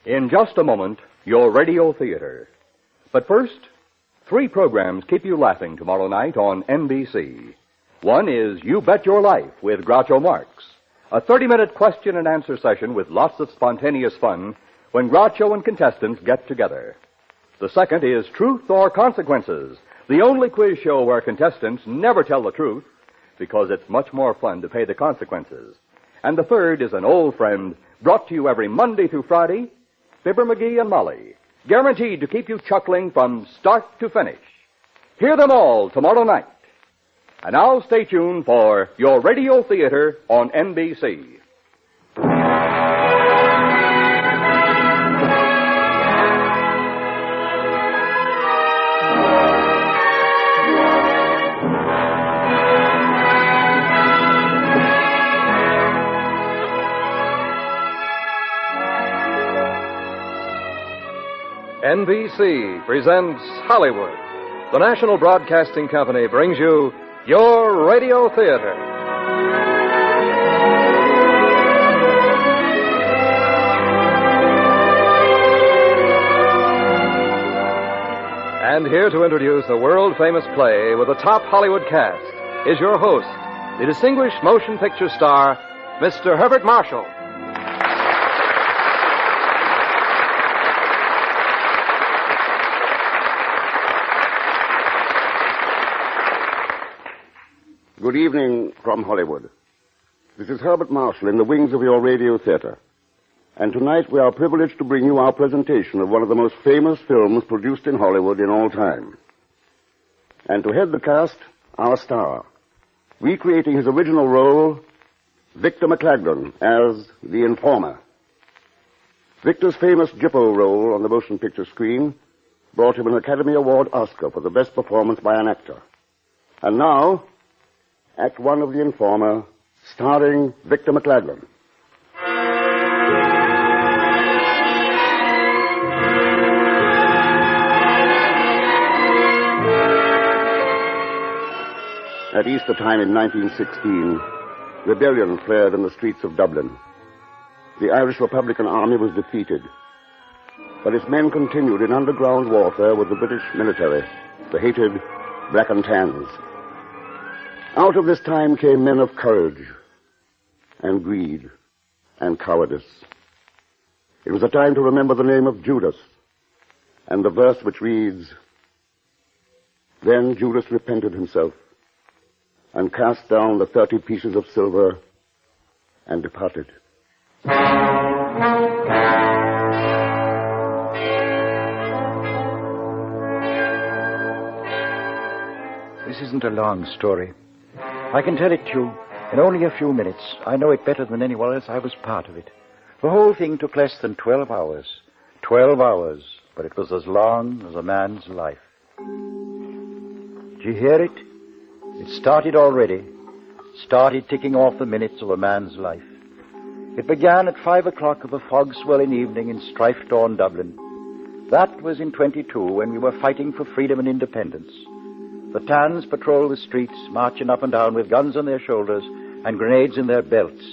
In just a moment, your radio theater. But first, 3 programs keep you laughing tomorrow night on NBC. One is You Bet Your Life with Groucho Marx, a 30-minute question and answer session with lots of spontaneous fun when Groucho and contestants get together. The second is Truth or Consequences, the only quiz show where contestants never tell the truth because it's much more fun to pay the consequences. And the third is an old friend brought to you every Monday through Friday, Fibber McGee and Molly, guaranteed to keep you chuckling from start to finish. Hear them all tomorrow night. And now stay tuned for your radio theater on NBC. NBC presents Hollywood. The National Broadcasting Company brings you your radio theater. And here to introduce a world-famous play with a top Hollywood cast is your host, the distinguished motion picture star, Mr. Herbert Marshall. Good evening from Hollywood. This is Herbert Marshall in the wings of your radio theater. And tonight we are privileged to bring you our presentation of one of the most famous films produced in Hollywood in all time. And to head the cast, our star, recreating his original role, Victor McLaglen as the Informer. Victor's famous Gippo role on the motion picture screen brought him an Academy Award Oscar for the best performance by an actor. And now, Act 1 of The Informer, starring Victor McLaglen. At Easter time in 1916, rebellion flared in the streets of Dublin. The Irish Republican Army was defeated, but its men continued in underground warfare with the British military, the hated Black and Tans. Out of this time came men of courage and greed and cowardice. It was a time to remember the name of Judas and the verse which reads, "Then Judas repented himself and cast down the 30 pieces of silver and departed." This isn't a long story. I can tell it to you in only a few minutes. I know it better than anyone else. I was part of it. The whole thing took less than 12 hours. 12 hours, but it was as long as a man's life. Did you hear it? It started already. Started ticking off the minutes of a man's life. It began at 5 o'clock of a fog-swelling evening in strife-torn Dublin. That was in 22, when we were fighting for freedom and independence. The Tans patrolled the streets, marching up and down with guns on their shoulders and grenades in their belts.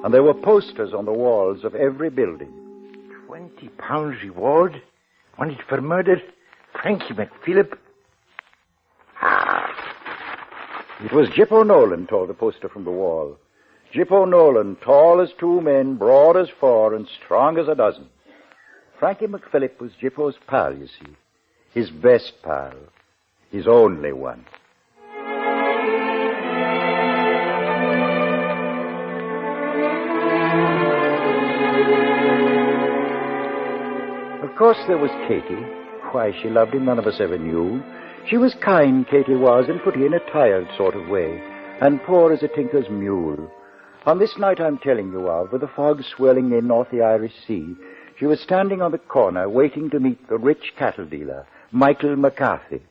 And there were posters on the walls of every building. £20 reward? Wanted for murder? Frankie McPhillip? It was Gippo Nolan, told the poster from the wall. Gippo Nolan, tall as 2 men, broad as 4, and strong as a dozen. Frankie McPhillip was Gippo's pal, you see. His best pal. His only one. Of course, there was Katie. Why, she loved him, none of us ever knew. She was kind, Katie was, and pretty in a tired sort of way, and poor as a tinker's mule. On this night I'm telling you of, with the fog swirling in off the Irish Sea, she was standing on the corner waiting to meet the rich cattle dealer, Michael McCarthy.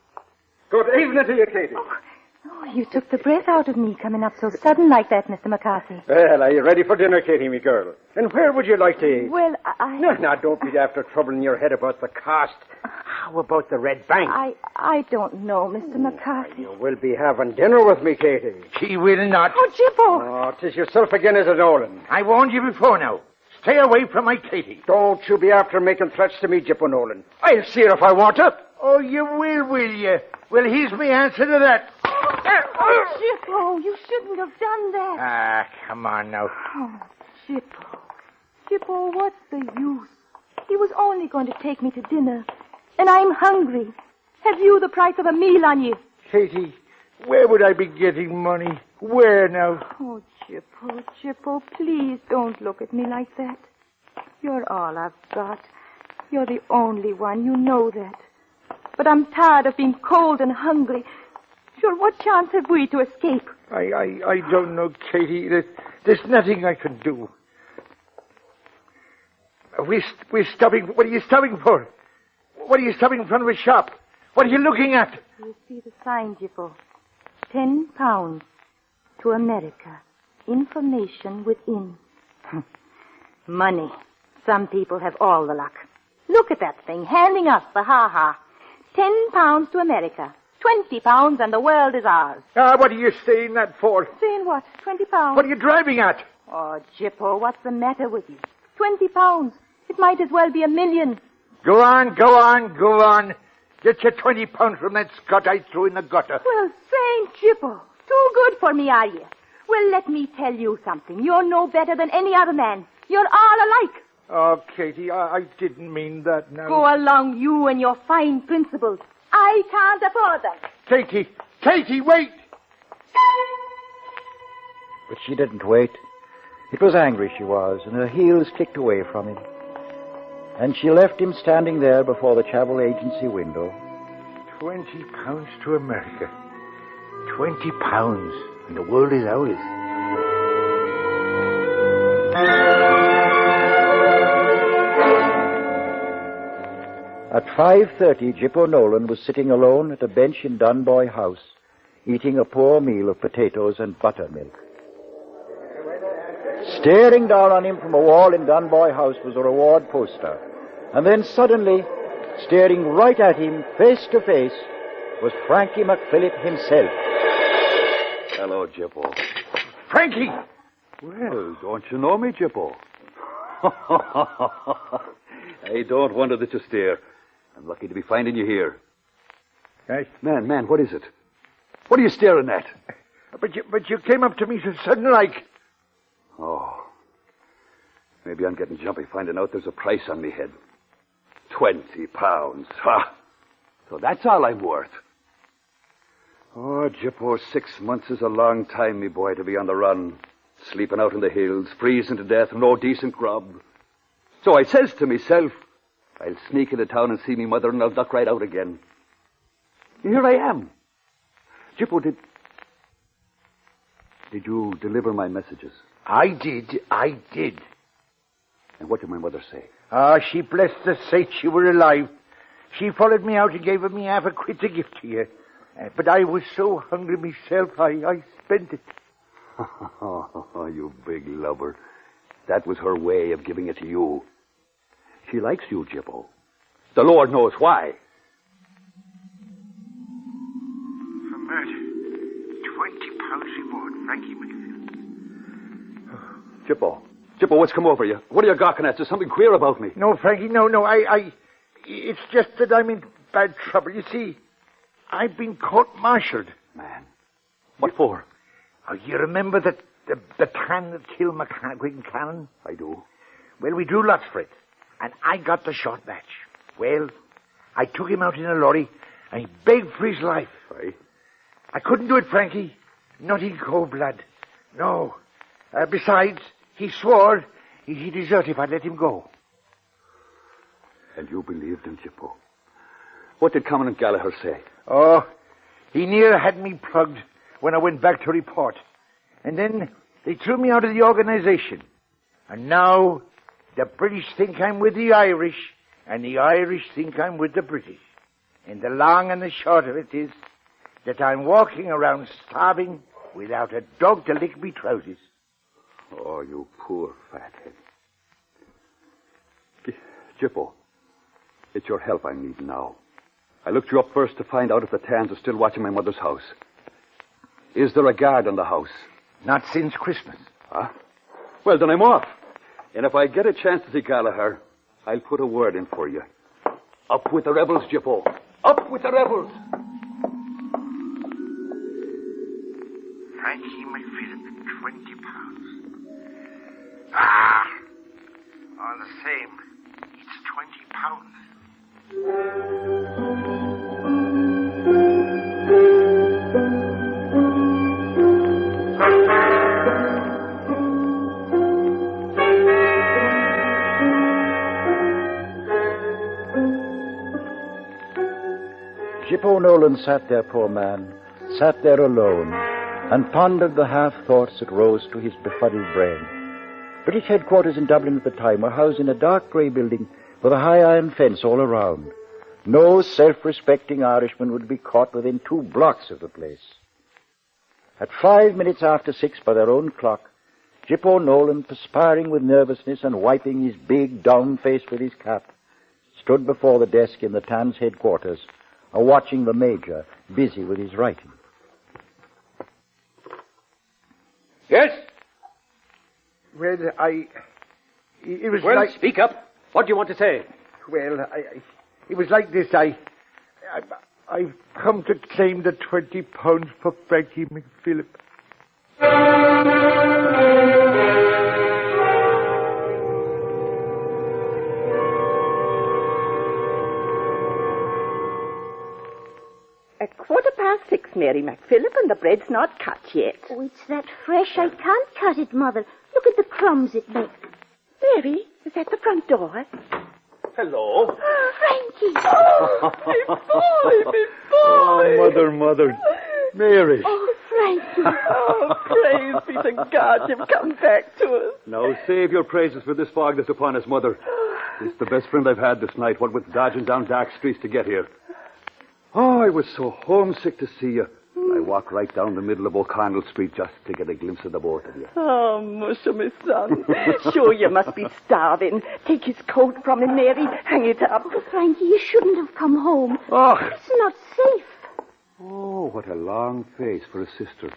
Good evening to you, Katie. Oh, you took the breath out of me coming up so sudden like that, Mr. McCarthy. Well, are you ready for dinner, Katie, me girl? And where would you like to eat? Well, No, don't be after troubling your head about the cost. How about the Red Bank? I don't know, Mr. McCarthy. You will be having dinner with me, Katie. She will not. Oh, Gippo! Oh, 'tis yourself again, is it, Nolan? I warned you before now. Stay away from my Katie. Don't you be after making threats to me, Jippo Nolan. I'll see her if I want her. Oh, you will you? Well, here's my answer to that. Oh, Jippo, you shouldn't have done that. Ah, come on now. Oh, Jippo. Jippo, what's the use? He was only going to take me to dinner, and I'm hungry. Have you the price of a meal on you? Katie, where would I be getting money? Where now? Oh, Jippo, please don't look at me like that. You're all I've got. You're the only one, you know that. But I'm tired of being cold and hungry. Sure, what chance have we to escape? I don't know, Katie. There's nothing I can do. We're stopping. What are you stopping for? What are you stopping in front of a shop? What are you looking at? You see the sign, Jippo. 10 pounds to America. Information within. Money. Some people have all the luck. Look at that thing, handing us the ha-ha. 10 pounds to America. 20 pounds and the world is ours. What are you saying that for? Saying what? 20 pounds? What are you driving at? Oh, Jippo, what's the matter with you? 20 pounds. It might as well be $1 million. Go on. Get your 20 pounds from that Scot I threw in the gutter. Well, Saint Jippo, too good for me, are you? Well, let me tell you something. You're no better than any other man. You're all alike. Oh, Katie, I didn't mean that now. Go along, you and your fine principles. I can't afford them. Katie, wait! But she didn't wait. It was angry she was, and her heels kicked away from him. And she left him standing there before the travel agency window. 20 pounds to America. 20 pounds, and the world is ours. At 5:30, Jippo Nolan was sitting alone at a bench in Dunboy House, eating a poor meal of potatoes and buttermilk. Staring down on him from a wall in Dunboy House was a reward poster. And then suddenly, staring right at him, face to face, was Frankie McPhillip himself. Hello, Jippo. Frankie! Well, don't you know me, Jippo? I don't wonder that you stare. I'm lucky to be finding you here. Hey? Man, what is it? What are you staring at? But you came up to me so sudden-like. Oh. Maybe I'm getting jumpy finding out there's a price on me head. 20 pounds. Ha! So that's all I'm worth. Oh, Jippo, 6 months is a long time, me boy, to be on the run. Sleeping out in the hills, freezing to death, no decent grub. So I says to myself, I'll sneak into town and see me mother and I'll duck right out again. And here I am. Jippo, did you deliver my messages? I did. And what did my mother say? She blessed the saints you were alive. She followed me out and gave me half a quid to give to you. But I was so hungry myself, I spent it. Oh, you big lubber. That was her way of giving it to you. She likes you, Jippo. The Lord knows why. For murder. 20 pounds reward, Frankie McPhillip. Jippo, what's come over you? What are you gawking at? There's something queer about me. No, Frankie, no. It's just that I'm in bad trouble. You see, I've been court-martialed. Man, what for? Oh, you remember the can that killed McCann? I do. Well, we drew lots for it, and I got the short match. Well, I took him out in a lorry, and he begged for his life. Aye. I couldn't do it, Frankie. Not in cold blood. No. Besides, he swore he'd desert if I let him go. And you believed him, Jippo? What did Commandant Gallagher say? Oh, he near had me plugged when I went back to report. And then they threw me out of the organization. And now the British think I'm with the Irish, and the Irish think I'm with the British. And the long and the short of it is that I'm walking around starving without a dog to lick me trousers. Oh, you poor fathead. Jippo, it's your help I need now. I looked you up first to find out if the Tans are still watching my mother's house. Is there a guard on the house? Not since Christmas. Huh? Well, then I'm off. And if I get a chance to see Gallagher, I'll put a word in for you. Up with the rebels, Jippo. Up with the rebels. Frankie McPhilip, 20 pounds. Ah! All the same, it's 20 pounds. Jippo Nolan sat there, poor man, sat there alone, and pondered the half-thoughts that rose to his befuddled brain. British headquarters in Dublin at the time were housed in a dark grey building with a high iron fence all around. No self-respecting Irishman would be caught within 2 blocks of the place. At 5 minutes after 6 by their own clock, Jippo Nolan, perspiring with nervousness and wiping his big, down face with his cap, stood before the desk in the TAN's headquarters, watching the Major busy with his writing. Yes? Well, it was Well, like... speak up. What do you want to say? Well, it was like this. I've come to claim the 20 pounds for Frankie McPhilip. At 6:15, Mary McPhilip, and the bread's not cut yet. Oh, it's that fresh. I can't cut it, Mother. Look at the crumbs it makes. Mary, is that the front door? Hello. Frankie! Oh, me boy! Oh, Mother. Mary. Oh, Frankie. Oh, praise be to God you've come back to us. Now save your praises for this fog that's upon us, Mother. It's the best friend I've had this night, what with dodging down dark streets to get here. Oh, I was so homesick to see you. I walked right down the middle of O'Connell Street just to get a glimpse of the both of you. Oh, musha, my son. Sure, you must be starving. Take his coat from him, Mary. Hang it up. Oh, Frankie, you shouldn't have come home. Oh. It's not safe. Oh, what a long face for a sister.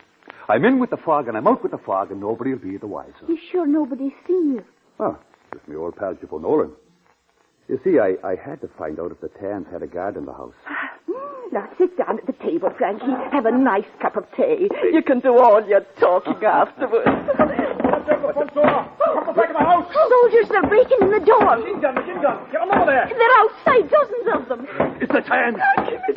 I'm in with the fog and I'm out with the fog and nobody will be the wiser. You sure nobody's seen you? Oh, just my old pal Jippo Nolan. You see, I had to find out if the Tans had a guard in the house. Now, sit down at the table, Frankie. Have a nice cup of tea. You can do all your talking afterwards. Watch out the front door. Come to the back of the house. Soldiers, they're breaking in the door. Machine gun. Get them over there. They're outside, dozens of them. It's the Tans. Frankie, me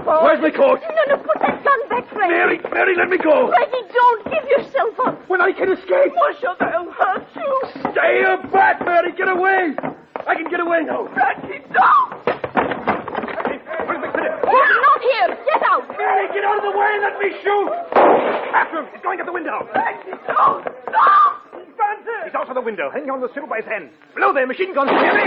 boy. Where's my coat? No, put that gun back, Frankie. Mary, let me go. Frankie, don't give yourself up. When I can escape. Musha, they'll hurt you. Stay back, Mary. Get away. I can get away now. Frankie, don't. Not here. Get out. Mary, get out of the way and let me shoot. After him. He's going out the window. Frankie, don't. Stop. He's out of the window, hanging on the sill by his hand. Below there, machine guns. Mary.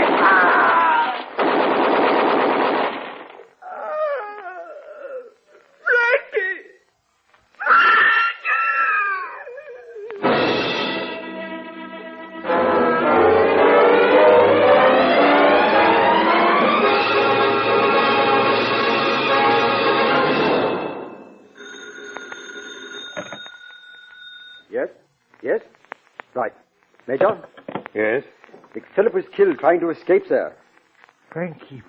Yes? Right. Major? Yes? McPhilip was killed trying to escape, sir. Frankie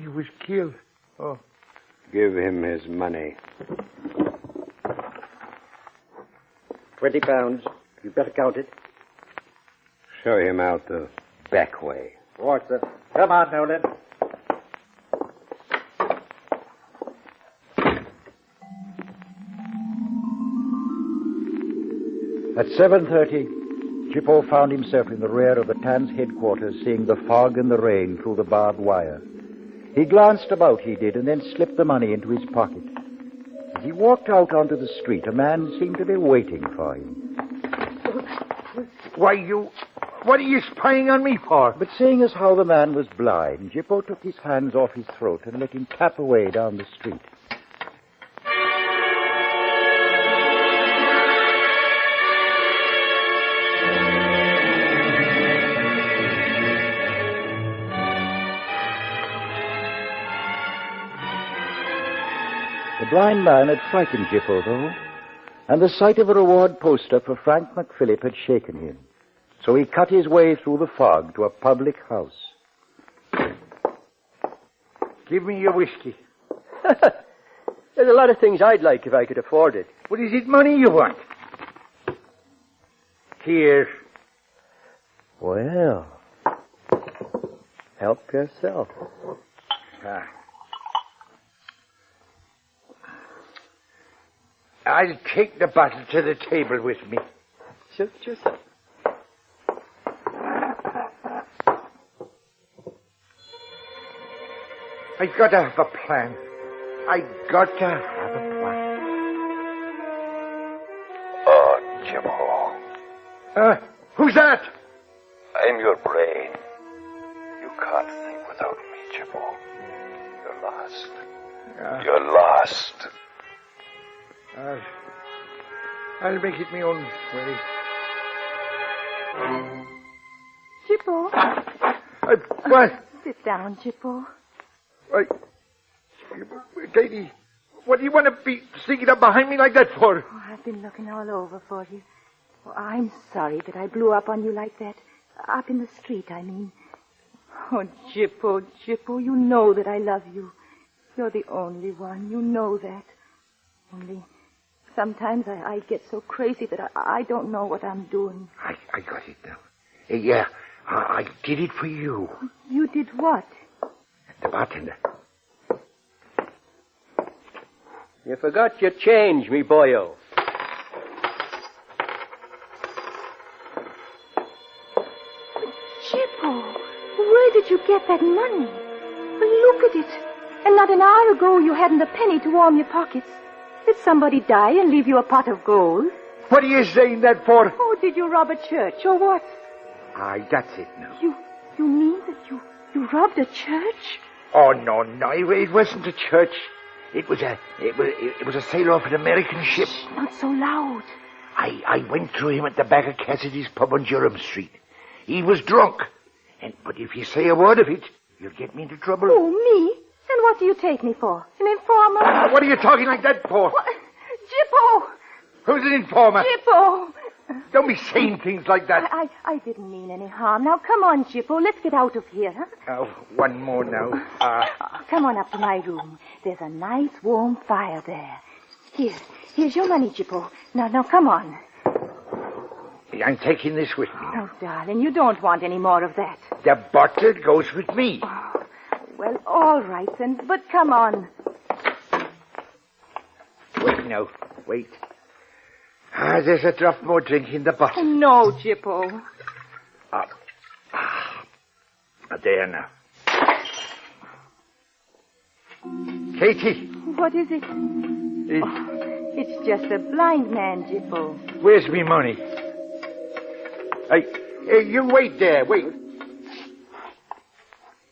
was killed. Oh. Give him his money. 20 pounds. You better count it. Show him out the back way. Right, sir. Come on, Nolan. At 7:30, Jippo found himself in the rear of the TAN's headquarters, seeing the fog and the rain through the barbed wire. He glanced about, he did, and then slipped the money into his pocket. As he walked out onto the street, a man seemed to be waiting for him. What are you spying on me for? But seeing as how the man was blind, Jippo took his hands off his throat and let him tap away down the street. The blind man had frightened Jippo, though, and the sight of a reward poster for Frank McPhilip had shaken him. So he cut his way through the fog to a public house. Give me your whiskey. There's a lot of things I'd like if I could afford it. What is it money you want? Here. Well, help yourself. I'll take the bottle to the table with me. Suit yourself. I've got to have a plan. I've got to have a plan. Oh, Jimbo. Who's that? I'm your brain. You can't think without me, Jimbo. You're lost. You're lost. I'll make it my own way. Chippo. What? Sit down, Chippo. Katie, what do you want to be sneaking up behind me like that for? Oh, I've been looking all over for you. Oh, I'm sorry that I blew up on you like that. Up in the street, I mean. Oh, Chippo, you know that I love you. You're the only one. You know that. Only sometimes I get so crazy that I don't know what I'm doing. I got it now. Yeah, I did it for you. You did what? The bartender. You forgot your change, me boyo. Chippo, where did you get that money? Well, look at it. And not an hour ago you hadn't a penny to warm your pockets. Did somebody die and leave you a pot of gold? What are you saying that for? Oh, did you rob a church or what? Aye, that's it now. You mean that you robbed a church? Oh, no, it wasn't a church. It was a sailor off an American ship. Shh, not so loud. I went through him at the back of Cassidy's pub on Durham Street. He was drunk. But if you say a word of it, you'll get me into trouble. Oh, me? And what do you take me for? An informer? What are you talking like that for? What? Jippo! Who's an informer? Jippo! Don't be saying things like that. I didn't mean any harm. Now, come on, Jippo. Let's get out of here, huh? Oh, one more now. Come on up to my room. There's a nice warm fire there. Here's your money, Jippo. Now, come on. I'm taking this with me. Oh, darling, you don't want any more of that. The bottle goes with me. Oh, well, all right then, but come on. Wait now, wait. There's a drop more drink in the bottle. No, Jippo. There now. Katie. What is it? It's just a blind man, Jippo. Where's me money? Hey, you wait there, wait.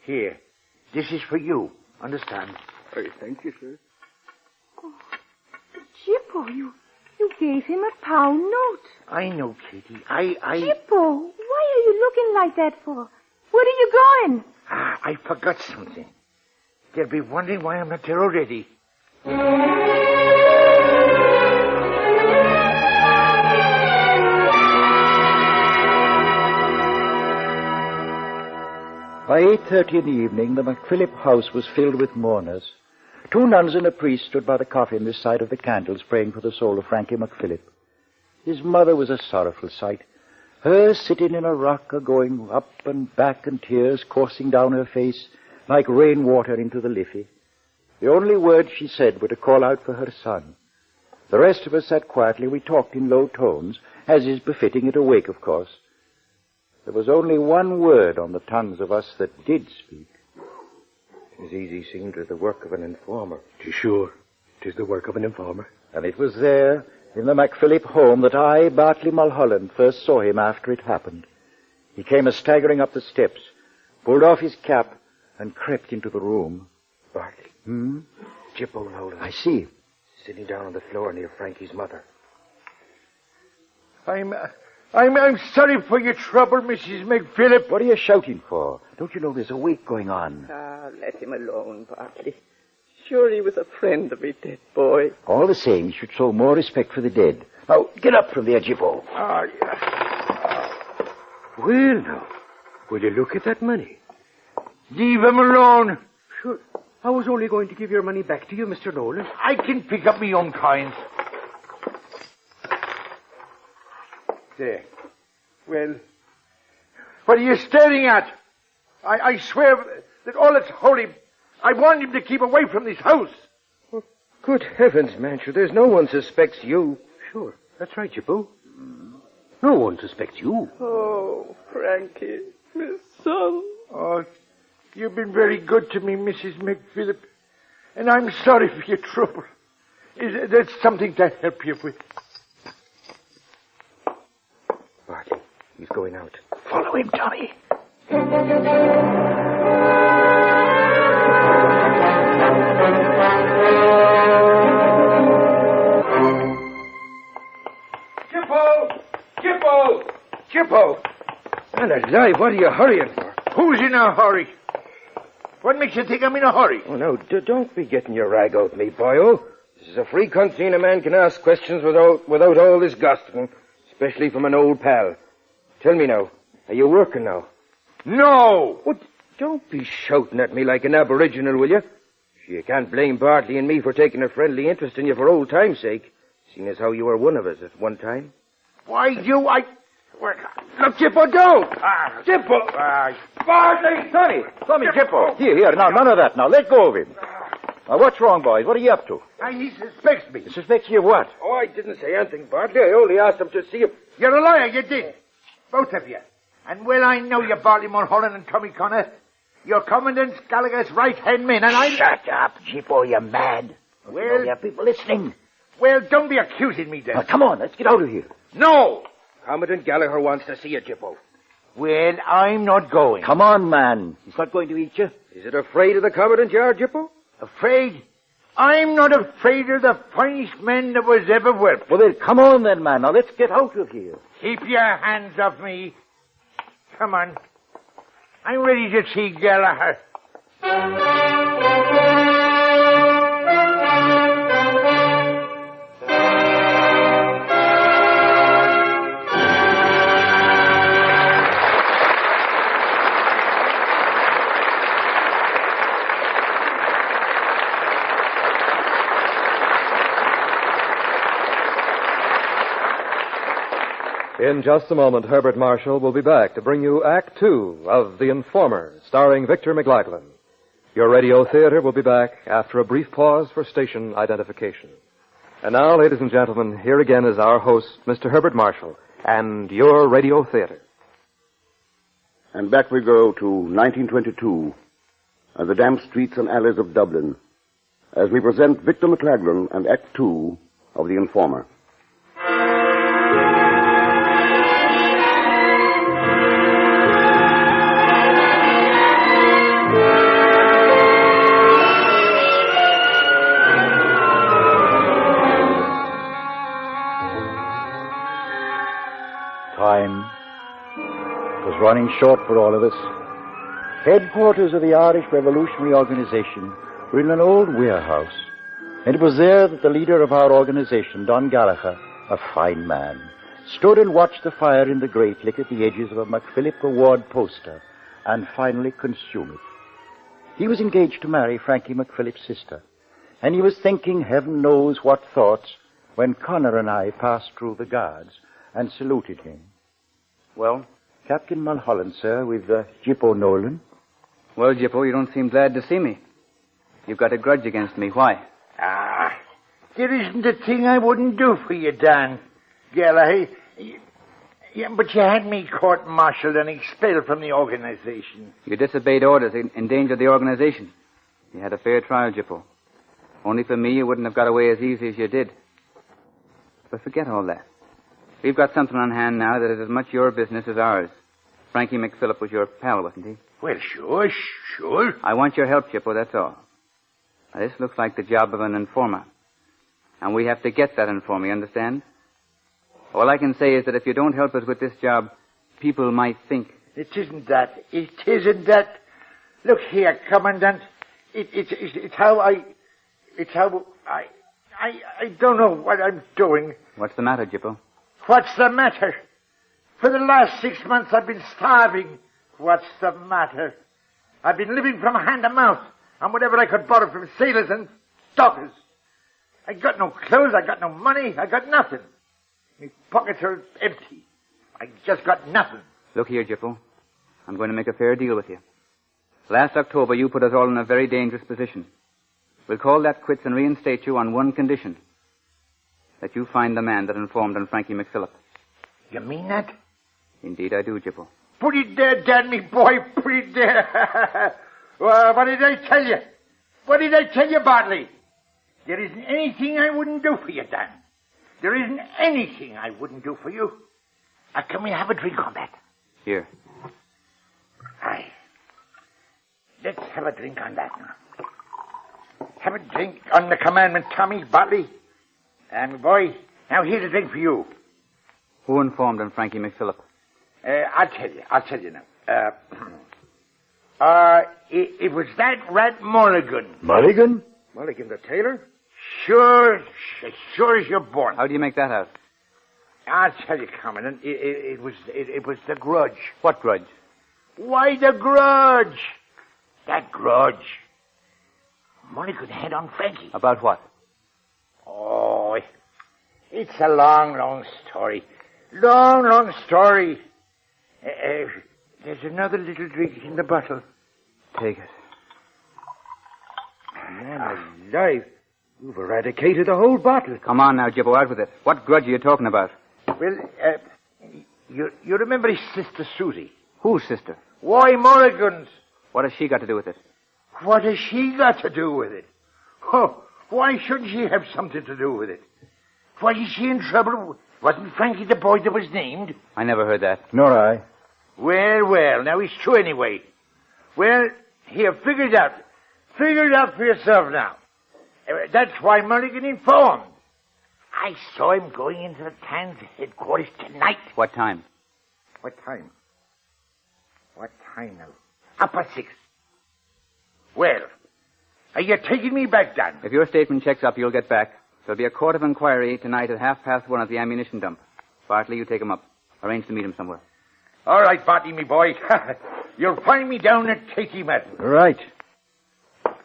Here, this is for you, understand? Thank you, sir. Oh, Jippo, you gave him a pound note. I know, Katie. Jippo, why are you looking like that for? Where are you going? I forgot something. They'll be wondering why I'm not there already. By 8:30 in the evening, the McPhillip house was filled with mourners. 2 nuns and a priest stood by the coffin this side of the candles, praying for the soul of Frankie McPhillip. His mother was a sorrowful sight. Her sitting in a rocker, going up and back, and tears coursing down her face like rainwater into the Liffey. The only words she said were to call out for her son. The rest of us sat quietly. We talked in low tones, as is befitting at a wake, of course. There was only one word on the tongues of us that did speak. "'Tis easy seen to the work of an informer." "'Tis sure. 'Tis the work of an informer." And it was there, in the McPhillip home, that I, Bartley Mulholland, first saw him after it happened. He came staggering up the steps, pulled off his cap, and crept into the room. "Bartley." "Jippo Nolan." I see. Sitting down on the floor near Frankie's mother. I'm sorry for your trouble, Mrs. McPhillip. What are you shouting for? Don't you know there's a wake going on? Let him alone, Bartley. Sure, he was a friend of me dead boy. All the same, you should show more respect for the dead. Now, get up from there, Jippo. Well, now, will you look at that money? Leave him alone. Sure. I was only going to give your money back to you, Mr. Nolan. I can pick up my own coins. There. Well, what are you staring at? I swear that all that's holy, I want him to keep away from this house. Well, good heavens, man, sure, there's no one suspects you. Sure, that's right, Jippo. No one suspects you. Oh, Frankie, my son. Oh, you've been very good to me, Mrs. McPhillip, and I'm sorry for your trouble. There's something to help you with. Bartley, he's going out. Follow him, Tommy. Jippo! Man alive, what are you hurrying for? Who's in a hurry? What makes you think I'm in a hurry? Oh, no, don't be getting your rag out me, boyo. This is a free country and a man can ask questions without all this gossiping, especially from an old pal. Tell me now, are you working now? No! Well, don't be shouting at me like an aboriginal, will you? You can't blame Bartley and me for taking a friendly interest in you for old time's sake, seeing as how you were one of us at one time. Why do I... Look, Jippo, don't! Jippo! Bartley! Tommy, Jippo. Here, now, none of that. Now, let go of him. Now, what's wrong, boys? What are you up to? He suspects me. He suspects you of what? Oh, I didn't say anything, Bartley. I only asked him to see if... You're a liar, you did. Both of you. And well, I know you, Bartley Mulholland and Tommy Connor. You're Commandant Gallagher's right-hand men, and I'm... Shut up, Jippo, you're mad. Well... You have people listening. Well, don't be accusing me, then. Now, come on, let's get out of here. No! Commandant Gallagher wants to see you, Jippo. Well, I'm not going. Come on, man. He's not going to eat you. Is it afraid of the Commandant you are, Jippo? Afraid? I'm not afraid of the finest man that was ever worked. Well, then, come on then, man. Now, let's get out of here. Keep your hands off me. Come on. I'm ready to see Gallagher. In just a moment, Herbert Marshall will be back to bring you Act Two of The Informer, starring Victor McLaglen. Your radio theater will be back after a brief pause for station identification. And now, ladies and gentlemen, here again is our host, Mr. Herbert Marshall, and your radio theater. And back we go to 1922, and the damp streets and alleys of Dublin, as we present Victor McLaglen and Act Two of The Informer. Time was running short for all of us. Headquarters of the Irish Revolutionary Organization were in an old warehouse, and it was there that the leader of our organization, Don Gallagher, a fine man, stood and watched the fire in the grate lick at the edges of a McPhillip Award poster and finally consume it. He was engaged to marry Frankie McPhillip's sister, and he was thinking heaven knows what thoughts when Connor and I passed through the guards and saluted him. Well, Captain Mulholland, sir, with Jippo Nolan. Well, Jippo, you don't seem glad to see me. You've got a grudge against me. Why? There isn't a thing I wouldn't do for you, Dan. Gallagher. Yeah, but you had me court-martialed and expelled from the organization. You disobeyed orders, endangered the organization. You had a fair trial, Jippo. Only for me, you wouldn't have got away as easy as you did. But forget all that. We've got something on hand now that is as much your business as ours. Frankie McPhillip was your pal, wasn't he? Well, sure. I want your help, Jippo, that's all. Now, this looks like the job of an informer. And we have to get that informer, you understand? All I can say is that if you don't help us with this job, people might think... It isn't that. Look here, Commandant. It's how I don't know what I'm doing. What's the matter, Jippo? What's the matter? For the last 6 months I've been starving. What's the matter? I've been living from hand to mouth on whatever I could borrow from sailors and dockers. I got no clothes, I got no money, I got nothing. My pockets are empty. I just got nothing. Look here, Jippo. I'm going to make a fair deal with you. Last October, you put us all in a very dangerous position. We'll call that quits and reinstate you on one condition. That you find the man that informed on Frankie McPhillip. You mean that? Indeed I do, Jippo. Put it there, Dan, me boy, put it there. Well, what did I tell you? What did I tell you, Bartley? There isn't anything I wouldn't do for you, Dan. There isn't anything I wouldn't do for you. Can we have a drink on that? Here. Aye. Let's have a drink on that now. Have a drink on the commandment, Tommy, Bartley. And, boy, now here's a drink for you. Who informed on Frankie McPhillip? I'll tell you now. It was that rat Mulligan. Mulligan? Mulligan the tailor? Sure as you're born. How do you make that out? I'll tell you, Commandant. It was the grudge. What grudge? Why the grudge? That grudge. Mulligan had on Frankie. About what? Oh, it's a long story. Long story. There's another little drink in the bottle. Take it. Man alive. You've eradicated the whole bottle. Come on now, Jippo, out with it. What grudge are you talking about? Well, you remember his sister Susie? Whose sister? Why, Mulligan's. What has she got to do with it? What has she got to do with it? Oh, why shouldn't she have something to do with it? Why is she in trouble? Wasn't Frankie the boy that was named? I never heard that. Nor I. Well, now it's true anyway. Well, here, figure it out. Figure it out for yourself now. That's why Mulligan informed. I saw him going into the town's headquarters tonight. What time? What time now? Up at 6. Well, are you taking me back, Dan? If your statement checks up, you'll get back. There'll be a court of inquiry tonight at 1:30 at the ammunition dump. Bartley, you take him up. Arrange to meet him somewhere. All right, Bartley, me boy. You'll find me down at Katie Madden. Right.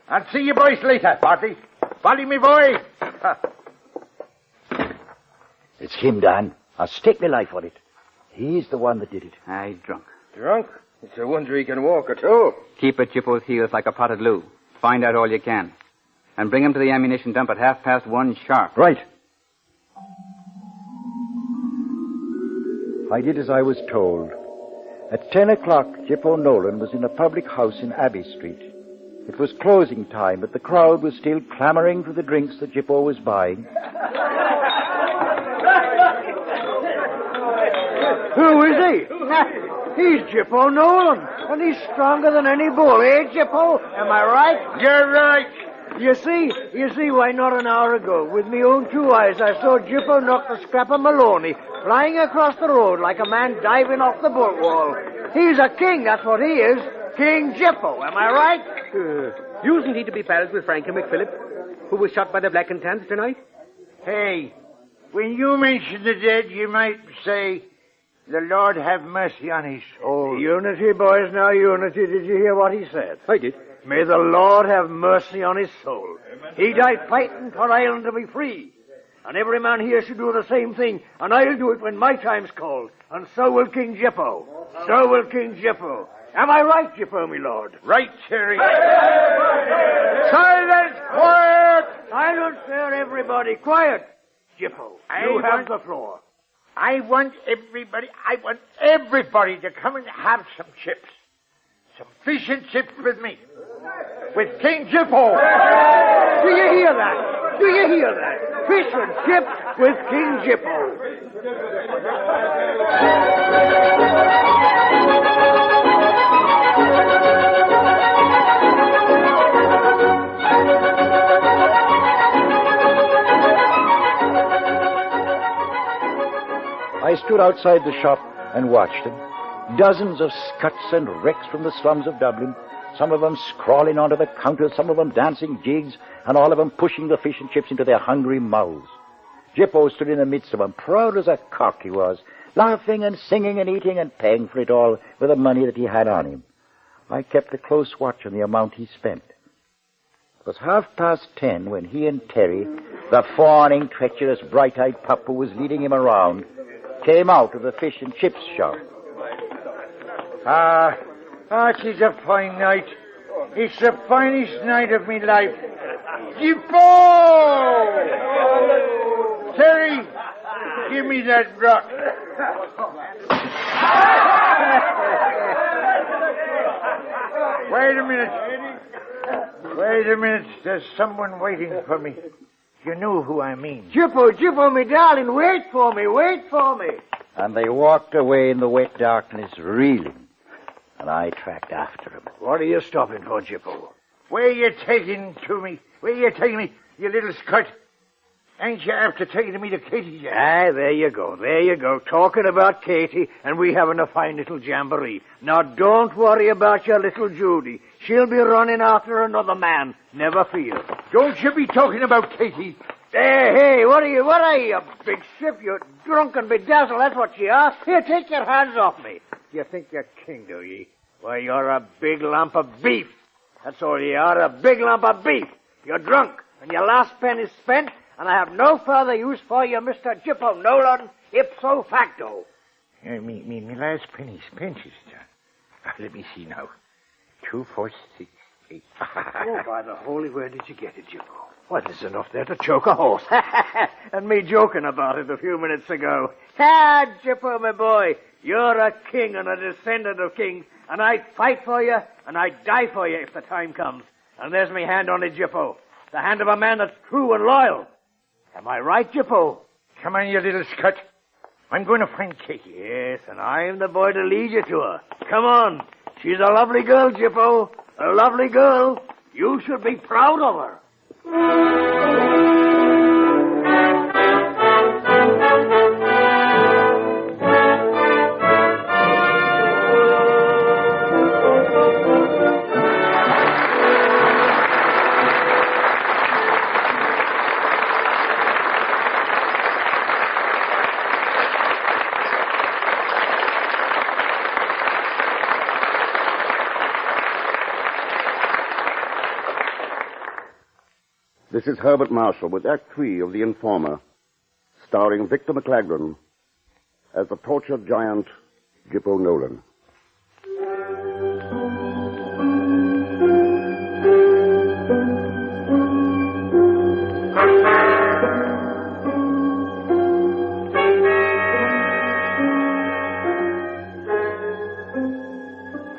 I'll see you boys later, Bartley. Bartley, me boy. It's him, Dan. I'll stake my life on it. He's the one that did it. Aye, drunk. Drunk? It's a wonder he can walk at all. Keep at Jippo's heels like a potted loo. Find out all you can. And bring him to the ammunition dump at 1:30 sharp. Right. I did as I was told. At 10 o'clock, Jippo Nolan was in a public house in Abbey Street. It was closing time, but the crowd was still clamoring for the drinks that Jippo was buying. Who is he? He's Jippo Nolan, and he's stronger than any bull, eh, Jippo? Am I right? You're right. You see, why not an hour ago, with me own 2 eyes, I saw Jippo knock the scrap of Maloney flying across the road like a man diving off the bolt wall. He's a king, that's what he is. King Jippo, am I right? Usen't he to be pals with Frankie McPhillip, who was shot by the Black and Tans tonight? Hey, when you mention the dead, you might say, the Lord have mercy on his soul. Unity, boys, now unity. Did you hear what he said? I did. May the Lord have mercy on his soul. He died fighting for Ireland to be free. And every man here should do the same thing. And I'll do it when my time's called. And so will King Jippo. So will King Jippo. Am I right, Jippo, me lord? Right, Terry. Silence! Quiet! Silence there, everybody. Quiet. Jippo, you have the floor. I want everybody to come and have some chips. Some fish and chips with me. With King Jippo. Do you hear that? Do you hear that? Fish and chips with King Jippo. I stood outside the shop and watched them. Dozens of scuts and wrecks from the slums of Dublin, some of them scrawling onto the counter, some of them dancing jigs, and all of them pushing the fish and chips into their hungry mouths. Jippo stood in the midst of them, proud as a cock he was, laughing and singing and eating and paying for it all with the money that he had on him. I kept a close watch on the amount he spent. It was 10:30 when he and Terry, the fawning, treacherous, bright-eyed pup who was leading him around, came out of the fish and chips shop. It's a fine night. It's the finest night of my life. Jippo! Terry, give me that rock. Wait a minute. There's someone waiting for me. You know who I mean. Jippo, me darling, wait for me. And they walked away in the wet darkness, reeling. And I tracked after him. What are you stopping for, Jippo? Where you taking me, you little skirt? Ain't you after taking me to Katie yet? There you go. Talking about Katie, and we having a fine little jamboree. Now, don't worry about your little Judy. She'll be running after another man. Never fear. Don't you be talking about Katie. Hey, what are you, big ship? You're drunk and bedazzled, that's what you are. Here, take your hands off me. You think you're king, do ye? Why, you're a big lump of beef. That's all you are, a big lump of beef. You're drunk, and your last penny's spent, and I have no further use for you, Mr. Jippo Nolan, ipso facto. Me last penny's spent, sister. Let me see now. 2, 4, 6, 8. Oh, by the holy, where did you get it, Jippo? Why, there's enough there to choke a horse. And me joking about it a few minutes ago. Jippo, my boy, you're a king and a descendant of kings, and I'd fight for you, and I'd die for you if the time comes. And there's me hand on it, Jippo. The hand of a man that's true and loyal. Am I right, Jippo? Come on, you little scut. I'm going to find Katie. Yes, and I'm the boy to lead you to her. Come on. She's a lovely girl, Jippo. A lovely girl. You should be proud of her. This is Herbert Marshall with Act 3 of The Informer, starring Victor McLaglen as the tortured giant Jippo Nolan.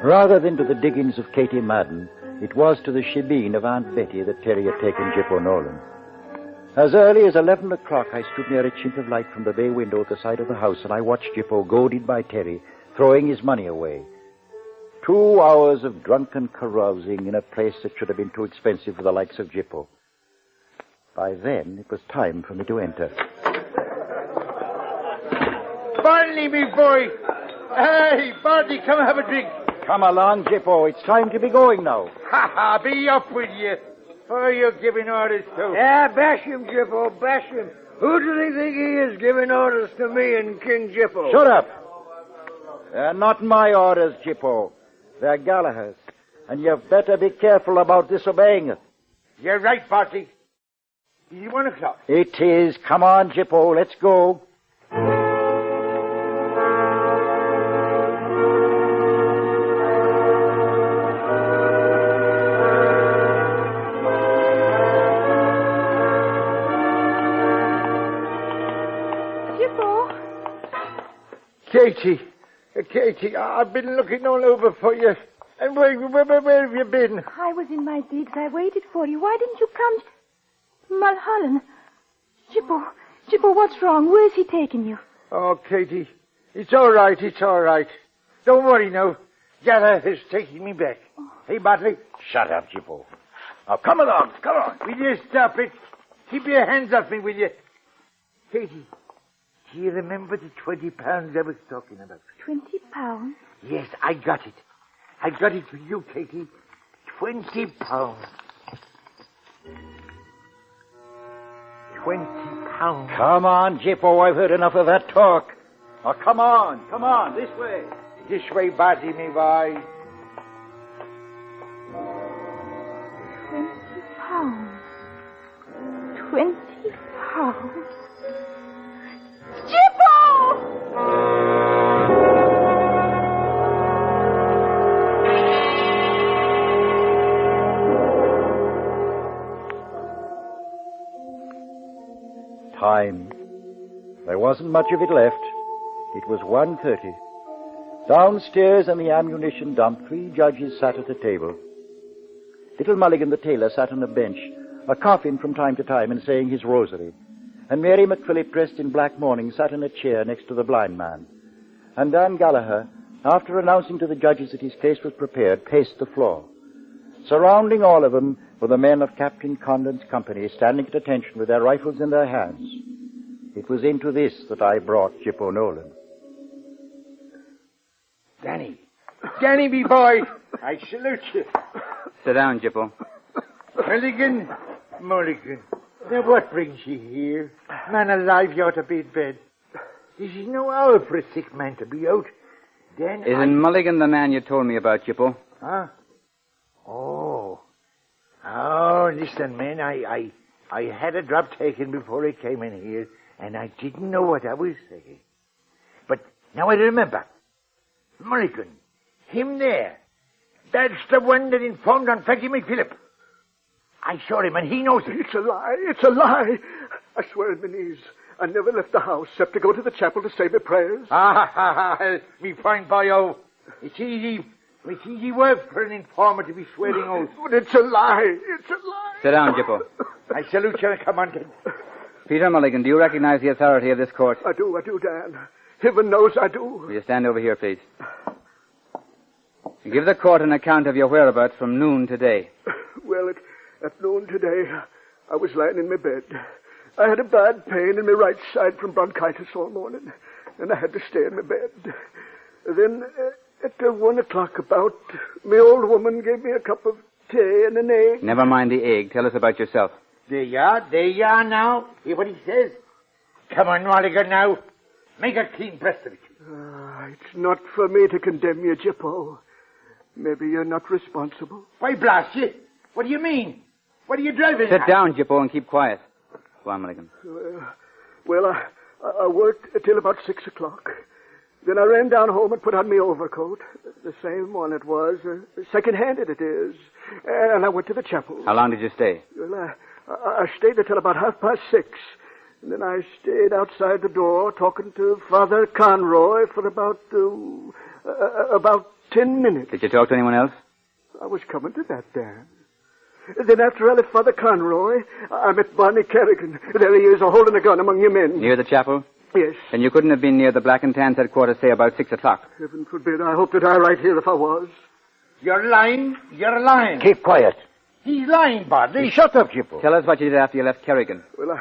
Rather than to the diggings of Katie Madden, it was to the shebeen of Aunt Betty that Terry had taken Jippo Nolan. As early as 11 o'clock, I stood near a chink of light from the bay window at the side of the house, and I watched Jippo, goaded by Terry, throwing his money away. 2 hours of drunken carousing in a place that should have been too expensive for the likes of Jippo. By then, it was time for me to enter. Barney, me boy! Hey, Barney, come have a drink. Come along, Jippo. It's time to be going now. Ha! Be up with you. Who are you giving orders to? Bash him, Jippo, bash him. Who does he think he is giving orders to me and King Jippo? Shut up. They're not my orders, Jippo. They're Gallagher's. And you've better be careful about disobeying it. You're right, Barty. Is it 1 o'clock? It is. Come on, Jippo. Let's go. Katie, I've been looking all over for you. And where have you been? I was in my digs. I waited for you. Why didn't you come? Mulholland. Jippo, what's wrong? Where's he taking you? Oh, Katie, it's all right. Don't worry now. Gallagher is taking me back. Oh. Hey, Bartley. Shut up, Jippo. Now, come along. Will you stop it? Keep your hands off me, will you? Katie, do you remember the 20 pounds I was talking about? 20 pounds? Yes, I got it. I got it for you, Katie. 20 pounds. 20 pounds. Come on, Jippo. I've heard enough of that talk. Oh, come on, this way. This way, Barty, me boy. 20 pounds. 20 pounds. Time. There wasn't much of it left. It was 1:30. Downstairs in the ammunition dump, 3 judges sat at a table. Little Mulligan the tailor sat on a bench, a coughing from time to time and saying his rosary. And Mary McPhillip, dressed in black mourning, sat in a chair next to the blind man. And Dan Gallagher, after announcing to the judges that his case was prepared, paced the floor. Surrounding all of them were the men of Captain Condon's company, standing at attention with their rifles in their hands. It was into this that I brought Jippo Nolan. Danny, me boy, I salute you. Sit down, Jippo. Mulligan. Now, what brings you here? Man alive, you ought to be in bed. This is no hour for a sick man to be out. Then Isn't Mulligan the man you told me about, Jippo? Huh? Oh, listen, man, I had a drop taken before I came in here, and I didn't know what I was saying. But now I remember. Mulligan, him there, that's the one that informed on Frankie McPhillip. I saw him, and he knows it. It's a lie. I swear on my knees, I never left the house except to go to the chapel to say my prayers. Me fine boyo. It's easy work for an informer to be swearing oaths. But it's a lie. Sit down, Jippo. I salute you, Commander. Peter Mulligan, do you recognize the authority of this court? I do, Dan. Heaven knows I do. Will you stand over here, please? Give the court an account of your whereabouts from noon today. Well, at noon today, I was lying in my bed. I had a bad pain in my right side from bronchitis all morning, and I had to stay in my bed. Then, at 1 o'clock about, my old woman gave me a cup of tea and an egg. Never mind the egg. Tell us about yourself. There you are now. Hear what he says? Come on, Mulligan, now. Make a clean breast of it. It's not for me to condemn you, Jippo. Maybe you're not responsible. Why, blast you? What do you mean? What are you driving Sit at? down, Jippo, and keep quiet. Go on, Mulligan. Well, I worked till about 6 o'clock. Then I ran down home and put on my overcoat. The same one it was. Second-handed it is. And I went to the chapel. How long did you stay? Well, I stayed there till about 6:30. And then I stayed outside the door talking to Father Conroy for about 10 minutes. Did you talk to anyone else? I was coming to that, Dan. Then after I left Father Conroy, I met Barney Kerrigan. There he is, holding a gun among your men. Near the chapel? Yes. And you couldn't have been near the Black and Tans headquarters, say, about 6 o'clock. Heaven forbid. I hope to die right here if I was. You're lying. Keep quiet. He's lying, Barney. Shut up, Jippo. Tell us what you did after you left Kerrigan. Well,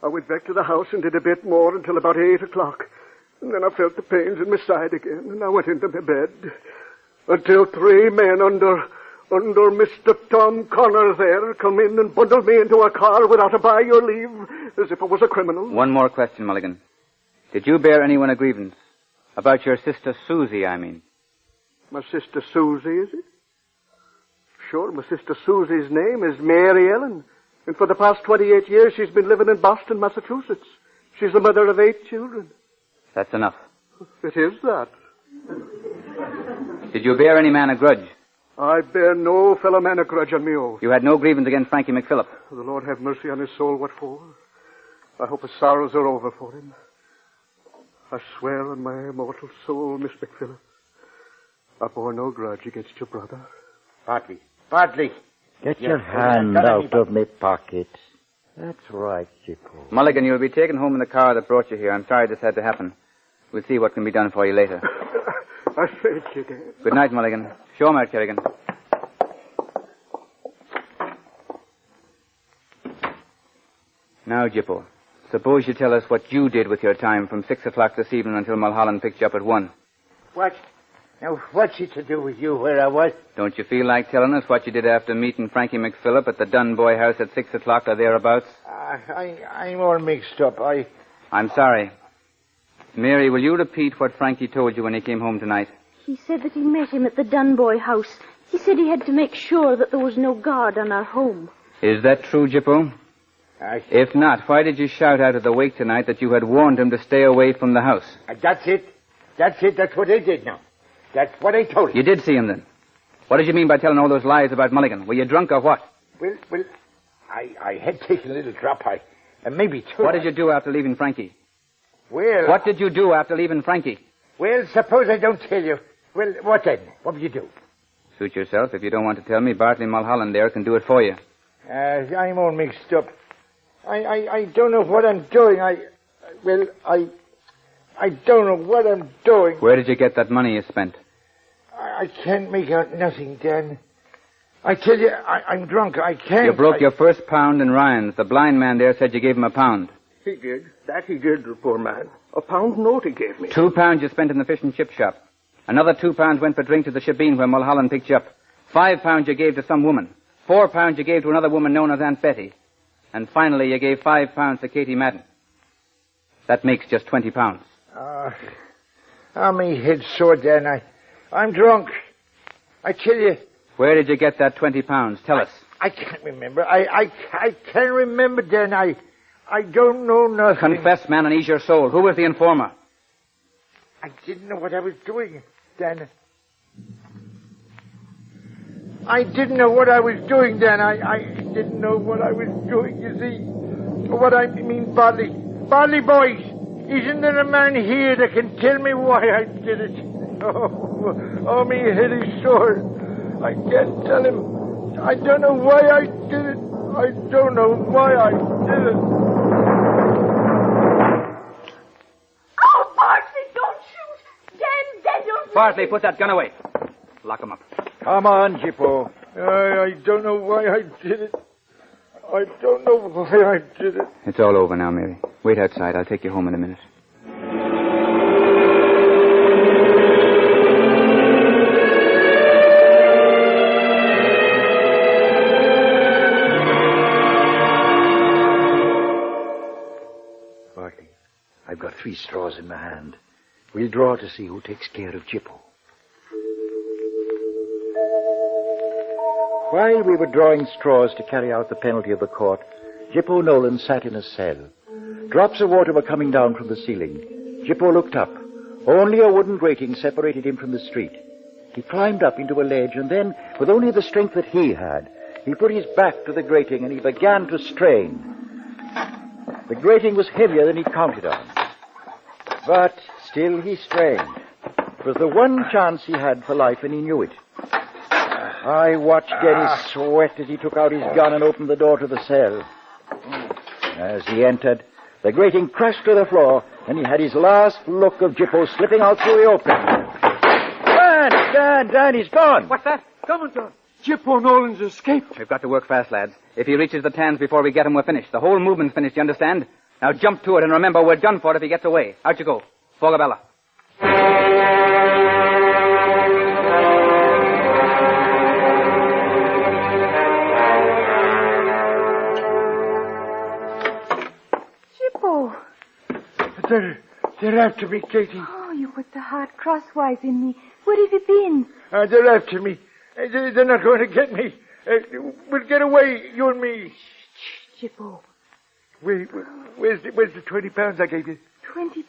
I went back to the house and did a bit more until about 8 o'clock. And then I felt the pains in my side again, and I went into my bed. Until 3 men under Mr. Tom Connor there come in and bundled me into a car without a by your leave, as if I was a criminal. One more question, Mulligan. Did you bear anyone a grievance? About your sister Susie, I mean. My sister Susie, is it? Sure, my sister Susie's name is Mary Ellen. And for the past 28 years, she's been living in Boston, Massachusetts. She's the mother of 8 children. That's enough. It is that. Did you bear any man a grudge? I bear no fellow man a grudge on me oath. You had no grievance against Frankie McPhillip? The Lord have mercy on his soul, what for? I hope his sorrows are over for him. I swear on my immortal soul, Miss McPhillip, I bore no grudge against your brother. Bartley. Get your hand out of my pocket. That's right, Jippo. Mulligan, you'll be taken home in the car that brought you here. I'm sorry this had to happen. We'll see what can be done for you later. I thank you, Dan. Good night, Mulligan. Show him out, Kerrigan. Now, Jippo, suppose you tell us what you did with your time from 6 o'clock this evening until Mulholland picked you up at 1. What? Now, what's it to do with you where I was? Don't you feel like telling us what you did after meeting Frankie McPhillip at the Dunn Boy house at 6 o'clock or thereabouts? I'm all mixed up. I'm sorry. Mary, will you repeat what Frankie told you when he came home tonight? He said that he met him at the Dunboy house. He said he had to make sure that there was no guard on our home. Is that true, Jippo? If not, why did you shout out at the wake tonight that you had warned him to stay away from the house? That's it. That's it. That's what I did now. That's what I told him. You did see him then? What did you mean by telling all those lies about Mulligan? Were you drunk or what? Well, I had taken a little drop. And maybe two. What did you do after leaving Frankie? Well... What did you do after leaving Frankie? Well, suppose I don't tell you. Well, what then? What will you do? Suit yourself. If you don't want to tell me, Bartley Mulholland there can do it for you. I'm all mixed up. I don't know what I'm doing. I don't know what I'm doing. Where did you get that money you spent? I can't make out nothing, Dan. I tell you, I'm drunk. I can't. You broke your first £1 in Ryan's. The blind man there said you gave him £1. He did. That he did, the poor man. £1 note he gave me. £2 you spent in the fish and chip shop. Another £2 went for drink to the Shebeen where Mulholland picked you up. £5 you gave to some woman. £4 you gave to another woman known as Aunt Betty. And finally you gave £5 to Katie Madden. That makes just £20. Me head sore, Dan. I'm drunk. I tell you. Where did you get that £20? Tell us. I can't remember. I can't remember, Dan. I don't know nothing. Confess, man, and ease your soul. Who was the informer? I didn't know what I was doing, Dan. I didn't know what I was doing, Dan. I didn't know what I was doing, you see. What I mean, Bartley. Bartley, boys, isn't there a man here that can tell me why I did it? Oh, me head is sore. I can't tell him. I don't know why I did it. I don't know why I did it. Oh, Bartley, don't shoot. Dan, don't... Bartley, put that gun away. Lock him up. Come on, Jippo. I don't know why I did it. I don't know why I did it. It's all over now, Mary. Wait outside. I'll take you home in a minute. Bartley, I've got 3 straws in my hand. We'll draw to see who takes care of Jippo. While we were drawing straws to carry out the penalty of the court, Jippo Nolan sat in a cell. Drops of water were coming down from the ceiling. Jippo looked up. Only a wooden grating separated him from the street. He climbed up into a ledge, and then, with only the strength that he had, he put his back to the grating and he began to strain. The grating was heavier than he counted on. But still he strained. It was the one chance he had for life, and he knew it. I watched Dennis sweat as he took out his gun and opened the door to the cell. As he entered, the grating crashed to the floor, and he had his last look of Jippo slipping out through the opening. Dan, he's gone. What's that? Commandant, Jippo Nolan's escaped. We've got to work fast, lads. If he reaches the Tans before we get him, we're finished. The whole movement's finished, you understand? Now jump to it, and remember, we're done for it if he gets away. Out you go. Fogabella. Jippo. They're after me, Katie. Oh, you put the heart crosswise in me. Where have you been? They're after me. They're not going to get me. We'll get away, you and me. Shh, Jippo. Where's the £20 I gave you? £20?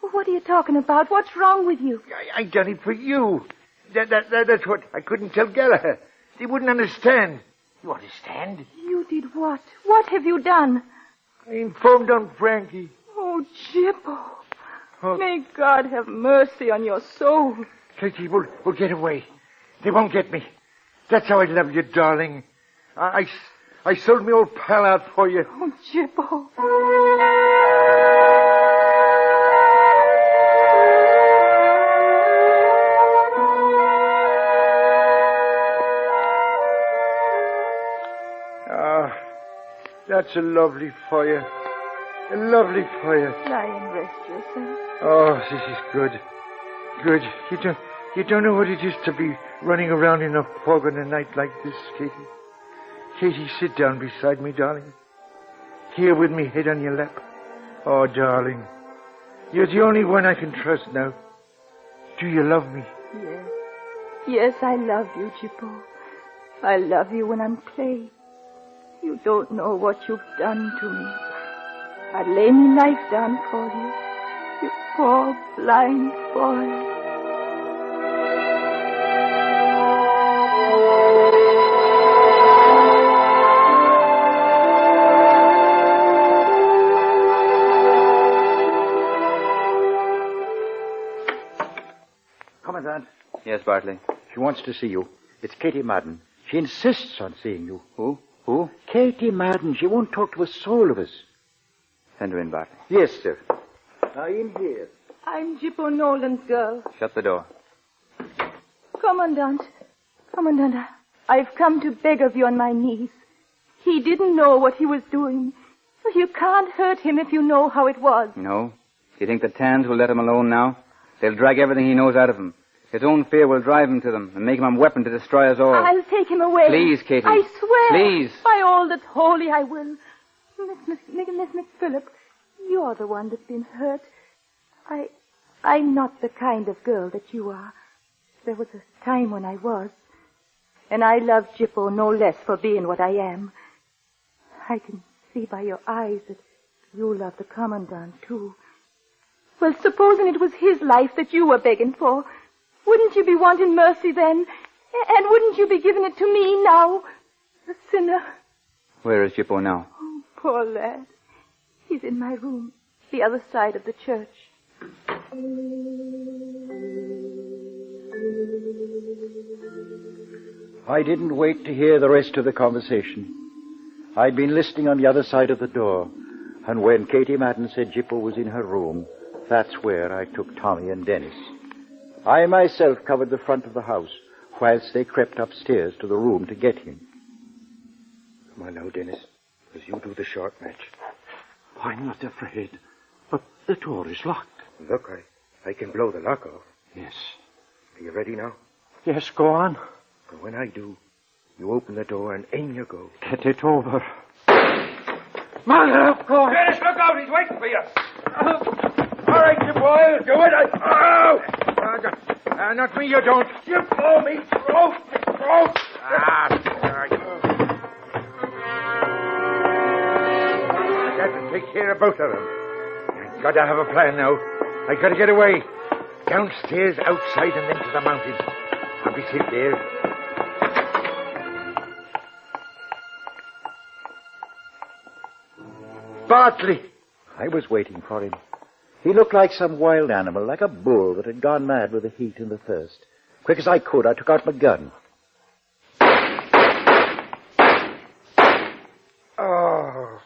Well, what are you talking about? What's wrong with you? I done it for you. That's what I couldn't tell Gallagher. They wouldn't understand. You understand? You did what? What have you done? I informed on Frankie. Oh, Jippo. Oh. May God have mercy on your soul. Katie, we'll get away. They won't get me. That's how I love you, darling. I sold me old pal out for you. Oh, Jippo. That's a lovely fire. A lovely fire. Lie and rest yourself. Oh, this is good. Good. You don't know what it is to be running around in a fog on a night like this, Katie. Katie, sit down beside me, darling. Here with me, head on your lap. Oh, darling. You're the only one I can trust now. Do you love me? Yes. Yes, I love you, Jippo. I love you when I'm Clay. You don't know what you've done to me. I'd lay me life down for you. You poor blind boy. Commandant. Yes, Bartley. She wants to see you. It's Katie Madden. She insists on seeing you. Who? Who? Katie Madden. She won't talk to a soul of us. Send her in, Bartley. Yes, sir. Now, in here. I'm Jippo Nolan's girl. Shut the door. Commandant, I've come to beg of you on my knees. He didn't know what he was doing. You can't hurt him if you know how it was. No? Do you think the Tans will let him alone now? They'll drag everything he knows out of him. His own fear will drive him to them and make him a weapon to destroy us all. I'll take him away. Please, Katie. I swear. Please. By all that's holy, I will. Miss McPhillip, you're the one that's been hurt. I'm not the kind of girl that you are. There was a time when I was. And I love Jippo no less for being what I am. I can see by your eyes that you love the Commandant, too. Well, supposing it was his life that you were begging for, wouldn't you be wanting mercy then? And wouldn't you be giving it to me now? A sinner. Where is Jippo now? Oh, poor lad. He's in my room, the other side of the church. I didn't wait to hear the rest of the conversation. I'd been listening on the other side of the door, and when Katie Madden said Jippo was in her room, that's where I took Tommy and Dennis. I myself covered the front of the house, whilst they crept upstairs to the room to get him. Come on now, Dennis, as you do the short match. I'm not afraid, but the door is locked. Look, I can blow the lock off. Yes. Are you ready now? Yes, go on. And when I do, you open the door and in you go. Get it over. Mother of God! Dennis, look out! He's waiting for you. All right, you boy, do it. Not me, you don't. You blow me throat. I got to take care of both of them. I gotta have a plan now. I gotta get away. Downstairs, outside, and then to the mountains. I'll be safe there. Bartley! I was waiting for him. He looked like some wild animal, like a bull that had gone mad with the heat and the thirst. Quick as I could, I took out my gun. Oh.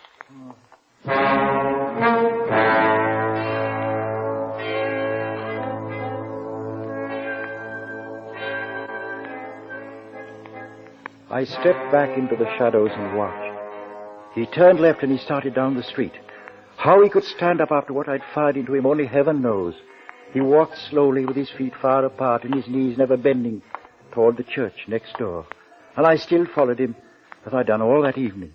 I stepped back into the shadows and watched. He turned left and he started down the street. How he could stand up after what I'd fired into him, only heaven knows. He walked slowly with his feet far apart and his knees never bending toward the church next door. And I still followed him, as I'd done all that evening.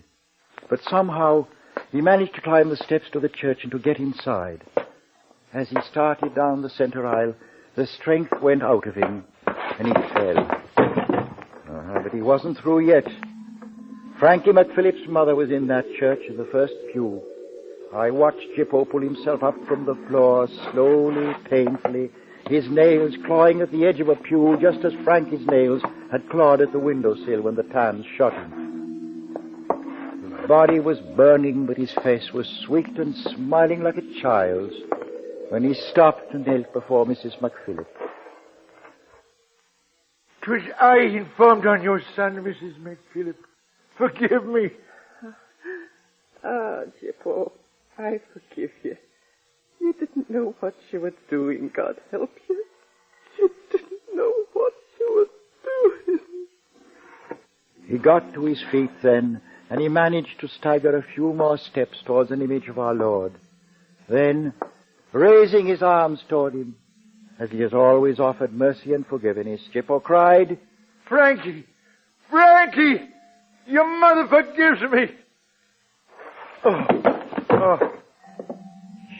But somehow he managed to climb the steps to the church and to get inside. As he started down the center aisle, the strength went out of him and he fell. But he wasn't through yet. Frankie McPhillip's mother was in that church in the first pew. I watched Jippo pull himself up from the floor, slowly, painfully, his nails clawing at the edge of a pew just as Frankie's nails had clawed at the windowsill when the Tans shot him. His body was burning, but his face was sweet and smiling like a child's when he stopped and knelt before Mrs. McPhillip. 'Twas I informed on your son, Mrs. McPhillip. Forgive me. Ah, Jippo, I forgive you. You didn't know what you were doing, God help you. You didn't know what you were doing. He got to his feet then, and he managed to stagger a few more steps towards an image of our Lord. Then, raising his arms toward him, as he has always offered mercy and forgiveness, Jippo cried, Frankie! Frankie! Your mother forgives me!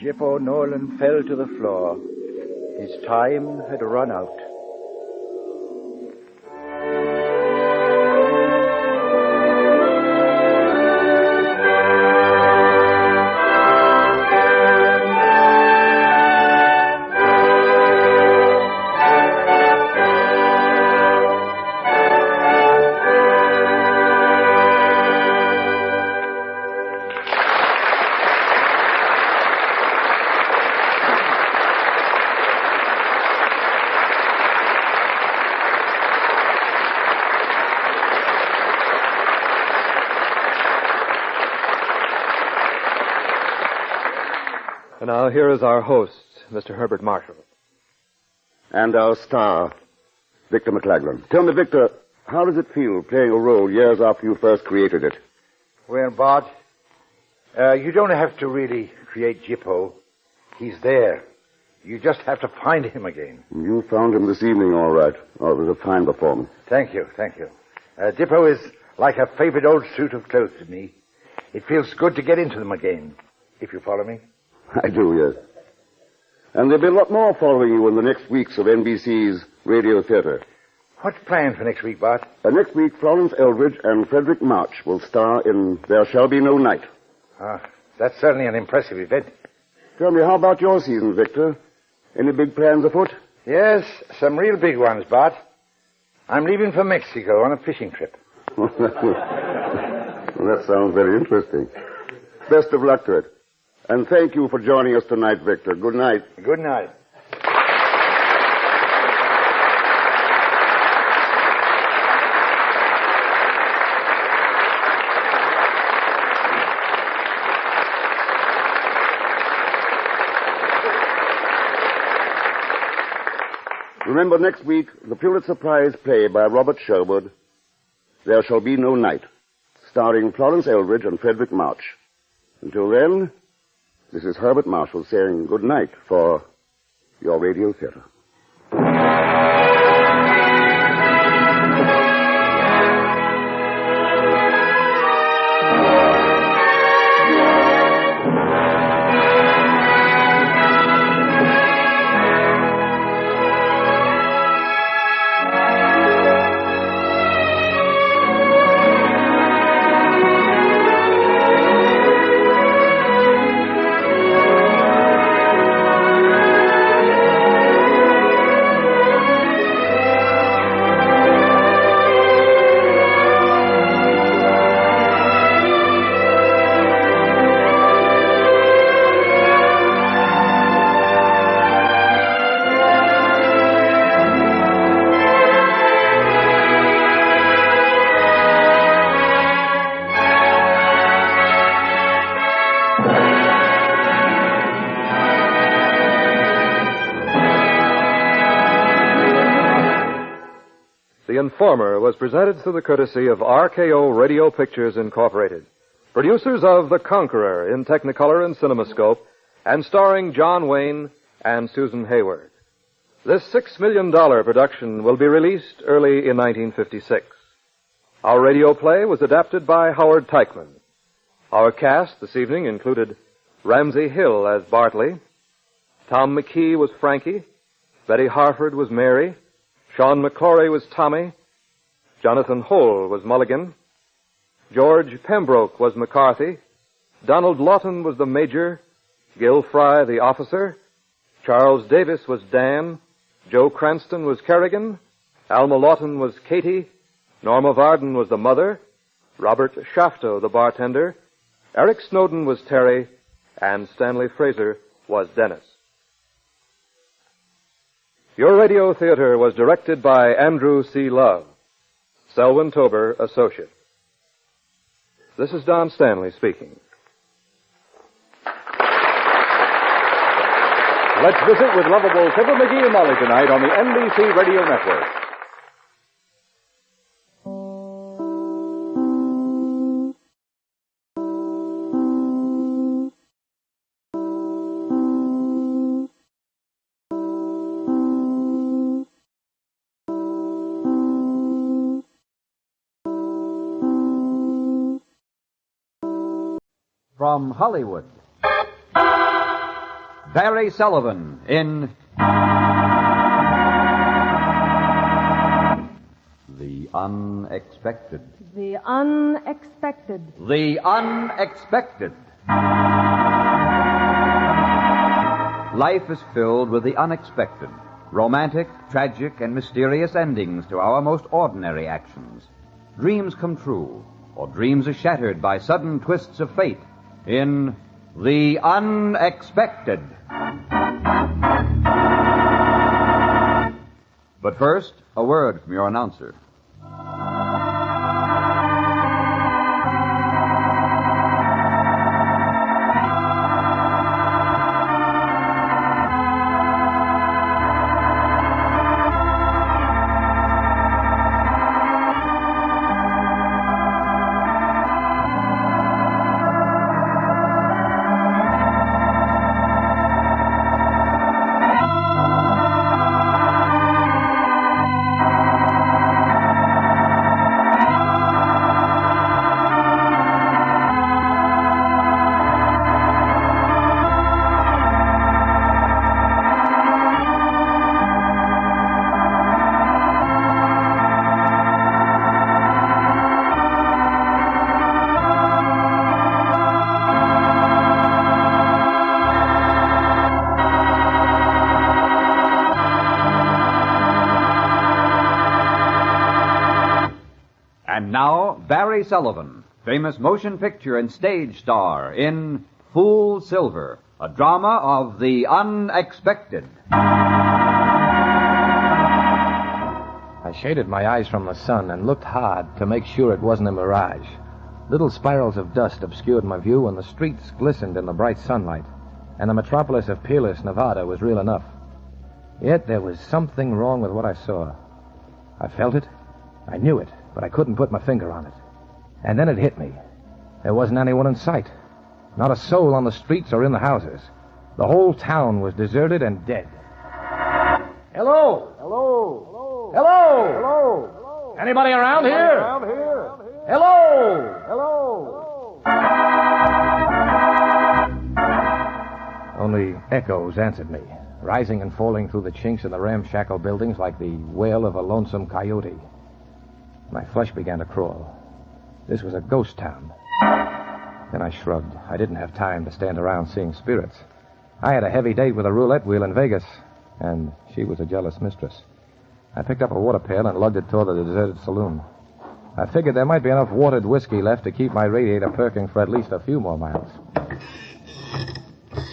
Jippo Nolan fell to the floor. His time had run out. And now here is our host, Mr. Herbert Marshall. And our star, Victor McLaglen. Tell me, Victor, how does it feel playing a role years after you first created it? Well, Bart, you don't have to really create Jippo. He's there. You just have to find him again. You found him this evening, all right. Oh, it was a fine performance. Thank you. Jippo is like a favorite old suit of clothes to me. It feels good to get into them again, if you follow me. I do, yes. And there'll be a lot more following you in the next weeks of NBC's Radio Theater. What's planned for next week, Bart? Next week, Florence Eldridge and Frederick March will star in There Shall Be No Night. That's certainly an impressive event. Tell me, how about your season, Victor? Any big plans afoot? Yes, some real big ones, Bart. I'm leaving for Mexico on a fishing trip. Well, that sounds very interesting. Best of luck to it. And thank you for joining us tonight, Victor. Good night. Good night. Remember, next week, the Pulitzer Prize play by Robert Sherwood, There Shall Be No Night, starring Florence Eldridge and Frederick March. Until then, this is Herbert Marshall saying good night for your Radio Theater. The Informer was presented through the courtesy of RKO Radio Pictures Incorporated, producers of The Conqueror in Technicolor and CinemaScope, and starring John Wayne and Susan Hayward. This $6 million production will be released early in 1956. Our radio play was adapted by Howard Teichman. Our cast this evening included Ramsey Hill as Bartley, Tom McKee was Frankie, Betty Harford was Mary, Sean McClory was Tommy, Jonathan Hull was Mulligan, George Pembroke was McCarthy, Donald Lawton was the Major, Gil Fry the officer, Charles Davis was Dan, Joe Cranston was Kerrigan, Alma Lawton was Katie, Norma Varden was the mother, Robert Shafto the bartender, Eric Snowden was Terry, and Stanley Fraser was Dennis. Your Radio Theater was directed by Andrew C. Love. Selwyn Tober, Associate. This is Don Stanley speaking. Let's visit with lovable Fibber McGee and Molly tonight on the NBC Radio Network. From Hollywood. Barry Sullivan in The Unexpected. The Unexpected. The Unexpected. Life is filled with the unexpected. Romantic, tragic, and mysterious endings to our most ordinary actions. Dreams come true, or dreams are shattered by sudden twists of fate in The Unexpected. But first, a word from your announcer. And now, Barry Sullivan, famous motion picture and stage star in Fool Silver, a drama of the unexpected. I shaded my eyes from the sun and looked hard to make sure it wasn't a mirage. Little spirals of dust obscured my view, and the streets glistened in the bright sunlight, and the metropolis of Peerless, Nevada was real enough. Yet there was something wrong with what I saw. I felt it. I knew it, but I couldn't put my finger on it. And then it hit me. There wasn't anyone in sight. Not a soul on the streets or in the houses. The whole town was deserted and dead. Hello? Hello? Hello? Hello? Anybody around here? Hello? Hello? Only echoes answered me, rising and falling through the chinks in the ramshackle buildings like the wail of a lonesome coyote. My flesh began to crawl. This was a ghost town. Then I shrugged. I didn't have time to stand around seeing spirits. I had a heavy date with a roulette wheel in Vegas, and she was a jealous mistress. I picked up a water pail and lugged it toward the deserted saloon. I figured there might be enough watered whiskey left to keep my radiator perking for at least a few more miles.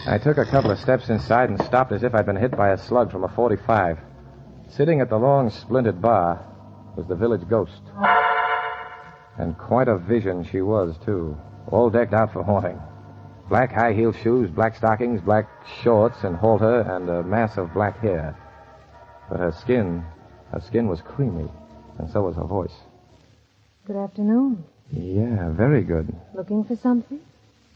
I took a couple of steps inside and stopped as if I'd been hit by a slug from a .45. Sitting at the long, splintered bar was the village ghost. And quite a vision she was, too, all decked out for haunting. Black high-heeled shoes, black stockings, black shorts and halter, and a mass of black hair. But her skin was creamy, and so was her voice. Good afternoon. Yeah, very good. Looking for something?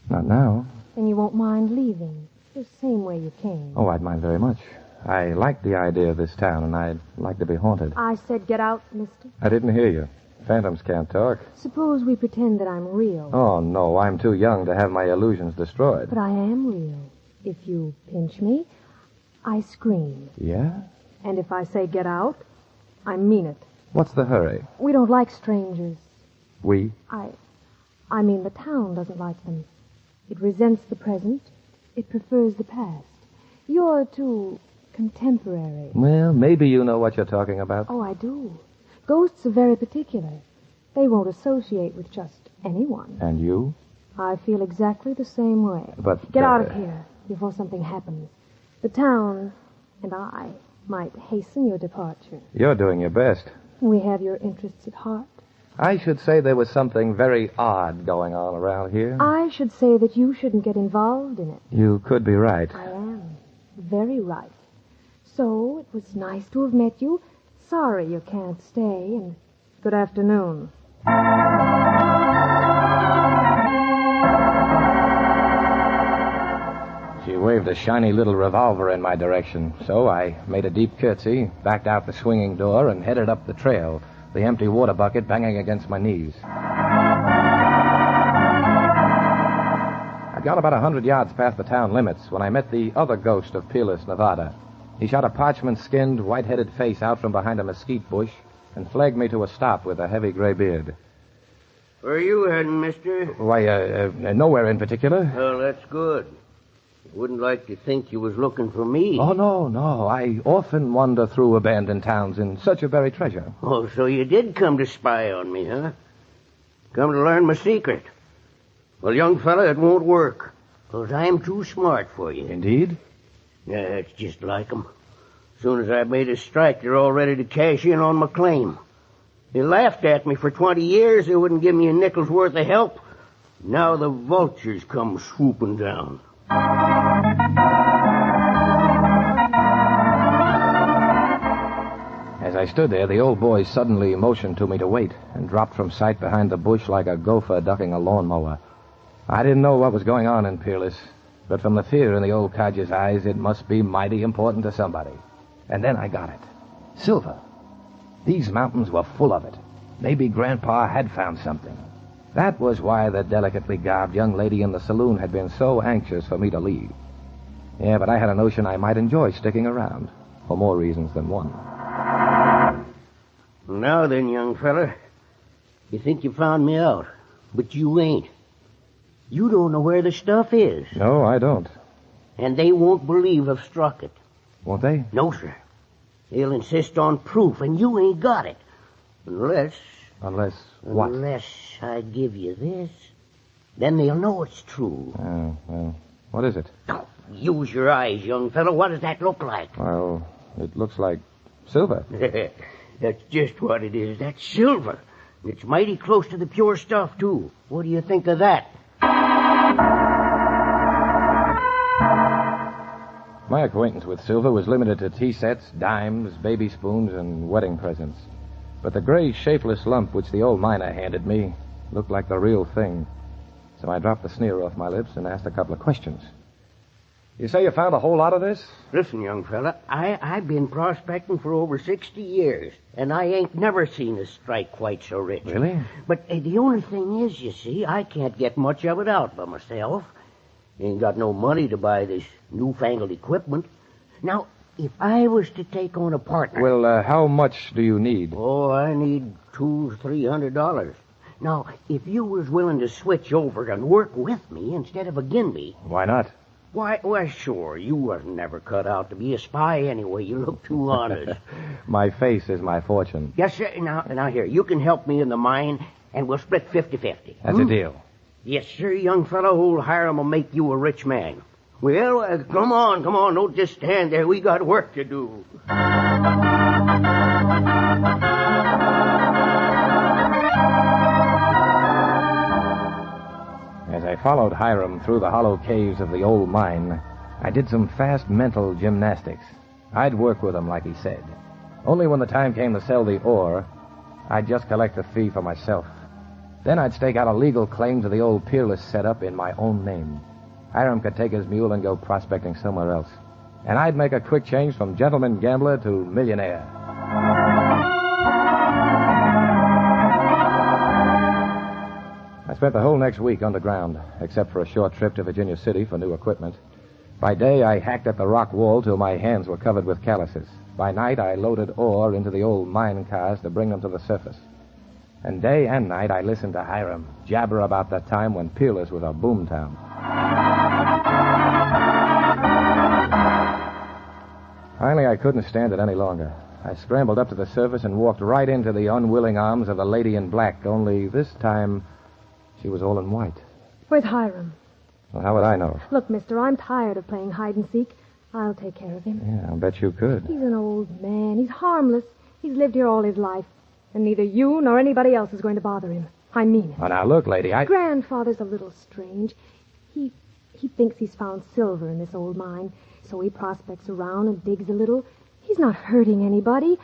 Not now. Then you won't mind leaving, the same way you came. Oh, I'd mind very much. I like the idea of this town, and I'd like to be haunted. I said get out, mister. I didn't hear you. Phantoms can't talk. Suppose we pretend that I'm real. Oh, no, I'm too young to have my illusions destroyed. But I am real. If you pinch me, I scream. Yeah? And if I say get out, I mean it. What's the hurry? We don't like strangers. We? I mean the town doesn't like them. It resents the present. It prefers the past. You're too contemporary. Well, maybe you know what you're talking about. Oh, I do. Ghosts are very particular. They won't associate with just anyone. And you? I feel exactly the same way. But... Get out of here before something happens. The town and I might hasten your departure. You're doing your best. We have your interests at heart. I should say there was something very odd going on around here. I should say that you shouldn't get involved in it. You could be right. I am. Very right. So, it was nice to have met you. Sorry you can't stay, and good afternoon. She waved a shiny little revolver in my direction, so I made a deep curtsy, backed out the swinging door, and headed up the trail, the empty water bucket banging against my knees. I'd gone about 100 yards past the town limits when I met the other ghost of Peerless, Nevada. He shot a parchment-skinned, white-headed face out from behind a mesquite bush and flagged me to a stop with a heavy gray beard. Where are you heading, mister? Why, nowhere in particular. Well, that's good. Wouldn't like to think you was looking for me. Oh, no. I often wander through abandoned towns in search of buried treasure. Oh, so you did come to spy on me, huh? Come to learn my secret. Well, young fella, it won't work, 'cause I'm too smart for you. Indeed? Yeah, it's just like 'em. As soon as I made a strike, they're all ready to cash in on my claim. They laughed at me for 20 years. They wouldn't give me a nickel's worth of help. Now the vultures come swooping down. As I stood there, the old boy suddenly motioned to me to wait and dropped from sight behind the bush like a gopher ducking a lawnmower. I didn't know what was going on in Peerless, but from the fear in the old codger's eyes, it must be mighty important to somebody. And then I got it. Silver. These mountains were full of it. Maybe Grandpa had found something. That was why the delicately garbed young lady in the saloon had been so anxious for me to leave. Yeah, but I had a notion I might enjoy sticking around, for more reasons than one. Now then, young fella, you think you found me out, but you ain't. You don't know where the stuff is. No, I don't. And they won't believe I've struck it. Won't they? No, sir. They'll insist on proof, and you ain't got it. Unless what? Unless I give you this. Then they'll know it's true. Oh, well, what is it? Use your eyes, young fellow. What does that look like? Well, it looks like silver. That's just what it is. That's silver. It's mighty close to the pure stuff, too. What do you think of that? My acquaintance with silver was limited to tea sets, dimes, baby spoons, and wedding presents. But the gray, shapeless lump which the old miner handed me looked like the real thing. So I dropped the sneer off my lips and asked a couple of questions. You say you found a whole lot of this? Listen, young fella, I've been prospecting for over 60 years, and I ain't never seen a strike quite so rich. Really? But the only thing is, you see, I can't get much of it out by myself. Ain't got no money to buy this newfangled equipment. Now, if I was to take on a partner... Well, how much do you need? Oh, I need $200-300. Now, if you was willing to switch over and work with me instead of against me... Why not? Why, sure, you wasn't never cut out to be a spy anyway. You look too honest. My face is my fortune. Yes, sir. Now, here, you can help me in the mine, and we'll split 50-50. That's a deal. Yes, sir, young fellow. Old Hiram will make you a rich man. Well, come on. Don't just stand there. We got work to do. As I followed Hiram through the hollow caves of the old mine, I did some fast mental gymnastics. I'd work with him like he said. Only when the time came to sell the ore, I'd just collect the fee for myself. Then I'd stake out a legal claim to the old Peerless setup in my own name. Hiram could take his mule and go prospecting somewhere else. And I'd make a quick change from gentleman gambler to millionaire. I spent the whole next week underground, except for a short trip to Virginia City for new equipment. By day, I hacked at the rock wall till my hands were covered with calluses. By night, I loaded ore into the old mine cars to bring them to the surface. And day and night, I listened to Hiram jabber about that time when Peerless was a boomtown. Finally, I couldn't stand it any longer. I scrambled up to the surface and walked right into the unwilling arms of the lady in black, only this time she was all in white. With Hiram. Well, how would I know? Look, mister, I'm tired of playing hide and seek. I'll take care of him. Yeah, I'll bet you could. He's an old man. He's harmless. He's lived here all his life. And neither you nor anybody else is going to bother him. I mean it. Oh, now, look, lady, Grandfather's a little strange. He thinks he's found silver in this old mine, so he prospects around and digs a little. He's not hurting anybody.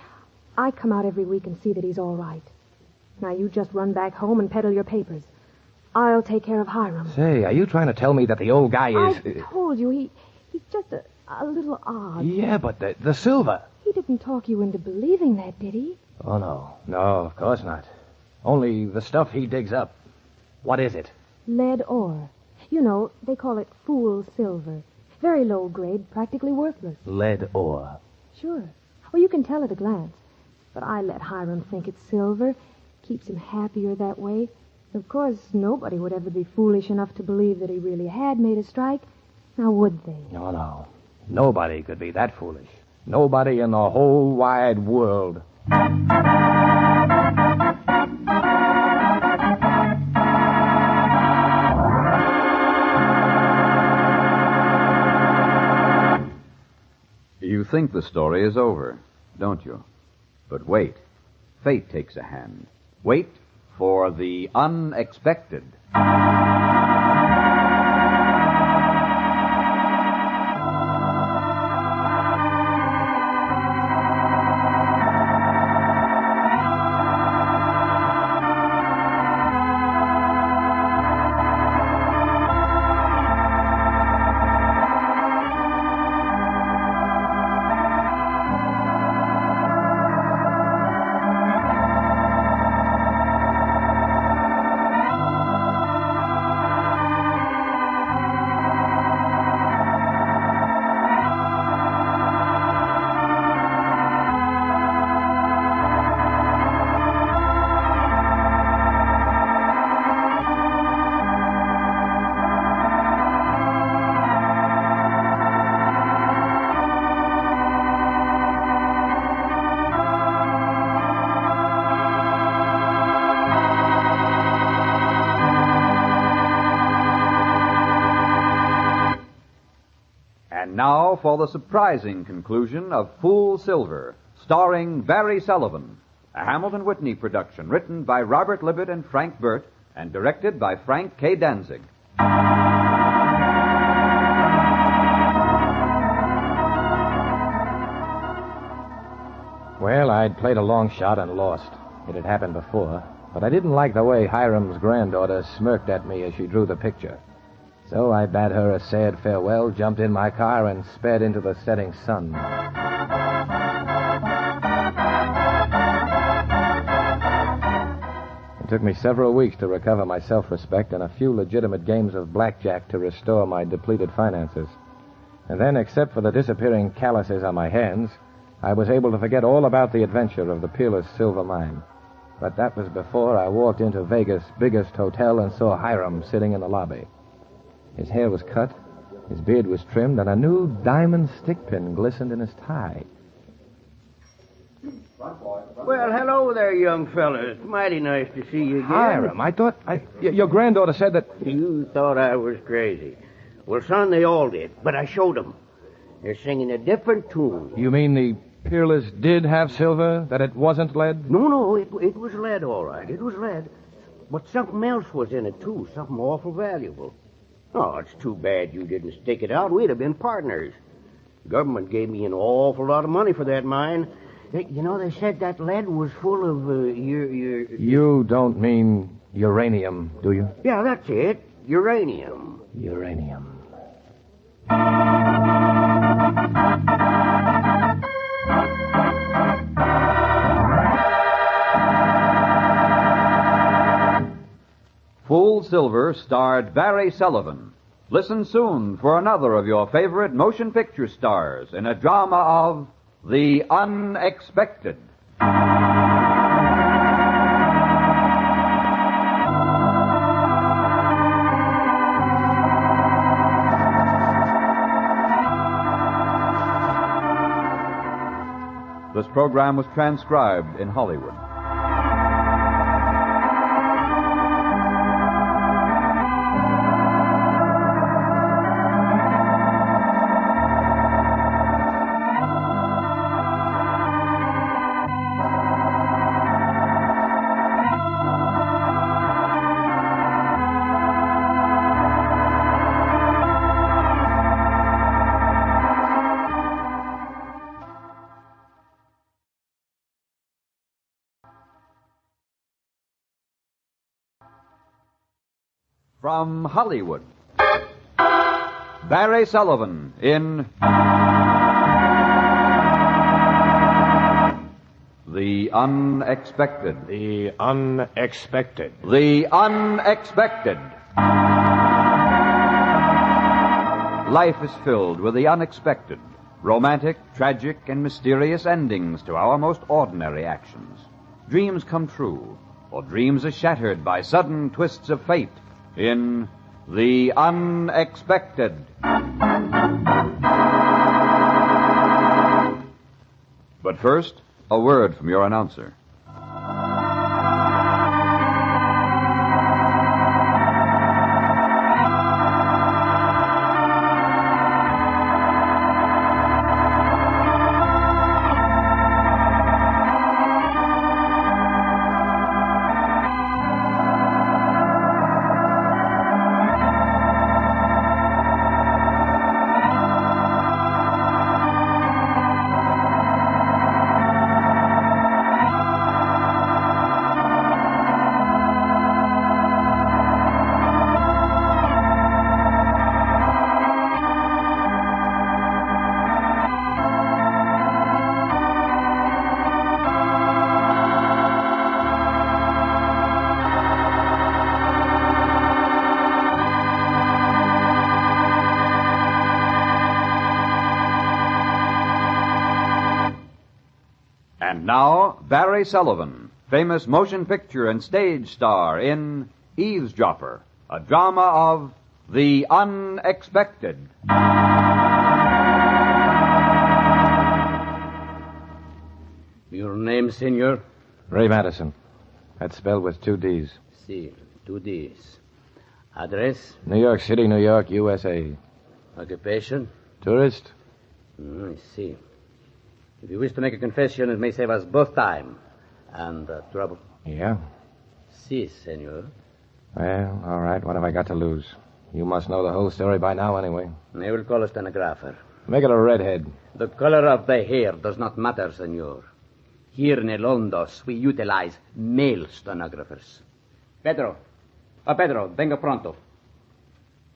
I come out every week and see that he's all right. Now, you just run back home and peddle your papers. I'll take care of Hiram. Say, are you trying to tell me that the old guy is... I told you, he's just a little odd. Yeah, but the silver... He didn't talk you into believing that, did he? Oh, no. No, of course not. Only the stuff he digs up. What is it? Lead ore. You know, they call it fool silver. Very low grade, practically worthless. Lead ore. Sure. Well, you can tell at a glance. But I let Hiram think it's silver. Keeps him happier that way. Of course, nobody would ever be foolish enough to believe that he really had made a strike. Now, would they? No. Nobody could be that foolish. Nobody in the whole wide world. You think the story is over, don't you? But wait. Fate takes a hand. Wait for the unexpected. Now for the surprising conclusion of Fool Silver, starring Barry Sullivan, a Hamilton Whitney production written by Robert Libet and Frank Burt and directed by Frank K. Danzig. Well, I'd played a long shot and lost. It had happened before. But I didn't like the way Hiram's granddaughter smirked at me as she drew the picture. So I bade her a sad farewell, jumped in my car, and sped into the setting sun. It took me several weeks to recover my self-respect and a few legitimate games of blackjack to restore my depleted finances. And then, except for the disappearing calluses on my hands, I was able to forget all about the adventure of the peerless silver mine. But that was before I walked into Vegas' biggest hotel and saw Hiram sitting in the lobby. His hair was cut, his beard was trimmed, and a new diamond stickpin glistened in his tie. Well, hello there, young fellas. Mighty nice to see you again. Hiram, I thought... Your granddaughter said that... You thought I was crazy. Well, son, they all did, but I showed them. They're singing a different tune. You mean the peerless did have silver, that it wasn't lead? No, it was lead, all right. It was lead. But something else was in it, too, something awful valuable. Oh, it's too bad you didn't stick it out. We'd have been partners. Government gave me an awful lot of money for that mine. You know, they said that lead was full of, You don't mean uranium, do you? Yeah, that's it. Uranium. Uranium. Fool Silver starred Barry Sullivan. Listen soon for another of your favorite motion picture stars in a drama of The Unexpected. This program was transcribed in Hollywood. From Hollywood, Barry Sullivan in The Unexpected. The Unexpected. The Unexpected. life is filled with the unexpected, romantic, tragic, and mysterious endings to our most ordinary actions. Dreams come true, or dreams are shattered by sudden twists of fate in The Unexpected. But first, a word from your announcer. And now, Barry Sullivan, famous motion picture and stage star in Eavesdropper, a drama of the unexpected. Your name, senor? Ray Madison. That's spelled with 2 D's. Si, 2 D's. Address? New York City, New York, USA. Occupation? Tourist? I see. If you wish to make a confession, it may save us both time and trouble. Yeah? Si, senor. Well, all right. What have I got to lose? You must know the whole story by now anyway. They will call a stenographer. Make it a redhead. The color of the hair does not matter, senor. Here in El Hondos, we utilize male stenographers. Pedro. Pedro, venga pronto.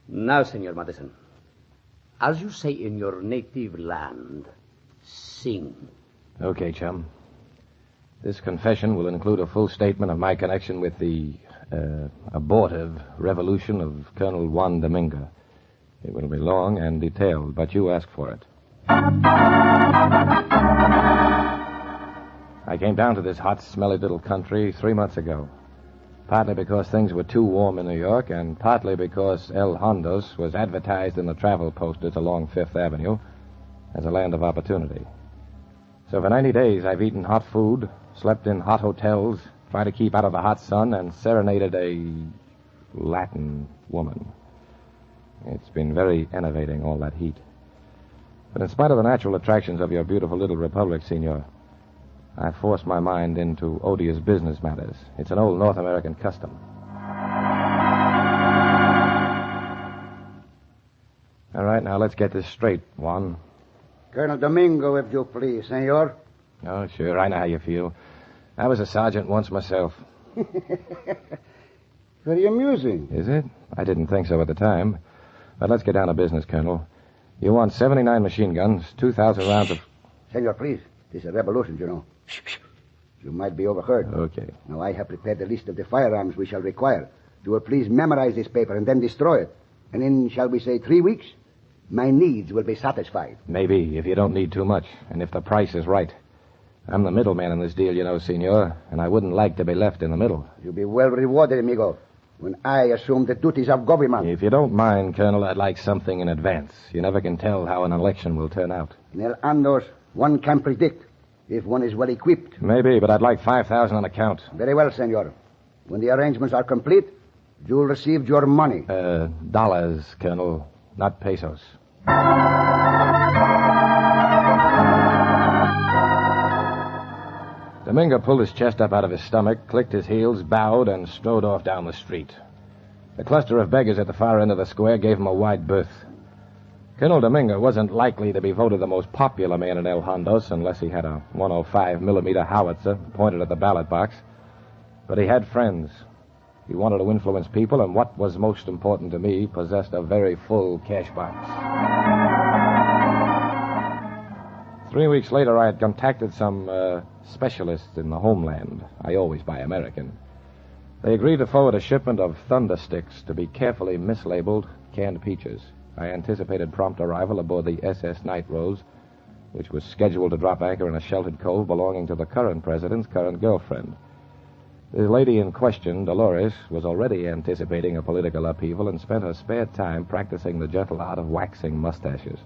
Now, senor Madison, as you say in your native land, sing. Okay, chum. This confession will include a full statement of my connection with the abortive revolution of Colonel Juan Domingo. It will be long and detailed, but you asked for it. I came down to this hot, smelly little country 3 months ago. Partly because things were too warm in New York, and partly because El Hondos was advertised in the travel posters along Fifth Avenue as a land of opportunity. So for 90 days, I've eaten hot food, slept in hot hotels, tried to keep out of the hot sun, and serenaded a Latin woman. It's been very enervating, all that heat. But in spite of the natural attractions of your beautiful little republic, senor, I've forced my mind into odious business matters. It's an old North American custom. All right, now let's get this straight, Juan. Colonel Domingo, if you please, senor. Oh, sure, I know how you feel. I was a sergeant once myself. Very amusing. Is it? I didn't think so at the time. But let's get down to business, Colonel. You want 79 machine guns, 2,000 rounds of... Senor, please. This is a revolution, you know. You might be overheard. Okay. Now, I have prepared a list of the firearms we shall require. You will please memorize this paper and then destroy it. And in, shall we say, 3 weeks, my needs will be satisfied. Maybe, if you don't need too much, and if the price is right. I'm the middleman in this deal, you know, senor, and I wouldn't like to be left in the middle. You'll be well rewarded, amigo, when I assume the duties of government. If you don't mind, Colonel, I'd like something in advance. You never can tell how an election will turn out. In El Hondos, one can predict if one is well equipped. Maybe, but I'd like 5,000 on account. Very well, senor. When the arrangements are complete, you'll receive your money. Dollars, Colonel, not pesos. Domingo pulled his chest up out of his stomach, clicked his heels, bowed, and strode off down the street. The cluster of beggars at the far end of the square gave him a wide berth. Colonel Domingo wasn't likely to be voted the most popular man in El Hondos unless he had a 105mm howitzer pointed at the ballot box. But he had friends. He wanted to influence people, and what was most important to me, possessed a very full cash box. 3 weeks later, I had contacted some specialists in the homeland. I always buy American. They agreed to forward a shipment of thunder sticks to be carefully mislabeled canned peaches. I anticipated prompt arrival aboard the SS Night Rose, which was scheduled to drop anchor in a sheltered cove belonging to the current president's current girlfriend. The lady in question, Dolores, was already anticipating a political upheaval and spent her spare time practicing the gentle art of waxing mustaches.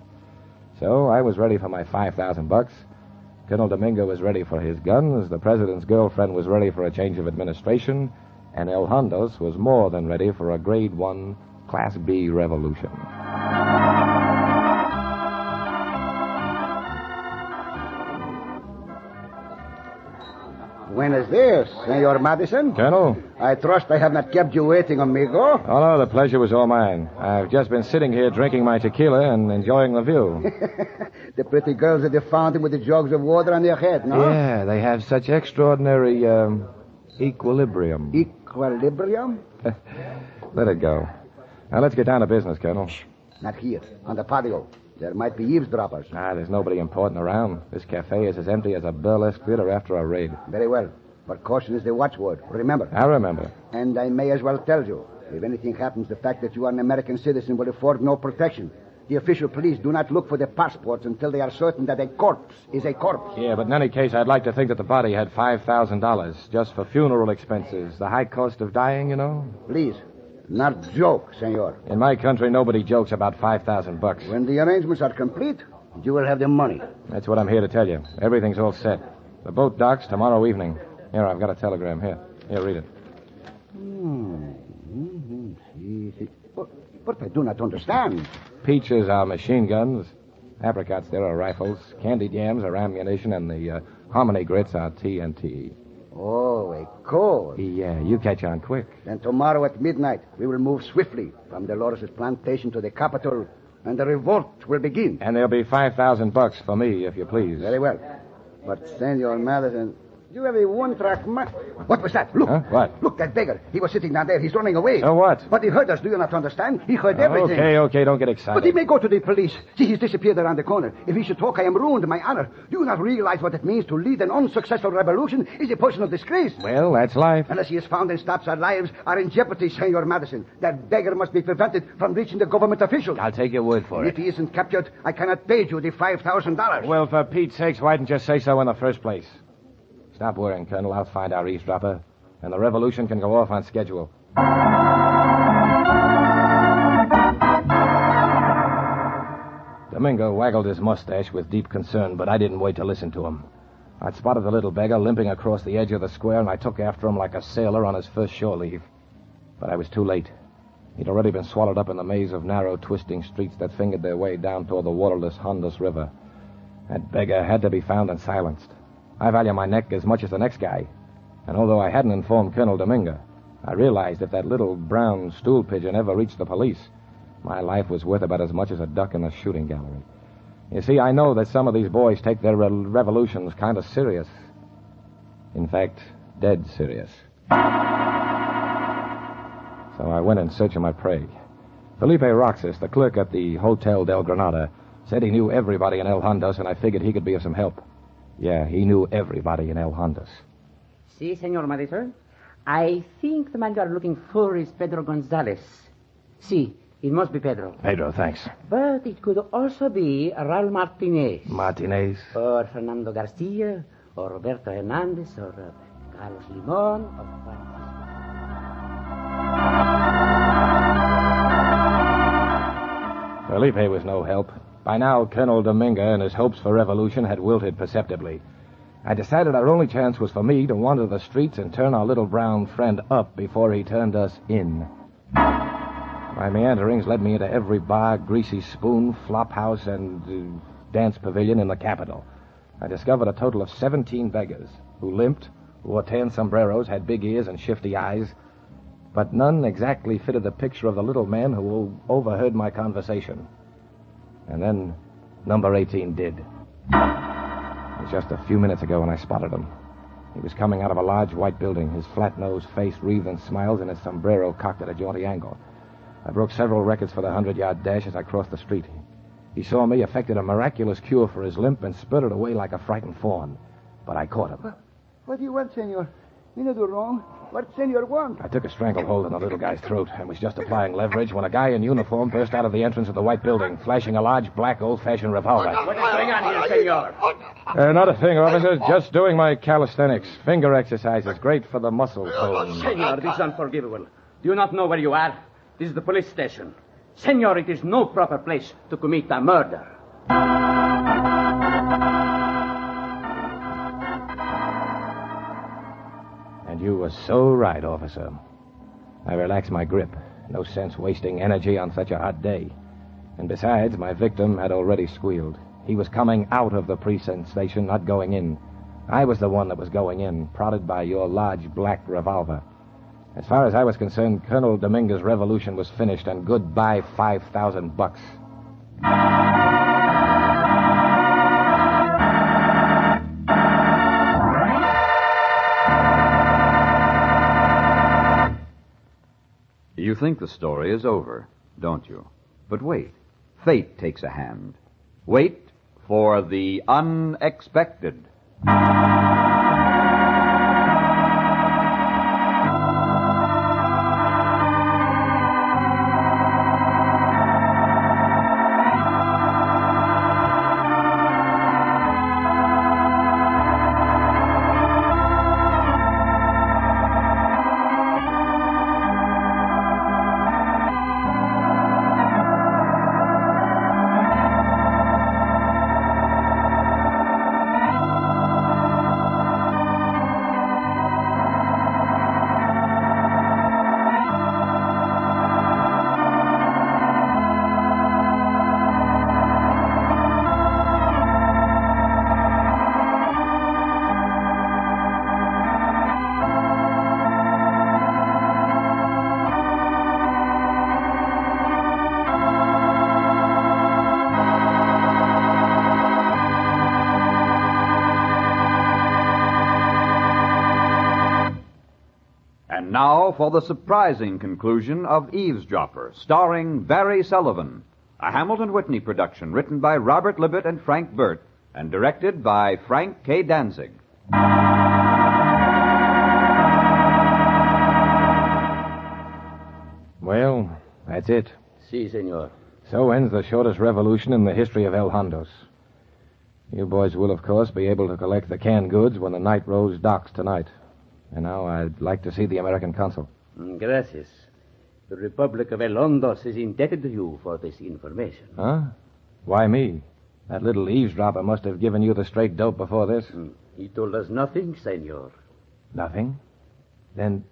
So I was ready for my $5,000. Colonel Domingo was ready for his guns, the president's girlfriend was ready for a change of administration, and El Hondos was more than ready for a Grade 1, Class B revolution. Buenos dias, Senor Madison. Colonel? I trust I have not kept you waiting, amigo. Oh, no, the pleasure was all mine. I've just been sitting here drinking my tequila and enjoying the view. The pretty girls at the fountain with the jugs of water on their head, no? Yeah, they have such extraordinary, equilibrium. Equilibrium? Let it go. Now, let's get down to business, Colonel. Not here, on the patio. There might be eavesdroppers. There's nobody important around. This cafe is as empty as a burlesque theater after a raid. Very well. But caution is the watchword. Remember. I remember. And I may as well tell you, if anything happens, the fact that you are an American citizen will afford no protection. The official police do not look for the passports until they are certain that a corpse is a corpse. Yeah, but in any case, I'd like to think that the body had $5,000 just for funeral expenses. The high cost of dying, you know? Please. Not joke, senor. In my country, nobody jokes about $5,000. When the arrangements are complete, you will have the money. That's what I'm here to tell you. Everything's all set. The boat docks tomorrow evening. Here, I've got a telegram. Here, read it. But I do not understand. Peaches are machine guns. Apricots, there are rifles. Candied yams are ammunition, and the hominy grits are TNT. Oh, a code. Yeah, you catch on quick. Then tomorrow at midnight, we will move swiftly from Dolores' plantation to the capital, and the revolt will begin. And there'll be $5,000 for me, if you please. Very well. But, Senor Madison, you have a one-track mind. What was that? Look. Huh? What? Look, that beggar. He was sitting down there. He's running away. So what? But he heard us. Do you not understand? He heard everything. Okay, don't get excited. But he may go to the police. See, he's disappeared around the corner. If he should talk, I am ruined, my honor. Do you not realize what it means to lead an unsuccessful revolution is a personal disgrace? Well, that's life. Unless he is found and stops, our lives are in jeopardy, Senor Madison. That beggar must be prevented from reaching the government officials. I'll take your word for it. If he isn't captured, I cannot pay you the $5,000. Well, for Pete's sakes, why didn't you say so in the first place? Stop worrying, Colonel. I'll find our eavesdropper, and the revolution can go off on schedule. Domingo waggled his mustache with deep concern, but I didn't wait to listen to him. I'd spotted the little beggar limping across the edge of the square, and I took after him like a sailor on his first shore leave. But I was too late. He'd already been swallowed up in the maze of narrow, twisting streets that fingered their way down toward the waterless Hondos River. That beggar had to be found and silenced. I value my neck as much as the next guy. And although I hadn't informed Colonel Domingo, I realized if that little brown stool pigeon ever reached the police, my life was worth about as much as a duck in a shooting gallery. You see, I know that some of these boys take their revolutions kind of serious. In fact, dead serious. So I went in search of my prey. Felipe Roxas, the clerk at the Hotel del Granada, said he knew everybody in El Hondos, and I figured he could be of some help. Yeah, he knew everybody in El Hondos. Si, Senor Madison. I think the man you are looking for is Pedro Gonzalez. Si, it must be Pedro. Pedro, thanks. But it could also be Raul Martinez. Martinez? Or Fernando Garcia, or Roberto Hernandez, or Carlos Limon, or Francisco. Felipe was no help. By now, Colonel Domingo and his hopes for revolution had wilted perceptibly. I decided our only chance was for me to wander the streets and turn our little brown friend up before he turned us in. My meanderings led me into every bar, greasy spoon, flop house, and dance pavilion in the capital. I discovered a total of 17 beggars who limped, wore tan sombreros, had big ears and shifty eyes, but none exactly fitted the picture of the little man who overheard my conversation. And then number 18 did. It was just a few minutes ago when I spotted him. He was coming out of a large white building, his flat-nosed face wreathed in smiles and his sombrero cocked at a jaunty angle. I broke several records for the 100-yard dash as I crossed the street. He saw me, effected a miraculous cure for his limp, and spurted away like a frightened fawn. But I caught him. What do you want, senor? You not do wrong. What Senor want? I took a stranglehold on the little guy's throat and was just applying leverage when a guy in uniform burst out of the entrance of the white building, flashing a large black old-fashioned revolver. What is going on here, senor? Not a thing, officer. Just doing my calisthenics. Finger exercises. Great for the muscle tone. Senor, this is unforgivable. Do you not know where you are? This is the police station. Senor, it is no proper place to commit a murder. And you were so right, officer. I relaxed my grip. No sense wasting energy on such a hot day. And besides, my victim had already squealed. He was coming out of the precinct station, not going in. I was the one that was going in, prodded by your large black revolver. As far as I was concerned, Colonel Dominguez's revolution was finished, and goodbye $5,000. You think the story is over, don't you? But wait. Fate takes a hand. Wait for the unexpected. Now for the surprising conclusion of Eavesdropper, starring Barry Sullivan, a Hamilton Whitney production written by Robert Libet and Frank Burt and directed by Frank K. Danzig. Well, that's it. Si, senor. So ends the shortest revolution in the history of El Hondos. You boys will, of course, be able to collect the canned goods when the Night Rose docks tonight. And now I'd like to see the American consul. Gracias. The Republic of El Hondos is indebted to you for this information. Huh? Why me? That little eavesdropper must have given you the straight dope before this. He told us nothing, senor. Nothing? Then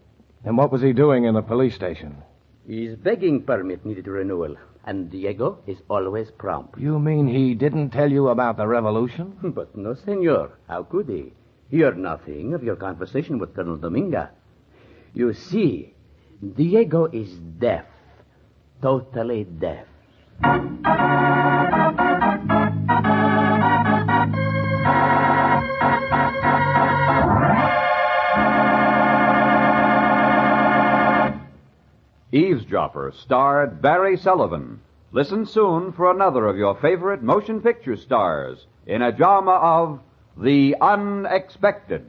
what was he doing in the police station? His begging permit needed renewal, and Diego is always prompt. You mean he didn't tell you about the revolution? But no, senor. How could he? He heard nothing of your conversation with Colonel Dominga. You see, Diego is deaf. Totally deaf. Eavesdropper starred Barry Sullivan. Listen soon for another of your favorite motion picture stars in a drama of The Unexpected.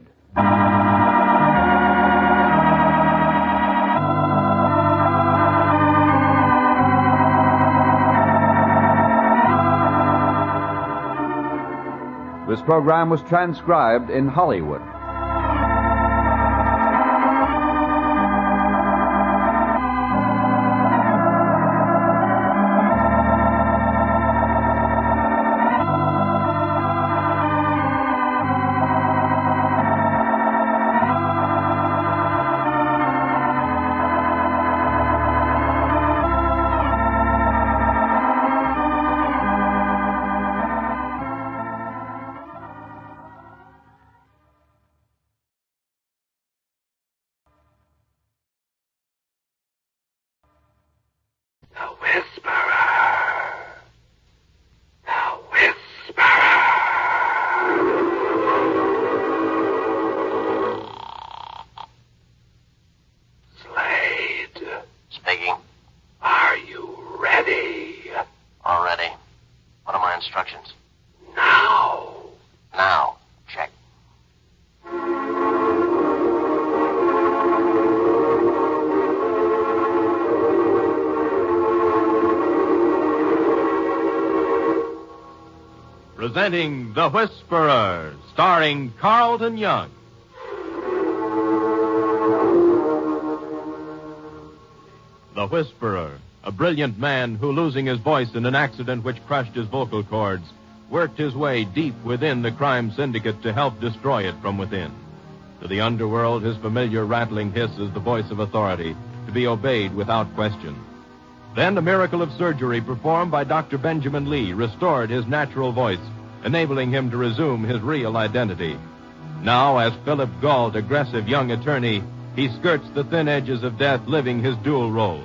This program was transcribed in Hollywood. Speaking. Are you ready? All ready. What are my instructions? Now. Now. Check. presenting The Whisperer, starring Carlton Young. The Whisperer, a brilliant man who, losing his voice in an accident which crushed his vocal cords, worked his way deep within the crime syndicate to help destroy it from within. To the underworld, his familiar rattling hiss is the voice of authority, to be obeyed without question. Then the miracle of surgery performed by Dr. Benjamin Lee restored his natural voice, enabling him to resume his real identity. Now, as Philip Gault, aggressive young attorney, he skirts the thin edges of death, living his dual role.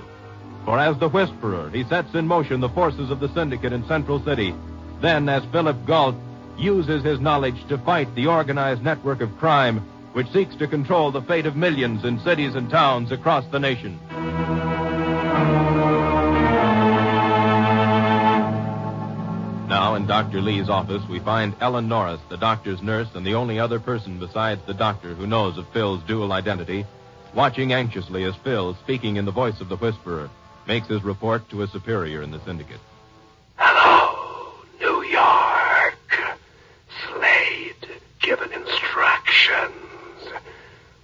For as the Whisperer, he sets in motion the forces of the syndicate in Central City. Then, as Philip Gault, uses his knowledge to fight the organized network of crime which seeks to control the fate of millions in cities and towns across the nation. Now, in Dr. Lee's office, we find Ellen Norris, the doctor's nurse and the only other person besides the doctor who knows of Phil's dual identity, watching anxiously as Phil, speaking in the voice of the Whisperer, makes his report to a superior in the syndicate. Hello, New York. Slade, given instructions.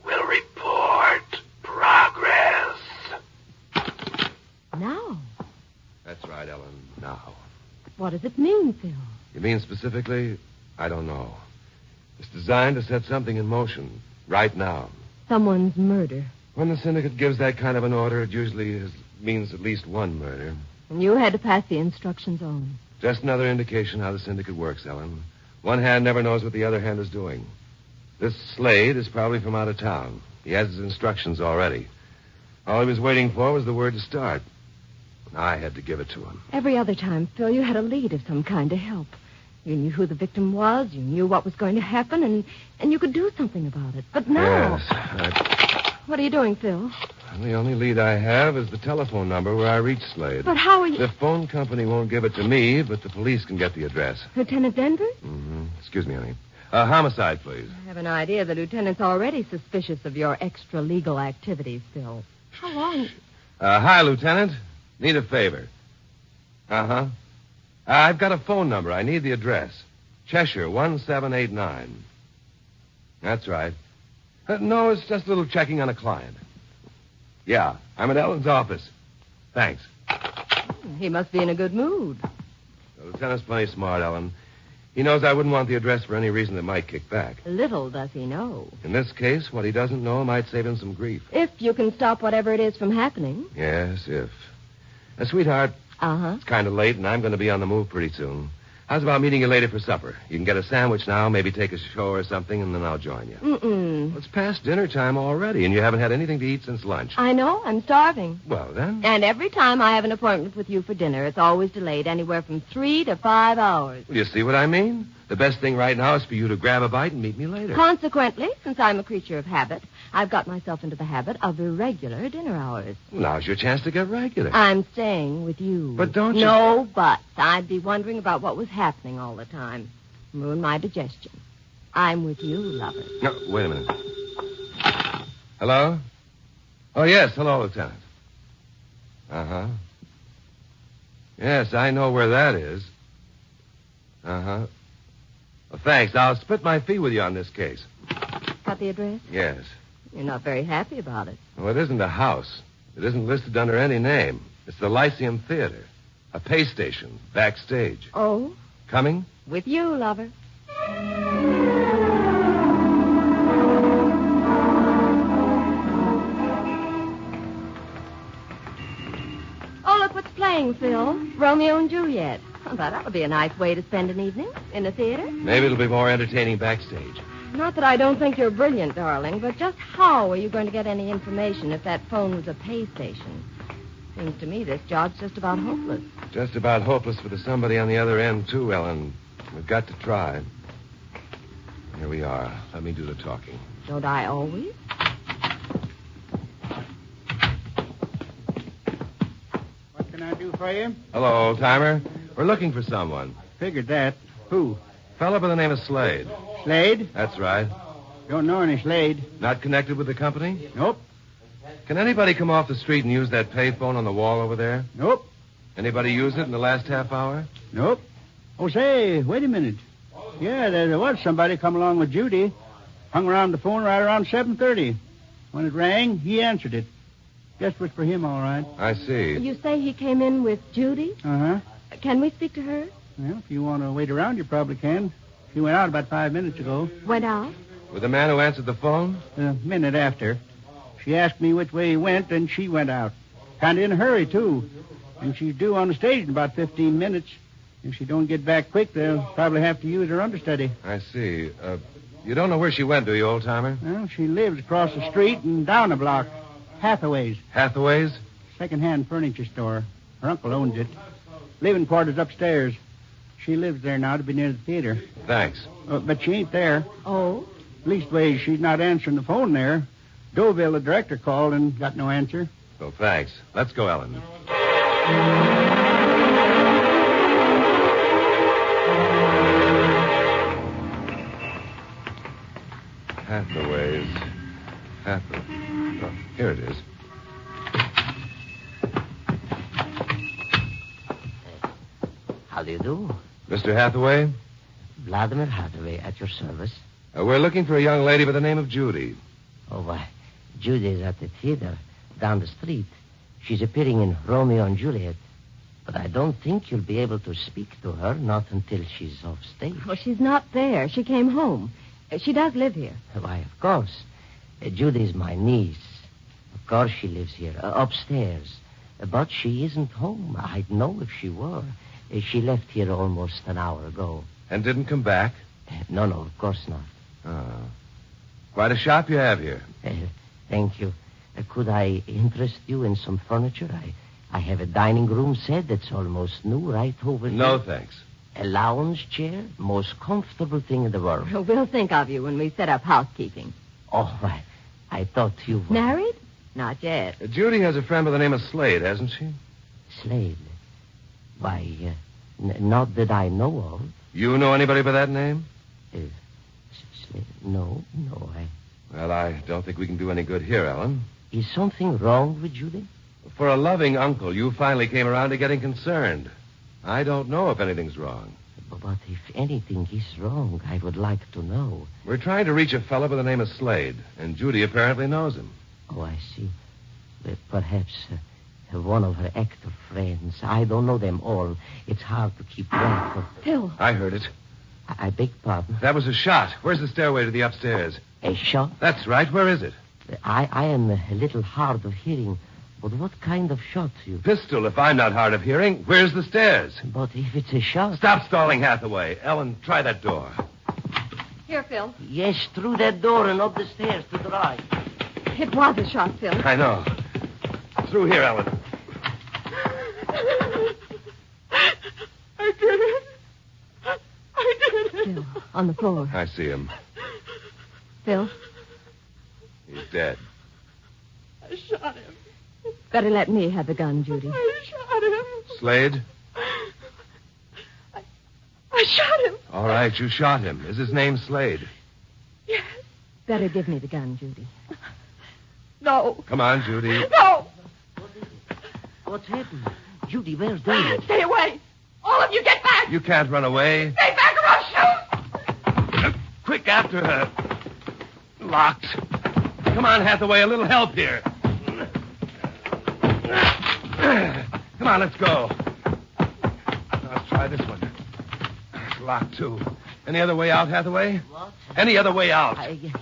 Will report progress. Now? That's right, Ellen. Now. What does it mean, Phil? You mean specifically? I don't know. It's designed to set something in motion right now. Someone's murder. When the syndicate gives that kind of an order, it usually means at least one murder. And you had to pass the instructions on. Just another indication how the syndicate works, Ellen. One hand never knows what the other hand is doing. This Slade is probably from out of town. He has his instructions already. All he was waiting for was the word to start. I had to give it to him. Every other time, Phil, you had a lead of some kind to help. You knew who the victim was, you knew what was going to happen, and you could do something about it. But now... Yes. What are you doing, Phil? The only lead I have is the telephone number where I reached Slade. But how are you... The phone company won't give it to me, but the police can get the address. Lieutenant Denver? Mm-hmm. Excuse me, honey. Homicide, please. I have an idea the lieutenant's already suspicious of your extra-legal activities, Phil. How long... Hi, Lieutenant. Need a favor. Uh-huh. I've got a phone number. I need the address. Cheshire, 1789. That's right. No, it's just a little checking on a client. Yeah, I'm at Ellen's office. Thanks. He must be in a good mood. The lieutenant's plenty smart, Ellen. He knows I wouldn't want the address for any reason that might kick back. Little does he know. In this case, what he doesn't know might save him some grief. If you can stop whatever it is from happening. Yes, if. Sweetheart. Uh-huh. It's kind of late, and I'm going to be on the move pretty soon. How's about meeting you later for supper? You can get a sandwich now, maybe take a show or something, and then I'll join you. Mm-mm. Well, it's past dinner time already, and you haven't had anything to eat since lunch. I know. I'm starving. Well, then. And every time I have an appointment with you for dinner, it's always delayed anywhere from 3 to 5 hours. You see what I mean? The best thing right now is for you to grab a bite and meet me later. Consequently, since I'm a creature of habit, I've got myself into the habit of irregular dinner hours. Well, now's your chance to get regular. I'm staying with you. But don't you... No buts. I'd be wondering about what was happening all the time. Ruin my digestion. I'm with you, lover. No, wait a minute. Hello? Oh, yes. Hello, Lieutenant. Uh-huh. Yes, I know where that is. Uh-huh. Well, thanks. I'll split my fee with you on this case. Got the address? Yes. You're not very happy about it. Well, it isn't a house. It isn't listed under any name. It's the Lyceum Theater. A pay station. Backstage. Oh? Coming? With you, lover. Oh, look what's playing, Phil. Romeo and Juliet. Oh, that would be a nice way to spend an evening in the theater. Maybe it'll be more entertaining backstage. Not that I don't think you're brilliant, darling, but just how are you going to get any information if that phone was a pay station? Seems to me this job's just about hopeless. Just about hopeless for the somebody on the other end, too, Ellen. We've got to try. Here we are. Let me do the talking. Don't I always? What can I do for you? Hello, old-timer. We're looking for someone. Figured that. Who? Fellow by the name of Slade. Slade? That's right. Don't know any Slade. Not connected with the company? Nope. Can anybody come off the street and use that payphone on the wall over there? Nope. Anybody use it in the last half hour? Nope. Oh, say, wait a minute. Yeah, there was somebody come along with Judy. Hung around the phone right around 7:30. When it rang, he answered it. Guess it was for him, all right. I see. You say he came in with Judy? Uh-huh. Can we speak to her? Well, if you want to wait around, you probably can. She went out about 5 minutes ago. Went out? With the man who answered the phone? A minute after. She asked me which way he went, and she went out. Kind of in a hurry, too. And she's due on the stage in about 15 minutes. If she don't get back quick, they'll probably have to use her understudy. I see. You don't know where she went, do you, old-timer? Well, she lives across the street and down a block. Hathaway's. Hathaway's? Second-hand furniture store. Her uncle owns it. Living quarters upstairs. She lives there now to be near the theater. Thanks. But she ain't there. Oh? Leastways, she's not answering the phone there. Deauville, the director, called and got no answer. So thanks. Let's go, Ellen. Hathaway's. Oh, here it is. How do you do? Mr. Hathaway? Vladimir Hathaway, at your service. We're looking for a young lady by the name of Judy. Oh, why, Judy is at the theater down the street. She's appearing in Romeo and Juliet. But I don't think you'll be able to speak to her, not until she's off stage. Well, she's not there. She came home. She does live here. Why, of course. Judy's my niece. Of course she lives here, upstairs. But she isn't home. I'd know if she were. She left here almost an hour ago. And didn't come back? No, of course not. Oh. Quite a shop you have here. Thank you. Could I interest you in some furniture? I have a dining room set that's almost new right over here. No, thanks. A lounge chair, most comfortable thing in the world. We'll think of you when we set up housekeeping. Oh, I thought you were... Married? Not yet. Judy has a friend by the name of Slade, hasn't she? Slade? Why, not that I know of. You know anybody by that name? Slade? No, Well, I don't think we can do any good here, Ellen. Is something wrong with Judy? For a loving uncle, you finally came around to getting concerned. I don't know if anything's wrong. But if anything is wrong, I would like to know. We're trying to reach a fellow by the name of Slade, and Judy apparently knows him. Oh, I see. Perhaps one of her actor friends. I don't know them all. It's hard to keep track of. Phil. I heard it. I beg pardon? That was a shot. Where's the stairway to the upstairs? A shot? That's right. Where is it? I am a little hard of hearing. But what kind of shot, you? Pistol, if I'm not hard of hearing. Where's the stairs? But if it's a shot... Stop stalling, Hathaway. Ellen, try that door. Here, Phil. Yes, through that door and up the stairs to the right. It was a shot, Phil. I know. Through here, Ellen. I did it. I did it. Phil, on the floor. I see him. Phil? He's dead. I shot him. Better let me have the gun, Judy. I shot him. Slade? I shot him. All right, you shot him. Is his name Slade? Yes. Better give me the gun, Judy. No. Come on, Judy. No. What's happened? Judy, where's David? Stay away. All of you get back. You can't run away. Stay back or I'll shoot. Quick, after her. Locked. Come on, Hathaway, a little help here. Come on, let's go. Now, let's try this one. It's locked, too. Any other way out, Hathaway? What? Any other way out?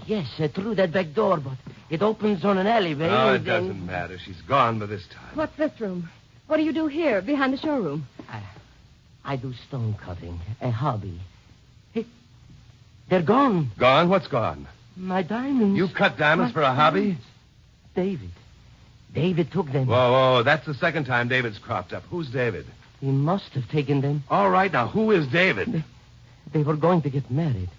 Yes, through that back door, but it opens on an alleyway. No, it doesn't matter. She's gone by this time. What's this room? What do you do here, behind the showroom? I do stone cutting, a hobby. Hey, they're gone. Gone? What's gone? My diamonds. You cut diamonds for a hobby? David took them. Whoa, that's the second time David's cropped up. Who's David? He must have taken them. All right, now, who is David? They were going to get married.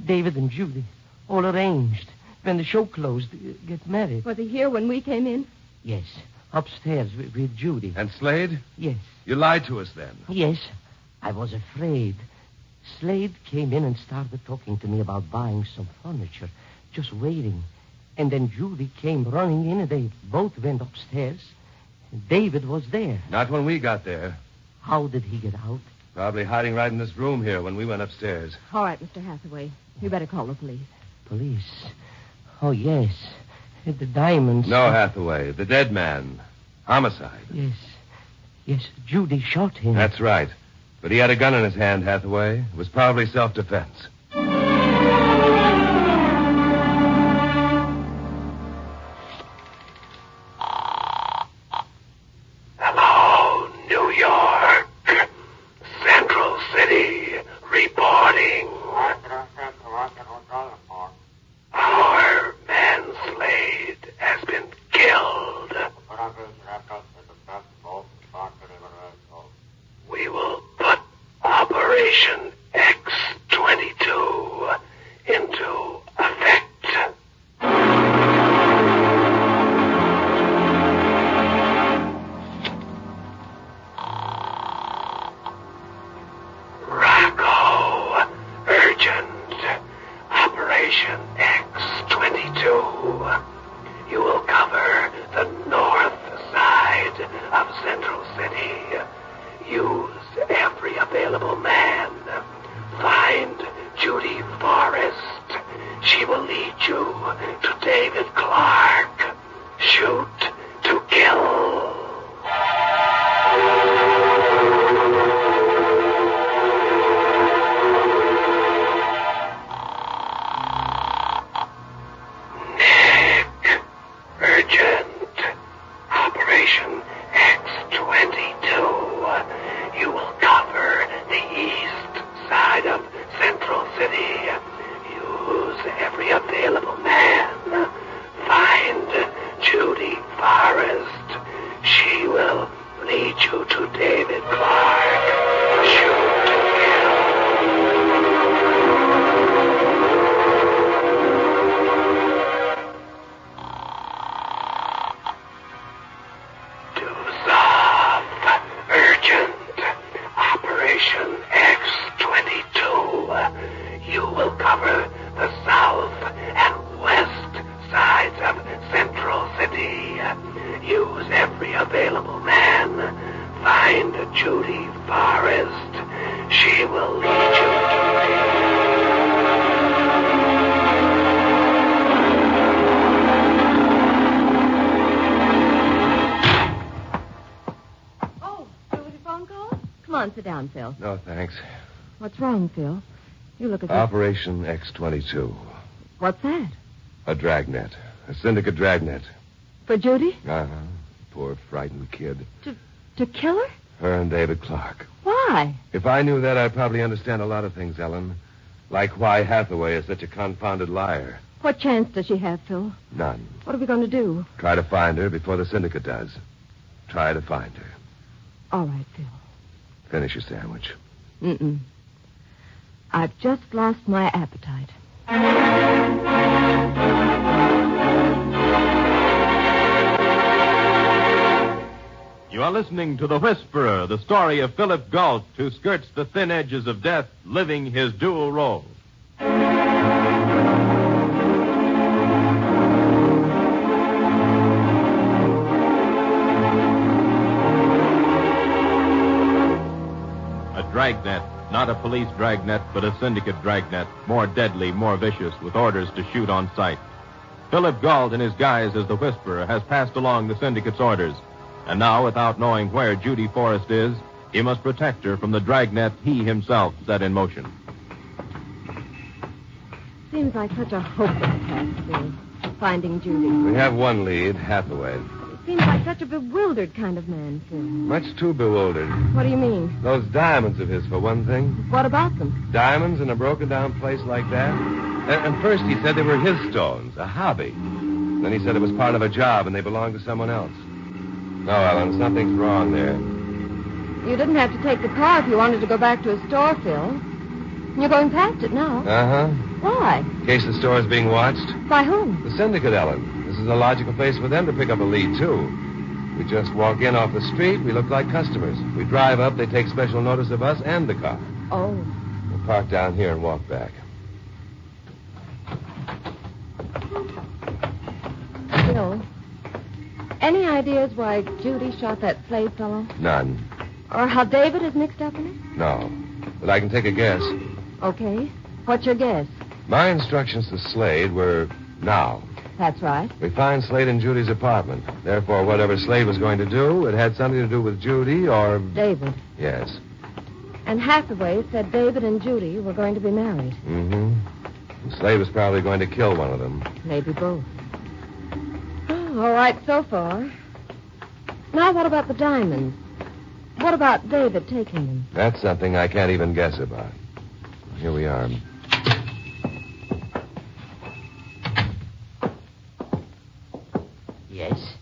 David and Judy. All arranged. When the show closed, get married. Was he here when we came in? Yes. Upstairs with Judy. And Slade? Yes. You lied to us then? Yes. I was afraid. Slade came in and started talking to me about buying some furniture. Just waiting. And then Judy came running in and they both went upstairs. David was there. Not when we got there. How did he get out? Probably hiding right in this room here when we went upstairs. All right, Mr. Hathaway. You better call the police. Police? Oh, yes. The diamonds. No, Hathaway. The dead man. Homicide. Yes. Yes, Judy shot him. That's right. But he had a gun in his hand, Hathaway. It was probably self-defense. Hello, New York. Central City reporting. Our man Slade has been killed. We will put Operation X-22 into effect. Rocco, urgent. Operation X-22. You will cover the north side of Central City. Use every available man. Find Judy Forrest. She will lead you to David Clark. Shoot to kill. Nick, urgent. Operation X-22. You will cover the east side of Central City. Use every available man. Find Judy Forrest. She will lead you to David Clark. Shoot to kill. Urgent. Operation X-22. You will cover the south and west sides of Central City. Use every available man. Find Judy Forrest. She will lead you Come on, sit down, Phil. No, thanks. What's wrong, Phil? You look as if... Operation X-22. What's that? A dragnet. A syndicate dragnet. For Judy? Uh-huh. Poor frightened kid. To kill her? Her and David Clark. Why? If I knew that, I'd probably understand a lot of things, Ellen. Like why Hathaway is such a confounded liar. What chance does she have, Phil? None. What are we going to do? Try to find her before the syndicate does. Try to find her. All right, Phil. Finish your sandwich. Mm-mm. I've just lost my appetite. You are listening to The Whisperer, the story of Philip Galt, who skirts the thin edges of death, living his dual role. Dragnet, not a police dragnet, but a syndicate dragnet, more deadly, more vicious, with orders to shoot on sight. Philip Galt, in his guise as the Whisperer, has passed along the syndicate's orders, and now, without knowing where Judy Forrest is, he must protect her from the dragnet he himself set in motion. Seems like such a hopeless task, Phil, finding Judy. We have one lead, Hathaway. Seems like such a bewildered kind of man, Phil. Much too bewildered. What do you mean? Those diamonds of his, for one thing. What about them? Diamonds in a broken-down place like that? And first he said they were his stones, a hobby. Then he said it was part of a job and they belonged to someone else. No, Ellen, something's wrong there. You didn't have to take the car if you wanted to go back to a store, Phil. You're going past it now. Uh-huh. Why? In case the store is being watched. By whom? The syndicate, Ellen. This is a logical place for them to pick up a lead, too. We just walk in off the street, we look like customers. We drive up, they take special notice of us and the car. Oh. We'll park down here and walk back. Phil, any ideas why Judy shot that slave fellow? None. Or how David is mixed up in it? No. But I can take a guess. Okay. What's your guess? My instructions to Slade were now. That's right. We find Slade in Judy's apartment. Therefore, whatever Slade was going to do, it had something to do with Judy or... David. Yes. And Hathaway said David and Judy were going to be married. Mm-hmm. And Slade was probably going to kill one of them. Maybe both. Oh, all right so far. Now what about the diamonds? What about David taking them? That's something I can't even guess about. Here we are. Yes.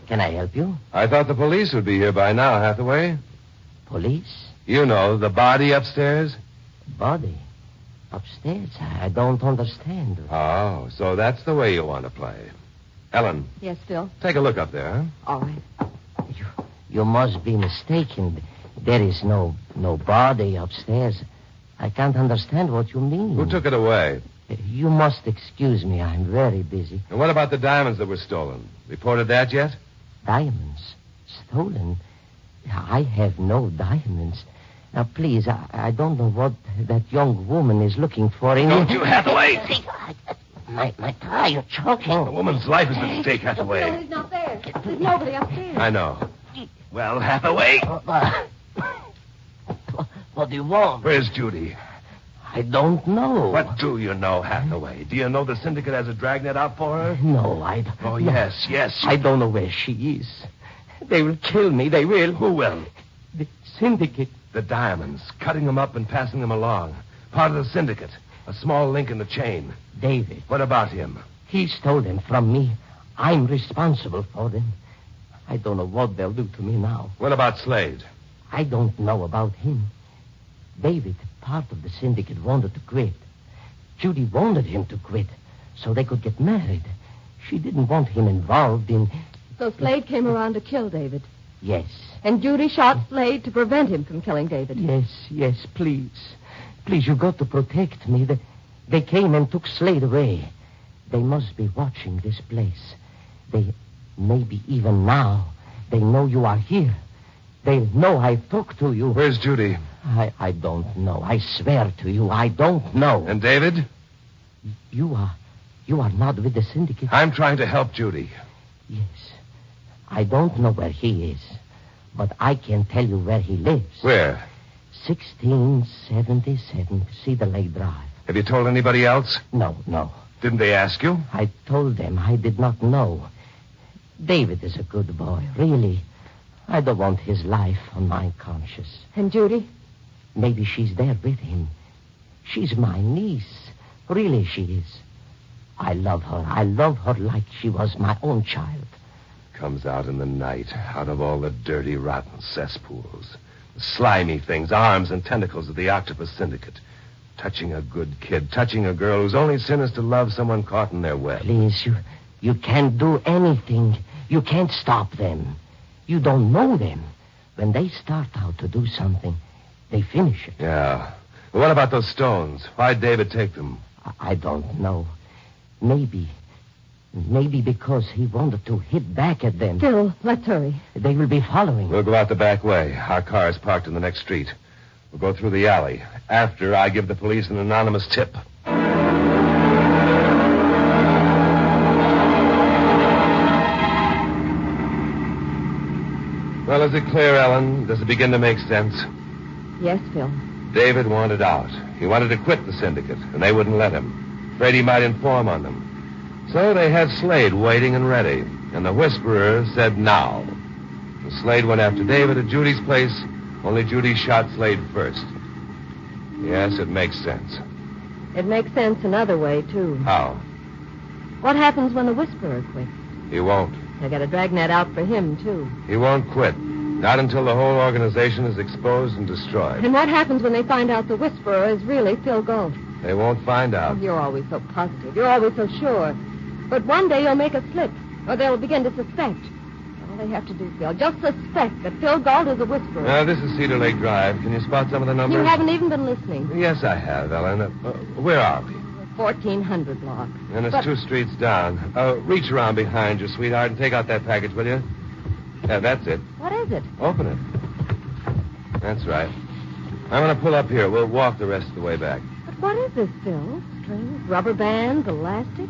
Can I help you? I thought the police would be here by now, Hathaway. Police? You know, the body upstairs. Body? Upstairs? I don't understand. Oh, so that's the way you want to play. Ellen, Yes, Phil? take a look up there, huh? All right. You must be mistaken. There is no body upstairs. I can't understand what you mean. Who took it away? You must excuse me. I'm very busy. And what about the diamonds that were stolen? Reported that yet? Diamonds? Stolen? I have no diamonds. Now, please, I don't know what that young woman is looking for in... Don't you, Hathaway? My thigh, you're choking. A woman's life is at stake, Hathaway. He's not there. There's nobody upstairs. I know. Well, Hathaway? What do you want? Where's Judy? I don't know. What do you know, Hathaway? Do you know the syndicate has a dragnet out for her? No, I don't. Oh, yes. I don't know where she is. They will kill me. They will. Who will? The syndicate. The diamonds. Cutting them up and passing them along. Part of the syndicate. A small link in the chain. David. What about him? He stole them from me. I'm responsible for them. I don't know what they'll do to me now. What about Slade? I don't know about him. David, part of the syndicate, wanted to quit. Judy wanted him to quit so they could get married. She didn't want him involved in... So Slade came around to kill David. Yes. And Judy shot Slade to prevent him from killing David. Yes, please. Please, you got to protect me. They came and took Slade away. They must be watching this place. Maybe even now, they know you are here. They know I talked to you. Where's Judy? I don't know. I swear to you, I don't know. And David? You are not with the syndicate? I'm trying to help Judy. Yes. I don't know where he is, but I can tell you where he lives. Where? 1677 Cedar Lake Drive. Have you told anybody else? No. Didn't they ask you? I told them I did not know. David is a good boy, really. I don't want his life on my conscience. And Judy? Maybe she's there with him. She's my niece. Really, she is. I love her. I love her like she was my own child. Comes out in the night, out of all the dirty, rotten cesspools. The slimy things, arms and tentacles of the octopus syndicate. Touching a good kid, touching a girl whose only sin is to love someone caught in their web. Please, you can't do anything. You can't stop them. You don't know them. When they start out to do something, they finish it. Yeah. Well, what about those stones? Why'd David take them? I don't know. Maybe because he wanted to hit back at them. Phil, let's hurry. They will be following. We'll go out the back way. Our car is parked in the next street. We'll go through the alley. After I give the police an anonymous tip. Well, is it clear, Ellen? Does it begin to make sense? Yes, Phil. David wanted out. He wanted to quit the syndicate, and they wouldn't let him. Afraid he might inform on them. So they had Slade waiting and ready, and the Whisperer said now. And Slade went after David at Judy's place, only Judy shot Slade first. Yes, it makes sense. It makes sense another way, too. How? What happens when the Whisperer quits? He won't. They got a dragnet out for him, too. He won't quit. Not until the whole organization is exposed and destroyed. And what happens when they find out the Whisperer is really Phil Galt? They won't find out. You're always so positive. You're always so sure. But one day you'll make a slip, or they'll begin to suspect. All they have to do, Phil, just suspect that Phil Galt is a Whisperer. Now, this is Cedar Lake Drive. Can you spot some of the numbers? You haven't even been listening. Yes, I have, Ellen. Where are we? 1400 block. And it's 2 streets down. Reach around behind you, sweetheart, and take out that package, will you? Yeah, that's it. What is it? Open it. That's right. I'm going to pull up here. We'll walk the rest of the way back. But what is this, Phil? Strings, rubber bands, elastic?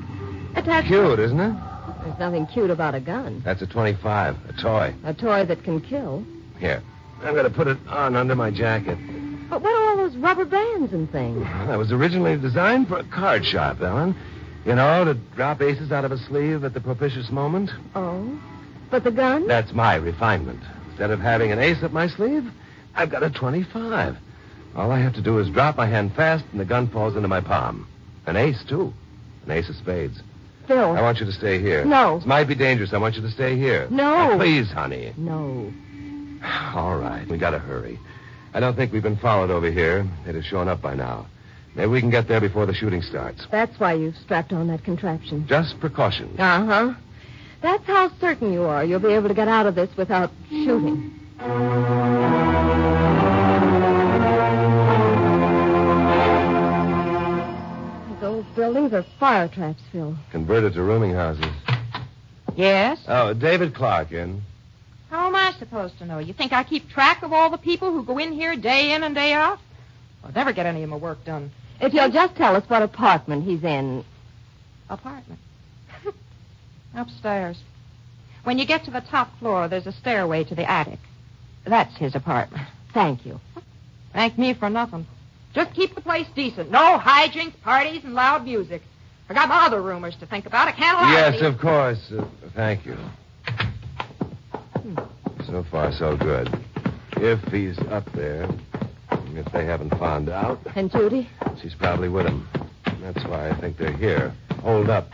Attached. Cute, isn't it? There's nothing cute about a gun. That's a 25, a toy. A toy that can kill. Here. I'm going to put it on under my jacket. But what are all those rubber bands and things? Well, that was originally designed for a card shop, Ellen. You know, to drop aces out of a sleeve at the propitious moment. Oh? But the gun? That's my refinement. Instead of having an ace up my sleeve, I've got a 25. All I have to do is drop my hand fast and the gun falls into my palm. An ace, too. An ace of spades. Phil. I want you to stay here. No. This might be dangerous. I want you to stay here. No. Now, please, honey. No. All right. We got to hurry. I don't think we've been followed over here. They'd have shown up by now. Maybe we can get there before the shooting starts. That's why you've strapped on that contraption. Just precaution. Uh-huh. That's how certain you are you'll be able to get out of this without shooting. These old buildings are fire traps, Phil. Converted to rooming houses. Yes? Oh, David Clark in. How am I supposed to know? You think I keep track of all the people who go in here day in and day out? I'll never get any of my work done. If you'll just tell us what apartment he's in. Apartment? Upstairs. When you get to the top floor, there's a stairway to the attic. That's his apartment. Thank you. Thank me for nothing. Just keep the place decent. No hijinks, parties, and loud music. I got my other rumors to think about. I can't allow Yes, these. of course. Thank you. So far, so good. If he's up there, if they haven't found out. And Judy? She's probably with him. That's why I think they're here. Hold up.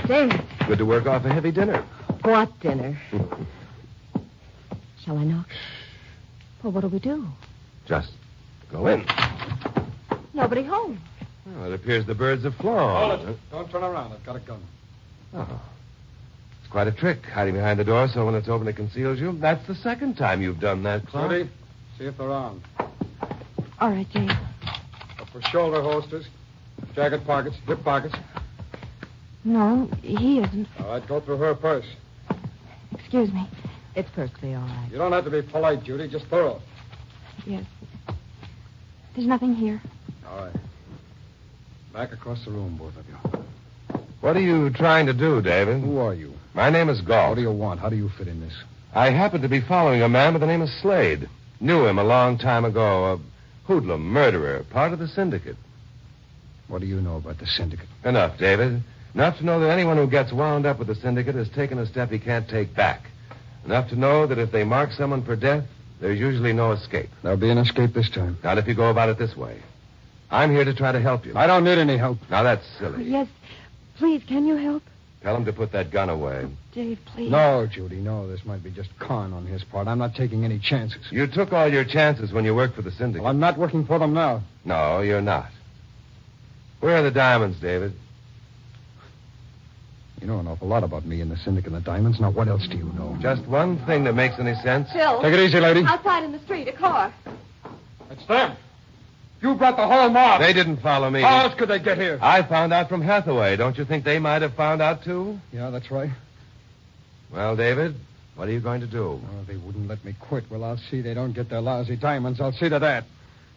David. Good to work off a heavy dinner. What dinner? Shall I knock? Well, what'll we do? Just go in. Nobody home. Well, it appears the birds have flown. Hold it. Don't turn around. I've got a gun. Oh. It's quite a trick, hiding behind the door so when it's open it conceals you. That's the second time you've done that, Clark. Judy, see if they're on. All right, Jane. Look for shoulder holsters, jacket pockets, hip pockets. No, he isn't. All right, go through her purse. Excuse me. It's perfectly all right. You don't have to be polite, Judy, just thorough. Yes. There's nothing here. All right. Back across the room, both of you. What are you trying to do, David? Who are you? My name is Galt. What do you want? How do you fit in this? I happen to be following a man by the name of Slade. Knew him a long time ago. A hoodlum, murderer, part of the syndicate. What do you know about the syndicate? Enough, David. Enough to know that anyone who gets wound up with the syndicate has taken a step he can't take back. Enough to know that if they mark someone for death, there's usually no escape. There'll be an escape this time. Not if you go about it this way. I'm here to try to help you. I don't need any help. Now, that's silly. Yes. Please, can you help? Tell him to put that gun away. Dave, please. No, Judy, no. This might be just con on his part. I'm not taking any chances. You took all your chances when you worked for the syndicate. Well, I'm not working for them now. No, you're not. Where are the diamonds, David? You know an awful lot about me and the syndicate and the diamonds. Now, what else do you know? Just one thing that makes any sense. Phil. Take it easy, lady. Outside in the street, a car. It's them. You brought the whole mob. They didn't follow me. How else could they get here? I found out from Hathaway. Don't you think they might have found out, too? Yeah, that's right. Well, David, what are you going to do? Oh, they wouldn't let me quit. Well, I'll see they don't get their lousy diamonds. I'll see to that.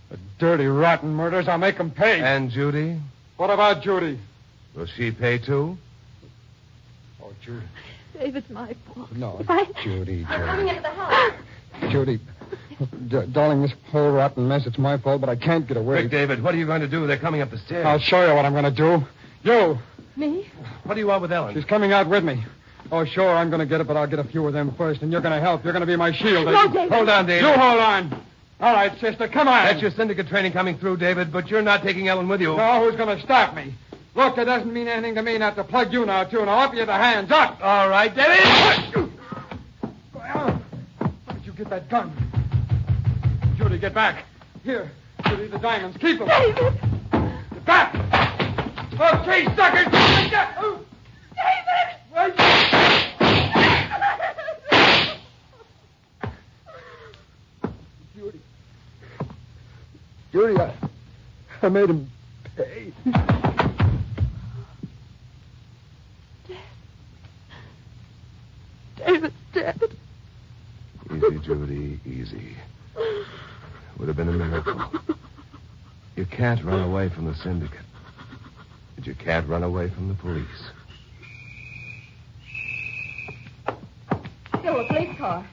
The dirty, rotten murders, I'll make them pay. And Judy? What about Judy? Will she pay, too? Oh, Judy. Dave, it's my fault. No, I... Judy. I'm coming into the house. Judy. Darling, this whole rotten mess, it's my fault, but I can't get away. Quick, David, what are you going to do? They're coming up the stairs. I'll show you what I'm going to do. You. Me? What do you want with Ellen? She's coming out with me. Oh, sure, I'm going to get it, but I'll get a few of them first, and you're going to help. You're going to be my shield. No, David. Hold on, David. You hold on. All right, sister, come on. That's your syndicate training coming through, David, but you're not taking Ellen with you. No, who's going to stop me? Look, it doesn't mean anything to me not to plug you now, too. Now, up you the hands. Up. All right, David. Well, where did you get that gun? Judy, get back. Here, Judy, the diamonds. Keep them. David. Get back. Okay, suckers. David. Judy, I made him pay. David's dead. Easy, Judy, easy. Would have been a miracle. You can't run away from the syndicate. And you can't run away from the police. Still a police car.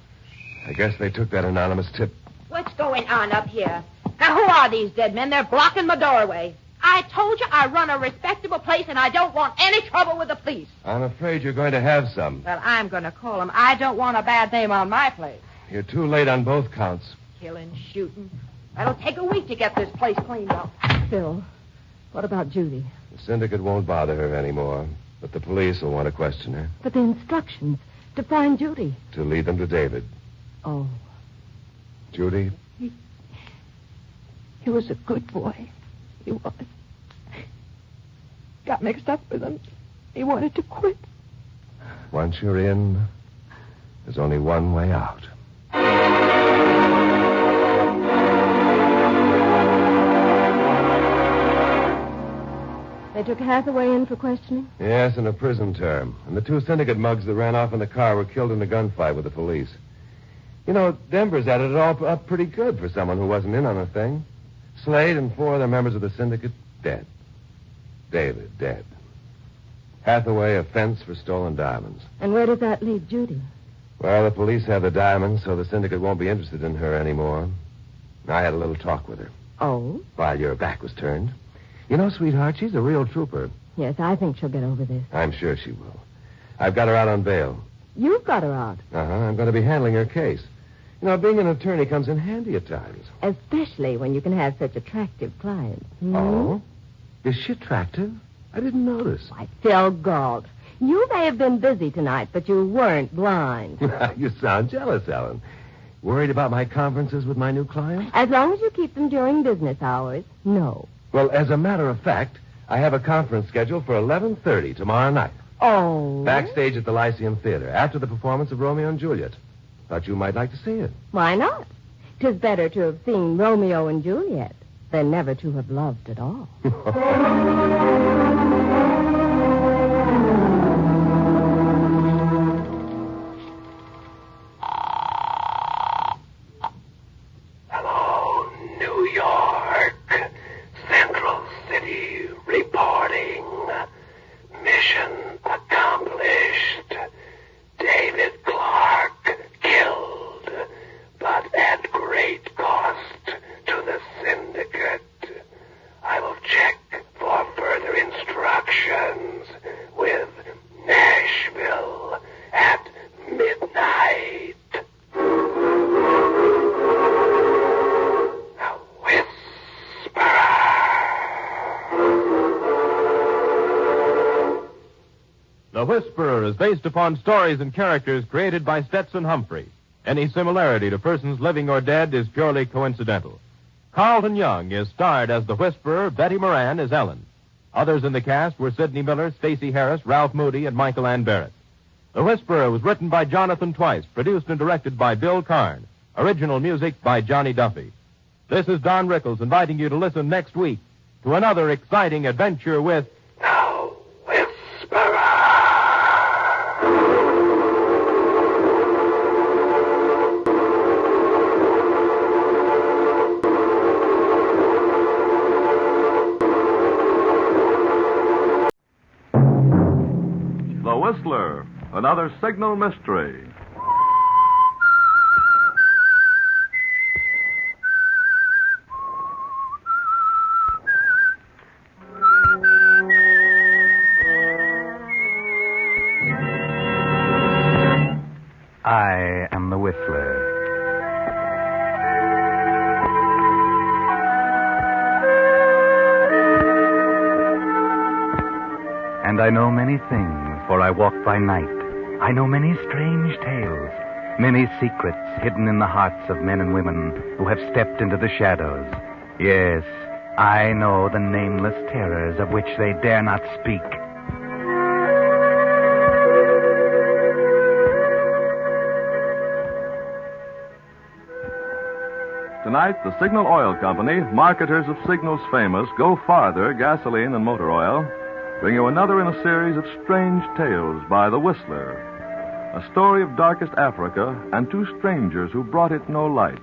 I guess they took that anonymous tip. What's going on up here? Now, who are these dead men? They're blocking my doorway. I told you I run a respectable place, and I don't want any trouble with the police. I'm afraid you're going to have some. Well, I'm going to call them. I don't want a bad name on my place. You're too late on both counts. Killing, shooting. It'll take a week to get this place cleaned up. Phil, what about Judy? The syndicate won't bother her anymore, but the police will want to question her. But the instructions to find Judy. To lead them to David. Oh. Judy? He was a good boy. He was. Got mixed up with him. He wanted to quit. Once you're in, there's only one way out. They took Hathaway in for questioning? Yes, in a prison term. And the two syndicate mugs that ran off in the car were killed in a gunfight with the police. You know, Denver's added it all up pretty good for someone who wasn't in on the thing. Slade and 4 other members of the syndicate, dead. David, dead. Hathaway, a fence for stolen diamonds. And where does that leave Judy? Well, the police have the diamonds, so the syndicate won't be interested in her anymore. I had a little talk with her. Oh? While your back was turned. You know, sweetheart, she's a real trooper. Yes, I think she'll get over this. I'm sure she will. I've got her out on bail. You've got her out. I'm going to be handling her case. You know, being an attorney comes in handy at times. Especially when you can have such attractive clients. Hmm? Oh? Is she attractive? I didn't notice. Why, Phil Galt, you may have been busy tonight, but you weren't blind. You sound jealous, Ellen. Worried about my conferences with my new clients? As long as you keep them during business hours, no. Well, as a matter of fact, I have a conference scheduled for 11:30 tomorrow night. Oh? Backstage at the Lyceum Theater, after the performance of Romeo and Juliet. Thought you might like to see it. Why not? 'Tis better to have seen Romeo and Juliet than never to have loved at all. Hello, New York. Central City reporting. Mission accomplished. David Clark killed, but at great cost to the syndicate. I will check for further instructions with Nashville at midnight. A whisperer. The Whisperer is based upon stories and characters created by Stetson Humphrey. Any similarity to persons living or dead is purely coincidental. Carlton Young is starred as the Whisperer. Betty Moran is Ellen. Others in the cast were Sidney Miller, Stacey Harris, Ralph Moody, and Michael Ann Barrett. The Whisperer was written by Jonathan Twice, produced and directed by Bill Karn. Original music by Johnny Duffy. This is Don Rickles inviting you to listen next week to another exciting adventure with The Whistler, another signal mystery. I am the Whistler. And I know many things, for I walk by night. I know many strange tales, many secrets hidden in the hearts of men and women who have stepped into the shadows. Yes, I know the nameless terrors of which they dare not speak. Tonight, the Signal Oil Company, marketers of Signal's famous Go Farther gasoline and motor oil, bring you another in a series of strange tales by The Whistler, a story of darkest Africa and two strangers who brought it no light.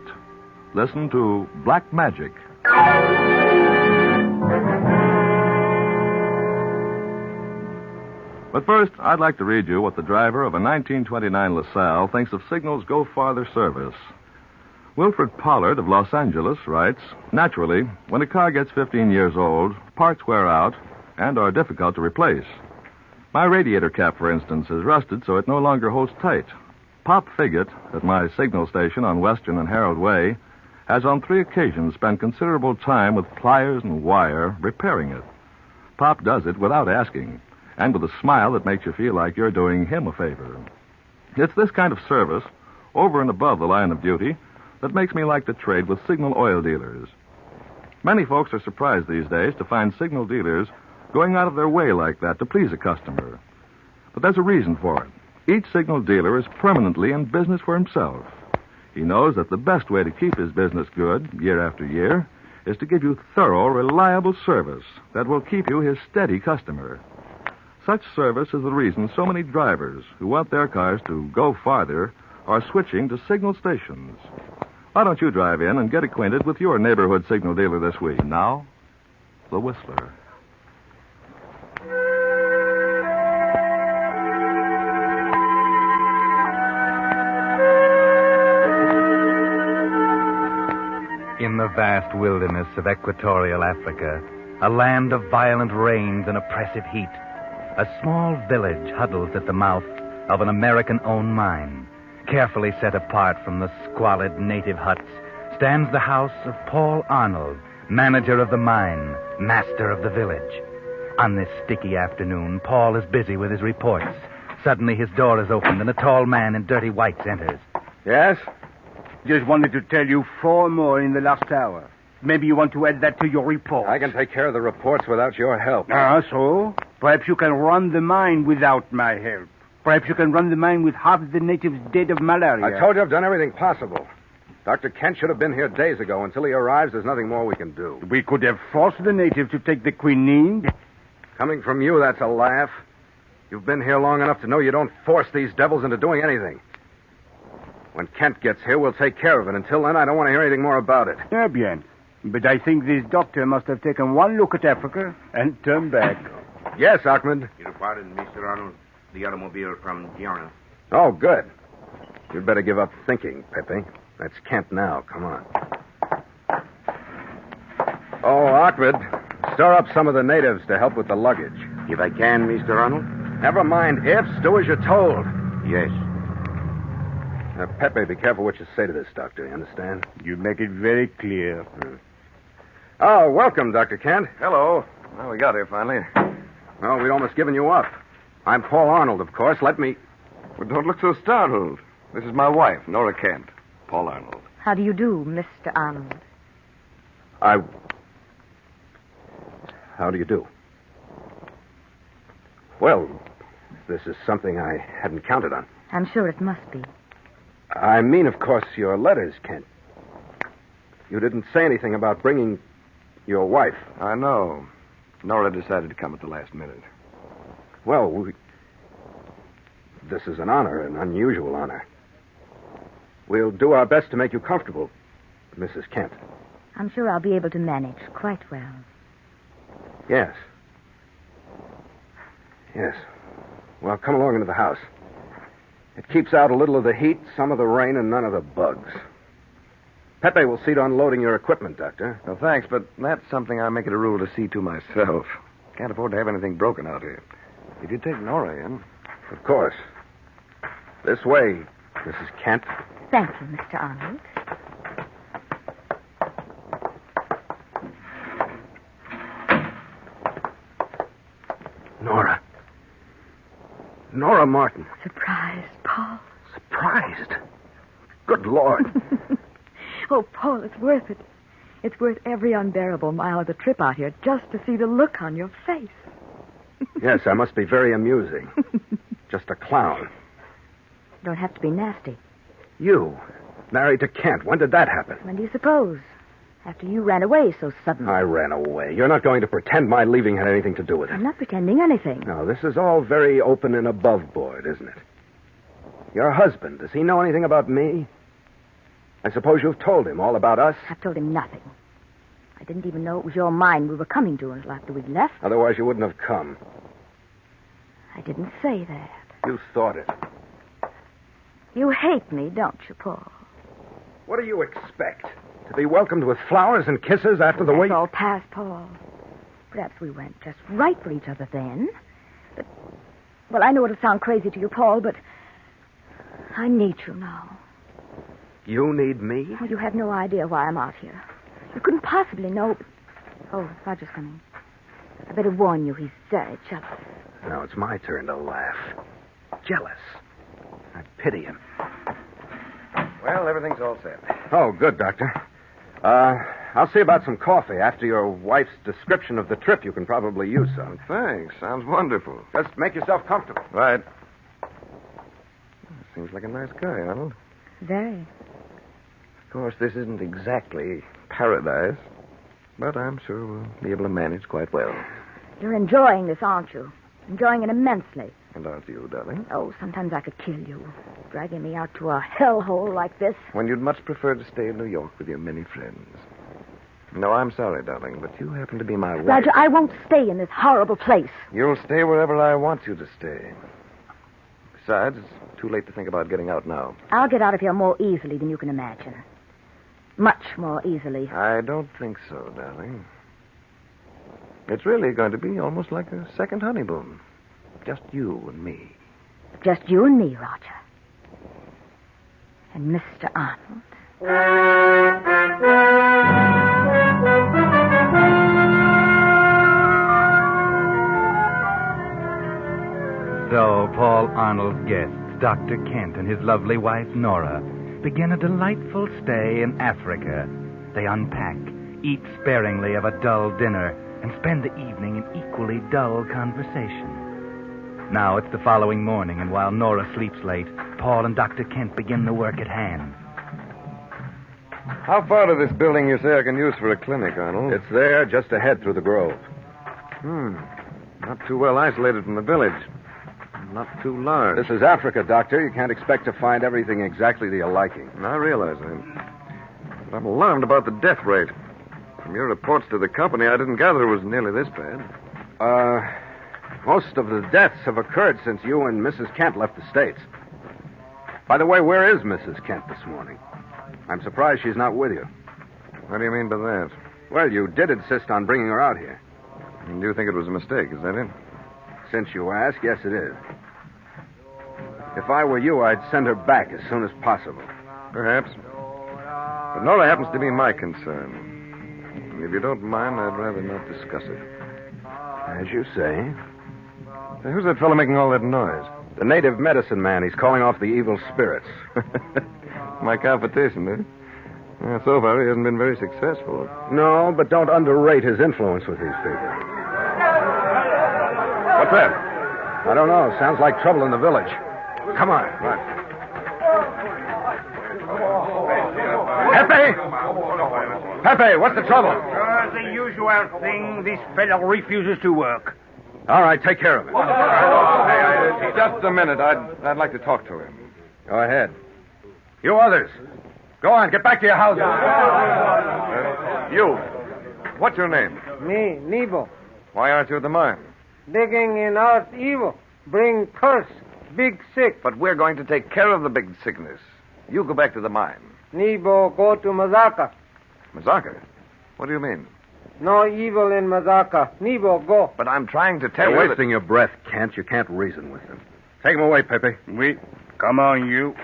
listen to Black Magic. But first, I'd like to read you what the driver of a 1929 LaSalle thinks of Signal's Go Farther service. Wilfred Pollard of Los Angeles writes, naturally, when a car gets 15 years old, parts wear out and are difficult to replace. My radiator cap, for instance, is rusted so it no longer holds tight. Pop Figgett, at my signal station on Western and Harold Way, has on 3 occasions spent considerable time with pliers and wire repairing it. Pop does it without asking, and with a smile that makes you feel like you're doing him a favor. It's this kind of service, over and above the line of duty, that makes me like to trade with signal oil dealers. Many folks are surprised these days to find signal dealers going out of their way like that to please a customer. But there's a reason for it. Each signal dealer is permanently in business for himself. He knows that the best way to keep his business good, year after year, is to give you thorough, reliable service that will keep you his steady customer. Such service is the reason so many drivers who want their cars to go farther are switching to signal stations. Why don't you drive in and get acquainted with your neighborhood signal dealer this week? Now, the Whistler. In the vast wilderness of equatorial Africa, a land of violent rains and oppressive heat, a small village huddles at the mouth of an American-owned mine. Carefully set apart from the squalid native huts stands the house of Paul Arnold, manager of the mine, master of the village. On this sticky afternoon, Paul is busy with his reports. Suddenly his door is opened and a tall man in dirty whites enters. Yes? Just wanted to tell you 4 more in the last hour. Maybe you want to add that to your report. I can take care of the reports without your help. So? Perhaps you can run the mine without my help. Perhaps you can run the mine with half the natives dead of malaria. I told you I've done everything possible. Dr. Kent should have been here days ago. Until he arrives, there's nothing more we can do. We could have forced the natives to take the quinine. Coming from you, that's a laugh. You've been here long enough to know you don't force these devils into doing anything. When Kent gets here, we'll take care of it. Until then, I don't want to hear anything more about it. Bien. But I think this doctor must have taken one look at Africa and turned back. Yes, Ahmed. Your pardon, Mr. Arnold. The automobile from Giorno. Oh, good. You'd better give up thinking, Pepe. That's Kent now. Come on. Oh, Ahmed, stir up some of the natives to help with the luggage. If I can, Mr. Arnold? Never mind ifs. Do as you're told. Yes. Now, Pepe, be careful what you say to this doctor. You understand? You make it very clear. Oh, welcome, Dr. Kent. Hello. Well, we got here finally. Well, we'd almost given you up. I'm Paul Arnold, of course. Let me... Well, don't look so startled. This is my wife, Nora Kent. Paul Arnold. How do you do, Mr. Arnold? How do you do? Well, this is something I hadn't counted on. I'm sure it must be. I mean, of course, your letters, Kent. You didn't say anything about bringing your wife. I know. Nora decided to come at the last minute. Well, this is an honor, an unusual honor. We'll do our best to make you comfortable, Mrs. Kent. I'm sure I'll be able to manage quite well. Yes. Yes. Well, come along into the house. It keeps out a little of the heat, some of the rain, and none of the bugs. Pepe will see to unloading your equipment, Doctor. Well, thanks, but that's something I make it a rule to see to myself. Can't afford to have anything broken out here. If you take Nora in... Of course. This way, Mrs. Kent. Thank you, Mr. Arnold. Nora. Nora Martin. Surprised, Paul. Surprised? Good Lord. Oh, Paul, it's worth it. It's worth every unbearable mile of the trip out here just to see the look on your face. Yes, I must be very amusing. Just a clown. Don't have to be nasty. You, married to Kent. When did that happen? When do you suppose? After you ran away so suddenly. I ran away. You're not going to pretend my leaving had anything to do with it. I'm not pretending anything. No, this is all very open and above board, isn't it? Your husband, does he know anything about me? I suppose you've told him all about us? I've told him nothing. I didn't even know it was your mine we were coming to until after we'd left. Otherwise, you wouldn't have come. I didn't say that. You thought it. You hate me, don't you, Paul? What do you expect? To be welcomed with flowers and kisses after the way... That's all past, Paul. Perhaps we weren't just right for each other then. But, well, I know it'll sound crazy to you, Paul, but I need you now. You need me? Well, you have no idea why I'm out here. You couldn't possibly know... Oh, Roger's coming. I better warn you, he's very jealous. Now it's my turn to laugh. Jealous. I pity him. Well, everything's all set. Oh, good, Doctor. I'll see about some coffee. After your wife's description of the trip, you can probably use some. Thanks. Sounds wonderful. Just make yourself comfortable. Right. Seems like a nice guy, Arnold. Very. Of course, this isn't exactly paradise, but I'm sure we'll be able to manage quite well. You're enjoying this, aren't you? Enjoying it immensely. And aren't you, darling? Oh, sometimes I could kill you. Dragging me out to a hellhole like this. When you'd much prefer to stay in New York with your many friends. No, I'm sorry, darling, but you happen to be my wife. Roger, I won't stay in this horrible place. You'll stay wherever I want you to stay. Besides, it's too late to think about getting out now. I'll get out of here more easily than you can imagine. Much more easily. I don't think so, darling. It's really going to be almost like a second honeymoon. Just you and me. Just you and me, Roger. And Mr. Arnold. So Paul Arnold's guests, Dr. Kent and his lovely wife, Nora, begin a delightful stay in Africa. They unpack, eat sparingly of a dull dinner, and spend the evening in equally dull conversation. Now it's the following morning, and while Nora sleeps late, Paul and Dr. Kent begin the work at hand. How far to this building you say I can use for a clinic, Arnold? It's there, just ahead through the grove. Not too well isolated from the village. Not too large. This is Africa, Doctor. You can't expect to find everything exactly to your liking. I realize that. But I'm alarmed about the death rate. From your reports to the company, I didn't gather it was nearly this bad. Most of the deaths have occurred since you and Mrs. Kent left the States. By the way, where is Mrs. Kent this morning? I'm surprised she's not with you. What do you mean by that? Well, you did insist on bringing her out here. And you think it was a mistake, is that it? Since you ask, yes, it is. If I were you, I'd send her back as soon as possible. Perhaps. But Nora happens to be my concern. If you don't mind, I'd rather not discuss it. As you say. Hey, who's that fellow making all that noise? The native medicine man. He's calling off the evil spirits. My competition, eh? So far, he hasn't been very successful. No, but don't underrate his influence with these people. What's that? I don't know. Sounds like trouble in the village. Come on. Right. Pepe, what's the trouble? The usual thing. This fellow refuses to work. All right, take care of it. Just a minute. I'd like to talk to him. Go ahead. You others, go on. Get back to your houses. You. What's your name? Me, Nebo. Why aren't you at the mine? Digging in earth evil. Bring curse. Big sick. But we're going to take care of the big sickness. You go back to the mine. Nebo go to Mazaka. Mazaka? What do you mean? No evil in Mazaka. Nebo go. But I'm trying to tell You're you wasting your breath, Kent. You can't reason with them. Take him away, Pepe. Come on, you.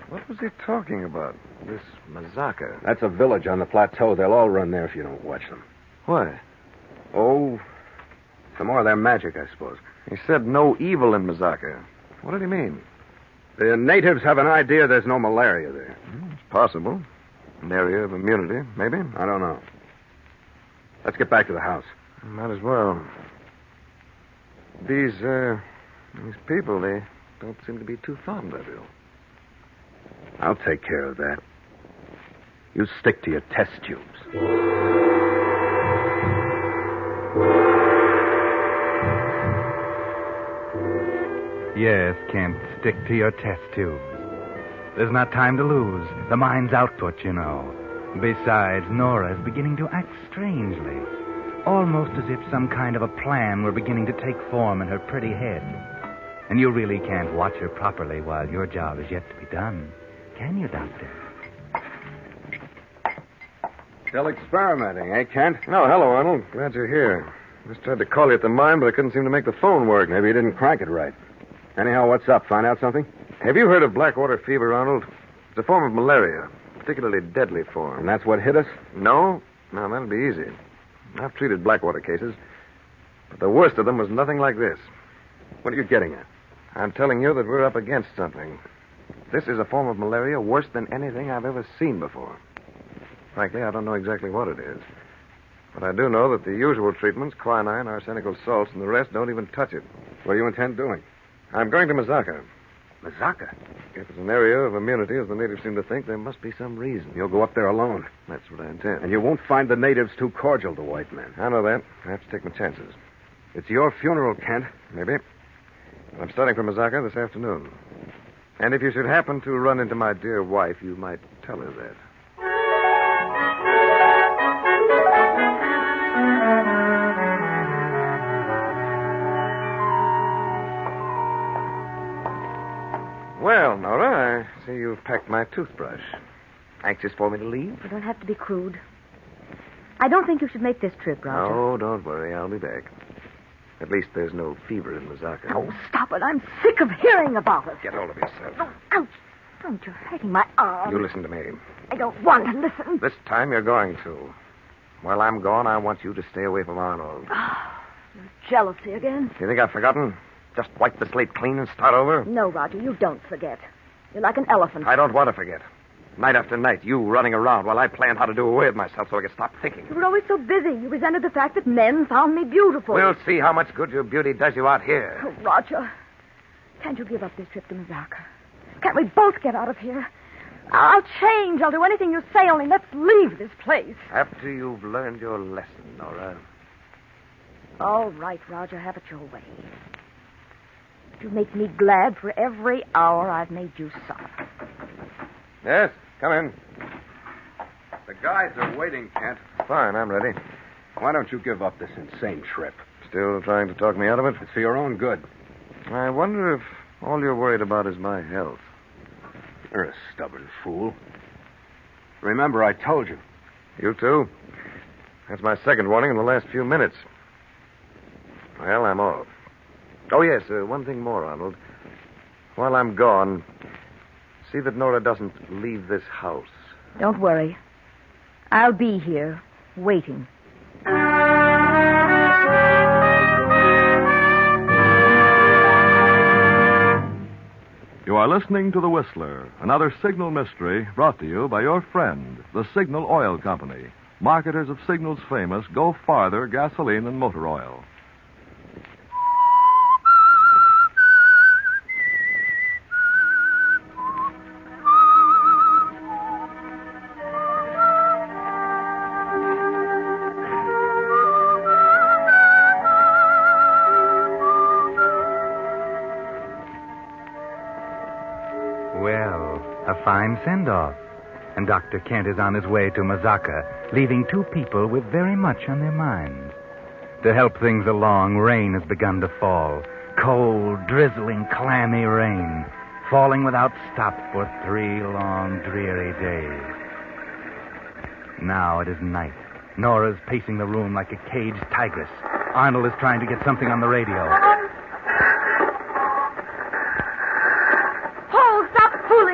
What was he talking about? This Mazaka? That's a village on the plateau. They'll all run there if you don't watch them. Why? Oh, some more of their magic, I suppose. He said no evil in Mazaka. What did he mean? The natives have an idea there's no malaria there. It's possible. An area of immunity, maybe. I don't know. Let's get back to the house. Might as well. These people, they don't seem to be too fond of you. I'll take care of that. You stick to your test tubes. Yes, Kent, stick to your test tubes. There's not time to lose. The mine's output, you know. Besides, Nora is beginning to act strangely. Almost as if some kind of a plan were beginning to take form in her pretty head. And you really can't watch her properly while your job is yet to be done. Can you, Doctor? Still experimenting, eh, Kent? No, hello, Arnold. Glad you're here. Just tried to call you at the mine, but I couldn't seem to make the phone work. Maybe you didn't crank it right. Anyhow, what's up? Find out something? Have you heard of blackwater fever, Arnold? It's a form of malaria, a particularly deadly form. And that's what hit us? No, that'll be easy. I've treated blackwater cases, but the worst of them was nothing like this. What are you getting at? I'm telling you that we're up against something. This is a form of malaria worse than anything I've ever seen before. Frankly, I don't know exactly what it is. But I do know that the usual treatments, quinine, arsenical salts, and the rest don't even touch it. What do you intend doing? I'm going to Mazaka. Mazaka? If it's an area of immunity, as the natives seem to think, there must be some reason. You'll go up there alone. That's what I intend. And you won't find the natives too cordial to white men. I know that. I have to take my chances. It's your funeral, Kent. Maybe. I'm starting for Mazaka this afternoon. And if you should happen to run into my dear wife, you might tell her that. Well, Nora, I see you've packed my toothbrush. Anxious for me to leave? You don't have to be crude. I don't think you should make this trip, Roger. Oh, don't worry. I'll be back. At least there's no fever in Mazaka. Oh, stop it. I'm sick of hearing about it. Get hold of yourself. Oh, ouch. Don't, you're hurting my arm. You listen to me. I don't want to listen. This time you're going to. While I'm gone, I want you to stay away from Arnold. Your jealousy again? You think I've forgotten? Just wipe the slate clean and start over? No, Roger, you don't forget. You're like an elephant. I don't want to forget. Night after night, you running around while I planned how to do away with myself so I could stop thinking. You were always so busy. You resented the fact that men found me beautiful. We'll see how much good your beauty does you out here. Oh, Roger, can't you give up this trip to Mazaka? Can't we both get out of here? I'll change. I'll do anything you say, only let's leave this place. After you've learned your lesson, Nora. All right, Roger, have it your way. You make me glad for every hour I've made you suffer. Yes, come in. The guides are waiting, Kent. Fine, I'm ready. Why don't you give up this insane trip? Still trying to talk me out of it? It's for your own good. I wonder if all you're worried about is my health. You're a stubborn fool. Remember, I told you. You too? That's my second warning in the last few minutes. Well, I'm off. Oh, yes, one thing more, Arnold. While I'm gone, see that Nora doesn't leave this house. Don't worry. I'll be here, waiting. You are listening to The Whistler, another Signal mystery brought to you by your friend, the Signal Oil Company, marketers of Signal's famous Go Farther gasoline and motor oil. A fine send-off. And Dr. Kent is on his way to Mazaka, leaving two people with very much on their minds. To help things along, rain has begun to fall. Cold, drizzling, clammy rain, falling without stop for 3 long, dreary days. Now it is night. Nora's pacing the room like a caged tigress. Arnold is trying to get something on the radio.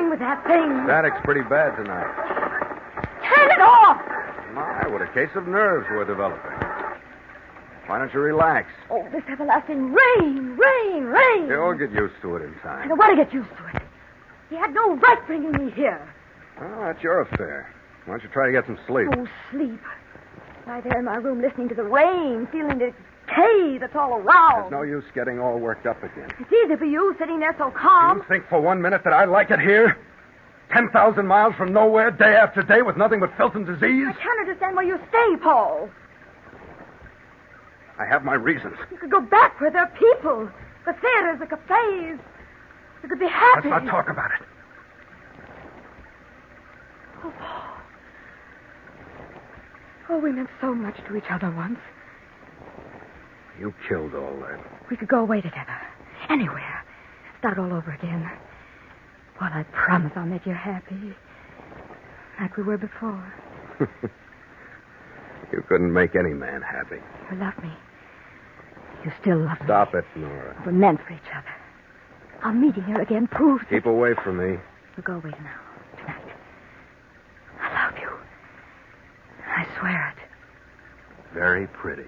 With that thing. Static's pretty bad tonight. Turn it off! My, what a case of nerves we're developing. Why don't you relax? Oh, this everlasting rain. You'll get used to it in time. I don't want to get used to it. You had no right bringing me here. Oh, that's your affair. Why don't you try to get some sleep? Oh, sleep. Lie there in my room listening to the rain, feeling the decay that's all around. There's no use getting all worked up again. It's easy for you sitting there so calm. You think for 1 minute that I like it here? 10,000 miles from nowhere, day after day, with nothing but filth and disease? I can't understand why you stay, Paul. I have my reasons. You could go back where there are people. The theaters, the cafes. You could be happy. Let's not talk about it. Oh, Paul. Oh, we meant so much to each other once. You killed all that. We could go away together. Anywhere. Start all over again. Well, I promise I'll make you happy. Like we were before. You couldn't make any man happy. You love me. You still love me. Stop it, Nora. We're meant for each other. Our meeting here again proves... Keep away from me. We'll go away now. Tonight. I love you. I swear it. Very pretty.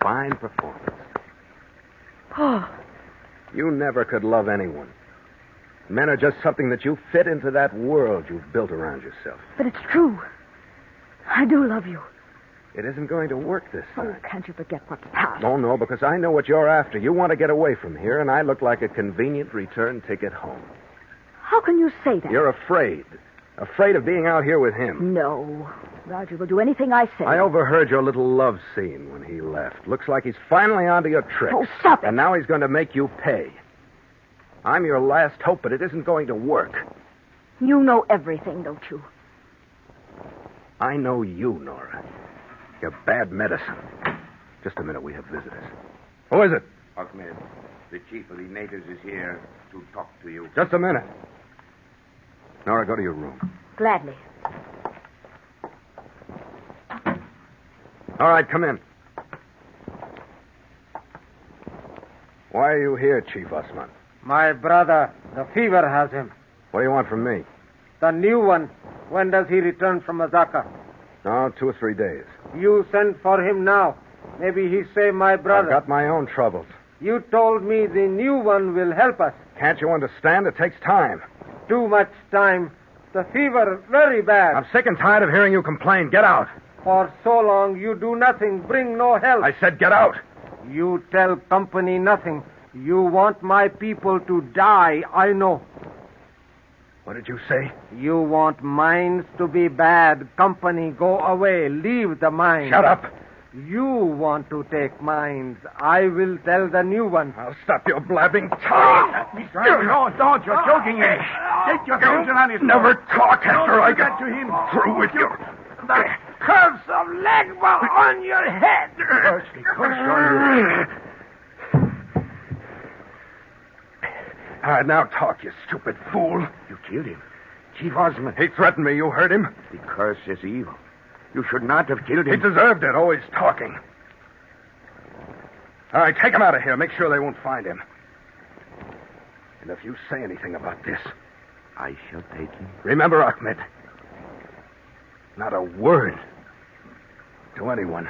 Fine performance. Paul. You never could love anyone. Men are just something that you fit into that world you've built around yourself. But it's true. I do love you. It isn't going to work this time. Oh, can't you forget what's past? Oh, no, because I know what you're after. You want to get away from here, and I look like a convenient return ticket home. How can you say that? You're afraid. Afraid of being out here with him. No. Roger will do anything I say. I overheard your little love scene when he left. Looks like he's finally onto your tricks. Oh, stop it. And now he's going to make you pay. I'm your last hope, but it isn't going to work. You know everything, don't you? I know you, Nora. You're bad medicine. Just a minute, we have visitors. Who is it? Ahmed, the chief of the natives is here to talk to you. Just a minute. Nora, go to your room. Gladly. All right, come in. Why are you here, Chief Osman? My brother, the fever has him. What do you want from me? The new one. When does he return from Azaka? Oh, 2 or 3 days. You send for him now. Maybe he say my brother. I've got my own troubles. You told me the new one will help us. Can't you understand? It takes time. Too much time. The fever very bad. I'm sick and tired of hearing you complain. Get out. For so long you do nothing, bring no help. I said get out. You tell company nothing. You want my people to die, I know. What did you say? You want mines to be bad. Company, go away. Leave the mines. Shut up. You want to take mines. I will tell the new one. I'll stop your blabbing tongue. Don't. You're choking him. Take your hands on his... Never talk after I get to him. through with you. The curse of Legba on your head. All right, now talk, you stupid fool. You killed him. Chief Osman. He threatened me. You heard him? The curse is evil. You should not have killed him. He deserved it, always talking. All right, take him out of here. Make sure they won't find him. And if you say anything about this... I shall take him. Remember, Ahmed. Not a word to anyone.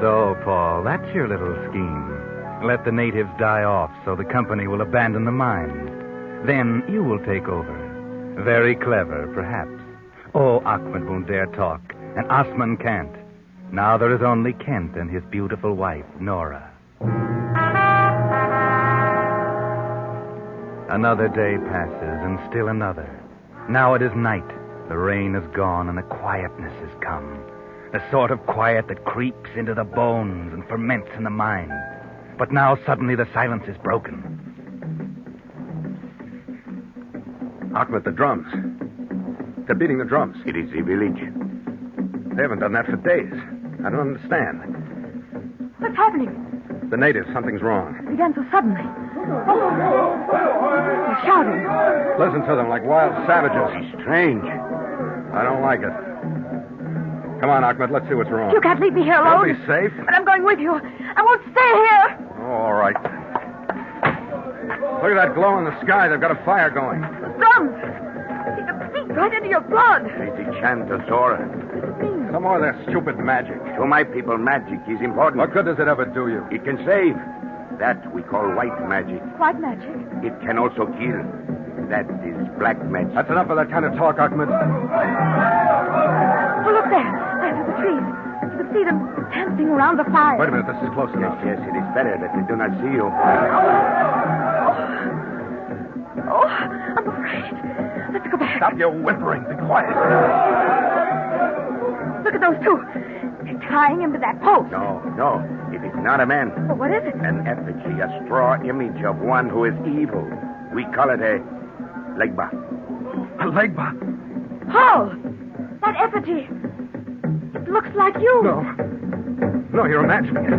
So, Paul, that's your little scheme. Let the natives die off so the company will abandon the mines. Then you will take over. Very clever, perhaps. Oh, Ahmed won't dare talk, and Osman can't. Now there is only Kent and his beautiful wife, Nora. Another day passes, and still another. Now it is night. The rain is gone, and a quietness has come. The sort of quiet that creeps into the bones and ferments in the mind. But now suddenly the silence is broken. Ahmed, the drums. They're beating the drums. It is the village. They haven't done that for days. I don't understand. What's happening? The natives, something's wrong. It began so suddenly. Oh, they're shouting. Listen to them like wild savages. It's strange. I don't like it. Come on, Ahmed, let's see what's wrong. You can't leave me here alone. You'll be safe. But I'm going with you. I won't stay here. Oh, all right. Look at that glow in the sky. They've got a fire going. Drums. You can see right into your blood. It's the chant of Zora. Some more of their stupid magic. To my people, magic is important. What good does it ever do you? It can save. That we call white magic. White magic? It can also kill. That is black magic. That's enough of that kind of talk, Ahmed. Oh, look there. Through the trees. You can see them dancing around the fire. Wait a minute. This is close enough. Yes, it is better that they do not see you. Oh, I'm afraid. Let's go back. Stop your whimpering. Be quiet. Look at those two. They're tying him to that post. No. It is not a man. Well, what is it? An effigy, a straw image of one who is evil. We call it a legba. A legba? Paul! That effigy. It looks like you. No, you're imagining it.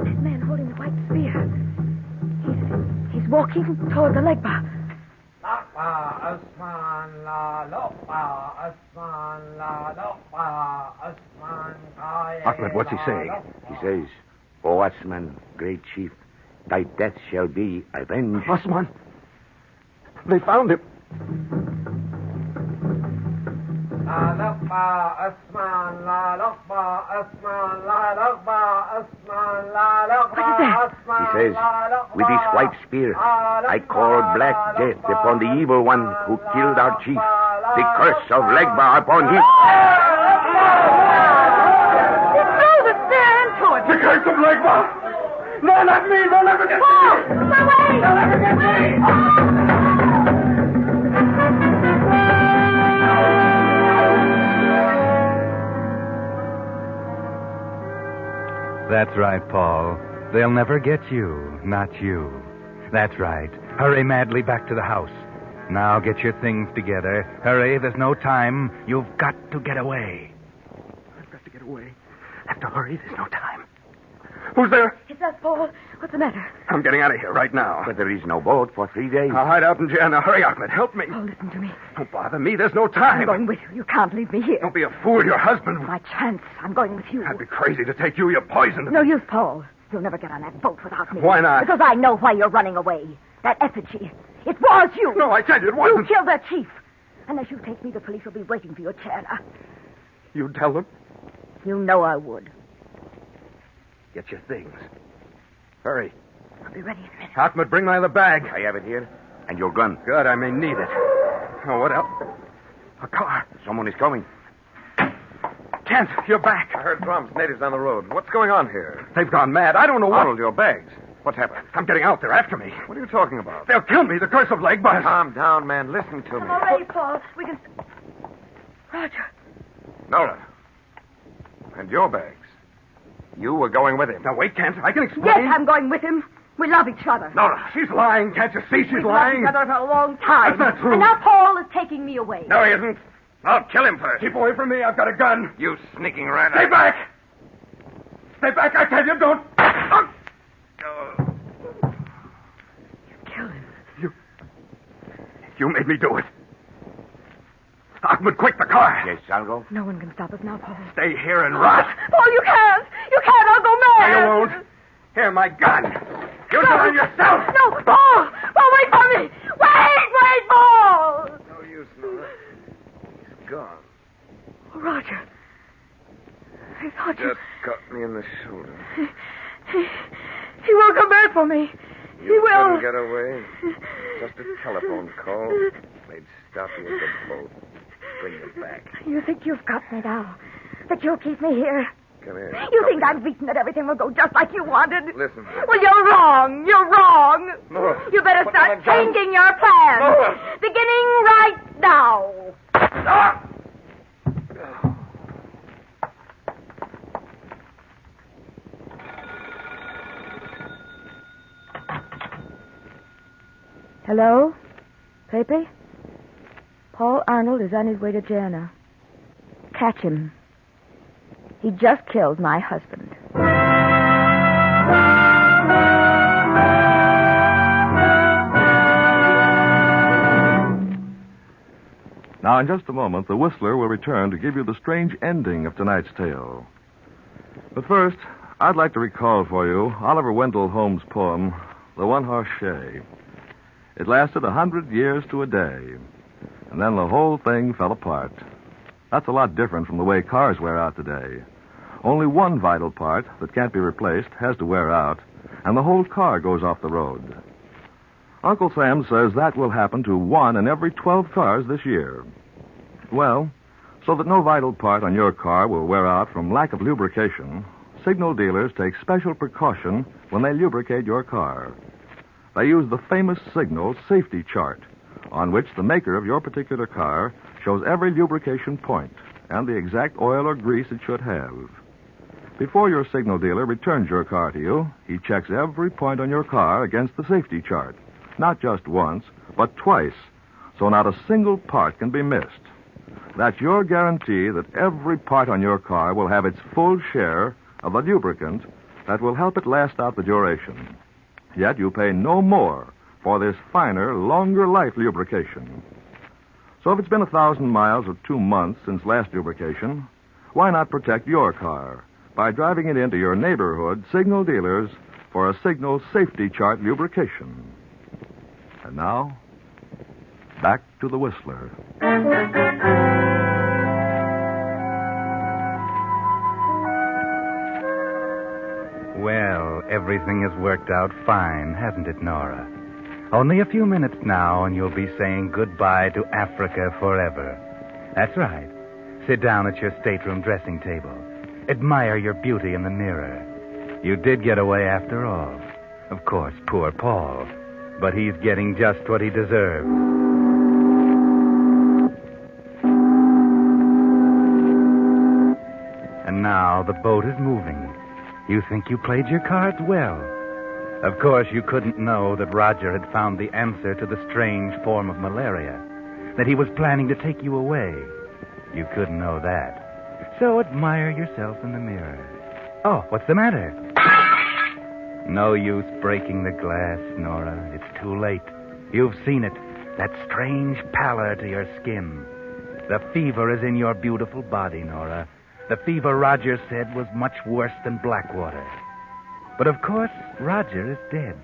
That man holding the white spear. He's walking toward the legba. Ahmed, what's he saying? He says, O Osman, great chief, thy death shall be avenged. Osman? They found him. He says, with this white spear, I call black death upon the evil one who killed our chief. The curse of Legba upon him. He threw the spear into it. The curse of Legba! No, not me! They'll never get me! Away! They'll never get me! That's right, Paul. They'll never get you, not you. That's right. Hurry madly back to the house. Now get your things together. Hurry, there's no time. You've got to get away. I've got to get away. I have to hurry. There's no time. Who's there? It's us, Paul. What's the matter? I'm getting out of here right now. But there is no boat for 3 days. I'll hide out in jail. Now, hurry, Ahmed. Help me. Oh, listen to me. Don't bother me. There's no time. I'm going with you. You can't leave me here. Don't be a fool. Your husband... My chance. I'm going with you. I'd be crazy to take you. You're poisoned. No use, Paul. You'll never get on that boat without me. Why not? Because I know why you're running away. That effigy. It was you. No, I tell you, it wasn't. You killed their chief. Unless you take me, the police will be waiting for your chair. You tell them? You know I would. Get your things. Hurry. I'll be ready in a minute. Ahmed, bring my other bag. I have it here. And your gun. Good, I may need it. Oh, what else? A car. Someone is coming. Kent, you're back. I heard drums, natives on the road. What's going on here? They've gone mad. I don't know what... Arnold, your bags. What's happened? I'm getting out there after me. What are you talking about? They'll kill me. The curse of Legbus. Calm down, man. Listen to me. I'm all ready, Paul. We can... Roger. Nora. And your bags. You were going with him. Now, wait, Kent. I can explain. Yes, I'm going with him. We love each other. Nora, she's lying. Can't you see she's We've lying? loved each other for a long time. That's not true. And now Paul is taking me away. No, he isn't. I'll kill him first. Keep away from me. I've got a gun. You sneaking rat. Stay back. Stay back, I tell you. Don't. You killed him. You made me do it. Ahmed, quick, the car. Yes, I'll go. No one can stop us now, Paul. Stay here and rot. Paul, you can't. You can't. I'll go mad. No, you won't. Here, my gun. You do it yourself. No, Paul. Paul, wait for me. Wait, Paul. No use, Nora. He's gone. Oh, Roger. I thought you... Just cut me in the shoulder. He will come back for me. You He will. couldn't get away. Just a telephone call. They'd stop you at the boat. Bring you back. You think you've got me now? That you'll keep me here? Come here. You think I'm beaten that everything will go just like you wanted? Listen. Well, you're wrong. You're wrong. Nora, You better what start have I done? changing your plans. Nora. Beginning right now. Hello? Pepe? Paul Arnold is on his way to Jana. Catch him. He just killed my husband. Now, in just a moment, the Whistler will return to give you the strange ending of tonight's tale. But first, I'd like to recall for you Oliver Wendell Holmes' poem, The One-Horse Shay. It lasted 100 years to a day, and then the whole thing fell apart. That's a lot different from the way cars wear out today. Only one vital part that can't be replaced has to wear out, and the whole car goes off the road. Uncle Sam says that will happen to 1 in every 12 cars this year. Well, so that no vital part on your car will wear out from lack of lubrication, signal dealers take special precaution when they lubricate your car. They use the famous Signal safety chart, on which the maker of your particular car shows every lubrication point and the exact oil or grease it should have. Before your signal dealer returns your car to you, he checks every point on your car against the safety chart. Not just once, but twice, so not a single part can be missed. That's your guarantee that every part on your car will have its full share of the lubricant that will help it last out the duration. Yet you pay no more for this finer, longer life lubrication. So if it's been 1,000 miles or 2 months since last lubrication, why not protect your car by driving it into your neighborhood signal dealers for a signal safety chart lubrication? And now, back to the Whistler. Well, everything has worked out fine, hasn't it, Nora? Only a few minutes now, and you'll be saying goodbye to Africa forever. That's right. Sit down at your stateroom dressing table. Admire your beauty in the mirror. You did get away after all. Of course, poor Paul. But he's getting just what he deserves. And now the boat is moving. You think you played your cards well. Of course, you couldn't know that Roger had found the answer to the strange form of malaria, that he was planning to take you away. You couldn't know that. So admire yourself in the mirror. Oh, what's the matter? No use breaking the glass, Nora. It's too late. You've seen it. That strange pallor to your skin. The fever is in your beautiful body, Nora. The fever Roger said was much worse than Blackwater. But of course, Roger is dead,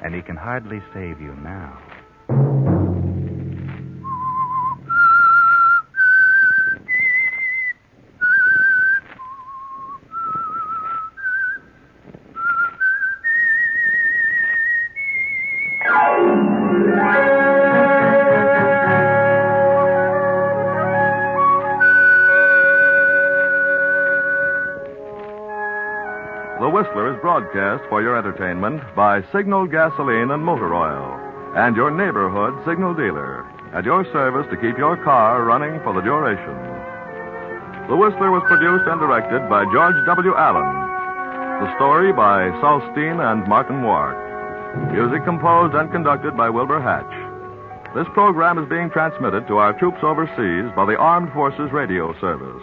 and he can hardly save you now. The Whistler is broadcast for your entertainment by Signal Gasoline and Motor Oil and your neighborhood signal dealer at your service to keep your car running for the duration. The Whistler was produced and directed by George W. Allen. The story by Salstein and Martin Ward. Music composed and conducted by Wilbur Hatch. This program is being transmitted to our troops overseas by the Armed Forces Radio Service.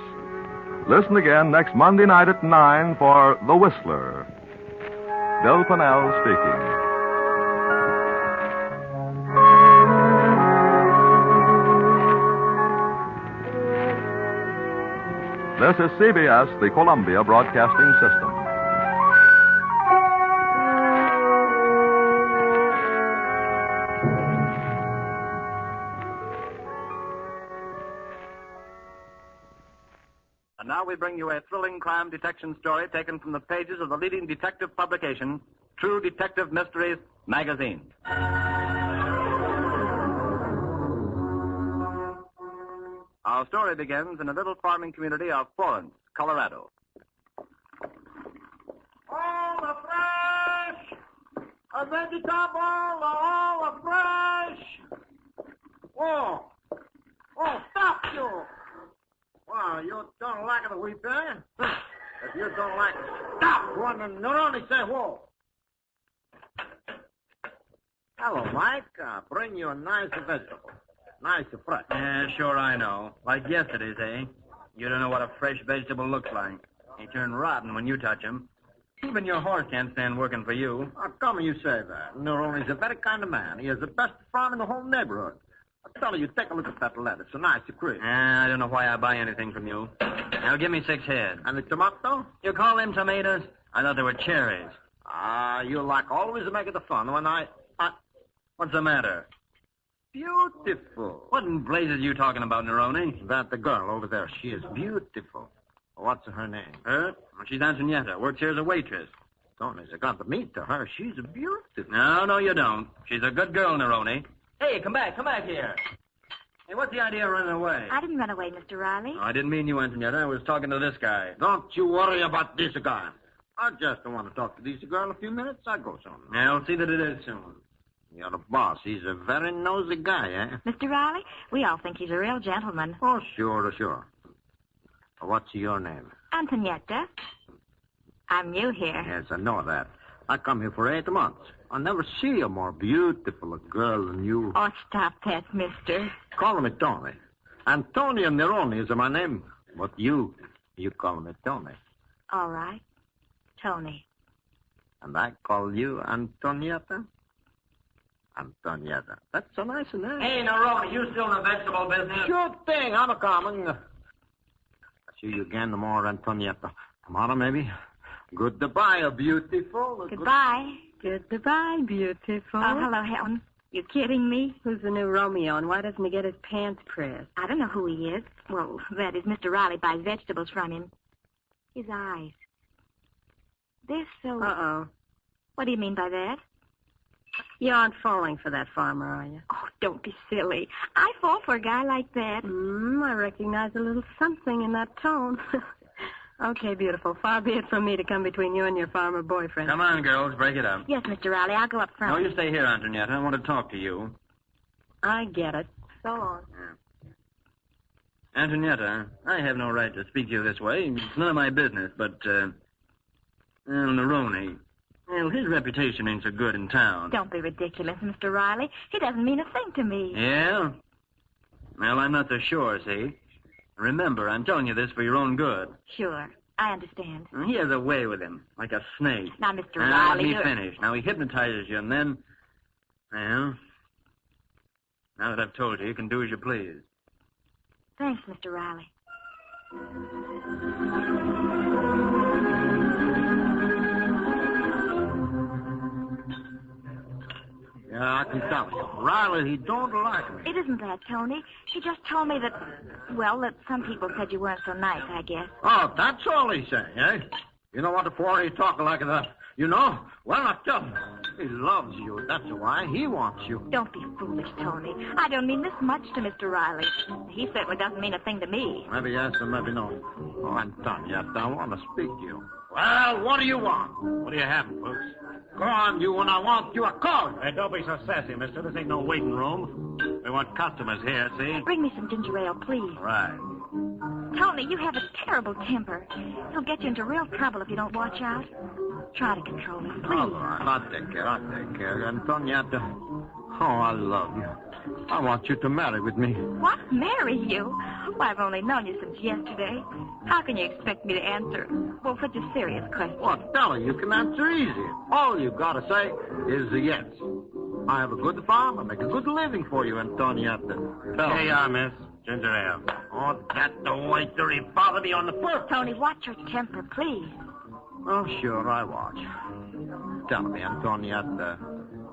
Listen again next Monday night at 9 for The Whistler. Bill Pennell speaking. This is CBS, the Columbia Broadcasting System. And now we bring you a thrilling crime detection story taken from the pages of the leading detective publication, True Detective Mysteries magazine. Our story begins in a little farming community of Florence, Colorado. All the fresh! A vegetable, all the fresh! Whoa! Oh, stop you! Wow, you don't like it a wee bit? If you don't like it, stop one and not only say whoa. Hello, Mike. Bring you a nice vegetable. Nice and fresh. Yeah, sure I know. Like yesterday's, eh? You don't know what a fresh vegetable looks like. They turn rotten when you touch them. Even your horse can't stand working for you. How come you say that? Neroni's a very kind of man. He has the best farm in the whole neighborhood. I tell you, take a look at that lettuce. So nice and crisp. I don't know why I buy anything from you. Now, give me 6 head. And the tomato? You call them tomatoes? I thought they were cherries. You like always make it the fun when What's the matter? Beautiful. What in blazes are you talking about, Neroni? That the girl over there. She is beautiful. What's her name? Her? Well, she's Antonietta. Works here as a waitress. Don't I got to meet her. She's beautiful. No, you don't. She's a good girl, Neroni. Hey, come back here. Hey, what's the idea of running away? I didn't run away, Mr. Riley. Oh, I didn't mean you, Antonietta. I was talking to this guy. Don't you worry about this guy. I just don't want to talk to this girl in a few minutes. I'll go soon. Yeah, I'll see that it is soon. You're the boss. He's a very nosy guy, eh? Mr. Riley, we all think he's a real gentleman. Oh, sure. What's your name? Antonietta. I'm new here. Yes, I know that. I come here for 8 months. I never see a more beautiful a girl than you. Oh, stop that, mister. Call me Tony. Antonio Neroni is my name. But you call me Tony. All right. Tony. And I call you Antonietta? Antonietta. That's a nice name. Hey, Neroni, you still in the vegetable business? Sure thing. I'm a coming. I'll see you again tomorrow, Antonietta. Tomorrow, maybe. Goodbye, beautiful. Goodbye. Goodbye, beautiful. Oh, hello, Helen. You kidding me? Who's the new Romeo, and why doesn't he get his pants pressed? I don't know who he is. Well, that is, Mr. Riley buys vegetables from him. His eyes. They're so... Uh-oh. What do you mean by that? You aren't falling for that farmer, are you? Oh, don't be silly. I fall for a guy like that. I recognize a little something in that tone. Okay, beautiful. Far be it from me to come between you and your farmer boyfriend. Come on, girls, break it up. Yes, Mr. Riley, I'll go up front. No, you stay here, Antonietta. I want to talk to you. I get it. So long. Antonietta, I have no right to speak to you this way. It's none of my business, but, Neroni, well, his reputation ain't so good in town. Don't be ridiculous, Mr. Riley. He doesn't mean a thing to me. Yeah? Well, I'm not so sure, see? Remember, I'm telling you this for your own good. Sure, I understand. He has a way with him, like a snake. Now, Mr. Now, Riley, let me finish. Now, he hypnotizes you, and then... Well, now that I've told you, you can do as you please. Thanks, Mr. Riley. Yeah, I can tell you. Riley, he don't like me. It isn't that, Tony. He just told me that, well, that some people said you weren't so nice, I guess. Oh, that's all he's saying, eh? You know what for he's talking like that? You know? Well, I tell him. He loves you. That's why he wants you. Don't be foolish, Tony. I don't mean this much to Mr. Riley. He certainly doesn't mean a thing to me. Maybe yes and maybe no. Oh, I'm done yet. I want to speak to you. Well, what do you want? What do you have, folks? Go on, you, and I want you a call. Hey, don't be so sassy, mister. This ain't no waiting room. We want customers here, see? Bring me some ginger ale, please. Right. Tony, you have a terrible temper. He'll get you into real trouble if you don't watch out. Try to control him, please. All right, I'll take care. Antonietta. Oh, I love you. I want you to marry with me. What? Marry you? Well, I've only known you since yesterday. How can you expect me to answer, well, such a serious question? Well, Stella, you can answer easy. All you gotta say is yes. I have a good farm. I make a good living for you, Antonietta. Here you are, miss. Ginger ale. Oh, that's the waiter. He bothered me on the foot. Tony, watch your temper, please. Oh, sure, I watch. Tell me, Antonietta,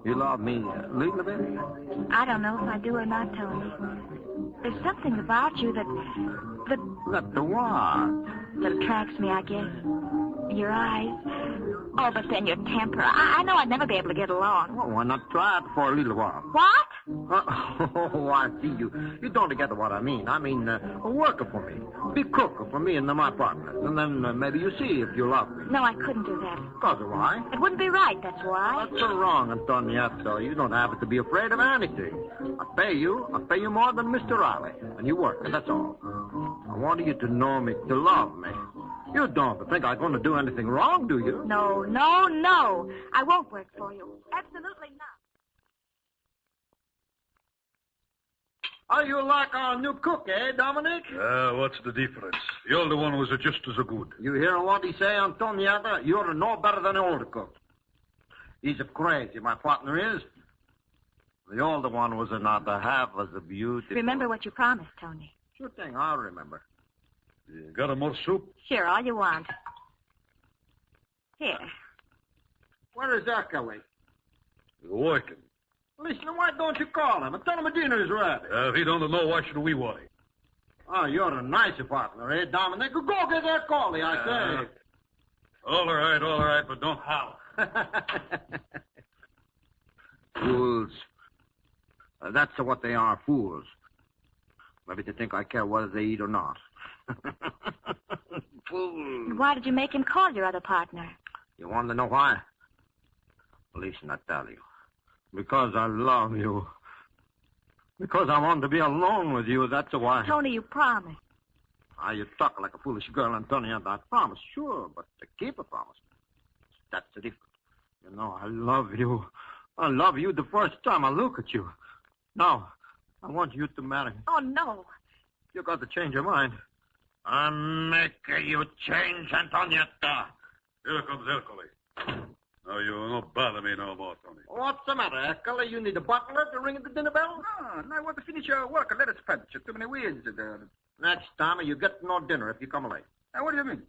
you love me a little bit? I don't know if I do or not, Tony. There's something about you that That the what? that attracts me, I guess. Your eyes. Oh, but then your temper. I know I'd never be able to get along. Well, why not try it for a little while? What? Oh, I see you. You don't get what I mean. I mean, work for me. Be cook for me and my partners. And then maybe you see if you love me. No, I couldn't do that. Because why? It wouldn't be right, that's why. That's wrong, Antonietta. You don't have to be afraid of anything. I pay you more than Mr. Riley. And you work, and that's all. I want you to know me, to love me. You don't think I'm going to do anything wrong, do you? No, no, no. I won't work for you. Absolutely not. Are you like our new cook, eh, Dominic? What's the difference? The older one was just as good. You hear what he say, Antonietta? You're no better than the older cook. He's crazy, my partner is. The older one was not half as beautiful. Remember what you promised, Tony. Sure thing, I'll remember. You got more soup? Sure, all you want. Here. Where is Ercole? Working. Listen, why don't you call him and tell him a dinner is ready? If he don't know, why should we worry? Oh, you're a nice partner, eh, Dominic? Go get Ercole, I say. All right, but don't howl. Fools. That's what they are, fools. Maybe they think I care whether they eat or not. Fools. Why did you make him call your other partner? You want to know why? Listen, I tell you. Because I love you. Because I want to be alone with you, that's why. Tony, you promised. You talk like a foolish girl, Antonietta. I promise, sure, but to keep a promise, that's the difference. You know, I love you. I love you the first time I look at you. Now, I want you to marry me. Oh, no. You got to change your mind. I'm making you change, Antonietta. Here comes Hercule. Now, you don't bother me no more, Tony. What's the matter, Hercule? You need a butler to ring the dinner bell? No, I want to finish your work. Let us fetch. Too many weeds. Next time, you get no dinner if you come late. What do you mean?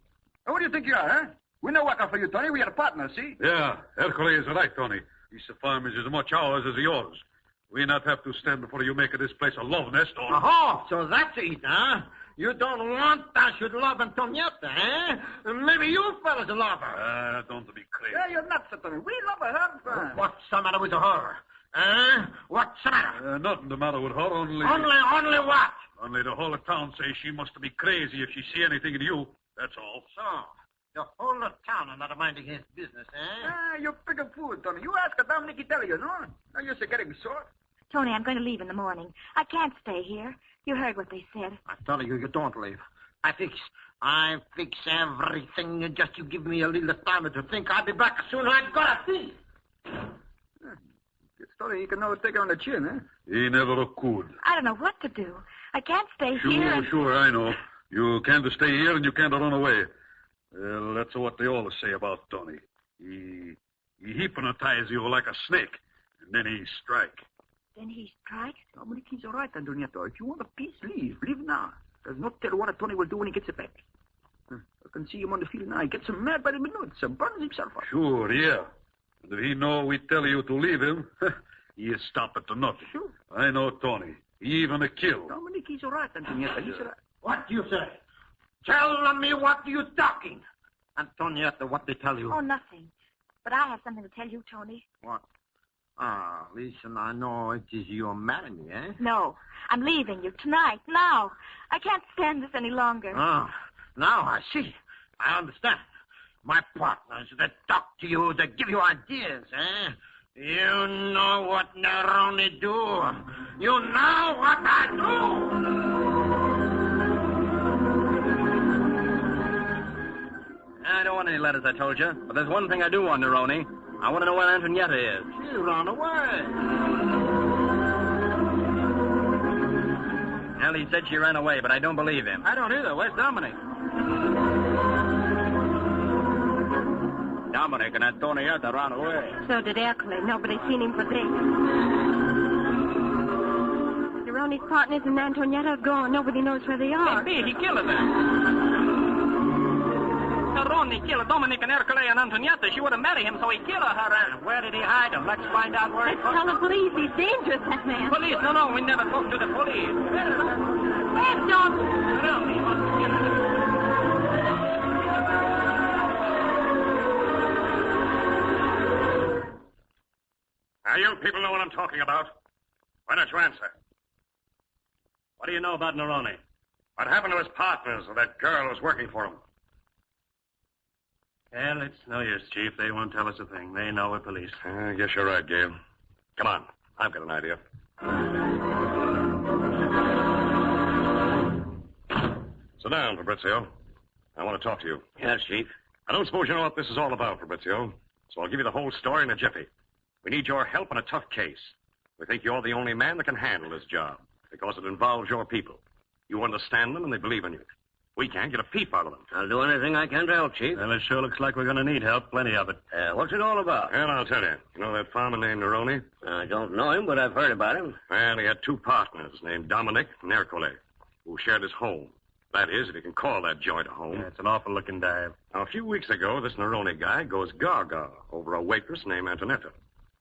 Who do you think you are, huh? We're no working for you, Tony. We are partners, see? Yeah, Hercule is right, Tony. This farm is as much ours as yours. We not have to stand before you make this place a love nest or... Oh, so that's it, huh? You don't want I should love Antonietta, eh? Maybe you fellas love her. Don't be crazy. Yeah, you're nuts, Tony. We love her. What's the matter with her? Eh? What's the matter? Nothing the matter with her, only... Only what? Only the whole town says she must be crazy if she see anything in you. That's all. So, the whole town are not minding his business, eh? You're big of food, Tony. You ask a Dominic, he tell you, no? Now you're getting me sore. Tony, I'm going to leave in the morning. I can't stay here. You heard what they said. I tell you, you don't leave. I fix everything. Just you give me a little time to think. I'll be back as soon as I got a thief. Tony, you can never take her on the chin, eh? He never could. I don't know what to do. I can't stay here. Sure, I know. You can't stay here and you can't run away. Well, that's what they always say about Tony. He hypnotize you like a snake, and then he strike. Then he strikes? Dominic, he's all right, Antonietta. If you want a peace, leave. Leave now. There's no tell what Tony will do when he gets it back. I can see him on the field now. He gets him mad by the minute. So burns himself up. Sure, yeah. And if he know we tell you to leave him, he stop at nothing. Sure. I know Tony. He even a kill. Dominic, he's all right, Antonietta. He's all right. What do you say? Tell me what you talking. Antonietta, what they tell you? Oh, nothing. But I have something to tell you, Tony. What? Listen, I know it is you're marrying me, eh? No, I'm leaving you tonight, now. I can't stand this any longer. Now I see. I understand. My partners, they talk to you, they give you ideas, eh? You know what Neroni do. You know what I do. I don't want any letters, I told you. But there's one thing I do want, Neroni. I want to know where Antonietta is. She ran away. Well, he said she ran away, but I don't believe him. I don't either. Where's Dominic? Dominic and Antonietta ran away. So did Hercule. Nobody's seen him for days. Neroni's partners and Antonietta are gone. Nobody knows where they are. Maybe he killed them. Neroni killed Dominic and Hercule and Antonietta. She would have married him, so he killed her. Where did he hide them? Let's find out where. Let's tell the police. He's dangerous, that man. Police? No, we never talk to the police. Where's John? Now, you people know what I'm talking about. Why don't you answer? What do you know about Neroni? What happened to his partners or that girl who's working for him? Well, it's no use, Chief. They won't tell us a thing. They know we're police. I guess you're right, Gail. Come on. I've got an idea. Sit down, Fabrizio. I want to talk to you. Yes, Chief. I don't suppose you know what this is all about, Fabrizio. So I'll give you the whole story in a jiffy. We need your help in a tough case. We think you're the only man that can handle this job because it involves your people. You understand them and they believe in you. We can't get a peep out of them. I'll do anything I can to help, Chief. Well, it sure looks like we're going to need help. Plenty of it. What's it all about? Well, I'll tell you. You know that farmer named Neroni? I don't know him, but I've heard about him. Well, he had two partners named Dominic and Hercule, who shared his home. That is, if you can call that joint a home. Yeah, it's an awful-looking dive. Now, a few weeks ago, this Neroni guy goes gaga over a waitress named Antonietta.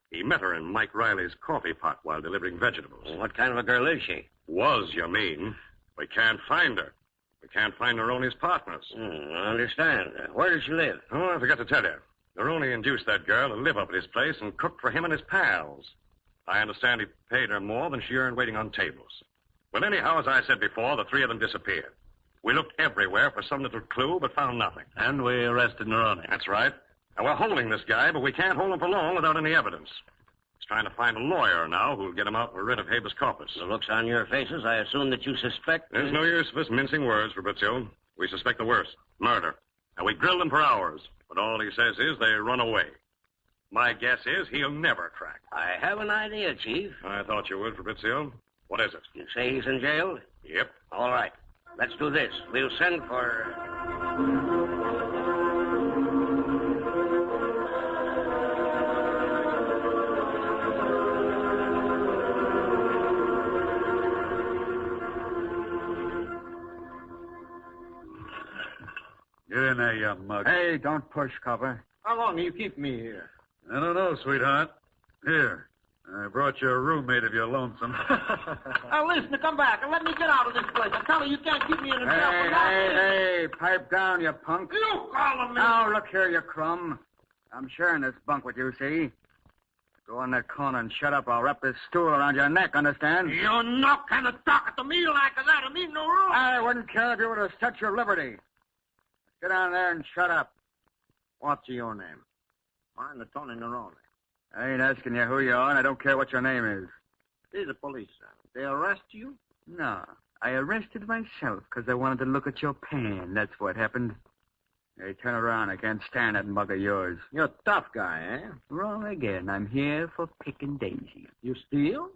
He met her in Mike Riley's coffee pot while delivering vegetables. Well, what kind of a girl is she? Was, you mean. We can't find her. We can't find Neroni's partners. I understand. Where does she live? Oh, I forgot to tell you. Neroni induced that girl to live up at his place and cooked for him and his pals. I understand he paid her more than she earned waiting on tables. Well, anyhow, as I said before, the three of them disappeared. We looked everywhere for some little clue, but found nothing. And we arrested Neroni. That's right. And we're holding this guy, but we can't hold him for long without any evidence. It's trying to find a lawyer now who'll get him out for writ of habeas corpus. The looks on your faces, I assume that you suspect... There's no use of us mincing words, Fabrizio. We suspect the worst. Murder. And we grilled him for hours. But all he says is they run away. My guess is he'll never crack. I have an idea, Chief. I thought you would, Fabrizio. What is it? You say he's in jail? Yep. All right. Let's do this. We'll send for... Get in there, you mug. Hey, don't push, Carver. How long will you keep me here? I don't know, sweetheart. Here. I brought you a roommate if you're lonesome. Now, listen, come back and let me get out of this place. I tell you, you can't keep me in a jail for nothing. Hey, pipe down, you punk. You calling me? Now, look here, you crumb. I'm sharing this bunk with you, see? Go on that corner and shut up. I'll wrap this stool around your neck, understand? You're not kind of talking to me like that. I mean, no room. I wouldn't care if you were to set your liberty. Get down there and shut up. What's your name? I'm Tony Nerone. I ain't asking you who you are, and I don't care what your name is. These are police, sir. They arrest you? No, I arrested myself because I wanted to look at your pan. That's what happened. Hey, turn around. I can't stand that mug of yours. You're a tough guy, eh? Wrong again. I'm here for picking daisies. You steal?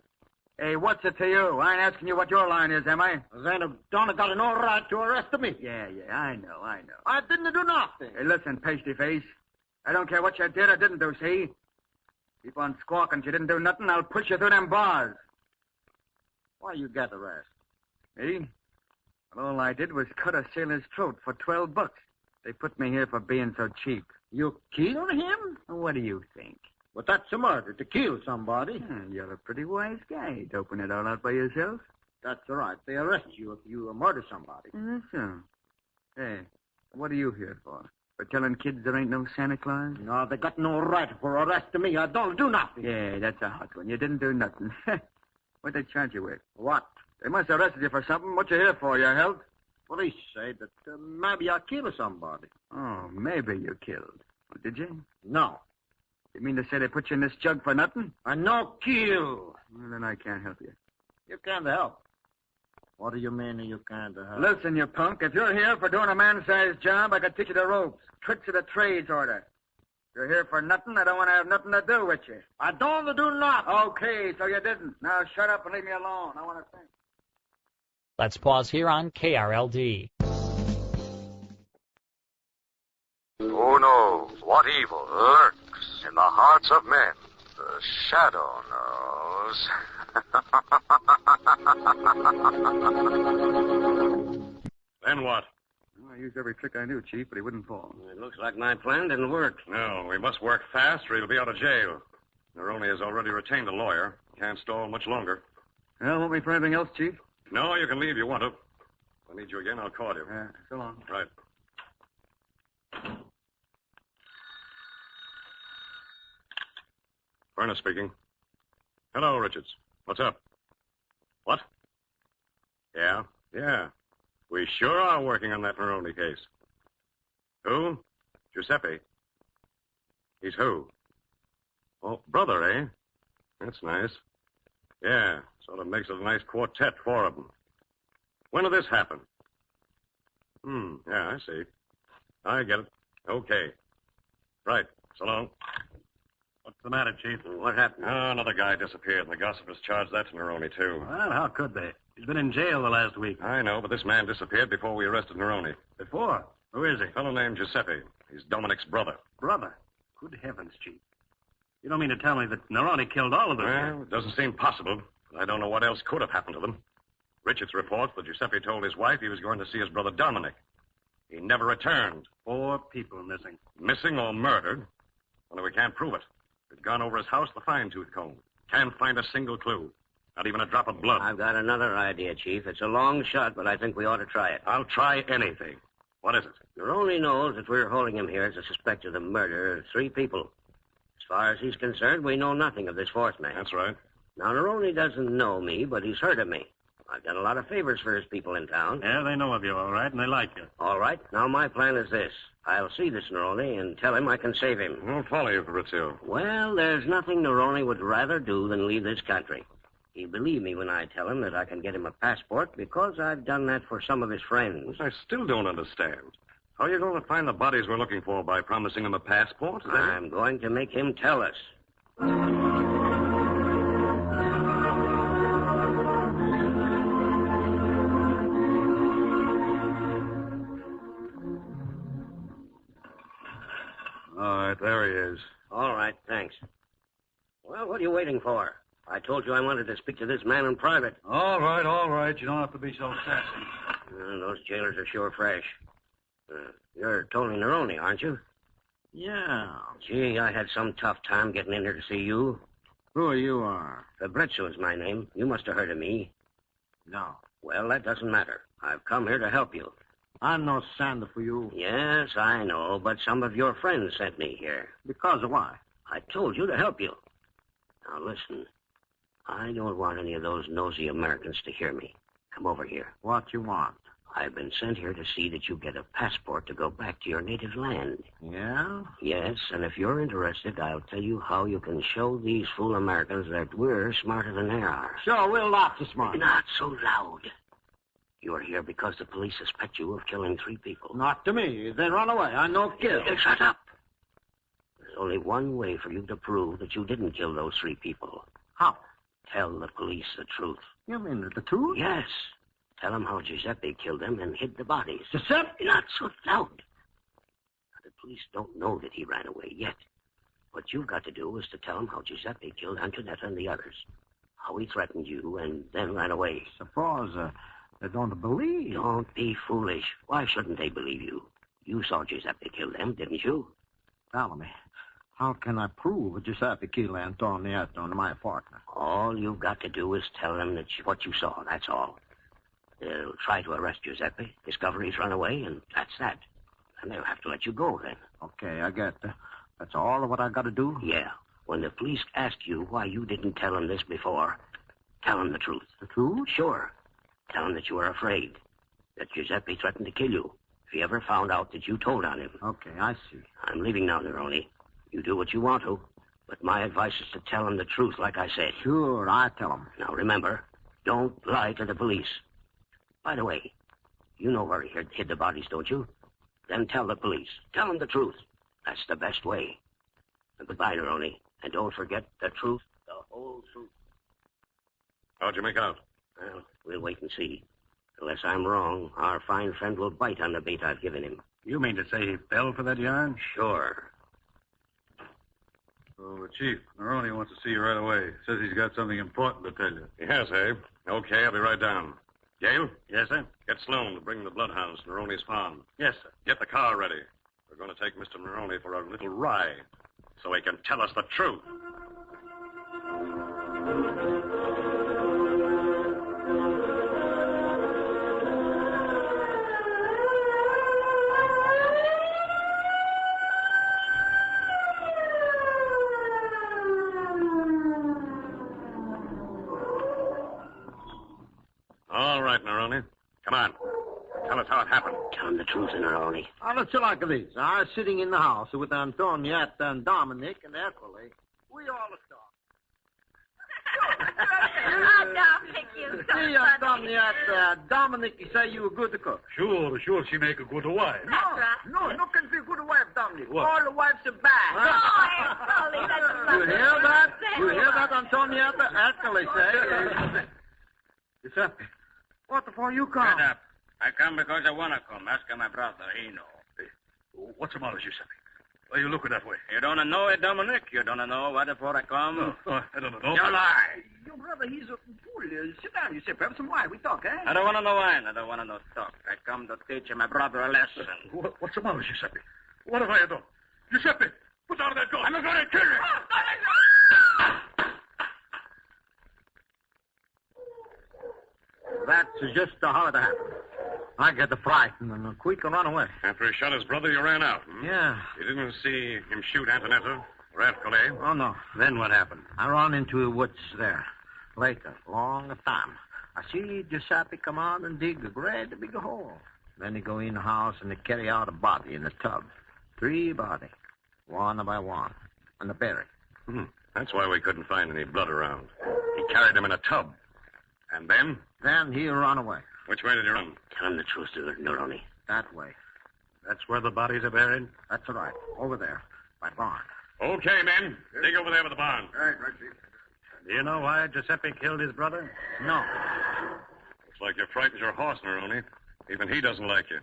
Hey, what's it to you? I ain't asking you what your line is, am I? Then Donna got an all right to arrest me. Yeah, I know. I didn't do nothing. Hey, listen, pasty face. I don't care what you did or didn't do, see? Keep on squawking. You didn't do nothing, I'll push you through them bars. Why you get arrested? Me? Well, all I did was cut a sailor's throat for $12. They put me here for being so cheap. You killed him? What do you think? But that's a murder, to kill somebody. You're a pretty wise guy to open it all out by yourself. That's all right. They arrest you if you murder somebody. That's so. Hey, what are you here for? For telling kids there ain't no Santa Claus? No, they got no right for arresting me. I don't do nothing. Yeah, that's a hot one. You didn't do nothing. What'd they charge you with? What? They must have arrested you for something. What you here for, your health? Police say that maybe I killed somebody. Oh, maybe you killed. Well, did you? No. You mean to say they put you in this jug for nothing? I no kill. Well, then I can't help you. You can't help. What do you mean you can't help? Listen, you punk. If you're here for doing a man-sized job, I could teach you the ropes. Tricks of the trades order. If you're here for nothing, I don't want to have nothing to do with you. I don't do nothing. Okay, so you didn't. Now shut up and leave me alone. I want to think. Let's pause here on KRLD. Who knows what evil lurks in the hearts of men? The shadow knows. Then what? Well, I used every trick I knew, Chief, but he wouldn't fall. It looks like my plan didn't work. No, we must work fast or he'll be out of jail. Nerone has already retained a lawyer. Can't stall much longer. Well, won't be for anything else, Chief? No, you can leave if you want to. If I need you again, I'll call you. So long. Right. Furnace speaking. Hello, Richards. What's up? What? Yeah. We sure are working on that Nerone case. Who? Giuseppe. He's who? Oh, brother, eh? That's nice. Yeah, sort of makes it a nice quartet, four of them. When did this happen? Yeah, I see. I get it. Okay. Right. So long. What's the matter, Chief? What happened? Oh, another guy disappeared, and the gossipers charged that to Nerone, too. Well, how could they? He's been in jail the last week. I know, but this man disappeared before we arrested Nerone. Before? Who is he? A fellow named Giuseppe. He's Dominic's brother. Brother? Good heavens, Chief. You don't mean to tell me that Nerone killed all of them? Well, it doesn't seem possible. I don't know what else could have happened to them. Richards reports that Giuseppe told his wife he was going to see his brother Dominic. He never returned. 4 people missing. Missing or murdered? Only we can't prove it. We've gone over his house with a fine-tooth comb. Can't find a single clue. Not even a drop of blood. I've got another idea, Chief. It's a long shot, but I think we ought to try it. I'll try anything. What is it? Nerone knows that we're holding him here as a suspect of the murder of 3 people. As far as he's concerned, we know nothing of this 4th man. That's right. Now, Nerone doesn't know me, but he's heard of me. I've done a lot of favors for his people in town. Yeah, they know of you, all right, and they like you. All right. Now, my plan is this. I'll see this Neroni and tell him I can save him. I'll follow you, Fabrizio. Well, there's nothing Neroni would rather do than leave this country. He'll believe me when I tell him that I can get him a passport because I've done that for some of his friends. I still don't understand. How are you going to find the bodies we're looking for by promising him a passport? I'm going to make him tell us. All right, there he is. All right, thanks. Well, what are you waiting for? I told you I wanted to speak to this man in private. All right. You don't have to be so sassy. Those jailers are sure fresh. You're Tony Neroni, aren't you? Yeah. Gee, I had some tough time getting in here to see you. Who you are? Fabrizio is my name. You must have heard of me. No. Well, that doesn't matter. I've come here to help you. I'm no sander for you. Yes, I know, but some of your friends sent me here. Because of why? I told you to help you. Now, listen. I don't want any of those nosy Americans to hear me. Come over here. What you want? I've been sent here to see that you get a passport to go back to your native land. Yeah? Yes, and if you're interested, I'll tell you how you can show these fool Americans that we're smarter than they are. Sure, we're lots of smart. Not so loud. You're here because the police suspect you of killing 3 people. Not to me. Then run away. I know kill. Shut up. There's only one way for you to prove that you didn't kill those 3 people. How? Tell the police the truth. You mean the truth? Yes. Tell them how Giuseppe killed them and hid the bodies. Giuseppe? Not so loud. The police don't know that he ran away yet. What you've got to do is to tell them how Giuseppe killed Antonetta and the others. How he threatened you and then ran away. Suppose they don't believe. Don't be foolish. Why shouldn't they believe you? You saw Giuseppe kill them, didn't you? Tell me. How can I prove Giuseppe killed Antonietta and my partner? All you've got to do is tell them that what you saw, that's all. They'll try to arrest Giuseppe, discover he's run away, and that's that. And they'll have to let you go then. Okay, I get that. That's all of what I got to do? Yeah. When the police ask you why you didn't tell them this before, tell them the truth. The truth? Sure. Tell them that you were afraid, that Giuseppe threatened to kill you if he ever found out that you told on him. Okay, I see. I'm leaving now, Neroni. You do what you want to, but my advice is to tell them the truth, like I said. Sure, I tell them. Now, remember, don't lie to the police. By the way, you know where he hid the bodies, don't you? Then tell the police. Tell them the truth. That's the best way. And goodbye, Neroni. And don't forget the truth, the whole truth. How'd you make out? Well, we'll wait and see. Unless I'm wrong, our fine friend will bite on the bait I've given him. You mean to say he fell for that yarn? Sure. Oh, Chief, Neroni wants to see you right away. Says he's got something important to tell you. Yes, Abe. Okay, I'll be right down. Gale? Yes, sir? Get Sloan to bring the bloodhounds to Neroni's farm. Yes, sir. Get the car ready. We're going to take Mr. Neroni for a little ride so he can tell us the truth. All right, Neroni. Come on. Tell us how it happened. Tell him the truth, Neroni. Oh, it's like this. I was sitting in the house with Antonietta and Dominic and Eckerly. We all talk. Oh, Dominic, you so See, funny. Antonietta, Dominic, he say you a good cook. Sure, she make a good wife. That's right. No can be a good wife, Dominic. What? All the wives are bad. Oh, Eckerly, that's You lovely. hear that? You hear that, Antonietta? Eckerly say. Giuseppe, what the for you come? Shut up. I come because I want to come. Ask my brother. He know. Hey, what's the matter, Giuseppe? Why are you looking that way? You don't know it, Dominic? You don't know what for I come? No, I don't know. You lie. Your brother, he's a fool. Sit down, you say. Have some wine. We talk, eh? I don't want to know wine. I don't want to know talk. I come to teach my brother a lesson. What's the matter, Giuseppe? What have I done? Giuseppe, put down that gun. I'm going to kill you. That's just how it happened. I get the frightened and quick run away. After he shot his brother, you ran out. Hmm? Yeah. You didn't see him shoot Antonetta or Ercole? Oh, no. Then what happened? I run into the woods there. Later, long time. I see Giuseppe come out and dig a great big hole. Then he go in the house and they carry out a body in a tub. 3 bodies, one by one, and they bury. That's why we couldn't find any blood around. He carried them in a tub. And then? Then he run away. Which way did he run? Tell him the truth, Neroni. That way. That's where the bodies are buried? That's right. Over there, by barn. Okay, men. Dig over there with the barn. Right, Chief. Do you know why Giuseppe killed his brother? No. Looks like you frightened your horse, Neroni. Even he doesn't like you.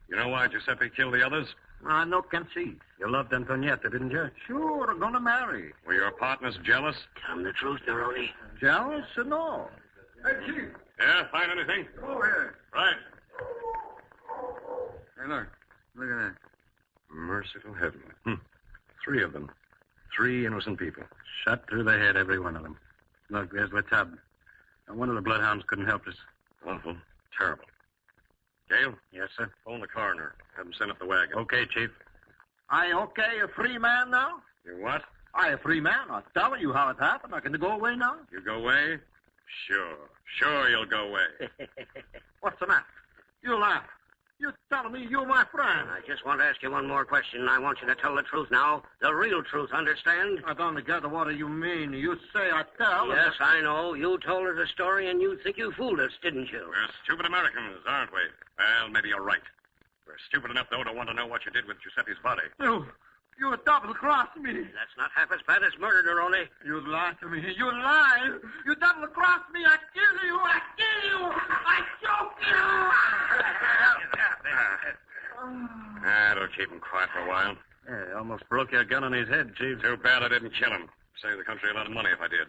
You know why Giuseppe killed the others? I no can see. You loved Antonietta, didn't you? Sure, gonna marry. Were your partners jealous? Tell him the truth, Neroni. Jealous? No. Hey, Chief. Yeah, find anything? Come over here. Right. Hey, look. Look at that. Merciful heaven. 3 of them. 3 innocent people. Shot through the head, every one of them. Look, there's the tub. One of the bloodhounds couldn't help us. Awful. Terrible. Gale? Yes, sir. Phone the coroner. Have him send up the wagon. Okay, Chief. I okay, a free man now? You what? I a free man. I'm telling you how it happened. I can go away now? You go away? Sure. Sure you'll go away. What's the matter? You laugh. You're telling me you're my friend. I just want to ask you one more question. I want you to tell the truth now. The real truth, understand? I don't get what do you mean. You say I tell. Yes, I know. You told her the story and you think you fooled us, didn't you? We're stupid Americans, aren't we? Well, maybe you're right. We're stupid enough, though, to want to know what you did with Giuseppe's body. You double-crossed me. That's not half as bad as murder, Neroni. You lied to me. You lied. You double-crossed me. I kill you. I kill you. I choke you. That'll keep him quiet for a while. Yeah, almost broke your gun on his head, Chief. Too bad I didn't kill him. Save the country a lot of money if I did.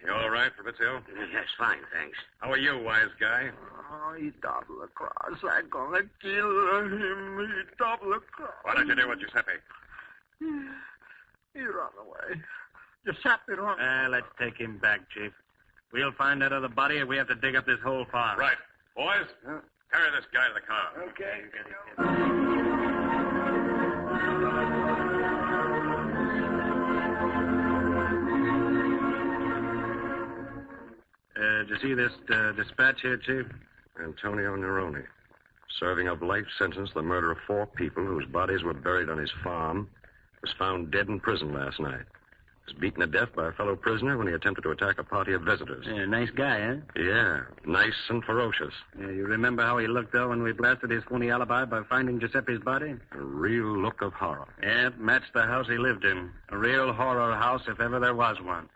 You all right, Fabrizio? Yes, fine, thanks. How are you, wise guy? Oh, he double-crossed. I'm gonna kill him. He double-crossed. What did you do with Giuseppe? He ran away. Giuseppe ran. Let's take him back, Chief. We'll find that other body if we have to dig up this whole farm. Right. Boys, carry this guy to the car. Okay. Did you see this dispatch here, Chief? Antonio Neroni, serving a life sentence for the murder of 4 people whose bodies were buried on his farm, was found dead in prison last night. He was beaten to death by a fellow prisoner when he attempted to attack a party of visitors. Yeah, nice guy, huh? Yeah, nice and ferocious. Yeah, you remember how he looked, though, when we blasted his phony alibi by finding Giuseppe's body? A real look of horror. Yeah, it matched the house he lived in. A real horror house, if ever there was one.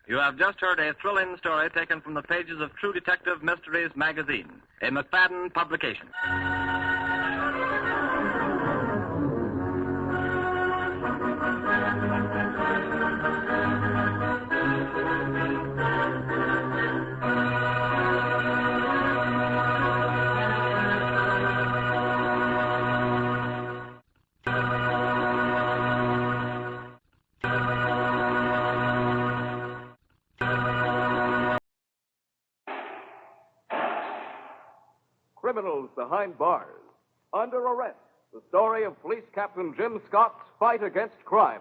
You have just heard a thrilling story taken from the pages of True Detective Mysteries magazine, a McFadden publication. Criminals behind bars. Under arrest. The story of Police Captain Jim Scott's fight against crime.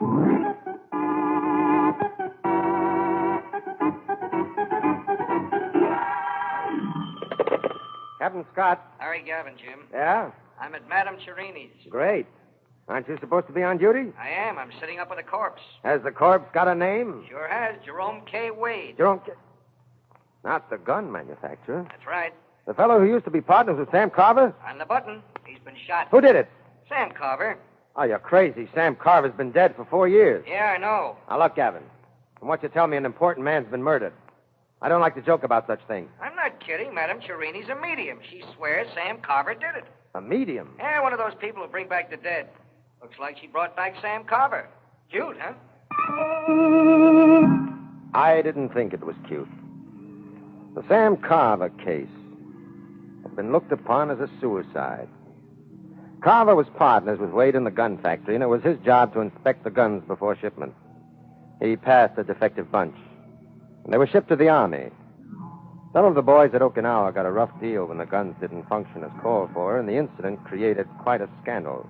Captain Scott. Harry Gavin, Jim. Yeah? I'm at Madame Cherini's. Great. Aren't you supposed to be on duty? I am. I'm sitting up with a corpse. Has the corpse got a name? Sure has. Jerome K. Wade. Jerome K. Not the gun manufacturer. That's right. The fellow who used to be partners with Sam Carver? On the button. He's been shot. Who did it? Sam Carver. Oh, you're crazy. Sam Carver's been dead for 4 years. Yeah, I know. Now, look, Gavin. From what you tell me, an important man's been murdered. I don't like to joke about such things. I'm not kidding. Madame Cherini's a medium. She swears Sam Carver did it. A medium? Yeah, one of those people who bring back the dead. Looks like she brought back Sam Carver. Cute, huh? I didn't think it was cute. The Sam Carver case had been looked upon as a suicide. Carver was partners with Wade in the gun factory, and it was his job to inspect the guns before shipment. He passed a defective bunch, and they were shipped to the Army. Some of the boys at Okinawa got a rough deal when the guns didn't function as called for, and the incident created quite a scandal.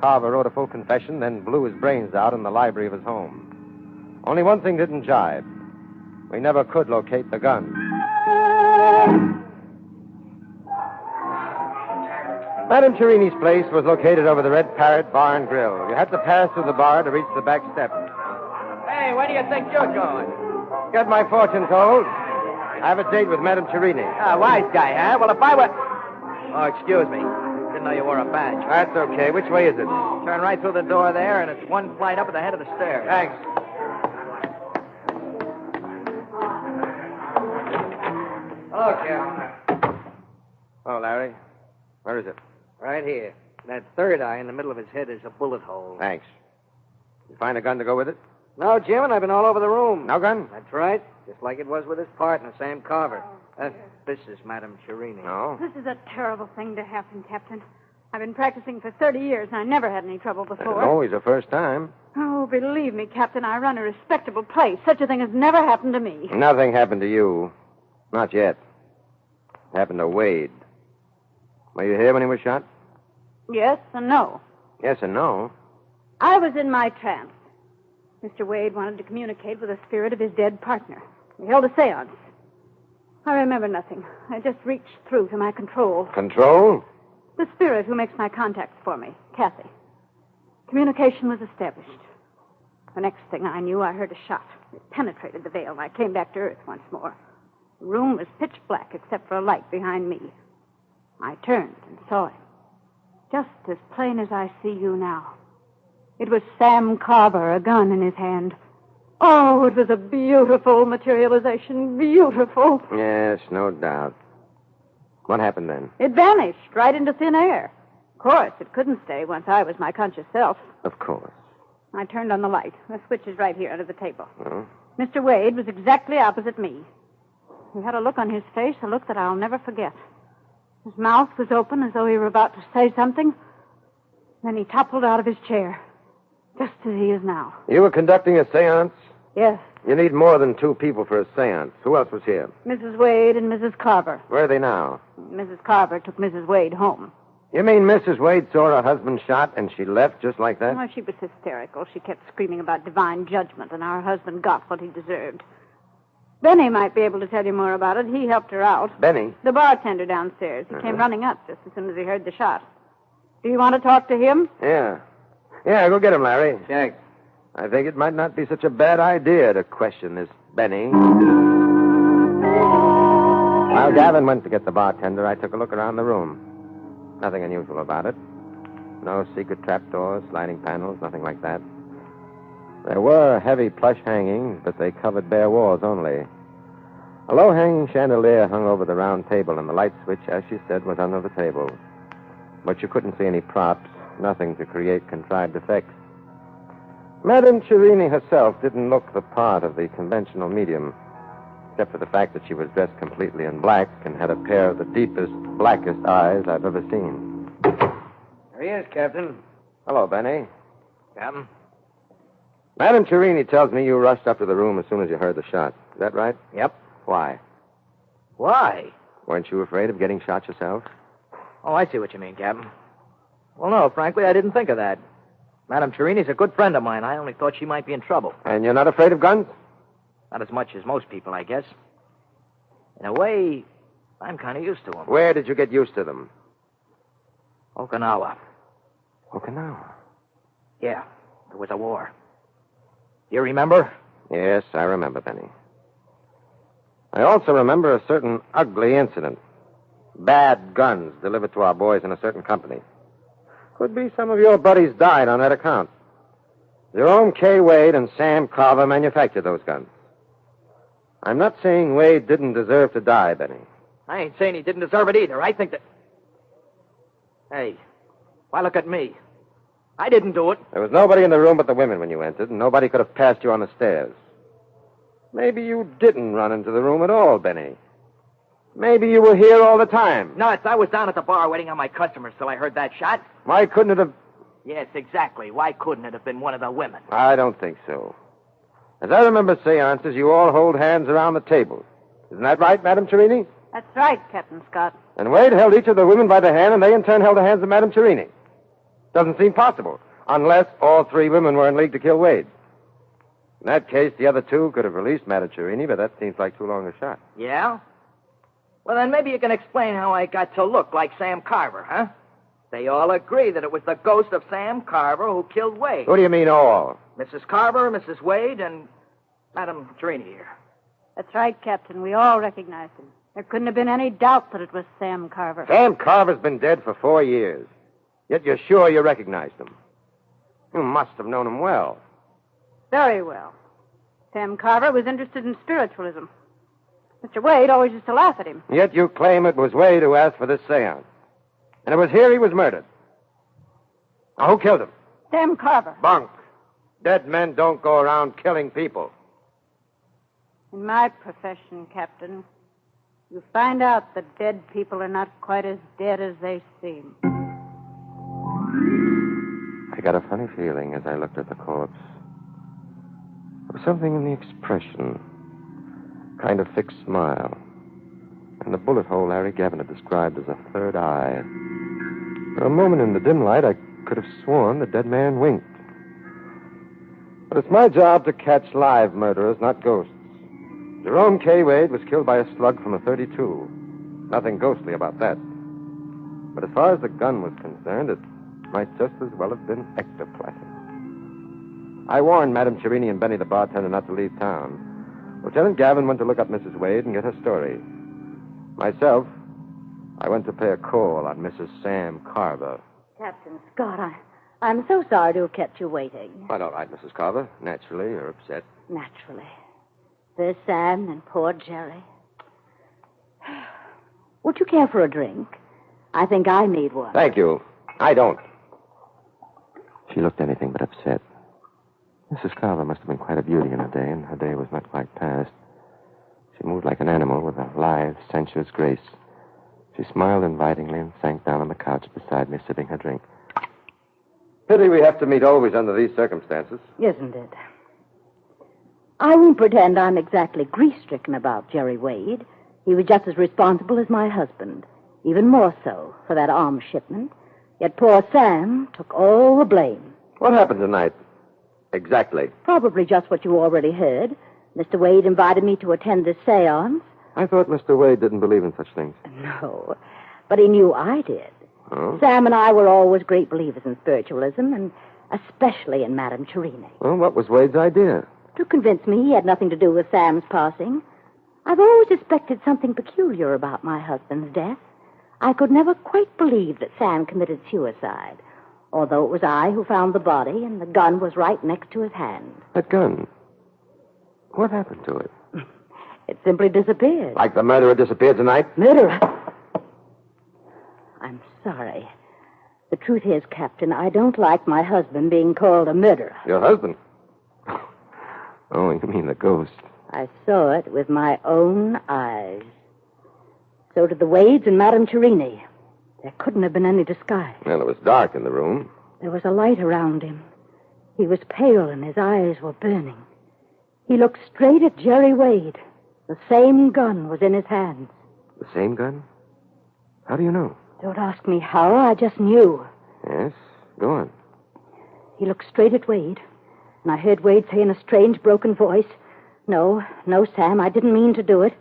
Carver wrote a full confession, then blew his brains out in the library of his home. Only one thing didn't jibe. We never could locate the gun. Madame Cherini's place was located over the Red Parrot Bar and Grill. You had to pass through the bar to reach the back step. Hey, where do you think you're going? Get my fortune told. I have a date with Madame Cherini. Wise guy, huh? Well, if I were... Oh, excuse me. Didn't know you wore a badge. That's okay. Which way is it? Turn right through the door there, and it's one flight up at the head of the stairs. Thanks. Hello, Captain. Oh, Larry. Where is it? Right here. That third eye in the middle of his head is a bullet hole. Thanks. You find a gun to go with it? No, Jim, and I've been all over the room. No gun? That's right. Just like it was with his partner, Sam Carver. This is Madame Cherini. No? This is a terrible thing to happen, Captain. I've been practicing for 30 years, and I never had any trouble before. Always the first time. Oh, believe me, Captain, I run a respectable place. Such a thing has never happened to me. Nothing happened to you. Not yet. It happened to Wade. Were you here when he was shot? Yes and no. Yes and no. I was in my trance. Mr. Wade wanted to communicate with the spirit of his dead partner. We held a seance. I remember nothing. I just reached through to my control. Control? The spirit who makes my contacts for me, Kathy. Communication was established. The next thing I knew, I heard a shot. It penetrated the veil, and I came back to Earth once more. The room was pitch black except for a light behind me. I turned and saw him. Just as plain as I see you now. It was Sam Carver, a gun in his hand. Oh, it was a beautiful materialization. Beautiful. Yes, no doubt. What happened then? It vanished right into thin air. Of course, it couldn't stay once I was my conscious self. Of course. I turned on the light. The switch is right here under the table. Oh? Mr. Wade was exactly opposite me. He had a look on his face, a look that I'll never forget. His mouth was open as though he were about to say something. Then he toppled out of his chair, just as he is now. You were conducting a seance? Yes. You need more than 2 people for a seance. Who else was here? Mrs. Wade and Mrs. Carver. Where are they now? Mrs. Carver took Mrs. Wade home. You mean Mrs. Wade saw her husband shot and she left just like that? Oh, she was hysterical. She kept screaming about divine judgment, and our husband got what he deserved. Benny might be able to tell you more about it. He helped her out. Benny? The bartender downstairs. He came running up just as soon as he heard the shot. Do you want to talk to him? Yeah. Yeah, go get him, Larry. Check. I think it might not be such a bad idea to question this Benny. While Gavin went to get the bartender, I took a look around the room. Nothing unusual about it. No secret trapdoors, sliding panels, nothing like that. There were heavy plush hangings, but they covered bare walls only. A low-hanging chandelier hung over the round table, and the light switch, as she said, was under the table. But you couldn't see any props, nothing to create contrived effects. Madame Cherini herself didn't look the part of the conventional medium, except for the fact that she was dressed completely in black and had a pair of the deepest, blackest eyes I've ever seen. There he is, Captain. Hello, Benny. Captain? Madame Cherini tells me you rushed up to the room as soon as you heard the shot. Is that right? Yep. Why? Why? Weren't you afraid of getting shot yourself? Oh, I see what you mean, Captain. Well, no, frankly, I didn't think of that. Madame Cherini's a good friend of mine. I only thought she might be in trouble. And you're not afraid of guns? Not as much as most people, I guess. In a way, I'm kind of used to them. Where did you get used to them? Okinawa. Okinawa? Yeah, there was a war. You remember? Yes, I remember, Benny. I also remember a certain ugly incident. Bad guns delivered to our boys in a certain company. Could be some of your buddies died on that account. Jerome K. Wade and Sam Carver manufactured those guns. I'm not saying Wade didn't deserve to die, Benny. I ain't saying he didn't deserve it either. I think that... Hey, why look at me? I didn't do it. There was nobody in the room but the women when you entered, and nobody could have passed you on the stairs. Maybe you didn't run into the room at all, Benny. Maybe you were here all the time. Nuts, I was down at the bar waiting on my customers till I heard that shot. Why couldn't it have... Yes, exactly. Why couldn't it have been one of the women? I don't think so. As I remember seances, you all hold hands around the table. Isn't that right, Madame Cherini? That's right, Captain Scott. And Wade held each of the women by the hand, and they in turn held the hands of Madame Cherini. Doesn't seem possible, unless all three women were in league to kill Wade. In that case, the other two could have released Madame Cherini, but that seems like too long a shot. Yeah? Well, then maybe you can explain how I got to look like Sam Carver, huh? They all agree that it was the ghost of Sam Carver who killed Wade. What do you mean, all? Mrs. Carver, Mrs. Wade, and Madame Cherini here. That's right, Captain. We all recognized him. There couldn't have been any doubt that it was Sam Carver. Sam Carver's been dead for 4 years. Yet you're sure you recognized him. You must have known him well. Very well. Sam Carver was interested in spiritualism. Mr. Wade always used to laugh at him. Yet you claim it was Wade who asked for this seance. And it was here he was murdered. Now, who killed him? Sam Carver. Bunk. Dead men don't go around killing people. In my profession, Captain, you find out that dead people are not quite as dead as they seem. I got a funny feeling as I looked at the corpse. There was something in the expression. Kind of fixed smile. And the bullet hole Larry Gavin had described as a third eye. For a moment in the dim light, I could have sworn the dead man winked. But it's my job to catch live murderers, not ghosts. Jerome K. Wade was killed by a slug from a .32. Nothing ghostly about that. But as far as the gun was concerned, it might just as well have been ectoplasm. I warned Madame Cherini and Benny, the bartender, not to leave town. Lieutenant Gavin went to look up Mrs. Wade and get her story. Myself, I went to pay a call on Mrs. Sam Carver. Captain Scott, I'm so sorry to have kept you waiting. Quite all right, Mrs. Carver. Naturally, you're upset. Naturally. There's Sam and poor Jerry. Would you care for a drink? I think I need one. Thank you. I don't. She looked anything but upset. Mrs. Carver must have been quite a beauty in her day, and her day was not quite past. She moved like an animal with a lithe, sensuous grace. She smiled invitingly and sank down on the couch beside me, sipping her drink. Pity we have to meet always under these circumstances. Isn't it? I won't pretend I'm exactly grief-stricken about Jerry Wade. He was just as responsible as my husband, even more so for that arms shipment. Yet poor Sam took all the blame. What happened tonight? Exactly. Probably just what you already heard. Mr. Wade invited me to attend this seance. I thought Mr. Wade didn't believe in such things. No, but he knew I did. Oh? Sam and I were always great believers in spiritualism, and especially in Madame Cherini. Well, what was Wade's idea? To convince me he had nothing to do with Sam's passing. I've always suspected something peculiar about my husband's death. I could never quite believe that Sam committed suicide, although it was I who found the body and the gun was right next to his hand. That gun? What happened to it? It simply disappeared. Like the murderer disappeared tonight? Murderer? I'm sorry. The truth is, Captain, I don't like my husband being called a murderer. Your husband? Oh, you mean the ghost. I saw it with my own eyes. So did the Wades and Madame Cherini. There couldn't have been any disguise. Well, it was dark in the room. There was a light around him. He was pale and his eyes were burning. He looked straight at Jerry Wade. The same gun was in his hands. The same gun? How do you know? Don't ask me how. I just knew. Yes? Go on. He looked straight at Wade, and I heard Wade say in a strange, broken voice, No, Sam, I didn't mean to do it.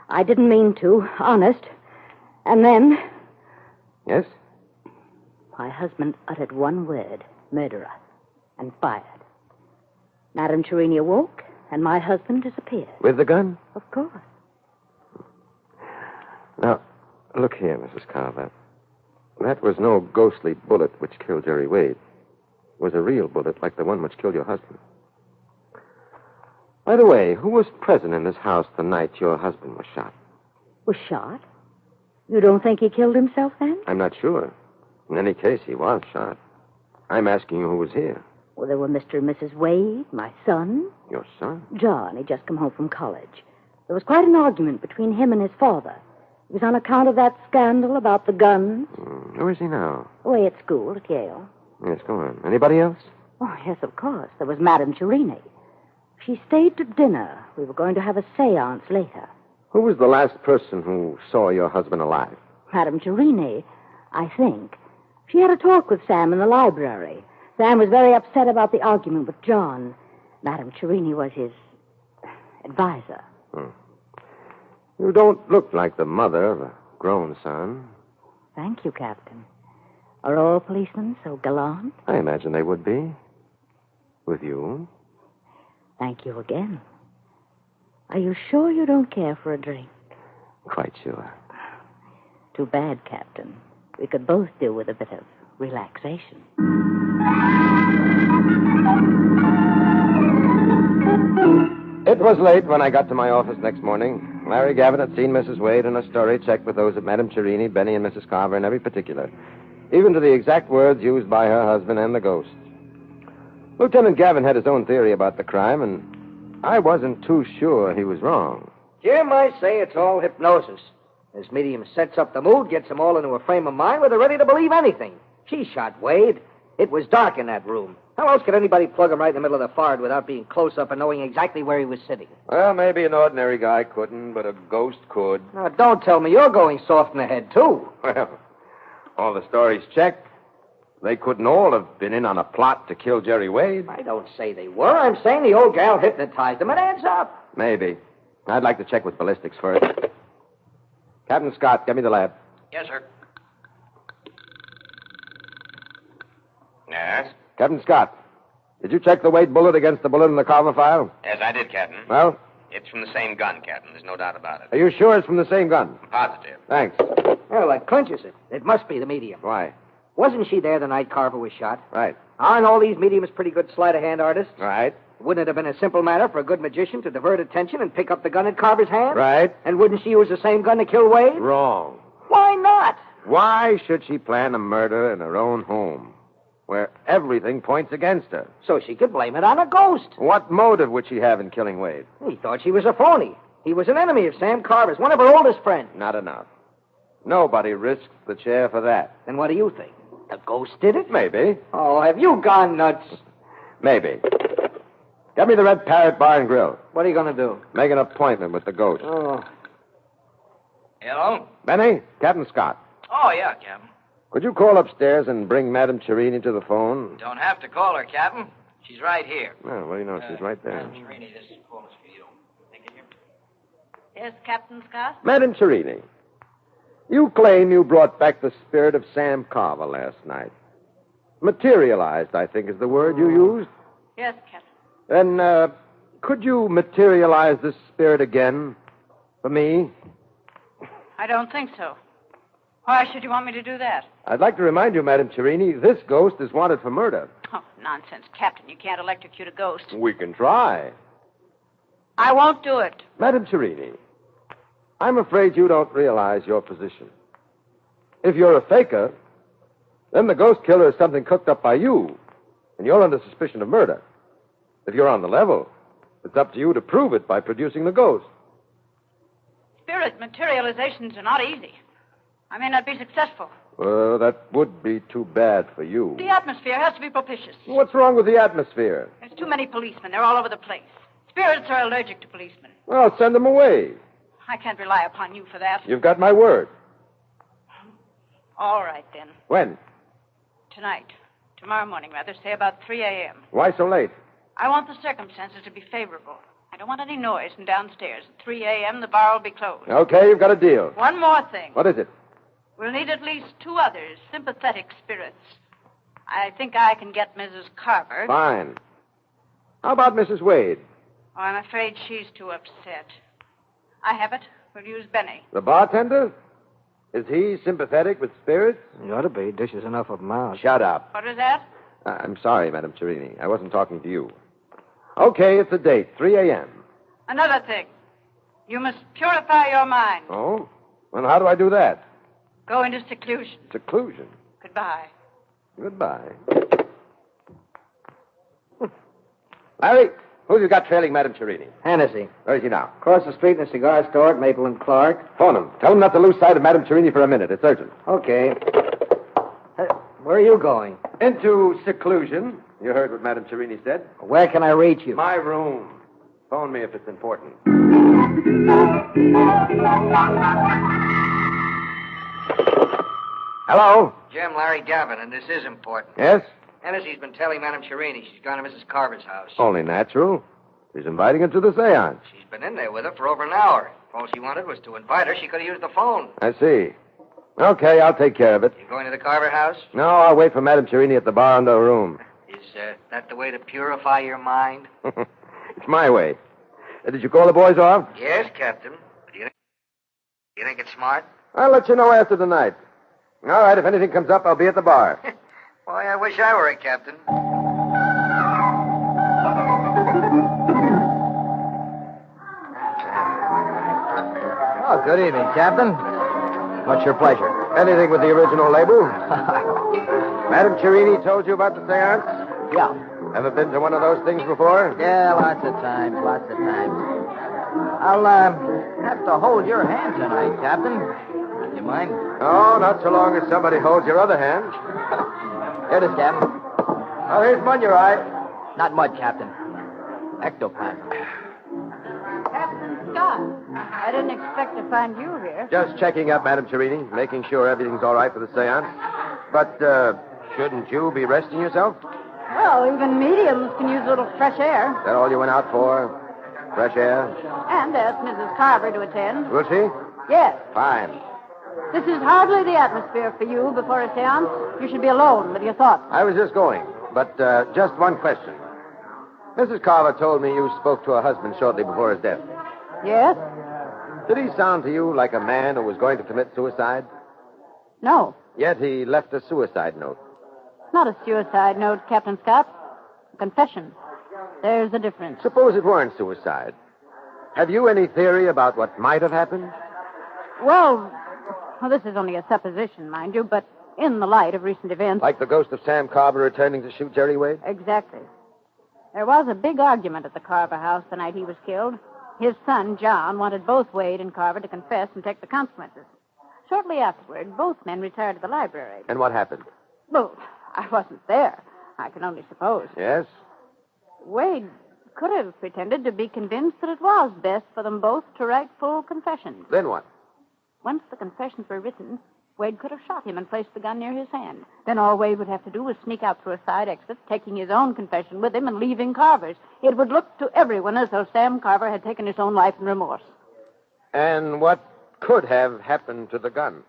I didn't mean to, honest. And then... Yes? My husband uttered one word, murderer, and fired. Madame Cherini awoke, and my husband disappeared. With the gun? Of course. Now, look here, Mrs. Carver. That was no ghostly bullet which killed Jerry Wade. It was a real bullet like the one which killed your husband. By the way, who was present in this house the night your husband was shot? Was shot? You don't think he killed himself then? I'm not sure. In any case, he was shot. I'm asking you who was here. Well, there were Mr. and Mrs. Wade, my son. Your son? John. He'd just come home from college. There was quite an argument between him and his father. It was on account of that scandal about the guns. Where is he now? Away at school at Yale. Yes, go on. Anybody else? Oh, yes, of course. There was Madame Cherini. She stayed to dinner. We were going to have a seance later. Who was the last person who saw your husband alive? Madame Cherini, I think. She had a talk with Sam in the library. Sam was very upset about the argument with John. Madame Cherini was his advisor. You don't look like the mother of a grown son. Thank you, Captain. Are all policemen so gallant? I imagine they would be. With you. Thank you again. Are you sure you don't care for a drink? Quite sure. Too bad, Captain. We could both do with a bit of relaxation. It was late when I got to my office next morning. Larry Gavin had seen Mrs. Wade, and a story checked with those of Madame Cherini, Benny, and Mrs. Carver in every particular, even to the exact words used by her husband and the ghost. Lieutenant Gavin had his own theory about the crime, and I wasn't too sure he was wrong. Jim, I say it's all hypnosis. This medium sets up the mood, gets them all into a frame of mind where they're ready to believe anything. She shot Wade. It was dark in that room. How else could anybody plug him right in the middle of the forehead without being close up and knowing exactly where he was sitting? Well, maybe an ordinary guy couldn't, but a ghost could. Now, don't tell me you're going soft in the head, too. Well, all the stories checked. They couldn't all have been in on a plot to kill Jerry Wade. I don't say they were. I'm saying the old gal hypnotized him. It adds up. Maybe. I'd like to check with ballistics first. Captain Scott, get me the lab. Yes, sir. Yes? Captain Scott, did you check the Wade bullet against the bullet in the Carver file? Yes, I did, Captain. Well? It's from the same gun, Captain. There's no doubt about it. Are you sure it's from the same gun? Positive. Thanks. Well, that clinches it. It must be the medium. Why? Wasn't she there the night Carver was shot? Right. Aren't all these mediums pretty good sleight-of-hand artists? Right. Wouldn't it have been a simple matter for a good magician to divert attention and pick up the gun in Carver's hand? Right. And wouldn't she use the same gun to kill Wade? Wrong. Why not? Why should she plan a murder in her own home, where everything points against her? So she could blame it on a ghost. What motive would she have in killing Wade? He thought she was a phony. He was an enemy of Sam Carver's, one of her oldest friends. Not enough. Nobody risks the chair for that. Then what do you think? The ghost did it? Maybe. Oh, have you gone nuts? Maybe. Get me the Red Parrot Bar and Grill. What are you going to do? Make an appointment with the ghost. Oh. Hello? Benny, Captain Scott. Oh, yeah, Captain. Could you call upstairs and bring Madame Cherini to the phone? Don't have to call her, Captain. She's right here. Oh, well, you know, she's right there. Madam Cherini, this phone is for you. Take it here. Yes, Captain Scott? Madame Cherini, you claim you brought back the spirit of Sam Carver last night. Materialized, I think, is the word you used. Yes, Captain. Then, could you materialize this spirit again for me? I don't think so. Why should you want me to do that? I'd like to remind you, Madame Cherini, this ghost is wanted for murder. Oh, nonsense, Captain. You can't electrocute a ghost. We can try. I won't do it. Madame Cherini, I'm afraid you don't realize your position. If you're a faker, then the ghost killer is something cooked up by you, and you're under suspicion of murder. If you're on the level, it's up to you to prove it by producing the ghost. Spirit materializations are not easy. I may not be successful. Well, that would be too bad for you. The atmosphere has to be propitious. What's wrong with the atmosphere? There's too many policemen. They're all over the place. Spirits are allergic to policemen. Well, send them away. I can't rely upon you for that. You've got my word. All right, then. When? Tonight. Tomorrow morning, rather. Say about 3 a.m. Why so late? I want the circumstances to be favorable. I don't want any noise from downstairs. At 3 a.m., the bar will be closed. Okay, you've got a deal. One more thing. What is it? We'll need at least 2 others, sympathetic spirits. I think I can get Mrs. Carver. Fine. How about Mrs. Wade? Oh, I'm afraid she's too upset. I have it. We'll use Benny. The bartender? Is he sympathetic with spirits? He ought to be. Dishes enough of them out. Shut up. What is that? I'm sorry, Madame Cherini. I wasn't talking to you. Okay, it's a date, 3 a.m. Another thing. You must purify your mind. Oh? Well, how do I do that? Go into seclusion. Seclusion? Goodbye. Goodbye. Larry, who's you got trailing Madame Cherini? Hennessy. Where is he now? Across the street in a cigar store at Maple and Clark. Phone him. Tell him not to lose sight of Madame Cherini for a minute. It's urgent. Okay. Where are you going? Into seclusion. You heard what Madame Cherini said. Where can I reach you? My room. Phone me if it's important. Hello? Jim, Larry Gavin, and this is important. Yes? Hennessy's been telling Madame Cherini she's gone to Mrs. Carver's house. Only natural. She's inviting her to the seance. She's been in there with her for over an hour. If all she wanted was to invite her, she could have used the phone. I see. Okay, I'll take care of it. You going to the Carver house? No, I'll wait for Madame Cherini at the bar in the room. Is that the way to purify your mind? It's my way. Did you call the boys off? Yes, Captain. But you think it's smart? I'll let you know after the night. All right, if anything comes up, I'll be at the bar. Boy, I wish I were a captain. Oh, good evening, Captain. What's your pleasure? Anything with the original label? Madame Cherini told you about the seance? Yeah. Ever been to one of those things before? Yeah, lots of times. I'll have to hold your hand tonight, Captain. Do you mind? Oh, not so long as somebody holds your other hand. Here it is, Captain. Oh, here's one you're right. Not mud, Captain. Ectoplasm. Captain Scott, I didn't expect to find you here. Just checking up, Madame Cherini, making sure everything's all right for the seance. But, shouldn't you be resting yourself? Well, even mediums can use a little fresh air. Is that all you went out for? Fresh air? And asked Mrs. Carver to attend. Will she? Yes. Fine. This is hardly the atmosphere for you before a seance. You should be alone with your thoughts. I was just going, but just one question. Mrs. Carver told me you spoke to her husband shortly before his death. Yes? Did he sound to you like a man who was going to commit suicide? No. Yet he left a suicide note. Not a suicide note, Captain Scott. A confession. There's a difference. Suppose it weren't suicide. Have you any theory about what might have happened? Well, this is only a supposition, mind you, but in the light of recent events... Like the ghost of Sam Carver returning to shoot Jerry Wade? Exactly. There was a big argument at the Carver house the night he was killed. His son, John, wanted both Wade and Carver to confess and take the consequences. Shortly afterward, both men retired to the library. And what happened? Well, I wasn't there. I can only suppose. Yes? Wade could have pretended to be convinced that it was best for them both to write full confessions. Then what? Once the confessions were written, Wade could have shot him and placed the gun near his hand. Then all Wade would have to do was sneak out through a side exit, taking his own confession with him and leaving Carver's. It would look to everyone as though Sam Carver had taken his own life in remorse. And what could have happened to the gun?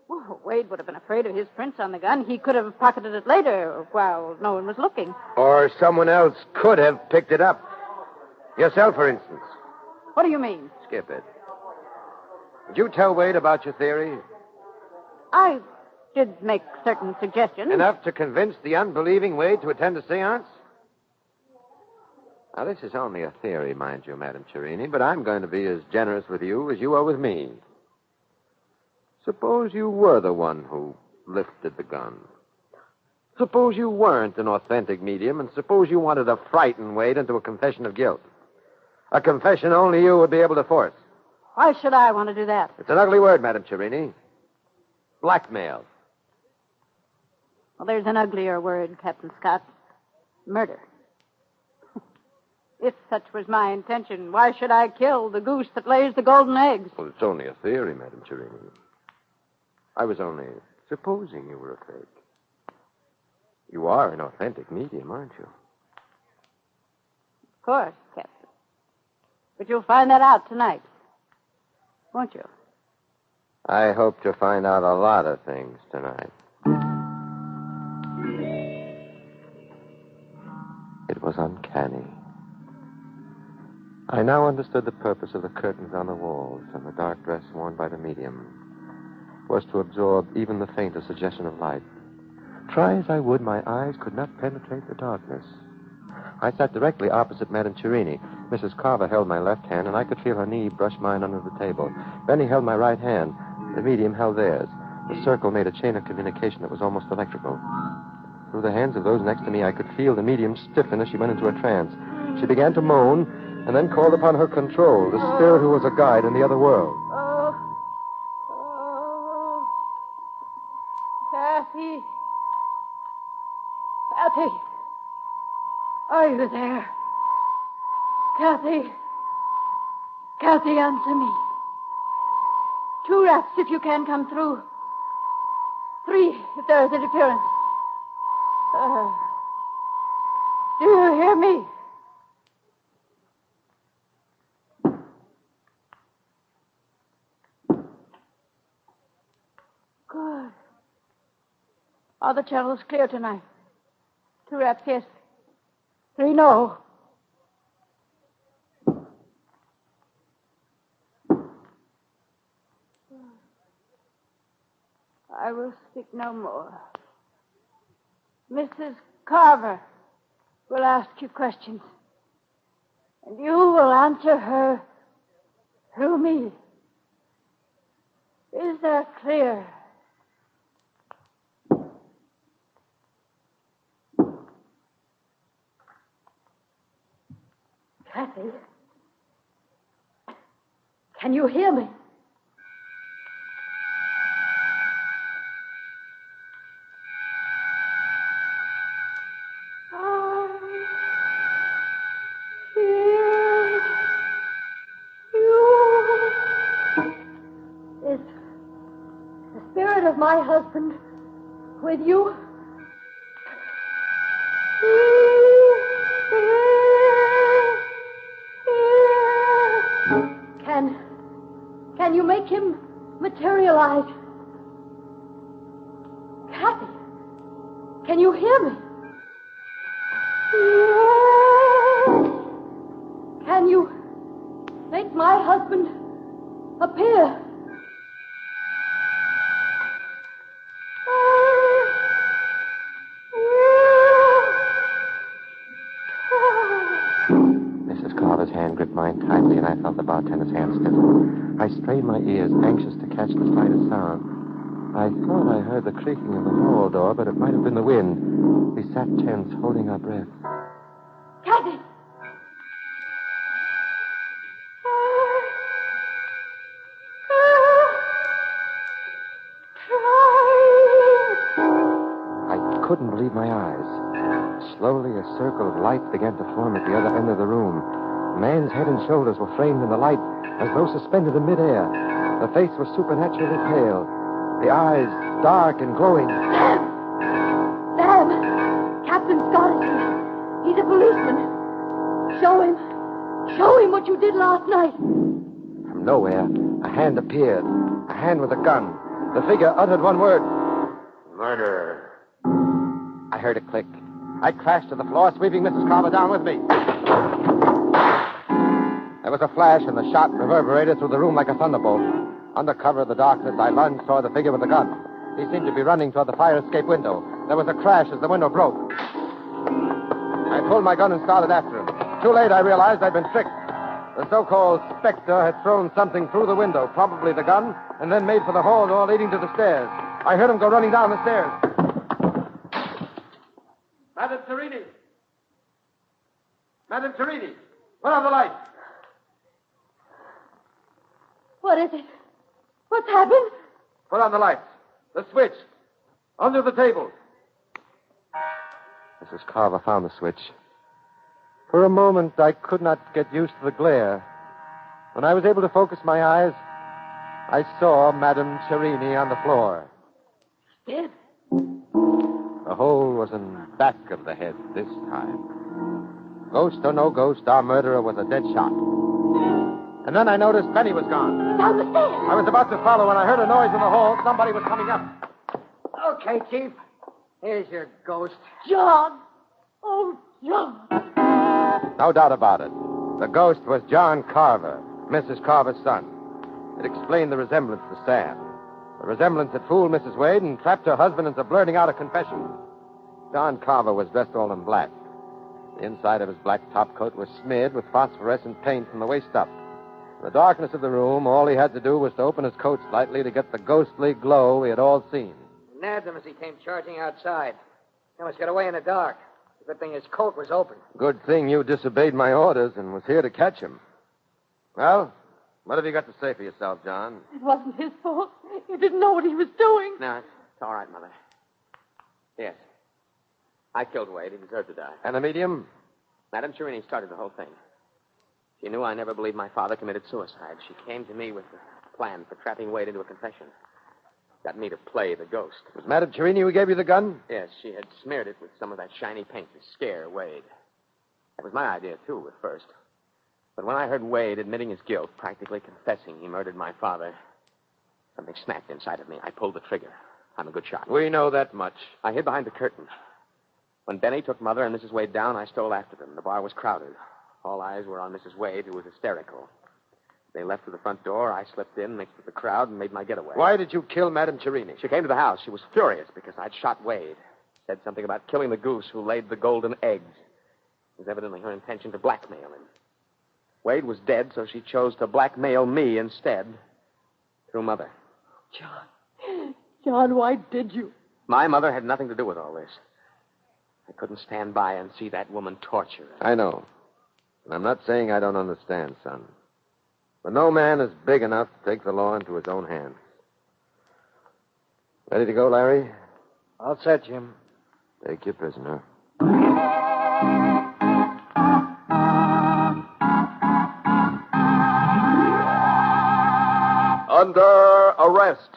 Well, Wade would have been afraid of his prints on the gun. He could have pocketed it later while no one was looking. Or someone else could have picked it up. Yourself, for instance. What do you mean? Skip it. Did you tell Wade about your theory? I did make certain suggestions. Enough to convince the unbelieving Wade to attend a seance? Now, this is only a theory, mind you, Madame Cherini, but I'm going to be as generous with you as you are with me. Suppose you were the one who lifted the gun. Suppose you weren't an authentic medium, and suppose you wanted to frighten Wade into a confession of guilt. A confession only you would be able to force. Why should I want to do that? It's an ugly word, Madame Cherini. Blackmail. Well, there's an uglier word, Captain Scott. Murder. If such was my intention, why should I kill the goose that lays the golden eggs? Well, it's only a theory, Madame Cherini. I was only supposing you were a fake. You are an authentic medium, aren't you? Of course, Captain. But you'll find that out tonight. Won't you? I hope to find out a lot of things tonight. It was uncanny. I now understood the purpose of the curtains on the walls and the dark dress worn by the medium was to absorb even the faintest suggestion of light. Try as I would, my eyes could not penetrate the darkness. I sat directly opposite Madame Cherini. Mrs. Carver held my left hand, and I could feel her knee brush mine under the table. Benny held my right hand. The medium held theirs. The circle made a chain of communication that was almost electrical. Through the hands of those next to me, I could feel the medium stiffen as she went into a trance. She began to moan, and then called upon her control, the spirit who was a guide in the other world. Kathy. Kathy. Are you there? Kathy. Kathy, answer me. 2 raps if you can come through. 3 if there is interference. Do you hear me? Good. Are the channels clear tonight? 2 raps, yes. 3, no. I will speak no more. Mrs. Carver will ask you questions, and you will answer her through me. Is that clear? Kathy, can you hear me? Of my husband with you? Can you make him materialize? Kathy, can you hear me? Can you make my husband appear? Tightly, and I felt the bartender's hand stiffen. I strained my ears, anxious to catch the slightest sound. I thought I heard the creaking of the hall door, but it might have been the wind. We sat tense, holding our breath. Kathy! I couldn't believe my eyes. Slowly, a circle of light began to form at the other end of the room. The man's head and shoulders were framed in the light as though suspended in midair. The face was supernaturally pale. The eyes dark and glowing. Sam! Captain Scott is here. He's a policeman. Show him what you did last night. From nowhere, a hand appeared. A hand with a gun. The figure uttered one word. Murder. I heard it click. I crashed to the floor, sweeping Mrs. Carver down with me. There was a flash, and the shot reverberated through the room like a thunderbolt. Under cover of the darkness, I lunged toward the figure with the gun. He seemed to be running toward the fire escape window. There was a crash as the window broke. I pulled my gun and started after him. Too late, I realized I'd been tricked. The so-called Spectre had thrown something through the window, probably the gun, and then made for the hall door leading to the stairs. I heard him go running down the stairs. Madame Serini! Madame Serini! Put on the light! What is it? What's happened? Put on the lights. The switch. Under the table. Mrs. Carver found the switch. For a moment, I could not get used to the glare. When I was able to focus my eyes, I saw Madame Cherini on the floor. Dead? The hole was in the back of the head this time. Ghost or no ghost, our murderer was a dead shot. And then I noticed Benny was gone. Down the stairs. I was about to follow when I heard a noise in the hall. Somebody was coming up. Okay, Chief. Here's your ghost. John. Oh, John. No doubt about it. The ghost was John Carver, Mrs. Carver's son. It explained the resemblance to Sam. The resemblance had fooled Mrs. Wade and trapped her husband into blurting out a confession. John Carver was dressed all in black. The inside of his black topcoat was smeared with phosphorescent paint from the waist up. In the darkness of the room, all he had to do was to open his coat slightly to get the ghostly glow we had all seen. Nabbed him as he came charging outside. He almost got away in the dark. Good thing his coat was open. Good thing you disobeyed my orders and was here to catch him. Well, what have you got to say for yourself, John? It wasn't his fault. He didn't know what he was doing. No, it's all right, Mother. Yes. I killed Wade. He deserved to die. And the medium? Madame Cherini started the whole thing. She knew I never believed my father committed suicide. She came to me with a plan for trapping Wade into a confession. Got me to play the ghost. Was Madame Cherini who gave you the gun? Yes, she had smeared it with some of that shiny paint to scare Wade. That was my idea, too, at first. But when I heard Wade admitting his guilt, practically confessing he murdered my father, something snapped inside of me. I pulled the trigger. I'm a good shot. We know that much. I hid behind the curtain. When Benny took Mother and Mrs. Wade down, I stole after them. The bar was crowded. All eyes were on Mrs. Wade, who was hysterical. They left through the front door. I slipped in, mixed with the crowd, and made my getaway. Why did you kill Madame Cherini? She came to the house. She was furious because I'd shot Wade. Said something about killing the goose who laid the golden eggs. It was evidently her intention to blackmail him. Wade was dead, so she chose to blackmail me instead. Through Mother. John, why did you? My mother had nothing to do with all this. I couldn't stand by and see that woman tortured. I know. And I'm not saying I don't understand, son. But no man is big enough to take the law into his own hands. Ready to go, Larry? All set, Jim. Take your prisoner. Under arrest.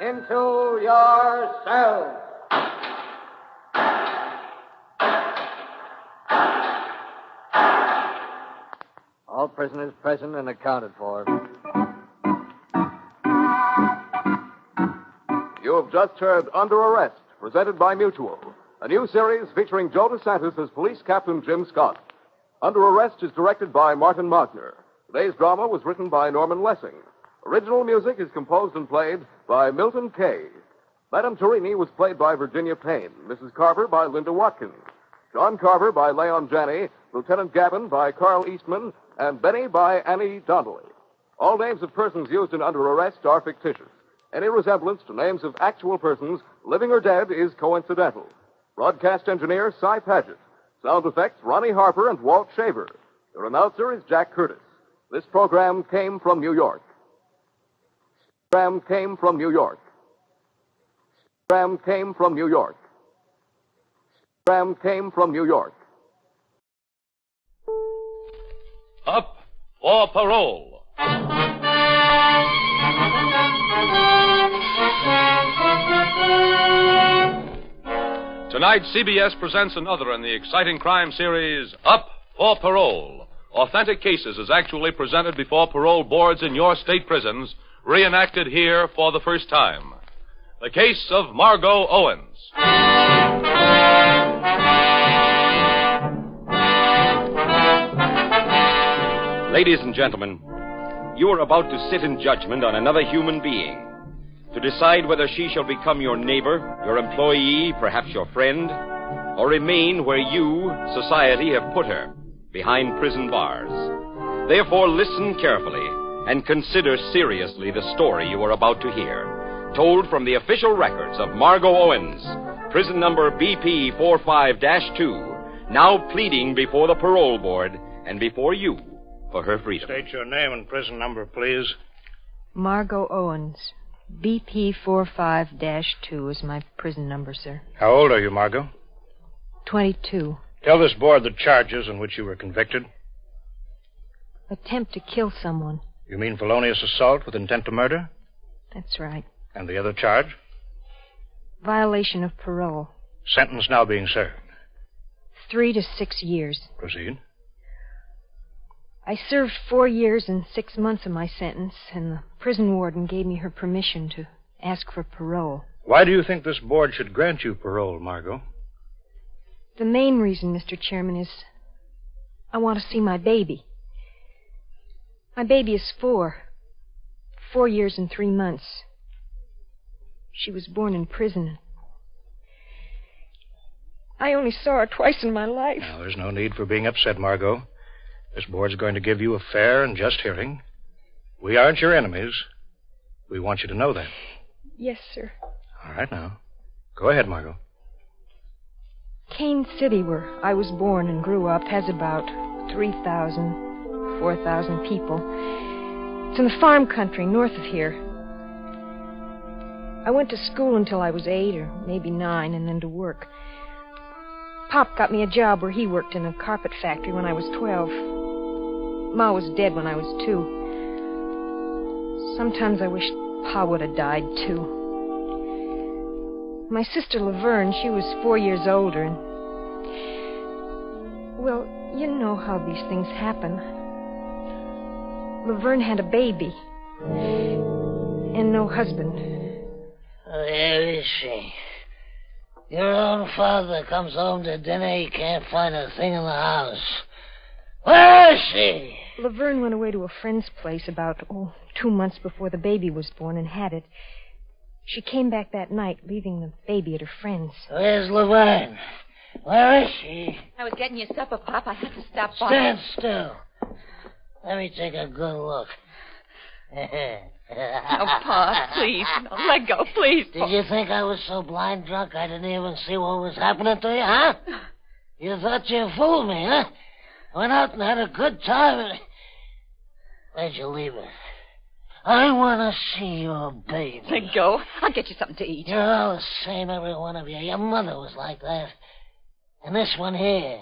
Into your cells. All prisoners present and accounted for. You have just heard Under Arrest, presented by Mutual, a new series featuring Joe DeSantis as Police Captain Jim Scott. Under Arrest is directed by Martin Magner. Today's drama was written by Norman Lessing. Original music is composed and played by Milton Kay. Madame Cherini was played by Virginia Payne, Mrs. Carver by Linda Watkins, John Carver by Leon Janney, Lieutenant Gavin by Carl Eastman, and Benny by Annie Donnelly. All names of persons used in Under Arrest are fictitious. Any resemblance to names of actual persons, living or dead, is coincidental. Broadcast engineer, Cy Padgett. Sound effects, Ronnie Harper and Walt Shaver. Your announcer is Jack Curtis. This program came from New York. Program came from New York. Program came from New York. Program came from New York. Up for parole. Tonight, CBS presents another in the exciting crime series, Up for Parole. Authentic cases as actually presented before parole boards in your state prisons, reenacted here for the first time. The case of Margo Owens. Ladies and gentlemen, you are about to sit in judgment on another human being, to decide whether she shall become your neighbor, your employee, perhaps your friend, or remain where you, society, have put her, behind prison bars. Therefore, listen carefully and consider seriously the story you are about to hear, told from the official records of Margo Owens, prison number BP 45-2, now pleading before the parole board and before you for her freedom. State your name and prison number, please. Margo Owens. BP 45-2 is my prison number, sir. How old are you, Margo? 22. Tell this board the charges on which you were convicted. Attempt to kill someone. You mean felonious assault with intent to murder? That's right. And the other charge? Violation of parole. Sentence now being served. 3 to 6 years. Proceed. I served 4 years and 6 months of my sentence, and the prison warden gave me her permission to ask for parole. Why do you think this board should grant you parole, Margo? The main reason, Mr. Chairman, is I want to see my baby. My baby is 4. 4 years and 3 months. She was born in prison. I only saw her twice in my life. Now, there's no need for being upset, Margo. This board's going to give you a fair and just hearing. We aren't your enemies. We want you to know that. Yes, sir. All right, now. Go ahead, Margo. Kane City, where I was born and grew up, has about 3,000, 4,000 people. It's in the farm country north of here. I went to school until I was 8 or maybe 9, and then to work. Pop got me a job where he worked in a carpet factory when I was 12. Ma was dead when I was 2. Sometimes I wish Pa would have died, too. My sister Laverne, she was 4 years older, and... Well, you know how these things happen. Laverne had a baby. And no husband. Where is she? Your own father comes home to dinner, he can't find a thing in the house. Where is she? Laverne went away to a friend's place about, 2 months before the baby was born and had it. She came back that night, leaving the baby at her friend's. Where's Laverne? Where is she? I was getting you supper, Pop. I had to stop by. Stand still. Let me take a good look. Oh, Pa, please. No, let go, please. Did you think I was so blind drunk I didn't even see what was happening to you, huh? You thought you fooled me, huh? Went out and had a good time. Where'd you leave her? I want to see your baby. Let go. I'll get you something to eat. You're all the same, every one of you. Your mother was like that. And this one here,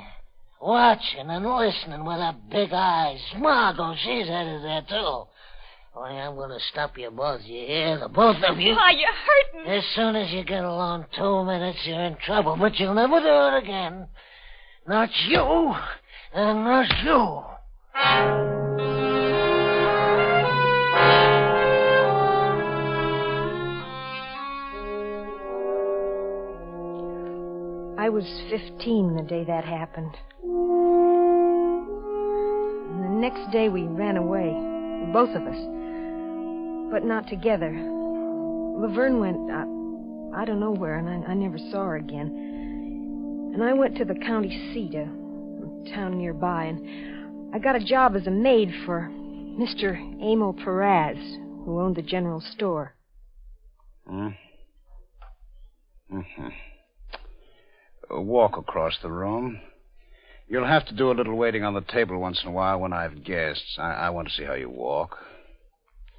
watching and listening with her big eyes. Margo, she's headed there, too. Only I'm going to stop you both, you hear? The both of you. Pa, you're hurting. As soon as you get along 2 minutes, you're in trouble. But you'll never do it again. Not you, and not you. I was 15 the day that happened. And the next day we ran away, both of us. But not together. Laverne went, I don't know where, and I never saw her again. And I went to the county seat, a town nearby, and I got a job as a maid for Mr. Emil Perez, who owned the general store. Walk across the room. You'll have to do a little waiting on the table once in a while when I have guests. I want to see how you walk.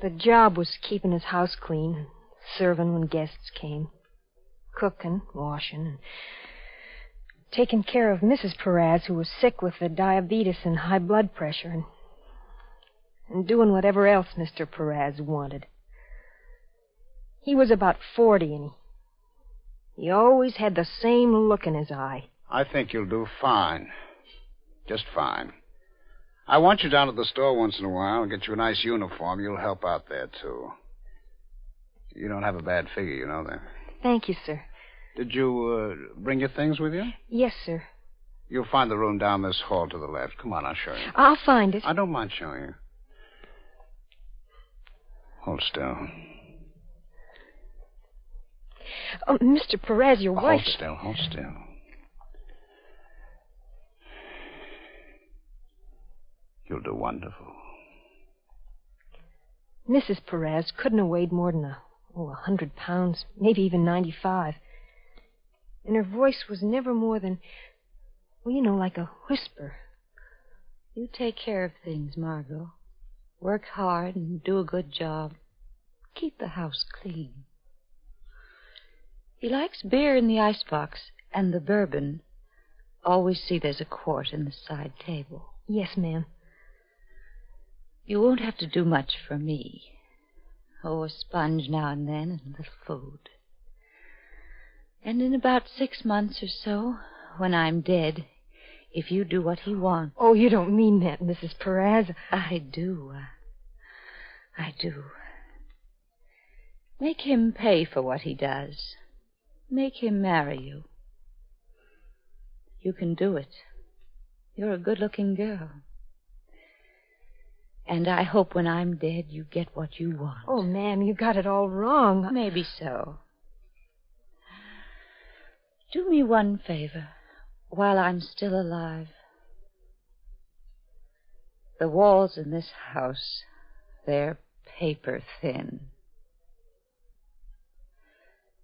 The job was keeping his house clean, serving when guests came, cooking, washing, and taking care of Mrs. Perez, who was sick with the diabetes and high blood pressure, and doing whatever else Mr. Perez wanted. He was about 40, and he always had the same look in his eye. I think you'll do fine. Just fine. I want you down at the store once in a while and get you a nice uniform. You'll help out there, too. You don't have a bad figure, you know that. Thank you, sir. Did you bring your things with you? Yes, sir. You'll find the room down this hall to the left. Come on, I'll show you. I'll find it. I don't mind showing you. Hold still. Oh, Mr. Perez, your wife... Hold still. You'll do wonderful. Mrs. Perez couldn't have weighed more than 100 pounds, maybe even 95. And her voice was never more than, like a whisper. You take care of things, Margo. Work hard and do a good job. Keep the house clean. He likes beer in the icebox and the bourbon. Always see there's a quart in the side table. Yes, ma'am. You won't have to do much for me. A sponge now and then and a little food. And in about 6 months or so, when I'm dead, if you do what he wants... Oh, you don't mean that, Mrs. Perez. I do. I do. Make him pay for what he does. Make him marry you. You can do it. You're a good-looking girl. And I hope when I'm dead you get what you want. Oh, ma'am, you got it all wrong. Maybe so. Do me one favor while I'm still alive. The walls in this house, they're paper thin.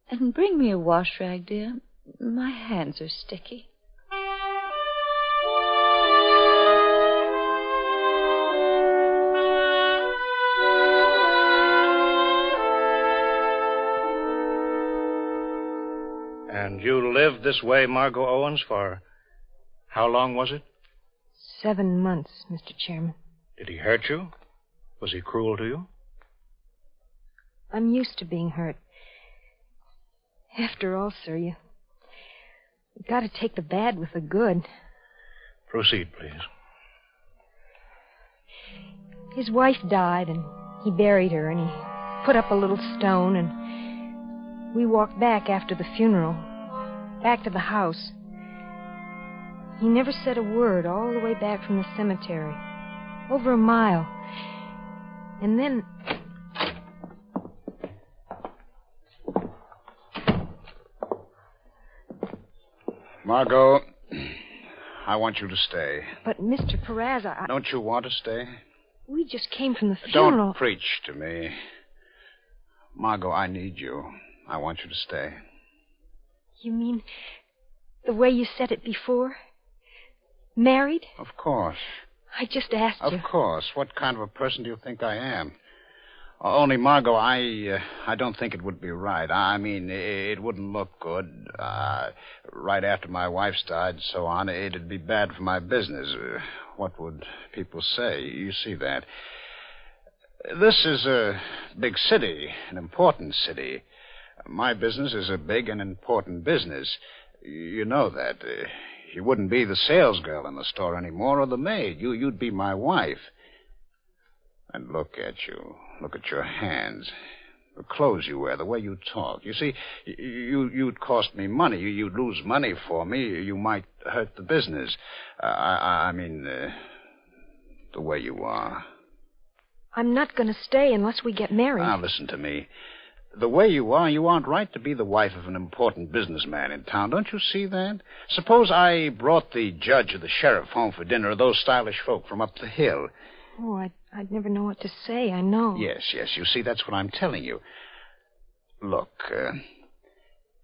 And bring me a wash rag, dear. My hands are sticky. And you lived this way, Margot Owens, for how long was it? 7 months, Mr. Chairman. Did he hurt you? Was he cruel to you? I'm used to being hurt. After all, sir, you got to take the bad with the good. Proceed, please. His wife died, and he buried her, and he put up a little stone, and we walked back after the funeral, back to the house. He never said a word all the way back from the cemetery, over a mile. And then... Margot, I want you to stay. But, Mr. Perez, Don't you want to stay? We just came from the funeral. Don't preach to me. Margot, I need you. I want you to stay. You mean the way you said it before? Married? Of course. I just asked you. Of course. What kind of a person do you think I am? Only, Margot, I don't think it would be right. I mean, it wouldn't look good. Right after my wife's died and so on, it'd be bad for my business. What would people say? You see that. This is a big city, an important city. My business is a big and important business. You know that. You wouldn't be the salesgirl in the store anymore or the maid. You'd be my wife. And look at you. Look at your hands. The clothes you wear, the way you talk. You see, you'd cost me money. You'd lose money for me. You might hurt the business. I mean, the way you are. I'm not going to stay unless we get married. Now, listen to me. The way you are, you aren't right to be the wife of an important businessman in town. Don't you see that? Suppose I brought the judge or the sheriff home for dinner, or those stylish folk from up the hill. Oh, I'd never know what to say, I know. Yes, you see, that's what I'm telling you. Look,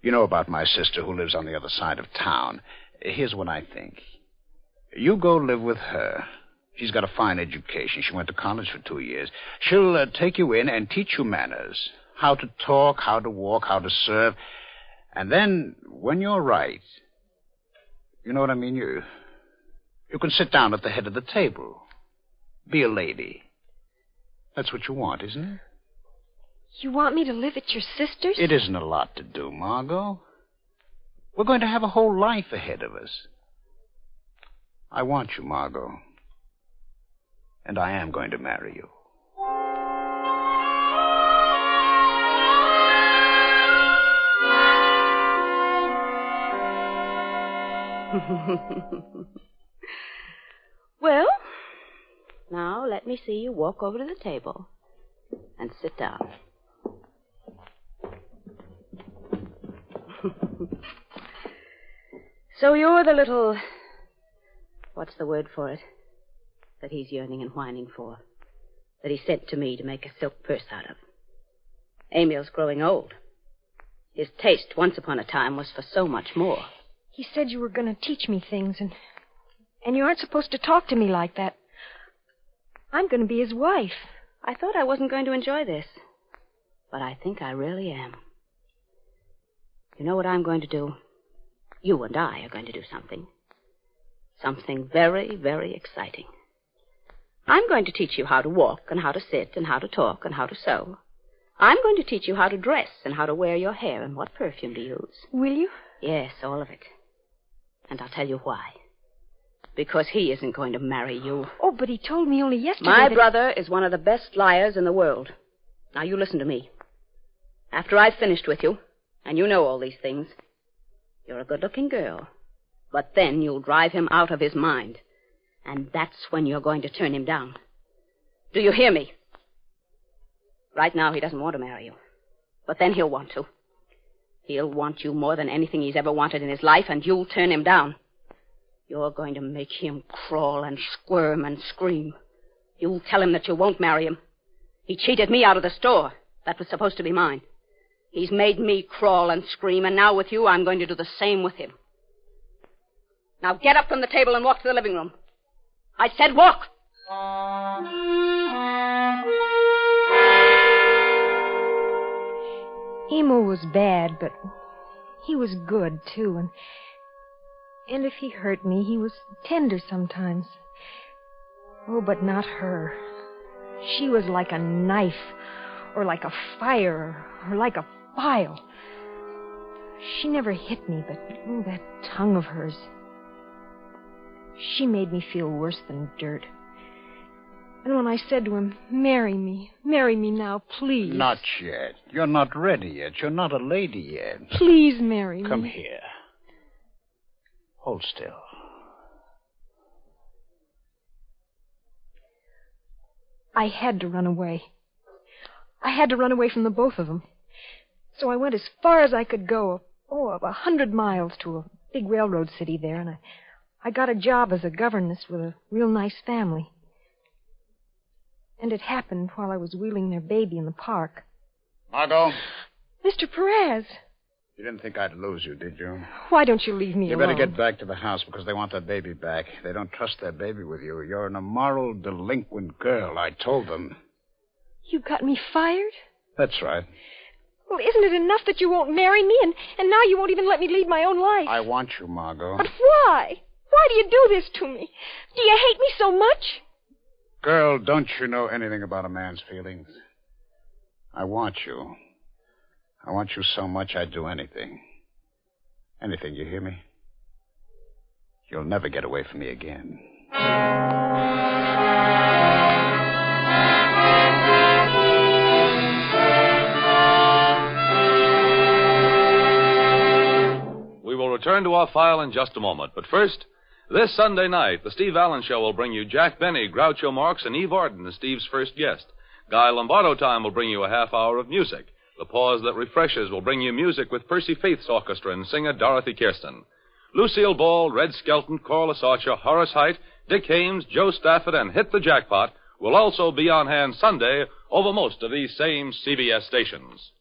you know about my sister who lives on the other side of town. Here's what I think. You go live with her. She's got a fine education. She went to college for 2 years. She'll take you in and teach you manners. How to talk, how to walk, how to serve. And then, when you're right, you know what I mean? You can sit down at the head of the table. Be a lady. That's what you want, isn't it? You want me to live at your sister's? It isn't a lot to do, Margot. We're going to have a whole life ahead of us. I want you, Margot. And I am going to marry you. Well, now let me see you walk over to the table and sit down. So you're the little... what's the word for it? That he's yearning and whining for. That he sent to me to make a silk purse out of. Emil's growing old. His taste, once upon a time, was for so much more. He said you were going to teach me things, and you aren't supposed to talk to me like that. I'm going to be his wife. I thought I wasn't going to enjoy this, but I think I really am. You know what I'm going to do? You and I are going to do something. Something very, very exciting. I'm going to teach you how to walk and how to sit and how to talk and how to sew. I'm going to teach you how to dress and how to wear your hair and what perfume to use. Will you? Yes, all of it. And I'll tell you why. Because he isn't going to marry you. Oh, but he told me only yesterday My brother is one of the best liars in the world. Now, you listen to me. After I've finished with you, and you know all these things, you're a good-looking girl. But then you'll drive him out of his mind. And that's when you're going to turn him down. Do you hear me? Right now, he doesn't want to marry you. But then he'll want to. He'll want you more than anything he's ever wanted in his life, and you'll turn him down. You're going to make him crawl and squirm and scream. You'll tell him that you won't marry him. He cheated me out of the store. That was supposed to be mine. He's made me crawl and scream, and now with you, I'm going to do the same with him. Now get up from the table and walk to the living room. I said walk! Emil was bad, but He was good, too, and if he hurt me, he was tender sometimes. Oh, but not her. She was like a knife, or like a fire, or like a file. She never hit me, but that tongue of hers. She made me feel worse than dirt. And when I said to him, marry me now, please. Not yet. You're not ready yet. You're not a lady yet. Please marry me. Come here. Hold still. I had to run away. I had to run away from the both of them. So I went as far as I could go, 100 miles to a big railroad city there, and I got a job as a governess with a real nice family. And it happened while I was wheeling their baby in the park. Margot? Mr. Perez! You didn't think I'd lose you, did you? Why don't you leave me You alone? better get back to the house because they want that baby back. They don't trust their baby with you. You're an immoral, delinquent girl. I told them. You got me fired? That's right. Well, isn't it enough that you won't marry me, and now you won't even let me lead my own life? I want you, Margot. But why? Why do you do this to me? Do you hate me so much? Girl, don't you know anything about a man's feelings? I want you. I want you so much I'd do anything. Anything, you hear me? You'll never get away from me again. We will return to our file in just a moment. But first, this Sunday night, the Steve Allen Show will bring you Jack Benny, Groucho Marx, and Eve Arden as Steve's first guest. Guy Lombardo Time will bring you a half hour of music. The Pause That Refreshes will bring you music with Percy Faith's orchestra and singer Dorothy Kirsten. Lucille Ball, Red Skelton, Coral Asarcha, Horace Height, Dick Haymes, Joe Stafford, and Hit the Jackpot will also be on hand Sunday over most of these same CBS stations.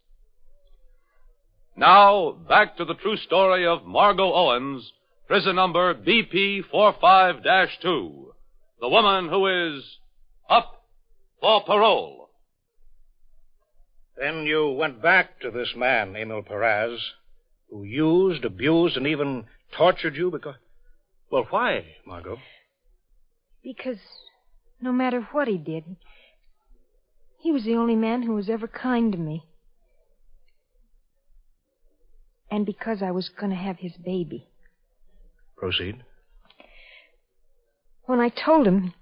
Now, back to the true story of Margot Owens, prison number BP45-2, the woman who is up for parole. Then you went back to this man, Emil Perez, who used, abused, and even tortured you because... Well, why, Margot? Because no matter what he did, he was the only man who was ever kind to me. And because I was going to have his baby. Proceed. When I told him,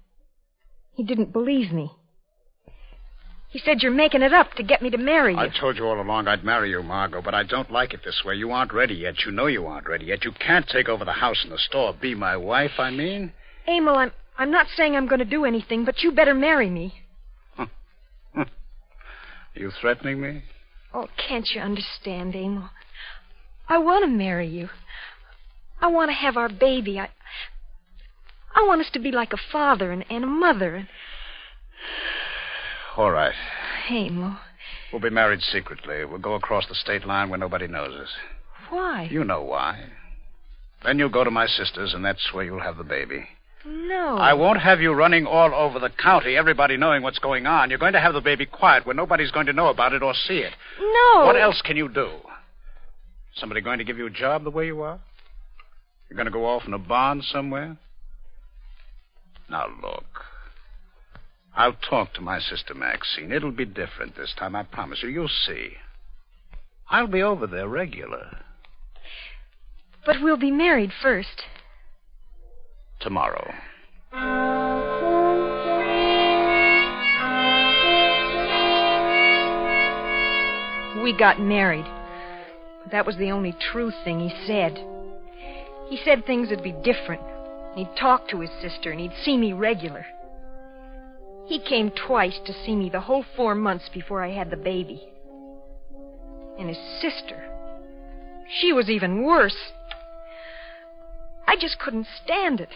he didn't believe me. He said, you're making it up to get me to marry you. I told you all along I'd marry you, Margot, but I don't like it this way. You aren't ready yet. You know you aren't ready yet. You can't take over the house and the store. Be my wife, I mean. Emil, I'm not saying I'm going to do anything, but you better marry me. You threatening me? Oh, can't you understand, Emil? I want to marry you. I want to have our baby. I want us to be like a father and a mother. All right. Emil. We'll be married secretly. We'll go across the state line where nobody knows us. Why? You know why. Then you'll go to my sister's, and that's where you'll have the baby. No. I won't have you running all over the county, everybody knowing what's going on. You're going to have the baby quiet where nobody's going to know about it or see it. No. What else can you do? Somebody going to give you a job the way you are? You're going to go off in a barn somewhere? Now, look. I'll talk to my sister Maxine. It'll be different this time, I promise you. You'll see. I'll be over there regular. But we'll be married first. Tomorrow. We got married. That was the only true thing he said. He said things would be different. He'd talk to his sister, and he'd see me regular. He came twice to see me the whole 4 months before I had the baby. And his sister, she was even worse. I just couldn't stand it.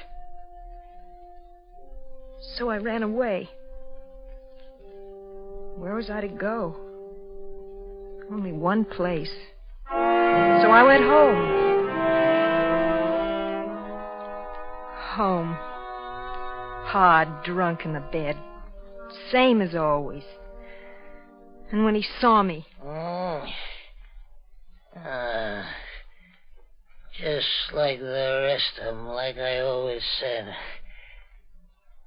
So I ran away. Where was I to go? Only one place. So I went home. Home. Pa drunk in the bed. Same as always. And when he saw me... Just like the rest of them, like I always said.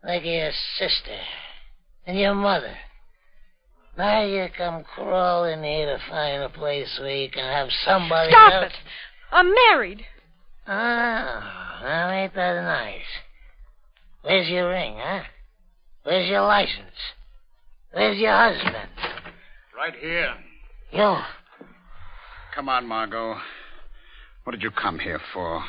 Like your sister and your mother. Now you come crawling here to find a place where you can have somebody Stop else. it! I'm married. Oh, now ain't that nice? Where's your ring, huh? Where's your license? Where's your husband? Right here. You. Come on, Margot. What did you come here for?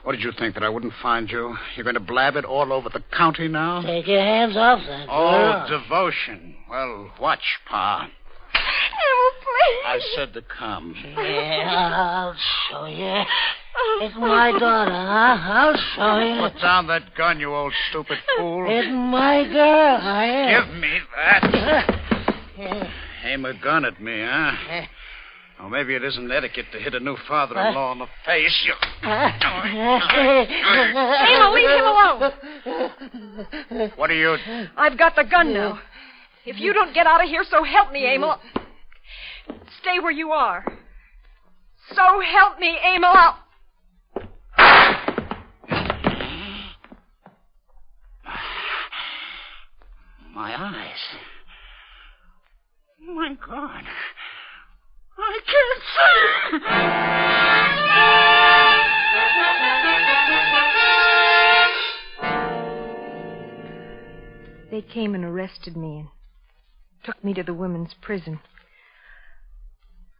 What did you think, that I wouldn't find you? You're going to blab it all over the county now? Take your hands off that girl. Oh, devotion. Well, watch, Pa. Emil, please. I said to come. Yeah, I'll show you. It's my daughter, huh? I'll show you. Put down that gun, you old stupid fool. It's my girl. Give me that. Aim a gun at me, huh? Oh, maybe it isn't etiquette to hit a new father-in-law in the face. You... Emil, leave him alone. What are you... I've got the gun now. If you don't get out of here, so help me, Emil. Stay where you are. So help me, Emil. My eyes. Oh, my God. I can't see. They came and arrested me and took me to the women's prison.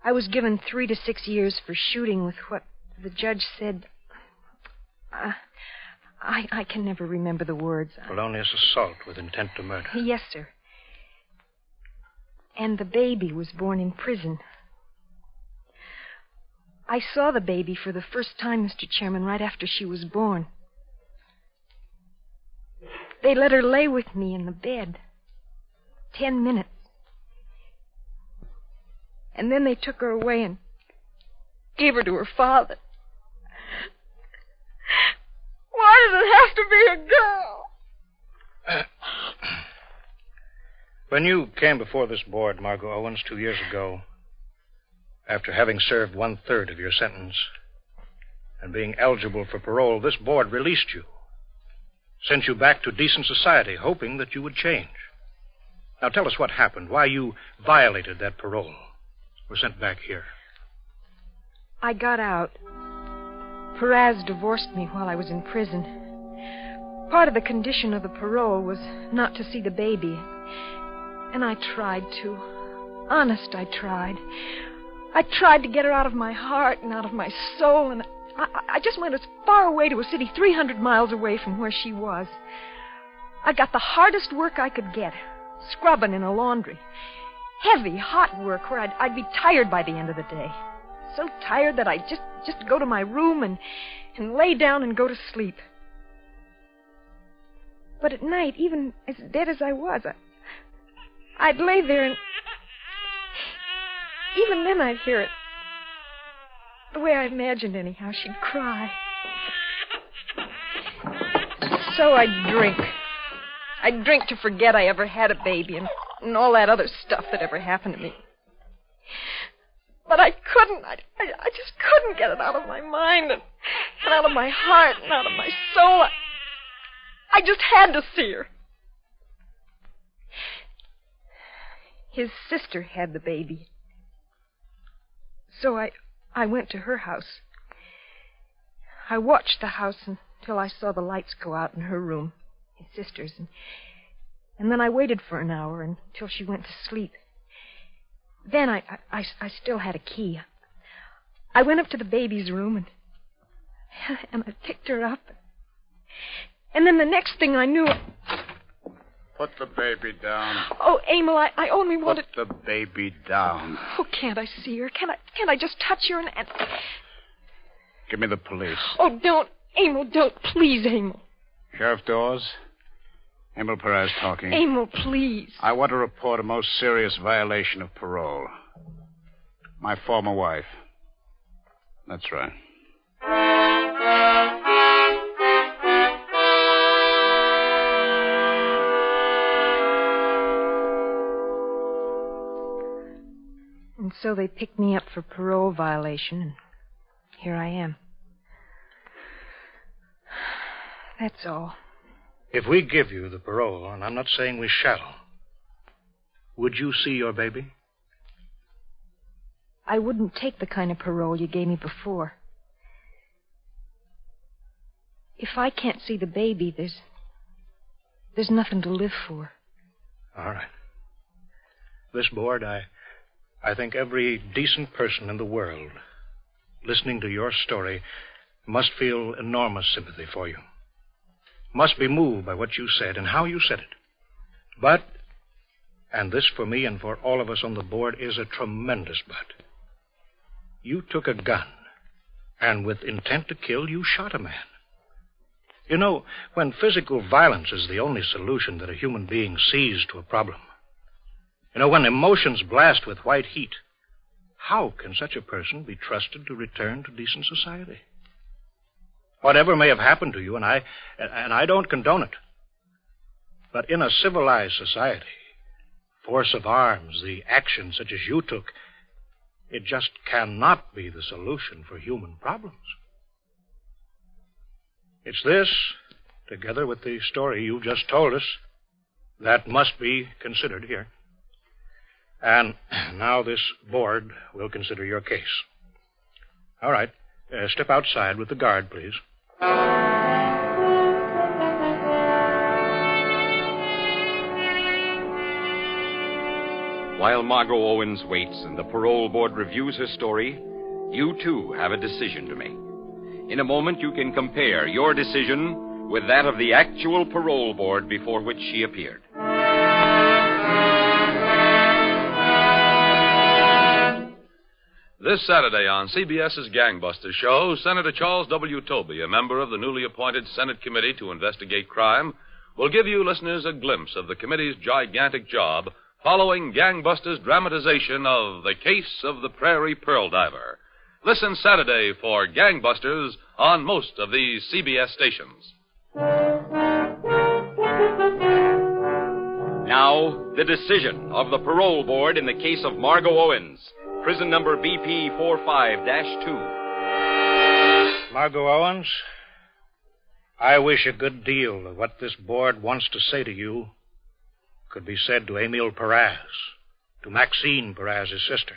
I was given 3 to 6 years for shooting with what the judge said. I can never remember the words. Felonious assault with intent to murder. Yes, sir. And the baby was born in prison. I saw the baby for the first time, Mr. Chairman, right after she was born. They let her lay with me in the bed. 10 minutes. And then they took her away and gave her to her father. Why does it have to be a girl? When you came before this board, Margot Owens, 2 years ago, after having served 1/3 of your sentence and being eligible for parole, this board released you, sent you back to decent society, hoping that you would change. Now tell us what happened, why you violated that parole, were sent back here. I got out. Perez divorced me while I was in prison. Part of the condition of the parole was not to see the baby. And I tried to. Honest, I tried. I tried to get her out of my heart and out of my soul, and I just went as far away to a city 300 miles away from where she was. I got the hardest work I could get, scrubbing in a laundry. Heavy, hot work where I'd be tired by the end of the day. So tired that I'd just go to my room and lay down and go to sleep. But at night, even as dead as I was, I'd lay there and even then I'd hear it. The way I imagined, anyhow, she'd cry. So I'd drink. I'd drink to forget I ever had a baby and all that other stuff that ever happened to me. But I couldn't. I just couldn't get it out of my mind and out of my heart and out of my soul. I just had to see her. His sister had the baby. So I went to her house. I watched the house until I saw the lights go out in her room, his sister's, and then I waited for an hour until she went to sleep. Then I still had a key. I went up to the baby's room and I picked her up. And then the next thing I knew... Put the baby down. Oh, Emil, I only wanted... Put the baby down. Oh, can't I see her? Can't I just touch her and... Give me the police. Oh, don't. Emil, don't. Please, Emil. Sheriff Dawes? Emil Perez talking. Emil, please. I want to report a most serious violation of parole. My former wife. That's right. And so they picked me up for parole violation, and here I am. That's all. If we give you the parole, and I'm not saying we shall, would you see your baby? I wouldn't take the kind of parole you gave me before. If I can't see the baby, there's nothing to live for. All right. This board, I think every decent person in the world listening to your story must feel enormous sympathy for you. Must be moved by what you said and how you said it. But, and this for me and for all of us on the board is a tremendous but, you took a gun, and with intent to kill, you shot a man. You know, when physical violence is the only solution that a human being sees to a problem, you know, when emotions blast with white heat, how can such a person be trusted to return to decent society? Whatever may have happened to you, and I don't condone it, but in a civilized society, force of arms, the action such as you took, it just cannot be the solution for human problems. It's this, together with the story you just told us, that must be considered here. And now this board will consider your case. All right. Step outside with the guard, please. While Margot Owens waits and the parole board reviews her story, you too have a decision to make. In a moment, you can compare your decision with that of the actual parole board before which she appeared. This Saturday on CBS's Gangbusters show, Senator Charles W. Tobey, a member of the newly appointed Senate Committee to Investigate Crime, will give you listeners a glimpse of the committee's gigantic job following Gangbusters' dramatization of The Case of the Prairie Pearl Diver. Listen Saturday for Gangbusters on most of these CBS stations. Now, the decision of the parole board in the case of Margot Owens, prison number BP 45-2. Margot Owens, I wish a good deal of what this board wants to say to you could be said to Emile Perez, to Maxine Perez's sister,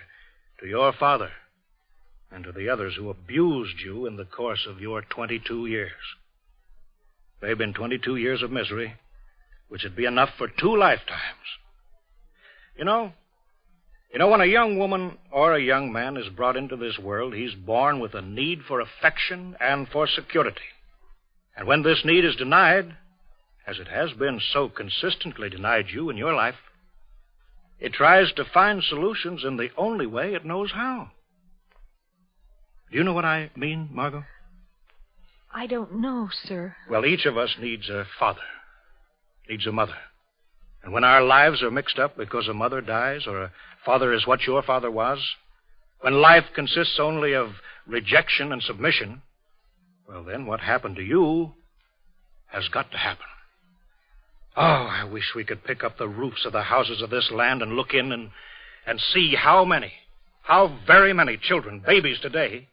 to your father, and to the others who abused you in the course of your 22 years. They've been 22 years of misery, which would be enough for 2 lifetimes. You know, when a young woman or a young man is brought into this world, he's born with a need for affection and for security. And when this need is denied, as it has been so consistently denied you in your life, it tries to find solutions in the only way it knows how. Do you know what I mean, Margot? I don't know, sir. Well, each of us needs a father, needs a mother. And when our lives are mixed up because a mother dies or a father is what your father was, when life consists only of rejection and submission, well, then what happened to you has got to happen. Oh, I wish we could pick up the roofs of the houses of this land and look in and see how very many children, babies today,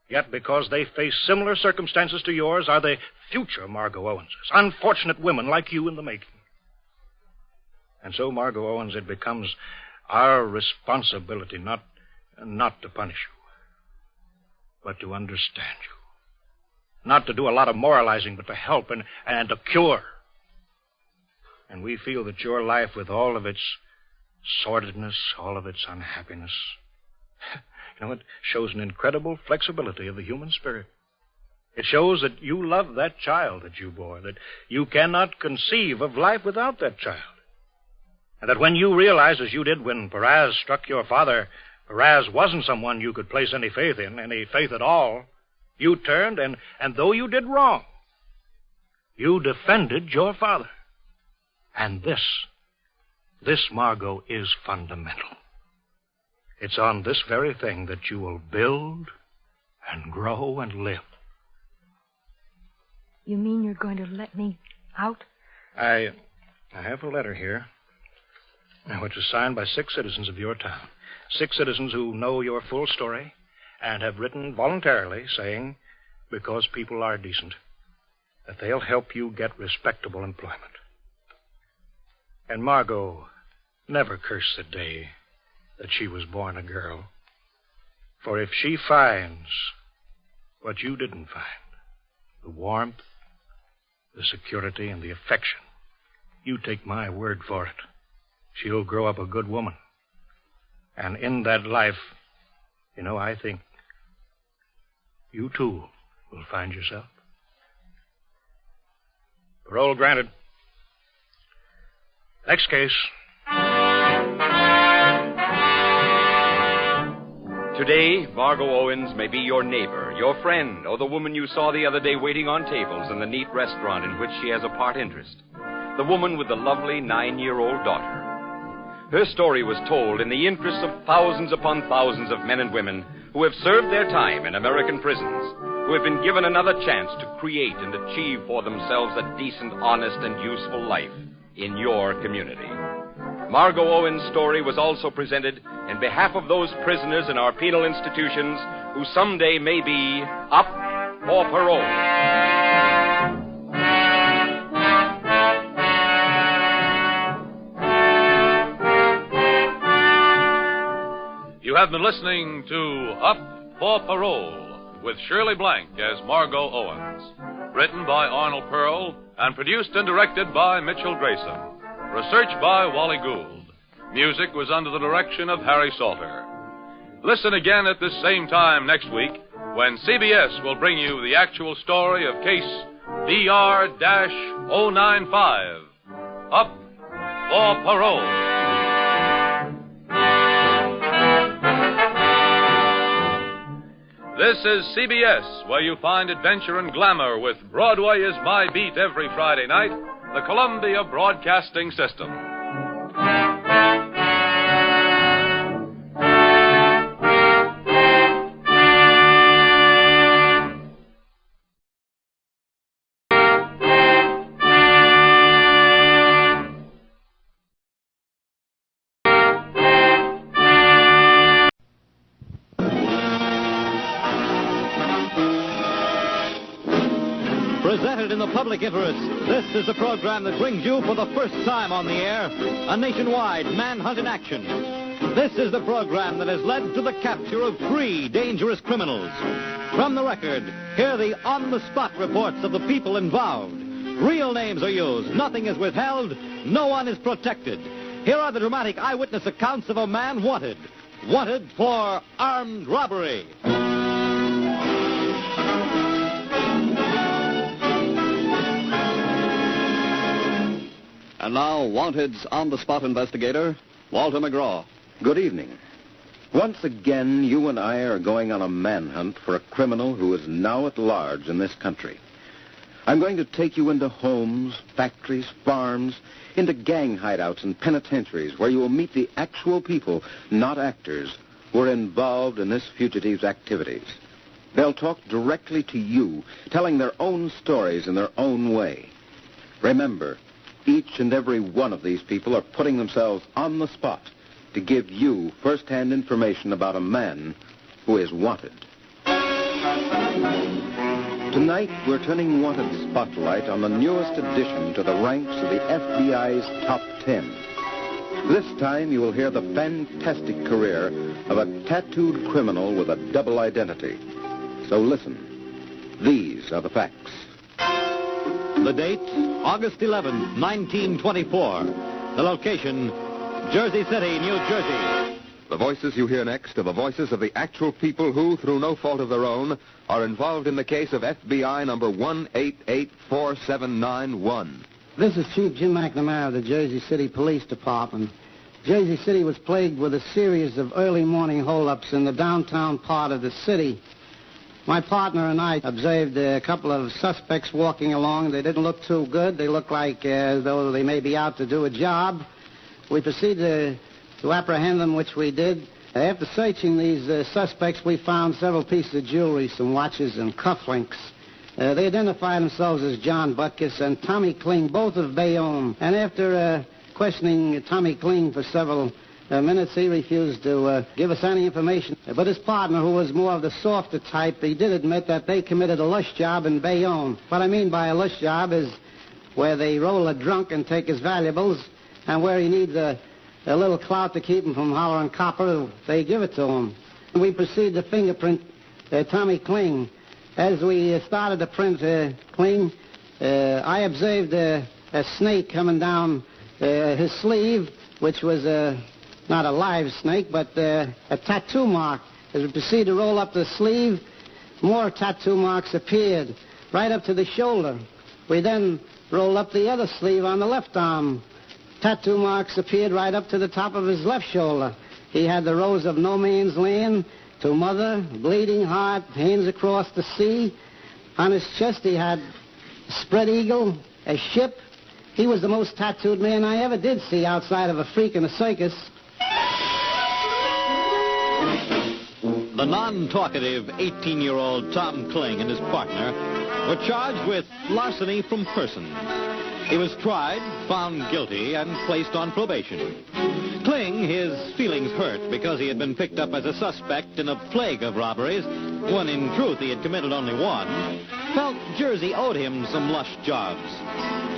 yet because they face similar circumstances to yours, are the future Margot Owenses, unfortunate women like you in the making. And so, Margot Owens, it becomes our responsibility not to punish you, but to understand you. Not to do a lot of moralizing, but to help and to cure. And we feel that your life, with all of its sordidness, all of its unhappiness, it shows an incredible flexibility of the human spirit. It shows that you love that child that you bore, that you cannot conceive of life without that child. And that when you realize, as you did when Perez struck your father, Perez wasn't someone you could place any faith in, any faith at all, you turned, and though you did wrong, you defended your father. And this, Margot, is fundamental. It's on this very thing that you will build and grow and live. You mean you're going to let me out? I have a letter here, which is signed by 6 citizens of your town. 6 citizens who know your full story and have written voluntarily saying, because people are decent. that they'll help you get respectable employment. And Margot never cursed the day that she was born a girl. For if she finds what you didn't find, the warmth, the security, and the affection, you take my word for it, she'll grow up a good woman. And in that life, I think you too will find yourself. Parole granted. Next case. Today, Margot Owens may be your neighbor, your friend, or the woman you saw the other day waiting on tables in the neat restaurant in which she has a part interest. The woman with the lovely 9-year-old daughter. Her story was told in the interests of thousands upon thousands of men and women who have served their time in American prisons, who have been given another chance to create and achieve for themselves a decent, honest, and useful life in your community. Margot Owens' story was also presented in behalf of those prisoners in our penal institutions who someday may be up for parole. You have been listening to Up for Parole with Shirley Blank as Margot Owens. Written by Arnold Pearl and produced and directed by Mitchell Grayson. Research by Wally Gould. Music was under the direction of Harry Salter. Listen again at this same time next week when CBS will bring you the actual story of case DR-095. Up for Parole. This is CBS, where you find adventure and glamour with Broadway is My Beat every Friday night, the Columbia Broadcasting System. Presented in the public interest, this is the program that brings you for the first time on the air a nationwide manhunt in action. This is the program that has led to the capture of 3 dangerous criminals. From the record, hear the on-the-spot reports of the people involved. Real names are used, nothing is withheld, no one is protected. Here are the dramatic eyewitness accounts of a man wanted for armed robbery. And now, Wanted's on-the-spot investigator, Walter McGraw. Good evening. Once again, you and I are going on a manhunt for a criminal who is now at large in this country. I'm going to take you into homes, factories, farms, into gang hideouts and penitentiaries where you will meet the actual people, not actors, who are involved in this fugitive's activities. They'll talk directly to you, telling their own stories in their own way. Remember, each and every one of these people are putting themselves on the spot to give you first-hand information about a man who is wanted. Tonight, we're turning Wanted's spotlight on the newest addition to the ranks of the FBI's top 10. This time, you will hear the fantastic career of a tattooed criminal with a double identity. So listen. These are the facts. The date, August 11, 1924. The location, Jersey City, New Jersey. The voices you hear next are the voices of the actual people who, through no fault of their own, are involved in the case of FBI number 1884791. This is Chief Jim McNamara of the Jersey City Police Department. Jersey City was plagued with a series of early morning holdups in the downtown part of the city. My partner and I observed a couple of suspects walking along. They didn't look too good. They looked like as though they may be out to do a job. We proceeded to apprehend them, which we did. After searching these suspects, we found several pieces of jewelry, some watches and cufflinks. They identified themselves as John Butkus and Tommy Kling, both of Bayonne. And after questioning Tommy Kling for several minutes he refused to give us any information. But his partner, who was more of the softer type, he did admit that they committed a lush job in Bayonne. What I mean by a lush job is where they roll a drunk and take his valuables, and where he needs a little clout to keep him from hollering copper, they give it to him. We proceed to fingerprint Tommy Kling. As we started to print Kling, I observed a snake coming down his sleeve, which was not a live snake, but a tattoo mark. As we proceeded to roll up the sleeve, more tattoo marks appeared right up to the shoulder. We then rolled up the other sleeve on the left arm. Tattoo marks appeared right up to the top of his left shoulder. He had the rose of No Man's Land, To Mother, Bleeding Heart, Hands Across the Sea. On his chest he had Spread Eagle, a ship. He was the most tattooed man I ever did see outside of a freak in a circus. The non-talkative 18-year-old Tom Kling and his partner were charged with larceny from person. He was tried, found guilty, and placed on probation. Kling, his feelings hurt because he had been picked up as a suspect in a plague of robberies, when in truth he had committed only one, felt Jersey owed him some lush jobs.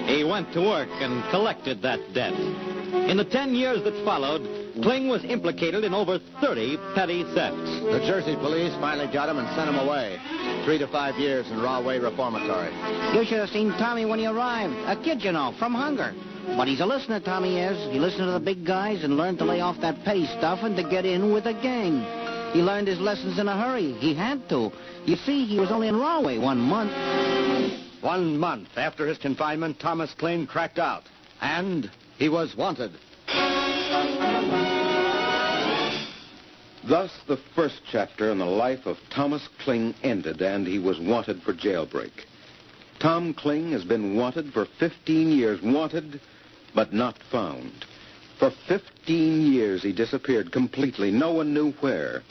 He went to work and collected that debt. In the 10 years that followed, Kling was implicated in over 30 petty thefts. The Jersey police finally got him and sent him away. 3 to 5 years in Rahway Reformatory. You should have seen Tommy when he arrived. A kid, you know, from hunger. But he's a listener, Tommy is. He listened to the big guys and learned to lay off that petty stuff and to get in with a gang. He learned his lessons in a hurry. He had to. You see, he was only in Rahway 1 month. 1 month after his confinement, Thomas Kling cracked out. And he was wanted. Thus, the first chapter in the life of Thomas Kling ended, and he was wanted for jailbreak. Tom Kling has been wanted for 15 years. Wanted, but not found. For 15 years, he disappeared completely. No one knew where.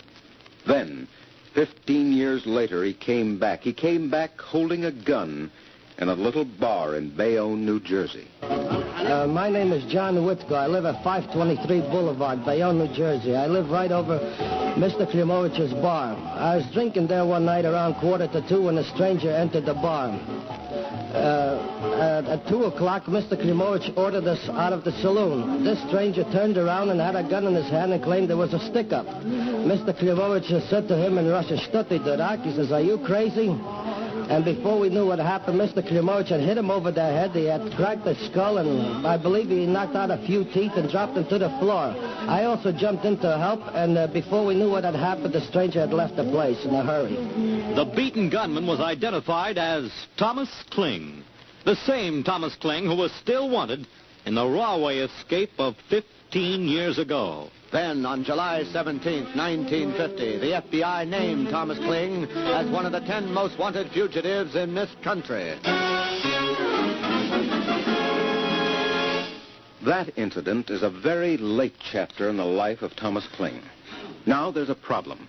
Then, 15 years later, he came back. He came back holding a gun in a little bar in Bayonne, New Jersey. My name is John Whitko. I live at 523 Boulevard, Bayonne, New Jersey. I live right over Mr. Klimovich's bar. I was drinking there one night around 1:45 when a stranger entered the bar. At 2 o'clock, Mr. Klimovich ordered us out of the saloon. This stranger turned around and had a gun in his hand and claimed there was a stick-up. Mr. Klimovich said to him in Russian, "Shtuty durak?" He says, "Are you crazy?" And before we knew what happened, Mr. Klimovich had hit him over the head. He had cracked his skull, and I believe he knocked out a few teeth and dropped him to the floor. I also jumped in to help, and before we knew what had happened, the stranger had left the place in a hurry. The beaten gunman was identified as Thomas Kling, the same Thomas Kling who was still wanted in the Rahway escape of 15 years ago. Then, on July 17th, 1950, the FBI named Thomas Kling as one of the 10 most wanted fugitives in this country. That incident is a very late chapter in the life of Thomas Kling. Now there's a problem.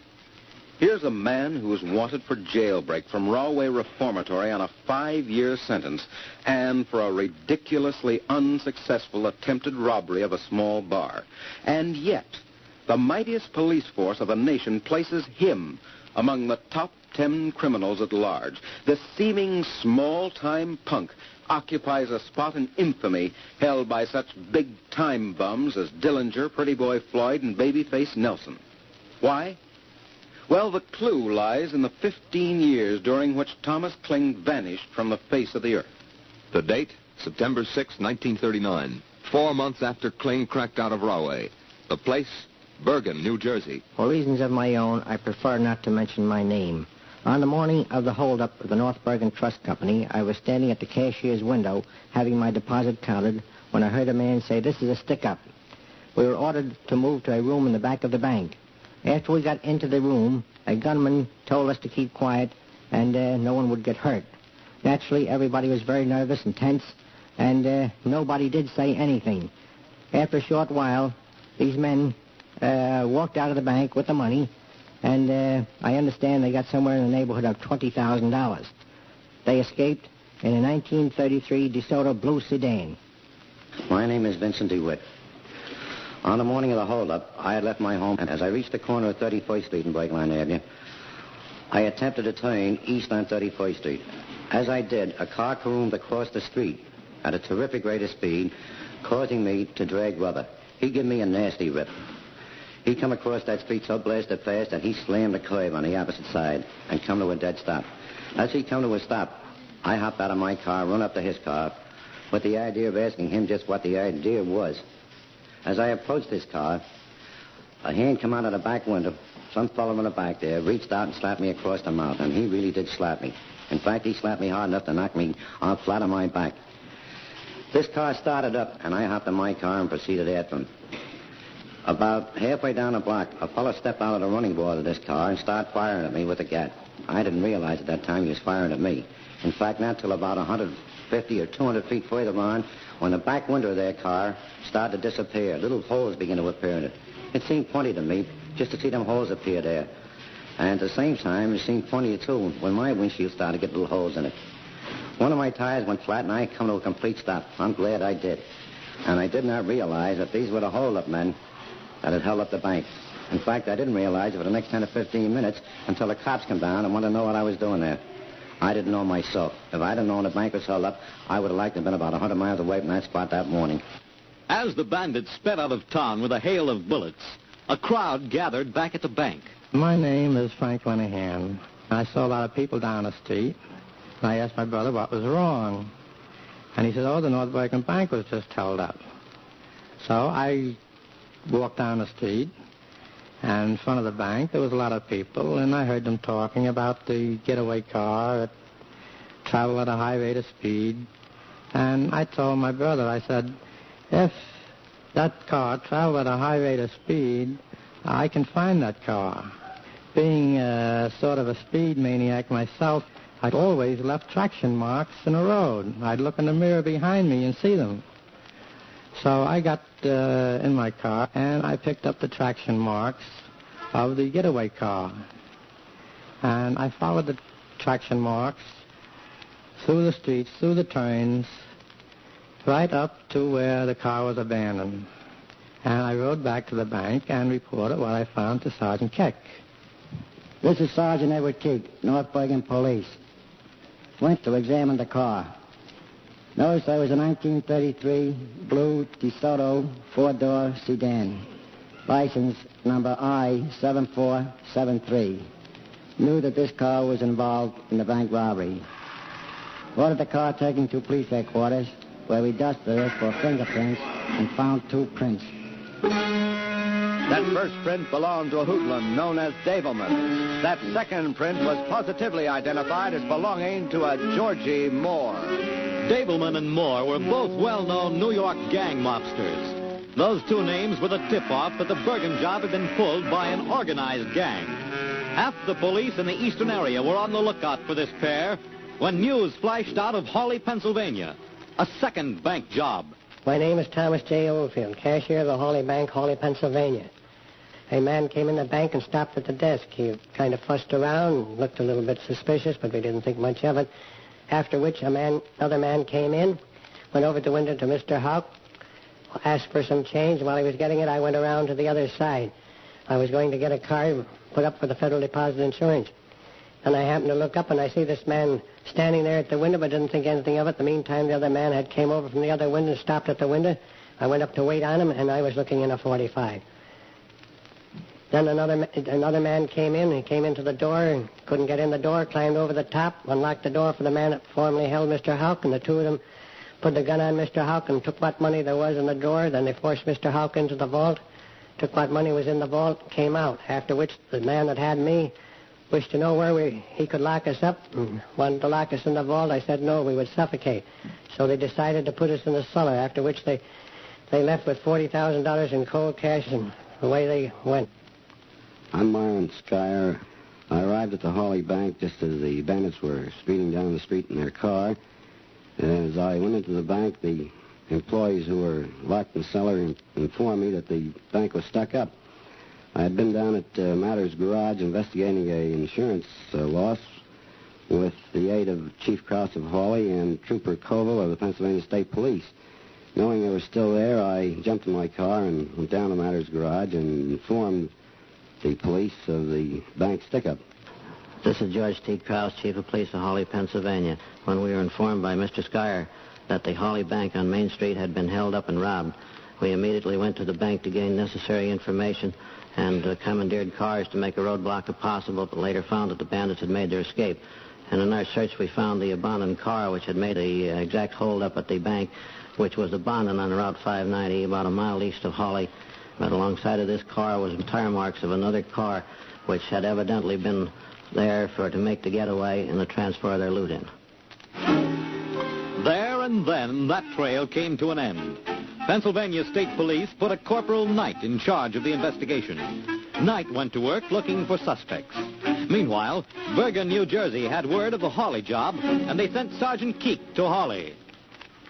Here's a man who is wanted for jailbreak from Rahway Reformatory on a 5-year sentence and for a ridiculously unsuccessful attempted robbery of a small bar. And yet, the mightiest police force of the nation places him among the top 10 criminals at large. This seeming small-time punk occupies a spot in infamy held by such big-time bums as Dillinger, Pretty Boy Floyd, and Babyface Nelson. Why? Well, the clue lies in the 15 years during which Thomas Kling vanished from the face of the earth. The date, September 6, 1939, 4 months after Kling cracked out of Rahway. The place, Bergen, New Jersey. For reasons of my own, I prefer not to mention my name. On the morning of the holdup of the North Bergen Trust Company, I was standing at the cashier's window having my deposit counted when I heard a man say, "This is a stick-up." We were ordered to move to a room in the back of the bank. After we got into the room, a gunman told us to keep quiet and no one would get hurt. Naturally, everybody was very nervous and tense, and nobody did say anything. After a short while, these men walked out of the bank with the money, and I understand they got somewhere in the neighborhood of $20,000. They escaped in a 1933 DeSoto blue sedan. My name is Vincent DeWitt. On the morning of the holdup, I had left my home, and as I reached the corner of 31st Street and Brakeline Avenue, I attempted to turn east on 31st Street. As I did, a car caroomed across the street at a terrific rate of speed, causing me to drag rubber. He gave me a nasty rip. He come across that street so blasted fast that he slammed the curve on the opposite side and come to a dead stop. As he come to a stop, I hopped out of my car, run up to his car, with the idea of asking him just what the idea was. As I approached his car, a hand come out of the back window. Some fellow in the back there reached out and slapped me across the mouth, and he really did slap me. In fact, he slapped me hard enough to knock me out flat on my back. This car started up, and I hopped in my car and proceeded after him. About halfway down the block, a fellow stepped out of the running board of this car and started firing at me with a gat. I didn't realize at that time he was firing at me. In fact, not till about 150 or 200 feet further on, when the back window of their car started to disappear. Little holes began to appear in it. It seemed funny to me just to see them holes appear there. And at the same time, it seemed funny, too, when my windshield started to get little holes in it. One of my tires went flat, and I come to a complete stop. I'm glad I did. And I did not realize that these were the hold-up men that had held up the bank. In fact, I didn't realize it for the next 10 or 15 minutes until the cops come down and wanted to know what I was doing there. I didn't know myself. If I'd have known the bank was held up, I would have liked to have been about 100 miles away from that spot that morning. As the bandits sped out of town with a hail of bullets, a crowd gathered back at the bank. My name is Frank Linehan. I saw a lot of people down the street. And I asked my brother what was wrong. And he said, oh, the North Bergen Bank was just held up. So I walked down the street, and in front of the bank there was a lot of people, and I heard them talking about the getaway car that traveled at a high rate of speed. And I told my brother, I said, if that car traveled at a high rate of speed, I can find that car. Being sort of a speed maniac myself, I'd always left traction marks in the road. I'd look in the mirror behind me and see them. So I got in my car, and I picked up the traction marks of the getaway car. And I followed the traction marks through the streets, through the turns, right up to where the car was abandoned. And I rode back to the bank and reported what I found to Sergeant Keck. This is Sergeant Edward Keek, North Bergen Police. Went to examine the car. Noticed there was a 1933 blue DeSoto four-door sedan. License number I-7473. Knew that this car was involved in the bank robbery. Ordered the car taken to police headquarters, where we dusted it for fingerprints and found 2 prints. That first print belonged to a hoodlum known as Davelman. That second print was positively identified as belonging to a Georgie Moore. Dableman and Moore were both well-known New York gang mobsters. Those 2 names were the tip-off that the Bergen job had been pulled by an organized gang. Half the police in the eastern area were on the lookout for this pair when news flashed out of Hawley, Pennsylvania. A second bank job. My name is Thomas J. Oldfield, cashier of the Hawley Bank, Hawley, Pennsylvania. A man came in the bank and stopped at the desk. He kind of fussed around, looked a little bit suspicious, but we didn't think much of it. After which another man came in, went over the window to Mr. Houck, asked for some change. While he was getting it, I went around to the other side. I was going to get a card put up for the Federal Deposit Insurance. And I happened to look up, and I see this man standing there at the window, but didn't think anything of it. In the meantime, the other man had came over from the other window and stopped at the window. I went up to wait on him, and I was looking in a 45. Then another man came in. He came into the door and couldn't get in the door, climbed over the top, unlocked the door for the man that formerly held Mr. Houck, and the 2 of them put the gun on Mr. Houck and took what money there was in the drawer. Then they forced Mr. Houck into the vault, took what money was in the vault, came out, after which the man that had me wished to know where he could lock us up and wanted to lock us in the vault. I said no, we would suffocate. So they decided to put us in the cellar, after which they left with $40,000 in cold cash, and away they went. I'm Myron Skyer. I arrived at the Hawley Bank just as the bandits were speeding down the street in their car. And as I went into the bank, the employees who were locked in the cellar informed me that the bank was stuck up. I had been down at Matter's garage investigating an insurance loss with the aid of Chief Krause of Hawley and Trooper Koval of the Pennsylvania State Police. Knowing they were still there, I jumped in my car and went down to Matter's garage and informed the police of the bank stick-up. This is George T. Krause, Chief of Police of Hawley, Pennsylvania. When we were informed by Mr. Schuyler that the Hawley Bank on Main Street had been held up and robbed, we immediately went to the bank to gain necessary information and commandeered cars to make a roadblock if possible, but later found that the bandits had made their escape. And in our search, we found the abandoned car which had made the exact hold-up at the bank, which was abandoned on Route 590, about a mile east of Hawley. But alongside of this car was tire marks of another car which had evidently been there to make the getaway and to transfer their loot in. There and then, that trail came to an end. Pennsylvania State Police put a Corporal Knight in charge of the investigation. Knight went to work looking for suspects. Meanwhile, Bergen, New Jersey had word of the Hawley job, and they sent Sergeant Keek to Hawley.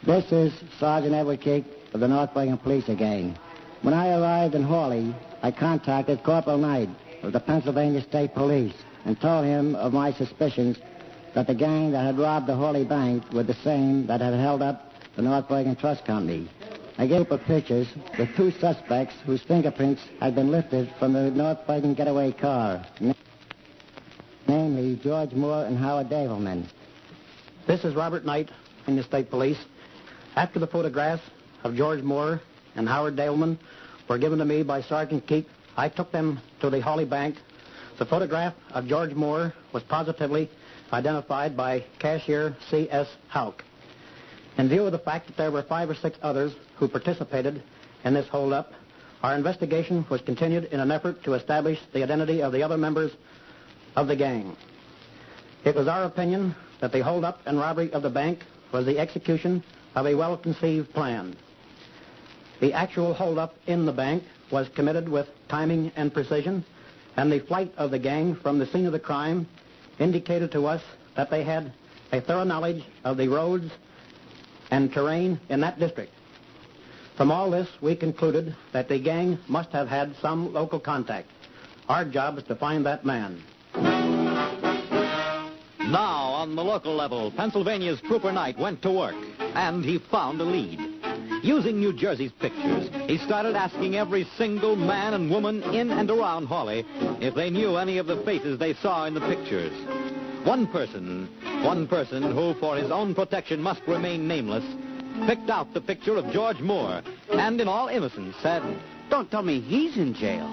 This is Sergeant Edward Keek of the North Bergen Police Gang. When I arrived in Hawley, I contacted Corporal Knight of the Pennsylvania State Police and told him of my suspicions that the gang that had robbed the Hawley Bank were the same that had held up the North Bergen Trust Company. I gave up pictures with two suspects whose fingerprints had been lifted from the North Bergen getaway car, namely George Moore and Howard Davelman. This is Robert Knight in the State Police. After the photographs of George Moore and Howard Davelman were given to me by Sergeant Keek, I took them to the Hawley Bank. The photograph of George Moore was positively identified by cashier C.S. Houck. In view of the fact that there were 5 or 6 others who participated in this holdup, our investigation was continued in an effort to establish the identity of the other members of the gang. It was our opinion that the holdup and robbery of the bank was the execution of a well-conceived plan. The actual holdup in the bank was committed with timing and precision, and the flight of the gang from the scene of the crime indicated to us that they had a thorough knowledge of the roads and terrain in that district. From all this, we concluded that the gang must have had some local contact. Our job is to find that man. Now, on the local level, Pennsylvania's Trooper Knight went to work, and he found a lead. Using New Jersey's pictures, he started asking every single man and woman in and around Hawley if they knew any of the faces they saw in the pictures. One person who, for his own protection, must remain nameless, picked out the picture of George Moore, and in all innocence said, "Don't tell me he's in jail."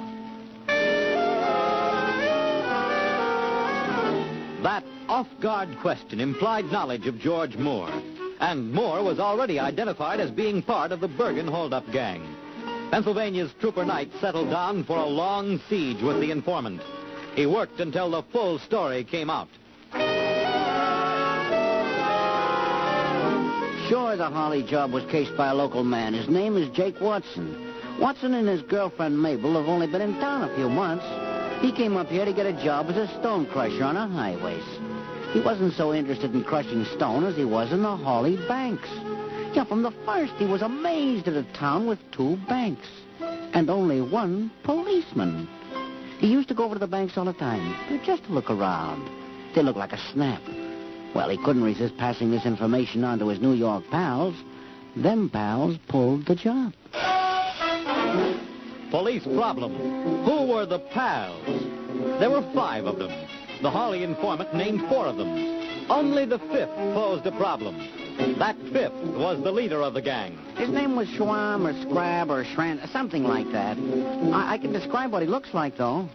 That off-guard question implied knowledge of George Moore, and Moore was already identified as being part of the Bergen hold-up gang. Pennsylvania's Trooper Knight settled down for a long siege with the informant. He worked until the full story came out. Sure, the Hawley job was cased by a local man. His name is Jake Watson. Watson and his girlfriend Mabel have only been in town a few months. He came up here to get a job as a stone crusher on our highways. He wasn't so interested in crushing stone as he was in the Hawley banks. Yeah, from the first, he was amazed at a town with 2 banks and only 1 policeman. He used to go over to the banks all the time, just to look around. They looked like a snap. Well, he couldn't resist passing this information on to his New York pals. Them pals pulled the job. Police problem. Who were the pals? There were 5 of them. The Hawley informant named 4 of them. Only the 5th posed a problem. That 5th was the leader of the gang. His name was Schwam or Scrab or Shran, something like that. I can describe what he looks like, though.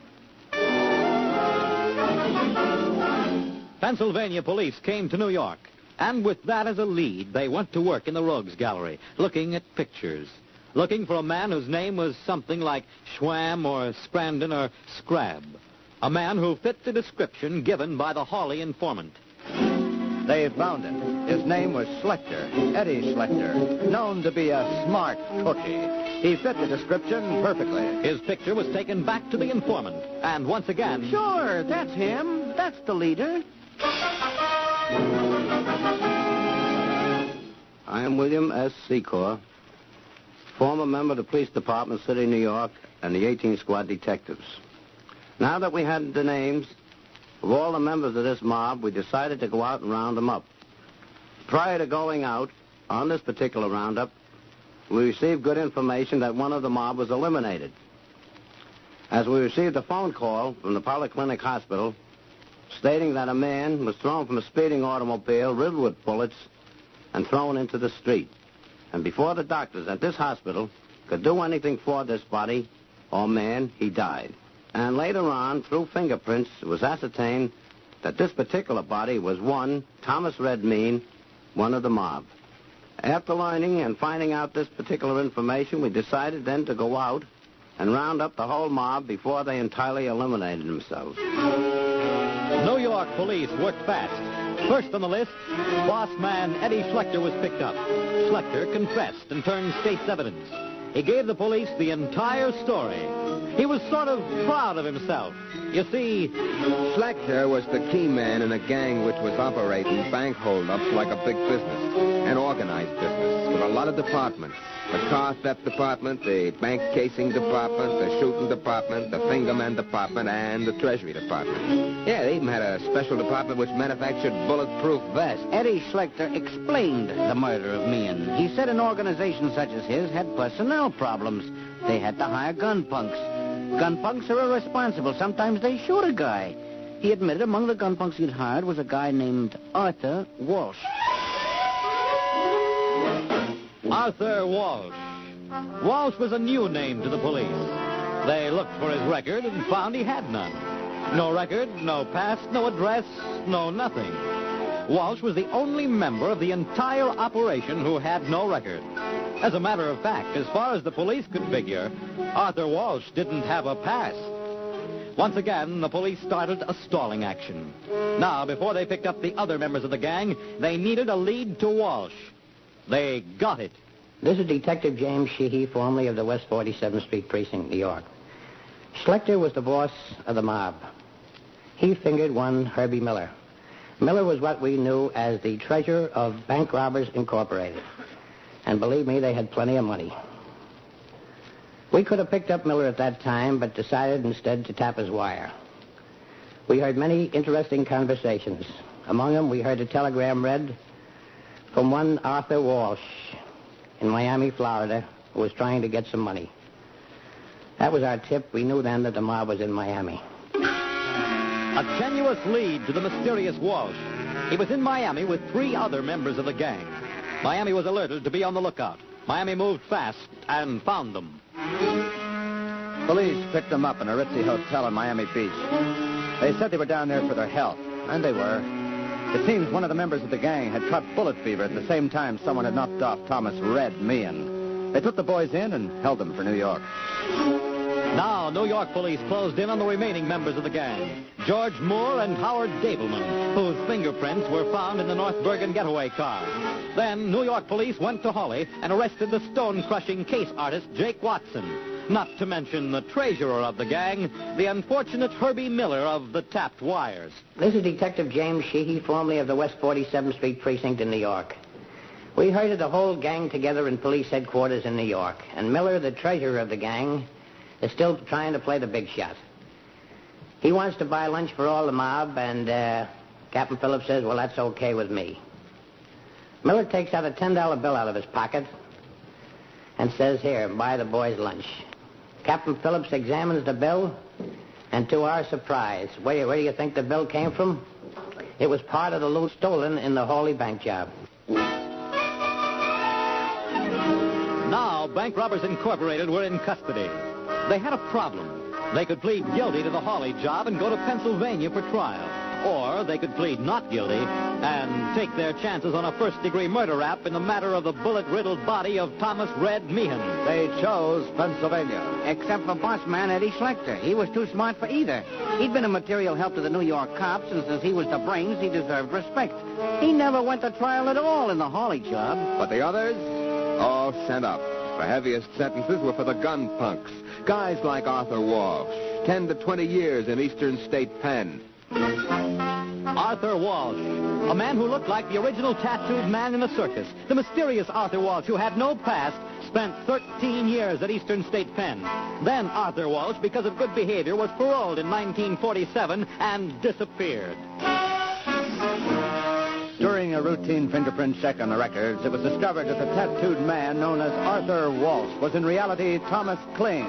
Pennsylvania police came to New York, and with that as a lead, they went to work in the Rogues Gallery, looking at pictures, looking for a man whose name was something like Schwam or Scrandon or Scrab, a man who fit the description given by the Hawley informant. They found him. His name was Schlechter, Eddie Schlechter, known to be a smart cookie. He fit the description perfectly. His picture was taken back to the informant, and once again... Sure, that's him. That's the leader. I am William S. Secor, former member of the Police Department, City, New York, and the 18th Squad detectives. Now that we had the names of all the members of this mob, we decided to go out and round them up. Prior to going out on this particular roundup, we received good information that one of the mob was eliminated. As we received a phone call from the Polyclinic Hospital stating that a man was thrown from a speeding automobile riddled with bullets and thrown into the street. And before the doctors at this hospital could do anything for this body or man, he died. And later on, through fingerprints, it was ascertained that this particular body was one Thomas Redmean, one of the mob. After learning and finding out this particular information, we decided then to go out and round up the whole mob before they entirely eliminated themselves. New York police worked fast. First on the list, boss man Eddie Schlechter was picked up. Schlechter confessed and turned state's evidence. He gave the police the entire story. He was sort of proud of himself. You see, Schlechter was the key man in a gang which was operating bank holdups like a big business, an organized business with a lot of departments. The car theft department, the bank casing department, the shooting department, the fingerman department, and the treasury department. Yeah, they even had a special department which manufactured bulletproof vests. Eddie Schlechter explained the murder of Meehan. He said an organization such as his had personnel problems. They had to hire gun punks. Gun punks are irresponsible. Sometimes they shoot a guy. He admitted among the gun punks he'd hired was a guy named Arthur Walsh. Arthur Walsh. Walsh was a new name to the police. They looked for his record and found he had none. No record, no past, no address, no nothing. Walsh was the only member of the entire operation who had no record. As a matter of fact, as far as the police could figure, Arthur Walsh didn't have a pass. Once again, the police started a stalling action. Now, before they picked up the other members of the gang, they needed a lead to Walsh. They got it. This is Detective James Sheehy, formerly of the West 47th Street Precinct, New York. Schlechter was the boss of the mob. He fingered one Herbie Miller. Miller was what we knew as the treasurer of Bank Robbers Incorporated. And believe me, they had plenty of money. We could have picked up Miller at that time, but decided instead to tap his wire. We heard many interesting conversations. Among them, we heard a telegram read from one Arthur Walsh in Miami, Florida, who was trying to get some money. That was our tip. We knew then that the mob was in Miami. A tenuous lead to the mysterious Walsh. He was in Miami with 3 other members of the gang. Miami was alerted to be on the lookout. Miami moved fast and found them. Police picked them up in a ritzy hotel in Miami Beach. They said they were down there for their health, and they were. It seems one of the members of the gang had caught bullet fever at the same time someone had knocked off Thomas Red Meehan. They took the boys in and held them for New York. Now, New York police closed in on the remaining members of the gang, George Moore and Howard Dableman, whose fingerprints were found in the North Bergen getaway car. Then, New York police went to Hawley and arrested the stone-crushing case artist Jake Watson, not to mention the treasurer of the gang, the unfortunate Herbie Miller of the tapped wires. This is Detective James Sheehy, formerly of the West 47th Street Precinct in New York. We herded the whole gang together in police headquarters in New York, and Miller, the treasurer of the gang, is still trying to play the big shot. He wants to buy lunch for all the mob, and Captain Phillips says, well, that's okay with me. Miller takes out a $10 bill out of his pocket and says, here, buy the boys lunch. Captain Phillips examines the bill, and to our surprise, where do you think the bill came from? It was part of the loot stolen in the Hawley Bank job. Now, Bank Robbers Incorporated were in custody. They had a problem. They could plead guilty to the Hawley job and go to Pennsylvania for trial. Or they could plead not guilty and take their chances on a first-degree murder rap in the matter of the bullet-riddled body of Thomas Red Meehan. They chose Pennsylvania. Except for boss man Eddie Schlechter. He was too smart for either. He'd been a material help to the New York cops, and since he was the brains, he deserved respect. He never went to trial at all in the Hawley job. But the others, all sent up. The heaviest sentences were for the gun punks. Guys like Arthur Walsh, 10 to 20 years in Eastern State Pen. Arthur Walsh, a man who looked like the original tattooed man in a circus. The mysterious Arthur Walsh, who had no past, spent 13 years at Eastern State Pen. Then Arthur Walsh, because of good behavior, was paroled in 1947 and disappeared. During a routine fingerprint check on the records, it was discovered that the tattooed man known as Arthur Walsh was in reality Thomas Kling,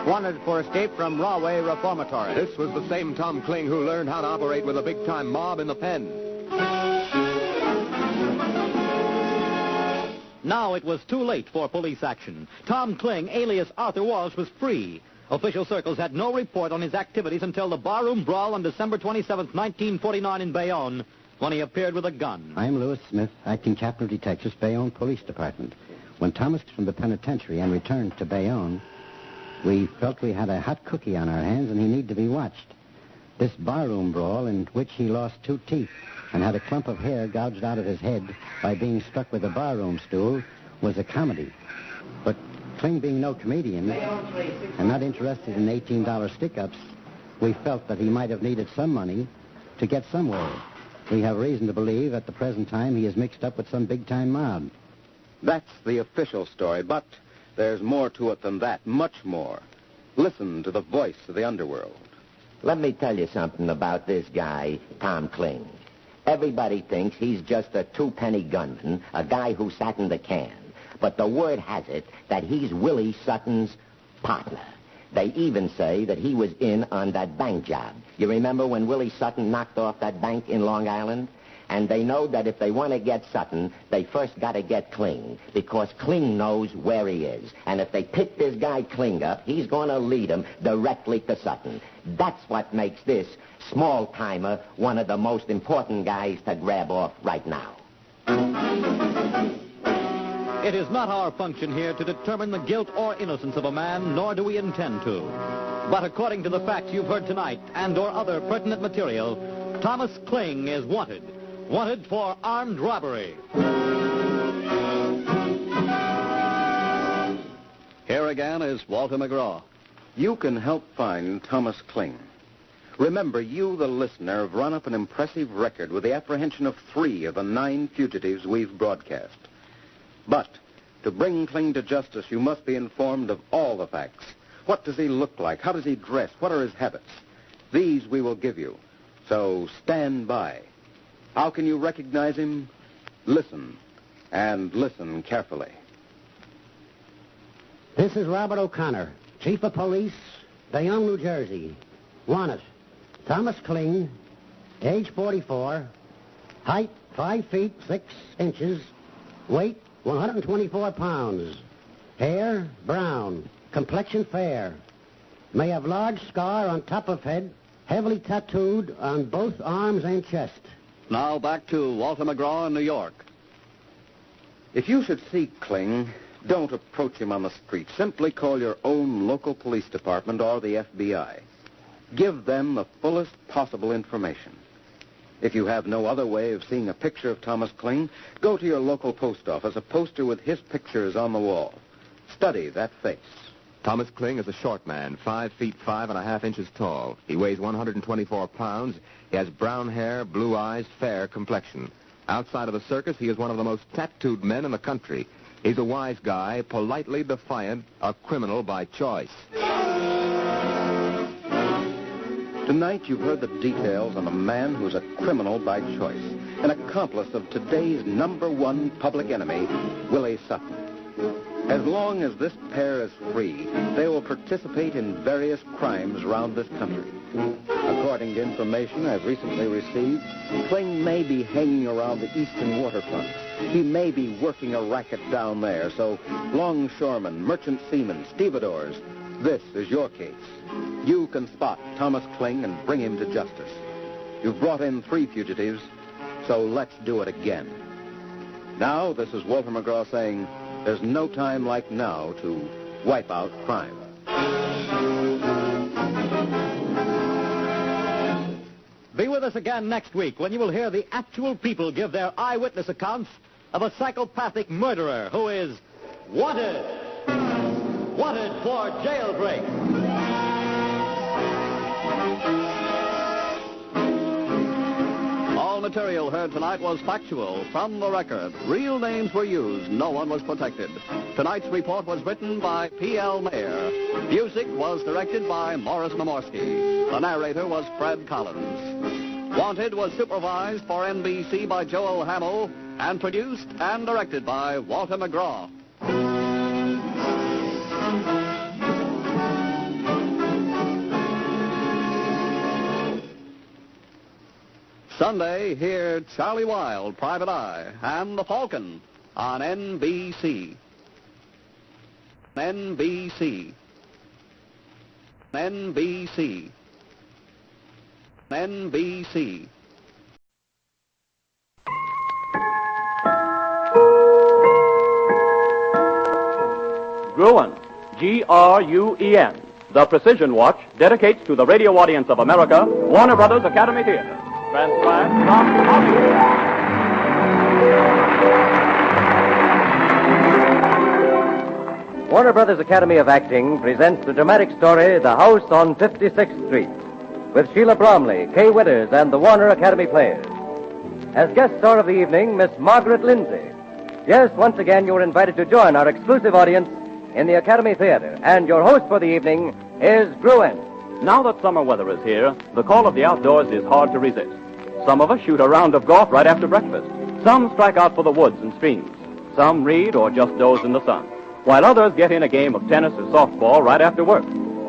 wanted for escape from Rahway Reformatory. This was the same Tom Kling who learned how to operate with a big-time mob in the pen. Now it was too late for police action. Tom Kling, alias Arthur Walsh, was free. Official circles had no report on his activities until the barroom brawl on December 27th, 1949 in Bayonne, when he appeared with a gun. I'm Lewis Smith, acting captain of detectives, Bayonne Police Department. When Thomas from the penitentiary and returned to Bayonne, we felt we had a hot cookie on our hands and he needed to be watched. This barroom brawl, in which he lost 2 teeth and had a clump of hair gouged out of his head by being struck with a barroom stool, was a comedy. But Kling being no comedian and not interested in $18 stick-ups, we felt that he might have needed some money to get somewhere. We have reason to believe at the present time he is mixed up with some big-time mob. That's the official story, but there's more to it than that, much more. Listen to the voice of the underworld. Let me tell you something about this guy, Tom Kling. Everybody thinks he's just a 2-penny gunman, a guy who sat in the can. But the word has it that he's Willie Sutton's partner. They even say that he was in on that bank job. You remember when Willie Sutton knocked off that bank in Long Island? And they know that if they want to get Sutton, they first got to get Kling, because Kling knows where he is. And if they pick this guy Kling up, he's going to lead them directly to Sutton. That's what makes this small-timer one of the most important guys to grab off right now. It is not our function here to determine the guilt or innocence of a man, nor do we intend to. But according to the facts you've heard tonight and or other pertinent material, Thomas Kling is wanted. Wanted for armed robbery. Here again is Walter McGraw. You can help find Thomas Kling. Remember, you, the listener, have run up an impressive record with the apprehension of 3 of the 9 fugitives we've broadcast. But to bring Kling to justice, you must be informed of all the facts. What does he look like? How does he dress? What are his habits? These we will give you. So stand by. How can you recognize him? Listen, and listen carefully. This is Robert O'Connor, Chief of Police, Bayonne, New Jersey. Wanted, Thomas Kling, age 44, height 5 feet 6 inches, weight 124 pounds, hair brown, complexion fair, may have large scar on top of head, heavily tattooed on both arms and chest. Now back to Walter McGraw in New York. If you should see Kling, don't approach him on the street. Simply call your own local police department or the FBI. Give them the fullest possible information. If you have no other way of seeing a picture of Thomas Kling, go to your local post office, a poster with his pictures on the wall. Study that face. Thomas Kling is a short man, 5 feet 5.5 inches tall. He weighs 124 pounds. He has brown hair, blue eyes, fair complexion. Outside of the circus, he is one of the most tattooed men in the country. He's a wise guy, politely defiant, a criminal by choice. Tonight you've heard the details on a man who's a criminal by choice, an accomplice of today's #1 public enemy, Willie Sutton. As long as this pair is free, they will participate in various crimes around this country. According to information I've recently received, Kling may be hanging around the eastern waterfront. He may be working a racket down there, so longshoremen, merchant seamen, stevedores, this is your case. You can spot Thomas Kling and bring him to justice. You've brought in 3 fugitives, so let's do it again. Now, this is Walter McGraw saying, there's no time like now to wipe out crime. Be with us again next week when you will hear the actual people give their eyewitness accounts of a psychopathic murderer who is wanted. Wanted for jailbreak. All material heard tonight was factual, from the record. Real names were used. No one was protected. Tonight's report was written by P.L. Mayer. Music was directed by Morris Mamorsky. The narrator was Fred Collins. Wanted was supervised for NBC by Joel Hamill and produced and directed by Walter McGraw. Sunday, hear Charlie Wilde, Private Eye, and The Falcon on NBC. NBC. NBC. NBC. Gruen, G-R-U-E-N. The Precision Watch dedicates to the radio audience of America Warner Brothers Academy Theater. Transcribed from Hollywood. Warner Brothers Academy of Acting presents the dramatic story, The House on 56th Street, with Sheila Bromley, Kay Withers, and the Warner Academy Players. As guest star of the evening, Miss Margaret Lindsay. Yes, once again, you are invited to join our exclusive audience in the Academy Theater. And your host for the evening is Gruen. Now that summer weather is here, the call of the outdoors is hard to resist. Some of us shoot a round of golf right after breakfast. Some strike out for the woods and streams. Some read or just doze in the sun, while others get in a game of tennis or softball right after work.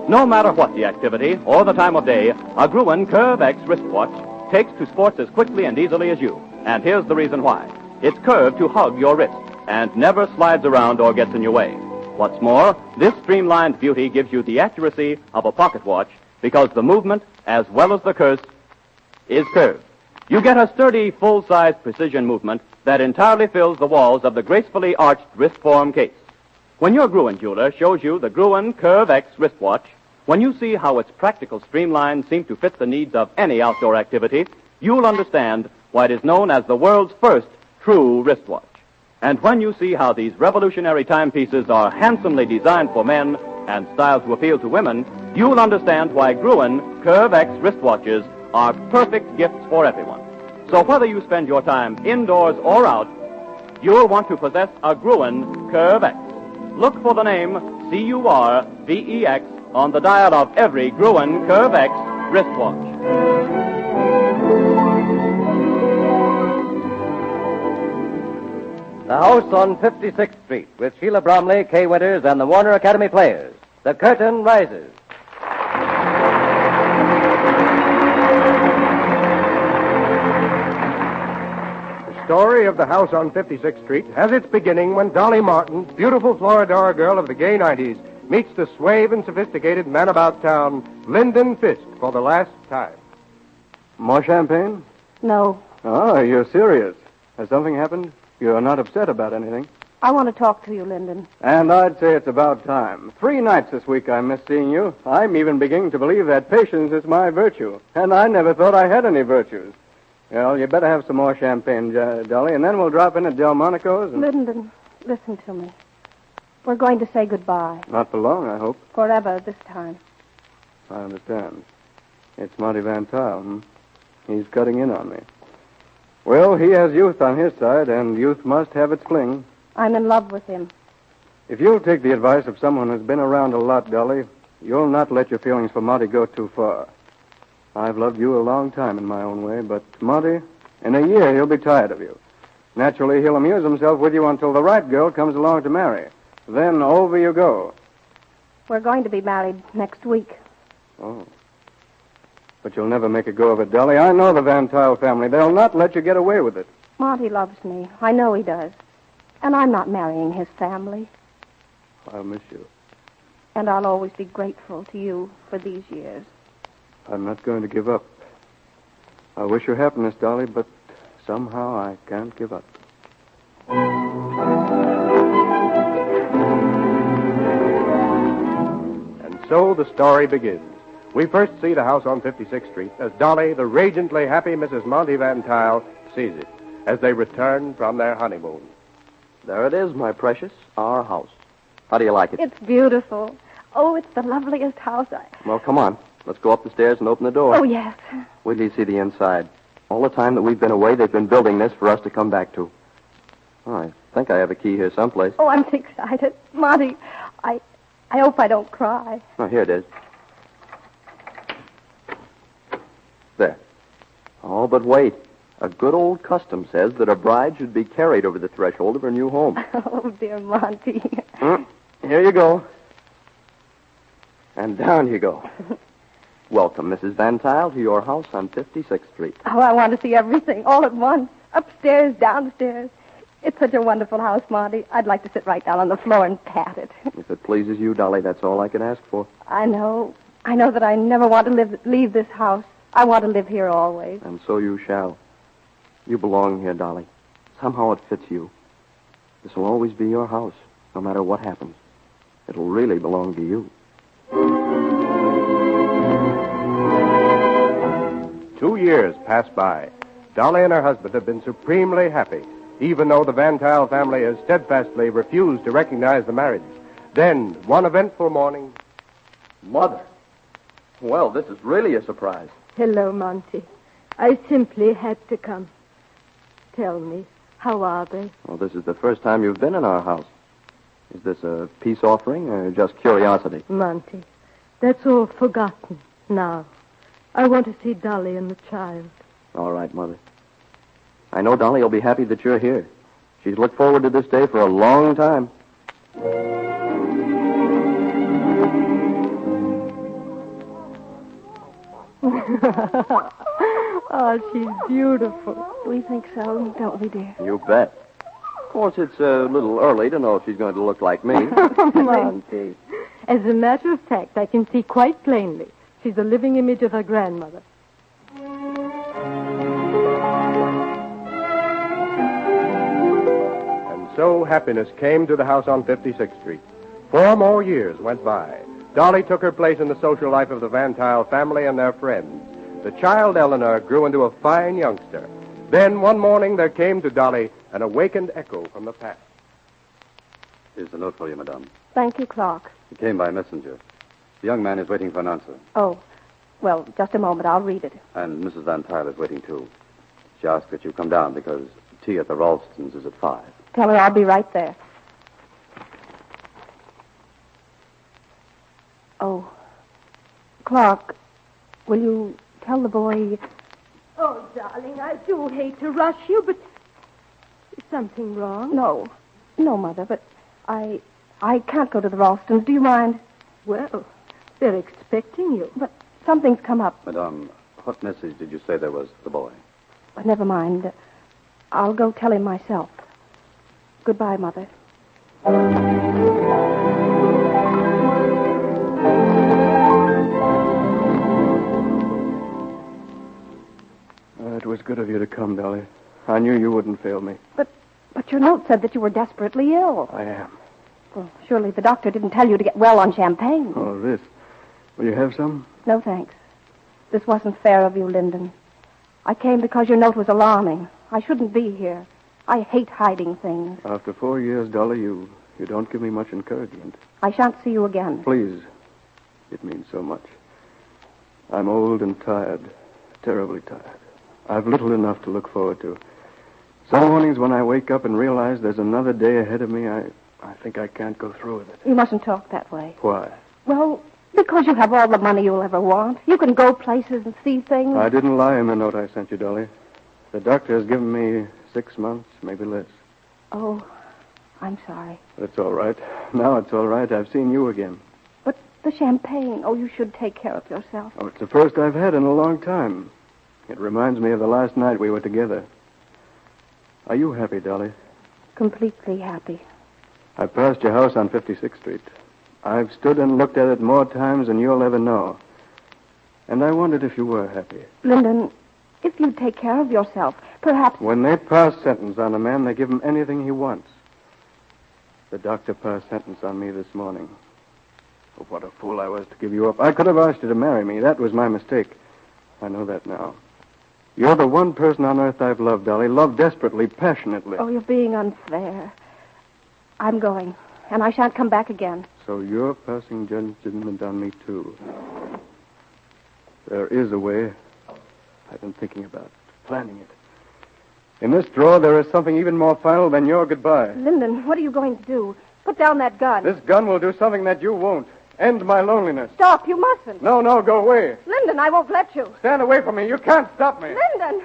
No matter what the activity or the time of day, a Gruen Curve X wristwatch takes to sports as quickly and easily as you. And here's the reason why. It's curved to hug your wrist and never slides around or gets in your way. What's more, this streamlined beauty gives you the accuracy of a pocket watch because the movement, as well as the curve, is curved. You get a sturdy, full-size precision movement that entirely fills the walls of the gracefully arched wrist-form case. When your Gruen jeweler shows you the Gruen Curve X wristwatch, when you see how its practical streamlines seem to fit the needs of any outdoor activity, you'll understand why it is known as the world's first true wristwatch. And when you see how these revolutionary timepieces are handsomely designed for men and styled to appeal to women, you'll understand why Gruen Curve X wristwatches are perfect gifts for everyone. So whether you spend your time indoors or out, you'll want to possess a Gruen Curve X. Look for the name C-U-R-V-E-X on the dial of every Gruen Curve X wristwatch. The House on 56th Street with Sheila Bromley, Kay Withers, and the Warner Academy Players. The curtain rises. The story of The House on 56th Street has its beginning when Dolly Martin, beautiful Floridor girl of the gay 90s, meets the suave and sophisticated man about town, Lyndon Fisk, for the last time. More champagne? No. Oh, you're serious. Has something happened? You're not upset about anything. I want to talk to you, Lyndon. And I'd say it's about time. 3 nights this week I missed seeing you. I'm even beginning to believe that patience is my virtue. And I never thought I had any virtues. Well, you better have some more champagne, Dolly, and then we'll drop in at Delmonico's. And... Lyndon, listen to me. We're going to say goodbye. Not for long, I hope. Forever this time. I understand. It's Monty Van Tuyl, He's cutting in on me. Well, he has youth on his side, and youth must have its fling. I'm in love with him. If you'll take the advice of someone who's been around a lot, Dolly, you'll not let your feelings for Monty go too far. I've loved you a long time in my own way, but Monty, in a year he'll be tired of you. Naturally, he'll amuse himself with you until the right girl comes along to marry. Then over you go. We're going to be married next week. Oh. But you'll never make a go of it, Dolly. I know the Van Tuyl family. They'll not let you get away with it. Monty loves me. I know he does. And I'm not marrying his family. I'll miss you. And I'll always be grateful to you for these years. I'm not going to give up. I wish you happiness, Dolly, but somehow I can't give up. And so the story begins. We first see the house on 56th Street as Dolly, the radiantly happy Mrs. Monty Van Tuyl, sees it as they return from their honeymoon. There it is, my precious, our house. How do you like it? It's beautiful. Oh, it's the loveliest house Well, come on. Let's go up the stairs and open the door. Oh, yes. Wait till you see the inside. All the time that we've been away, they've been building this for us to come back to. Oh, I think I have a key here someplace. Oh, I'm excited. Monty, I hope I don't cry. Oh, here it is. There. Oh, but wait. A good old custom says that a bride should be carried over the threshold of her new home. Oh, dear Monty. Here you go. And down you go. Welcome, Mrs. Van Tile, to your house on 56th Street. Oh, I want to see everything all at once. Upstairs, downstairs. It's such a wonderful house, Monty. I'd like to sit right down on the floor and pat it. If it pleases you, Dolly, that's all I can ask for. I know. I know that I never want to leave this house. I want to live here always. And so you shall. You belong here, Dolly. Somehow it fits you. This will always be your house, no matter what happens. It'll really belong to you. 2 years passed by. Dolly and her husband have been supremely happy, even though the Van Tile family has steadfastly refused to recognize the marriage. Then, one eventful morning... Mother. Well, this is really a surprise. Hello, Monty. I simply had to come. Tell me, how are they? Well, this is the first time you've been in our house. Is this a peace offering or just curiosity? Monty, that's all forgotten now. I want to see Dolly and the child. All right, Mother. I know Dolly will be happy that you're here. She's looked forward to this day for a long time. Oh, she's beautiful. We think so, don't we, dear? You bet. Of course, it's a little early to know if she's going to look like me. Monty. As a matter of fact, I can see quite plainly. She's a living image of her grandmother. And so happiness came to the house on 56th Street. 4 more years went by. Dolly took her place in the social life of the Van Tile family and their friends. The child, Eleanor, grew into a fine youngster. Then, one morning, there came to Dolly an awakened echo from the past. Here's the note for you, madame. Thank you, Clark. It came by messenger. The young man is waiting for an answer. Oh, well, just a moment. I'll read it. And Mrs. Van Tile is waiting, too. She asked that you come down because tea at the Ralstons is at 5. Tell her I'll be right there. Oh, Clark, will you tell the boy... Oh, darling, I do hate to rush you, but is something wrong? No, Mother, but I can't go to the Ralstons. Do you mind? Well, they're expecting you. But something's come up. Madame, what message did you say there was for the boy? But never mind. I'll go tell him myself. Goodbye, Mother. It was good of you to come, Dolly. I knew you wouldn't fail me. But your note said that you were desperately ill. I am. Well, surely the doctor didn't tell you to get well on champagne. Oh, this. Will you have some? No, thanks. This wasn't fair of you, Lyndon. I came because your note was alarming. I shouldn't be here. I hate hiding things. After 4 years, Dolly, you don't give me much encouragement. I shan't see you again. Please. It means so much. I'm old and tired. Terribly tired. I've little enough to look forward to. Some mornings when I wake up and realize there's another day ahead of me, I think I can't go through with it. You mustn't talk that way. Why? Well, because you have all the money you'll ever want. You can go places and see things. I didn't lie in the note I sent you, Dolly. The doctor has given me 6 months, maybe less. Oh, I'm sorry. That's all right. Now it's all right. I've seen you again. But the champagne, you should take care of yourself. Oh, it's the first I've had in a long time. It reminds me of the last night we were together. Are you happy, Dolly? Completely happy. I passed your house on 56th Street. I've stood and looked at it more times than you'll ever know. And I wondered if you were happy. Lyndon, if you take care of yourself, perhaps... When they pass sentence on a man, they give him anything he wants. The doctor passed sentence on me this morning. Oh, what a fool I was to give you up. I could have asked you to marry me. That was my mistake. I know that now. You're the one person on earth I've loved, Dolly. Loved desperately, passionately. Oh, you're being unfair. I'm going, and I shan't come back again. So you're passing judgment on me, too. There is a way. I've been thinking about it, planning it. In this drawer, there is something even more final than your goodbye. Lyndon, what are you going to do? Put down that gun. This gun will do something that you won't. End my loneliness. Stop, you mustn't. No, go away. Lyndon, I won't let you. Stand away from me. You can't stop me. Lyndon!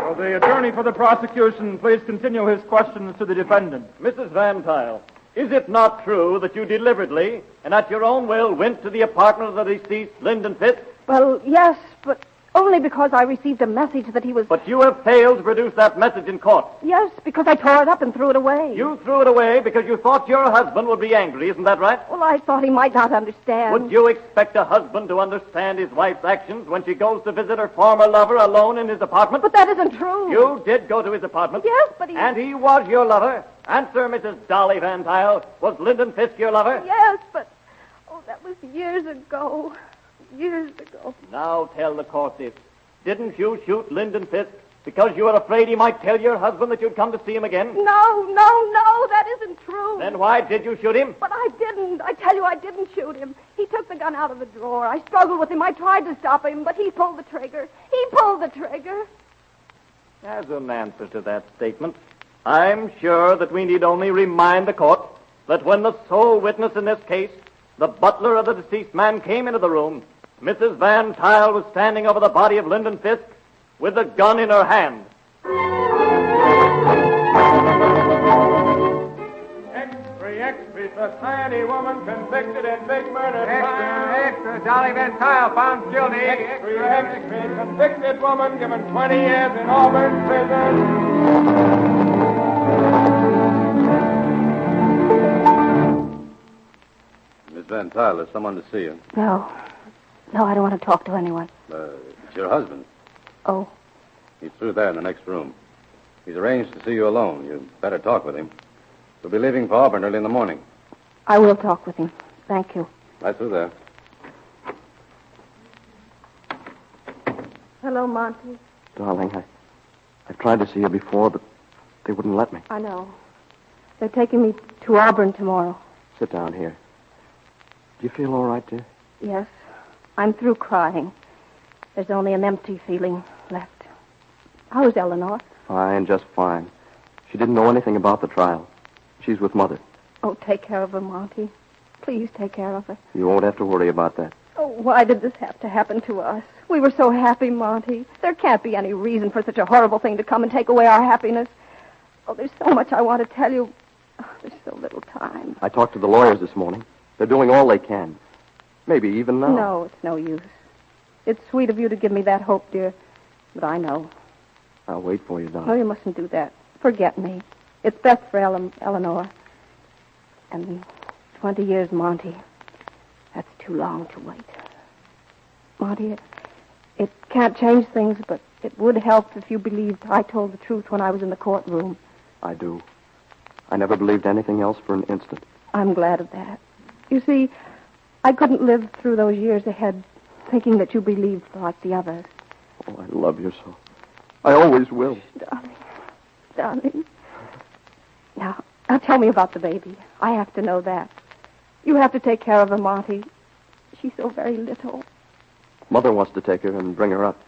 Will the attorney for the prosecution please continue his questions to the defendant? Mrs. Van Tile, is it not true that you deliberately and at your own will went to the apartment of the deceased, Lyndon Fisk? Well, yes, but only because I received a message that he was... But you have failed to produce that message in court. Yes, because I tore it up and threw it away. You threw it away because you thought your husband would be angry, isn't that right? Well, I thought he might not understand. Would you expect a husband to understand his wife's actions when she goes to visit her former lover alone in his apartment? But that isn't true. You did go to his apartment. Yes, but he... And he was your lover. Answer, Mrs. Dolly Van Tile. Was Lyndon Fisk your lover? Yes, but... Oh, that was years ago. Years ago. Now tell the court this. Didn't you shoot Lyndon Fisk because you were afraid he might tell your husband that you'd come to see him again? No, that isn't true. Then why did you shoot him? But I didn't. I tell you, I didn't shoot him. He took the gun out of the drawer. I struggled with him. I tried to stop him, but he pulled the trigger. As an answer to that statement, I'm sure that we need only remind the court that when the sole witness in this case, the butler of the deceased man, came into the room, Mrs. Van Tile was standing over the body of Lyndon Fisk with a gun in her hand. Extra, society woman convicted in big murder. Extra, Dolly Van Tile found guilty. Extra, convicted woman given 20 years in Auburn prison. Miss Van Tile, there's someone to see you. No, I don't want to talk to anyone. It's your husband. Oh. He's through there in the next room. He's arranged to see you alone. You'd better talk with him. We'll be leaving for Auburn early in the morning. I will talk with him. Thank you. Right through there. Hello, Monty. Darling, I've tried to see you before, but they wouldn't let me. I know. They're taking me to Auburn tomorrow. Sit down here. Do you feel all right, dear? Yes. I'm through crying. There's only an empty feeling left. How is Eleanor? Fine, just fine. She didn't know anything about the trial. She's with Mother. Oh, take care of her, Monty. Please take care of her. You won't have to worry about that. Oh, why did this have to happen to us? We were so happy, Monty. There can't be any reason for such a horrible thing to come and take away our happiness. Oh, there's so much I want to tell you. Oh, there's so little time. I talked to the lawyers this morning. They're doing all they can. Maybe even now. No, it's no use. It's sweet of you to give me that hope, dear. But I know. I'll wait for you, darling. No, you mustn't do that. Forget me. It's best for Eleanor. And 20 years, Monty. That's too long to wait. Monty, it can't change things, but it would help if you believed I told the truth when I was in the courtroom. I do. I never believed anything else for an instant. I'm glad of that. You see, I couldn't live through those years ahead thinking that you believed like the others. Oh, I love you so. I always will. Darling. Now tell me about the baby. I have to know that. You have to take care of her, Monty. She's so very little. Mother wants to take her and bring her up.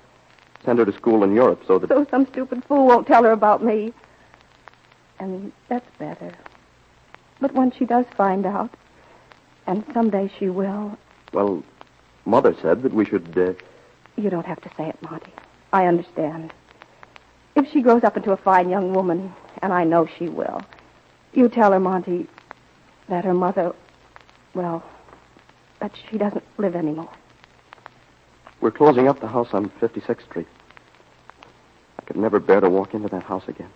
Send her to school in Europe so that... So some stupid fool won't tell her about me. And that's better. But when she does find out, and someday she will... Well, Mother said that we should... You don't have to say it, Monty. I understand. If she grows up into a fine young woman, and I know she will, you tell her, Monty, that her mother, well, that she doesn't live anymore. We're closing up the house on 56th Street. I could never bear to walk into that house again.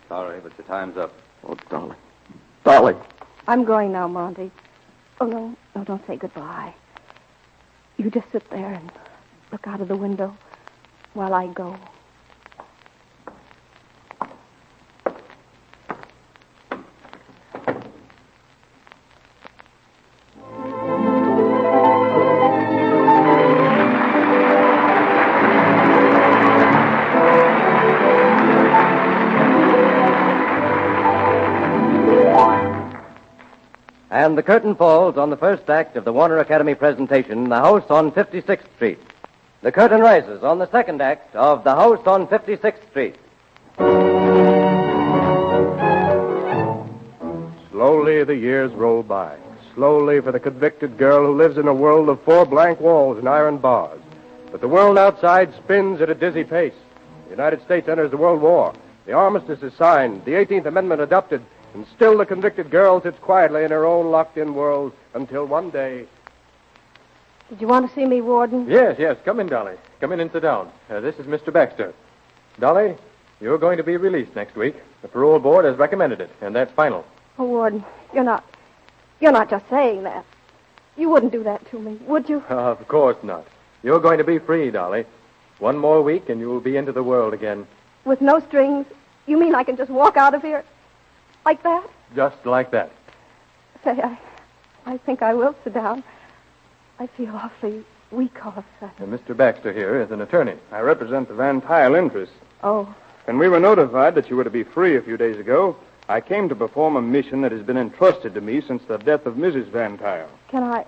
Sorry, but your time's up. Oh, darling. Darling. I'm going now, Monty. Oh, no, don't say goodbye. You just sit there and look out of the window while I go. And the curtain falls on the first act of the Warner Academy presentation, The House on 56th Street. The curtain rises on the second act of The House on 56th Street. Slowly the years roll by. Slowly for the convicted girl who lives in a world of 4 blank walls and iron bars. But the world outside spins at a dizzy pace. The United States enters the World War. The armistice is signed, the 18th Amendment adopted, and still the convicted girl sits quietly in her own locked-in world until one day... Did you want to see me, Warden? Yes. Come in, Dolly. Come in and sit down. This is Mr. Baxter. Dolly, you're going to be released next week. The parole board has recommended it, and that's final. Oh, Warden, you're not just saying that. You wouldn't do that to me, would you? Of course not. You're going to be free, Dolly. 1 more week, and you will be into the world again. With no strings? You mean I can just walk out of here like that? Just like that. Say, I think I will sit down. I feel awfully weak all of a sudden. Mr. Baxter here is an attorney. I represent the Van Tile interests. Oh. When we were notified that you were to be free a few days ago, I came to perform a mission that has been entrusted to me since the death of Mrs. Van Tile. Can I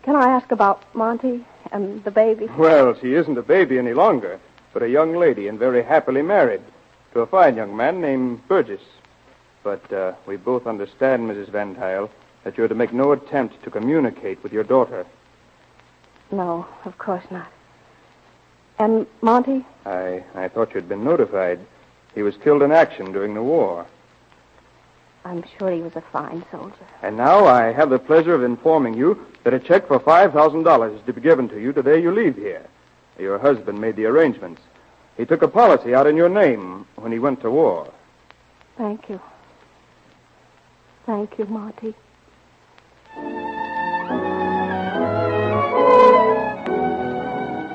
ask about Monty and the baby? Well, she isn't a baby any longer, but a young lady and very happily married to a fine young man named Burgess. But we both understand, Mrs. Van Tile, that you're to make no attempt to communicate with your daughter. No, of course not. And Monty? I thought you'd been notified. He was killed in action during the war. I'm sure he was a fine soldier. And now I have the pleasure of informing you that a check for $5,000 is to be given to you the day you leave here. Your husband made the arrangements. He took a policy out in your name when he went to war. Thank you. Thank you, Monty.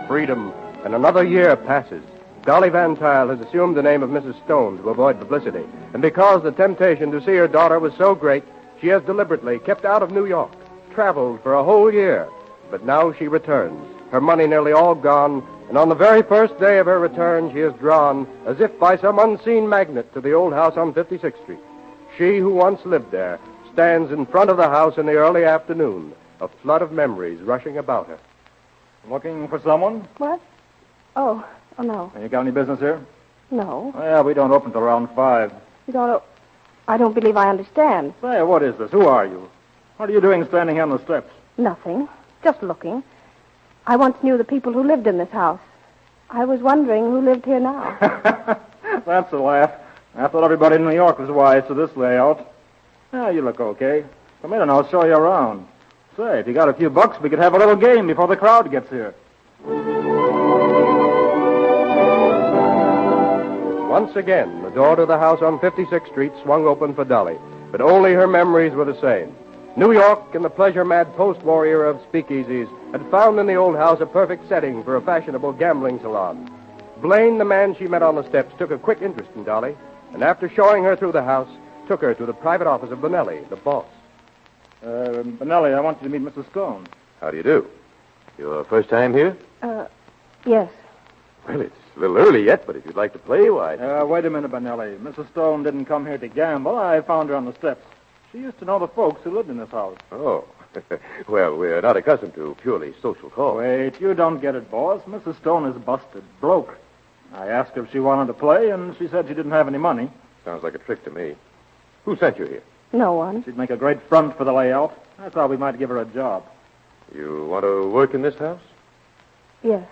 Freedom, and another year passes. Dolly Van Tile has assumed the name of Mrs. Stone to avoid publicity. And because the temptation to see her daughter was so great, she has deliberately kept out of New York, traveled for a whole year. But now she returns, her money nearly all gone, and on the very first day of her return, she is drawn, as if by some unseen magnet, to the old house on 56th Street. She who once lived there stands in front of the house in the early afternoon, a flood of memories rushing about her. Looking for someone? What? Oh, no. You got any business here? No. Well, we don't open till around 5. You don't... I don't believe I understand. Say, what is this? Who are you? What are you doing standing here on the steps? Nothing. Just looking. I once knew the people who lived in this house. I was wondering who lived here now. That's a laugh. I thought everybody in New York was wise to this layout. Yeah, you look okay. Come in and I'll show you around. Say, if you got a few bucks, we could have a little game before the crowd gets here. Once again, the door to the house on 56th Street swung open for Dolly, but only her memories were the same. New York and the pleasure-mad post-war era of speakeasies had found in the old house a perfect setting for a fashionable gambling salon. Blaine, the man she met on the steps, took a quick interest in Dolly, and after showing her through the house, took her to the private office of Bonelli, the boss. Bonelli, I want you to meet Mrs. Stone. How do you do? Your first time here? Yes. Well, it's a little early yet, but if you'd like to play, why... Wait a minute, Bonelli. Mrs. Stone didn't come here to gamble. I found her on the steps. She used to know the folks who lived in this house. Oh. Well, we're not accustomed to purely social calls. Wait, you don't get it, boss. Mrs. Stone is busted. Broke. I asked her if she wanted to play, and she said she didn't have any money. Sounds like a trick to me. Who sent you here? No one. She'd make a great front for the layout. I thought we might give her a job. You want to work in this house? Yes,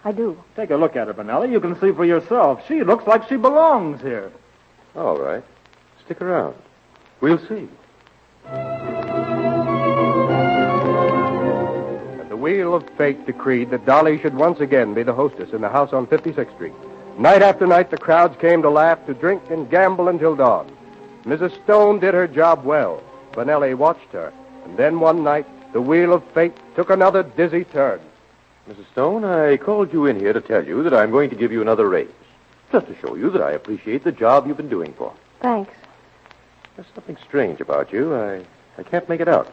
I do. Take a look at her, Bonelli. You can see for yourself. She looks like she belongs here. All right. Stick around. We'll see. And the wheel of fate decreed that Dolly should once again be the hostess in the house on 56th Street. Night after night, the crowds came to laugh, to drink, and gamble until dawn. Mrs. Stone did her job well. Bonelli watched her. And then one night, the wheel of fate took another dizzy turn. Mrs. Stone, I called you in here to tell you that I'm going to give you another raise. Just to show you that I appreciate the job you've been doing for me. Thanks. There's something strange about you. I can't make it out.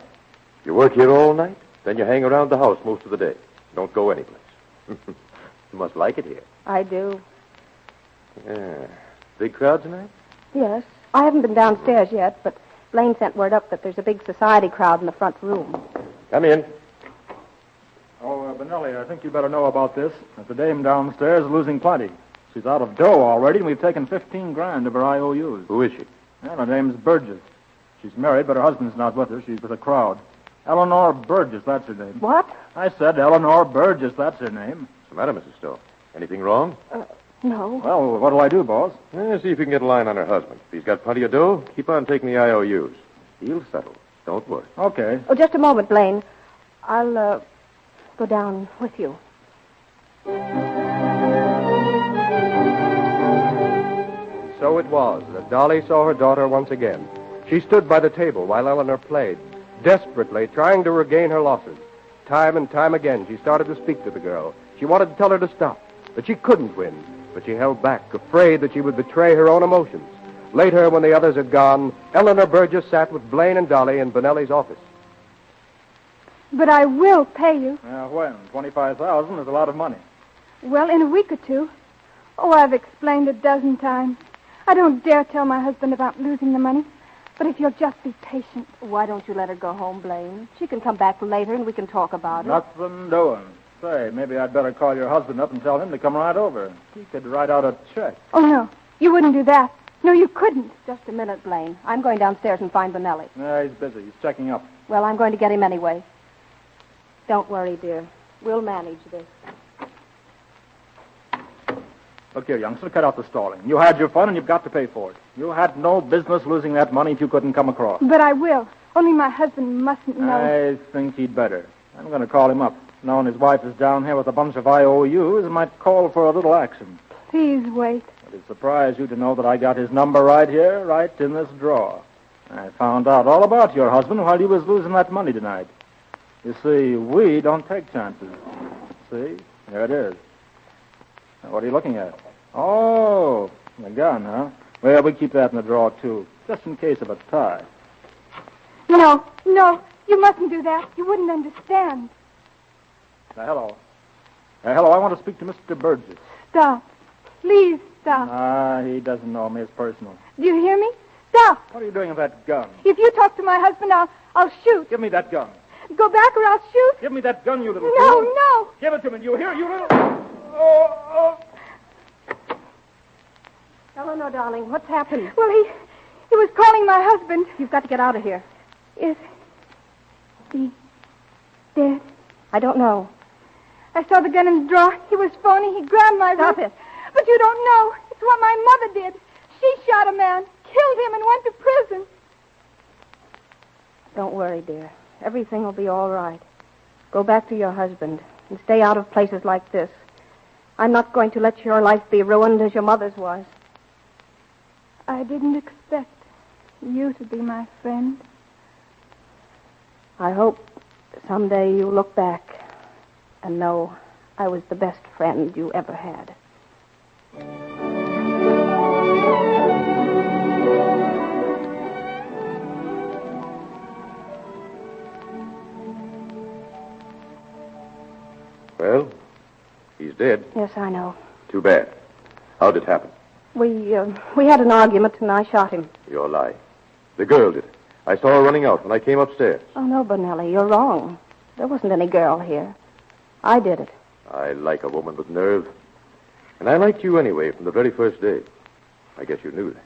You work here all night, then you hang around the house most of the day. Don't go anyplace. You must like it here. I do. Yeah. Big crowd tonight? Yes. I haven't been downstairs yet, but Blaine sent word up that there's a big society crowd in the front room. Come in. Oh, Benelli, I think you better know about this. That the dame downstairs is losing plenty. She's out of dough already, and we've taken $15,000 of her IOUs. Who is she? Well, her name's Burgess. She's married, but her husband's not with her. She's with a crowd. Eleanor Burgess, that's her name. What? I said Eleanor Burgess, that's her name. What's the matter, Mrs. Stowe? Anything wrong? No. Well, what'll I do, boss? See if you can get a line on her husband. If he's got plenty of dough, keep on taking the IOUs. He'll settle. Don't worry. Okay. Oh, just a moment, Blaine. I'll, go down with you. So it was that Dolly saw her daughter once again. She stood by the table while Eleanor played, desperately trying to regain her losses. Time and time again, she started to speak to the girl. She wanted to tell her to stop, that she couldn't win, but she held back, afraid that she would betray her own emotions. Later, when the others had gone, Eleanor Burgess sat with Blaine and Dolly in Benelli's office. But I will pay you. When? $25,000 is a lot of money. Well, in a week or two. Oh, I've explained a dozen times. I don't dare tell my husband about losing the money. But if you'll just be patient. Why don't you let her go home, Blaine? She can come back later and we can talk about it. Nothing doing. Say, maybe I'd better call your husband up and tell him to come right over. He could write out a check. Oh, no. You wouldn't do that. No, you couldn't. Just a minute, Blaine. I'm going downstairs and find Benelli. He's busy. He's checking up. Well, I'm going to get him anyway. Don't worry, dear. We'll manage this. Look here, youngster, cut out the stalling. You had your fun, and you've got to pay for it. You had no business losing that money if you couldn't come across. But I will. Only my husband mustn't know. I think he'd better. I'm going to call him up. Knowing his wife is down here with a bunch of IOUs, it might call for a little action. Please wait. It'd surprise you to know that I got his number right here, right in this drawer. I found out all about your husband while he was losing that money tonight. You see, we don't take chances. See? There it is. Now, what are you looking at? Oh, the gun, huh? Well, we keep that in the drawer, too, just in case of a tie. No, you mustn't do that. You wouldn't understand. Hello. Hello, I want to speak to Mr. Burgess. Stop. Please stop. He doesn't know me. It's personal. Do you hear me? Stop. What are you doing with that gun? If you talk to my husband, I'll shoot. Give me that gun. Go back or I'll shoot. Give me that gun, you little No, fool. no. Give it to me. Do you hear, you little... Oh. Eleanor, darling, what's happened? Well, he was calling my husband. You've got to get out of here. Is he dead? I don't know. I saw the gun in the drawer. He was phoning. He grabbed my Stop wrist. it. But you don't know. It's what my mother did. She shot a man, killed him, and went to prison. Don't worry, dear. Everything will be all right. Go back to your husband and stay out of places like this. I'm not going to let your life be ruined as your mother's was. I didn't expect you to be my friend. I hope someday you'll look back and know I was the best friend you ever had. Well, he's dead. Yes, I know. Too bad. How'd it happen? We had an argument and I shot him. You're lying. The girl did it. I saw her running out when I came upstairs. Oh, no, Bonelli, you're wrong. There wasn't any girl here. I did it. I like a woman with nerve. And I liked you anyway from the very first day. I guess you knew that.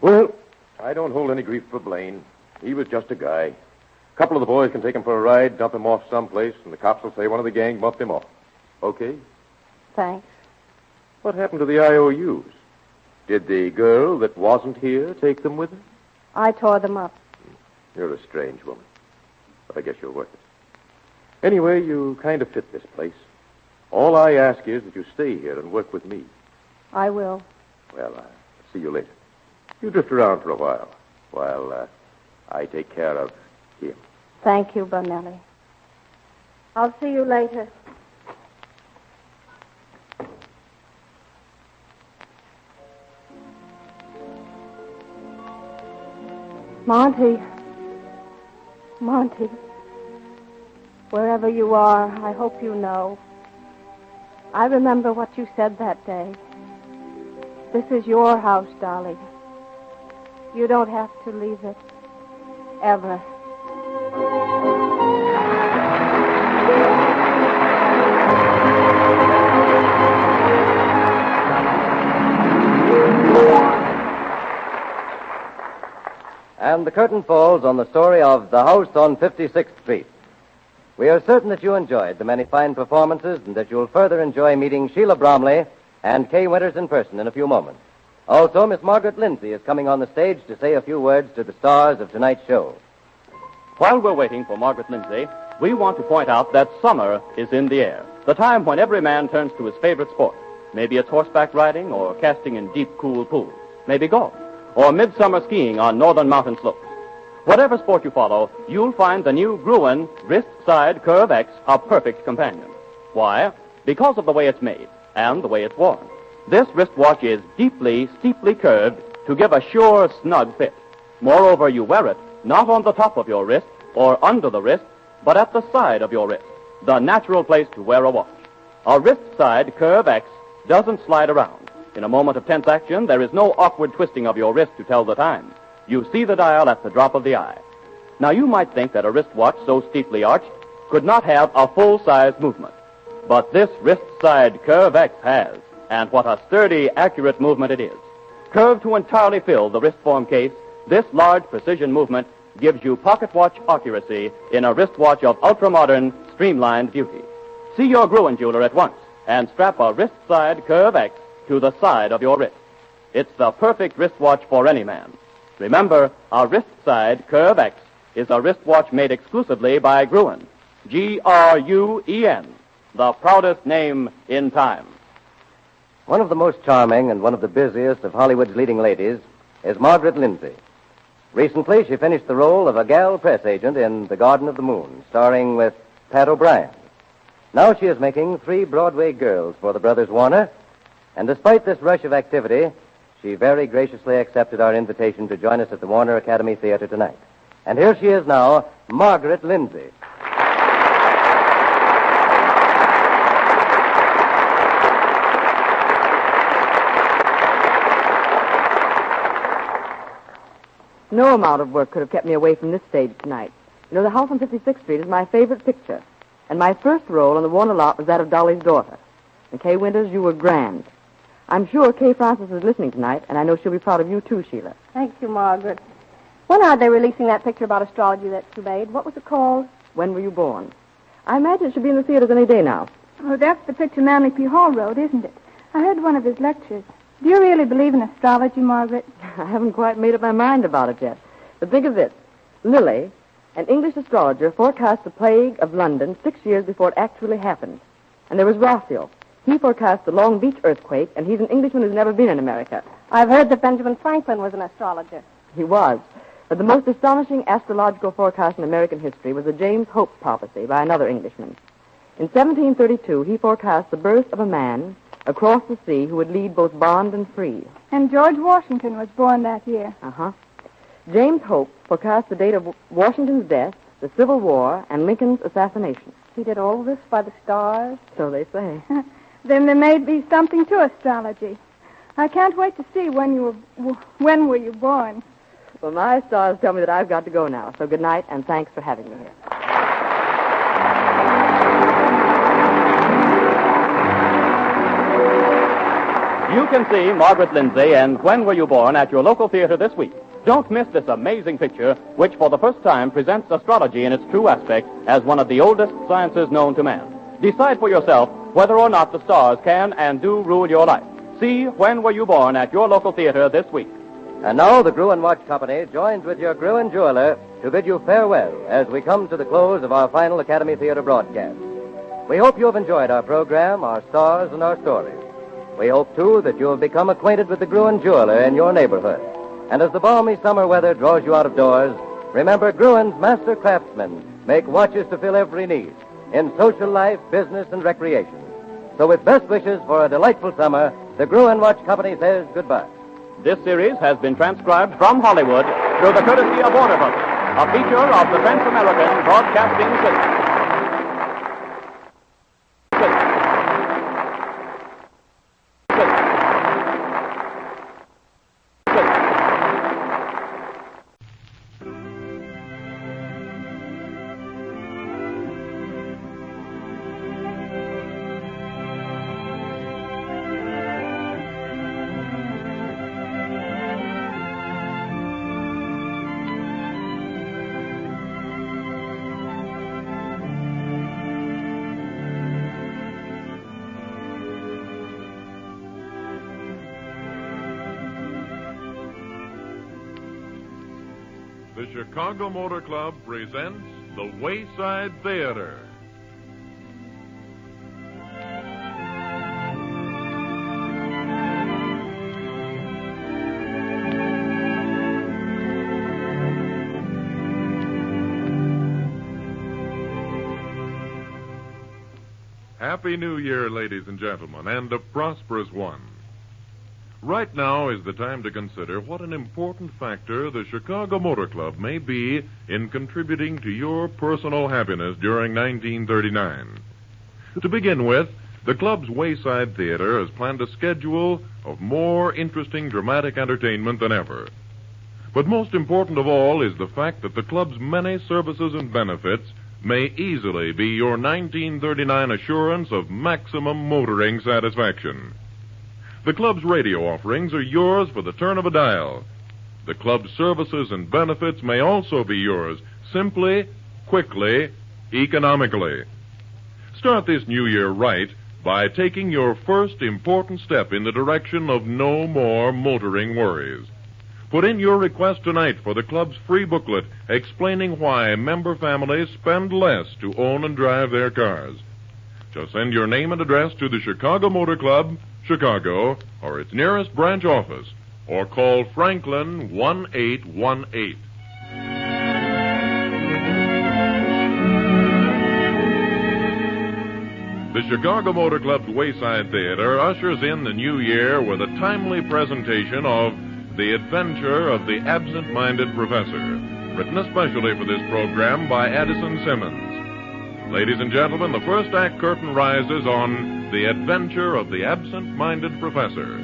Well, I don't hold any grief for Blaine. He was just a guy. A couple of the boys can take him for a ride, dump him off someplace, and the cops will say one of the gang bumped him off. Okay? Thanks. What happened to the IOUs? Did the girl that wasn't here take them with her? I tore them up. You're a strange woman. But I guess you're worth it. Anyway, you kind of fit this place. All I ask is that you stay here and work with me. I will. Well, I'll see you later. You drift around for a while I take care of him. Thank you, Bonelli. I'll see you later. Monty, wherever you are, I hope you know. I remember what you said that day. This is your house, darling. You don't have to leave it. Ever. And the curtain falls on the story of The House on 56th Street. We are certain that you enjoyed the many fine performances and that you'll further enjoy meeting Sheila Bromley and Kay Winters in person in a few moments. Also, Miss Margaret Lindsay is coming on the stage to say a few words to the stars of tonight's show. While we're waiting for Margaret Lindsay, we want to point out that summer is in the air, the time when every man turns to his favorite sport. Maybe it's horseback riding or casting in deep, cool pools. Maybe golf or midsummer skiing on northern mountain slopes. Whatever sport you follow, you'll find the new Gruen Wrist Side Curve X a perfect companion. Why? Because of the way it's made and the way it's worn. This wristwatch is deeply, steeply curved to give a sure, snug fit. Moreover, you wear it not on the top of your wrist or under the wrist, but at the side of your wrist, the natural place to wear a watch. A Wrist Side Curve X doesn't slide around. In a moment of tense action, there is no awkward twisting of your wrist to tell the time. You see the dial at the drop of the eye. Now, you might think that a wristwatch so steeply arched could not have a full-size movement. But this Wrist Side Curve X has, and what a sturdy, accurate movement it is. Curved to entirely fill the wrist-form case, this large precision movement gives you pocket watch accuracy in a wristwatch of ultra-modern, streamlined beauty. See your Gruen jeweler at once and strap a Wrist Side Curve X to the side of your wrist. It's the perfect wristwatch for any man. Remember, a Wrist Side Curve X is a wristwatch made exclusively by Gruen. Gruen, the proudest name in time. One of the most charming and one of the busiest of Hollywood's leading ladies is Margaret Lindsay. Recently, she finished the role of a gal press agent in The Garden of the Moon, starring with Pat O'Brien. Now she is making 3 Broadway girls for the Brothers Warner, and despite this rush of activity, she very graciously accepted our invitation to join us at the Warner Academy Theater tonight. And here she is now, Margaret Lindsay. No amount of work could have kept me away from this stage tonight. You know, The House on 56th Street is my favorite picture. And my first role on the Warner lot was that of Dolly's daughter. And Kay Winters, you were grand. I'm sure Kay Francis is listening tonight, and I know she'll be proud of you, too, Sheila. Thank you, Margaret. When are they releasing that picture about astrology that you made? What was it called? When Were You Born? I imagine it should be in the theaters any day now. Oh, that's the picture Manly P. Hall wrote, isn't it? I heard one of his lectures. Do you really believe in astrology, Margaret? I haven't quite made up my mind about it yet. But think of this. Lilly, an English astrologer, forecast the plague of London 6 years before it actually happened. And there was Rossio. He forecast the Long Beach earthquake, and he's an Englishman who's never been in America. I've heard that Benjamin Franklin was an astrologer. He was. But the most astonishing astrological forecast in American history was the James Hope prophecy by another Englishman. In 1732, he forecast the birth of a man across the sea who would lead both bond and free. And George Washington was born that year. Uh-huh. James Hope forecast the date of Washington's death, the Civil War, and Lincoln's assassination. He did all this by the stars? So they say. Then there may be something to astrology. I can't wait to see when were you born. Well, my stars tell me that I've got to go now. So good night, and thanks for having me here. You can see Margaret Lindsay and When Were You Born at your local theater this week. Don't miss this amazing picture, which for the first time presents astrology in its true aspect as one of the oldest sciences known to man. Decide for yourself whether or not the stars can and do rule your life. See When Were You Born at your local theater this week. And now the Gruen Watch Company joins with your Gruen jeweler to bid you farewell as we come to the close of our final Academy Theater broadcast. We hope you have enjoyed our program, our stars, and our stories. We hope, too, that you have become acquainted with the Gruen jeweler in your neighborhood. And as the balmy summer weather draws you out of doors, remember Gruen's master craftsmen make watches to fill every need in social life, business, and recreation. So with best wishes for a delightful summer, the Gruen Watch Company says goodbye. This series has been transcribed from Hollywood through the courtesy of Warner Brothers, a feature of the Trans-American Broadcasting System. the Chicago Motor Club presents the Wayside Theater. Happy New Year, ladies and gentlemen, and a prosperous one. Right now is the time to consider what an important factor the Chicago Motor Club may be in contributing to your personal happiness during 1939. To begin with, the club's Wayside Theater has planned a schedule of more interesting dramatic entertainment than ever. But most important of all is the fact that the club's many services and benefits may easily be your 1939 assurance of maximum motoring satisfaction. The club's radio offerings are yours for the turn of a dial. The club's services and benefits may also be yours, simply, quickly, economically. Start this new year right by taking your first important step in the direction of no more motoring worries. Put in your request tonight for the club's free booklet explaining why member families spend less to own and drive their cars. Just send your name and address to the Chicago Motor Club, Chicago, or its nearest branch office, or call Franklin 1818. The Chicago Motor Club's Wayside Theater ushers in the new year with a timely presentation of The Adventure of the Absent-Minded Professor, written especially for this program by Addison Simmons. Ladies and gentlemen, the first act curtain rises on The Adventure of the Absent-Minded Professor.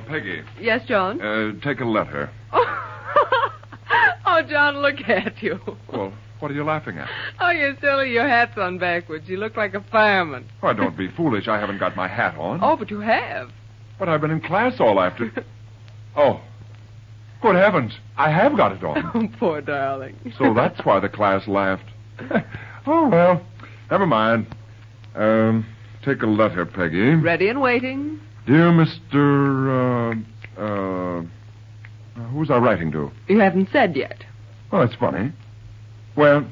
Peggy. Yes, John? Take a letter. Oh, John, look at you. Well, what are you laughing at? Oh, you're silly. Your hat's on backwards. You look like a fireman. Why, don't be foolish. I haven't got my hat on. Oh, but you have. But I've been in class all after... Oh. Good heavens. I have got it on. Oh, poor darling. So that's why the class laughed. Oh, well, never mind. Take a letter, Peggy. Ready and waiting. Dear Mr. Who's I writing to? You haven't said yet. Oh, that's funny. Well,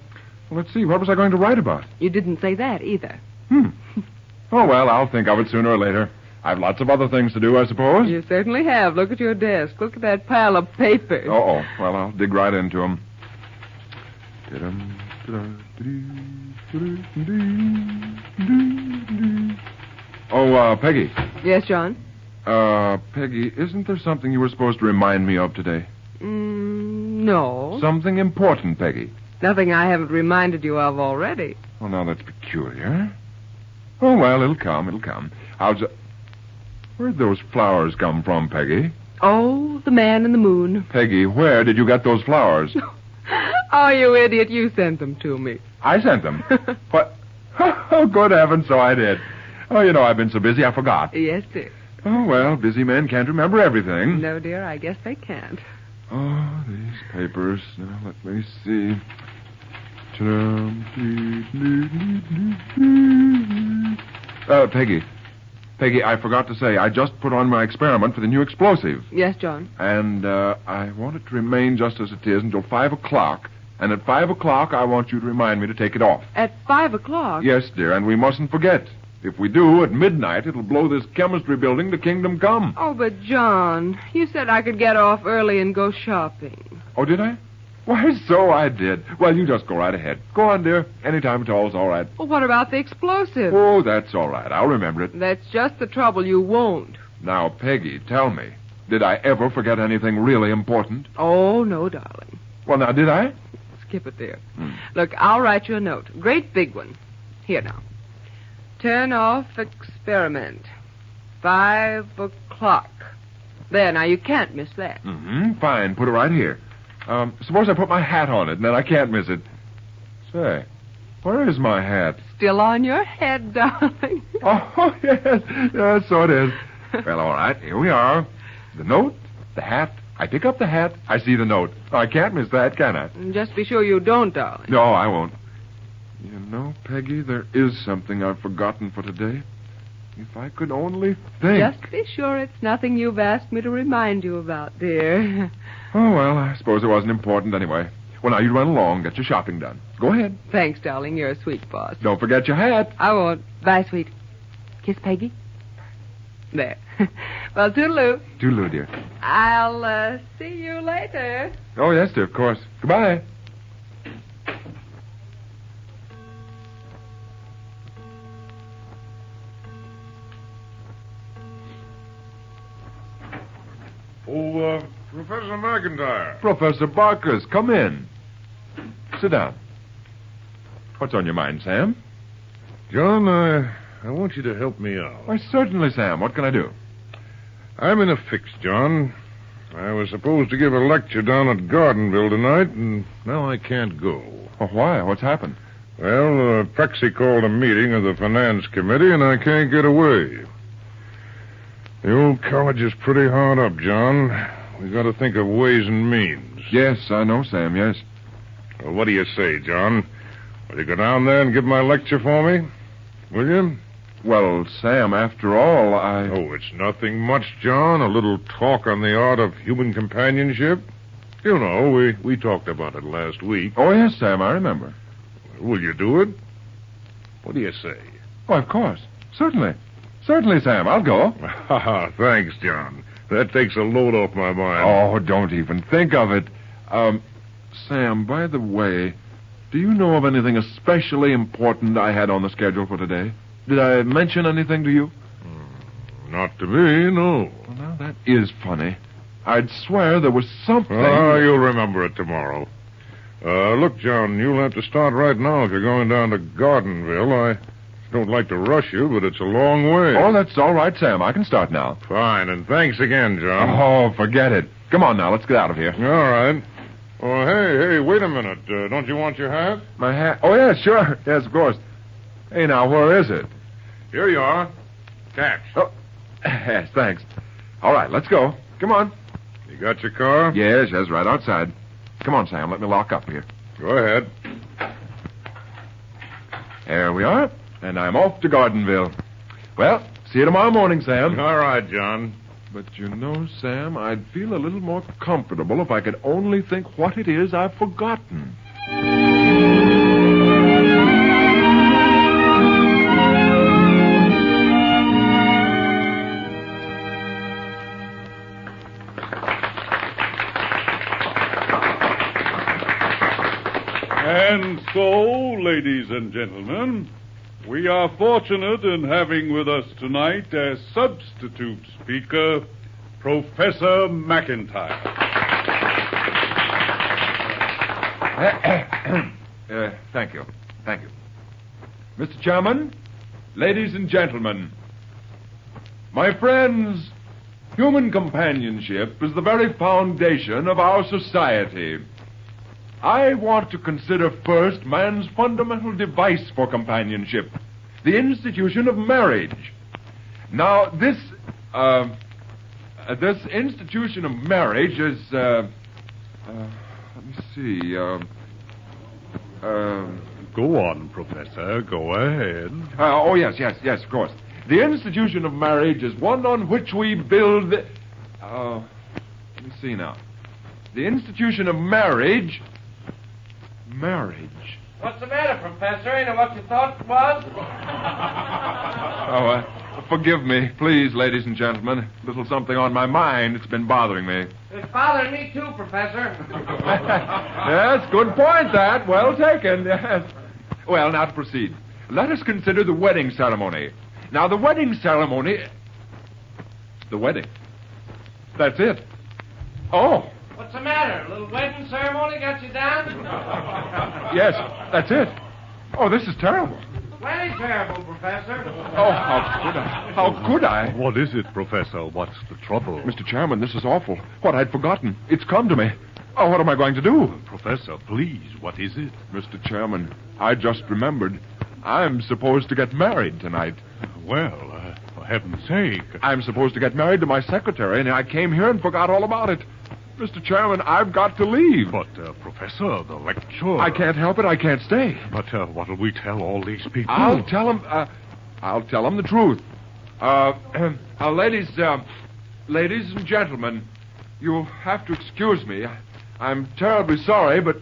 let's see. What was I going to write about? You didn't say that either. Oh, well, I'll think of it sooner or later. I've lots of other things to do, I suppose. You certainly have. Look at your desk. Look at that pile of papers. Oh, well, I'll dig right into them. Oh, Peggy. Yes, John? Peggy, isn't there something you were supposed to remind me of today? No. Something important, Peggy. Nothing I haven't reminded you of already. Well, now, that's peculiar. Oh, well, it'll come. Where'd those flowers come from, Peggy? Oh, the man in the moon. Peggy, where did you get those flowers? Oh, you idiot. You sent them to me. I sent them? What? Oh, good heavens, so I did. Oh, you know, I've been so busy, I forgot. Yes, dear. Oh, well, busy men can't remember everything. No, dear, I guess they can't. Oh, these papers. Now, let me see. Peggy, I forgot to say, I just put on my experiment for the new explosive. Yes, John? And I want it to remain just as it is until 5 o'clock. And at 5 o'clock, I want you to remind me to take it off. At 5 o'clock? Yes, dear, and we mustn't forget. If we do, at midnight, it'll blow this chemistry building to kingdom come. Oh, but, John, you said I could get off early and go shopping. Oh, did I? Why, so I did. Well, you just go right ahead. Go on, dear. Any time at all is all right. Well, what about the explosive? Oh, that's all right. I'll remember it. That's just the trouble. You won't. Now, Peggy, tell me, did I ever forget anything really important? Oh, no, darling. Well, now, did I? Skip it, dear. Look, I'll write you a note. Great big one. Here now. Turn off experiment. 5 o'clock. There, now, you can't miss that. Fine. Put it right here. Suppose I put my hat on it, and then I can't miss it. Say, where is my hat? Still on your head, darling. Oh, yes. Yes, so it is. Well, all right. Here we are. The note, the hat, I pick up the hat. I see the note. I can't miss that, can I? Just be sure you don't, darling. No, I won't. You know, Peggy, there is something I've forgotten for today. If I could only think. Just be sure it's nothing you've asked me to remind you about, dear. Oh, well, I suppose it wasn't important anyway. Well, now you run along, get your shopping done. Go ahead. Thanks, darling. You're a sweet boss. Don't forget your hat. I won't. Bye, sweet. Kiss Peggy. There. Well, toodaloo. Toodaloo, dear. I'll see you later. Oh, yes, dear, of course. Goodbye. Oh, Professor McIntyre. Professor Barkers, come in. Sit down. What's on your mind, Sam? John, I want you to help me out. Why, certainly, Sam. What can I do? I'm in a fix, John. I was supposed to give a lecture down at Gardenville tonight, and now I can't go. Oh, why? What's happened? Well, Prexy called a meeting of the Finance Committee, and I can't get away. The old college is pretty hard up, John. We've got to think of ways and means. Yes, I know, Sam, yes. Well, what do you say, John? Will you go down there and give my lecture for me? Will you? Well, Sam, after all, Oh, it's nothing much, John. A little talk on the art of human companionship. You know, we talked about it last week. Oh, yes, Sam, I remember. Will you do it? What do you say? Oh, of course. Certainly. Certainly, Sam, I'll go. Thanks, John. That takes a load off my mind. Oh, don't even think of it. Sam, by the way, do you know of anything especially important I had on the schedule for today? Did I mention anything to you? Not to me, no. Well, now, that is funny. I'd swear there was something... Oh, you'll remember it tomorrow. Look, John, you'll have to start right now if you're going down to Gardenville. I don't like to rush you, but it's a long way. Oh, that's all right, Sam. I can start now. Fine, and thanks again, John. Oh, forget it. Come on now, let's get out of here. All right. Oh, hey, wait a minute. Don't you want your hat? My hat? Oh, yeah, sure. Yes, of course. Hey, now, where is it? Here you are. Catch. Oh, yes, thanks. All right, let's go. Come on. You got your car? Yes, right outside. Come on, Sam, let me lock up here. Go ahead. There we are, and I'm off to Gardenville. Well, see you tomorrow morning, Sam. All right, John. But you know, Sam, I'd feel a little more comfortable if I could only think what it is I've forgotten. And so, ladies and gentlemen, we are fortunate in having with us tonight as substitute speaker, Professor McIntyre. Thank you. Mr. Chairman, ladies and gentlemen, my friends, human companionship is the very foundation of our society. I want to consider first man's fundamental device for companionship, the institution of marriage. Now, this institution of marriage is, let me see, Go on, Professor. Go ahead. Oh, yes, of course. The institution of marriage is one on which we build... let me see now. The institution of marriage... Marriage. What's the matter, Professor? Ain't it what you thought it was? Forgive me, please, ladies and gentlemen. A little something on my mind. It's been bothering me. It's bothering me, too, Professor. Yes, good point, that. Well taken, yes. Well, now to proceed. Let us consider the wedding ceremony. Now, the wedding ceremony... The wedding. That's it. Oh. What's the matter? A little wedding ceremony got you down? Yes, that's it. Oh, this is terrible. Very terrible, Professor. Oh, how could I? What is it, Professor? What's the trouble? Mr. Chairman, this is awful. What I'd forgotten. It's come to me. Oh, what am I going to do? Professor, please, what is it? Mr. Chairman, I just remembered. I'm supposed to get married tonight. Well, for heaven's sake. I'm supposed to get married to my secretary, and I came here and forgot all about it. Mr. Chairman, I've got to leave. But, Professor, the lecture... I can't help it. I can't stay. But what'll we tell all these people? I'll tell them the truth. Ladies and gentlemen, you'll have to excuse me. I'm terribly sorry, but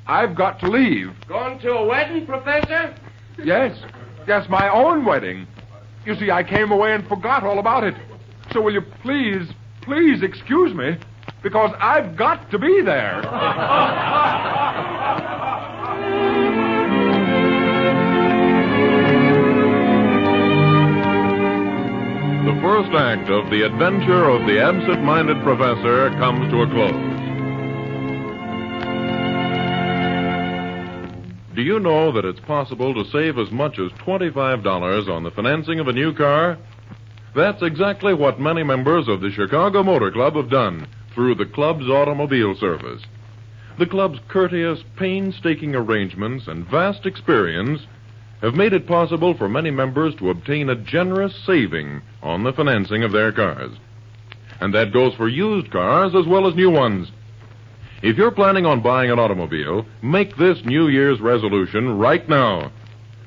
I've got to leave. Going to a wedding, Professor? Yes, my own wedding. You see, I came away and forgot all about it. So will you please excuse me, because I've got to be there. The first act of The Adventure of the Absent-Minded Professor comes to a close. Do you know that it's possible to save as much as $25 on the financing of a new car? That's exactly what many members of the Chicago Motor Club have done through the club's automobile service. The club's courteous, painstaking arrangements and vast experience have made it possible for many members to obtain a generous saving on the financing of their cars. And that goes for used cars as well as new ones. If you're planning on buying an automobile, make this New Year's resolution right now.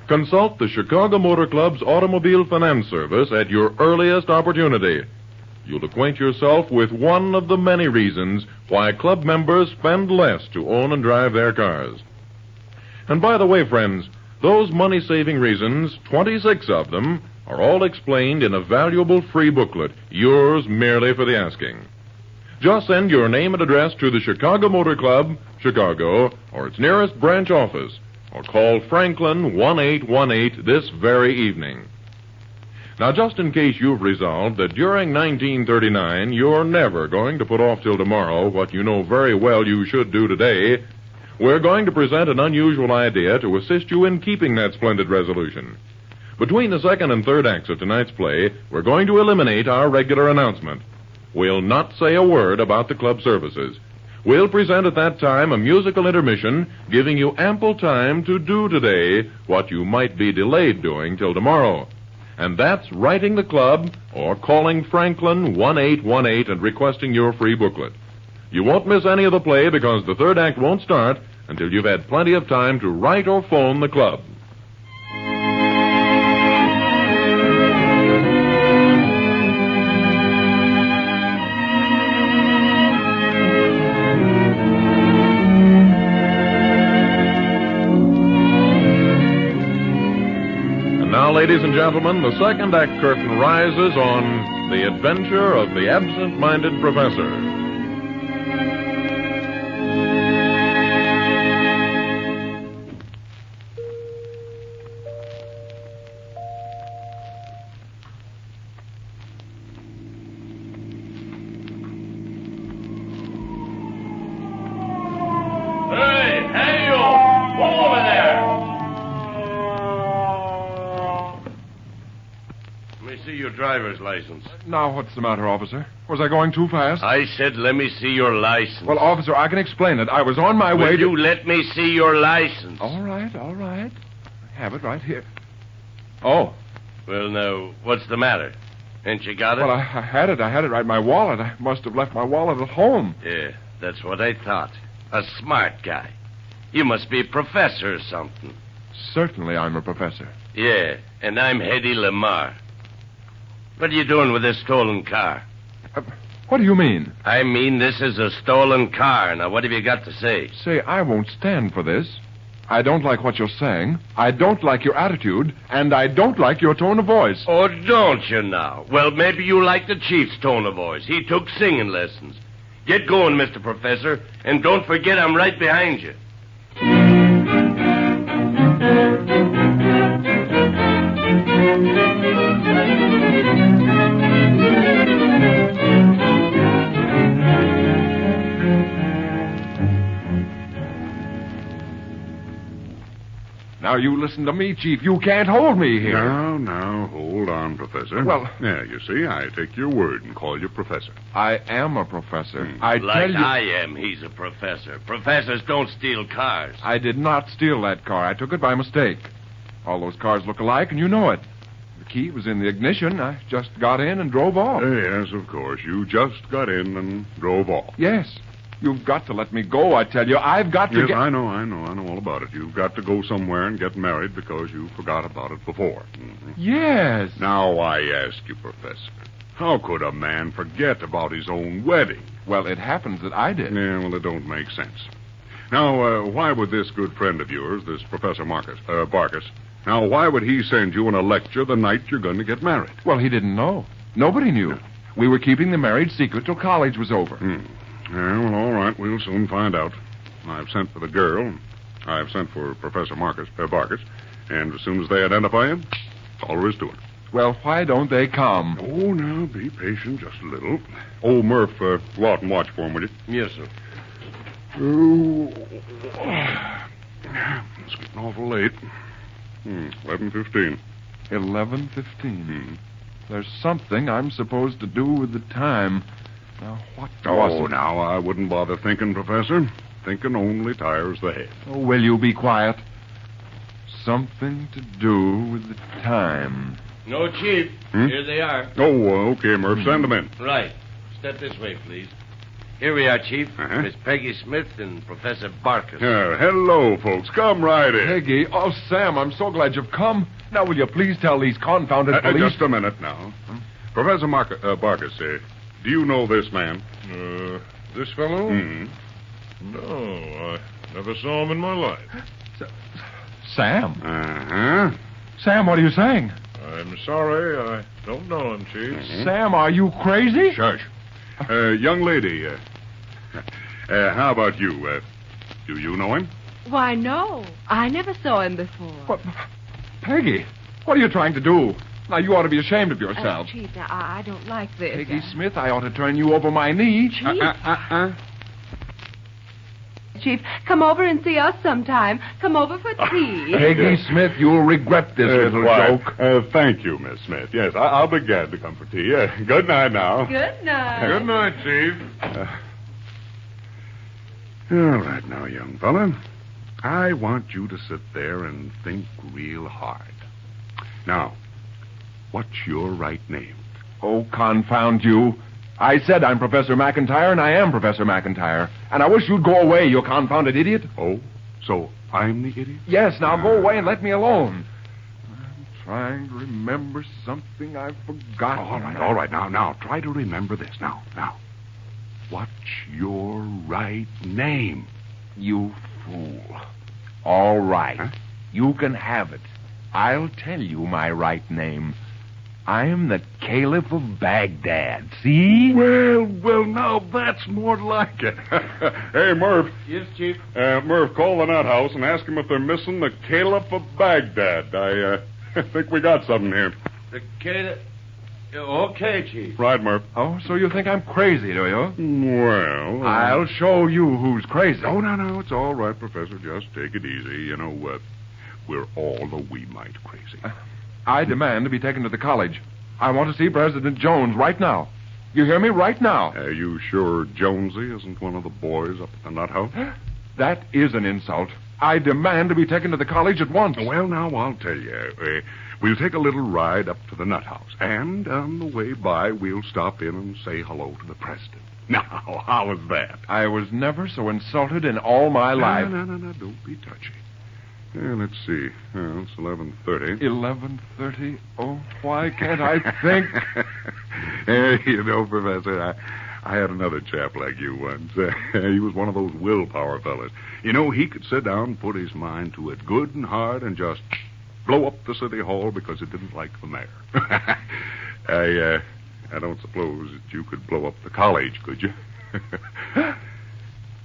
Consult the Chicago Motor Club's automobile finance service at your earliest opportunity. You'll acquaint yourself with one of the many reasons why club members spend less to own and drive their cars. And by the way, friends, those money-saving reasons, 26 of them, are all explained in a valuable free booklet, yours merely for the asking. Just send your name and address to the Chicago Motor Club, Chicago, or its nearest branch office, or call Franklin 1818 this very evening. Now, just in case you've resolved that during 1939 you're never going to put off till tomorrow what you know very well you should do today, we're going to present an unusual idea to assist you in keeping that splendid resolution. Between the second and third acts of tonight's play, we're going to eliminate our regular announcement. We'll not say a word about the club services. We'll present at that time a musical intermission, giving you ample time to do today what you might be delayed doing till tomorrow. And that's writing the club or calling Franklin 1818 and requesting your free booklet. You won't miss any of the play because the third act won't start until you've had plenty of time to write or phone the club. Ladies and gentlemen, the second act curtain rises on The Adventure of the Absent-Minded Professor. Driver's license. Now, what's the matter, officer? Was I going too fast? I said, let me see your license. Well, officer, I can explain it. I was on my way to... Will you let me see your license? All right. I have it right here. Oh. Well, now, what's the matter? Ain't you got it? Well, I had it right in my wallet. I must have left my wallet at home. Yeah, that's what I thought. A smart guy. You must be a professor or something. Certainly I'm a professor. Yeah, and I'm Hedy Lamar. What are you doing with this stolen car? What do you mean? I mean this is a stolen car. Now, what have you got to say? Say, I won't stand for this. I don't like what you're saying. I don't like your attitude. And I don't like your tone of voice. Oh, don't you now? Well, maybe you like the chief's tone of voice. He took singing lessons. Get going, Mr. Professor. And don't forget I'm right behind you. Now, you listen to me, Chief. You can't hold me here. Now, hold on, Professor. Well... Yeah, you see, I take your word and call you Professor. I am a professor. I am, he's a professor. Professors don't steal cars. I did not steal that car. I took it by mistake. All those cars look alike, and you know it. The key was in the ignition. I just got in and drove off. Yes, of course. You just got in and drove off. Yes. You've got to let me go, I tell you. I've got to Yes, get... I know all about it. You've got to go somewhere and get married because you forgot about it before. Mm-hmm. Yes. Now, I ask you, Professor, how could a man forget about his own wedding? Well, it happens that I did. Yeah, well, it don't make sense. Now, why would this good friend of yours, this Professor Barkus, now, why would he send you on a lecture the night you're going to get married? Well, he didn't know. Nobody knew. We were keeping the marriage secret till college was over. Yeah, well, all right. We'll soon find out. I've sent for the girl. I've sent for Professor Barkus. And as soon as they identify him, that's all there is to it. Well, why don't they come? Oh, now, be patient just a little. Oh, Murph, go out and watch for him, will you? Yes, sir. Oh, it's getting awful late. 11:15. 11:15. There's something I'm supposed to do with the time. Now, what was it? Now, I wouldn't bother thinking, Professor. Thinking only tires the head. Oh, will you be quiet? Something to do with the time. No, Chief. Here they are. Oh, okay, Murph. Send them in. Right. Step this way, please. Here we are, Chief. Miss Peggy Smith and Professor Barkus. Hello, folks. Come right in. Peggy. Oh, Sam, I'm so glad you've come. Now, will you please tell these confounded police... Just a minute now. Professor Barkus, do you know this man? This fellow? Mm-hmm. No, I never saw him in my life. Sam? Uh-huh. Sam, what are you saying? I'm sorry, I don't know him, Chief. Sam, are you crazy? Shush. Young lady, how about you? Do you know him? Why, no. I never saw him before. What? Peggy, what are you trying to do? Now, you ought to be ashamed of yourself. Chief, now, I don't like this. Peggy Smith, I ought to turn you over my knee. Chief. Chief, come over and see us sometime. Come over for tea. Peggy Smith, you'll regret this little joke. Thank you, Miss Smith. Yes, I'll be glad to come for tea. Good night now. Good night. Good night, Chief. All right now, young fella. I want you to sit there and think real hard. Now, what's your right name? Oh, confound you. I said I'm Professor McIntyre, and I am Professor McIntyre. And I wish you'd go away, you confounded idiot. Oh, so I'm the idiot? Yes, now go away and let me alone. I'm trying to remember something I've forgotten. All right. Now, try to remember this. Now. What's your right name? You fool. All right. Huh? You can have it. I'll tell you my right name. I'm the Caliph of Baghdad, see? Well, now that's more like it. Hey, Murph. Yes, Chief? Murph, call the nut house and ask him if they're missing the Caliph of Baghdad. I think we got something here. The Caliph... Okay, Chief. Right, Murph. Oh, so you think I'm crazy, do you? Well... I'll show you who's crazy. Oh, no, it's all right, Professor. Just take it easy. You know, we're all a wee mite crazy. I demand to be taken to the college. I want to see President Jones right now. You hear me? Right now. Are you sure Jonesy isn't one of the boys up at the nut house? That is an insult. I demand to be taken to the college at once. Well, now, I'll tell you. We'll take a little ride up to the nut house. And on the way by, we'll stop in and say hello to the president. Now, how is that? I was never so insulted in all my life. No, don't be touchy. Let's see. It's 11:30. 11:30? Oh, why can't I think? You know, Professor, I had another chap like you once. He was one of those willpower fellas. You know, he could sit down and put his mind to it good and hard and just blow up the city hall because he didn't like the mayor. I don't suppose that you could blow up the college, could you?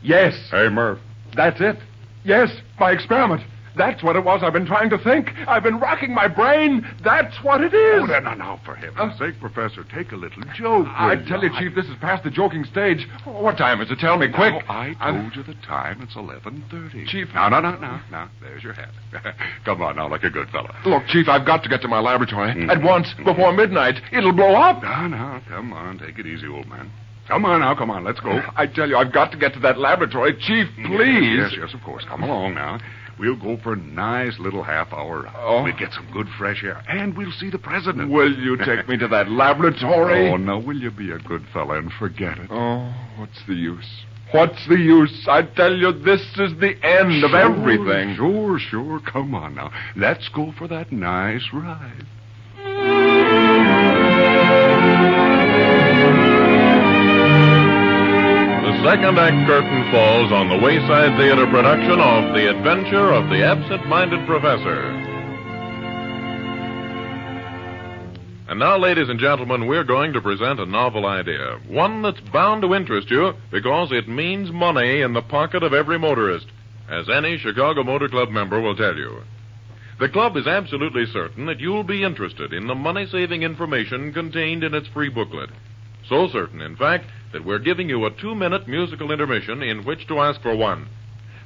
Yes. Hey, Murph. That's it. Yes, my experiment. That's what it was I've been trying to think. I've been racking my brain. That's what it is. Oh, now, for heaven's sake, Professor, take a little joke. I tell you, Chief, this is past the joking stage. What time is it? Tell me, quick. No, I told you the time. It's 11:30. Chief. Now, there's your hat. Come on now, like a good fellow. Look, Chief, I've got to get to my laboratory. At once, before midnight. It'll blow up. Now, come on. Take it easy, old man. Come on now, come on. Let's go. I tell you, I've got to get to that laboratory. Chief, please. Yes, of course. Come along now. We'll go for a nice little half-hour run. Oh. We'll get some good fresh air, and we'll see the president. Will you take me to that laboratory? Oh, now, will you be a good fella and forget it? Oh, what's the use? What's the use? I tell you, this is the end of everything. Sure. Come on now. Let's go for that nice ride. The second act curtain falls on the Wayside Theater production of The Adventure of the Absent-Minded Professor. And now, ladies and gentlemen, we're going to present a novel idea. One that's bound to interest you because it means money in the pocket of every motorist, as any Chicago Motor Club member will tell you. The club is absolutely certain that you'll be interested in the money-saving information contained in its free booklet. So certain, in fact, that we're giving you a 2-minute musical intermission in which to ask for one.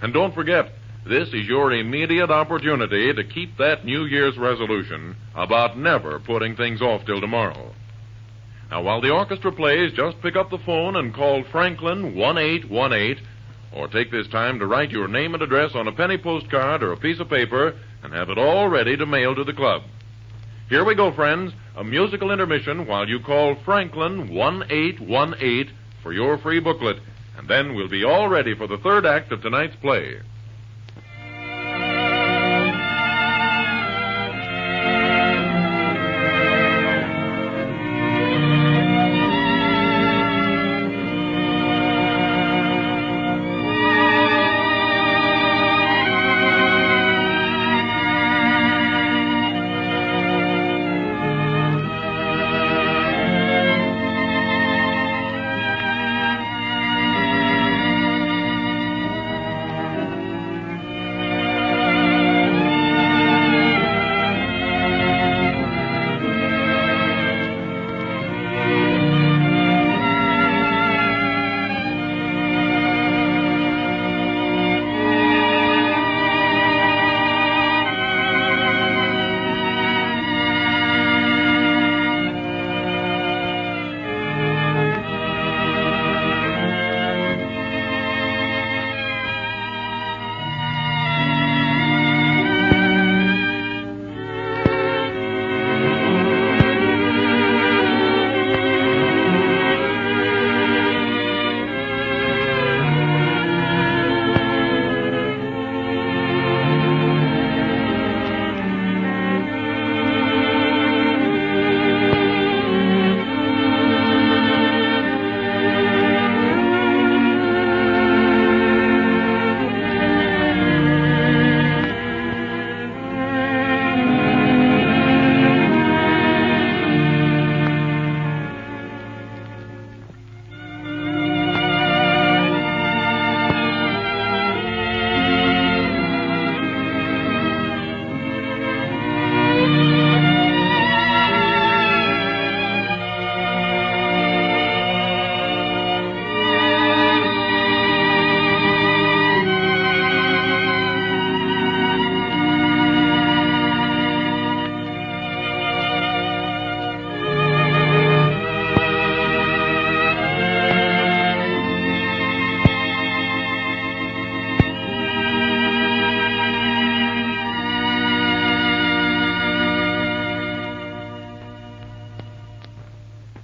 And don't forget, this is your immediate opportunity to keep that New Year's resolution about never putting things off till tomorrow. Now, while the orchestra plays, just pick up the phone and call Franklin 1818, or take this time to write your name and address on a penny postcard or a piece of paper and have it all ready to mail to the club. Here we go, friends, a musical intermission while you call Franklin 1818 for your free booklet, and then we'll be all ready for the third act of tonight's play.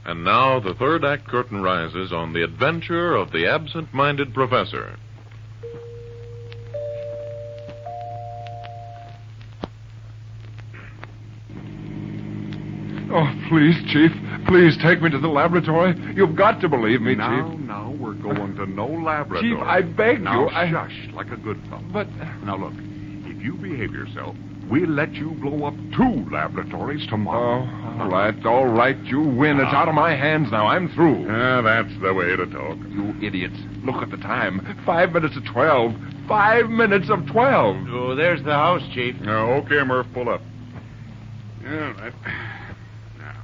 And now the third act curtain rises on The Adventure of the Absent-Minded Professor. Oh, please, Chief. Please take me to the laboratory. You've got to believe me, Now, Chief. now, we're going to no laboratory. Chief, I beg now, you. Shush, like a good fellow. But... Now, look, if you behave yourself, we'll let you blow up 2 laboratories tomorrow. Oh, all right, you win. It's out of my hands now. I'm through. That's the way to talk. You idiots. Look at the time. 5 minutes of 12. 5 minutes of 12. Oh, there's the house, Chief. Okay, Murph, pull up. Yeah, right. Now,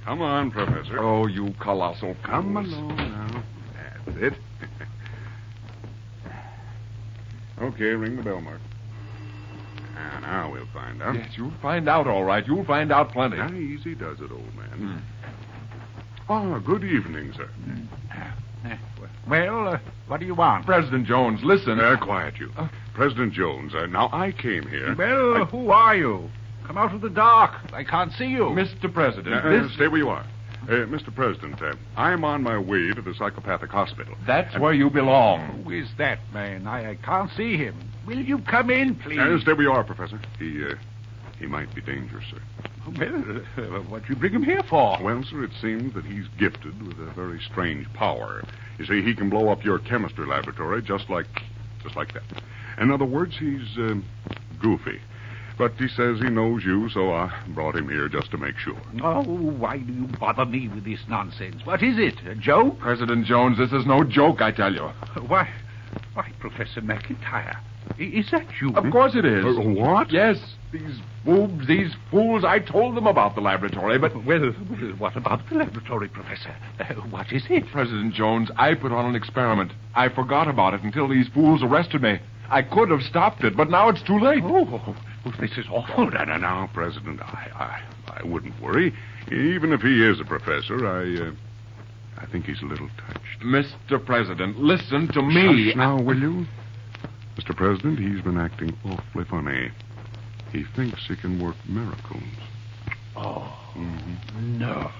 come on, Professor. Oh, you colossal Come fools. along now. That's it. Okay, ring the bell, Mark. Now we'll find out. Yes, you'll find out, all right. You'll find out plenty. Now, easy does it, old man. Oh, good evening, sir. Well, what do you want? President Jones, listen. Quiet, you. President Jones, now I came here. Well, who are you? Come out of the dark. I can't see you. Mr. President, Stay where you are. Mr. President, I'm on my way to the psychopathic hospital. That's where you belong. Who is that man? I can't see him. Will you come in, please? Stay where you are, Professor. He might be dangerous, sir. Well, what you bring him here for? Well, sir, it seems that he's gifted with a very strange power. You see, he can blow up your chemistry laboratory just like that. In other words, he's goofy. But he says he knows you, so I brought him here just to make sure. Oh, why do you bother me with this nonsense? What is it, a joke? President Jones, this is no joke, I tell you. Why, Professor McIntyre, is that you? Of course it is. What? Yes, these boobs, these fools, I told them about the laboratory, but... Well, what about the laboratory, Professor? What is it? President Jones, I put on an experiment. I forgot about it until these fools arrested me. I could have stopped it, but now it's too late. Oh, this is awful. No, President, I wouldn't worry. Even if he is a professor, I think he's a little touched. Mr. President, listen to me. Hush now, will you? Mr. President, he's been acting awfully funny. He thinks he can work miracles. Oh, no.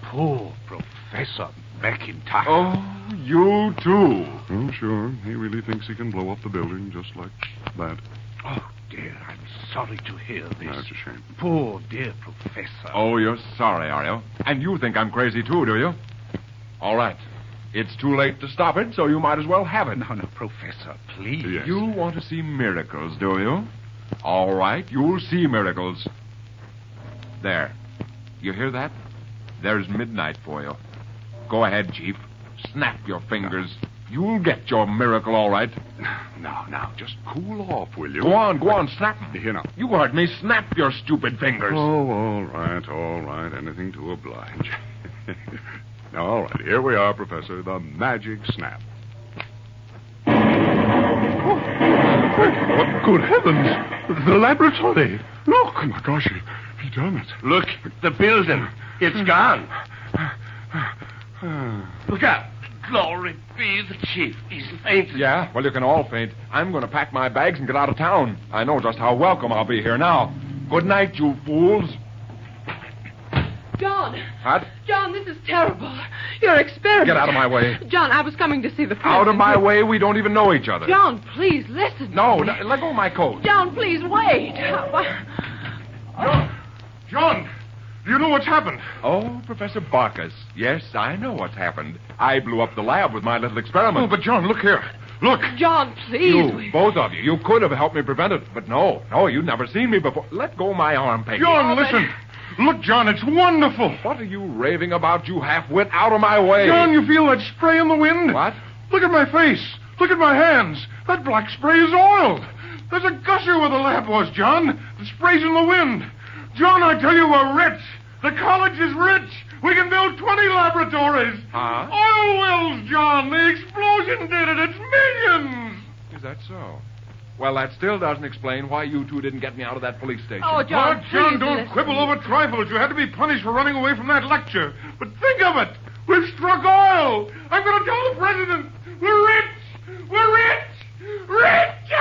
Poor Professor McIntyre. Oh, you too. Oh, sure. He really thinks he can blow up the building just like that. Oh, dear, I'm sorry to hear this. That's a shame. Poor dear Professor. Oh, you're sorry, are you? And you think I'm crazy too, do you? All right. It's too late to stop it, so you might as well have it. No, Professor, please. Yes. You want to see miracles, do you? All right, you'll see miracles. There. You hear that? There's midnight for you. Go ahead, Chief. Snap your fingers. You'll get your miracle, all right. Now, just cool off, will you? Go on, snap them. Here now. You heard me. Snap your stupid fingers. Oh, all right. Anything to oblige. Now, all right, here we are, Professor. The magic snap. What good heavens! The laboratory. Look! Oh, my gosh, he done it. Look, the building. It's gone. Look out. Glory be the chief. He's fainted. Yeah? Well, you can all faint. I'm going to pack my bags and get out of town. I know just how welcome I'll be here now. Good night, you fools. John. What? John, this is terrible. Your experiment. Get out of my way. John, I was coming to see the president. Out of my way. We don't even know each other. John, please, listen. No, let go of my coat. John, please, wait. John, do you know what's happened? Oh, Professor Barkus. Yes, I know what's happened. I blew up the lab with my little experiment. Oh, but John, look here. Look. John, please. You, both of you. You could have helped me prevent it, but no, you'd never seen me before. Let go of my arm, Peggy. John, listen. Look, John, it's wonderful. What are you raving about, you half-wit? Out of my way. John, you feel that spray in the wind? What? Look at my face. Look at my hands. That black spray is oiled. There's a gusher where the lab was, John. The spray's in the wind. John, I tell you, we're rich. The college is rich. We can build 20 laboratories. Huh? Oil wells, John. The explosion did it. It's millions. Is that so? Well, that still doesn't explain why you two didn't get me out of that police station. Oh, John, Lord, John, please don't listen. quibble over trifles. You had to be punished for running away from that lecture. But think of it. We've struck oil. I'm going to tell the president. We're rich. We're rich. Rich!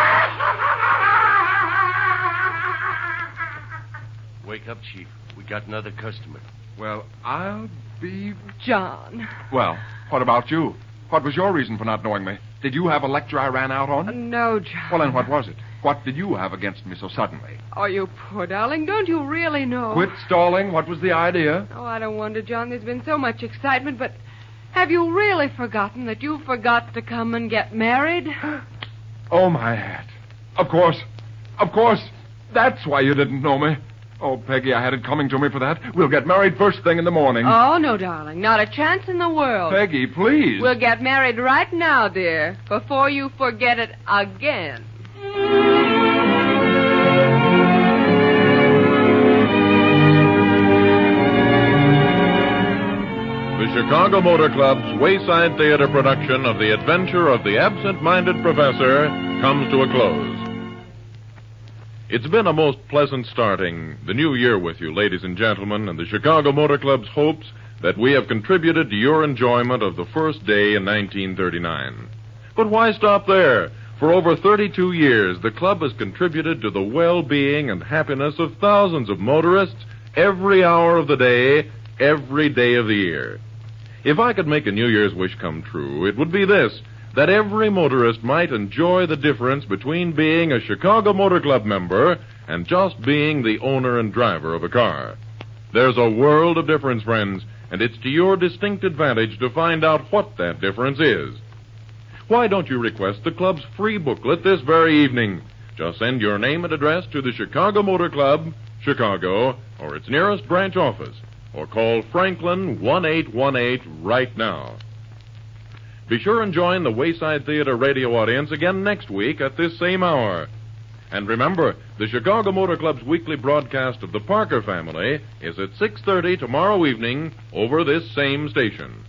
Wake up, Chief. We got another customer. Well, I'll be... John. Well, what about you? What was your reason for not knowing me? Did you have a lecture I ran out on? No, John. Well, then what was it? What did you have against me so suddenly? Oh, you poor darling. Don't you really know? Quit stalling. What was the idea? Oh, I don't wonder, John. There's been so much excitement, but have you really forgotten that you forgot to come and get married? Oh, my hat. Of course. That's why you didn't know me. Oh, Peggy, I had it coming to me for that. We'll get married first thing in the morning. Oh, no, darling. Not a chance in the world. Peggy, please. We'll get married right now, dear, before you forget it again. The Chicago Motor Club's Wayside Theater production of The Adventure of the Absent-Minded Professor comes to a close. It's been a most pleasant starting the new year with you, ladies and gentlemen, and the Chicago Motor Club's hopes that we have contributed to your enjoyment of the first day in 1939. But why stop there? For over 32 years, the club has contributed to the well-being and happiness of thousands of motorists every hour of the day, every day of the year. If I could make a New Year's wish come true, it would be this, that every motorist might enjoy the difference between being a Chicago Motor Club member and just being the owner and driver of a car. There's a world of difference, friends, and it's to your distinct advantage to find out what that difference is. Why don't you request the club's free booklet this very evening? Just send your name and address to the Chicago Motor Club, Chicago, or its nearest branch office, or call Franklin 1818 right now. Be sure and join the Wayside Theater radio audience again next week at this same hour. And remember, the Chicago Motor Club's weekly broadcast of the Parker Family is at 6:30 tomorrow evening over this same station.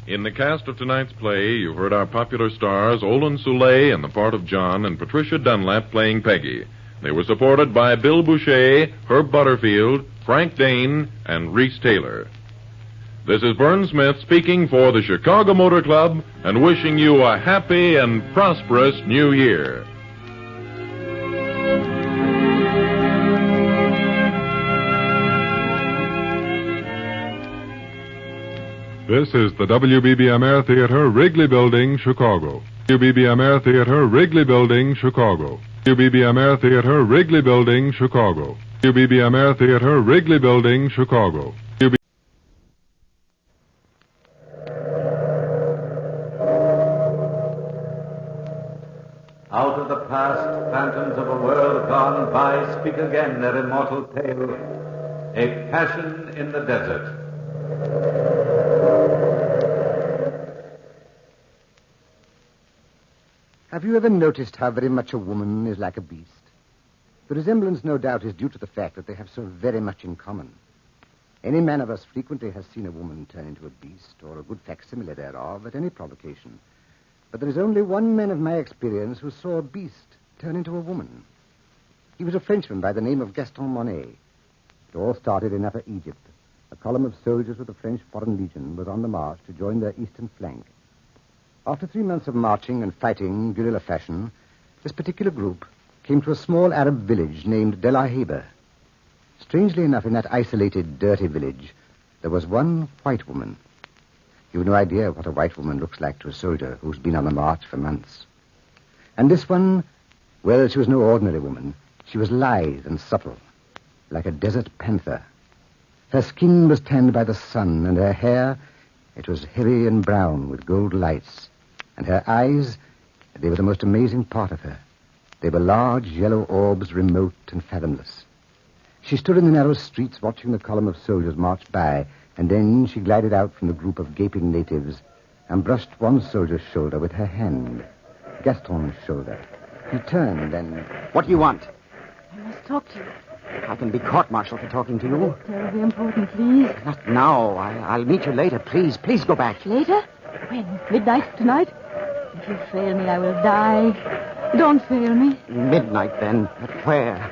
In the cast of tonight's play, you've heard our popular stars, Olin Soule in the part of John and Patricia Dunlap playing Peggy. They were supported by Bill Boucher, Herb Butterfield, Frank Dane, and Reese Taylor. This is Vern Smith speaking for the Chicago Motor Club and wishing you a happy and prosperous New Year. This is the WBBM Air Theater, Wrigley Building, Chicago. WBBM Air Theater, Wrigley Building, Chicago. WBBM Air Theater, Wrigley Building, Chicago. WBBM Air Theater, Wrigley Building, Chicago. Out of the past, phantoms of a world gone by speak again their immortal tale, a passion in the desert. Have you ever noticed how very much a woman is like a beast? The resemblance, no doubt, is due to the fact that they have so very much in common. Any man of us frequently has seen a woman turn into a beast, or a good facsimile thereof, at any provocation. But there is only one man of my experience who saw a beast turn into a woman. He was a Frenchman by the name of Gaston Monet. It all started in Upper Egypt. A column of soldiers with the French Foreign Legion was on the march to join their eastern flank. After 3 months of marching and fighting guerrilla fashion, this particular group came to a small Arab village named Dela Heber. Strangely enough, in that isolated, dirty village, there was one white woman. You've no idea what a white woman looks like to a soldier who's been on the march for months. And this one, well, she was no ordinary woman. She was lithe and supple, like a desert panther. Her skin was tanned by the sun, and her hair, it was heavy and brown with gold lights. And her eyes, they were the most amazing part of her. They were large yellow orbs, remote and fathomless. She stood in the narrow streets watching the column of soldiers march by, and then she glided out from the group of gaping natives and brushed one soldier's shoulder with her hand, Gaston's shoulder. He turned and... What do you want? I must talk to you. I can be court-martialed for talking to you. Terribly important, please. Not now. I'll meet you later. Please go back. Later? When? Midnight tonight? If you fail me, I will die. Don't fail me. Midnight, then. But where?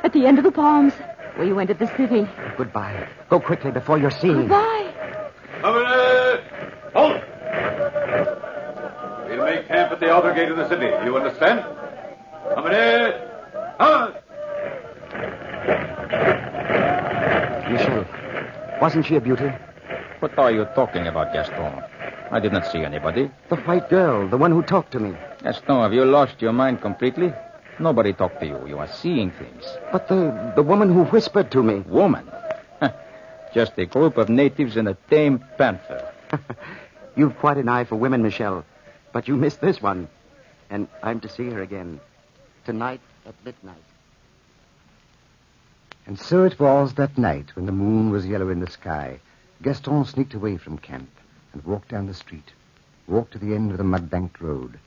At the end of the palms, where you entered the city. Goodbye. Go quickly before you're seen. Goodbye. Halt! We'll make camp at the outer gate of the city. You understand? Michel, wasn't she a beauty? What are you talking about, Gaston? I did not see anybody. The white girl, the one who talked to me. Gaston, have you lost your mind completely? Nobody talked to you. You are seeing things. But the woman who whispered to me. Woman? Just a group of natives and a tame panther. You've quite an eye for women, Michel. But you missed this one. And I'm to see her again. Tonight at midnight. And so it was that night when the moon was yellow in the sky Gaston sneaked away from camp and walked down the street, walked to the end of the mud-banked road.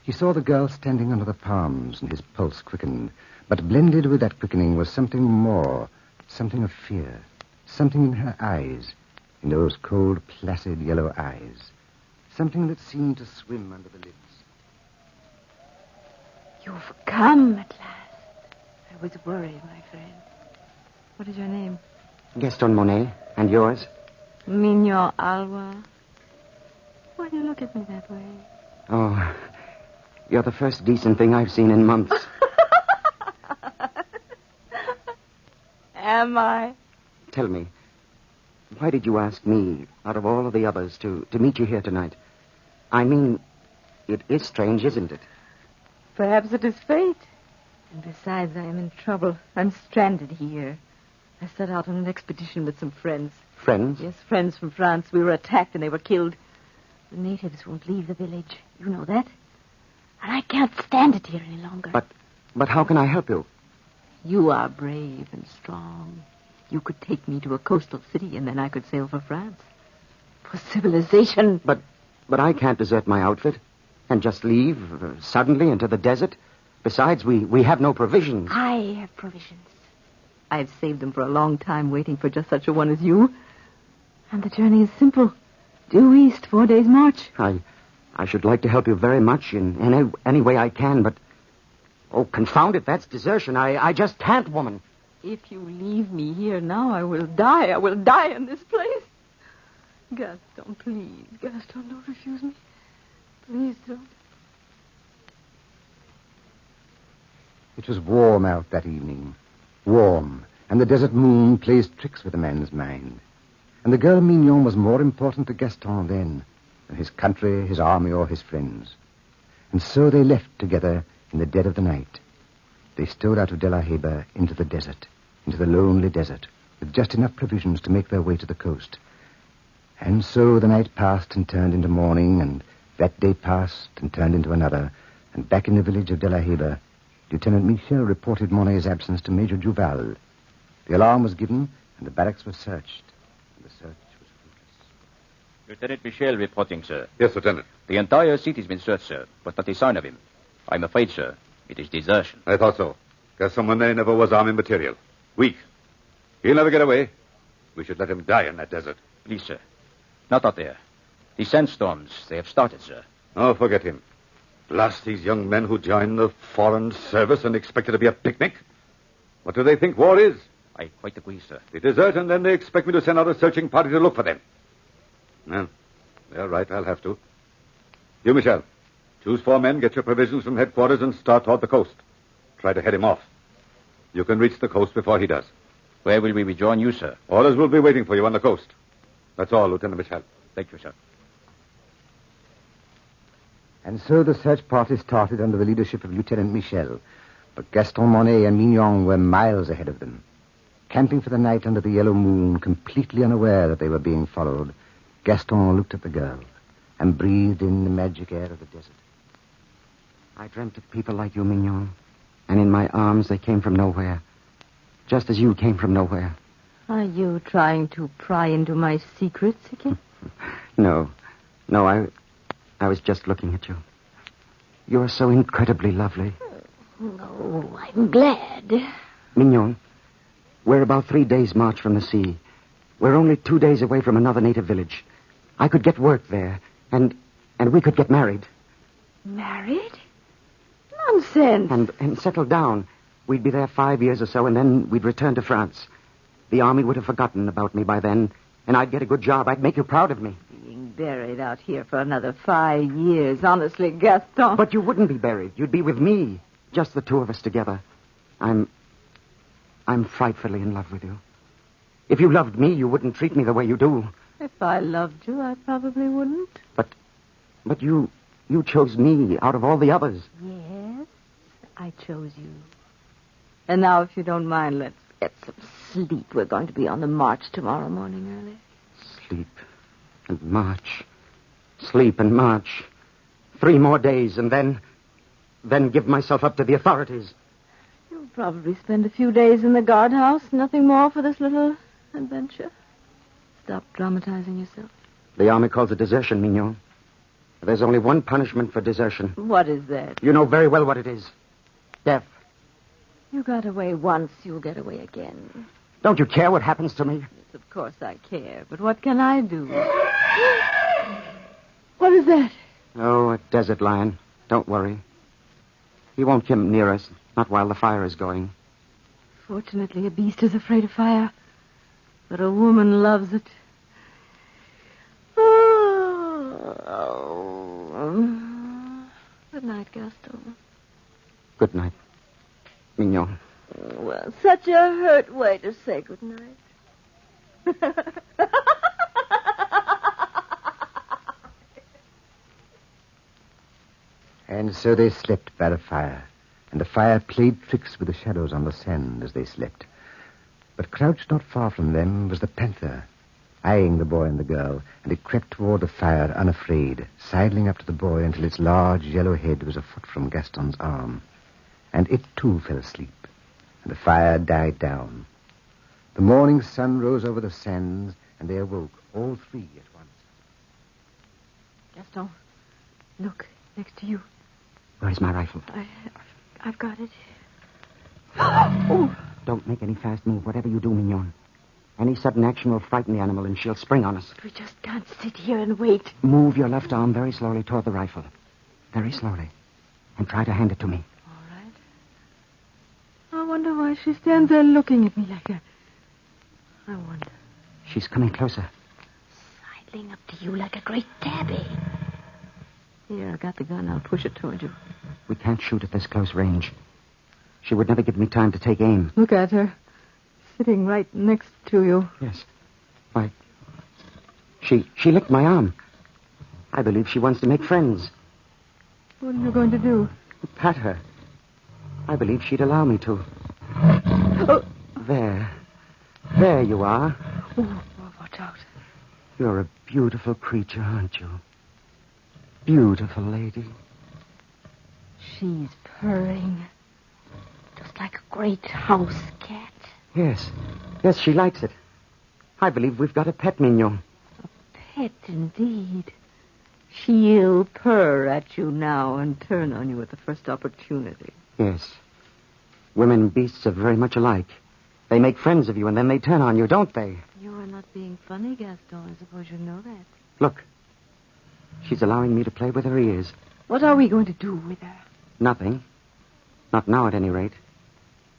He saw the girl standing under the palms, and his pulse quickened. But blended with that quickening was something more, something of fear, something in her eyes, in those cold, placid yellow eyes, something that seemed to swim under the lids. You've come at last. I was worried, my friend. What is your name? Gaston Monet. And yours? Mignon Alwa. Why do you look at me that way? Oh, you're the first decent thing I've seen in months. Am I? Tell me, why did you ask me, out of all of the others, to meet you here tonight? I mean, it is strange, isn't it? Perhaps it is fate. And besides, I am in trouble. I'm stranded here. I set out on an expedition with some friends. Friends? Yes, friends from France. We were attacked and they were killed. The natives won't leave the village. You know that. And I can't stand it here any longer. But how can I help you? You are brave and strong. You could take me to a coastal city and then I could sail for France. For civilization. But I can't desert my outfit and just leave suddenly into the desert. Besides, we have no provisions. I have provisions. I've saved them for a long time, waiting for just such a one as you. And the journey is simple. Due east, 4 days' march. I should like to help you very much in any way I can, but... Oh, confound it, that's desertion. I just can't, woman. If you leave me here now, I will die. I will die in this place. Gaston, please. Gaston, don't refuse me. Please don't. It was warm out that evening. Warm. And the desert moon plays tricks with a man's mind. And the girl Mignon was more important to Gaston then than his country, his army, or his friends. And so they left together in the dead of the night. They stole out of De La Haye into the desert, into the lonely desert, with just enough provisions to make their way to the coast. And so the night passed and turned into morning, and that day passed and turned into another, and back in the village of De La Haye, Lieutenant Michel reported Monet's absence to Major Duval. The alarm was given, and the barracks were searched. And the search was fruitless. Lieutenant Michel reporting, sir. Yes, Lieutenant. The entire city's been searched, sir, but not a sign of him. I'm afraid, sir, it is desertion. I thought so. Gaston Monet never was army material. Weak. He'll never get away. We should let him die in that desert. Please, sir. Not out there. The sandstorms, they have started, sir. Oh, forget him. Blast these young men who join the foreign service and expect it to be a picnic. What do they think war is? I quite agree, sir. They desert, and then they expect me to send out a searching party to look for them. Well, they're right. I'll have to. You, Michel. Choose 4 men, get your provisions from headquarters, and start toward the coast. Try to head him off. You can reach the coast before he does. Where will we rejoin you, sir? Orders will be waiting for you on the coast. That's all, Lieutenant Michel. Thank you, sir. And so the search party started under the leadership of Lieutenant Michel. But Gaston Monet and Mignon were miles ahead of them. Camping for the night under the yellow moon, completely unaware that they were being followed, Gaston looked at the girl and breathed in the magic air of the desert. I dreamt of people like you, Mignon. And in my arms, they came from nowhere. Just as you came from nowhere. Are you trying to pry into my secrets again? No, I was just looking at you. You're so incredibly lovely. No, I'm glad. Mignon, we're about 3 days' march from the sea. We're only 2 days away from another native village. I could get work there, and we could get married. Married? Nonsense. And settle down. We'd be there 5 years or so, and then we'd return to France. The army would have forgotten about me by then, and I'd get a good job. I'd make you proud of me. Being buried out here for another 5 years, honestly, Gaston. But you wouldn't be buried. You'd be with me. Just the 2 of us together. I'm frightfully in love with you. If you loved me, you wouldn't treat me the way you do. If I loved you, I probably wouldn't. But you chose me out of all the others. Yes, I chose you. And now, if you don't mind, let's get some sleep. We're going to be on the march tomorrow morning early. Sleep and march. Sleep and march. 3 more days, and then give myself up to the authorities. You'll probably spend a few days in the guardhouse. Nothing more for this little adventure. stop dramatizing yourself? The army calls it desertion, Mignon. There's only one punishment for desertion. What is that? You know very well what it is. Death. You got away once, you'll get away again. Don't you care what happens to me? Yes, of course I care, but what can I do? What is that? Oh, a desert lion. Don't worry. He won't come near us, not while the fire is going. Fortunately, a beast is afraid of fire, but a woman loves it. Good night, Gaston. Good night, Mignon. Well, such a hurt way to say good night. And so they slept by the fire, and the fire played tricks with the shadows on the sand as they slept. But crouched not far from them was the panther, eyeing the boy and the girl, and it crept toward the fire unafraid, sidling up to the boy until its large yellow head was a foot from Gaston's arm. And it, too, fell asleep, and the fire died down. The morning sun rose over the sands, and they awoke, all three at once. Gaston, look, next to you. Where's my rifle? I've got it. Oh! Don't make any fast move, whatever you do, Mignon. Any sudden action will frighten the animal, and she'll spring on us. We just can't sit here and wait. Move your left arm very slowly toward the rifle. Very slowly. And try to hand it to me. All right. I wonder why she stands there looking at me like that. I wonder. She's coming closer. Sidling up to you like a great tabby. Here, I got the gun. I'll push it toward you. We can't shoot at this close range. She would never give me time to take aim. Look at her. Sitting right next to you. Yes. Why, she licked my arm. I believe she wants to make friends. What are you going to do? Pat her. I believe she'd allow me to. Oh. There. There you are. Oh, watch out. You're a beautiful creature, aren't you? Beautiful lady. She's purring. Just like a great house cat. Yes. Yes, she likes it. I believe we've got a pet, Mignon. A pet, indeed. She'll purr at you now and turn on you at the first opportunity. Yes. Women and beasts are very much alike. They make friends of you, and then they turn on you, don't they? You are not being funny, Gaston. I suppose you know that. Look. She's allowing me to play with her ears. What are we going to do with her? Nothing. Not now, at any rate.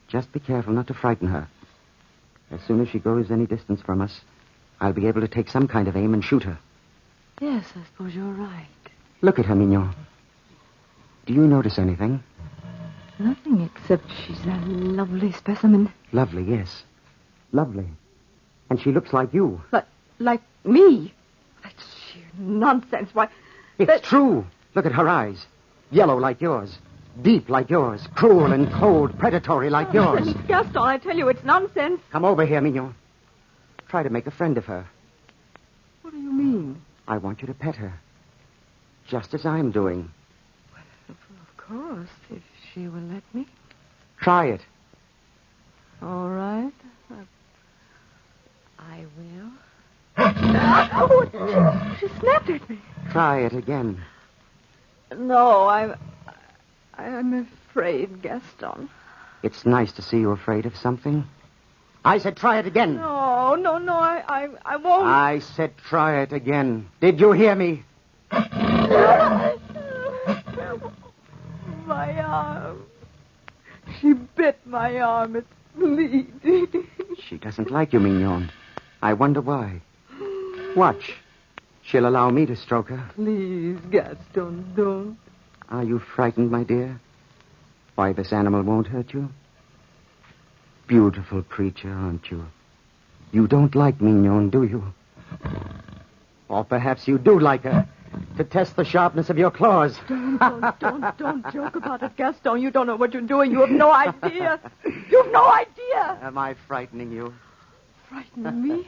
Just be careful not to frighten her. As soon as she goes any distance from us, I'll be able to take some kind of aim and shoot her. Yes, I suppose you're right. Look at her, Mignon. Do you notice anything? Nothing except she's a lovely specimen. Lovely, yes. Lovely. And she looks like you. Like me? That's sheer nonsense. Why... It's true. Look at her eyes. Yellow like yours. Deep like yours. Cruel and cold, predatory like yours. Gaston, I tell you, it's nonsense. Come over here, Mignon. Try to make a friend of her. What do you mean? I want you to pet her. Just as I'm doing. Of course, if she will let me. Try it. All right. I will. Oh, she snapped at me. Try it again. No, I'm afraid, Gaston. It's nice to see you afraid of something. I said try it again. No, I won't. I said try it again. Did you hear me? My arm. She bit my arm. It's bleeding. She doesn't like you, Mignon. I wonder why. Watch. She'll allow me to stroke her. Please, Gaston, don't. Are you frightened, my dear? Why, this animal won't hurt you? Beautiful creature, aren't you? You don't like Mignon, do you? Or perhaps you do like her, to test the sharpness of your claws. Don't joke about it, Gaston. You don't know what you're doing. You have no idea. You've no idea. Am I frightening you? Frightening me?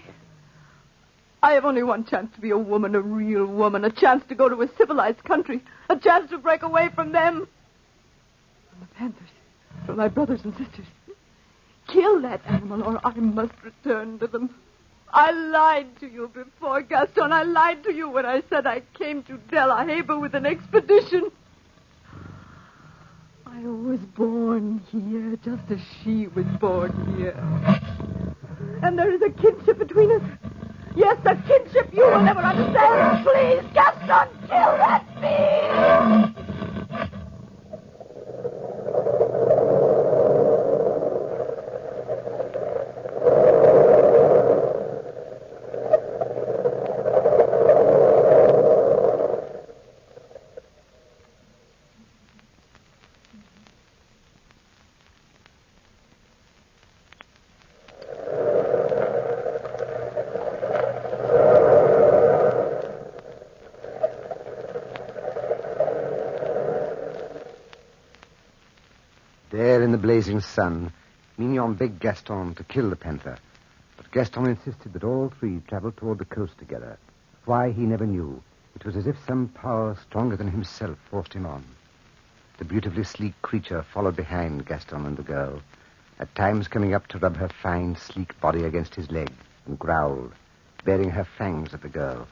I have only one chance to be a woman, a real woman, a chance to go to a civilized country, a chance to break away from them. From the Panthers, from my brothers and sisters. Kill that animal, or I must return to them. I lied to you before, Gaston. I lied to you when I said I came to De La Haye with an expedition. I was born here, just as she was born here. And there is a kinship between us. Yes, a kinship you will never understand. Please, Gaston, kill that beast! There in the blazing sun, Mignon begged Gaston to kill the panther. But Gaston insisted that all three travel toward the coast together. Why, he never knew. It was as if some power stronger than himself forced him on. The beautifully sleek creature followed behind Gaston and the girl, at times coming up to rub her fine, sleek body against his leg and growled, baring her fangs at the girl.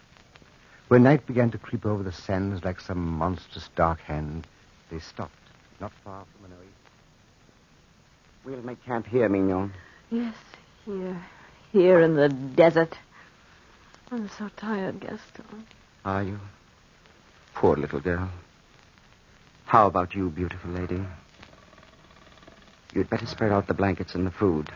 When night began to creep over the sands like some monstrous dark hand, they stopped, not far from an oasis. We'll make camp here, Mignon. Yes, here. Here in the desert. I'm so tired, Gaston. Are you? Poor little girl. How about you, beautiful lady? You'd better spread out the blankets and the food.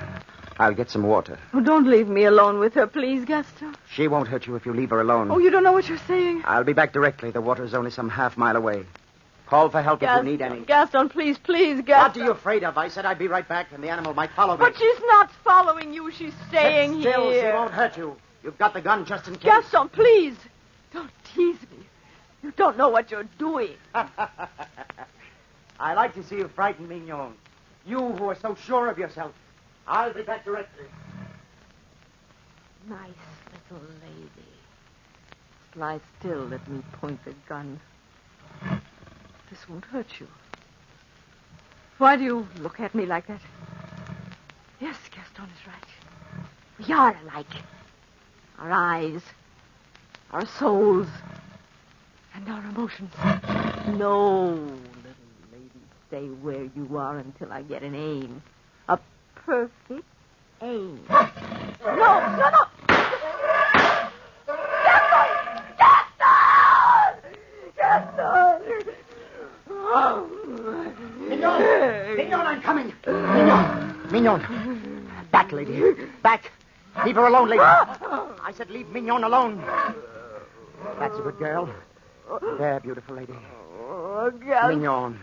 I'll get some water. Oh, don't leave me alone with her, please, Gaston. She won't hurt you if you leave her alone. Oh, you don't know what you're saying. I'll be back directly. The water's only some half-mile away. Call for help if you need any. Gaston, please, Gaston. What are you afraid of? I said I'd be right back, and the animal might follow me. But she's not following you. She's staying Sit still. here. She won't hurt you. You've got the gun just in case. Gaston, please. Don't tease me. You don't know what you're doing. I like to see you frightened, Mignon. You who are so sure of yourself. I'll be back directly. Nice little lady. Lie still. Let me point the gun. This won't hurt you. Why do you look at me like that? Yes, Gaston is right. We are alike. Our eyes, our souls, and our emotions. No, little lady, stay where you are until I get an aim. A perfect aim. No! Mignon, I'm coming. Mignon. Back, lady. Back. Leave her alone, lady. I said leave Mignon alone. That's a good girl. There, beautiful lady. Oh, Gaston. Mignon.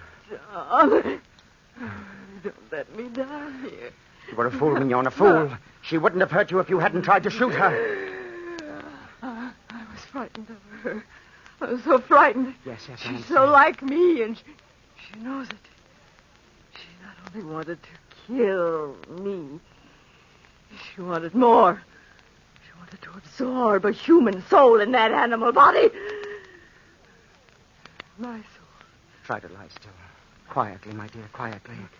Don't let me die here. You were a fool, Mignon, a fool. She wouldn't have hurt you if you hadn't tried to shoot her. I was frightened of her. I was so frightened. Yes, She's so like me, and she knows it. She not only wanted to kill me, she wanted more. She wanted to absorb a human soul in that animal body. My soul. Try to lie still. Quietly, my dear, quietly. Look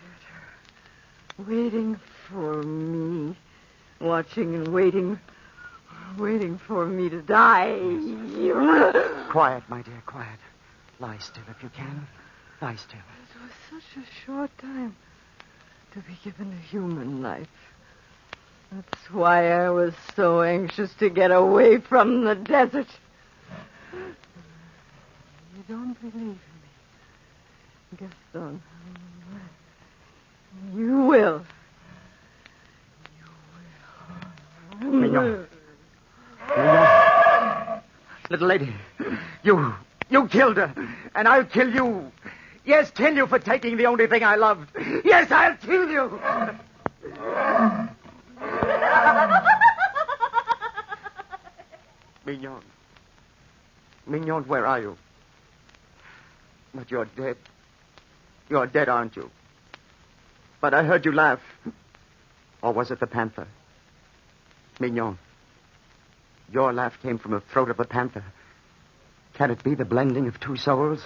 at her. Waiting for me. Watching and waiting. Waiting for me to die. Quiet, my dear, quiet. Lie still if you can. Lie still. It was such a short time to be given a human life. That's why I was so anxious to get away from the desert. You don't believe me, Gaston. You will. Mignon. Little lady, you killed her, and I'll kill you. Yes, kill you for taking the only thing I loved. Yes, I'll kill you. Mignon, where are you? But you're dead. You're dead, aren't you? But I heard you laugh. Or was it the panther? Mignon, your laugh came from the throat of the panther. Can it be the blending of two souls?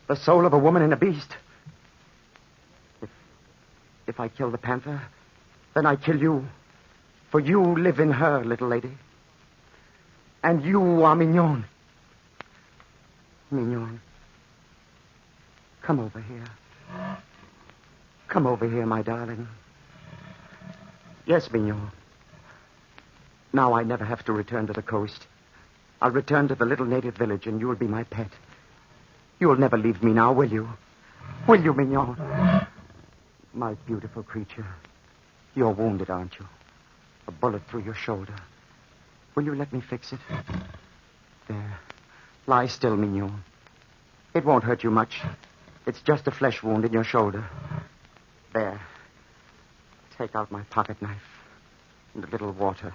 The soul of a woman and a beast? If I kill the panther, then I kill you. For you live in her, little lady. And you are Mignon. Mignon. Come over here. Come over here, my darling. Yes, Mignon. Now I never have to return to the coast. I'll return to the little native village, and you'll be my pet. You'll never leave me now, will you? Will you, Mignon? My beautiful creature. You're wounded, aren't you? A bullet through your shoulder. Will you let me fix it? There. Lie still, Mignon. It won't hurt you much. It's just a flesh wound in your shoulder. There. Take out my pocket knife and a little water.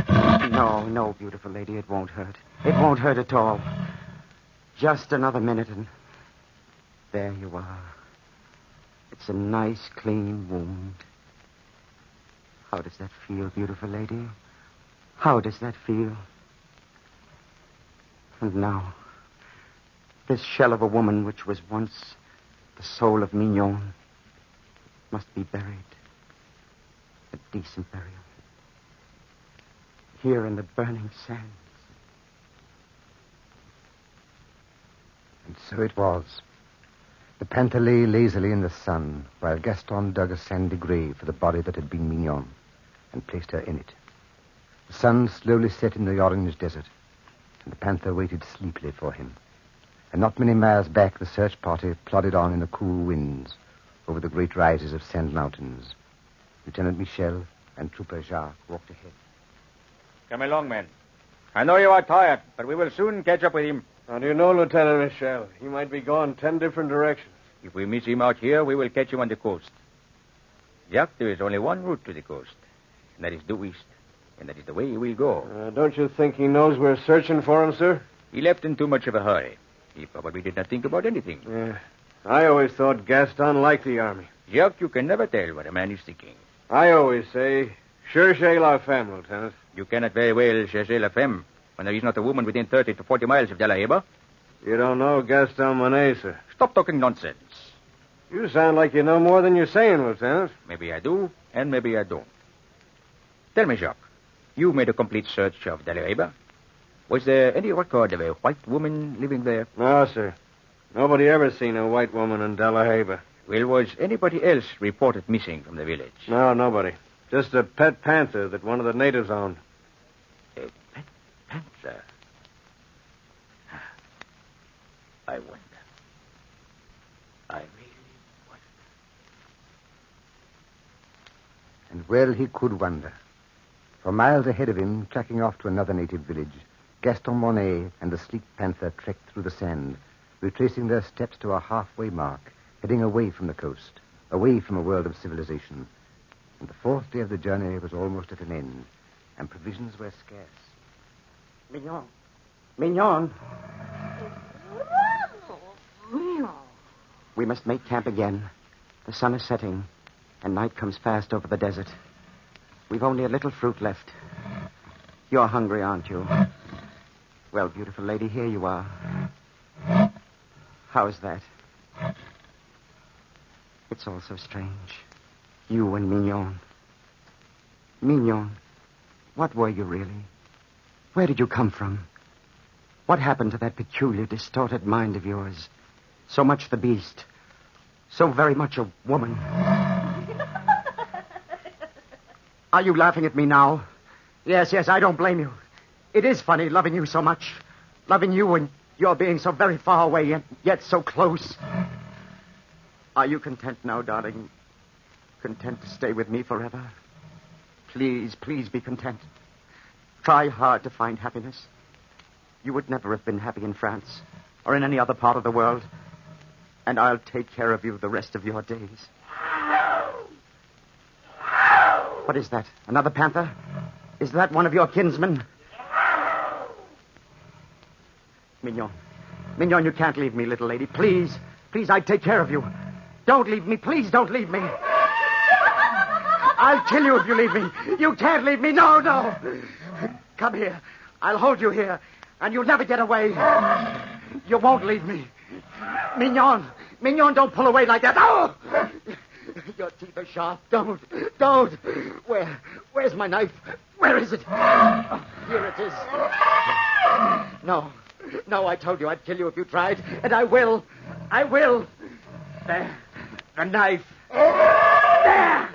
No, beautiful lady, it won't hurt. It won't hurt at all. Just another minute and there you are. It's a nice, clean wound. How does that feel, beautiful lady? How does that feel? And now, this shell of a woman which was once the soul of Mignon must be buried. A decent burial. Here in the burning sands. And so it was. The panther lay lazily in the sun, while Gaston dug a sandy grave for the body that had been Mignon, and placed her in it. The sun slowly set in the orange desert, and the panther waited sleepily for him. And not many miles back, the search party plodded on in the cool winds over the great rises of sand mountains. Lieutenant Michel and Trooper Jacques walked ahead. Come along, men. I know you are tired, but we will soon catch up with him. How do you know, Lieutenant Michel? He might be going 10 different directions. If we miss him out here, we will catch him on the coast. Jacques, there is only one route to the coast, and that is due east. And that is the way he will go. Don't you think he knows we're searching for him, sir? He left in too much of a hurry. He probably did not think about anything. Yeah. I always thought Gaston liked the army. Jacques, you can never tell what a man is thinking. I always say, cherchez la femme, Lieutenant. You cannot very well chercher la femme when there is not a woman within 30 to 40 miles of De La Heba. You don't know Gaston Monet, sir. Stop talking nonsense. You sound like you know more than you're saying, Lieutenant. Maybe I do, and maybe I don't. Tell me, Jacques, you made a complete search of De La Heba. Was there any record of a white woman living there? No, sir. Nobody ever seen a white woman in De La Heba. Well, was anybody else reported missing from the village? No, nobody. Just a pet panther that one of the natives owned. A pet panther? I wonder. I really wonder. And well he could wonder. For miles ahead of him, tracking off to another native village, Gaston Monet and the sleek panther trekked through the sand, retracing their steps to a halfway mark, heading away from the coast, away from a world of civilization. And the fourth day of the journey was almost at an end, and provisions were scarce. Mignon. Mignon. We must make camp again. The sun is setting, and night comes fast over the desert. We've only a little fruit left. You're hungry, aren't you? Well, beautiful lady, here you are. How's that? It's all so strange. You and Mignon. Mignon, what were you really? Where did you come from? What happened to that peculiar, distorted mind of yours? So much the beast. So very much a woman. Are you laughing at me now? Yes, I don't blame you. It is funny loving you so much. Loving you and you're being so very far away and yet so close. Are you content now, darling? Content to stay with me forever? Please be content. Try hard to find happiness. You would never have been happy in France or in any other part of the world. And I'll take care of you the rest of your days. What is that? Another panther? Is that one of your kinsmen? Mignon, you can't leave me, little lady. Please, I'd take care of you. Don't leave me. Please don't leave me. I'll kill you if you leave me. You can't leave me. No. Come here. I'll hold you here, and you'll never get away. You won't leave me. Mignon, don't pull away like that. Oh! Your teeth are sharp. Don't. Where's my knife? Where is it? Here it is. No, I told you I'd kill you if you tried, and I will. There, the knife. There,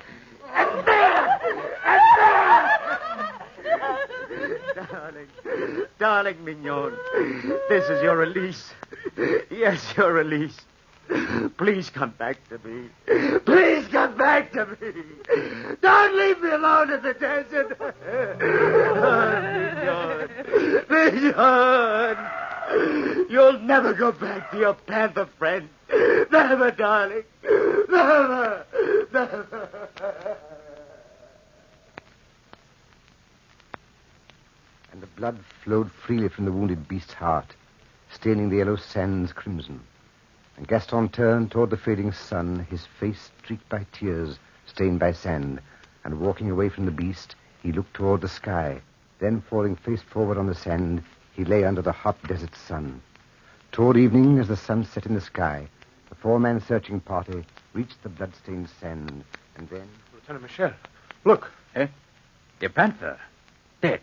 and there, and there. Darling Mignon, this is your release. Yes, your release. Please come back to me. Please come back to me. Don't leave me alone in the desert. Mignon. You'll never go back to your panther friend. Never, darling. Never. And the blood flowed freely from the wounded beast's heart, staining the yellow sands crimson. And Gaston turned toward the fading sun, his face streaked by tears, stained by sand. And walking away from the beast, he looked toward the sky. Then, falling face forward on the sand, he lay under the hot desert sun. Toward evening, as the sun set in the sky, the four-man searching party reached the blood-stained sand. And then... Lieutenant Michel, look. Eh? The panther. Dead.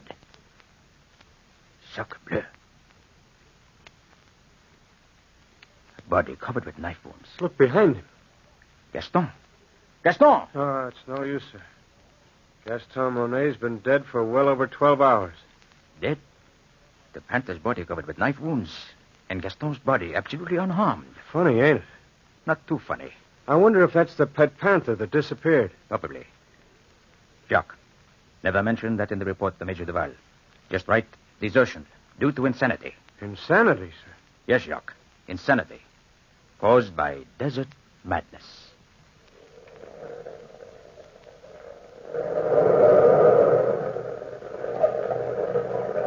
Sacre bleu. A body covered with knife wounds. Look behind him. Gaston! Oh, it's no use, sir. Gaston Monet's been dead for well over 12 hours. Dead? The panther's body covered with knife wounds, and Gaston's body absolutely unharmed. Funny, ain't it? Not too funny. I wonder if that's the pet panther that disappeared. Probably. Jacques, never mention that in the report to Major Duval. Just write desertion due to insanity. Insanity, sir? Yes, Jacques. Insanity. Caused by desert madness.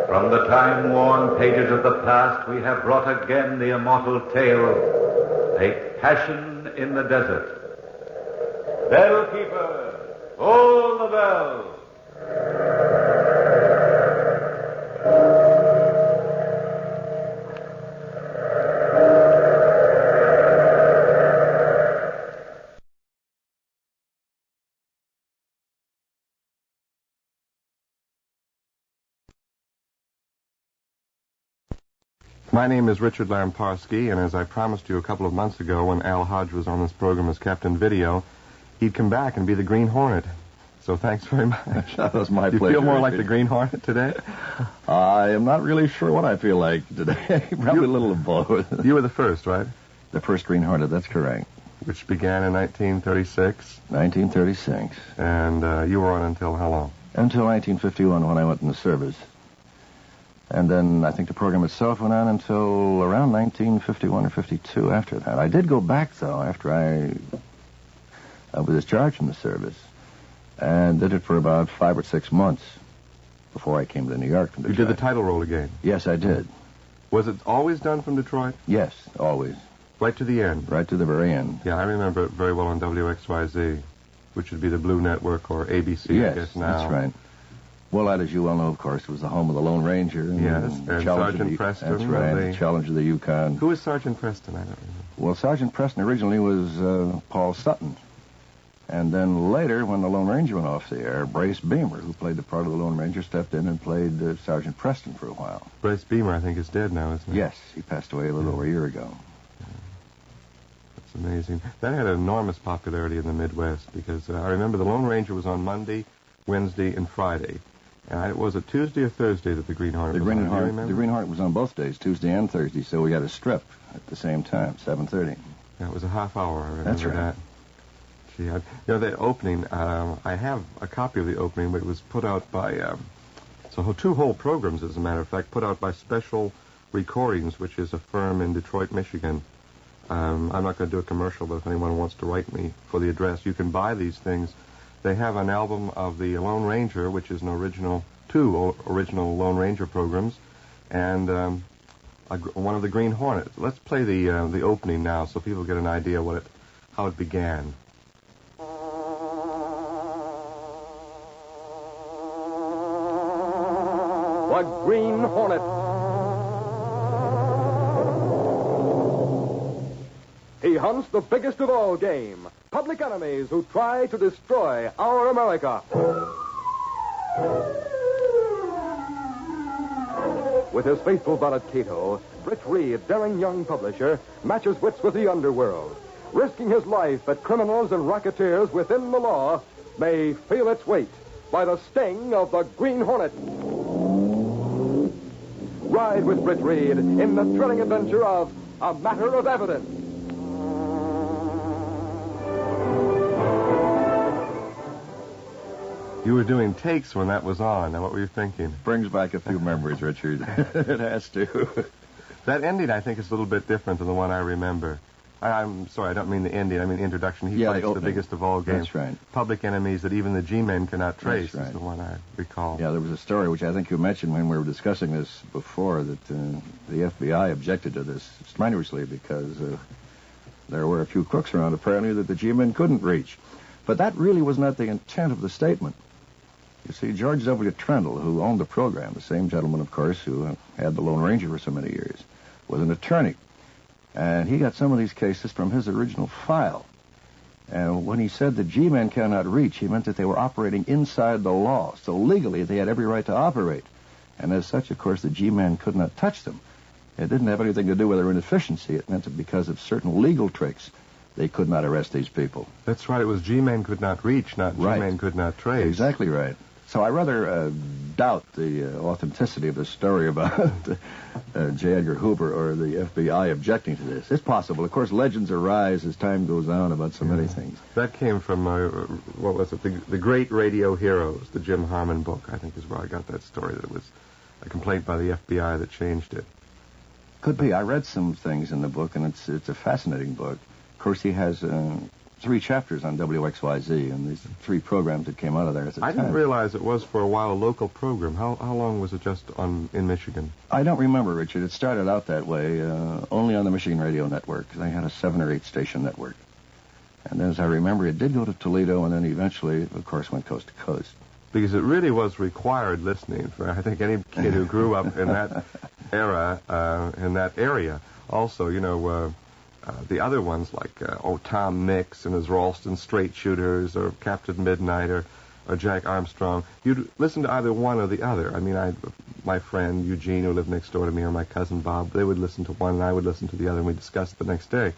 From the time-worn pages of the past, we have brought again the immortal tale, A Passion in the Desert. Bellkeeper, hold the bell. My name is Richard Lamparski, and as I promised you a couple of months ago when Al Hodge was on this program as Captain Video, he'd come back and be the Green Hornet. So thanks very much. That was my pleasure. pleasure. You feel more like the Green Hornet today? I am not really sure what I feel like today. Probably a little of both. You were the first, right? The first Green Hornet, that's correct. Which began in 1936? 1936. And you were on until how long? Until 1951 when I went in the service. And then I think the program itself went on until around 1951 or 52 after that. I did go back, though, after I was discharged from the service. And did it for about 5 or 6 months before I came to New York from Detroit. You did the title role again? Yes, I did. Was it always done from Detroit? Yes, always. Right to the end? Right to the very end. Yeah, I remember it very well on WXYZ, which would be the Blue Network or ABC, yes, I guess now. That's right. Well, that, as you well know, of course, was the home of the Lone Ranger. And yes, and Sergeant Preston. That's right, the Challenge of the Yukon. Who was Sergeant Preston? I don't remember. Well, Sergeant Preston originally was Paul Sutton. And then later, when the Lone Ranger went off the air, Brace Beamer, who played the part of the Lone Ranger, stepped in and played Sergeant Preston for a while. Brace Beamer, I think, is dead now, isn't he? Yes, he passed away a little over a year ago. That's amazing. That had enormous popularity in the Midwest because I remember the Lone Ranger was on Monday, Wednesday, and Friday. And was it Tuesday or Thursday that the Green Hornet was on? The Green Hornet was on both days, Tuesday and Thursday, so we had a strip at the same time, 7:30. Yeah, it was a half hour, I remember That's right. that. Gee, the opening, I have a copy of the opening, but it was put out by, two whole programs, as a matter of fact, put out by Special Recordings, which is a firm in Detroit, Michigan. I'm not going to do a commercial, but if anyone wants to write me for the address, you can buy these things. They have an album of the Lone Ranger, which is two original Lone Ranger programs, and one of the Green Hornets. Let's play the opening now, so people get an idea how it began. The Green Hornet. He hunts the biggest of all game, public enemies who try to destroy our America. With his faithful valet Cato, Britt Reed, daring young publisher, matches wits with the underworld. Risking his life that criminals and racketeers within the law may feel its weight by the sting of the Green Hornet. Ride with Britt Reed in the thrilling adventure of A Matter of Evidence. You were doing takes when that was on. Now, what were you thinking? Brings back a few memories, Richard. It has to. That ending, I think, is a little bit different than the one I remember. I'm sorry, I don't mean the ending. I mean the introduction. He fights the biggest of all games. That's right. Public enemies that even the G-men cannot trace. That's right. Is the one I recall. Yeah, there was a story which I think you mentioned when we were discussing this before, that the FBI objected to this strenuously because there were a few crooks around, apparently, that the G-men couldn't reach. But that really was not the intent of the statement. You see, George W. Trendle, who owned the program, the same gentleman, of course, who had the Lone Ranger for so many years, was an attorney. And he got some of these cases from his original file. And when he said the G-men cannot reach, he meant that they were operating inside the law. So legally, they had every right to operate. And as such, of course, the G-men could not touch them. It didn't have anything to do with their inefficiency. It meant that because of certain legal tricks, they could not arrest these people. That's right. It was G-men could not reach, not G-men could not trace. Exactly right. So I rather doubt the authenticity of the story about J. Edgar Hoover or the FBI objecting to this. It's possible. Of course, legends arise as time goes on about so many things. That came from, what was it, the Great Radio Heroes, the Jim Harmon book, I think is where I got that story, that it was a complaint by the FBI that changed it. Could be. I read some things in the book, and it's a fascinating book. Of course, he has 3 chapters on WXYZ, and these 3 programs that came out of there at the time. I didn't realize it was for a while a local program. How long was it just in Michigan? I don't remember, Richard. It started out that way, only on the Michigan Radio Network. They had a 7 or 8 station network. And as I remember, it did go to Toledo, and then eventually, of course, went coast to coast. Because it really was required listening for, I think, any kid who grew up in that era, in that area. Also, you know, the other ones like, Tom Mix and his Ralston Straight Shooters, or Captain Midnight, or Jack Armstrong. You'd listen to either one or the other. I mean, my friend Eugene, who lived next door to me, or my cousin Bob, they would listen to one and I would listen to the other, and we'd discuss it the next day.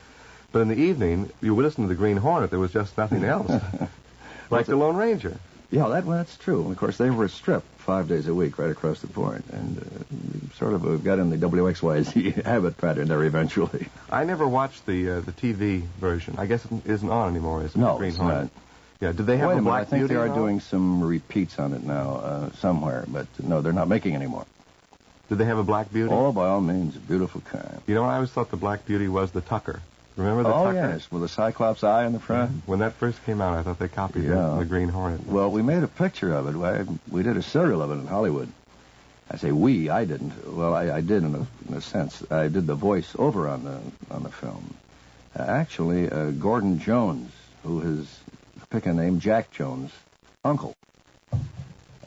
But in the evening, you would listen to the Green Hornet. There was just nothing else. Like the Lone Ranger. Yeah, that's true. And of course, they were a strip 5 days a week right across the board. And sort of got in the WXYZ habit pattern there eventually. I never watched the TV version. I guess it isn't on anymore, is it? No, Green it's Hornet? not. Yeah, did they have a Black Beauty? I think they are now? doing some repeats on it now somewhere, but no, they're not making anymore. Did they have a Black Beauty? Oh, by all means, a beautiful kind. You know, I always thought the Black Beauty was the Tucker. Remember the Tucker? Oh, yes, with a Cyclops eye in the front. When that first came out, I thought they copied the Green Hornet. Well, we made a picture of it. We did a serial of it in Hollywood. I say we, I didn't. Well, I did in a sense. I did the voice over on the film. Actually, Gordon Jones, who is, pick a name, Jack Jones' uncle,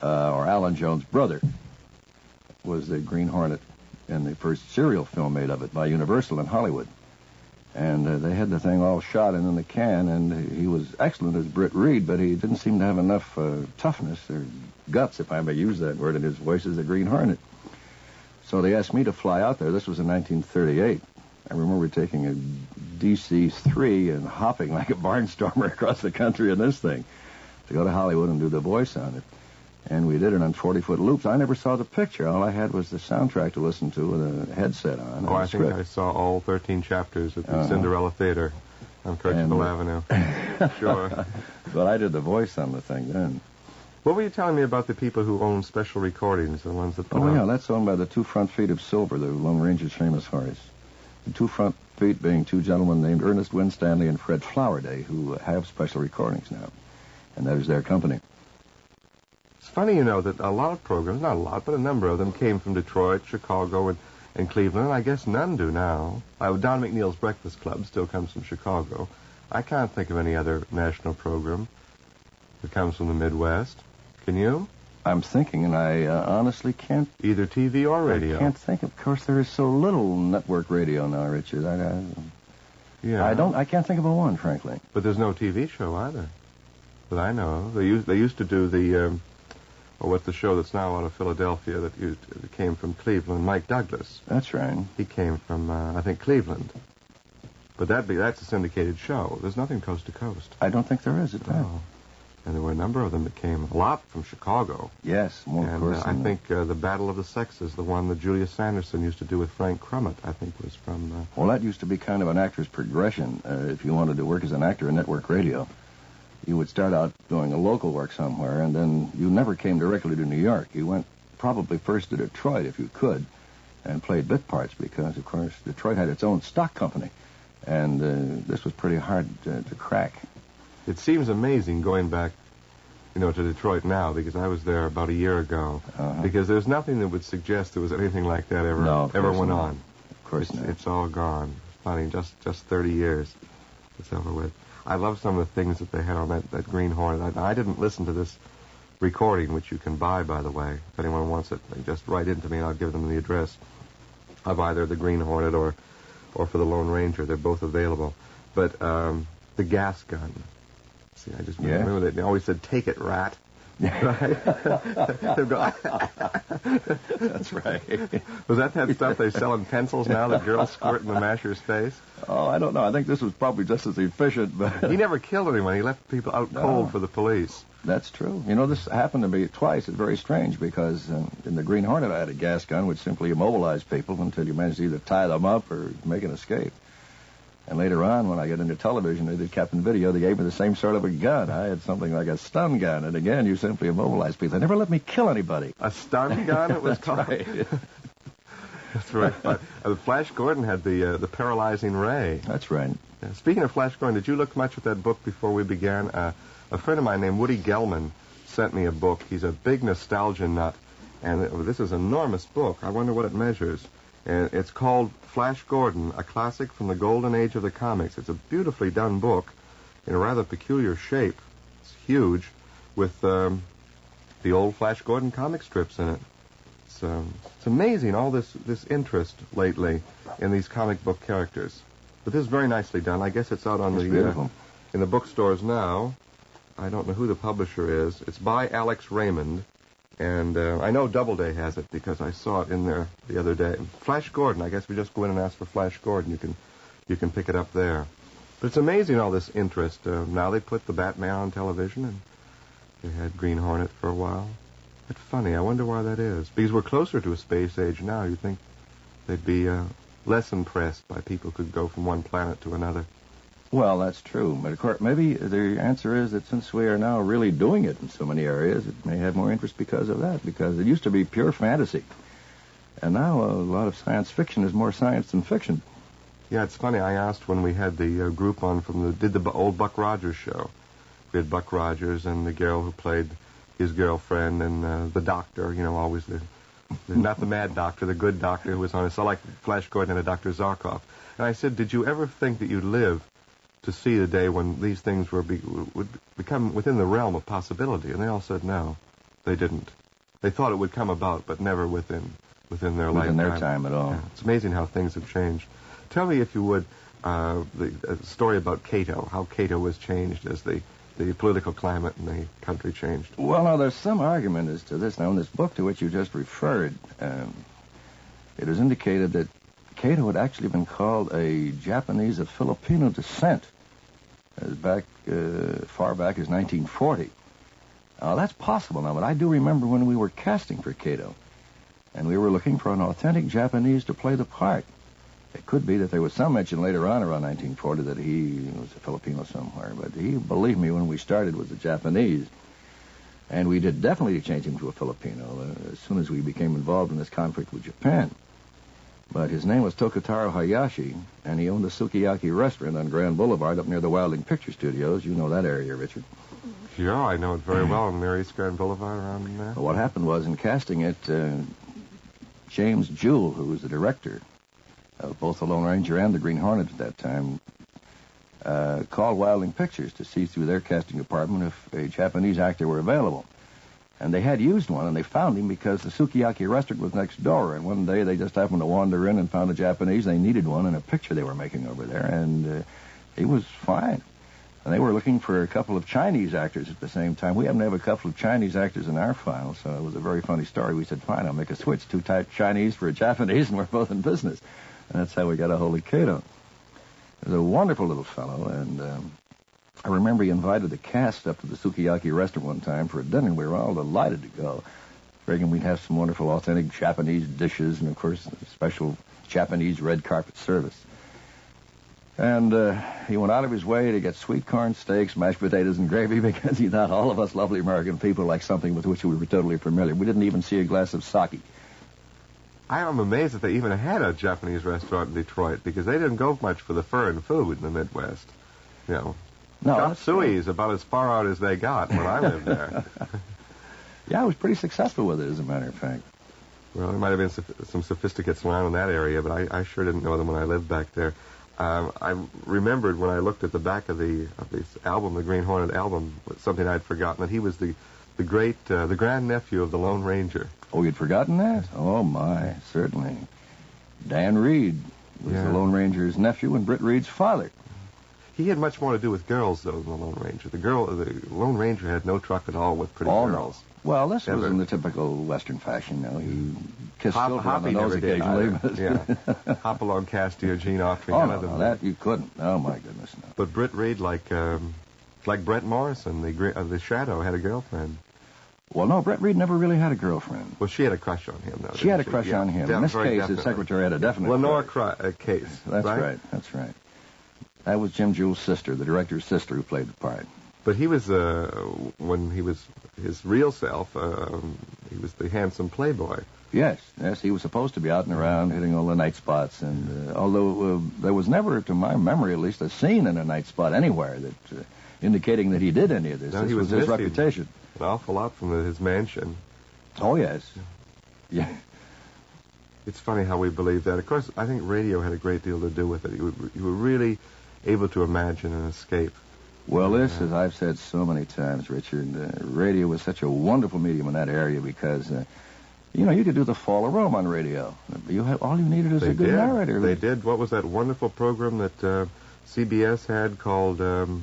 or Alan Jones' brother, was the Green Hornet in the first serial film made of it by Universal in Hollywood. And they had the thing all shot and in the can, and he was excellent as Britt Reed, but he didn't seem to have enough toughness or guts, if I may use that word, in his voice as the Green Hornet. So they asked me to fly out there. This was in 1938. I remember taking a DC-3 and hopping like a barnstormer across the country in this thing to go to Hollywood and do the voice on it. And we did it on 40-foot loops. I never saw the picture. All I had was the soundtrack to listen to with a headset on. Oh, I think I saw all 13 chapters at the Cinderella Theater on Kirchville Avenue. Sure. But I did the voice on the thing then. What were you telling me about the people who own special recordings, the ones that put yeah, that's owned by the 2 front feet of Silver, the Lone Ranger's famous horse. The 2 front feet being 2 gentlemen named Ernest Winstanley and Fred Flowerday, who have special recordings now. And that is their company. It's funny, you know, that a lot of programs, not a lot, but a number of them came from Detroit, Chicago, and Cleveland. I guess none do now. Don McNeil's Breakfast Club still comes from Chicago. I can't think of any other national program that comes from the Midwest. Can you? I'm thinking, and I honestly can't. Either TV or radio. I can't think. Of course, there is so little network radio now, Richard. Yeah. I can't think of a one, frankly. But there's no TV show either that I know of. They used to do the, what's the show that's now out of Philadelphia that came from Cleveland? Mike Douglas. That's right. He came from, I think, Cleveland. But that's a syndicated show. There's nothing coast to coast. I don't think there is at that. Oh. And there were a number of them that came, a lot from Chicago. Yes, more of course. I think the Battle of the Sexes, the one that Julius Sanderson used to do with Frank Crumit, I think was from... Well, that used to be kind of an actor's progression. If you wanted to work as an actor in network radio, you would start out doing a local work somewhere, and then you never came directly to New York. You went probably first to Detroit, if you could, and played bit parts, because, of course, Detroit had its own stock company, and this was pretty hard to crack. It seems amazing going back, to Detroit now, because I was there about a year ago. Because there's nothing that would suggest there was anything like that ever went on. Of course not. It's all gone. Funny, just 30 years. It's over with. I love some of the things that they had on that Green Hornet. I didn't listen to this recording, which you can buy, by the way. If anyone wants it, they just write into me and I'll give them the address of either the Green Hornet or for the Lone Ranger. They're both available. But the gas gun. See, I just remember that they always said, "Take it, rat." Right? That's right. Was that stuff they sell in pencils now, that girls squirt in the masher's face? Oh, I don't know. I think this was probably just as efficient, but... He never killed anyone. He left people out cold for the police. That's true. This happened to me twice. It's very strange, because in the Green Hornet I had a gas gun which simply immobilized people until you managed to either tie them up or make an escape. And later on, when I got into television, they did Captain Video, they gave me the same sort of a gun. I had something like a stun gun, and again, you simply immobilize people. They never let me kill anybody. A stun gun, it was called? Right. That's right. Flash Gordon had the paralyzing ray. That's right. Yeah. Speaking of Flash Gordon, did you look much at that book before we began? A friend of mine named Woody Gelman sent me a book. He's a big nostalgia nut, and this is an enormous book. I wonder what it measures. And it's called Flash Gordon, a classic from the golden age of the comics. It's a beautifully done book in a rather peculiar shape. It's huge, with the old Flash Gordon comic strips in it. It's amazing, all this interest lately in these comic book characters. But this is very nicely done. I guess it's out on in the bookstores now. I don't know who the publisher is. It's by Alex Raymond. And I know Doubleday has it because I saw it in there the other day. Flash Gordon, I guess we just go in and ask for Flash Gordon. You can pick it up there. But it's amazing, all this interest. Now they put the Batman on television, and they had Green Hornet for a while. It's funny. I wonder why that is. Because we're closer to a space age now. You'd think they'd be less impressed by people who could go from one planet to another. Well, that's true. But, of course, maybe the answer is that since we are now really doing it in so many areas, it may have more interest because of that, because it used to be pure fantasy. And now a lot of science fiction is more science than fiction. Yeah, it's funny. I asked when we had the group on did the old Buck Rogers show. We had Buck Rogers and the girl who played his girlfriend and the doctor, always not the mad doctor, the good doctor who was on it. So like Flash Gordon and a Dr. Zarkov. And I said, did you ever think that you'd live to see the day when these things would become within the realm of possibility? And they all said no, they didn't. They thought it would come about, but never within their lifetime. Within their time at all. Yeah, it's amazing how things have changed. Tell me, if you would, the story about Cato, how Cato was changed as the political climate in the country changed. Well, now, there's some argument as to this. Now, in this book to which you just referred, it is indicated that Cato had actually been called a Japanese of Filipino descent as far back as 1940. Now, that's possible now, but I do remember when we were casting for Cato, and we were looking for an authentic Japanese to play the part. It could be that there was some mention later on around 1940 that he was a Filipino somewhere, but he, believe me, when we started, was a Japanese. And we did definitely change him to a Filipino as soon as we became involved in this conflict with Japan. But his name was Tokotaro Hayashi, and he owned a sukiyaki restaurant on Grand Boulevard up near the Wilding Picture Studios. You know that area, Richard. Sure, I know it very well, near East Grand Boulevard around there. Well, what happened was, in casting it, James Jewell, who was the director of both the Lone Ranger and the Green Hornet at that time, called Wilding Pictures to see through their casting department if a Japanese actor were available. And they had used one, and they found him because the sukiyaki restaurant was next door. And one day they just happened to wander in and found a Japanese. They needed one in a picture they were making over there, and he was fine. And they were looking for a couple of Chinese actors at the same time. We happened to have a couple of Chinese actors in our file, so it was a very funny story. We said, fine, I'll make a switch. 2 Chinese for a Japanese, and we're both in business. And that's how we got a hold of Cato. He was a wonderful little fellow, and I remember he invited the cast up to the sukiyaki restaurant one time for a dinner, and we were all delighted to go. Figuring we'd have some wonderful, authentic Japanese dishes, and, of course, a special Japanese red carpet service. And he went out of his way to get sweet corn steaks, mashed potatoes, and gravy because he thought all of us lovely American people liked something with which we were totally familiar. We didn't even see a glass of sake. I am amazed that they even had a Japanese restaurant in Detroit because they didn't go much for the foreign food in the Midwest. You know, chop suey is about as far out as they got when I lived there. Yeah, I was pretty successful with it, as a matter of fact. Well, there might have been some sophisticates around in that area, but I sure didn't know them when I lived back there. I remembered when I looked at the back of this album, the Green Hornet album, something I'd forgotten, that he was the grandnephew of the Lone Ranger. Oh, you'd forgotten that? Oh, my, certainly. Dan Reed was the Lone Ranger's nephew and Britt Reed's father. He had much more to do with girls, though, than the Lone Ranger. The Lone Ranger had no truck at all with pretty girls. No. Well, this was in the typical Western fashion, you know. He kissed Silver on the nose occasionally. Yeah. Hopalong, Castier, Gene Autry. Oh, no, that you couldn't. Oh, my goodness, no. But Britt Reed, like Brett Morrison, the Shadow, had a girlfriend. Well, no, Brett Reed never really had a girlfriend. Well, she had a crush on him, though. She had a crush on him. In this case, his secretary had a definite Lenore Case. That's right. That's right. That was Jim Jewell's sister, the director's sister, who played the part. But he was, when he was his real self, he was the handsome playboy. Yes, he was supposed to be out and around hitting all the night spots, and although there was never, to my memory at least, a scene in a night spot anywhere that indicating that he did any of this. No, this was his reputation. An awful lot from his mansion. Oh, yes. Yeah. It's funny how we believe that. Of course, I think radio had a great deal to do with it. You were really able to imagine an escape. Well, this, as I've said so many times, Richard, radio was such a wonderful medium in that area because, you could do the fall of Rome on radio. All you needed is a good narrator. They did. What was that wonderful program that CBS had called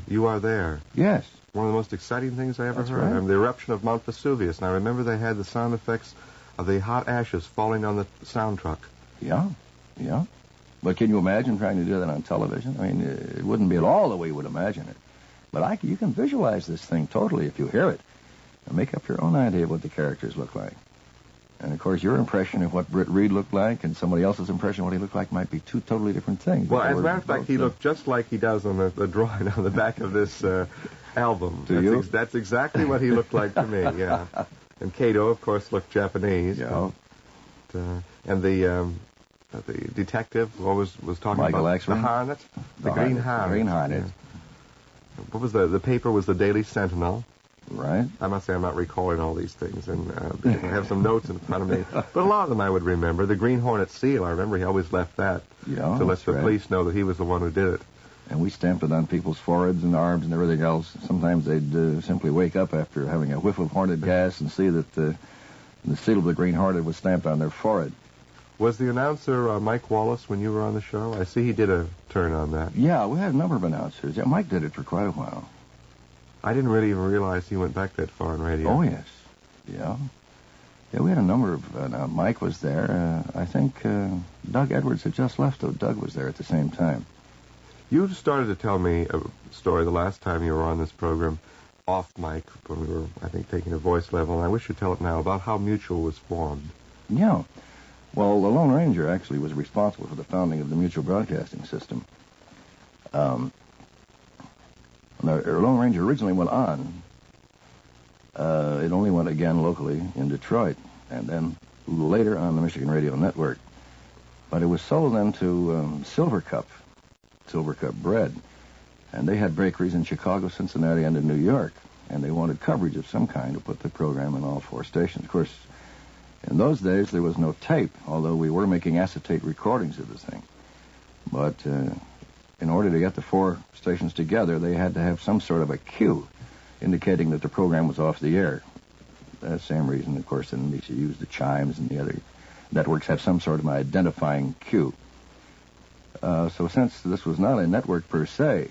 You Are There? Yes. One of the most exciting things I ever heard. Right. The eruption of Mount Vesuvius. And I remember they had the sound effects of the hot ashes falling on the sound truck. Yeah. But can you imagine trying to do that on television? I mean, it wouldn't be at all the way you would imagine it. But you can visualize this thing totally if you hear it and make up your own idea of what the characters look like. And, of course, your impression of what Britt Reed looked like and somebody else's impression of what he looked like might be two totally different things. Well, as a matter of fact, he looked just like he does on the drawing on the back of this album. That's exactly what he looked like to me, yeah. And Cato, of course, looked Japanese. Yeah. And the detective was talking Michael about Axman. The Hornet. The Green Hornet. Green Hornet. Yeah. What was the paper was the Daily Sentinel. Right. I must say I'm not recalling all these things, and because I have some notes in front of me. But a lot of them I would remember. The Green Hornet seal, I remember he always left that to let the police know that he was the one who did it. And we stamped it on people's foreheads and arms and everything else. Sometimes they'd simply wake up after having a whiff of Hornet gas and see that the seal of the Green Hornet was stamped on their forehead. Was the announcer Mike Wallace when you were on the show? I see he did a turn on that. Yeah, we had a number of announcers. Yeah, Mike did it for quite a while. I didn't really even realize he went back that far in radio. Oh, yes. Yeah. Yeah, we had a number of... Mike was there. I think Doug Edwards had just left, though. Doug was there at the same time. You started to tell me a story the last time you were on this program, off mic, when we were, I think, taking a voice level, and I wish you'd tell it now, about how Mutual was formed. Yeah. Well, the Lone Ranger actually was responsible for the founding of the Mutual Broadcasting System. The Lone Ranger originally went on. It only went again locally in Detroit, and then later on the Michigan Radio Network. But it was sold then to Silver Cup Bread, and they had bakeries in Chicago, Cincinnati, and in New York, and they wanted coverage of some kind to put the program in all 4 stations. Of course, in those days, there was no tape, although we were making acetate recordings of the thing. But in order to get the 4 stations together, they had to have some sort of a cue indicating that the program was off the air. Same reason, of course, that makes you use the chimes, and the other networks have some sort of an identifying cue. So since this was not a network per se,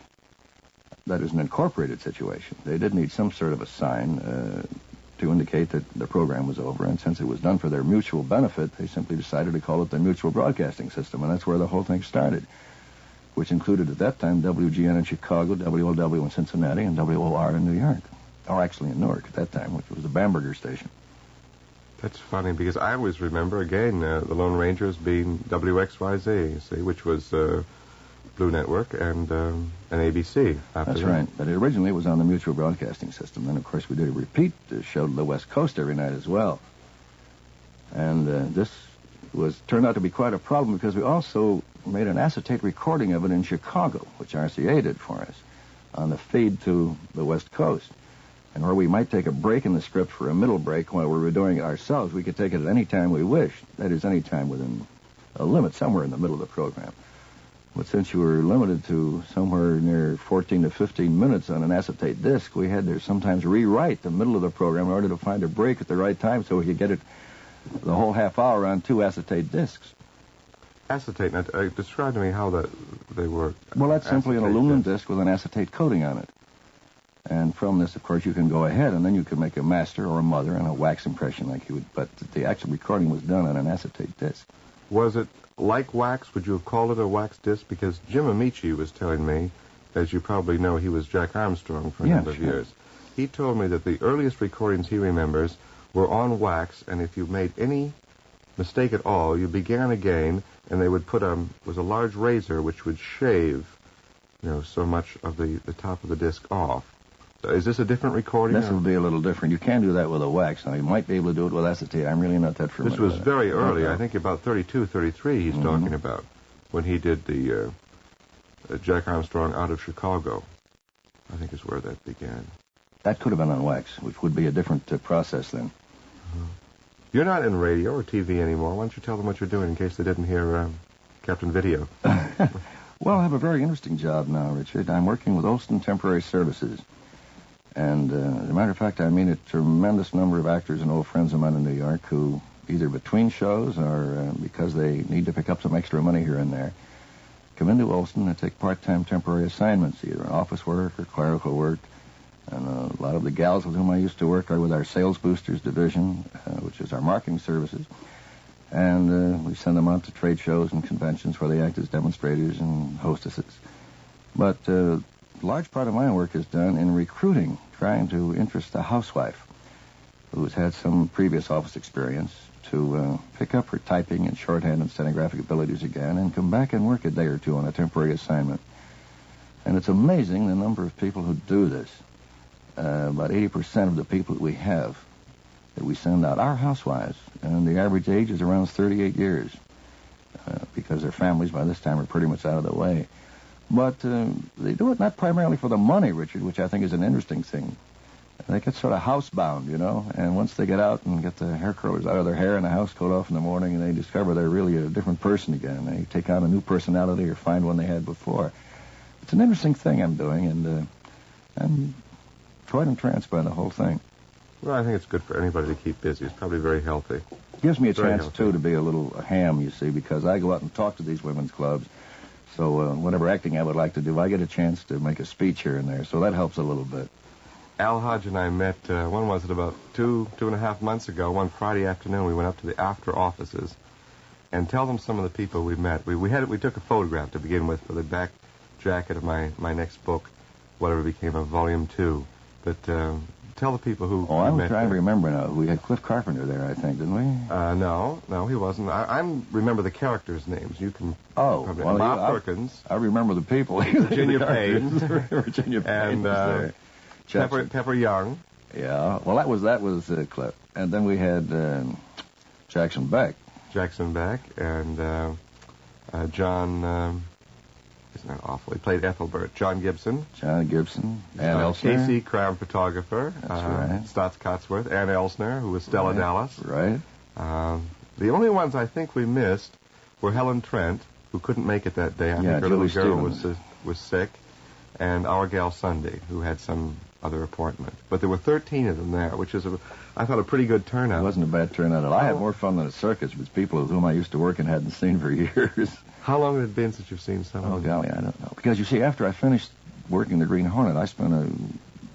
that is an incorporated situation, they did need some sort of a sign to indicate that the program was over, and since it was done for their mutual benefit, they simply decided to call it the Mutual Broadcasting System, and that's where the whole thing started, which included at that time WGN in Chicago, WLW in Cincinnati, and WOR in New York. Or actually in Newark at that time, which was the Bamberger station. That's funny, because I always remember, again, the Lone Rangers being WXYZ, see, which was Blue Network and ABC. That's right. But originally it was on the Mutual Broadcasting System. Then, of course, we did a repeat that showed the West Coast every night as well. And this turned out to be quite a problem because we also made an acetate recording of it in Chicago, which RCA did for us, on the feed to the West Coast. And where we might take a break in the script for a middle break while we were doing it ourselves, we could take it at any time we wished. That is, any time within a limit, somewhere in the middle of the program. But since you were limited to somewhere near 14 to 15 minutes on an acetate disc, we had to sometimes rewrite the middle of the program in order to find a break at the right time so we could get it the whole half hour on 2 acetate discs. Acetate, now, describe to me how they work. Well, that's simply an aluminum disc with an acetate coating on it. And from this, of course, you can go ahead, and then you can make a master or a mother and a wax impression like you would, but the actual recording was done on an acetate disc. Was it like wax? Would you have called it a wax disc? Because Jim Amici was telling me, as you probably know, he was Jack Armstrong for a number of years. He told me that the earliest recordings he remembers were on wax, and if you made any mistake at all, you began again, and they would put was a large razor which would shave, so much of the top of the disc off. Is this a different recording? This will be a little different. You can do that with a wax. Now, you might be able to do it with acetate. I'm really not that familiar. This was very early. I think about 32, 33 he's talking about, when he did the Jack Armstrong out of Chicago. I think is where that began. That could have been on wax, which would be a different process then. You're not in radio or TV anymore. Why don't you tell them what you're doing in case they didn't hear Captain Video? Well, I have a very interesting job now, Richard. I'm working with Olson Temporary Services. And as a matter of fact, I meet a tremendous number of actors and old friends of mine in New York who, either between shows or because they need to pick up some extra money here and there, come into Olson and take part-time temporary assignments, either office work or clerical work. And a lot of the gals with whom I used to work are with our Sales Boosters division, which is our marketing services. And we send them out to trade shows and conventions where they act as demonstrators and hostesses. But a large part of my work is done in recruiting, trying to interest a housewife who's had some previous office experience to pick up her typing and shorthand and stenographic abilities again and come back and work a day or two on a temporary assignment. And it's amazing the number of people who do this. About 80% of the people that we have that we send out are housewives, and the average age is around 38 years because their families by this time are pretty much out of the way. But they do it not primarily for the money, Richard, which I think is an interesting thing. They get sort of housebound, and once they get out and get the hair curlers out of their hair and the house coat off in the morning, and they discover they're really a different person again. They take on a new personality or find one they had before. It's an interesting thing I'm doing, and I'm quite entranced by the whole thing. Well, I think it's good for anybody to keep busy. It's probably very healthy. Gives me a chance, too, to be a little ham, you see, because I go out and talk to these women's clubs. So whatever acting I would like to do, I get a chance to make a speech here and there. So that helps a little bit. Al Hodge and I met, when was it, about 2.5 months ago. One Friday afternoon, we went up to the after offices and tell them some of the people we met. We took a photograph to begin with for the back jacket of my next book, whatever became of Volume 2. But tell the people who Oh, I'm met trying to there. remember now. We had Cliff Carpenter there, I think, didn't we? No, he wasn't. I remember the characters' names. You can probably... well, Bob Perkins. I remember the people. Virginia Payne. Virginia Payne and Pepper Young. Yeah. Well, that was Cliff. And then we had Jackson Beck. Jackson Beck and John... Isn't that awful? He played Ethelbert. John Gibson. Ann Elsner. Casey, crown photographer. That's right. Stotts Cotsworth. Ann Elsner, who was Stella Dallas. Right. The only ones I think we missed were Helen Trent, who couldn't make it that day. I think her little girl was sick. And our gal Sunday, who had some other appointment. But there were 13 of them there, which is, I thought, a pretty good turnout. It wasn't a bad turnout at all. I had more fun than a circus with people with whom I used to work and hadn't seen for years. How long had it been since you've seen some of them? Oh, golly, I don't know. Because, you see, after I finished working the Green Hornet, I spent a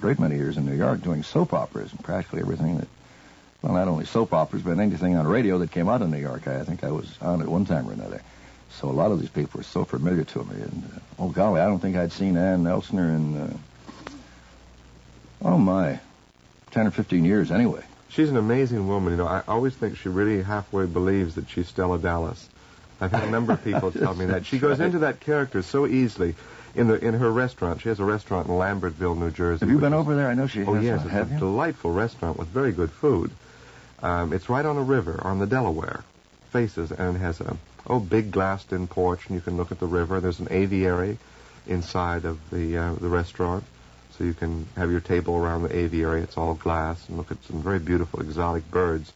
great many years in New York doing soap operas and practically everything that, well, not only soap operas, but anything on radio that came out of New York. I think I was on at one time or another. So a lot of these people were so familiar to me. And, oh, golly, I don't think I'd seen Ann Elsner in, 10 or 15 years anyway. She's an amazing woman. You know, I always think she really halfway believes that she's Stella Dallas. I've had a number of people tell me that. She goes into that character so easily. In her restaurant, she has a restaurant in Lambertville, New Jersey. Have you been over there? I know she has. Oh, yes, one. it's a delightful restaurant with very good food. It's right on a river, on the Delaware, faces, and it has a big glassed-in porch, and you can look at the river. There's an aviary inside of the restaurant, so you can have your table around the aviary. It's all glass, and look at some very beautiful exotic birds.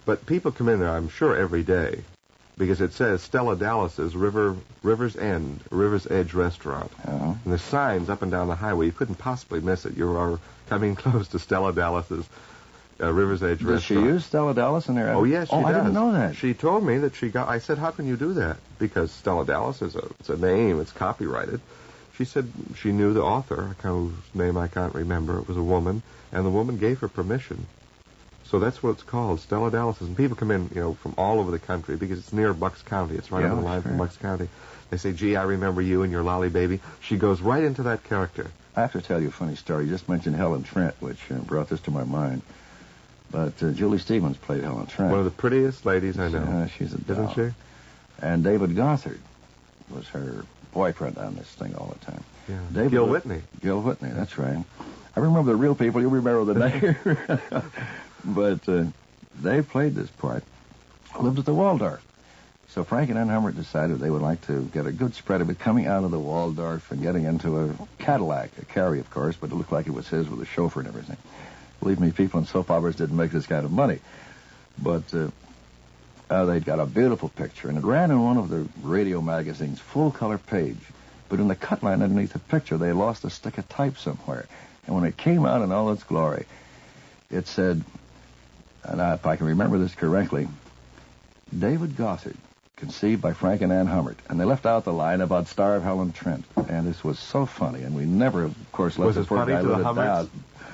But people come in there, I'm sure, every day, because it says Stella Dallas's River's Edge Restaurant. Oh. And there's signs up and down the highway. You couldn't possibly miss it. You are coming close to Stella Dallas's River's Edge Does Restaurant. she use Stella Dallas in there? Oh, yes, she does. I didn't know that. She told me that I said, how can you do that? Because Stella Dallas it's a name, it's copyrighted. She said she knew the author, whose name I can't remember. It was a woman, and the woman gave her permission. So that's what it's called, Stella Dallas's. And people come in, from all over the country because it's near Bucks County. It's right on the line from Bucks County. They say, gee, I remember you and your lolly baby. She goes right into that character. I have to tell you a funny story. You just mentioned Helen Trent, which brought this to my mind. But Julie Stevens played Helen Trent. One of the prettiest ladies I know. She's a doll. Isn't she? And David Gothard was her boyfriend on this thing all the time. Yeah. Gil Whitney. Gil Whitney, that's right. I remember the real people. You remember the name. But they played this part. Lived at the Waldorf. So Frank and Ann Hummert decided they would like to get a good spread of it coming out of the Waldorf and getting into a Cadillac, a Carry, of course, but it looked like it was his with a chauffeur and everything. Believe me, people in soap operas didn't make this kind of money. But they'd got a beautiful picture, and it ran in one of the radio magazines, full-color page. But in the cut line underneath the picture, they lost a stick of type somewhere. And when it came out in all its glory, it said, and if I can remember this correctly, David Gothard, conceived by Frank and Ann Hummert. And they left out the line about star of Helen Trent. And this was so funny, and we never, of course, let the poor guy live it down.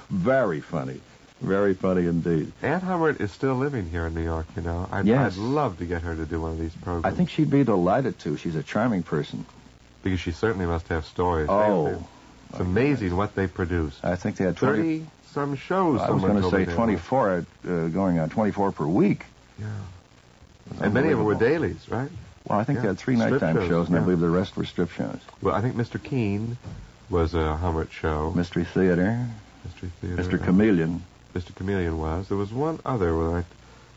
Very funny. Very funny indeed. Aunt Hummert is still living here in New York, I'd love to get her to do one of these programs. I think she'd be delighted to. She's a charming person. Because she certainly must have stories. Oh. It's amazing what they produce. I think they had 30-some shows. I was going to say 24, going on 24 per week. Yeah. And many of them were dailies, right? Well, I think they had 3 nighttime shows, and I believe the rest were strip shows. Well, I think Mr. Keene was a Hummert show. Mystery Theater. Mr. Chameleon. Mr. Chameleon was. There was one other that I'm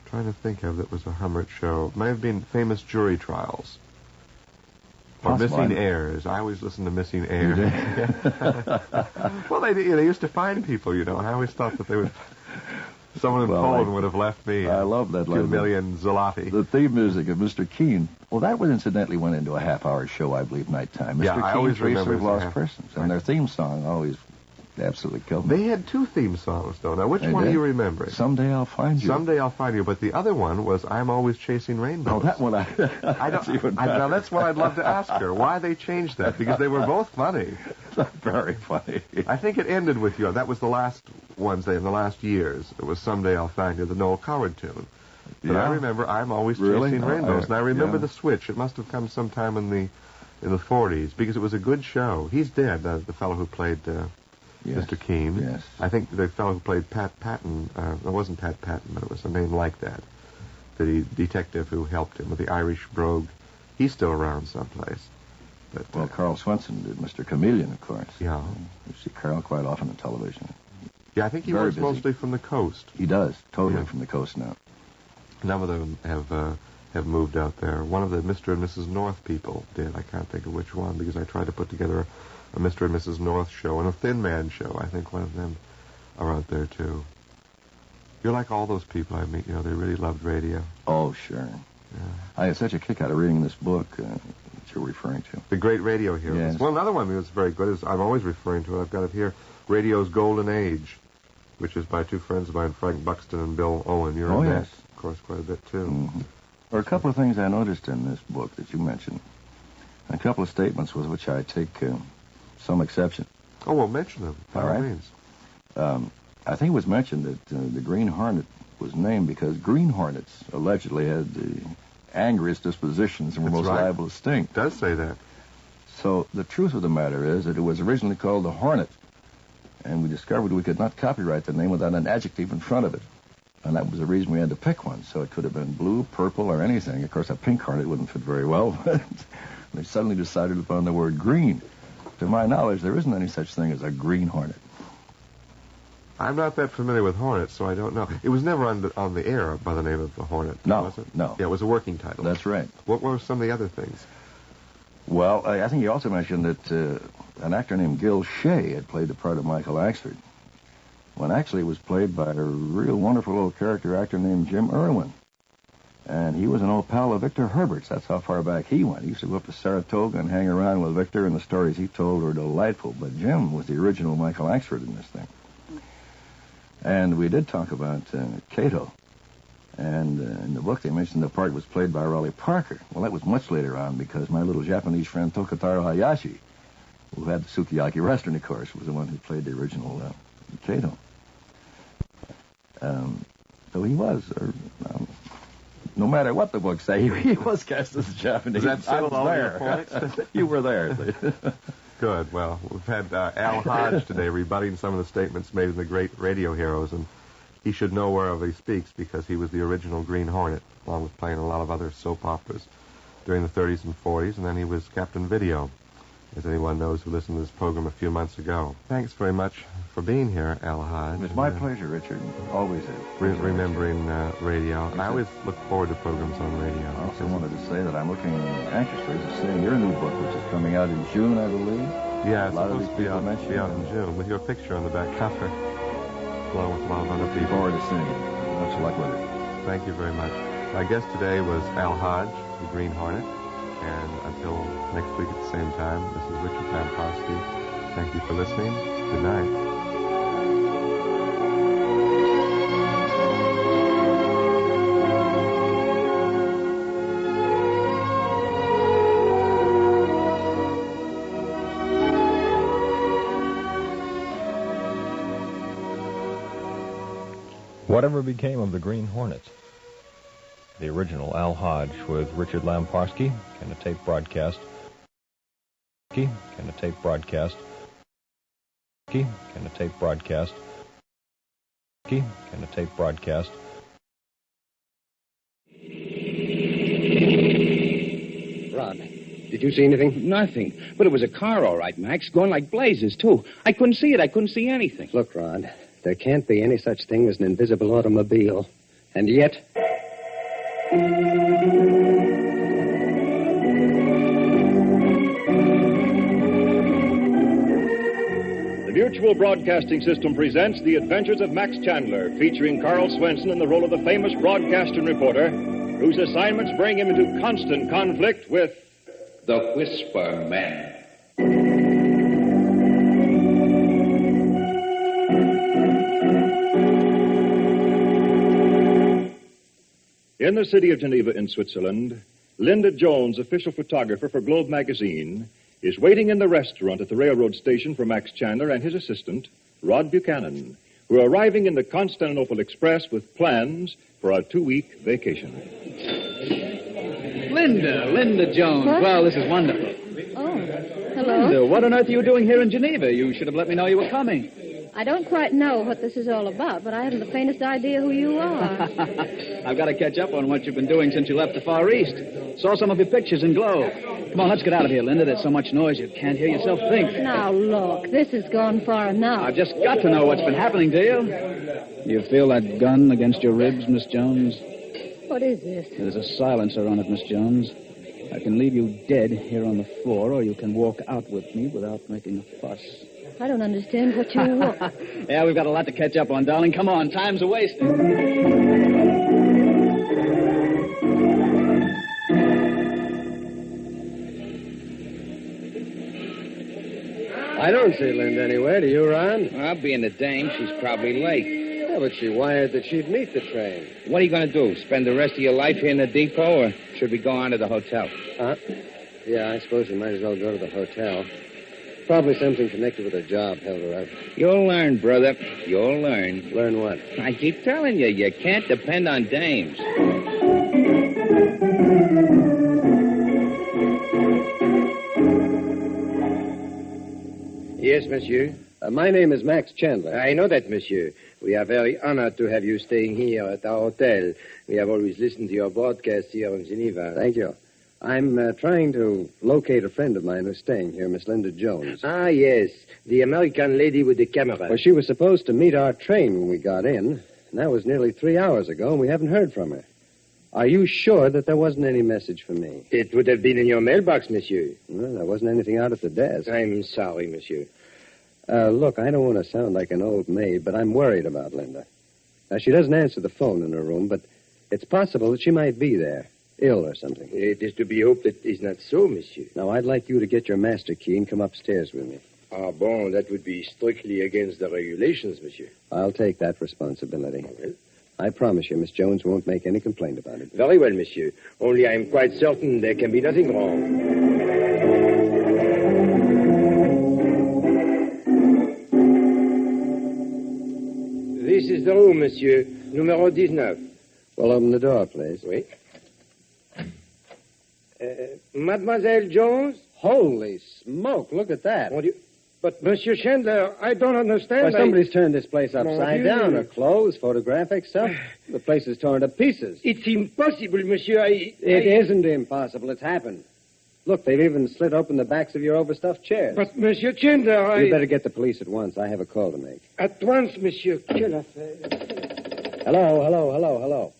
trying to think of that was a Hummert show. It might have been Famous Jury Trials. Or Missing Heirs. I always listen to Missing Heirs. Well, they used to find people, and I always thought that they would... Someone in Poland would have left me. I love that. 2 million zloty. The theme music of Mr. Keene. Well, that was incidentally went into a half-hour show, I believe, nighttime. Mr. I always remember Lost Persons. And their theme song always absolutely killed me. They had 2 theme songs, though. Now, which one do you remember? Someday I'll Find You. Someday I'll Find You. But the other one was I'm Always Chasing Rainbows. Oh, that one I don't. Now, that's what I'd love to ask her. Why they changed that? Because they were both funny. Very funny. I think it ended with you. That was the last ones in the last years. It was Someday I'll Find You, the Noel Coward tune. But I remember I'm Always Chasing Rainbows. And I remember the switch. It must have come sometime in the 40s because it was a good show. He's dead, the fellow who played... Mr. Keene. Yes. I think the fellow who played Pat Patton, it wasn't Pat Patton, but it was a name like that. The detective who helped him with the Irish brogue. He's still around someplace. But, Carl Swenson did Mr. Chameleon, of course. Yeah. You see Carl quite often on television. Yeah, I think he works mostly from the coast. He does, totally from the coast now. None of them have moved out there. One of the Mr. and Mrs. North people did. I can't think of which one because I tried to put together a Mr. and Mrs. North show and a Thin Man show. I think one of them are out there, too. You're like all those people I meet, they really loved radio. Oh, sure. Yeah. I had such a kick out of reading this book, which you're referring to. The great radio heroes. Yes. Well, another one that's very good is, I'm always referring to it, I've got it here, Radio's Golden Age, which is by two friends of mine, Frank Buxton and Bill Owen. You're in that, of course, quite a bit, too. Mm-hmm. There are a couple of things I noticed in this book that you mentioned. A couple of statements with which I take some exception. Oh, well, mention them, by all means. I think it was mentioned that the Green Hornet was named because green hornets allegedly had the angriest dispositions and were most liable to sting. It does say that. So the truth of the matter is that it was originally called the Hornet, and we discovered we could not copyright the name without an adjective in front of it. And that was the reason we had to pick one. So it could have been blue, purple, or anything. Of course, a pink hornet wouldn't fit very well. But they suddenly decided upon the word green. To my knowledge, there isn't any such thing as a green hornet. I'm not that familiar with Hornets, so I don't know. It was never on the air by the name of the Hornet, No, was it? no. Yeah, it was a working title. That's right. What were some of the other things? Well, I think you also mentioned that an actor named Gil Shea had played the part of Michael Axford, when actually it was played by a real wonderful old character actor named Jim Irwin. And he was an old pal of Victor Herbert's. That's how far back he went. He used to go up to Saratoga and hang around with Victor, and the stories he told were delightful. But Jim was the original Michael Axford in this thing. And we did talk about Cato. And in the book, they mentioned the part was played by Raleigh Parker. Well, that was much later on, because my little Japanese friend Tokataro Hayashi, who had the Sukiyaki restaurant, of course, was the one who played the original Cato. So he was, no matter what the books say, he was cast as Japanese. Does that settle all your there. points? You were there. Good. Well, we've had Al Hodge today rebutting some of the statements made in the great radio heroes, and he should know whereof he speaks because he was the original Green Hornet, along with playing a lot of other soap operas during the 30s and 40s, and then he was Captain Video, as anyone knows who listened to this program a few months ago. Thanks very much for being here, Al Hodge. It's my pleasure, Richard. Always is. Remembering radio. I always look forward to programs on radio. I also wanted to say that I'm looking anxiously to see your new book, which is coming out in June, I believe. Yeah, a it's lot of supposed these to be people out, mentioned in June, with your picture on the back cover, along with a lot of other Looking people. forward to seeing it. Much luck with it. Thank you very much. My guest today was Al Hodge, the Green Hornet. And until next week at the same time, this is Richard Lamparski. Thank you for listening. Good night. Whatever became of the Green Hornet? The original Al Hodge with Richard Lamparski, can a tape broadcast. Can a tape broadcast. Can a tape broadcast. Can a tape broadcast. Rod, did you see anything? Nothing. But it was a car, all right, Max, going like blazes, too. I couldn't see it. I couldn't see anything. Look, Rod, there can't be any such thing as an invisible automobile. And yet... The Mutual Broadcasting System presents The Adventures of Max Chandler, featuring Carl Swenson in the role of the famous broadcaster and reporter, whose assignments bring him into constant conflict with the Whisper Men. In the city of Geneva in Switzerland, Linda Jones, official photographer for Globe magazine, is waiting in the restaurant at the railroad station for Max Chandler and his assistant, Rod Buchanan, who are arriving in the Constantinople Express with plans for a 2-week vacation. Linda Jones. What? Well, this is wonderful. Oh, hello. Linda, what on earth are you doing here in Geneva? You should have let me know you were coming. I don't quite know what this is all about, but I haven't the faintest idea who you are. I've got to catch up on what you've been doing since you left the Far East. Saw some of your pictures in Globe. Come on, let's get out of here, Linda. There's so much noise you can't hear yourself think. Now, look, this has gone far enough. I've just got to know what's been happening to you. You feel that gun against your ribs, Miss Jones? What is this? There's a silencer on it, Miss Jones. I can leave you dead here on the floor, or you can walk out with me without making a fuss. I don't understand what you want. Yeah, we've got a lot to catch up on, darling. Come on, time's a wasting. I don't see Linda anywhere. Do you, Ron? Well, being the dame, she's probably late. Yeah, but she wired that she'd meet the train. What are you going to do? Spend the rest of your life here in the depot, or should we go on to the hotel? Yeah, I suppose you might as well go to the hotel. Probably something connected with her job held her up. You'll learn, brother. You'll learn. Learn what? I keep telling you, you can't depend on dames. Yes, monsieur. My name is Max Chandler. I know that, monsieur. We are very honored to have you staying here at our hotel. We have always listened to your broadcast here in Geneva. Thank you. I'm trying to locate a friend of mine who's staying here, Miss Linda Jones. Ah, yes. The American lady with the camera. Well, she was supposed to meet our train when we got in. And that was nearly 3 hours ago, and we haven't heard from her. Are you sure that there wasn't any message for me? It would have been in your mailbox, monsieur. Well, there wasn't anything out at the desk. I'm sorry, monsieur. Look, I don't want to sound like an old maid, but I'm worried about Linda. Now, she doesn't answer the phone in her room, but it's possible that she might be there, ill or something. It is to be hoped that is not so, monsieur. Now, I'd like you to get your master key and come upstairs with me. Ah, bon, that would be strictly against the regulations, monsieur. I'll take that responsibility. Well. I promise you, Miss Jones won't make any complaint about it. Very well, monsieur. Only I am quite certain there can be nothing wrong. This is the room, monsieur. Numero 19. Well, open the door, please. Oui. Mademoiselle Jones? Holy smoke, look at that. What do you... But, Monsieur Chandler, I don't understand. Well, somebody's turned this place upside down. Her clothes, photographic stuff. The place is torn to pieces. It's impossible, monsieur. It isn't impossible. It's happened. Look, they've even slit open the backs of your overstuffed chairs. But, Monsieur Chandler, You'd better get the police at once. I have a call to make. At once, Monsieur. Quelle affaire? Hello.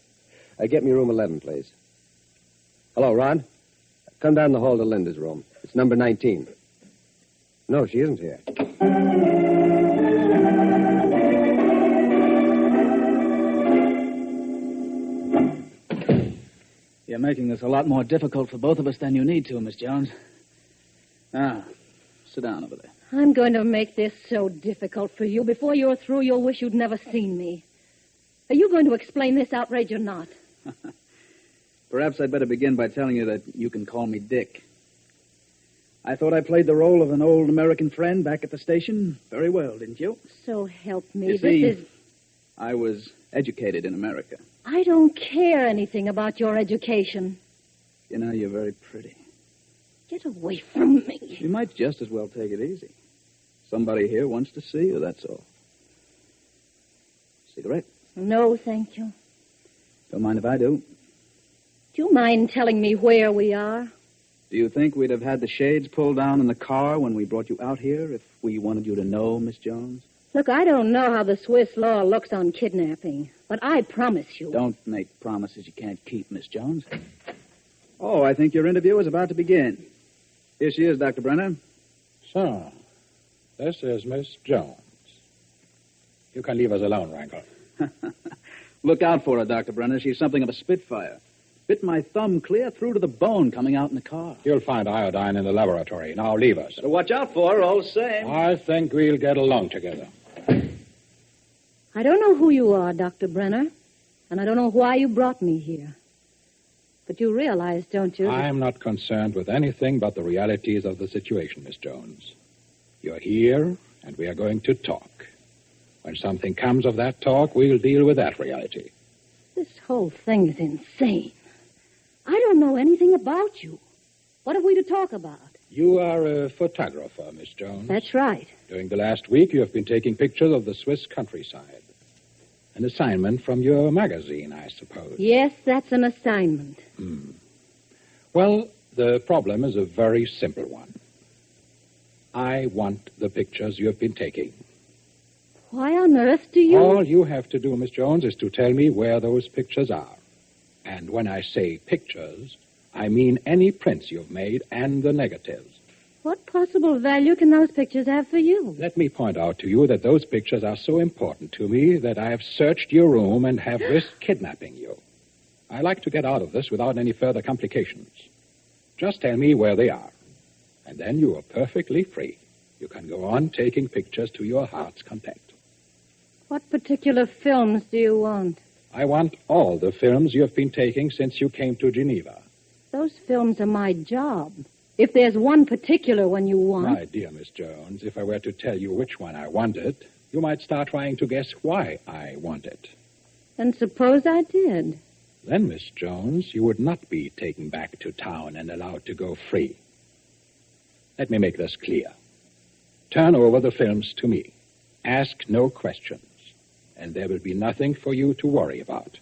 Get me room 11, please. Hello, Rod. Come down the hall to Linda's room. It's number 19. No, she isn't here. You're making this a lot more difficult for both of us than you need to, Miss Jones. Now, sit down over there. I'm going to make this so difficult for you. Before you're through, you'll wish you'd never seen me. Are you going to explain this outrage or not? Perhaps I'd better begin by telling you that you can call me Dick. I thought I played the role of an old American friend back at the station very well, didn't you? So help me. You see, I was educated in America. I don't care anything about your education. You know, you're very pretty. Get away from me. You might just as well take it easy. Somebody here wants to see you, that's all. Cigarette? No, thank you. Don't mind if I do. Do you mind telling me where we are? Do you think we'd have had the shades pulled down in the car when we brought you out here if we wanted you to know, Miss Jones? Look, I don't know how the Swiss law looks on kidnapping, but I promise you... Don't make promises you can't keep, Miss Jones. Oh, I think your interview is about to begin. Here she is, Dr. Brenner. So, this is Miss Jones. You can leave us alone, Wrangler. Look out for her, Dr. Brenner. She's something of a spitfire. Bit my thumb clear through to the bone coming out in the car. You'll find iodine in the laboratory. Now leave us. Better watch out for her, all the same. I think we'll get along together. I don't know who you are, Dr. Brenner, and I don't know why you brought me here. But you realize, don't you? I'm not concerned with anything but the realities of the situation, Miss Jones. You're here, and we are going to talk. When something comes of that talk, we'll deal with that reality. This whole thing is insane. I don't know anything about you. What have we to talk about? You are a photographer, Miss Jones. That's right. During the last week, you have been taking pictures of the Swiss countryside. An assignment from your magazine, I suppose. Yes, that's an assignment. Well, the problem is a very simple one. I want the pictures you have been taking. Why on earth do you... All you have to do, Miss Jones, is to tell me where those pictures are. And when I say pictures, I mean any prints you've made and the negatives. What possible value can those pictures have for you? Let me point out to you that those pictures are so important to me that I have searched your room and have risked kidnapping you. I like to get out of this without any further complications. Just tell me where they are. And then you are perfectly free. You can go on taking pictures to your heart's content. What particular films do you want? I want all the films you have been taking since you came to Geneva. Those films are my job. If there's one particular one you want... My dear Miss Jones, if I were to tell you which one I wanted, you might start trying to guess why I want it. Then suppose I did. Then, Miss Jones, you would not be taken back to town and allowed to go free. Let me make this clear. Turn over the films to me. Ask no questions, and there will be nothing for you to worry about.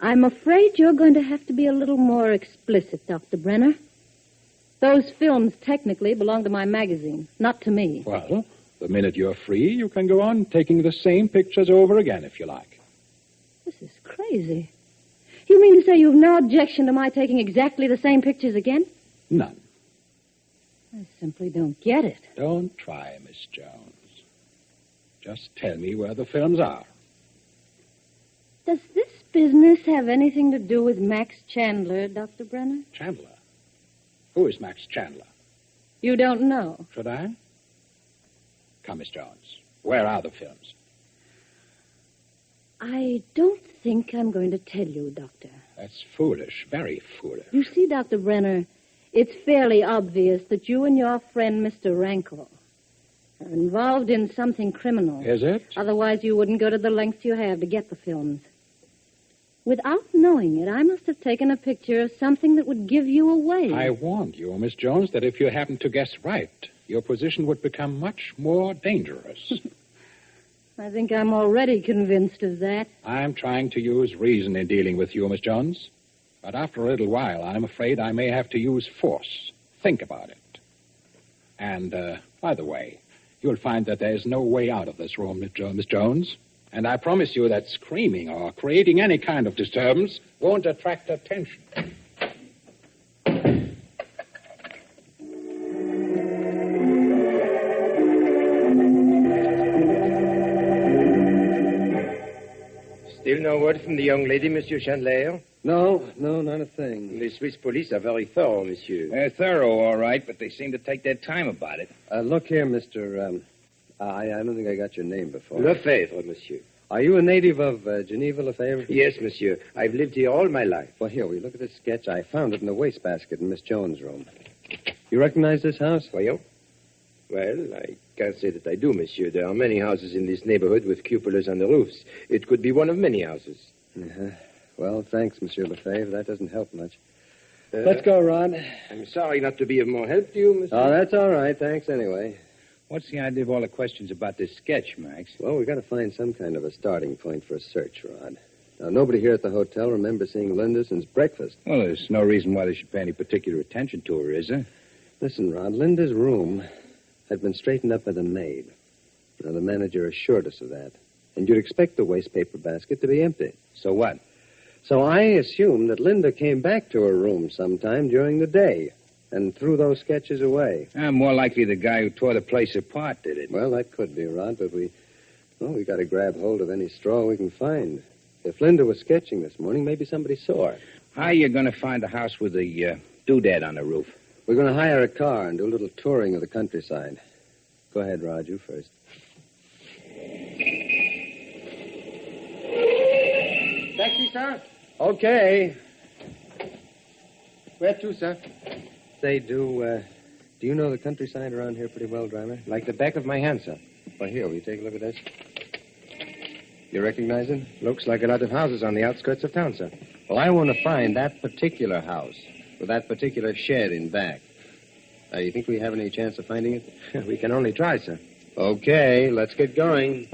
I'm afraid you're going to have to be a little more explicit, Dr. Brenner. Those films technically belong to my magazine, not to me. Well, the minute you're free, you can go on taking the same pictures over again if you like. This is crazy. You mean to say you've no objection to my taking exactly the same pictures again? None. I simply don't get it. Don't try, Miss Jones. Just tell me where the films are. Does this business have anything to do with Max Chandler, Dr. Brenner? Chandler? Who is Max Chandler? You don't know. Should I? Come, Miss Jones. Where are the films? I don't think I'm going to tell you, Doctor. That's foolish, very foolish. You see, Dr. Brenner, it's fairly obvious that you and your friend, Mr. Rankle, are involved in something criminal. Is it? Otherwise, you wouldn't go to the lengths you have to get the films. Without knowing it, I must have taken a picture of something that would give you away. I warned you, Miss Jones, that if you happened to guess right, your position would become much more dangerous. I think I'm already convinced of that. I'm trying to use reason in dealing with you, Miss Jones. But after a little while, I'm afraid I may have to use force. Think about it. And, by the way, you'll find that there's no way out of this room, Miss Jones. And I promise you that screaming or creating any kind of disturbance won't attract attention. Still no word from the young lady, Monsieur Chandler? No, not a thing. The Swiss police are very thorough, monsieur. They're thorough, all right, but they seem to take their time about it. Look here, Mr. I don't think I got your name before. Lefebvre, monsieur. Are you a native of Geneva, Lefebvre? Yes, monsieur. I've lived here all my life. Well, here, will you look at this sketch? I found it in the wastebasket in Miss Jones' room. You recognize this house? Well, I can't say that I do, monsieur. There are many houses in this neighborhood with cupolas on the roofs. It could be one of many houses. Uh-huh. Well, thanks, Monsieur Lefebvre. That doesn't help much. Let's go, Rod. I'm sorry not to be of more help to you, monsieur. Oh, that's all right. Thanks anyway. What's the idea of all the questions about this sketch, Max? Well, we've got to find some kind of a starting point for a search, Rod. Now, nobody here at the hotel remembers seeing Linda since breakfast. Well, there's no reason why they should pay any particular attention to her, is there? Listen, Rod, Linda's room had been straightened up by the maid. Now, the manager assured us of that. And you'd expect the waste paper basket to be empty. So what? So I assumed that Linda came back to her room sometime during the day and threw those sketches away. More likely the guy who tore the place apart did it. Well, that could be, Rod, but we got to grab hold of any straw we can find. If Linda was sketching this morning, maybe somebody saw her. How are you going to find a house with a doodad on the roof? We're going to hire a car and do a little touring of the countryside. Go ahead, Rod, you first. Taxi, sir? Okay. Where to, sir? Say, do you know the countryside around here pretty well, driver? Like the back of my hand, sir. Well, here, will you take a look at this? You recognize it? Looks like a lot of houses on the outskirts of town, sir. Well, I want to find that particular house with that particular shed in back. You think we have any chance of finding it? We can only try, sir. Okay, let's get going.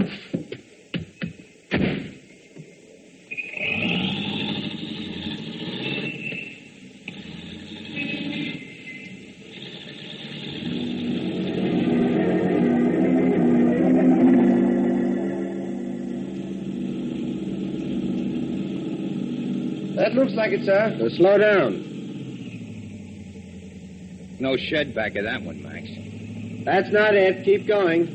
That looks like it, sir. So slow down. No shed back of that one, Max. That's not it. Keep going.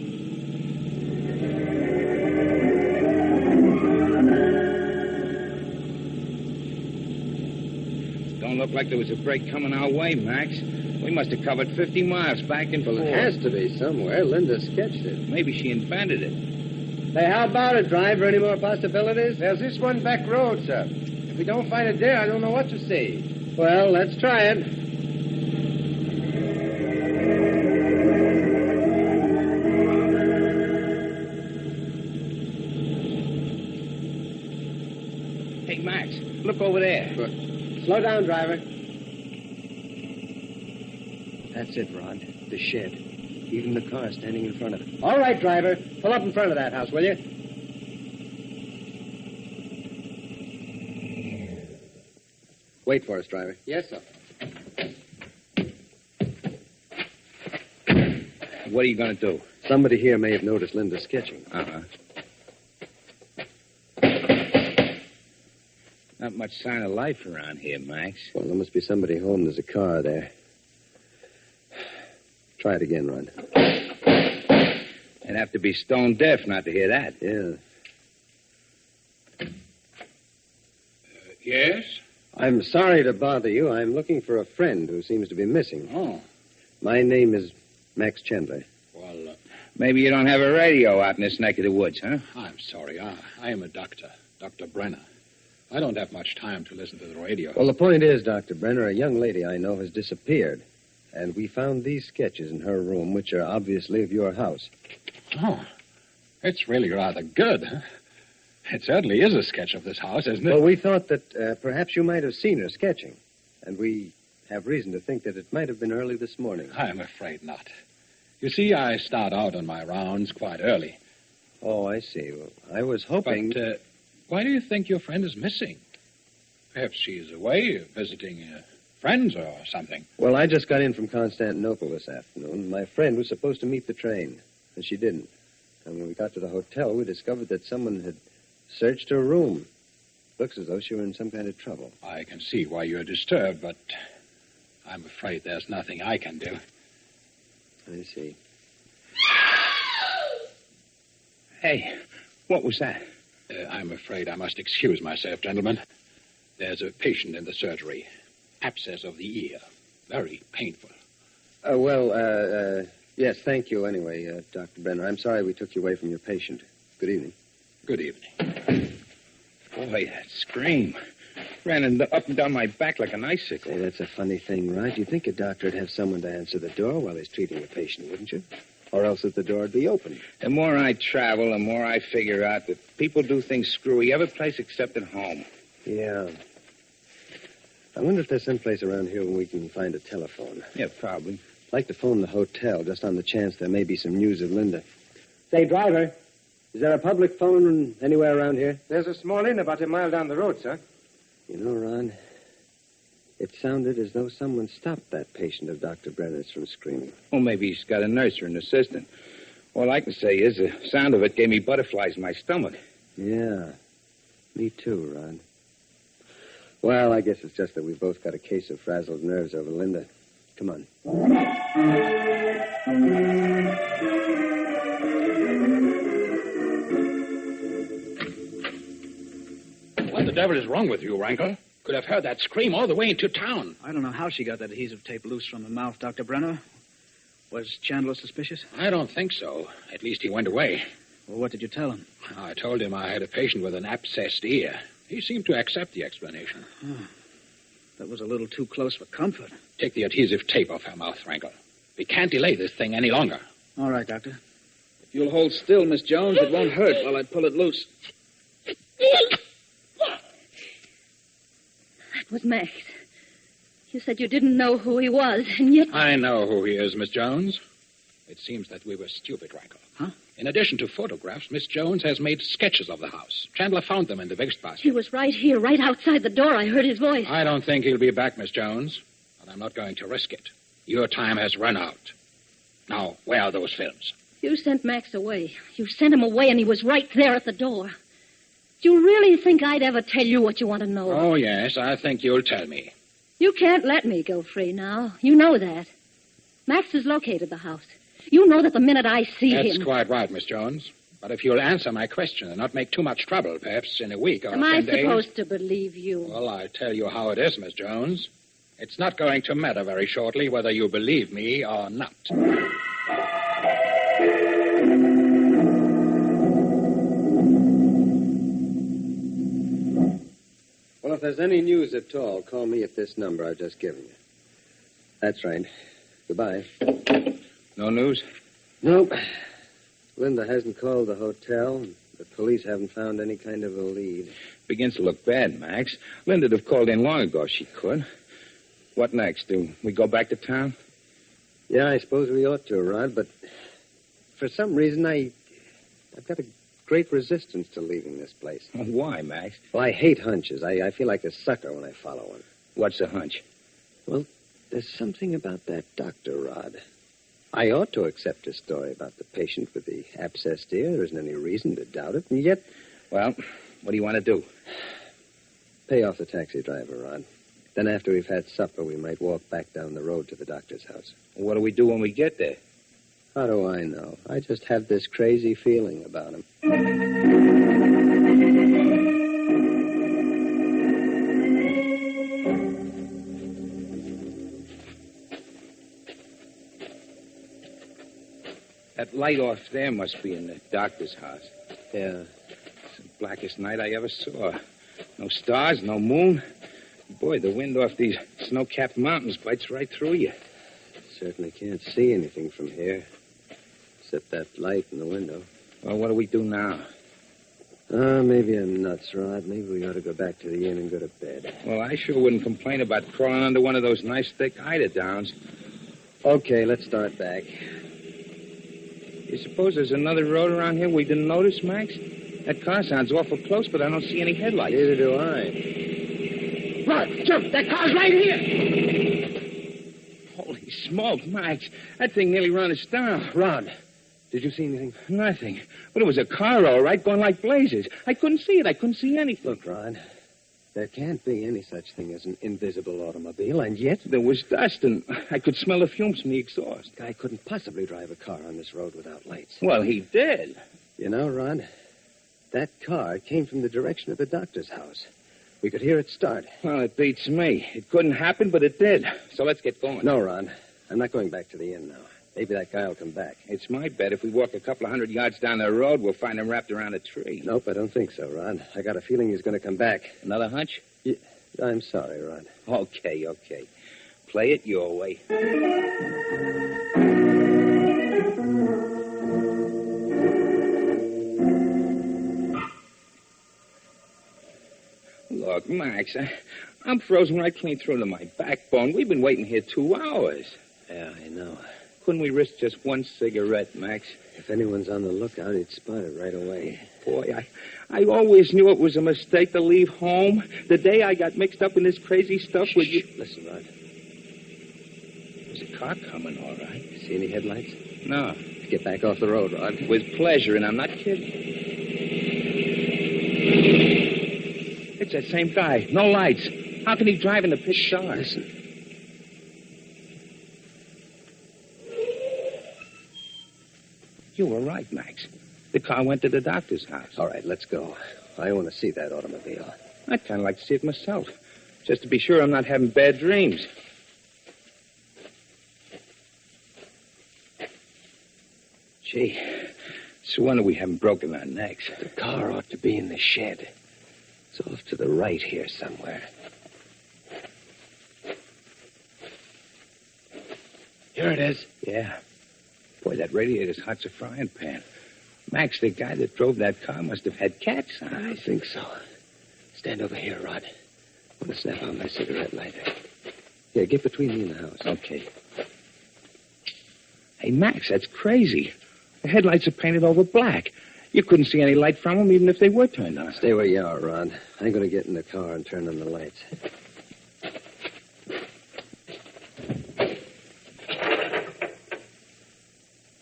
Don't look like there was a break coming our way, Max. We must have covered 50 miles back and forth. It has to be somewhere. Linda sketched it. Maybe she invented it. Hey, how about it, driver? Any more possibilities? There's this one back road, sir. If we don't find it there, I don't know what to say. Well, let's try it. Hey, Max, look over there. Slow down, driver. That's it, Rod. The shed. Even the car standing in front of it. All right, driver. Pull up in front of that house, will you? Wait for us, driver. Yes, sir. What are you going to do? Somebody here may have noticed Linda sketching. Uh-huh. Not much sign of life around here, Max. Well, there must be somebody home. There's a car there. Try it again, Ron. You'd have to be stone deaf not to hear that. Yeah. Yes? I'm sorry to bother you. I'm looking for a friend who seems to be missing. Oh. My name is Max Chandler. Well, maybe you don't have a radio out in this neck of the woods, huh? I'm sorry. I am a doctor, Dr. Brenner. I don't have much time to listen to the radio. Well, the point is, Dr. Brenner, a young lady I know has disappeared. And we found these sketches in her room, which are obviously of your house. Oh, it's really rather good. Huh? It certainly is a sketch of this house, isn't it? Well, we thought that perhaps you might have seen her sketching. And we have reason to think that it might have been early this morning. I'm afraid not. You see, I start out on my rounds quite early. Oh, I see. Well, I was hoping... But why do you think your friend is missing? Perhaps she's away visiting friends or something. Well, I just got in from Constantinople this afternoon. My friend was supposed to meet the train, and she didn't. And when we got to the hotel, we discovered that someone had searched her room. Looks as though she were in some kind of trouble. I can see why you're disturbed, but I'm afraid there's nothing I can do. I see. Hey, what was that? I'm afraid I must excuse myself, gentlemen. There's a patient in the surgery. Abscess of the ear. Very painful. Yes, thank you anyway, Dr. Brenner. I'm sorry we took you away from your patient. Good evening. Good evening. Boy, that scream ran up and down my back like an icicle. Say, that's a funny thing, Rod. You'd think a doctor would have someone to answer the door while he's treating the patient, wouldn't you? Or else that the door would be open. The more I travel, the more I figure out that people do things screwy every place except at home. Yeah. I wonder if there's someplace around here where we can find a telephone. Yeah, probably. I'd like to phone the hotel just on the chance there may be some news of Linda. Say, driver, is there a public phone anywhere around here? There's a small inn about a mile down the road, sir. You know, Ron, it sounded as though someone stopped that patient of Dr. Brenner's from screaming. Well, maybe he's got a nurse or an assistant. All I can say is the sound of it gave me butterflies in my stomach. Yeah, me too, Ron. Well, I guess it's just that we've both got a case of frazzled nerves over Linda. Come on. What the devil is wrong with you, Wrangler? Could have heard that scream all the way into town. I don't know how she got that adhesive tape loose from her mouth, Dr. Brenner. Was Chandler suspicious? I don't think so. At least he went away. Well, what did you tell him? I told him I had a patient with an abscessed ear. He seemed to accept the explanation. That was a little too close for comfort. Take the adhesive tape off her mouth, Wrangler. We can't delay this thing any longer. All right, Doctor. If you'll hold still, Miss Jones, it won't hurt while I pull it loose. That was Max. You said you didn't know who he was, and yet... I know who he is, Miss Jones. It seems that we were stupid, Wrangler. Huh? In addition to photographs, Miss Jones has made sketches of the house. Chandler found them in the Wegstrasse. He was right here, right outside the door. I heard his voice. I don't think he'll be back, Miss Jones. But I'm not going to risk it. Your time has run out. Now, where are those films? You sent Max away. You sent him away, and he was right there at the door. Do you really think I'd ever tell you what you want to know? Oh, yes, I think you'll tell me. You can't let me go free now. You know that. Max has located the house. You know that the minute I see him... That's quite right, Miss Jones. But if you'll answer my question and not make too much trouble, perhaps in a week or 10 days... Am I supposed to believe you? Well, I tell you how it is, Miss Jones. It's not going to matter very shortly whether you believe me or not. Well, if there's any news at all, call me at this number I've just given you. That's right. Goodbye. No news? Nope. Linda hasn't called the hotel. The police haven't found any kind of a lead. Begins to look bad, Max. Linda'd have called in long ago if she could. What next? Do we go back to town? Yeah, I suppose we ought to, Rod, but for some reason I've got a great resistance to leaving this place. Why, Max? Well, I hate hunches. I feel like a sucker when I follow one. What's a hunch? Well, there's something about that doctor, Rod. I ought to accept his story about the patient with the abscessed ear. There isn't any reason to doubt it, and yet... Well, what do you want to do? Pay off the taxi driver, Rod. Then after we've had supper, we might walk back down the road to the doctor's house. What do we do when we get there? How do I know? I just have this crazy feeling about him. That light off there must be in the doctor's house. Yeah. It's the blackest night I ever saw. No stars, no moon. Boy, the wind off these snow-capped mountains bites right through you. Certainly can't see anything from here, except that light in the window. Well, what do we do now? Maybe I'm nuts, Rod. Maybe we ought to go back to the inn and go to bed. Well, I sure wouldn't complain about crawling under one of those nice thick eider-downs. Okay, let's start back. You suppose there's another road around here we didn't notice, Max? That car sounds awful close, but I don't see any headlights. Neither do I. Rod, jump! That car's right here! Holy smoke, Max. That thing nearly ran us down. Rod, did you see anything? Nothing. But it was a car, all right, going like blazes. I couldn't see it. I couldn't see anything. Look, Rod, there can't be any such thing as an invisible automobile, and yet... There was dust, and I could smell the fumes from the exhaust. Guy couldn't possibly drive a car on this road without lights. Well, he did. You know, Rod, that car came from the direction of the doctor's house. We could hear it start. Well, it beats me. It couldn't happen, but it did. So let's get going. No, Rod. I'm not going back to the inn now. Maybe that guy will come back. It's my bet if we walk a couple of 100 yards down the road, we'll find him wrapped around a tree. Nope, I don't think so, Rod. I got a feeling he's going to come back. Another hunch? Yeah, I'm sorry, Rod. Okay. Play it your way. Look, Max, I'm frozen right clean through to my backbone. We've been waiting here 2 hours. Yeah, I know. Couldn't we risk just one cigarette, Max? If anyone's on the lookout, he'd spot it right away. Boy, I always knew it was a mistake to leave home. The day I got mixed up in this crazy stuff with you... Listen, Rod. There's a car coming, all right. See any headlights? No. Get back off the road, Rod. With pleasure, and I'm not kidding. It's that same guy. No lights. How can he drive in the pitch dark? Listen. You were right, Max. The car went to the doctor's house. All right, let's go. I want to see that automobile. I'd kind of like to see it myself, just to be sure I'm not having bad dreams. Gee, it's a wonder we haven't broken our necks. The car ought to be in the shed. It's off to the right here somewhere. Here it is. Yeah. Boy, that radiator's hot as a frying pan. Max, the guy that drove that car must have had cat's eyes. I think so. Stand over here, Rod. I'm going to snap on my cigarette lighter. Here, get between me and the house. Okay. Hey, Max, that's crazy. The headlights are painted over black. You couldn't see any light from them even if they were turned on. Stay where you are, Rod. I'm going to get in the car and turn on the lights.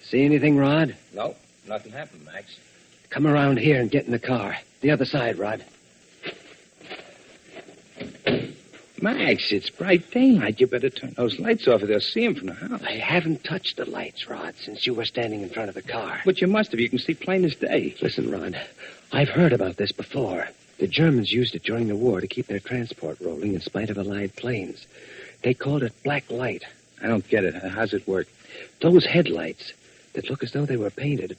See anything, Rod? No, nothing happened, Max. Come around here and get in the car. The other side, Rod. Max, it's bright daylight. You better turn those lights off or they'll see them from the house. I haven't touched the lights, Rod, since you were standing in front of the car. But you must have. You can see plain as day. Listen, Rod, I've heard about this before. The Germans used it during the war to keep their transport rolling in spite of Allied planes. They called it black light. I don't get it. How's it work? Those headlights that look as though they were painted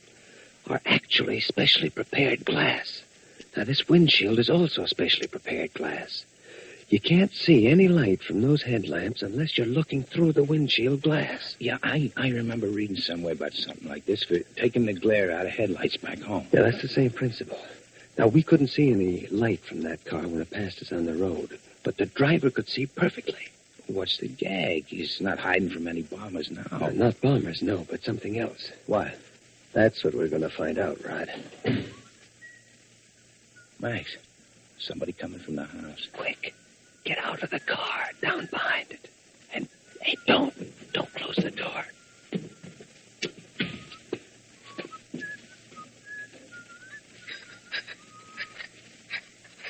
are actually specially prepared glass. Now, this windshield is also specially prepared glass. You can't see any light from those headlamps unless you're looking through the windshield glass. Yeah, I remember reading somewhere about something like this for taking the glare out of headlights back home. Yeah, that's the same principle. Now, we couldn't see any light from that car when it passed us on the road, but the driver could see perfectly. What's the gag? He's not hiding from any bombers now. Not bombers, no, but something else. What? That's what we're going to find out, Rod. Max, somebody coming from the house. Quick. Get out of the car, down behind it. And, hey, don't close the door.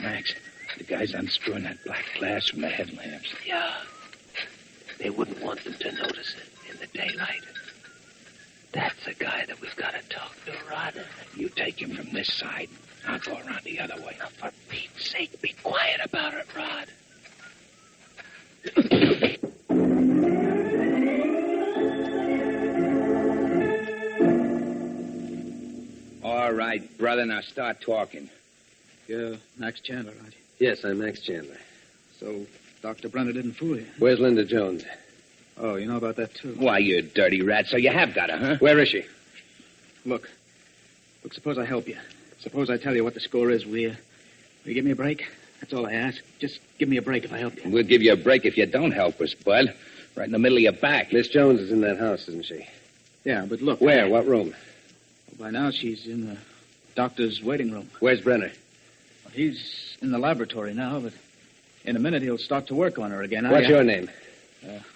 Max, the guy's unscrewing that black glass from the headlamps. Yeah. They wouldn't want them to notice it in the daylight. That's the guy that we've got to talk to, Rod. You take him from this side. I'll go around the other way. Now, for Pete's sake, be quiet about it, Rod. All right, brother, now start talking. You're Max Chandler, aren't you? Yes, I'm Max Chandler. So Dr. Brenner didn't fool you? Where's Linda Jones? Oh, you know about that, too? Why, you dirty rat, so you have got her, huh? Where is she? Look, suppose I help you. Suppose I tell you what the score is. Will you give me a break? That's all I ask. Just give me a break if I help you. We'll give you a break if you don't help us, bud. Right in the middle of your back. Miss Jones is in that house, isn't she? Yeah, but look. Where? What room? Well, by now, she's in the doctor's waiting room. Where's Brenner? Well, he's in the laboratory now, but in a minute he'll start to work on her again. What's your name?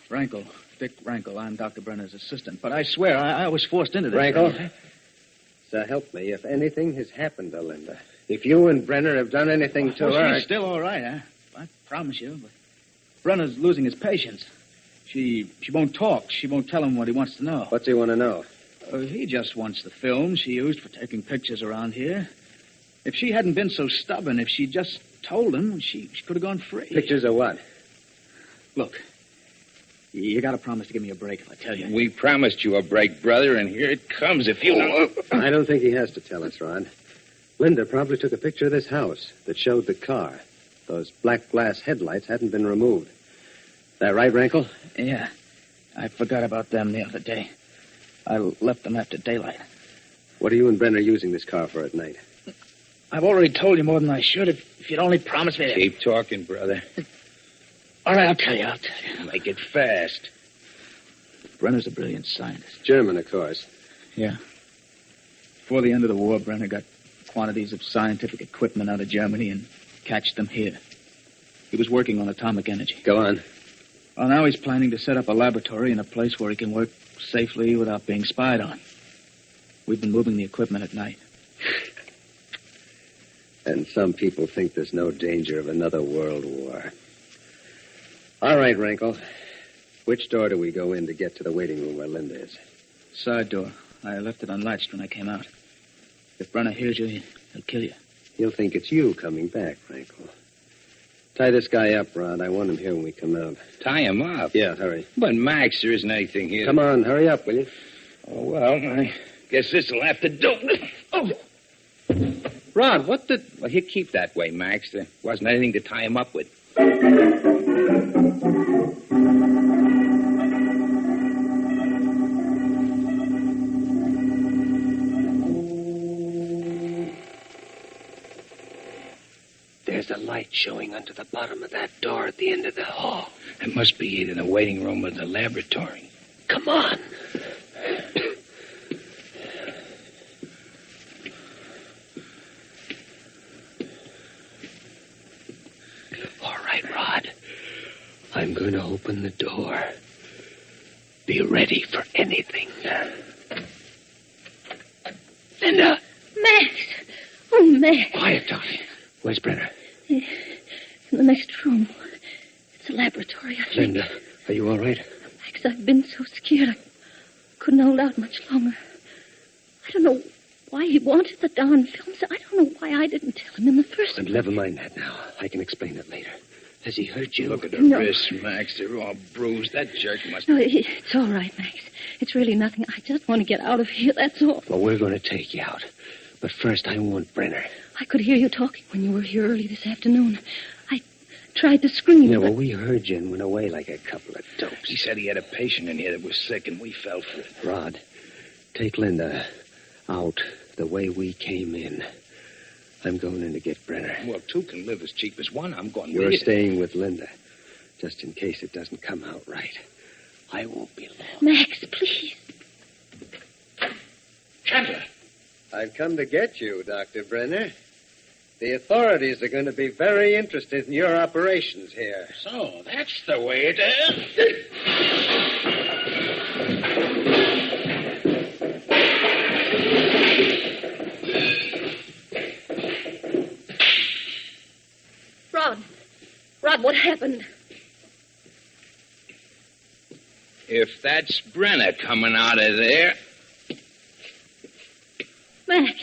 Rankle. Dick Rankle. I'm Dr. Brenner's assistant. But I swear, I was forced into this. Rankle? So help me, if anything has happened to Linda. If you and Brenner have done anything to her... She's still all right, huh? I promise you. But Brenner's losing his patience. She won't talk. She won't tell him what he wants to know. What's he want to know? He just wants the film she used for taking pictures around here. If she hadn't been so stubborn, if she just told him, she could have gone free. Pictures of what? Look, you got to promise to give me a break if I tell you. We promised you a break, brother, and here it comes if you don't... I don't think he has to tell us, Rod. Linda probably took a picture of this house that showed the car. Those black glass headlights hadn't been removed. Is that right, Rankle? Yeah. I forgot about them the other day. I left them after daylight. What are you and Brenner using this car for at night? I've already told you more than I should. If you'd only promise me... Keep talking, brother. All right, I'll tell you. Make it fast. Brenner's a brilliant scientist. German, of course. Yeah. Before the end of the war, Brenner got quantities of scientific equipment out of Germany and catched them here. He was working on atomic energy. Go on. Well, now he's planning to set up a laboratory in a place where he can work safely without being spied on. We've been moving the equipment at night. And some people think there's no danger of another world war. All right, Rankle. Which door do we go in to get to the waiting room where Linda is? Side door. I left it unlatched when I came out. If Brenner hears you, he'll kill you. He'll think it's you coming back, Rankle. Tie this guy up, Rod. I want him here when we come out. Tie him up? Yeah, hurry. But, Max, there isn't anything here. Come on, hurry up, will you? Oh, well, I guess this'll have to do. Oh! Rod, what the... Well, he'll keep that way, Max. There wasn't anything to tie him up with. There's a light showing under the bottom of that door at the end of the hall. It must be either the waiting room or the laboratory. Come on. All right, Rod. I'm going to open the door. Be ready for anything. Linda! Max! Oh, Max. Quiet, darling. Where's Brenner? In the next room. It's a laboratory, I think. Linda, are you all right? Max, I've been so scared I couldn't hold out much longer. I don't know why he wanted the darn films. I don't know why I didn't tell him in the first place. Never mind that now. I can explain it later. Has he hurt you? Look at her No. wrists, Max. They're all bruised. That jerk must... No, it's all right, Max. It's really nothing. I just want to get out of here, that's all. Well, we're going to take you out. But first, I want Brenner. I could hear you talking when you were here early this afternoon. I tried to scream. Yeah, but... well, we heard you and went away like a couple of dopes. He said he had a patient in here that was sick, and we fell for it. Rod, take Linda out the way we came in. I'm going in to get Brenner. Well, two can live as cheap as one. I'm going You're with you. staying with Linda, just in case it doesn't come out right. I won't be long. Max, please. Chandler. I've come to get you, Dr. Brenner. The authorities are going to be very interested in your operations here. So, that's the way it is. Rod, what happened? If that's Brenner coming out of there... Max!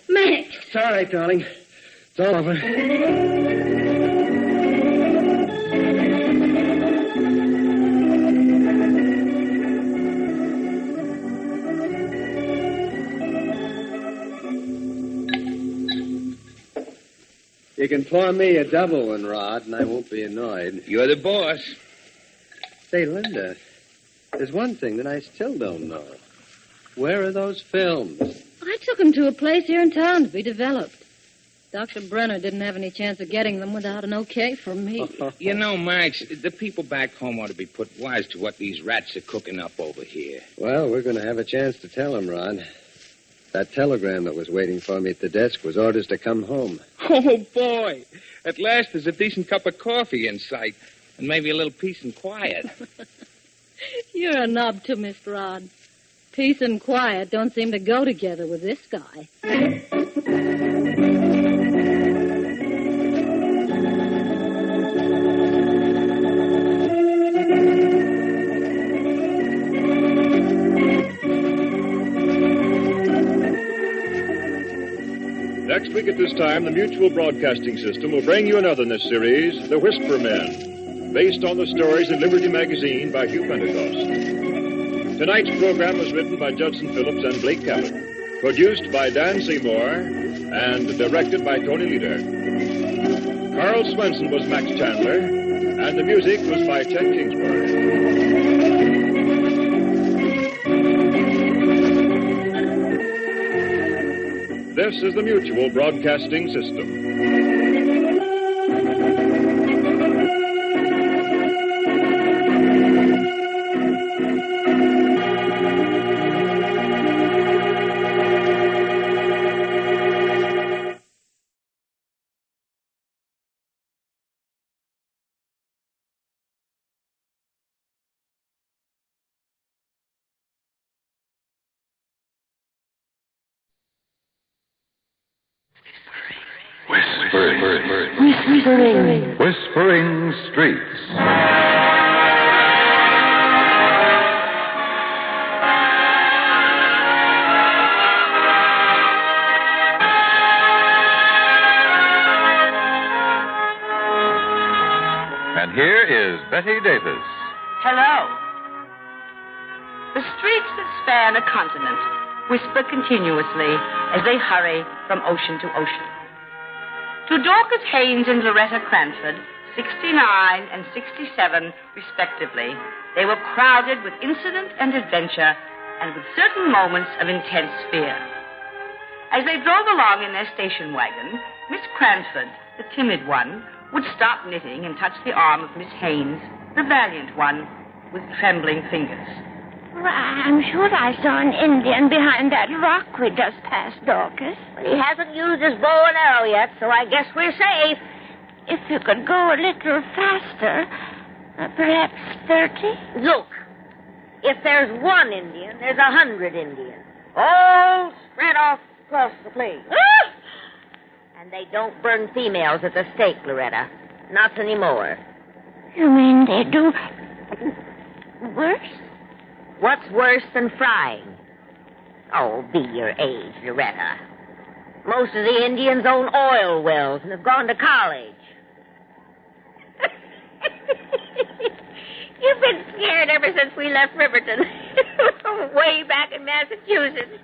Max! It's all right, darling. It's all over. You can pour me a double one, Rod, and I won't be annoyed. You're the boss. Say, Linda, there's one thing that I still don't know. Where are those films? I took them to a place here in town to be developed. Dr. Brenner didn't have any chance of getting them without an okay from me. You know, Max, the people back home ought to be put wise to what these rats are cooking up over here. Well, we're going to have a chance to tell them, Rod. That telegram that was waiting for me at the desk was orders to come home. Oh, boy. At last there's a decent cup of coffee in sight. And maybe a little peace and quiet. You're an optimist, Rod. Peace and quiet don't seem to go together with this guy. Next week at this time, the Mutual Broadcasting System will bring you another in this series, The Whisper Men, based on the stories in Liberty Magazine by Hugh Pentecost. Tonight's program was written by Judson Phillips and Blake Cabot, produced by Dan Seymour, and directed by Tony Leader. Carl Swenson was Max Chandler, and the music was by Chet Kingsbury. This is the Mutual Broadcasting System. Whispering Streets. And here is Betty Davis. Hello. The streets that span a continent whisper continuously as they hurry from ocean to ocean. To Dorcas Haynes and Loretta Cranford, 69 and 67, respectively, they were crowded with incident and adventure and with certain moments of intense fear. As they drove along in their station wagon, Miss Cranford, the timid one, would stop knitting and touch the arm of Miss Haynes, the valiant one, with trembling fingers. Well, I'm sure I saw an Indian behind that rock we just passed, Dorcas. Well, he hasn't used his bow and arrow yet, so I guess we're safe. If you could go a little faster, perhaps 30? Look, if there's one Indian, there's 100 Indians. All spread off across the plain. Ah! And they don't burn females at the stake, Loretta. Not anymore. You mean they do worse? What's worse than frying? Oh, be your age, Loretta. Most of the Indians own oil wells and have gone to college. You've been scared ever since we left Riverton. Way back in Massachusetts.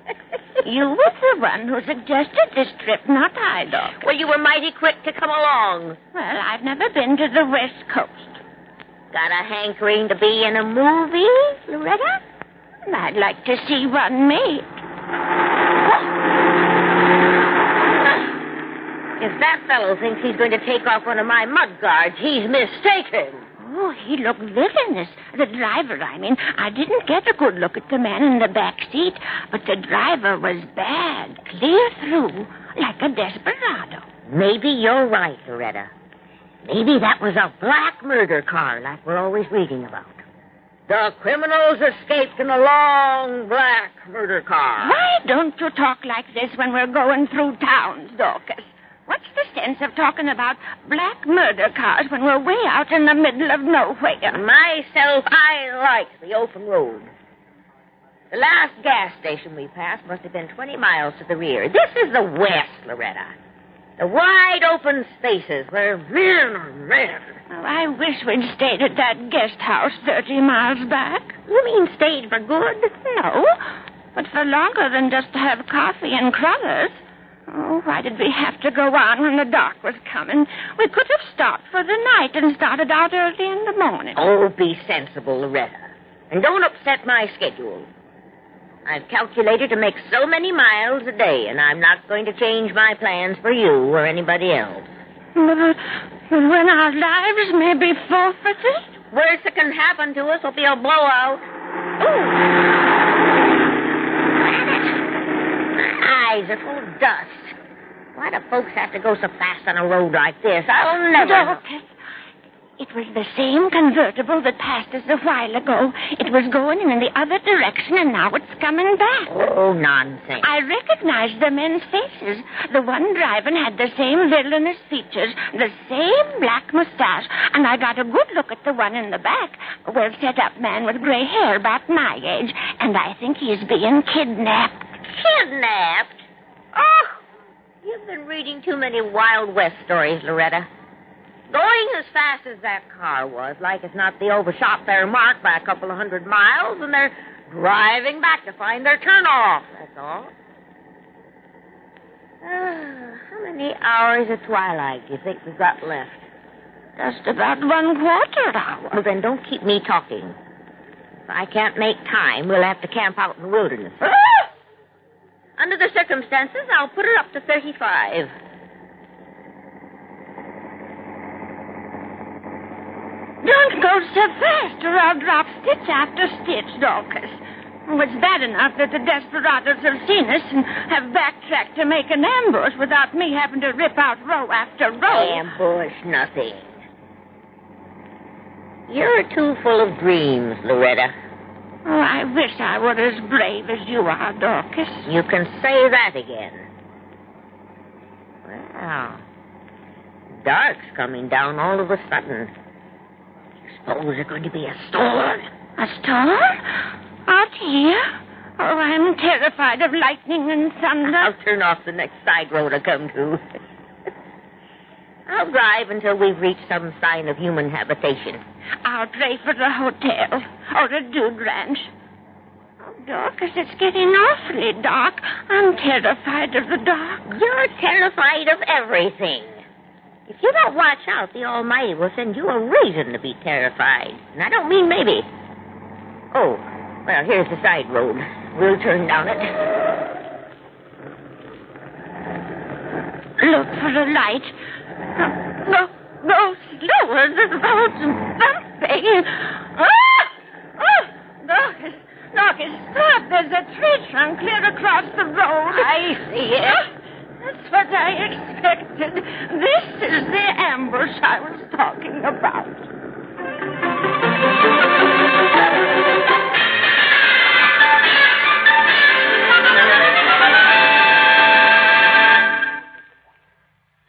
You were the one who suggested this trip, not I, Doc. Well, you were mighty quick to come along. Well, I've never been to the West Coast. Got a hankering to be in a movie, Loretta? I'd like to see one made. If that fellow thinks he's going to take off one of my mud guards, he's mistaken. Oh, he looked villainous. The driver, I mean. I didn't get a good look at the man in the back seat, but the driver was bad, clear through, like a desperado. Maybe you're right, Loretta. Maybe that was a black murder car like we're always reading about. The criminals escaped in a long black murder car. Why don't you talk like this when we're going through towns, Dorcas? What's the sense of talking about black murder cars when we're way out in the middle of nowhere? Myself, I like the open road. The last gas station we passed must have been 20 miles to the rear. This is the West, Loretta. The wide open spaces where men are men. Oh, I wish we'd stayed at that guest house 30 miles back. You mean stayed for good? No, but for longer than just to have coffee and crullers. Oh, why did we have to go on when the dark was coming? We could have stopped for the night and started out early in the morning. Oh, be sensible, Loretta. And don't upset my schedule. I've calculated to make so many miles a day, and I'm not going to change my plans for you or anybody else. But when our lives may be forfeited? Worst that can happen to us will be a blowout. Ooh. My eyes are full of dust. Why do folks have to go so fast on a road like this? I'll never... Dorcas, it was the same convertible that passed us a while ago. It was going in the other direction, and now it's coming back. Oh, nonsense. I recognized the men's faces. The one driving had the same villainous features, the same black mustache, and I got a good look at the one in the back. A well-set-up man with gray hair about my age, and I think he's being kidnapped. Kidnapped? Oh, you've been reading too many Wild West stories, Loretta. Going as fast as that car was, like as not they overshot their mark by a couple of 100 miles, and they're driving back to find their turnoff, that's all. How many hours of twilight do you think we've got left? Just about 1/4 hour. Well, then don't keep me talking. If I can't make time, we'll have to camp out in the wilderness. Under the circumstances, I'll put her up to 35. Don't go so fast, or I'll drop stitch after stitch, Dorcas. Oh, it's bad enough that the desperados have seen us and have backtracked to make an ambush without me having to rip out row after row. Ambush nothing. You're too full of dreams, Loretta. Oh, I wish I were as brave as you are, Dorcas. You can say that again. Well, dark's coming down all of a sudden. Suppose there's going to be a storm. A storm? Out here? Oh, I'm terrified of lightning and thunder. I'll turn off the next side road I come to. I'll drive until we've reached some sign of human habitation. I'll pray for the hotel or a dude ranch. Oh, Dorcas, it's getting awfully dark. I'm terrified of the dark. You're terrified of everything. If you don't watch out, the Almighty will send you a reason to be terrified. And I don't mean maybe. Oh, well, here's the side road. We'll turn down it. Look for a light. Go slower. The road's bumping. Dorcas, stop. There's a tree trunk clear across the road. I see it. That's what I expected. This is the ambush I was talking about.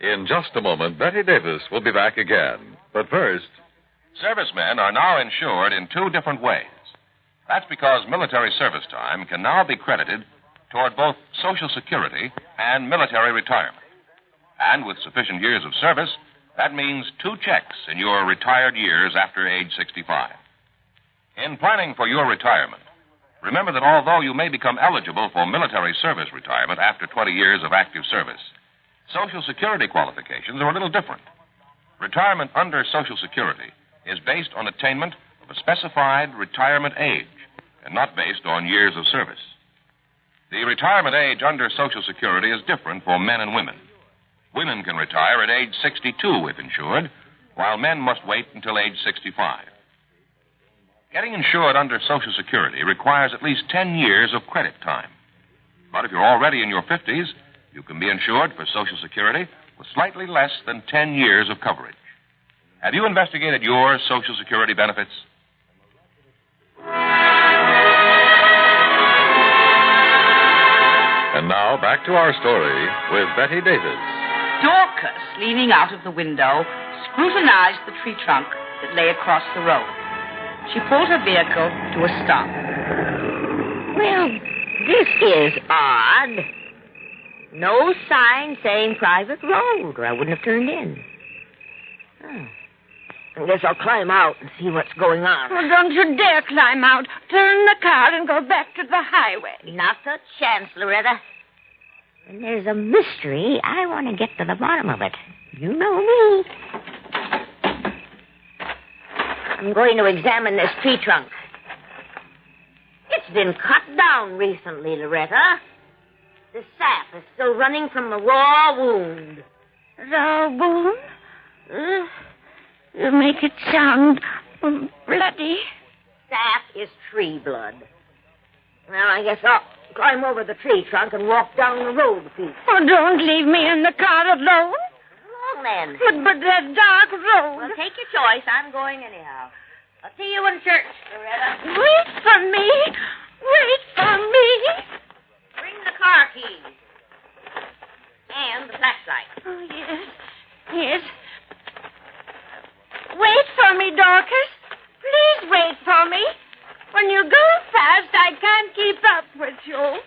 In just a moment, Betty Davis will be back again. But first... Servicemen are now insured in 2 different ways. That's because military service time can now be credited toward both Social Security and military retirement. And with sufficient years of service, that means 2 checks in your retired years after age 65. In planning for your retirement, remember that although you may become eligible for military service retirement after 20 years of active service, Social Security qualifications are a little different. Retirement under Social Security is based on attainment of a specified retirement age and not based on years of service. The retirement age under Social Security is different for men and women. Women can retire at age 62 if insured, while men must wait until age 65. Getting insured under Social Security requires at least 10 years of credit time. But if you're already in your 50s, you can be insured for Social Security with slightly less than 10 years of coverage. Have you investigated your Social Security benefits? And now, back to our story with Betty Davis. Dorcas, leaning out of the window, scrutinized the tree trunk that lay across the road. She pulled her vehicle to a stop. Well, this is odd. No sign saying private road, or I wouldn't have turned in. I guess I'll climb out and see what's going on. Oh, don't you dare climb out. Turn the car and go back to the highway. Not a chance, Loretta. When there's a mystery, I want to get to the bottom of it. You know me. I'm going to examine this tree trunk. It's been cut down recently, Loretta. The sap is still running from the raw wound. Raw wound? You make it sound bloody. Sap is tree blood. Well, I guess I'll climb over the tree trunk and walk down the road a few. Oh, don't leave me in the car alone. Long then. But that dark road. Well, take your choice. I'm going anyhow. I'll see you in church, Loretta. Wait for me. Wait for me. Bring the car keys. And the flashlight. Oh, yes. Yes. Wait for me, Dorcas. Please wait for me. When you go fast, I can't keep up with you.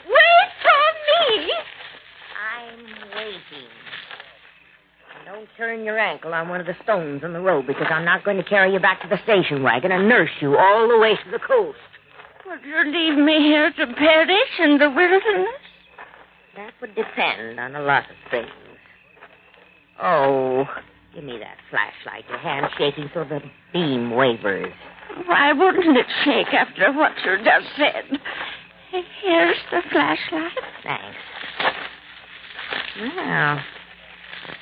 Wait for me. I'm waiting. Don't turn your ankle on one of the stones on the road, because I'm not going to carry you back to the station wagon and nurse you all the way to the coast. Would you leave me here to perish in the wilderness? That would depend on a lot of things. Oh, give me that flashlight. Your hand's shaking so the beam wavers. Why wouldn't it shake after what you just said? Here's the flashlight. Thanks. Well,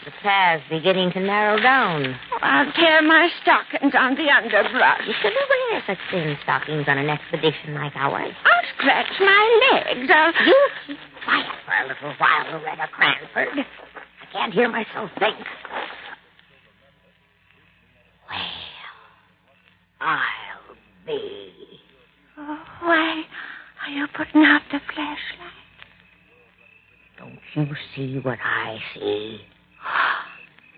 the path's beginning to narrow down. I'll tear my stockings on the underbrush. You shouldn't wear such thin stockings on an expedition like ours. I'll scratch my legs. You keep quiet for a little while, Loretta Cranford. I can't hear myself think. Well, I'll be. Oh, why are you putting out the flashlight? Don't you see what I see?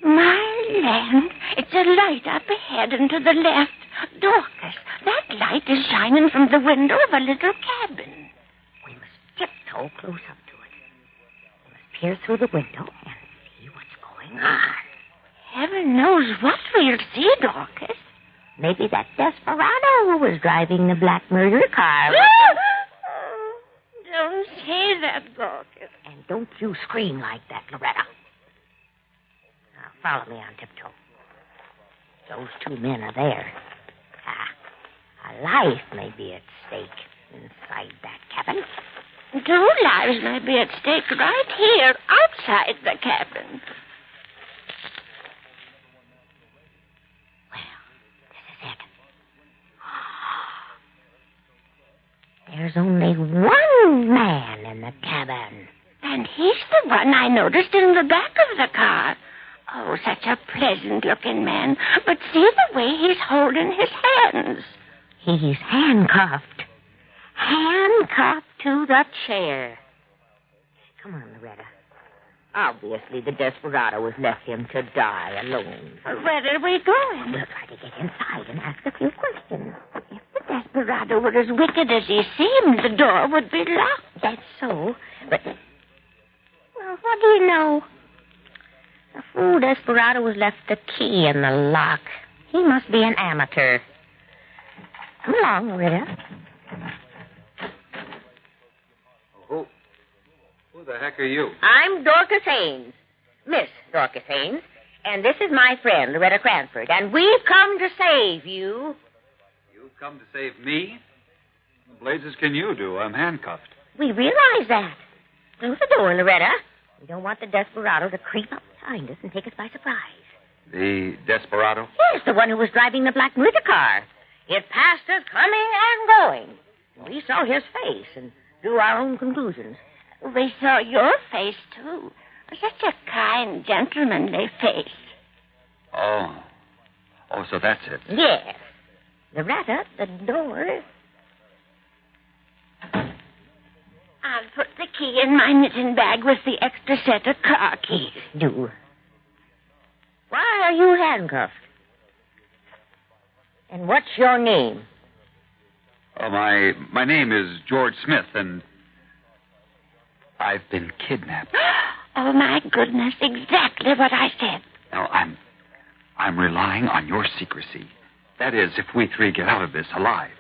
My land, it's a light up ahead and to the left. Dorcas, that light is shining from the window of a little cabin. We must tiptoe close up to it. We must peer through the window and see what's going on. Heaven knows what we'll see, Dorcas. Maybe that desperado who was driving the black murder car. Don't say that, Dorcas. And don't you scream like that, Loretta. Now, follow me on tiptoe. Those two men are there. A life may be at stake inside that cabin. 2 lives may be at stake right here, outside the cabin. Well, this is it. There's only one man in the cabin. And he's the one I noticed in the back of the car. Oh, such a pleasant-looking man. But see the way he's holding his hands. He's handcuffed. Handcuffed to the chair. Come on, Loretta. Obviously, the desperado has left him to die alone. Where are we going? We'll try to get inside and ask a few questions. If the desperado were as wicked as he seemed, the door would be locked. That's so, but... Well, what do you know? The fool desperado has left the key in the lock. He must be an amateur. Come along, Loretta. Who the heck are you? I'm Dorcas Haynes, Miss Dorcas Haynes, and this is my friend, Loretta Cranford, and we've come to save you. You've come to save me? What blazes can you do? I'm handcuffed. We realize that. Close the door, Loretta. We don't want the desperado to creep up behind us and take us by surprise. The desperado? Yes, the one who was driving the black murder car. It passed us coming and going. We saw his face and drew our own conclusions. We saw your face, too. Such a kind, gentlemanly face. Oh, so that's it. Yes. Loretta, the door. I'll put the key in my knitting bag with the extra set of car keys. Do. Why are you handcuffed? And what's your name? Oh, my name is George Smith, and I've been kidnapped. Oh, my goodness, exactly what I said. Now, I'm relying on your secrecy. That is, if we three get out of this alive.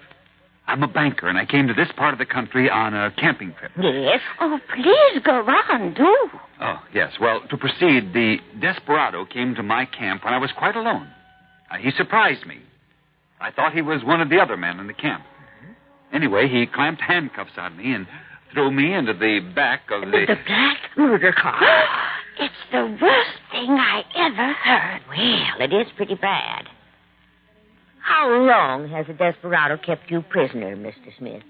I'm a banker, and I came to this part of the country on a camping trip. Yes? Oh, please go on, do. Oh, yes. Well, to proceed, the desperado came to my camp when I was quite alone. He surprised me. I thought he was one of the other men in the camp. Anyway, he clamped handcuffs on me and threw me into the back of the... The black murder car. It's the worst thing I ever heard. Well, it is pretty bad. How long has the desperado kept you prisoner, Mr. Smith?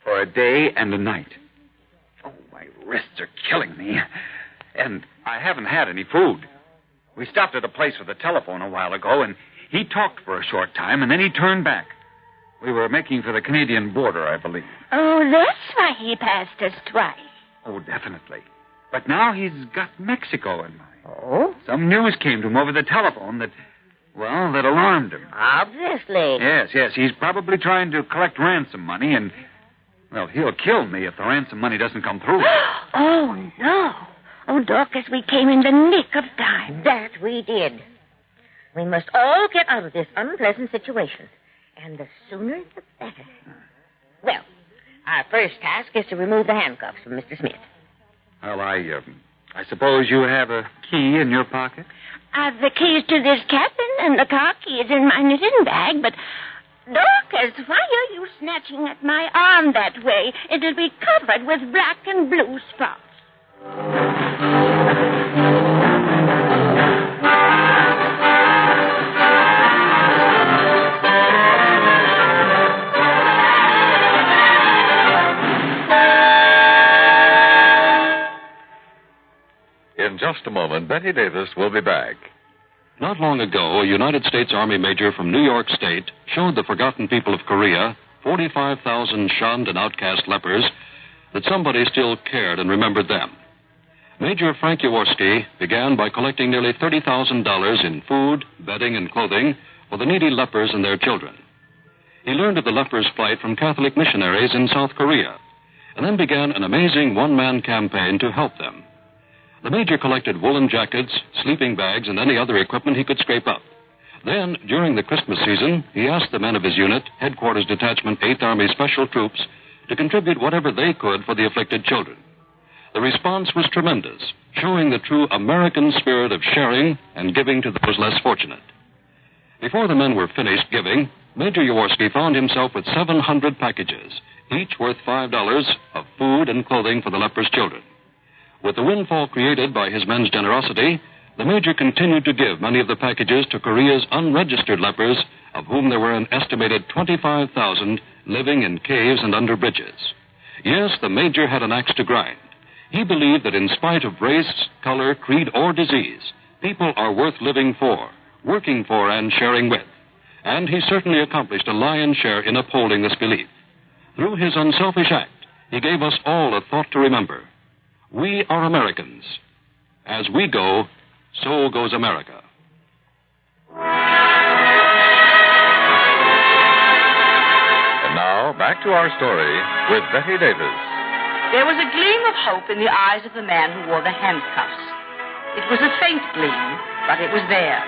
For a day and a night. Oh, my wrists are killing me. And I haven't had any food. We stopped at a place with a telephone a while ago, and he talked for a short time, and then he turned back. We were making for the Canadian border, I believe. Oh, that's why he passed us twice. Oh, definitely. But now he's got Mexico in mind. Oh? Some news came to him over the telephone that alarmed him. Obviously. Yes. He's probably trying to collect ransom money, and, well, he'll kill me if the ransom money doesn't come through. Oh, no. Oh, Dorcas, we came in the nick of time. That we did. We must all get out of this unpleasant situation. And the sooner, the better. Well, our first task is to remove the handcuffs from Mr. Smith. Well, I suppose you have a key in your pocket? I've the keys to this cabin, and the car key is in my knitting bag, but... Dorcas, why are you snatching at my arm that way? It'll be covered with black and blue spots. In just a moment, Betty Davis will be back. Not long ago, a United States Army major from New York State showed the forgotten people of Korea, 45,000 shunned and outcast lepers, that somebody still cared and remembered them. Major Frank Jaworski began by collecting nearly $30,000 in food, bedding, and clothing for the needy lepers and their children. He learned of the lepers' plight from Catholic missionaries in South Korea, and then began an amazing one-man campaign to help them. The major collected woolen jackets, sleeping bags, and any other equipment he could scrape up. Then, during the Christmas season, he asked the men of his unit, Headquarters Detachment 8th Army Special Troops, to contribute whatever they could for the afflicted children. The response was tremendous, showing the true American spirit of sharing and giving to those less fortunate. Before the men were finished giving, Major Jaworski found himself with 700 packages, each worth $5 of food and clothing for the lepers' children. With the windfall created by his men's generosity, the major continued to give many of the packages to Korea's unregistered lepers, of whom there were an estimated 25,000 living in caves and under bridges. Yes, the major had an axe to grind. He believed that in spite of race, color, creed, or disease, people are worth living for, working for, and sharing with. And he certainly accomplished a lion's share in upholding this belief. Through his unselfish act, he gave us all a thought to remember. We are Americans. As we go, so goes America. And now, back to our story with Betty Davis. There was a gleam of hope in the eyes of the man who wore the handcuffs. It was a faint gleam, but it was there.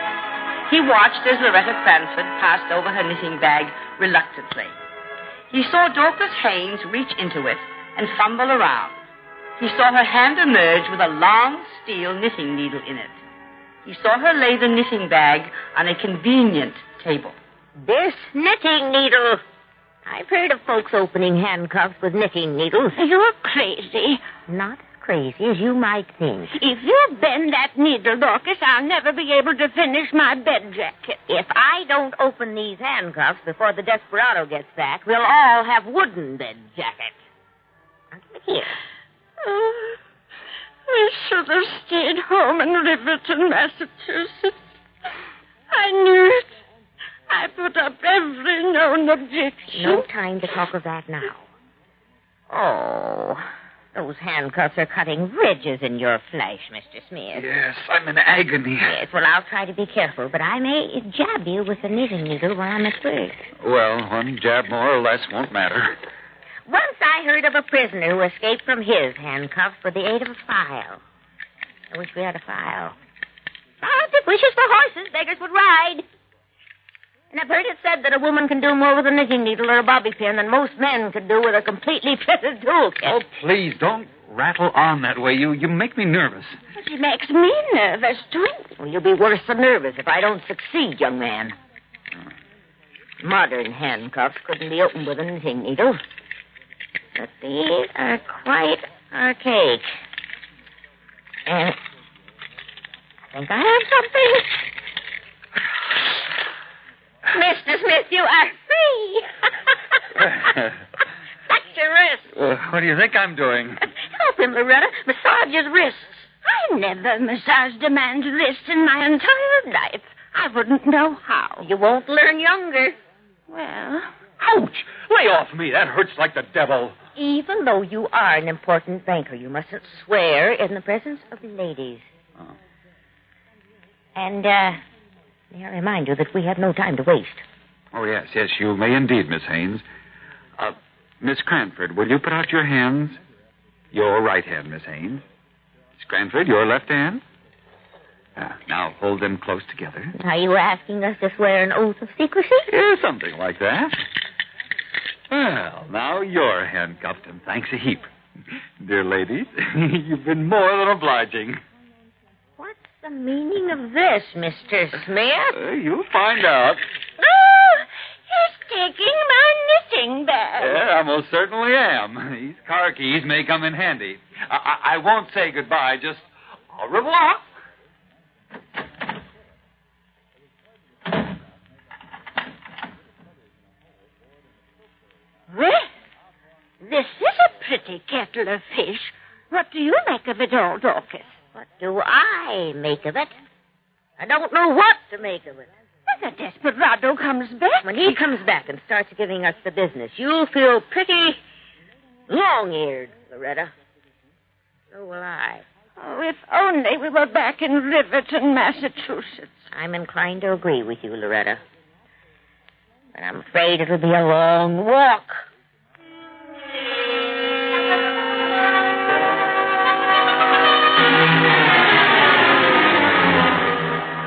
He watched as Loretta Cranford passed over her knitting bag reluctantly. He saw Dorcas Haynes reach into it and fumble around. He saw her hand emerge with a long steel knitting needle in it. He saw her lay the knitting bag on a convenient table. This knitting needle. I've heard of folks opening handcuffs with knitting needles. You're crazy. Not as crazy as you might think. If you bend that needle, Dorcas, I'll never be able to finish my bed jacket. If I don't open these handcuffs before the desperado gets back, we'll all have wooden bed jackets. Now, give it here. Oh, I should have stayed home in Riverton, Massachusetts. I knew it. I put up every known objection. No time to talk of that now. Oh, those handcuffs are cutting ridges in your flesh, Mr. Smith. Yes, I'm in agony. Yes, well, I'll try to be careful, but I may jab you with the knitting needle while I'm at work. Well, one jab more or less won't matter. Once I heard of a prisoner who escaped from his handcuffs with the aid of a file. I wish we had a file. If wishes for horses, beggars would ride. And I've heard it said that a woman can do more with a knitting needle or a bobby pin than most men could do with a completely fitted toolkit. Oh, please, don't rattle on that way. You make me nervous. She makes me nervous, too. Well, you'll be worse than nervous if I don't succeed, young man. Modern handcuffs couldn't be opened with a knitting needle. But these are quite archaic. And I think I have something. Mr. Smith, you are free. Touch your wrist. What do you think I'm doing? Help him, Loretta. Massage his wrists. I never massaged a man's wrist in my entire life. I wouldn't know how. You won't learn younger. Well... Ouch! Lay off me. That hurts like the devil. Even though you are an important banker, you mustn't swear in the presence of ladies. Oh. And, may I remind you that we have no time to waste. Oh, yes, you may indeed, Miss Haynes. Miss Cranford, will you put out your hands? Your right hand, Miss Haynes. Miss Cranford, your left hand. Now hold them close together. Are you asking us to swear an oath of secrecy? Yeah, something like that. Well, now you're handcuffed, and thanks a heap. Dear ladies, you've been more than obliging. What's the meaning of this, Mr. Smith? You'll find out. Oh, he's taking my knitting bag. Yeah, I most certainly am. These car keys may come in handy. I won't say goodbye, just au revoir. Well, this is a pretty kettle of fish. What do you make of it all, Dorcas? What do I make of it? I don't know what to make of it. When the desperado comes back... When he comes back and starts giving us the business, you'll feel pretty long-eared, Loretta. So will I. Oh, if only we were back in Riverton, Massachusetts. I'm inclined to agree with you, Loretta. But I'm afraid it'll be a long walk.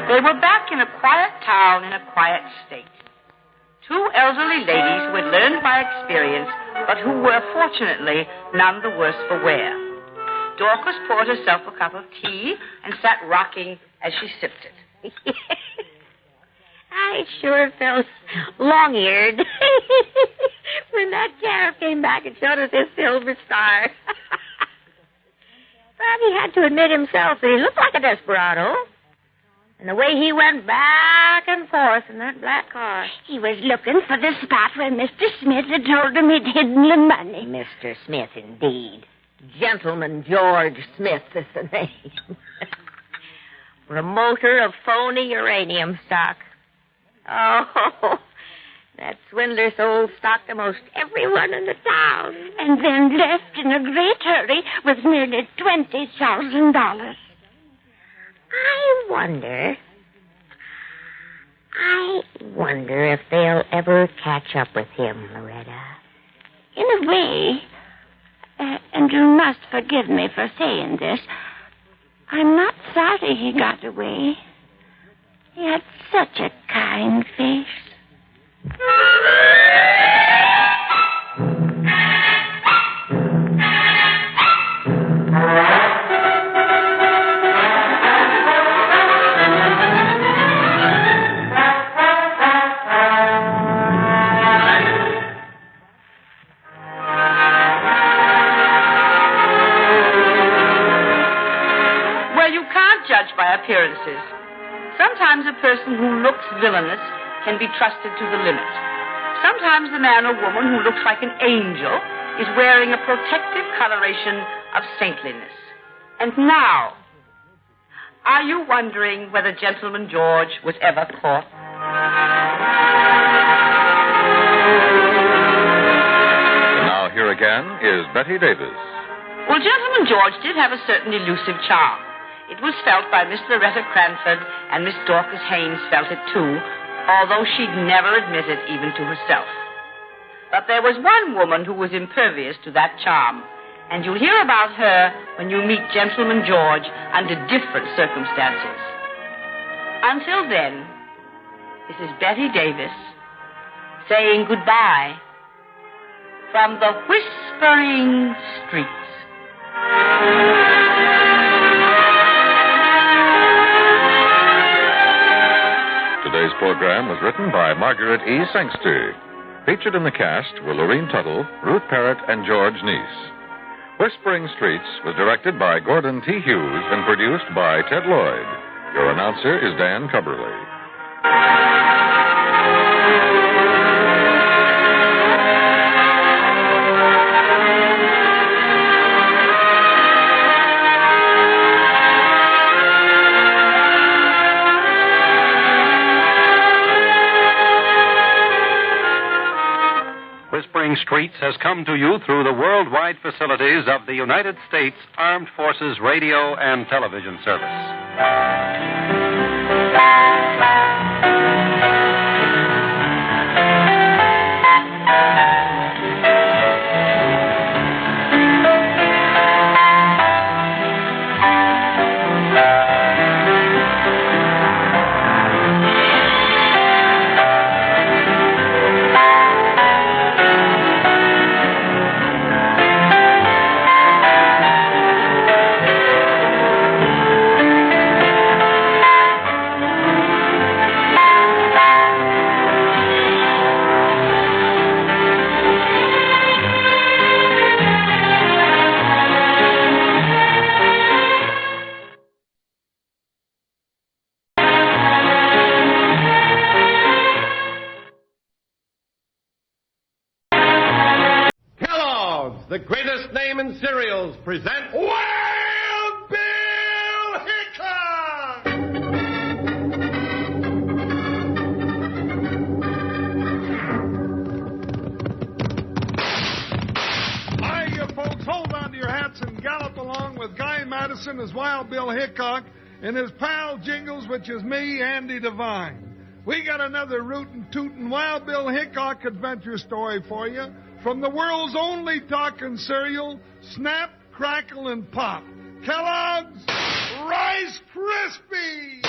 They were back in a quiet town in a quiet state. Two elderly ladies who had learned by experience, but who were fortunately none the worse for wear. Dorcas poured herself a cup of tea and sat rocking as she sipped it. I sure felt long-eared when that sheriff came back and showed us his silver star. But he had to admit himself that he looked like a desperado. And the way he went back and forth in that black car. He was looking for the spot where Mr. Smith had told him he'd hidden the money. Mr. Smith, indeed. Gentleman George Smith is the name. Promoter of phony uranium stock. Oh, that swindler sold stock to most everyone in the town. And then left in a great hurry with nearly $20,000. I wonder if they'll ever catch up with him, Loretta. In a way, and you must forgive me for saying this, I'm not sorry he got away. He had such a kind face. By appearances. Sometimes a person who looks villainous can be trusted to the limit. Sometimes the man or woman who looks like an angel is wearing a protective coloration of saintliness. And now, are you wondering whether Gentleman George was ever caught? And now here again is Betty Davis. Well, Gentleman George did have a certain elusive charm. It was felt by Miss Loretta Cranford, and Miss Dorcas Haynes felt it too, although she'd never admit it even to herself. But there was one woman who was impervious to that charm, and you'll hear about her when you meet Gentleman George under different circumstances. Until then, this is Betty Davis saying goodbye from the Whispering Streets. Today's program was written by Margaret E. Sangster. Featured in the cast were Lorene Tuttle, Ruth Parrott, and George Neese. Whispering Streets was directed by Gordon T. Hughes and produced by Ted Lloyd. Your announcer is Dan Cubberly. Whispering Streets has come to you through the worldwide facilities of the United States Armed Forces Radio and Television Service. The greatest name in cereals present Wild Bill Hickok! Hi, you folks, hold on to your hats and gallop along with Guy Madison as Wild Bill Hickok and his pal Jingles, which is me, Andy Devine. We got another rootin' tootin' Wild Bill Hickok adventure story for you. From the world's only talking cereal, Snap, Crackle, and Pop. Kellogg's Rice Krispies!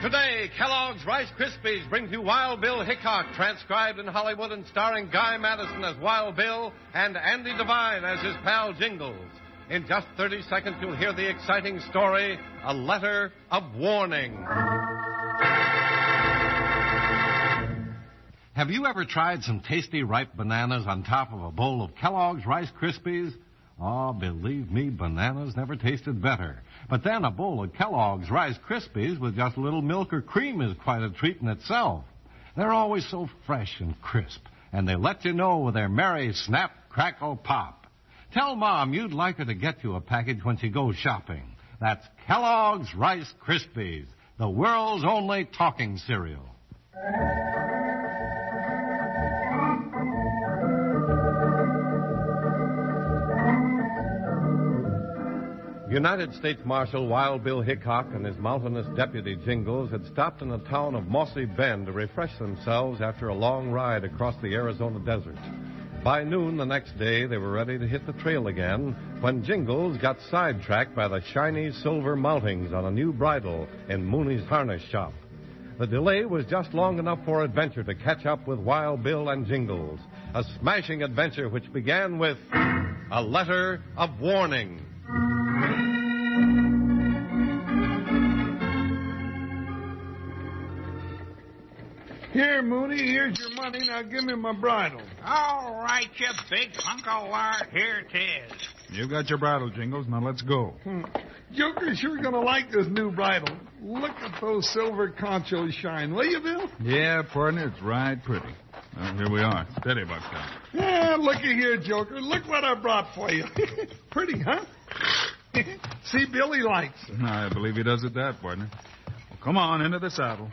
Today, Kellogg's Rice Krispies brings you Wild Bill Hickok, transcribed in Hollywood and starring Guy Madison as Wild Bill and Andy Devine as his pal Jingles. In just 30 seconds, you'll hear the exciting story, A Letter of Warning. Have you ever tried some tasty ripe bananas on top of a bowl of Kellogg's Rice Krispies? Oh, believe me, bananas never tasted better. But then a bowl of Kellogg's Rice Krispies with just a little milk or cream is quite a treat in itself. They're always so fresh and crisp, and they let you know with their merry snap, crackle, pop. Tell Mom you'd like her to get you a package when she goes shopping. That's Kellogg's Rice Krispies, the world's only talking cereal. United States Marshal Wild Bill Hickok and his mountainous deputy Jingles had stopped in the town of Mossy Bend to refresh themselves after a long ride across the Arizona desert. By noon the next day, they were ready to hit the trail again when Jingles got sidetracked by the shiny silver mountings on a new bridle in Mooney's harness shop. The delay was just long enough for Adventure to catch up with Wild Bill and Jingles, a smashing adventure which began with a letter of warning. Here, Mooney, here's your money. Now give me my bridle. All right, you big hunk of wire. Here it is. You got your bridle, Jingles. Now let's go. Joker's sure going to like this new bridle. Look at those silver conchos shine, will you, Bill? Yeah, partner, it's right pretty. Well, here we are. Steady, Buckshot. Yeah, looky here, Joker. Look what I brought for you. Pretty, huh? See, Billy likes it. I believe he does it that, partner. Well, come on, into the saddle.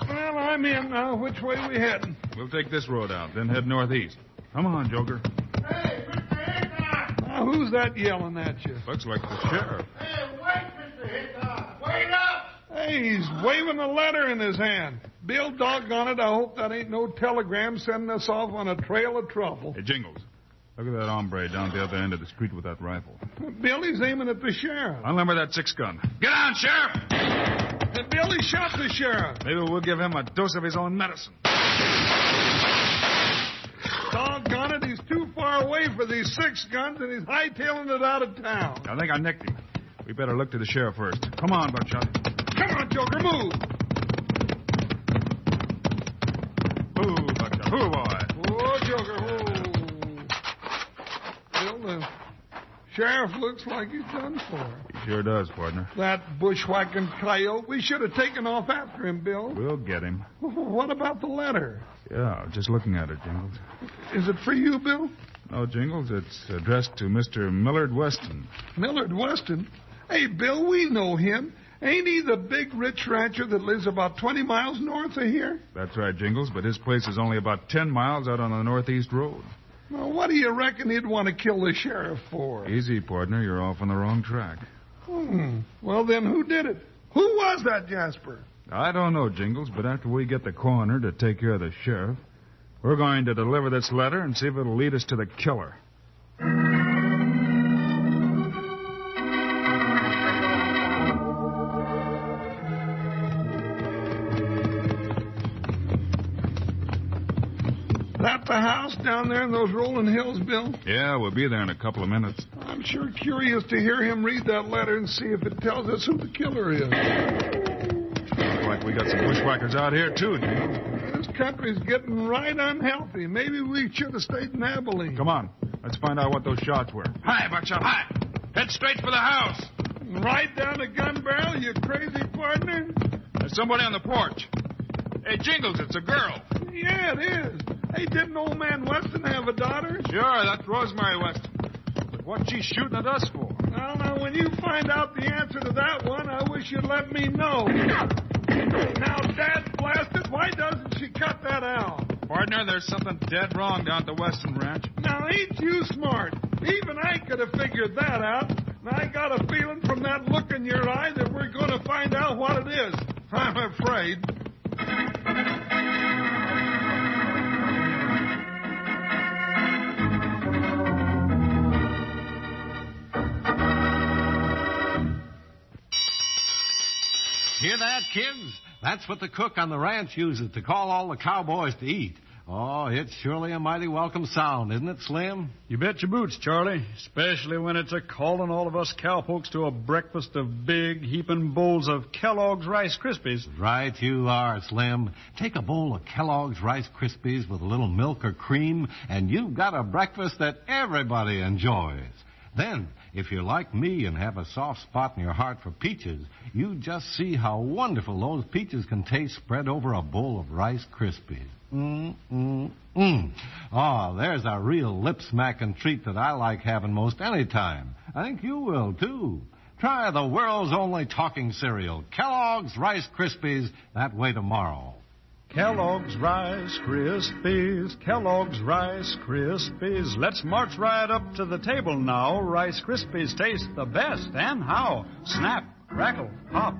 Well, I'm in now. Which way we heading? We'll take this road out, then head northeast. Come on, Joker. Hey, Mr. Hickok! Now, who's that yelling at you? Looks like the sheriff. Hey, wait, Mr. Hickok. Wait up! Hey, he's waving a letter in his hand. Bill, doggone it, I hope that ain't no telegram sending us off on a trail of trouble. Hey, Jingles, look at that hombre down at the other end of the street with that rifle. Billy's aiming at the sheriff. Unlimber that 6-gun. Get on, Sheriff! And Billy shot the sheriff. Maybe we'll give him a dose of his own medicine. Doggone it, he's too far away for these 6 guns, and he's hightailing it out of town. I think I nicked him. We better look to the sheriff first. Come on, Buckshot. Come on, Joker, move. Move, Buckshot. Move, boy. Oh, Joker, Bill, the sheriff looks like he's done for. He sure does, partner. That bushwhacking coyote. We should have taken off after him, Bill. We'll get him. What about the letter? Yeah, just looking at it, Jingles. Is it for you, Bill? No, Jingles, it's addressed to Mr. Millard Weston. Millard Weston? Hey, Bill, we know him. Ain't he the big rich rancher that lives about 20 miles north of here? That's right, Jingles, but his place is only about 10 miles out on the northeast road. Well, what do you reckon he'd want to kill the sheriff for? Easy, partner. You're off on the wrong track. Well, then who did it? Who was that, Jasper? I don't know, Jingles, but after we get the coroner to take care of the sheriff, we're going to deliver this letter and see if it'll lead us to the killer. That the house down there in those rolling hills, Bill? Yeah, we'll be there in a couple of minutes. I'm sure curious to hear him read that letter and see if it tells us who the killer is. Looks like we got some bushwhackers out here, too, Jingles. This country's getting right unhealthy. Maybe we should have stayed in Abilene. Come on. Let's find out what those shots were. Hi, Buckshot. Hi. Head straight for the house. Right down the gun barrel, you crazy partner? There's somebody on the porch. Hey, Jingles, it's a girl. Yeah, it is. Hey, didn't old man Weston have a daughter? Sure, that's Rosemary Weston. But what's she shooting at us for? Well, now, when you find out the answer to that one, I wish you'd let me know. Now, Dad blasted, why doesn't she cut that out? Partner, there's something dead wrong down at the Weston Ranch. Now, ain't you smart? Even I could have figured that out. And I got a feeling from that look in your eye that we're going to find out what it is. I'm afraid. Hear that, kids? That's what the cook on the ranch uses to call all the cowboys to eat. Oh, it's surely a mighty welcome sound, isn't it, Slim? You bet your boots, Charlie. Especially when it's a calling all of us cowpokes to a breakfast of big, heaping bowls of Kellogg's Rice Krispies. Right you are, Slim. Take a bowl of Kellogg's Rice Krispies with a little milk or cream, and you've got a breakfast that everybody enjoys. Then, if you're like me and have a soft spot in your heart for peaches, you just see how wonderful those peaches can taste spread over a bowl of Rice Krispies. Oh, there's a real lip-smacking treat that I like having most any time. I think you will, too. Try the world's only talking cereal, Kellogg's Rice Krispies, that way tomorrow. Kellogg's Rice Krispies, Kellogg's Rice Krispies. Let's march right up to the table now. Rice Krispies taste the best, and how? Snap, crackle, pop.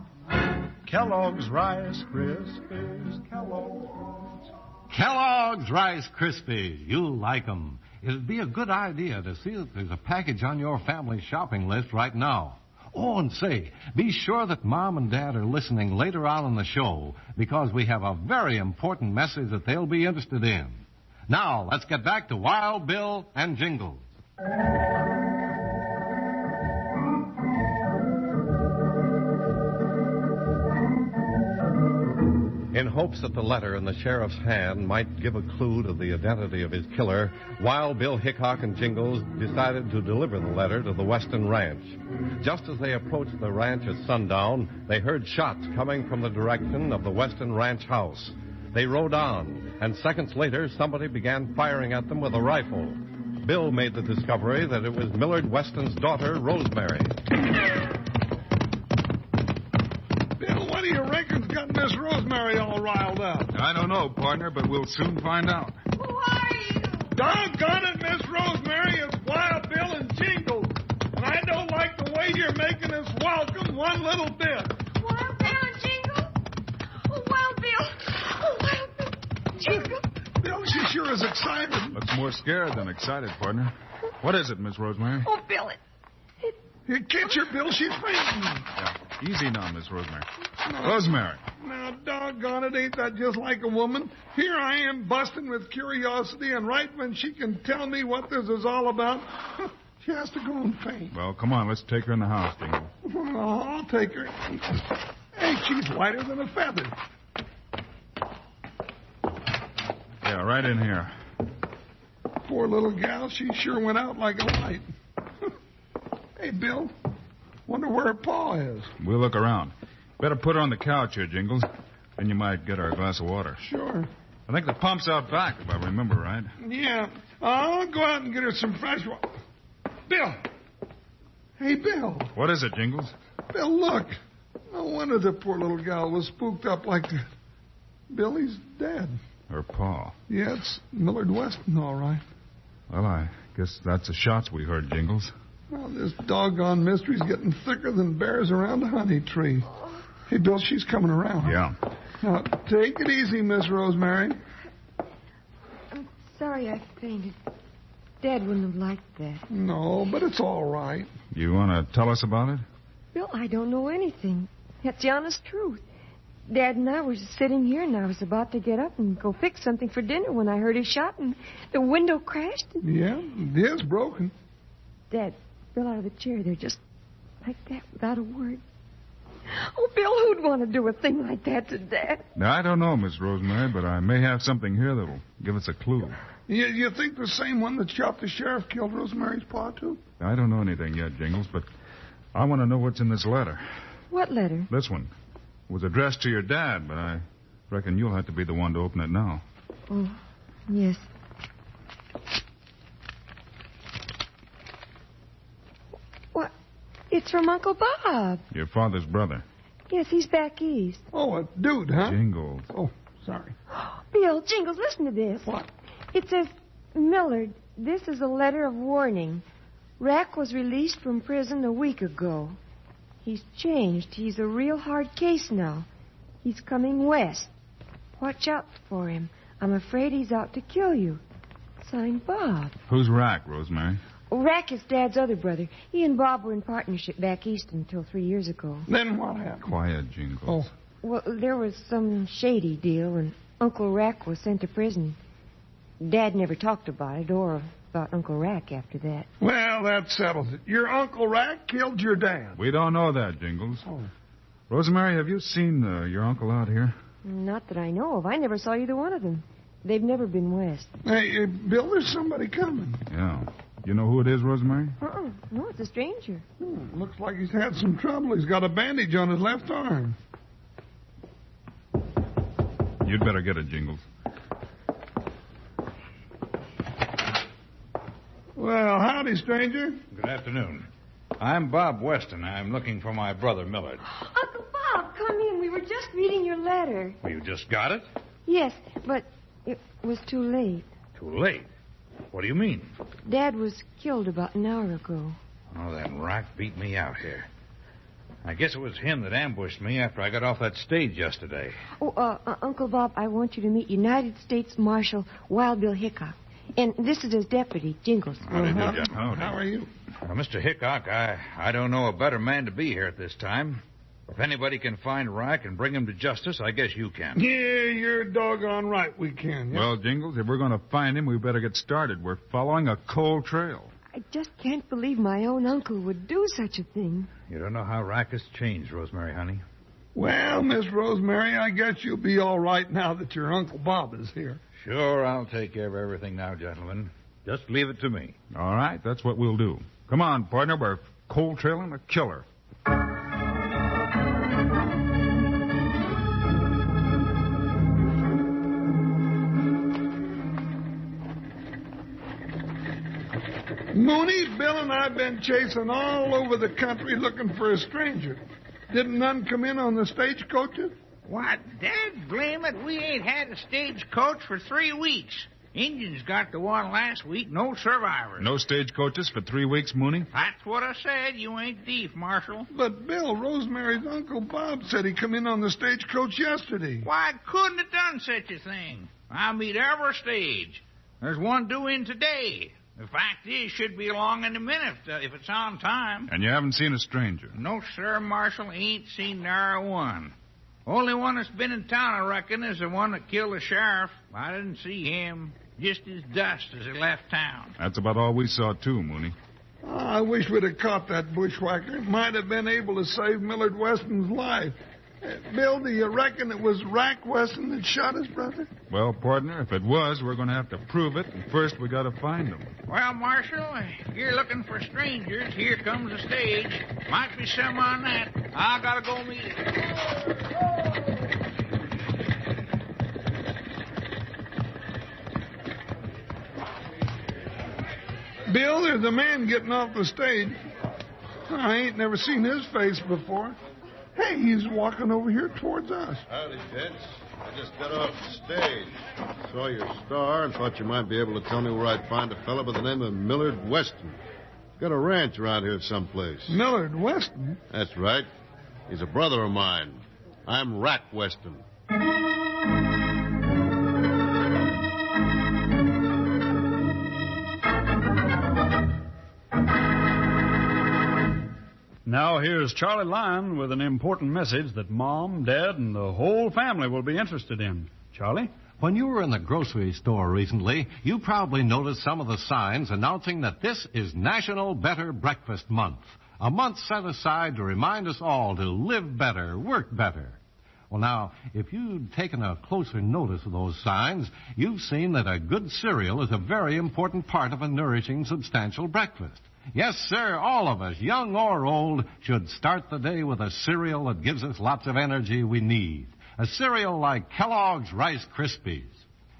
Kellogg's Rice Krispies, Kellogg's. Kellogg's Rice Krispies. You'll like 'em. It'd be a good idea to see if there's a package on your family shopping list right now. Oh, and say, be sure that Mom and Dad are listening later on in the show because we have a very important message that they'll be interested in. Now, let's get back to Wild Bill and Jingles. In hopes that the letter in the sheriff's hand might give a clue to the identity of his killer, Wild Bill, Hickok, and Jingles decided to deliver the letter to the Weston Ranch. Just as they approached the ranch at sundown, they heard shots coming from the direction of the Weston Ranch house. They rode on, and seconds later, somebody began firing at them with a rifle. Bill made the discovery that it was Millard Weston's daughter, Rosemary. What do you reckon's got Miss Rosemary all riled up? I don't know, partner, but we'll soon find out. Who are you? Doggone it, Miss Rosemary, it's Wild Bill and Jingles. And I don't like the way you're making us welcome one little bit. Wild Bill and Jingles? Oh, Wild Bill. Oh, Wild Bill. Jingles. Bill, she sure is excited. Looks more scared than excited, partner. What is it, Miss Rosemary? Oh, Bill, You catch her, Bill, she's fainting. Yeah, easy now, Miss Rosemary. Rosemary. Now, doggone it, ain't that just like a woman? Here I am busting with curiosity, and right when she can tell me what this is all about, she has to go and faint. Well, come on, let's take her in the house, Dingle. Oh, I'll take her. Hey, she's lighter than a feather. Yeah, right in here. Poor little gal, she sure went out like a light. Hey, Bill, wonder where her paw is. We'll look around. Better put her on the couch here, Jingles. Then you might get her a glass of water. Sure. I think the pump's out back, if I remember right. Yeah. I'll go out and get her some fresh water. Bill. Hey, Bill. What is it, Jingles? Bill, look. No wonder the poor little gal was spooked up like that. Billy's dead. Her paw. Yeah, it's Millard Weston, all right. Well, I guess that's the shots we heard, Jingles. Well, this doggone mystery's getting thicker than bears around a honey tree. Hey, Bill, she's coming around. Yeah. Now, take it easy, Miss Rosemary. I'm sorry I fainted. Dad wouldn't have liked that. No, but it's all right. You want to tell us about it? Bill, I don't know anything. That's the honest truth. Dad and I were just sitting here, and I was about to get up and go fix something for dinner when I heard a shot, and the window crashed. Yeah, it is broken. Dad fell out of the chair there just like that without a word. Oh, Bill, who'd want to do a thing like that to Dad? Now, I don't know, Miss Rosemary, but I may have something here that'll give us a clue. You think the same one that shot the sheriff killed Rosemary's paw, too? I don't know anything yet, Jingles, but I want to know what's in this letter. What letter? This one. It was addressed to your dad, but I reckon you'll have to be the one to open it now. Oh, yes. What? It's from Uncle Bob. Your father's brother. Yes, he's back east. Oh, a dude, huh? Jingles. Oh, sorry. Bill, Jingles, listen to this. What? It says, Millard, this is a letter of warning. Rack was released from prison a week ago. He's changed. He's a real hard case now. He's coming west. Watch out for him. I'm afraid he's out to kill you. Signed, Bob. Who's Rack, Rosemary? Rack is Dad's other brother. He and Bob were in partnership back east until 3 years ago. Then what happened? Quiet, Jingles. Oh. Well, there was some shady deal, and Uncle Rack was sent to prison. Dad never talked about it or about Uncle Rack after that. Well, that settles it. Your Uncle Rack killed your dad. We don't know that, Jingles. Oh. Rosemary, have you seen your uncle out here? Not that I know of. I never saw either one of them. They've never been west. Hey, Bill, there's somebody coming. Yeah. You know who it is, Rosemary? No, it's a stranger. Looks like he's had some trouble. He's got a bandage on his left arm. You'd better get it, Jingles. Well, howdy, stranger. Good afternoon. I'm Bob Weston. I'm looking for my brother, Millard. Uncle Bob, come in. We were just reading your letter. Well, you just got it? Yes, but it was too late. Too late? What do you mean? Dad was killed about an hour ago. Oh, that Rack beat me out here. I guess it was him that ambushed me after I got off that stage yesterday. Oh, Uncle Bob, I want you to meet United States Marshal Wild Bill Hickok. And this is his deputy, Jingles. How do you do, John? How are you? Well, Mr. Hickok, I don't know a better man to be here at this time. If anybody can find Rack and bring him to justice, I guess you can. Yeah, you're doggone right we can. Yeah. Well, Jingles, if we're going to find him, we better get started. We're following a cold trail. I just can't believe my own uncle would do such a thing. You don't know how Rack has changed, Rosemary, honey. Well, Miss Rosemary, I guess you'll be all right now that your Uncle Bob is here. Sure, I'll take care of everything now, gentlemen. Just leave it to me. All right, that's what we'll do. Come on, partner, we're cold trailing a killer. Mooney, Bill and I have been chasing all over the country looking for a stranger. Didn't none come in on the stagecoaches? What? Dad blame it, we ain't had a stagecoach for 3 weeks. Indians got the one last week, no survivors. No stagecoaches for 3 weeks, Mooney? That's what I said. You ain't thief, Marshal. But, Bill, Rosemary's Uncle Bob said he come in on the stagecoach yesterday. Why, I couldn't have done such a thing. I meet every stage. There's one due in today. The fact is, should be along in a minute if it's on time. And you haven't seen a stranger? No, sir, Marshal. Ain't seen nary one. Only one that's been in town, I reckon, is the one that killed the sheriff. I didn't see him. Just his dust as he left town. That's about all we saw, too, Mooney. Oh, I wish we'd have caught that bushwhacker. Might have been able to save Millard Weston's life. Bill, do you reckon it was Rack Weston that shot his brother? Well, partner, if it was, we're going to have to prove it, and first we got to find him. Well, Marshal, if you're looking for strangers, here comes the stage. Might be some on that. I gotta go meet it. Bill, there's a man getting off the stage. I ain't never seen his face before. Hey, he's walking over here towards us. Howdy, gents. I just got off the stage. Saw your star and thought you might be able to tell me where I'd find a fellow by the name of Millard Weston. Got a ranch around here someplace. Millard Weston? That's right. He's a brother of mine. I'm Rack Weston. Now here's Charlie Lyon with an important message that Mom, Dad, and the whole family will be interested in. Charlie? When you were in the grocery store recently, you probably noticed some of the signs announcing that this is National Better Breakfast Month, a month set aside to remind us all to live better, work better. Well, now, if you'd taken a closer notice of those signs, you've seen that a good cereal is a very important part of a nourishing, substantial breakfast. Yes, sir, all of us, young or old, should start the day with a cereal that gives us lots of energy we need. A cereal like Kellogg's Rice Krispies.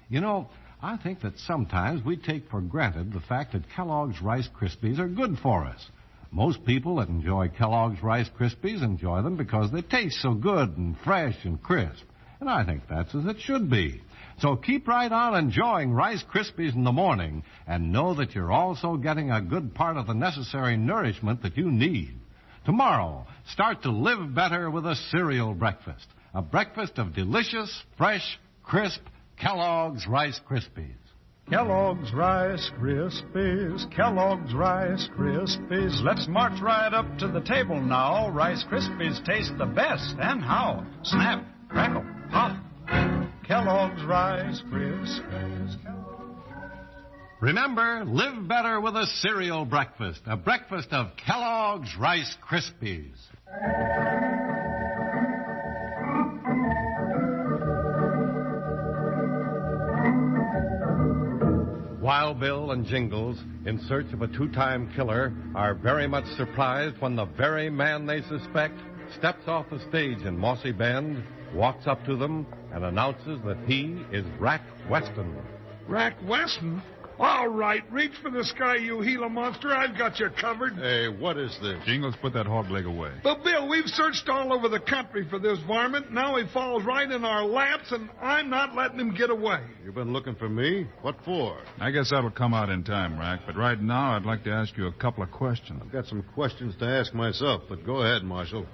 You know, I think that sometimes we take for granted the fact that Kellogg's Rice Krispies are good for us. Most people that enjoy Kellogg's Rice Krispies enjoy them because they taste so good and fresh and crisp. And I think that's as it should be. So keep right on enjoying Rice Krispies in the morning and know that you're also getting a good part of the necessary nourishment that you need. Tomorrow, start to live better with a cereal breakfast. A breakfast of delicious, fresh, crisp Kellogg's Rice Krispies. Kellogg's Rice Krispies, Kellogg's Rice Krispies. Let's march right up to the table now. Rice Krispies taste the best, and how? Snap, crackle, pop. Kellogg's Rice Krispies. Remember, live better with a cereal breakfast. A breakfast of Kellogg's Rice Krispies. Wild Bill and Jingles, in search of a two-time killer, are very much surprised when the very man they suspect steps off the stage in Mossy Bend, walks up to them, and announces that he is Rack Weston. Rack Weston? All right, reach for the sky, you Gila monster. I've got you covered. Hey, what is this? Jingles, put that hog leg away. But, Bill, we've searched all over the country for this varmint. Now he falls right in our laps, and I'm not letting him get away. You've been looking for me? What for? I guess that'll come out in time, Rack. But right now, I'd like to ask you a couple of questions. I've got some questions to ask myself, but go ahead, Marshal.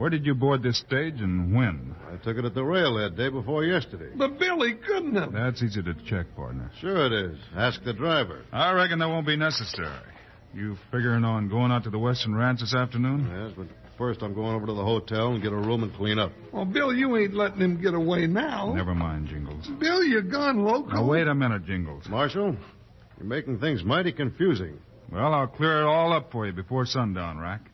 Where did you board this stage and when? I took it at the railhead day before yesterday. But Billy couldn't have. That's easy to check, partner. Sure it is. Ask the driver. I reckon that won't be necessary. You figuring on going out to the Western Ranch this afternoon? Yes, but first I'm going over to the hotel and get a room and clean up. Well, Bill, you ain't letting him get away now. Never mind, Jingles. Bill, you're gone local. Now, wait a minute, Jingles. Marshal, you're making things mighty confusing. Well, I'll clear it all up for you before sundown, Rack.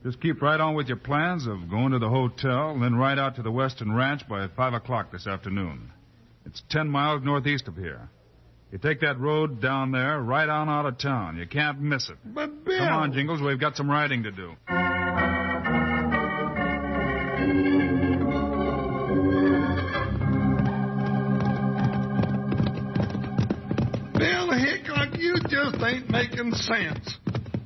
Just keep right on with your plans of going to the hotel, and then right out to the Western Ranch by 5 o'clock this afternoon. It's 10 miles northeast of here. You take that road down there, right on out of town. You can't miss it. But, Bill... Come on, Jingles. We've got some riding to do. Bill Hickok, you just ain't making sense.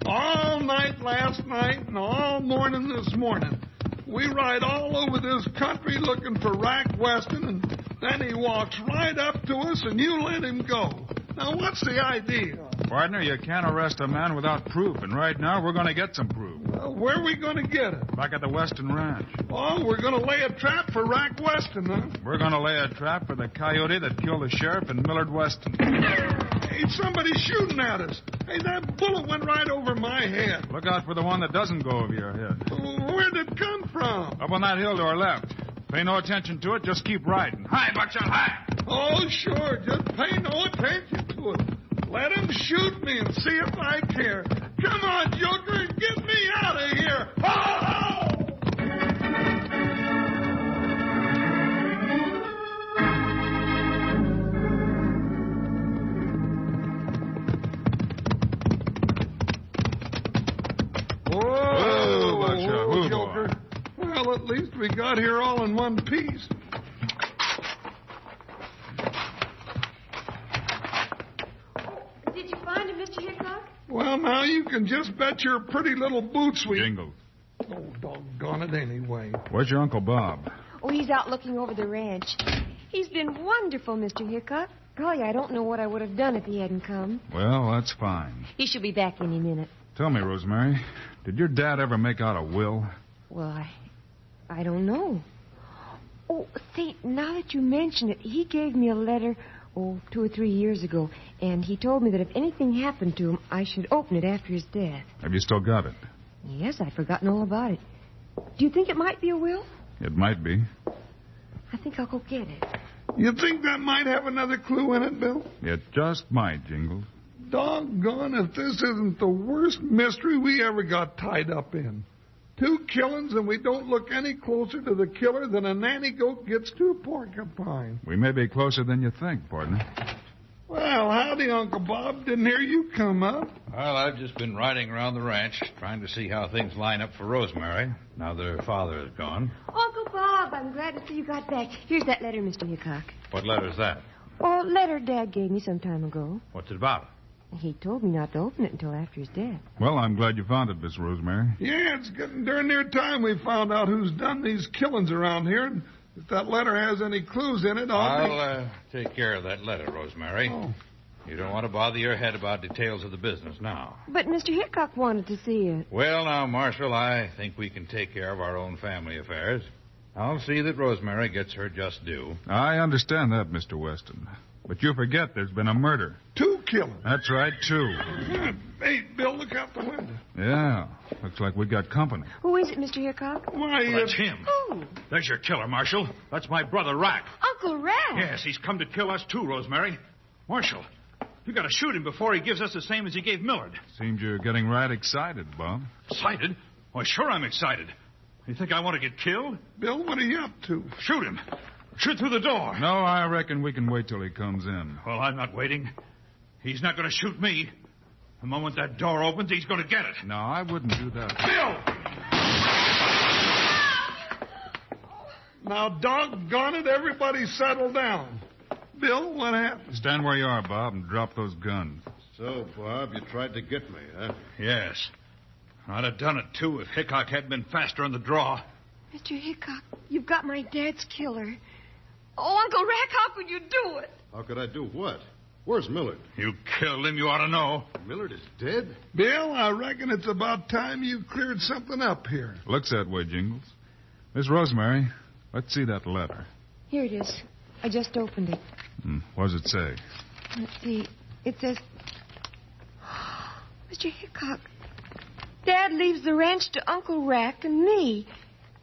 All night last night and all morning this morning, we ride all over this country looking for Rack Weston, and then he walks right up to us and you let him go. Now, what's the idea? Partner, you can't arrest a man without proof, and right now we're going to get some proof. Where are we going to get it? Back at the Western Ranch. Oh, we're going to lay a trap for Rack Weston, huh? We're going to lay a trap for the coyote that killed the sheriff and Millard Weston. Hey, somebody's shooting at us. Hey, that bullet went right over my head. Look out for the one that doesn't go over your head. Where did it come from? Up on that hill to our left. Pay no attention to it, just keep riding. Hi, Buckshot, hi! Oh, sure, just pay no attention to it. Let him shoot me and see if I care. Come on, Joker, and get me out of here. Oh! Whoa, Buckshot, whoa, Joker. Well, at least we got here all in one piece. Did you find him, Mr. Hickok? Well, now you can just bet your pretty little boots we... Jingles. Oh, doggone it anyway. Where's your Uncle Bob? Oh, he's out looking over the ranch. He's been wonderful, Mr. Hickok. Golly, I don't know what I would have done if he hadn't come. Well, that's fine. He should be back any minute. Tell me, Rosemary, did your dad ever make out a will? Well, I don't know. Oh, see, now that you mention it, he gave me a letter, 2 or 3 years ago, and he told me that if anything happened to him, I should open it after his death. Have you still got it? Yes, I'd forgotten all about it. Do you think it might be a will? It might be. I think I'll go get it. You think that might have another clue in it, Bill? It just might, Jingles. Doggone if this isn't the worst mystery we ever got tied up in. 2 killings, and we don't look any closer to the killer than a nanny goat gets to a porcupine. We may be closer than you think, partner. Well, howdy, Uncle Bob. Didn't hear you come up. Well, I've just been riding around the ranch, trying to see how things line up for Rosemary, now that her father is gone. Uncle Bob, I'm glad to see you got back. Here's that letter, Mr. Hickok. What letter's that? Oh, a letter Dad gave me some time ago. What's it about? He told me not to open it until after his death. Well, I'm glad you found it, Miss Rosemary. Yeah, it's getting darn near time we found out who's done these killings around here. And if that letter has any clues in it, I'll take care of that letter, Rosemary. Oh. You don't want to bother your head about details of the business now. But Mr. Hickok wanted to see it. Well, now, Marshal, I think we can take care of our own family affairs. I'll see that Rosemary gets her just due. I understand that, Mr. Weston. But you forget there's been a murder. 2 killings. That's right, 2. Hey, Bill, look out the window. Yeah, looks like we got company. Who is it, Mr. Hickok? Why, That's him. Who? There's your killer, Marshal. That's my brother, Rack. Uncle Rack. Yes, he's come to kill us too, Rosemary. Marshal, you got to shoot him before he gives us the same as he gave Millard. Seems you're getting right excited, Bob. Excited? Why, sure I'm excited. You think I want to get killed? Bill, what are you up to? Shoot him. Shoot through the door. No, I reckon we can wait till he comes in. Well, I'm not waiting. He's not going to shoot me. The moment that door opens, he's going to get it. No, I wouldn't do that. Bill! Now, doggone it, everybody settle down. Bill, what happened? Stand where you are, Bob, and drop those guns. So, Bob, you tried to get me, huh? Yes. I'd have done it, too, if Hickok hadn't been faster on the draw. Mr. Hickok, you've got my dad's killer. Oh, Uncle Rack, how could you do it? How could I do what? Where's Millard? You killed him, you ought to know. Millard is dead? Bill, I reckon it's about time you cleared something up here. Looks that way, Jingles. Miss Rosemary, let's see that letter. Here it is. I just opened it. What does it say? Let's see. It says, Mr. Hickok, Dad leaves the ranch to Uncle Rack and me.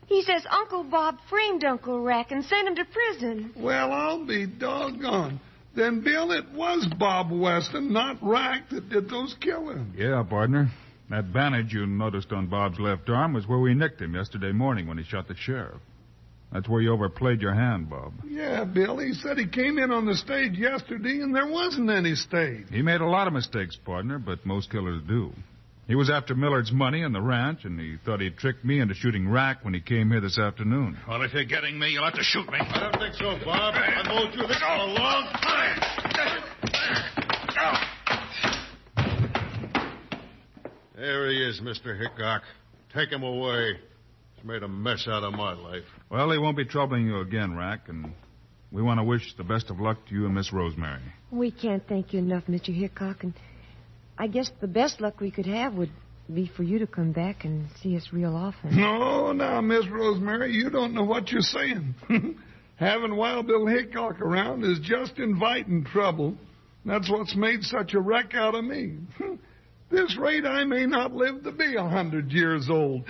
He says Uncle Bob framed Uncle Rack and sent him to prison. Well, I'll be doggone. Then, Bill, it was Bob Weston, not Rack, that did those killings. Yeah, partner. That bandage you noticed on Bob's left arm was where we nicked him yesterday morning when he shot the sheriff. That's where you overplayed your hand, Bob. Yeah, Bill, he said he came in on the stage yesterday and there wasn't any stage. He made a lot of mistakes, partner, but most killers do. He was after Millard's money and the ranch, and he thought he'd tricked me into shooting Rack when he came here this afternoon. Well, if you're getting me, you'll have to shoot me. I don't think so, Bob. I've owed you this for a long time. There he is, Mr. Hickok. Take him away. He's made a mess out of my life. Well, he won't be troubling you again, Rack, and we want to wish the best of luck to you and Miss Rosemary. We can't thank you enough, Mr. Hickok, and I guess the best luck we could have would be for you to come back and see us real often. No, now, Miss Rosemary, you don't know what you're saying. Having Wild Bill Hickok around is just inviting trouble. That's what's made such a wreck out of me. This rate, I may not live to be 100 years old.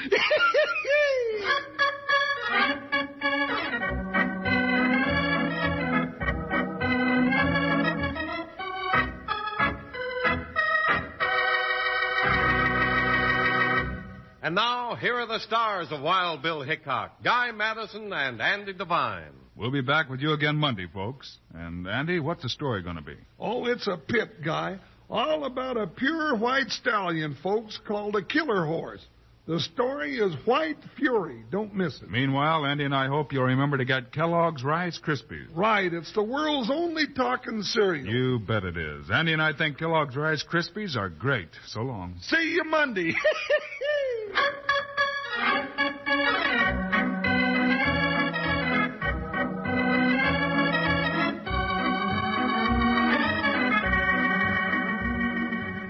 And now, here are the stars of Wild Bill Hickok, Guy Madison and Andy Devine. We'll be back with you again Monday, folks. And, Andy, what's the story going to be? Oh, it's a pip, Guy. All about a pure white stallion, folks, called a killer horse. The story is White Fury. Don't miss it. Meanwhile, Andy and I hope you'll remember to get Kellogg's Rice Krispies. Right. It's the world's only talking cereal. You bet it is. Andy and I think Kellogg's Rice Krispies are great. So long. See you Monday.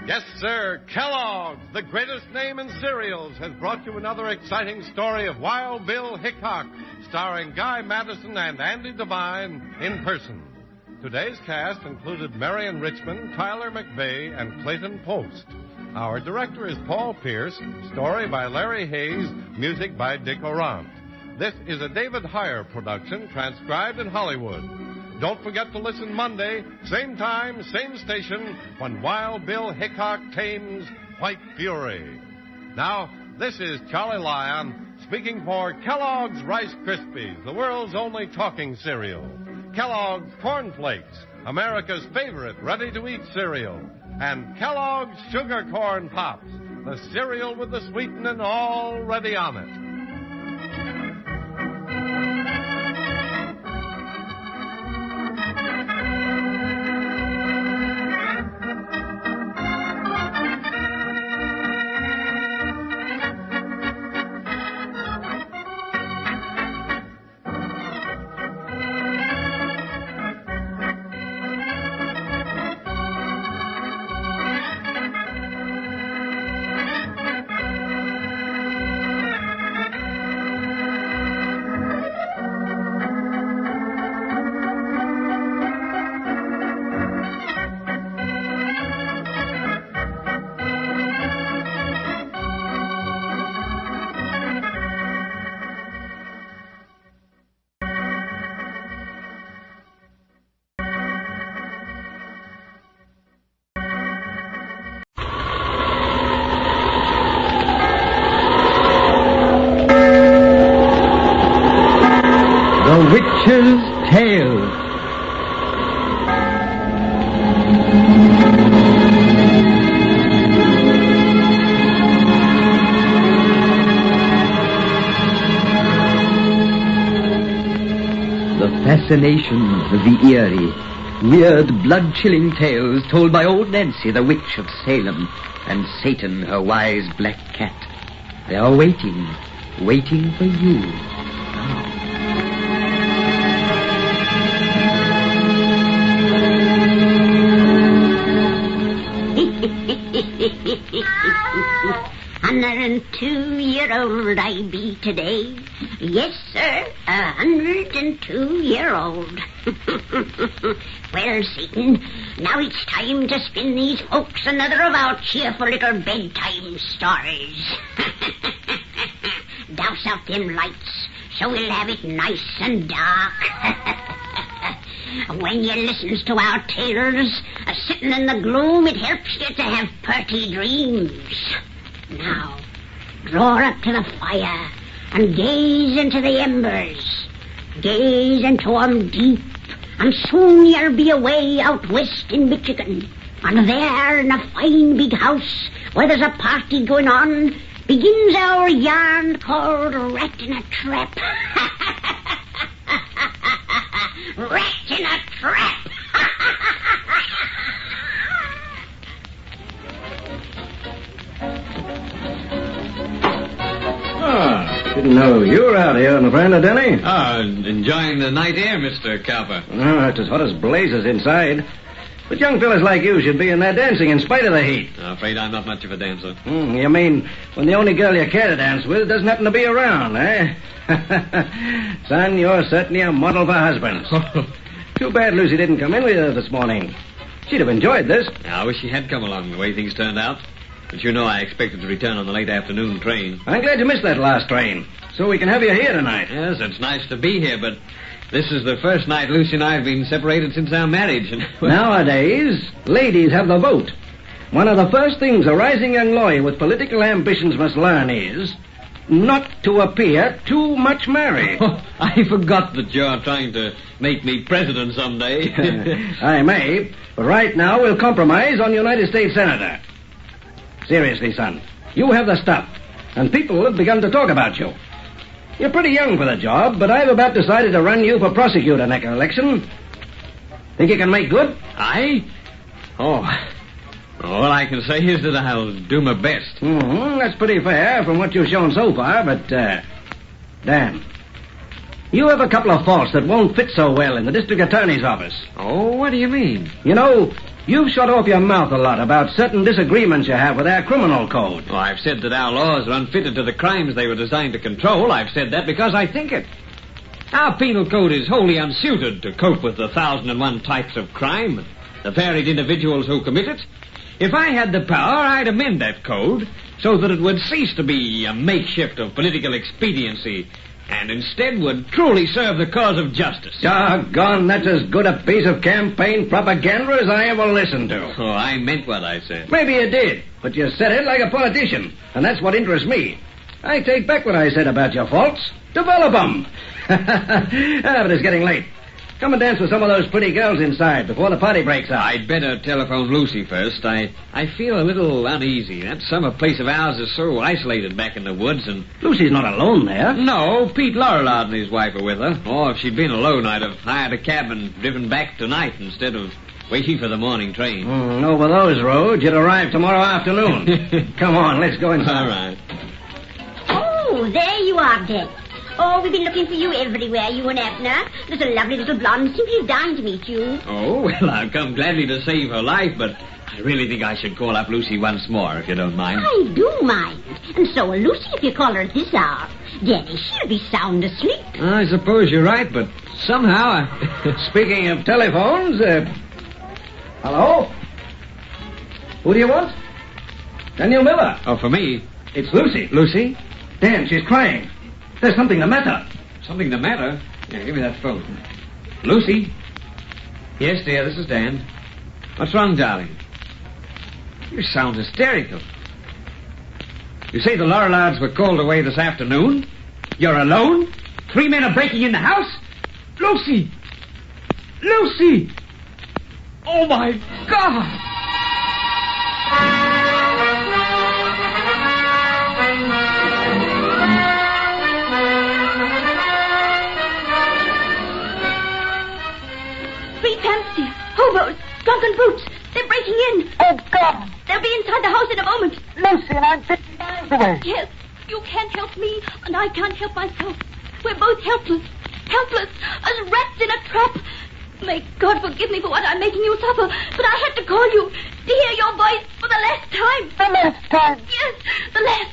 Yes, sir. Kellogg's, the greatest name in cereals, has brought you another exciting story of Wild Bill Hickok, starring Guy Madison and Andy Devine in person. Today's cast included Marion Richmond, Tyler McVeigh, and Clayton Post. Our director is Paul Pierce, story by Larry Hayes, music by Dick Orant. This is a David Heyer production, transcribed in Hollywood. Don't forget to listen Monday, same time, same station, when Wild Bill Hickok tames White Fury. Now, this is Charlie Lyon speaking for Kellogg's Rice Krispies, the world's only talking cereal. Kellogg's Corn Flakes, America's favorite ready-to-eat cereal. And Kellogg's Sugar Corn Pops, the cereal with the sweetening already on it. The Witch's Tale. The fascinations of the eerie, weird, blood-chilling tales told by old Nancy, the witch of Salem, and Satan, her wise black cat. They are waiting for you. 102-year-old I be today. Yes, sir, 102-year-old. Well, Satan, now it's time to spin these folks another of our cheerful little bedtime stories. Douse out them lights so we'll have it nice and dark. When you listens to our tales, sitting in the gloom, it helps you to have purty dreams. Now, draw up to the fire and gaze into the embers. Gaze into 'em deep, and soon you'll be away out west in Michigan. And there, in a fine big house where there's a party going on, begins our yarn called Rat in a Trap. Rat in a Trap! Didn't know you were out here on the veranda, Denny. Enjoying the night air, Mr. Carver. Oh, it's as hot as blazes inside. But young fellas like you should be in there dancing in spite of the heat. I'm afraid I'm not much of a dancer. You mean when the only girl you care to dance with doesn't happen to be around, eh? Son, you're certainly a model for husbands. Too bad Lucy didn't come in with you this morning. She'd have enjoyed this. I wish she had come along the way things turned out. But you know I expected to return on the late afternoon train. I'm glad you missed that last train, so we can have you here tonight. Yes, it's nice to be here, but this is the first night Lucy and I have been separated since our marriage. Nowadays, ladies have the vote. One of the first things a rising young lawyer with political ambitions must learn is not to appear too much married. I forgot that you're trying to make me president someday. I may, but right now we'll compromise on United States Senator. Seriously, son, you have the stuff, and people have begun to talk about you. You're pretty young for the job, but I've about decided to run you for prosecutor next election. Think you can make good? I? All I can say is that I'll do my best. That's pretty fair from what you've shown so far, but, Dan, you have a couple of faults that won't fit so well in the district attorney's office. Oh, what do you mean? You know, you've shut off your mouth a lot about certain disagreements you have with our criminal code. Well, I've said that our laws are unfitted to the crimes they were designed to control. I've said that because I think it. Our penal code is wholly unsuited to cope with the 1,001 types of crime, the varied individuals who commit it. If I had the power, I'd amend that code so that it would cease to be a makeshift of political expediency and instead would truly serve the cause of justice. Doggone, that's as good a piece of campaign propaganda as I ever listened to. Oh, I meant what I said. Maybe you did, but you said it like a politician, and that's what interests me. I take back what I said about your faults. Develop them. But it's getting late. Come and dance with some of those pretty girls inside before the party breaks out. I'd better telephone Lucy first. I feel a little uneasy. That summer place of ours is so isolated back in the woods, and... Lucy's not alone there. No, Pete Lorillard and his wife are with her. Or if she'd been alone, I'd have hired a cab and driven back tonight instead of waiting for the morning train. Over those roads, you'd arrive tomorrow afternoon. Come on, let's go inside. All right. Oh, there you are, Dad. Oh, we've been looking for you everywhere, you and Abner. There's a lovely little blonde simply dying to meet you. Oh, well, I've come gladly to save her life, but I really think I should call up Lucy once more, if you don't mind. I do mind. And so will Lucy if you call her at this hour. Daddy, she'll be sound asleep. I suppose you're right, but somehow Speaking of telephones, hello? Who do you want? Daniel Miller. Oh, for me? It's Lucy. Lucy? Dan, she's crying. There's something the matter. Something the matter? Yeah, give me that phone. Lucy? Yes, dear, this is Dan. What's wrong, darling? You sound hysterical. You say the Lorillards were called away this afternoon? You're alone? 3 men are breaking in the house? Lucy! Lucy! Oh, my God! Hobos, drunken brutes. They're breaking in. Oh, God. They'll be inside the house in a moment. Lucy, and I'm 50 miles away. Yes, you can't help me, and I can't help myself. We're both helpless. Helpless as rats in a trap. May God forgive me for what I'm making you suffer, but I had to call you to hear your voice for the last time. The last time? Yes, the last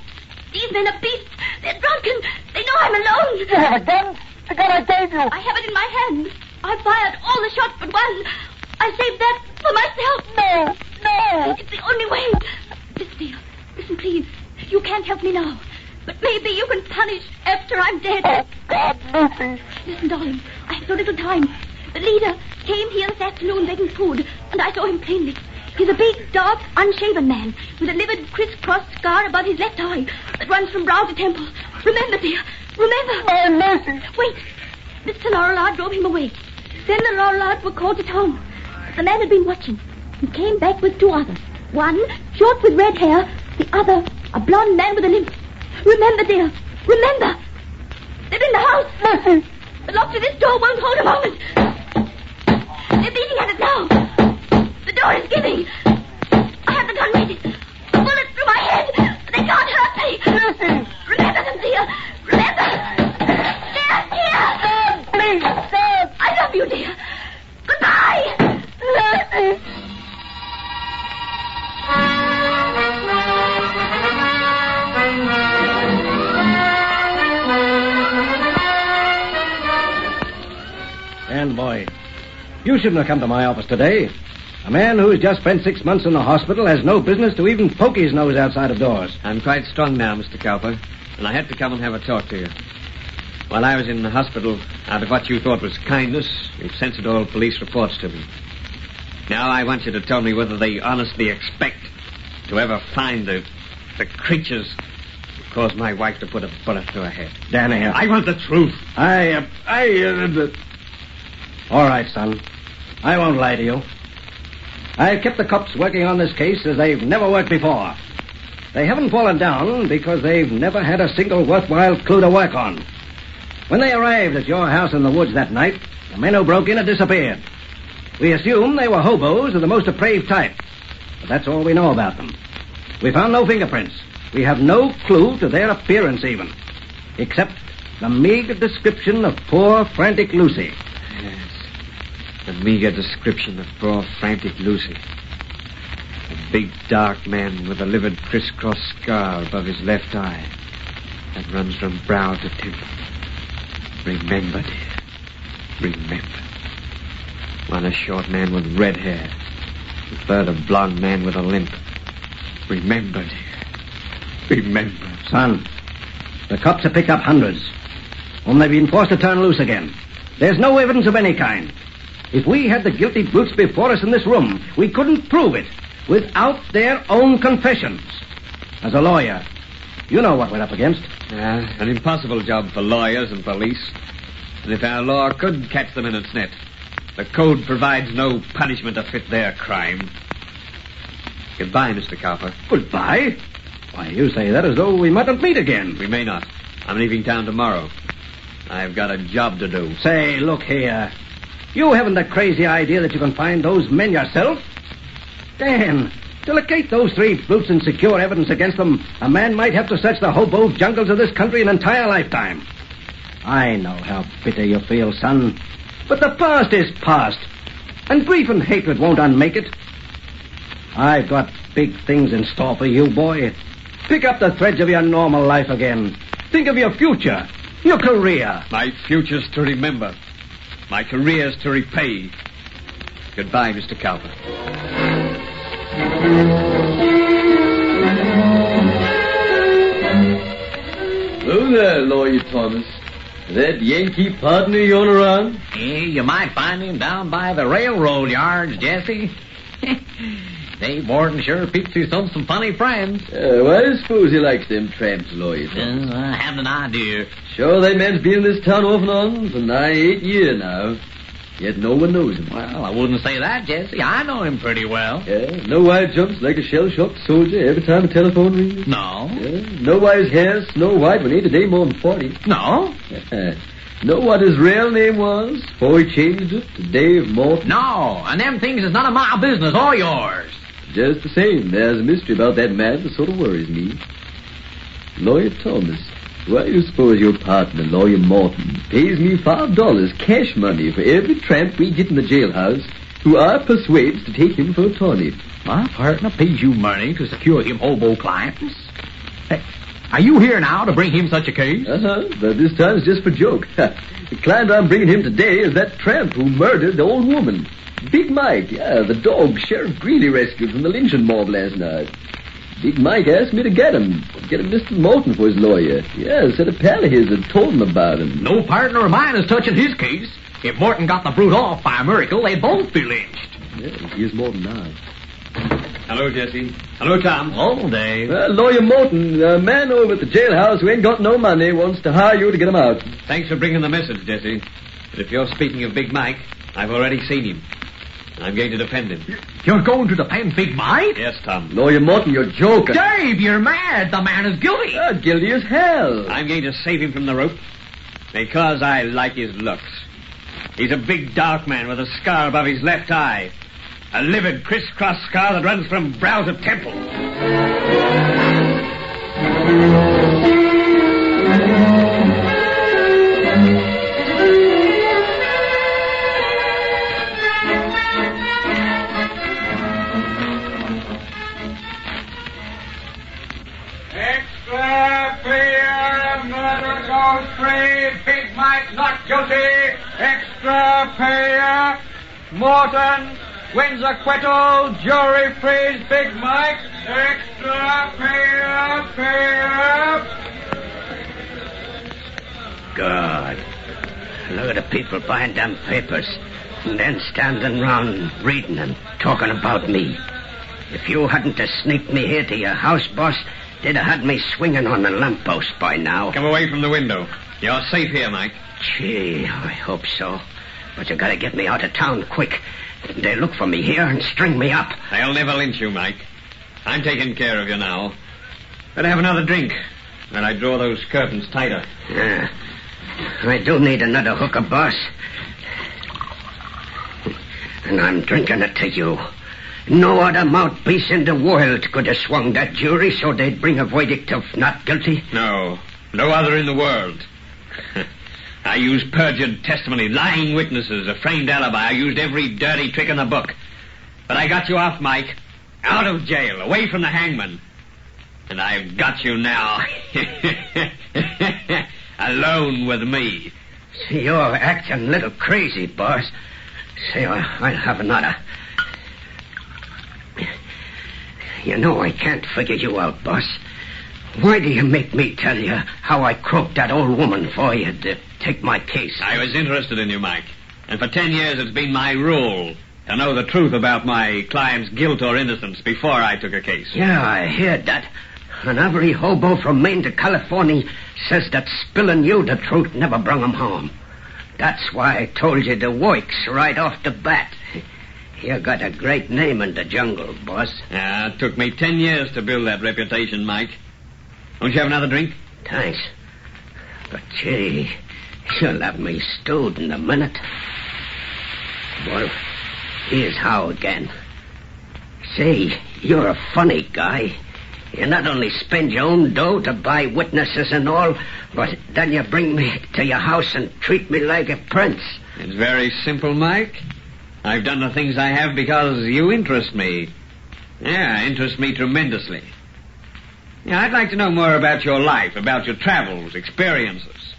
men are beasts. They're drunken. They know I'm alone. You have a gun? The gun I gave you. I have it in my hand. I fired all the shots but one. I saved that for myself. No. It's the only way. Listen, dear. Listen, please. You can't help me now. But maybe you can punish after I'm dead. Oh, God, Lucy. Listen, darling. I have so little time. The leader came here this afternoon begging food, and I saw him plainly. He's a big, dark, unshaven man with a livid, crisscross scar above his left eye that runs from brow to temple. Remember, dear. Remember. Oh, Lucy. Wait. Mr. Lorillard drove him away. Then the Lorillards were called to town. The man had been watching. He came back with two others. One, short with red hair. The other, a blonde man with a limp. Remember, dear. Remember. They're in the house. Lucy. The lock to this door won't hold a moment. They're beating at it now. The door is giving. I have the gun ready. A bullet through my head. They can't hurt me. Lucy. Remember them, dear. Remember. They're here. Please, Dad. I love you, dear. Goodbye. Lucy. And, boy, you shouldn't have come to my office today. A man who's just spent 6 months in the hospital has no business to even poke his nose outside of doors. I'm quite strong now, Mr. Cowper, and I had to come and have a talk to you. While I was in the hospital, out of what you thought was kindness, you censored all police reports to me. Now I want you to tell me whether they honestly expect to ever find the creatures who caused my wife to put a bullet through her head. Danny, I want the truth. All right, son. I won't lie to you. I've kept the cops working on this case as they've never worked before. They haven't fallen down because they've never had a single worthwhile clue to work on. When they arrived at your house in the woods that night, the men who broke in had disappeared. We assume they were hobos of the most depraved type. But that's all we know about them. We found no fingerprints. We have no clue to their appearance even. Except the meager description of poor, frantic Lucy. Yes. The meager description of poor, frantic Lucy. A big, dark man with a livid, crisscross scar above his left eye that runs from brow to temple. Remember, dear. Remember. One a short man with red hair. The third a blonde man with a limp. Remember, dear. Remember. Son, the cops have picked up hundreds, whom they've been forced to turn loose again. There's no evidence of any kind. If we had the guilty brutes before us in this room, we couldn't prove it without their own confessions. As a lawyer, you know what we're up against. An impossible job for lawyers and police. And if our law could catch them in its net, the code provides no punishment to fit their crime. Goodbye, Mr. Cowper. Goodbye? Why, you say that as though we mightn't meet again. We may not. I'm leaving town tomorrow. I've got a job to do. Say, look here. You haven't the crazy idea that you can find those men yourself? Dan, to locate those three brutes and secure evidence against them, a man might have to search the hobo jungles of this country an entire lifetime. I know how bitter you feel, son. But the past is past. And grief and hatred won't unmake it. I've got big things in store for you, boy. Pick up the threads of your normal life again. Think of your future, your career. My future's to remember. My career's to repay. Goodbye, Mr. Cowper. Hello there, Lawyer Thomas. That Yankee partner you on around? Yeah, you might find him down by the railroad yards, Jesse. Dave Morton sure peeks through some funny friends. Well, I suppose he likes them tramps, Lawyer Thomas. I haven't an idea. Sure, that man's been in this town off and on for nigh 8 years now. Yet no one knows him. Well, I wouldn't say that, Jesse. I know him pretty well. Yeah, know why he jumps like a shell-shocked soldier every time the telephone rings? No. Yeah, know why his hair's snow white when he ain't a day more than 40? No. Know what his real name was before he changed it to Dave Morton? No, and them things is none of my business or yours. Just the same, there's a mystery about that man that sort of worries me. Lawyer Thomas, why do you suppose your partner, Lawyer Morton, pays me $5 cash money for every tramp we get in the jailhouse who I persuades to take him for a tonic? My partner pays you money to secure him hobo clients? Hey, Are you here now to bring him such a case? But this time it's just for joke. The client I'm bringing him today is that tramp who murdered the old woman. Big Mike, the dog Sheriff Greeley rescued from the lynching mob last night. Big Mike asked me to get him Mr. Morton for his lawyer. Yeah, said a pal of his had told him about him. No partner of mine is touching his case. If Morton got the brute off by a miracle, they'd both be lynched. Yeah, here's Morton now. Hello, Jesse. Hello, Tom. Oh, Dave. Lawyer Morton, a man over at the jailhouse who ain't got no money, wants to hire you to get him out. Thanks for bringing the message, Jesse. But if you're speaking of Big Mike, I've already seen him. I'm going to defend him. You're going to defend Big Mike? Yes, Tom. Lawyer Morton, you're joking. Dave, you're mad. The man is guilty. Guilty as hell. I'm going to save him from the rope because I like his looks. He's a big, dark man with a scar above his left eye. A livid, crisscross scar that runs from brow to temple. Extra payer, murder goes free. Big Mike not guilty. Extra payer. Morton wins acquittal. Jury frees Big Mike. Extra payer. God. Look at the people buying them papers and then standing round reading and talking about me. If you hadn't have sneaked me here to your house, boss, they'd have had me swinging on the lamppost by now. Come away from the window. You're safe here, Mike. Gee, I hope so. But you gotta get me out of town quick. They look for me here and string me up. They'll never lynch you, Mike. I'm taking care of you now. Better have another drink. When I draw those curtains tighter. Yeah. I do need another hooker, boss. And I'm drinking it to you. No other mouthpiece in the world could have swung that jury so they'd bring a verdict of not guilty. No other in the world. I used perjured testimony, lying witnesses, a framed alibi. I used every dirty trick in the book. But I got you off, Mike. Out of jail, away from the hangman. And I've got you now. Alone with me. See, you're acting a little crazy, boss. Say, I'll have another. You know I can't figure you out, boss. Why do you make me tell you how I croaked that old woman for you to take my case? I was interested in you, Mike. And for 10 years it's been my rule to know the truth about my client's guilt or innocence before I took a case. Yeah, I heard that. And every hobo from Maine to California says that spilling you the truth never brung him home. That's why I told you the works right off the bat. You got a great name in the jungle, boss. Yeah, it took me 10 years to build that reputation, Mike. Won't you have another drink? Thanks. But, gee, you'll have me stewed in a minute. Well, here's how again. Say, you're a funny guy. You not only spend your own dough to buy witnesses and all, but then you bring me to your house and treat me like a prince. It's very simple, Mike. I've done the things I have because you interest me. Yeah, interest me tremendously. Yeah, I'd like to know more about your life, about your travels, experiences.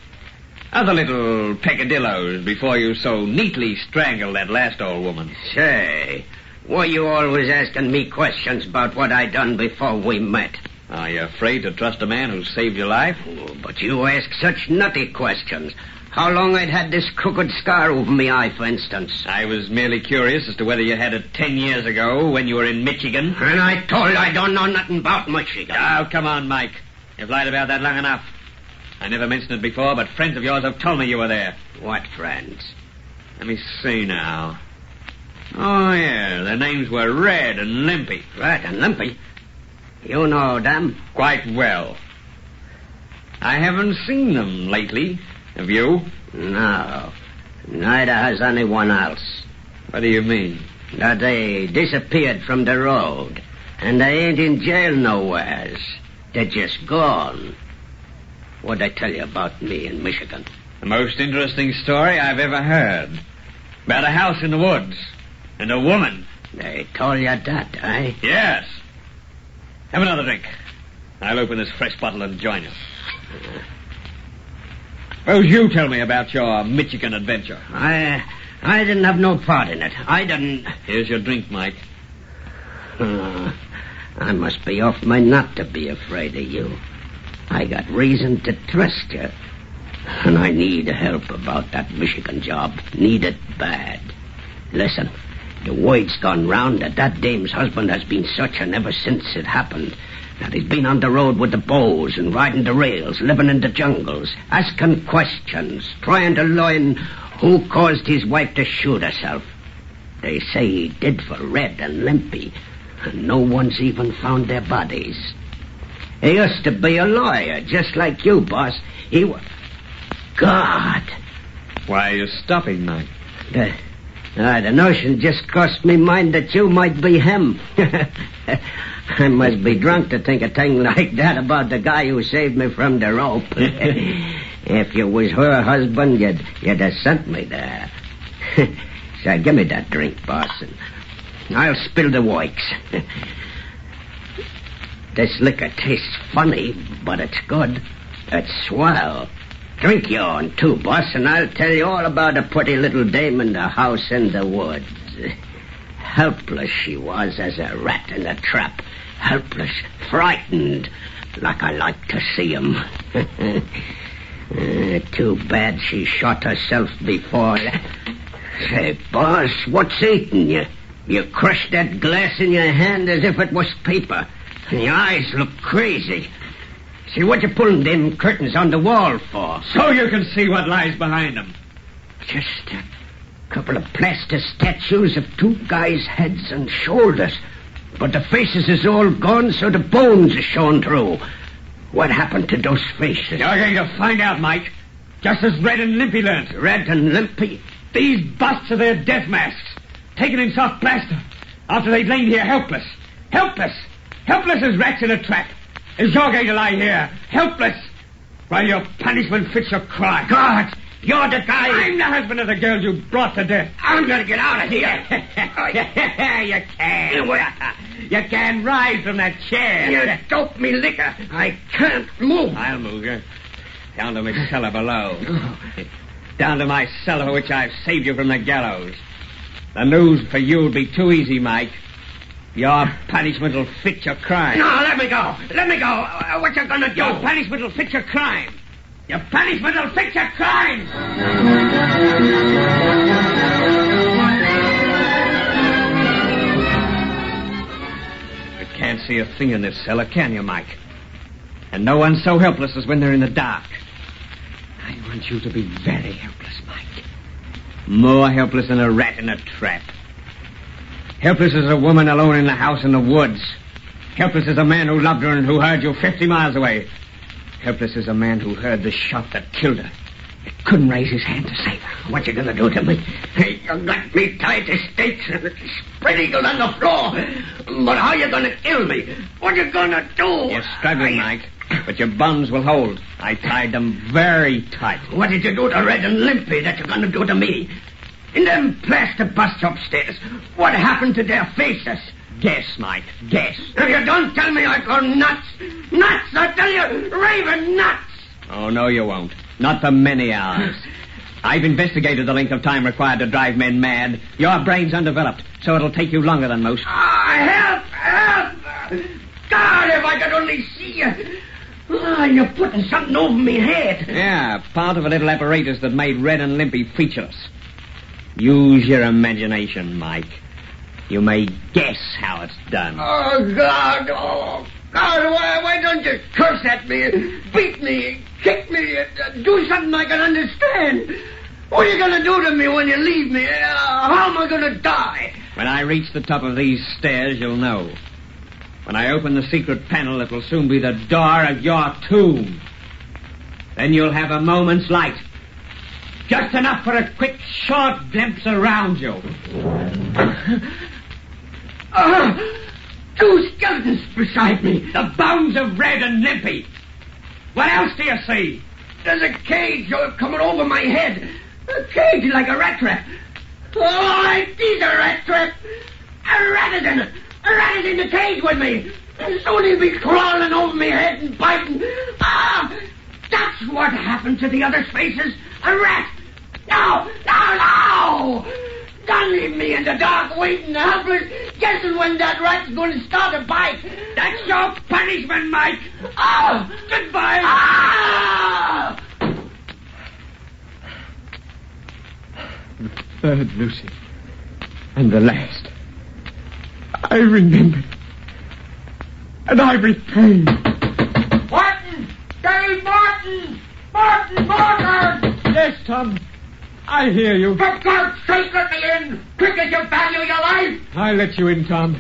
Other little peccadillos before you so neatly strangled that last old woman. Say, why you always asking me questions about what I done before we met? Are you afraid to trust a man who saved your life? Oh, but you ask such nutty questions. How long I'd had this crooked scar over my eye, for instance. I was merely curious as to whether you had it 10 years ago when you were in Michigan. And I told you I don't know nothing about Michigan. Oh, come on, Mike. You've lied about that long enough. I never mentioned it before, but friends of yours have told me you were there. What friends? Let me see now. Oh, yeah, their names were Red and Limpy. Red and Limpy? You know them? Quite well. I haven't seen them lately. Have you? No. Neither has anyone else. What do you mean? That they disappeared from the road, and they ain't in jail nowheres. They're just gone. What'd I tell you about me in Michigan? The most interesting story I've ever heard. About a house in the woods. And a woman. They told you that, eh? Yes. Have another drink. I'll open this fresh bottle and join you. Suppose you tell me about your Michigan adventure. I didn't have no part in it. I didn't... Here's your drink, Mike. I must be off my nut to be afraid of you. I got reason to trust you. And I need help about that Michigan job. Need it bad. Listen, the word's gone round that dame's husband has been searching ever since it happened. That he's been on the road with the bows and riding the rails, living in the jungles, asking questions, trying to learn who caused his wife to shoot herself. They say he did for Red and Limpy, and no one's even found their bodies. He used to be a lawyer, just like you, boss. He was... God! Why are you stopping, Mike? The notion just crossed me mind that you might be him. I must be drunk to think a thing like that about the guy who saved me from the rope. If you was her husband, you'd have sent me there. So give me that drink, boss, and I'll spill the works. This liquor tastes funny, but it's good. It's swell. Drink your own, too, boss, and I'll tell you all about a pretty little dame in the house in the woods. Helpless she was as a rat in a trap. Helpless, frightened, like I like to see 'em. Too bad she shot herself before. Say, boss, what's eating you? You crushed that glass in your hand as if it was paper, and your eyes look crazy. See, what you pulling them curtains on the wall for? So you can see what lies behind them. Just a couple of plaster statues of two guys' heads and shoulders. But the faces is all gone, so the bones are shown through. What happened to those faces? You're going to find out, Mike. Just as Red and Limpy learned. Red and Limpy? These busts are their death masks, taken in soft plaster, after they'd lain here helpless. Helpless! Helpless as rats in a trap. As you're going to lie here, helpless, while your punishment fits your crime. God! You're the guy... I'm the husband of the girl you brought to death. I'm going to get out of here. You can. You can rise from that chair. You dope me liquor. I can't move. I'll move you. Down to my cellar below. Down to my cellar for which I've saved you from the gallows. The news for you will be too easy, Mike. Your punishment will fit your crime. No, let me go. Let me go. What you gonna do? Your punishment will fit your crime. Your punishment will fit your crime. You can't see a thing in this cellar, can you, Mike? And no one's so helpless as when they're in the dark. I want you to be very helpless, Mike. More helpless than a rat in a trap. Helpless as a woman alone in the house in the woods. Helpless as a man who loved her and who heard you 50 miles away. Helpless as a man who heard the shot that killed her. He couldn't raise his hand to save her. What you gonna do to me? Hey, you got me tied to stakes and spread eagled on the floor. But how you gonna kill me? What you gonna do? You're struggling, Mike, but your bonds will hold. I tied them very tight. What did you do to Red and Limpy that you're gonna do to me? In them plaster busts upstairs, what happened to their faces? Guess, Mike, guess. If you don't tell me, I go nuts. Nuts, I tell you, raving nuts. Oh, no, you won't. Not for many hours. I've investigated the length of time required to drive men mad. Your brain's undeveloped, so it'll take you longer than most. Help! God, if I could only see you. You're putting something over me head. Yeah, part of a little apparatus that made Red and Limpy featureless. Use your imagination, Mike. You may guess how it's done. Oh, God, why don't you curse at me, beat me, kick me, do something I can understand? What are you going to do to me when you leave me? How am I going to die? When I reach the top of these stairs, you'll know. When I open the secret panel, it will soon be the door of your tomb. Then you'll have a moment's light. Just enough for a quick, short glimpse around you. Two skeletons beside me. The bones of Red and Limpy. What else do you see? There's a cage coming over my head. A cage like a rat trap. Oh, it is a rat trap. A rat is in it. A rat is in the cage with me. And soon he'll be crawling over me head and biting. Ah! That's what happened to the other faces. A rat. No! Don't leave me in the dark waiting helpless, guessing when that rat's going to start a bite. That's your punishment, Mike. Oh, goodbye. Ah! The third, Lucy. And the last. I remembered. And I repaid. Martin! Dave Martin! Martin! Yes, Tom. I hear you. For God's sake, let me in! Quick as you value your life! I'll let you in, Tom.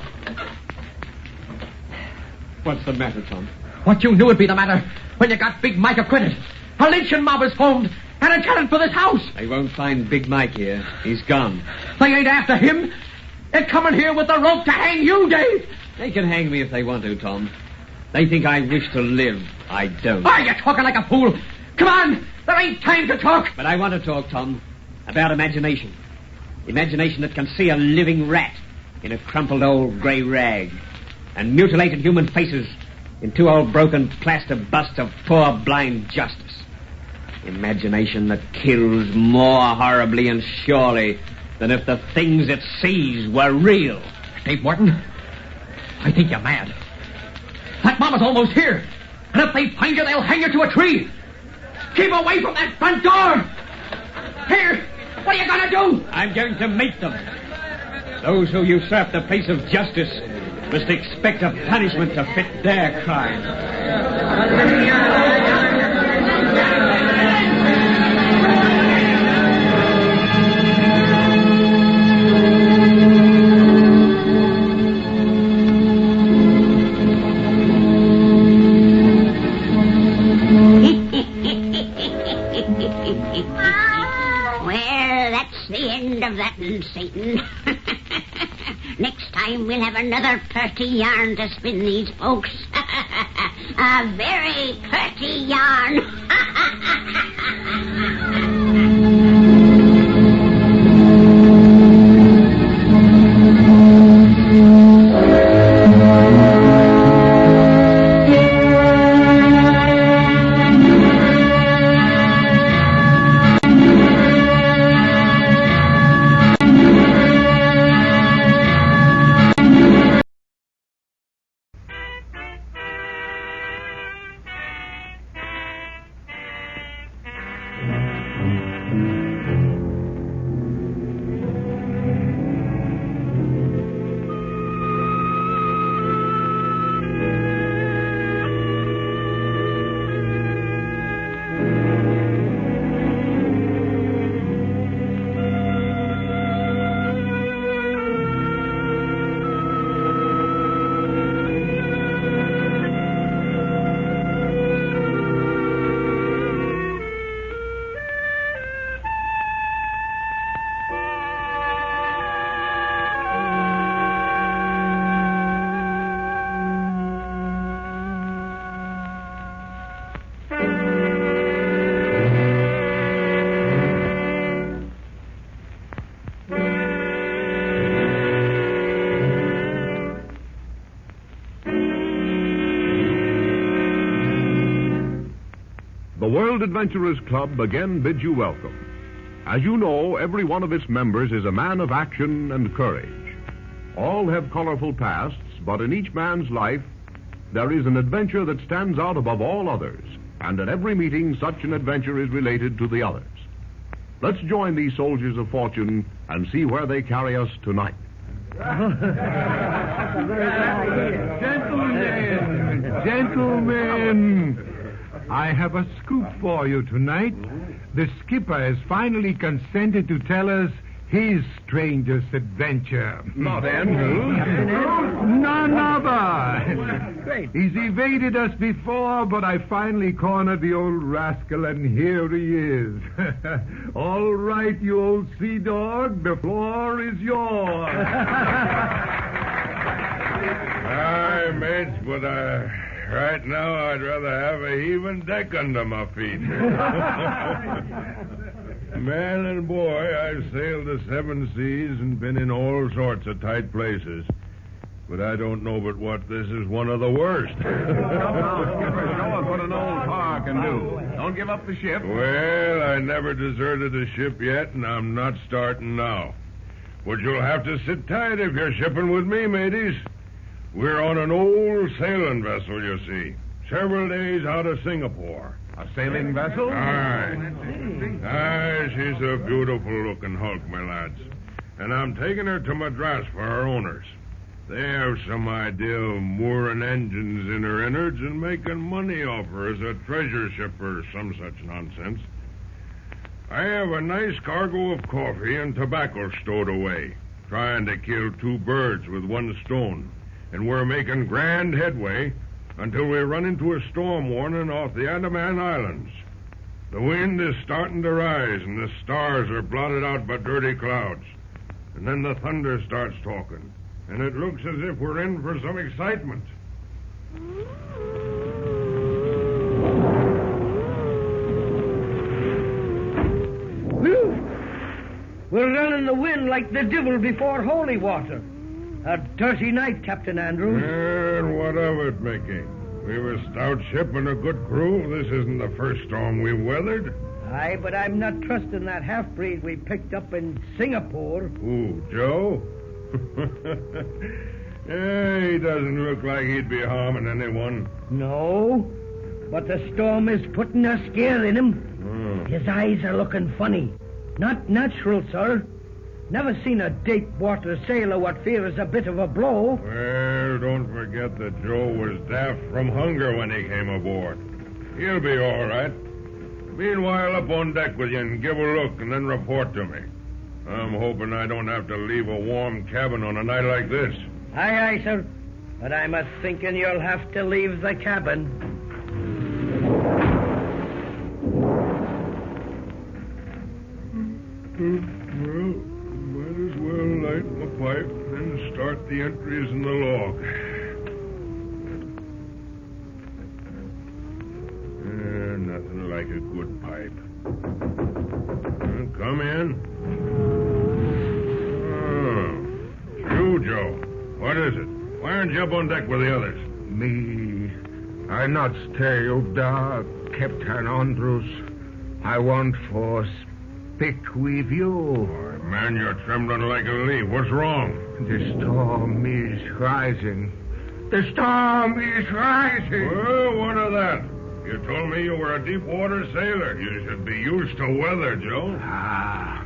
What's the matter, Tom? What you knew would be the matter when you got Big Mike acquitted. A lynching mob is formed, and a challenge for this house. They won't find Big Mike here. He's gone. They ain't after him. They're coming here with the rope to hang you, Dave. They can hang me if they want to, Tom. They think I wish to live. I don't. Why, you're talking like a fool. Come on. There ain't time to talk. But I want to talk, Tom, about imagination. Imagination that can see a living rat in a crumpled old gray rag and mutilated human faces in two old broken plaster busts of poor blind justice. Imagination that kills more horribly and surely than if the things it sees were real. Dave Morton, I think you're mad. That mama's almost here. And if they find you, they'll hang you to a tree. Keep away from that front door. Here, what are you going to do? I'm going to meet them. Those who usurp the place of justice must expect a punishment to fit their crime. Well, that's the end of that, Satan. Next time we'll have another purty yarn to spin these folks. A very purty yarn. The World Adventurers Club again bids you welcome. As you know, every one of its members is a man of action and courage. All have colorful pasts, but in each man's life, there is an adventure that stands out above all others, and at every meeting, such an adventure is related to the others. Let's join these soldiers of fortune and see where they carry us tonight. Gentlemen, I have a scoop for you tonight. The skipper has finally consented to tell us his strangest adventure. Not Andrew. None other. Great. He's evaded us before, but I finally cornered the old rascal, and here he is. All right, you old sea dog, the floor is yours. Aye, mates, but right now I'd rather have a heaving deck under my feet. Man and boy, I've sailed the seven seas and been in all sorts of tight places. But I don't know but what this is one of the worst. Skipper, show us what an old tar can do. Don't give up the ship. Well, I never deserted a ship yet, and I'm not starting now. But you'll have to sit tight if you're shipping with me, mateys. We're on an old sailing vessel, you see. Several days out of Singapore. A sailing vessel? Aye. Aye, she's a beautiful-looking hulk, my lads. And I'm taking her to Madras for her owners. They have some idea of mooring engines in her innards and making money off her as a treasure ship or some such nonsense. I have a nice cargo of coffee and tobacco stowed away, trying to kill 2 birds with 1 stone. And we're making grand headway until we run into a storm warning off the Andaman Islands. The wind is starting to rise, and the stars are blotted out by dirty clouds. And then the thunder starts talking, and it looks as if we're in for some excitement. We're running the wind like the devil before holy water. A dirty night, Captain Andrews. And what of it, Mickey? We've a stout ship and a good crew. This isn't the first storm we've weathered. Aye, but I'm not trusting that half-breed we picked up in Singapore. Who, Joe? He doesn't look like he'd be harming anyone. No, but the storm is putting a scare in him. His eyes are looking funny. Not natural, sir. Never seen a deep water sailor what fears a bit of a blow. Well, don't forget that Joe was daft from hunger when he came aboard. He'll be all right. Meanwhile, up on deck with you and give a look and then report to me. I'm hoping I don't have to leave a warm cabin on a night like this. Aye, aye, sir. But I'm a-thinking you'll have to leave the cabin. Well, might as well light my pipe and start the entries in the log. Nothing like a good pipe. Come in. Oh, you, Joe. What is it? Why aren't you up on deck with the others? Me, I not stay da, Captain Andrews. I want for speak with you. Oh, man, you're trembling like a leaf. What's wrong? The storm is rising. The storm is rising. Well, what of that? You told me you were a deep-water sailor. You should be used to weather, Joe. Ah,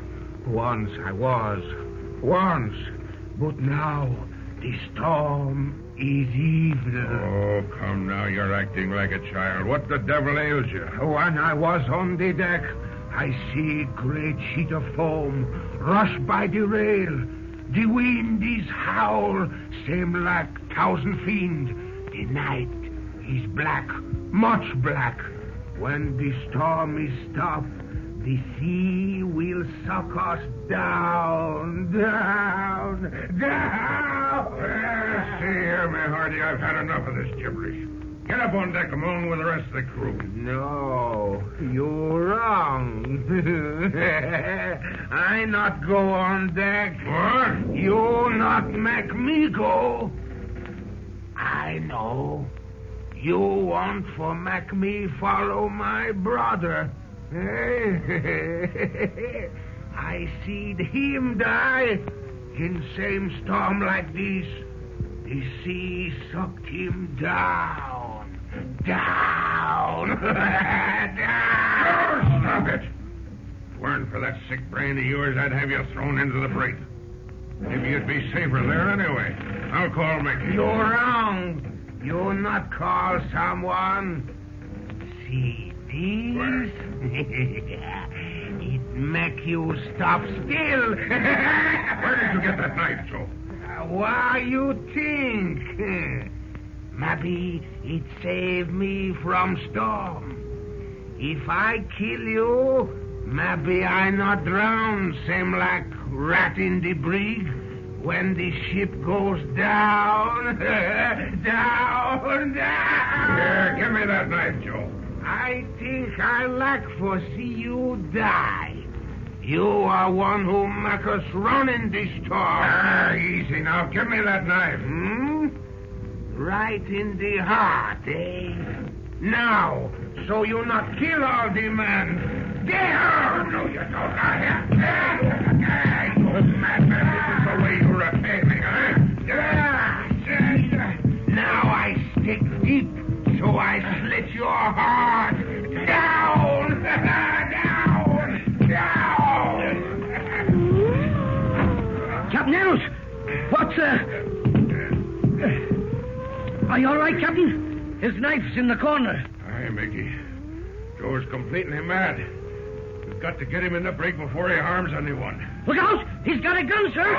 once I was. Once. But now the storm is evil. Oh, come now. You're acting like a child. What the devil ails you? When I was on the deck, I see great sheet of foam rush by the rail. The wind is howl, same like 1,000 fiend. The night is black, much black. When the storm is stopped, the sea will suck us down, down, down. See here, my hearty, I've had enough of this gibberish. Get up on deck along with the rest of the crew. No, you're wrong. I not go on deck. What? You not make me go. I know. You want for make me follow my brother. I seed him die in same storm like this. The sea sucked him down. Down. Oh, stop it. If it weren't for that sick brain of yours, I'd have you thrown into the freight. Maybe you'd be safer there anyway. I'll call Mickey. You're wrong. You not call someone. See this? It make you stop still. Where did you get that knife, Joe? Why you think? Maybe it save me from storm. If I kill you, maybe I not drown, same like rat in the brig. When the ship goes down, down, down. Here, give me that knife, Joe. I think I like for see you die. You are one who make us run in this storm. Ah, easy now. Give me that knife. Right in the heart, eh? Now, so you not kill all the man. There! No, you don't. You madman, this is the way you repay me, huh? Now I stick deep, so I slit your heart. Down! Down! Captain Andrews! What's, Are you all right, Captain? His knife's in the corner. Aye, Mickey. Joe's completely mad. We've got to get him in the brig before he harms anyone. Look out! He's got a gun, sir!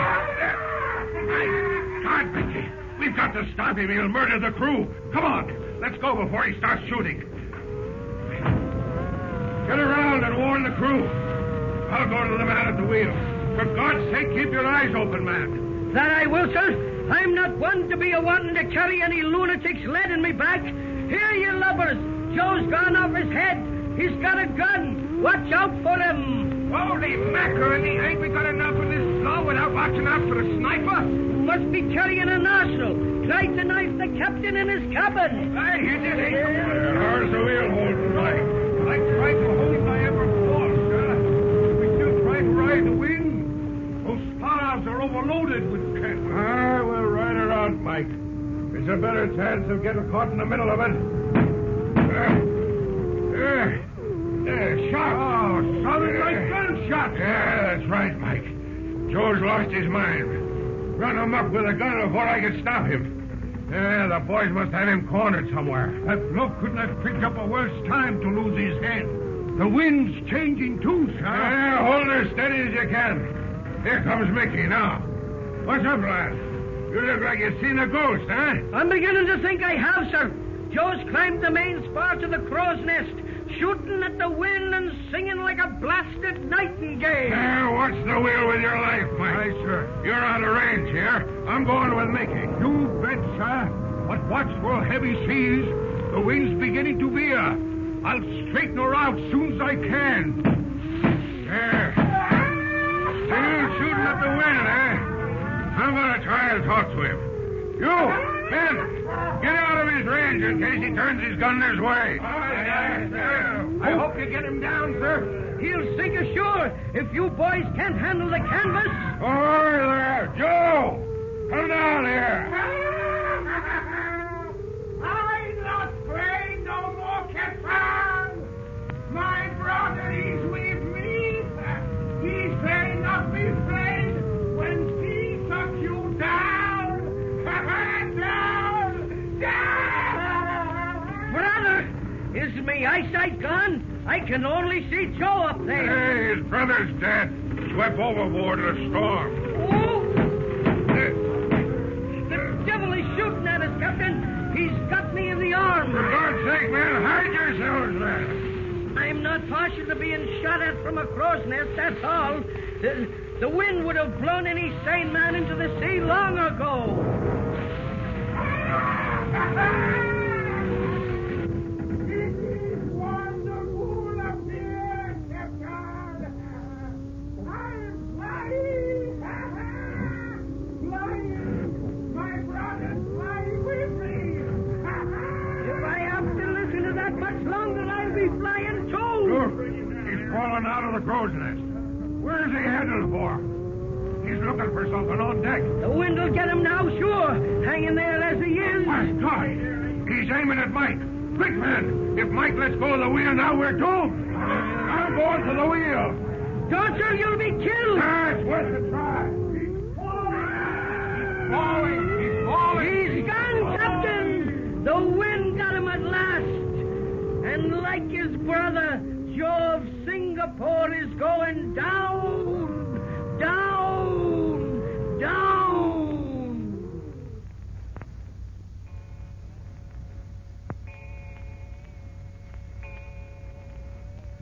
God, Mickey. We've got to stop him. He'll murder the crew. Come on. Let's go before he starts shooting. Get around and warn the crew. I'll go to the man at the wheel. For God's sake, keep your eyes open, man. That I will, sir. I'm not one to be a-wanting to carry any lunatic's lead in me back. Here, you lubbers. Joe's gone off his head. He's got a gun. Watch out for him. Holy macaroni, ain't we got enough of this law without watching out for a sniper? Must be carrying an arsenal. Tried to knife the captain in his cabin. Aye, you did, ain't you? How's the wheel holding, Mike? I tried to hold my ever force, sir. We still try to ride the wind. Those spars are overloaded with cattle. We'll ride her out, Mike. There's a better chance of getting caught in the middle of it. Shot. Oh, sounded like gunshots. Yeah, that's right, Mike. Joe's lost his mind. Run him up with a gun before I could stop him. Yeah, the boys must have him cornered somewhere. That bloke couldn't have picked up a worse time to lose his head. The wind's changing too, sir. Yeah, hold her steady as you can. Here comes Mickey now. What's up, lad? You look like you've seen a ghost, huh? I'm beginning to think I have, sir. Joe's climbed the main spar to the crow's nest, shooting at the wind and singing like a blasted nightingale. Watch the wheel with your life, Mike. Aye, sir. You're out of range here. I'm going with Mickey. You bet, sir. But watch for heavy seas. The wind's beginning to veer. I'll straighten her out soon as I can. There. Still shooting at the wind, eh? I'm going to try and talk to him. You, Ben, get out of his range in case he turns his gun this way. I hope you get him down, sir. He'll sink ashore if you boys can't handle the canvas. Oh, there. Joe, come down here. I'm not afraid no more, Captain. My brother is with me. He say not be afraid when he took you down. Down! Brother, is me eyesight gone? I can only see Joe up there. Hey, his brother's dead. Swept overboard in a storm. Oh! The devil is shooting at us, Captain. He's got me in the arm. For God's sake, man, hide yourselves there. I'm not partial to being shot at from a crow's nest, that's all. The wind would have blown any sane man into the sea long ago. This is wonderful up here, Captain. I'm flying. Flying. My brother's flying with me. If I have to listen to that much longer, I'll be flying too. Look, he's fallen out of the crow's nest. Where's he headed for? He's looking for something on deck. The wind will get him now, sure. Hanging there as he is. My God! He's aiming at Mike. Quick, man! If Mike lets go of the wheel, now we're doomed. I'm going to the wheel. Don't, sir, you'll be killed. It's worth a try. He's falling. He's falling. He's gone, Captain. The wind got him at last. And like his brother, Joe of Singapore is going down, down, down.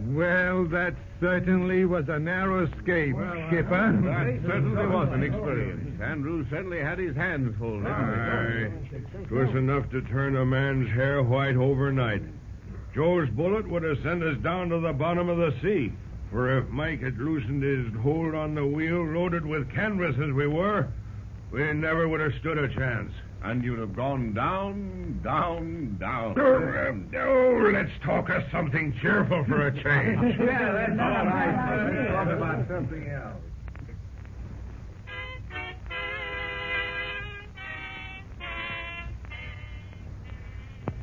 Well, that certainly was a narrow escape, Skipper. That certainly was an experience. Andrew certainly had his hands full, didn't he? Aye. It was enough to turn a man's hair white overnight. Joe's bullet would have sent us down to the bottom of the sea. For if Mike had loosened his hold on the wheel, loaded with canvas as we were, we never would have stood a chance. and you'd have gone down, down, down. Oh, let's talk of something cheerful for a change. Yeah, that's all right. Let's talk about something else.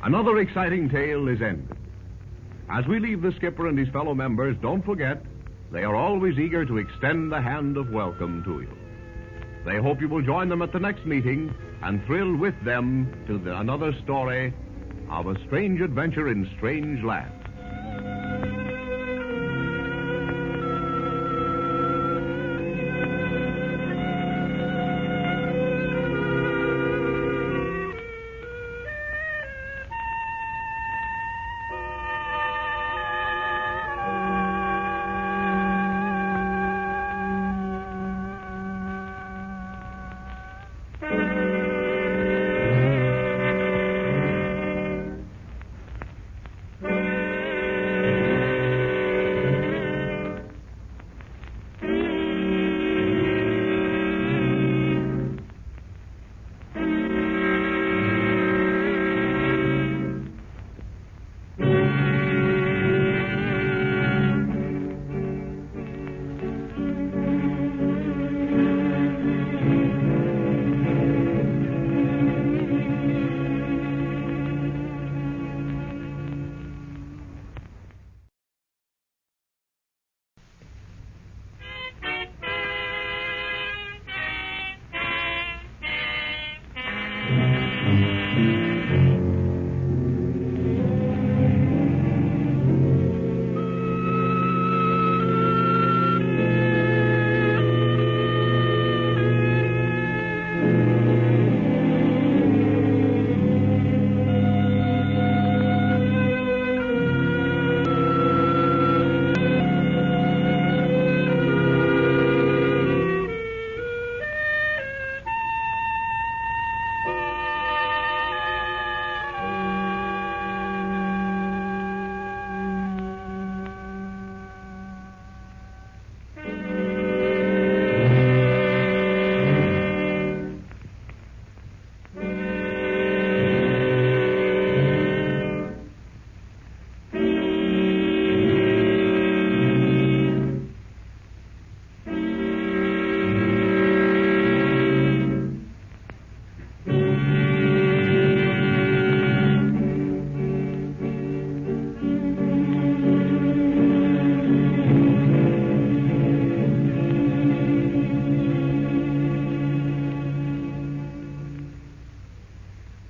Another exciting tale is ended. As we leave the skipper and his fellow members, don't forget, they are always eager to extend the hand of welcome to you. They hope you will join them at the next meeting and thrill with them to another story of a strange adventure in strange lands.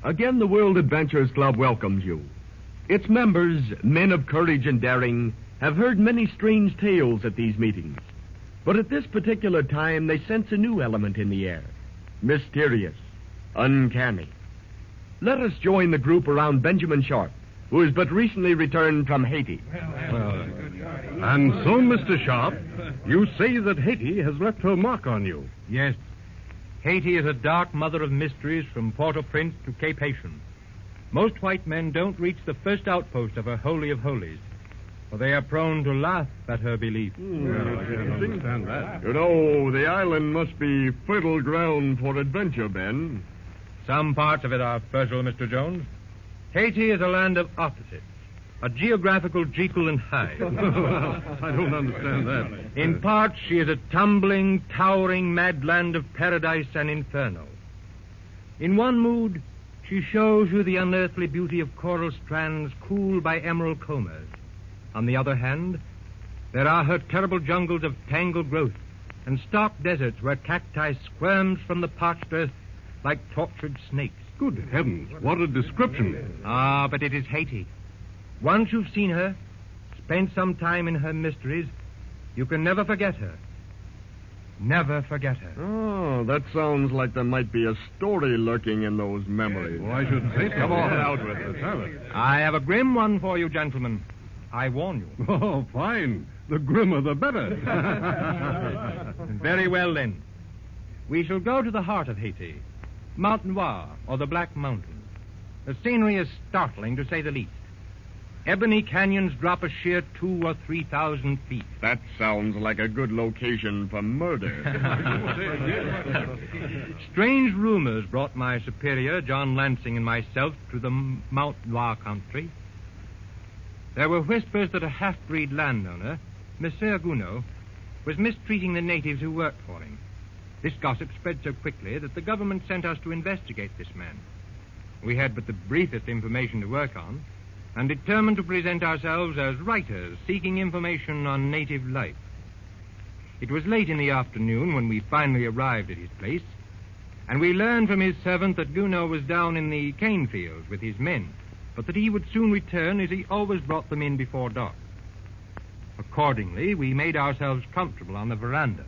Again, the World Adventures Club welcomes you. Its members, men of courage and daring, have heard many strange tales at these meetings. But at this particular time, they sense a new element in the air. Mysterious, uncanny. Let us join the group around Benjamin Sharp, who has but recently returned from Haiti. And so, Mr. Sharp, you say that Haiti has left her mark on you. Yes. Haiti is a dark mother of mysteries from Port-au-Prince to Cape Haitian. Most white men don't reach the first outpost of her Holy of Holies, for they are prone to laugh at her belief. You know, the island must be fertile ground for adventure, Ben. Some parts of it are fertile, Mr. Jones. Haiti is a land of opposites, a geographical Jekyll and Hyde. I don't understand that. In parts, she is a tumbling, towering mad land of paradise and inferno. In one mood, she shows you the unearthly beauty of coral strands cooled by emerald combers. On the other hand, there are her terrible jungles of tangled growth and stark deserts where cacti squirms from the parched earth like tortured snakes. Good heavens, what a description. Ah, but it is Haiti. Once you've seen her, spent some time in her mysteries, you can never forget her. Never forget her. Oh, that sounds like there might be a story lurking in those memories. Well, I should say so. Come on out with it. Have it. I have a grim one for you, gentlemen. I warn you. Oh, fine. The grimmer, the better. Very well, then. We shall go to the heart of Haiti, Mount Noir, or the Black Mountains. The scenery is startling, to say the least. Ebony canyons drop a sheer 2,000 or 3,000 feet. That sounds like a good location for murder. Strange rumors brought my superior, John Lansing, and myself to the Mount Noir country. There were whispers that a half-breed landowner, Monsieur Gounod, was mistreating the natives who worked for him. This gossip spread so quickly that the government sent us to investigate this man. We had but the briefest information to work on, and determined to present ourselves as writers seeking information on native life. It was late in the afternoon when we finally arrived at his place, and we learned from his servant that Gounod was down in the cane fields with his men, but that he would soon return as he always brought them in before dark. Accordingly, we made ourselves comfortable on the veranda.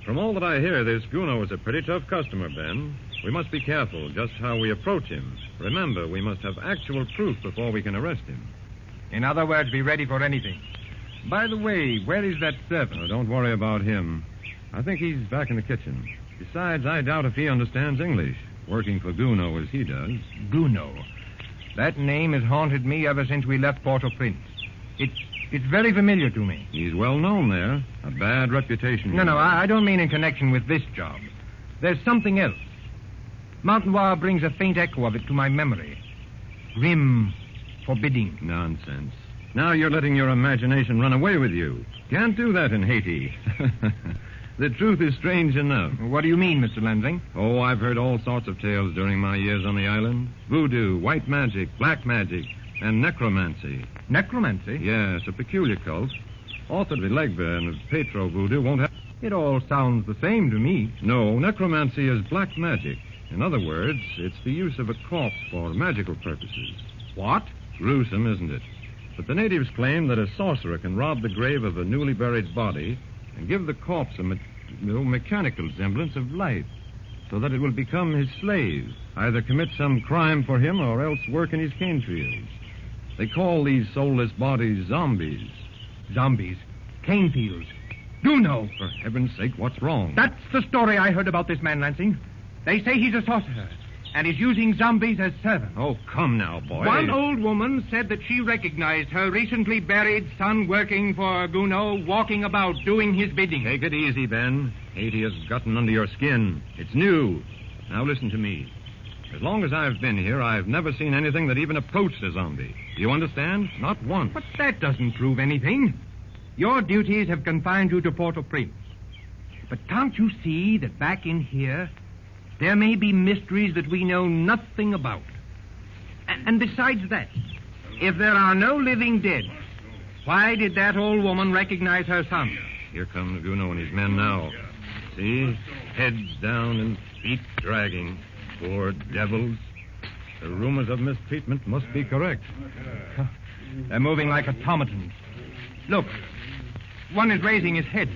From all that I hear, this Gounod is a pretty tough customer, Ben. We must be careful just how we approach him. Remember, we must have actual proof before we can arrest him. In other words, be ready for anything. By the way, where is that servant? Oh, don't worry about him. I think he's back in the kitchen. Besides, I doubt if he understands English, working for Gounod as he does. Gounod. That name has haunted me ever since we left Port-au-Prince. It's very familiar to me. He's well known there. A bad reputation. No, I don't mean in connection with this job. There's something else. Mount Noir brings a faint echo of it to my memory. Grim, forbidding. Nonsense. Now you're letting your imagination run away with you. Can't do that in Haiti. The truth is strange enough. What do you mean, Mr. Lansing? Oh, I've heard all sorts of tales during my years on the island. Voodoo, white magic, black magic, and necromancy. Necromancy? Yes, a peculiar cult. Author of the Legba and of Petro Voodoo won't have... It all sounds the same to me. No, necromancy is black magic. In other words, it's the use of a corpse for magical purposes. What? Gruesome, isn't it? But the natives claim that a sorcerer can rob the grave of a newly buried body and give the corpse a mechanical semblance of life, so that it will become his slave, either commit some crime for him or else work in his cane fields. They call these soulless bodies zombies. Zombies? Cane fields? Gounod! For heaven's sake, what's wrong? That's the story I heard about this man, Lansing. They say he's a sorcerer and is using zombies as servants. Oh, come now, boy. One old woman said that she recognized her recently buried son working for Gounod, walking about doing his bidding. Take it easy, Ben. Haiti has gotten under your skin. It's new. Now listen to me. As long as I've been here, I've never seen anything that even approached a zombie. Do you understand? Not once. But that doesn't prove anything. Your duties have confined you to Port-au-Prince. But can't you see that back in here, there may be mysteries that we know nothing about? And besides that, if there are no living dead, why did that old woman recognize her son? Here comes Gounod and his men now. See? Heads down and feet dragging. Poor devils. The rumors of mistreatment must be correct. They're moving like automatons. Look, one is raising his head.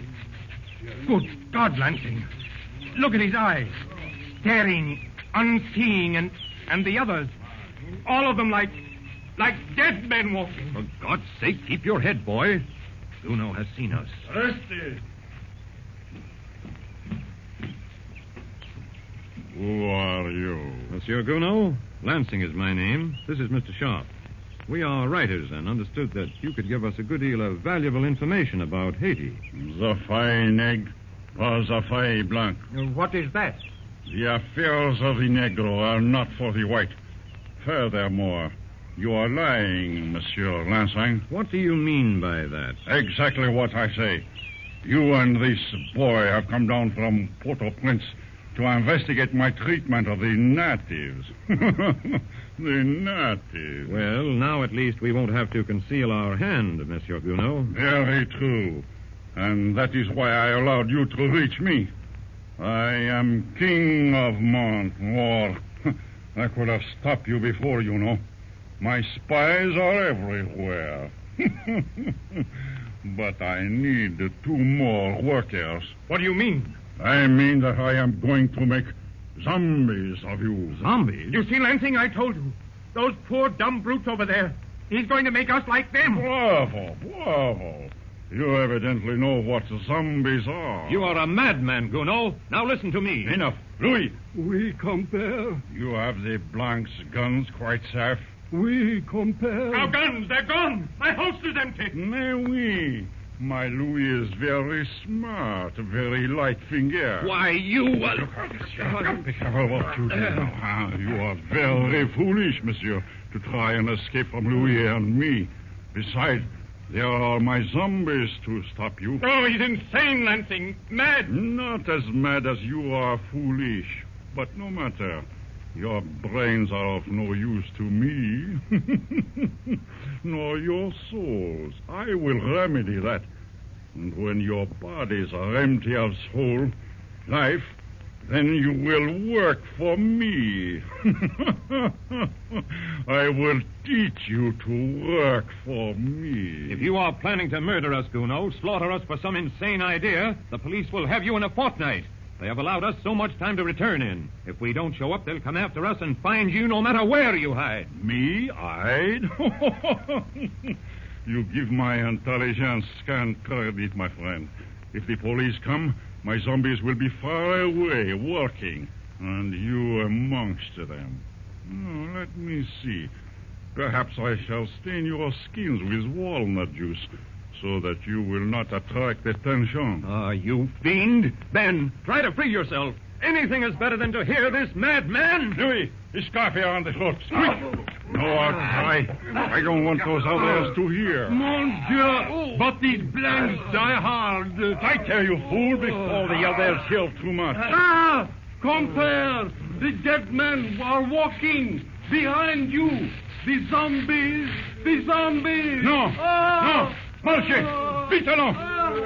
Good God, Lansing. Look at his eyes. Staring, unseeing, and the others. All of them like dead men walking. For God's sake, keep your head, boy. Gounod has seen us. Arrested. Who are you? Monsieur Gounod, Lansing is my name. This is Mr. Sharp. We are writers and understood that you could give us a good deal of valuable information about Haiti. The fine egg or the fine blanc? What is that? The affairs of the Negro are not for the white. Furthermore, you are lying, Monsieur Lansing. What do you mean by that? Exactly what I say. You and this boy have come down from Port-au-Prince to investigate my treatment of the natives. The natives. Well, now at least we won't have to conceal our hand, Monsieur Gounod. Very true. And that is why I allowed you to reach me. I am king of Mount Noir. I could have stopped you before, you know. My spies are everywhere. But I need 2 more workers. What do you mean? I mean that I am going to make zombies of you. Zombies? You see, Lansing, I told you. Those poor dumb brutes over there. He's going to make us like them. Bravo, bravo. You evidently know what zombies are. You are a madman, Gounod. Now listen to me. Enough. Louis. Oui, compère. You have the Blancs' guns quite safe? Oui, compère. Our guns, they're gone. My holster's empty. Mais oui. My Louis is very smart, very light finger. Why, you... Look out, monsieur. Be careful what you do now. You are very foolish, monsieur, to try and escape from Louis and me. Besides, there are my zombies to stop you. Oh, he's insane, Lansing. Mad. Not as mad as you are foolish. But no matter. Your brains are of no use to me. Nor your souls. I will remedy that. And when your bodies are empty of soul, life, then you will work for me. I will teach you to work for me. If you are planning to murder us, Gounod, slaughter us for some insane idea, the police will have you in a fortnight. They have allowed us so much time to return in. If we don't show up, they'll come after us and find you no matter where you hide. Me hide? You give my intelligence scant credit, my friend. If the police come, my zombies will be far away, working, and you amongst them. Oh, let me see. Perhaps I shall stain your skins with walnut juice, so that you will not attract attention. Ah, you fiend. Ben, try to free yourself. Anything is better than to hear this madman. Louis, his scarf here on the throat. Quick! No, I'll try. I don't want those others to hear. Mon Dieu! But these blanks die hard. I tell you, fool, before the others yell too much. Ah! Compère! The dead men are walking behind you. The zombies! The zombies! No! No! Marchez! Vite allons!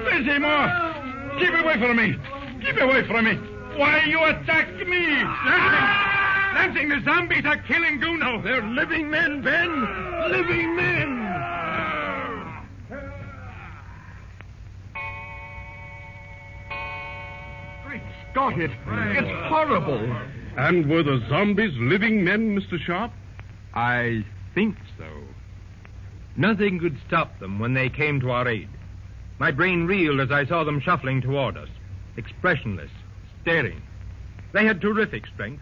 Laissez-moi! Keep away from me! Keep away from me! Why you attack me? Lansing, the zombies are killing Gounod. They're living men, Ben. Living men. Great Scott, it's horrible. And were the zombies living men, Mr. Sharp? I think so. Nothing could stop them when they came to our aid. My brain reeled as I saw them shuffling toward us, expressionless, staring. They had terrific strength,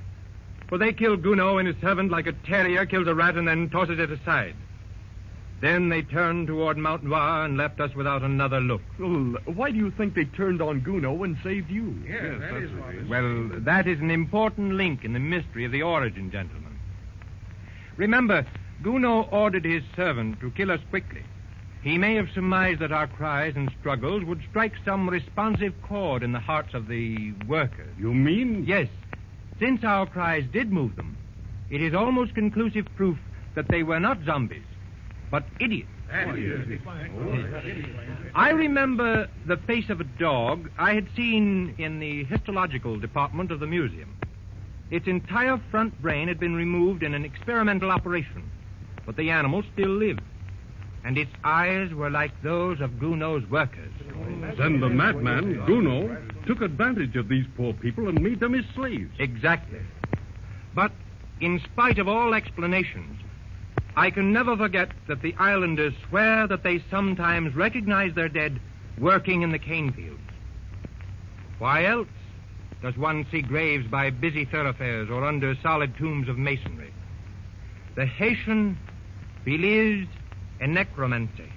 for they killed Gounod and his servant like a terrier kills a rat and then tosses it aside. Then they turned toward Mount Noir and left us without another look. Well, why do you think they turned on Gounod and saved you? Yes, that is why. Well, that is an important link in the mystery of the origin, gentlemen. Remember, Gounod ordered his servant to kill us quickly. He may have surmised that our cries and struggles would strike some responsive chord in the hearts of the workers. You mean? Yes. Since our cries did move them, it is almost conclusive proof that they were not zombies, but idiots. I remember the face of a dog I had seen in the histological department of the museum. Its entire front brain had been removed in an experimental operation, but the animal still lived, and its eyes were like those of Gounod's workers. Then the madman, Gounod, took advantage of these poor people and made them his slaves. Exactly. But in spite of all explanations, I can never forget that the islanders swear that they sometimes recognize their dead working in the cane fields. Why else does one see graves by busy thoroughfares or under solid tombs of masonry? The Haitian believes in necromancy.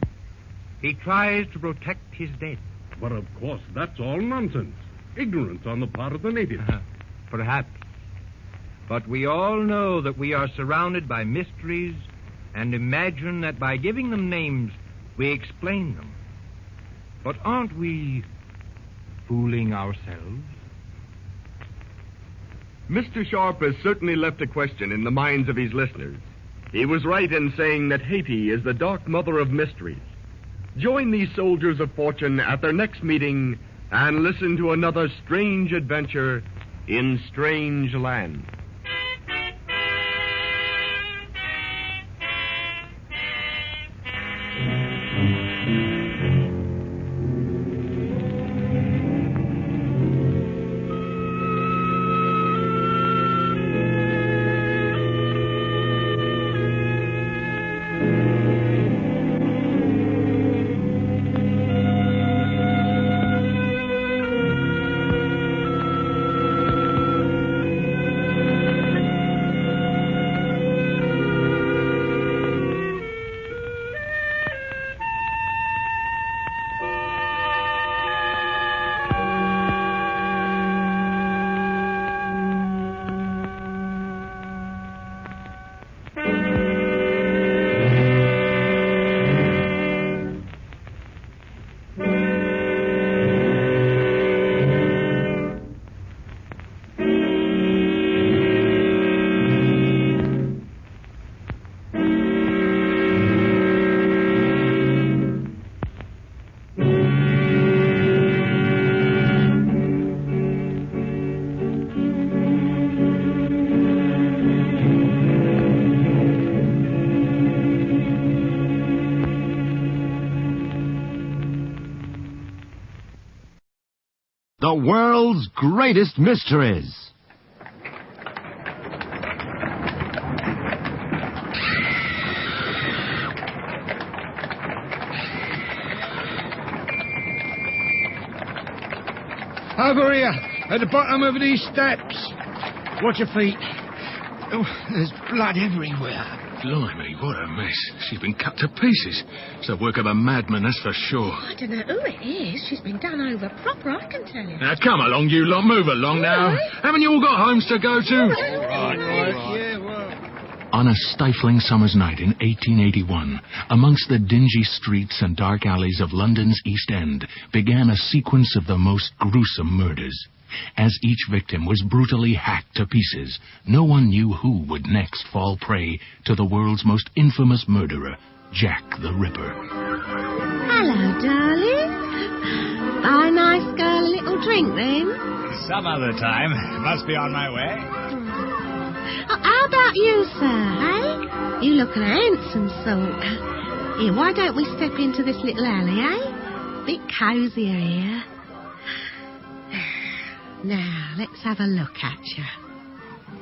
He tries to protect his dead. But of course, that's all nonsense. Ignorance on the part of the natives. Perhaps. But we all know that we are surrounded by mysteries and imagine that by giving them names, we explain them. But aren't we fooling ourselves? Mr. Sharp has certainly left a question in the minds of his listeners. He was right in saying that Haiti is the dark mother of mysteries. Join these soldiers of fortune at their next meeting and listen to another strange adventure in strange land. the world's greatest mysteries. Over here, at the bottom of these steps. Watch your feet. Oh, there's blood everywhere. Blimey, what a mess. She's been cut to pieces. It's the work of a madman, that's for sure. I don't know who it is. She's been done over proper, I can tell you. Now, come along, you lot. Move along now. Haven't you all got homes to go to? On a stifling summer's night in 1881, amongst the dingy streets and dark alleys of London's East End, began a sequence of the most gruesome murders. As each victim was brutally hacked to pieces, no one knew who would next fall prey to the world's most infamous murderer, Jack the Ripper. Hello, darling. Buy a nice girl a little drink, then? Some other time. Must be on my way. How about you, sir, eh? You look an handsome sort. Here, why don't we step into this little alley, eh? Bit cosier here. Now, let's have a look at you.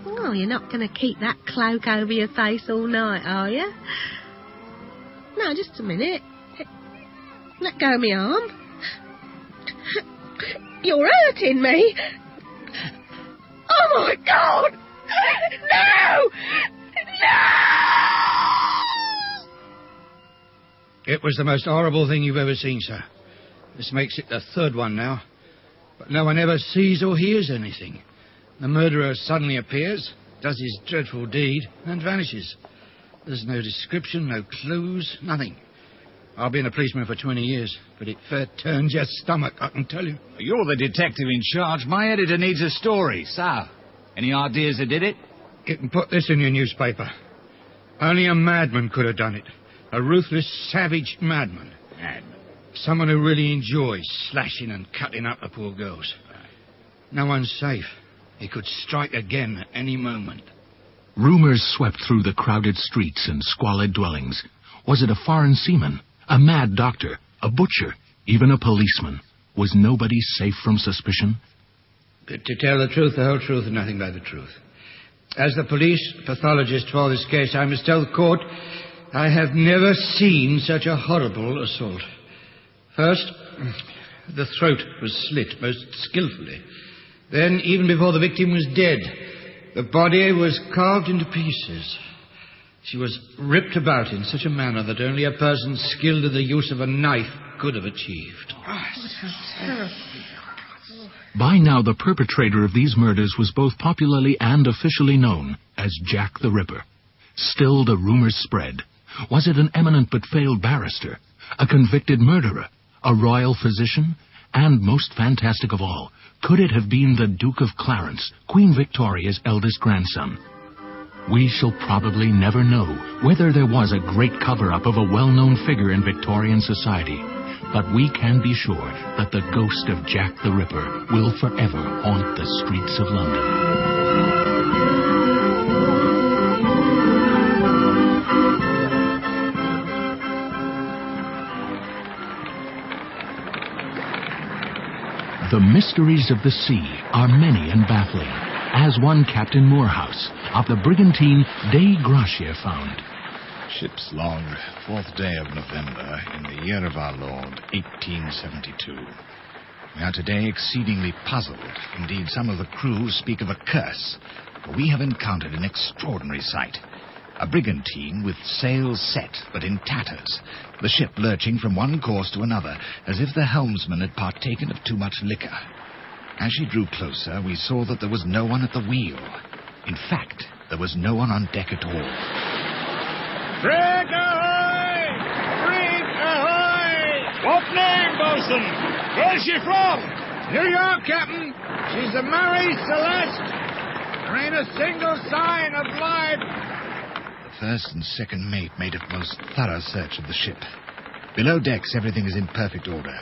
Oh, you're not going to keep that cloak over your face all night, are you? No, just a minute. Let go of my arm. You're hurting me. Oh, my God! No! No! It was the most horrible thing you've ever seen, sir. This makes it the third one now. But no one ever sees or hears anything. The murderer suddenly appears, does his dreadful deed, and vanishes. There's no description, no clues, nothing. I've been a policeman for 20 years, but it fair turns your stomach, I can tell you. You're the detective in charge. My editor needs a story. So, any ideas who did it? You can put this in your newspaper. Only a madman could have done it. A ruthless, savage madman. Someone who really enjoys slashing and cutting up the poor girls. No one's safe. He could strike again at any moment. Rumors swept through the crowded streets and squalid dwellings. Was it a foreign seaman, a mad doctor, a butcher, even a policeman? Was nobody safe from suspicion? But to tell the truth, the whole truth, and nothing but the truth. As the police pathologist for this case, I must tell the court I have never seen such a horrible assault. First, the throat was slit most skillfully. Then, even before the victim was dead, the body was carved into pieces. She was ripped about in such a manner that only a person skilled in the use of a knife could have achieved. By now, the perpetrator of these murders was both popularly and officially known as Jack the Ripper. Still, the rumors spread. Was it an eminent but failed barrister? A convicted murderer? A royal physician? And most fantastic of all, could it have been the Duke of Clarence, Queen Victoria's eldest grandson? We shall probably never know whether there was a great cover-up of a well-known figure in Victorian society, but we can be sure that the ghost of Jack the Ripper will forever haunt the streets of London. The mysteries of the sea are many and baffling, as one Captain Morehouse of the brigantine Dei Gratia found. Ship's log, 4th day of November, in the year of our Lord, 1872. We are today exceedingly puzzled. Indeed, some of the crew speak of a curse, for we have encountered an extraordinary sight. A brigantine with sails set, but in tatters, the ship lurching from one course to another, as if the helmsman had partaken of too much liquor. As she drew closer, we saw that there was no one at the wheel. In fact, there was no one on deck at all. Brig ahoy! Brig ahoy! What name, bosun? Where's she from? New York, Captain. She's the Marie Celeste. There ain't a single sign of life. The first and second mate made a most thorough search of the ship. Below decks, everything is in perfect order.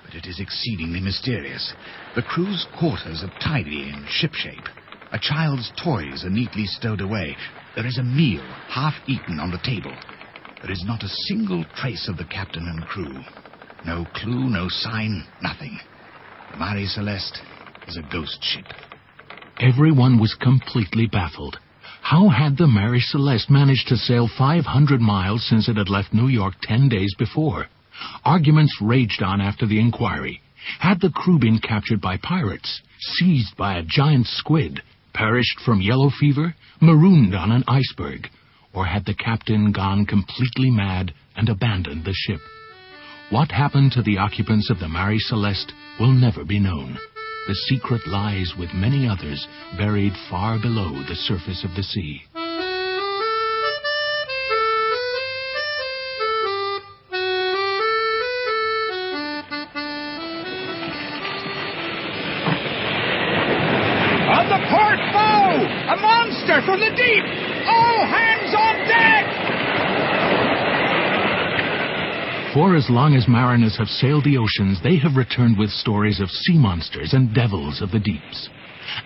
But it is exceedingly mysterious. The crew's quarters are tidy and shipshape. A child's toys are neatly stowed away. There is a meal, half eaten, on the table. There is not a single trace of the captain and crew. No clue, no sign, nothing. The Marie Celeste is a ghost ship. Everyone was completely baffled. How had the Marie Celeste managed to sail 500 miles since it had left New York 10 days before? Arguments raged on after the inquiry. Had the crew been captured by pirates, seized by a giant squid, perished from yellow fever, marooned on an iceberg? Or had the captain gone completely mad and abandoned the ship? What happened to the occupants of the Marie Celeste will never be known. The secret lies with many others buried far below the surface of the sea. On the port bow! A monster from the deep! All hands on deck! For as long as mariners have sailed the oceans, they have returned with stories of sea monsters and devils of the deeps.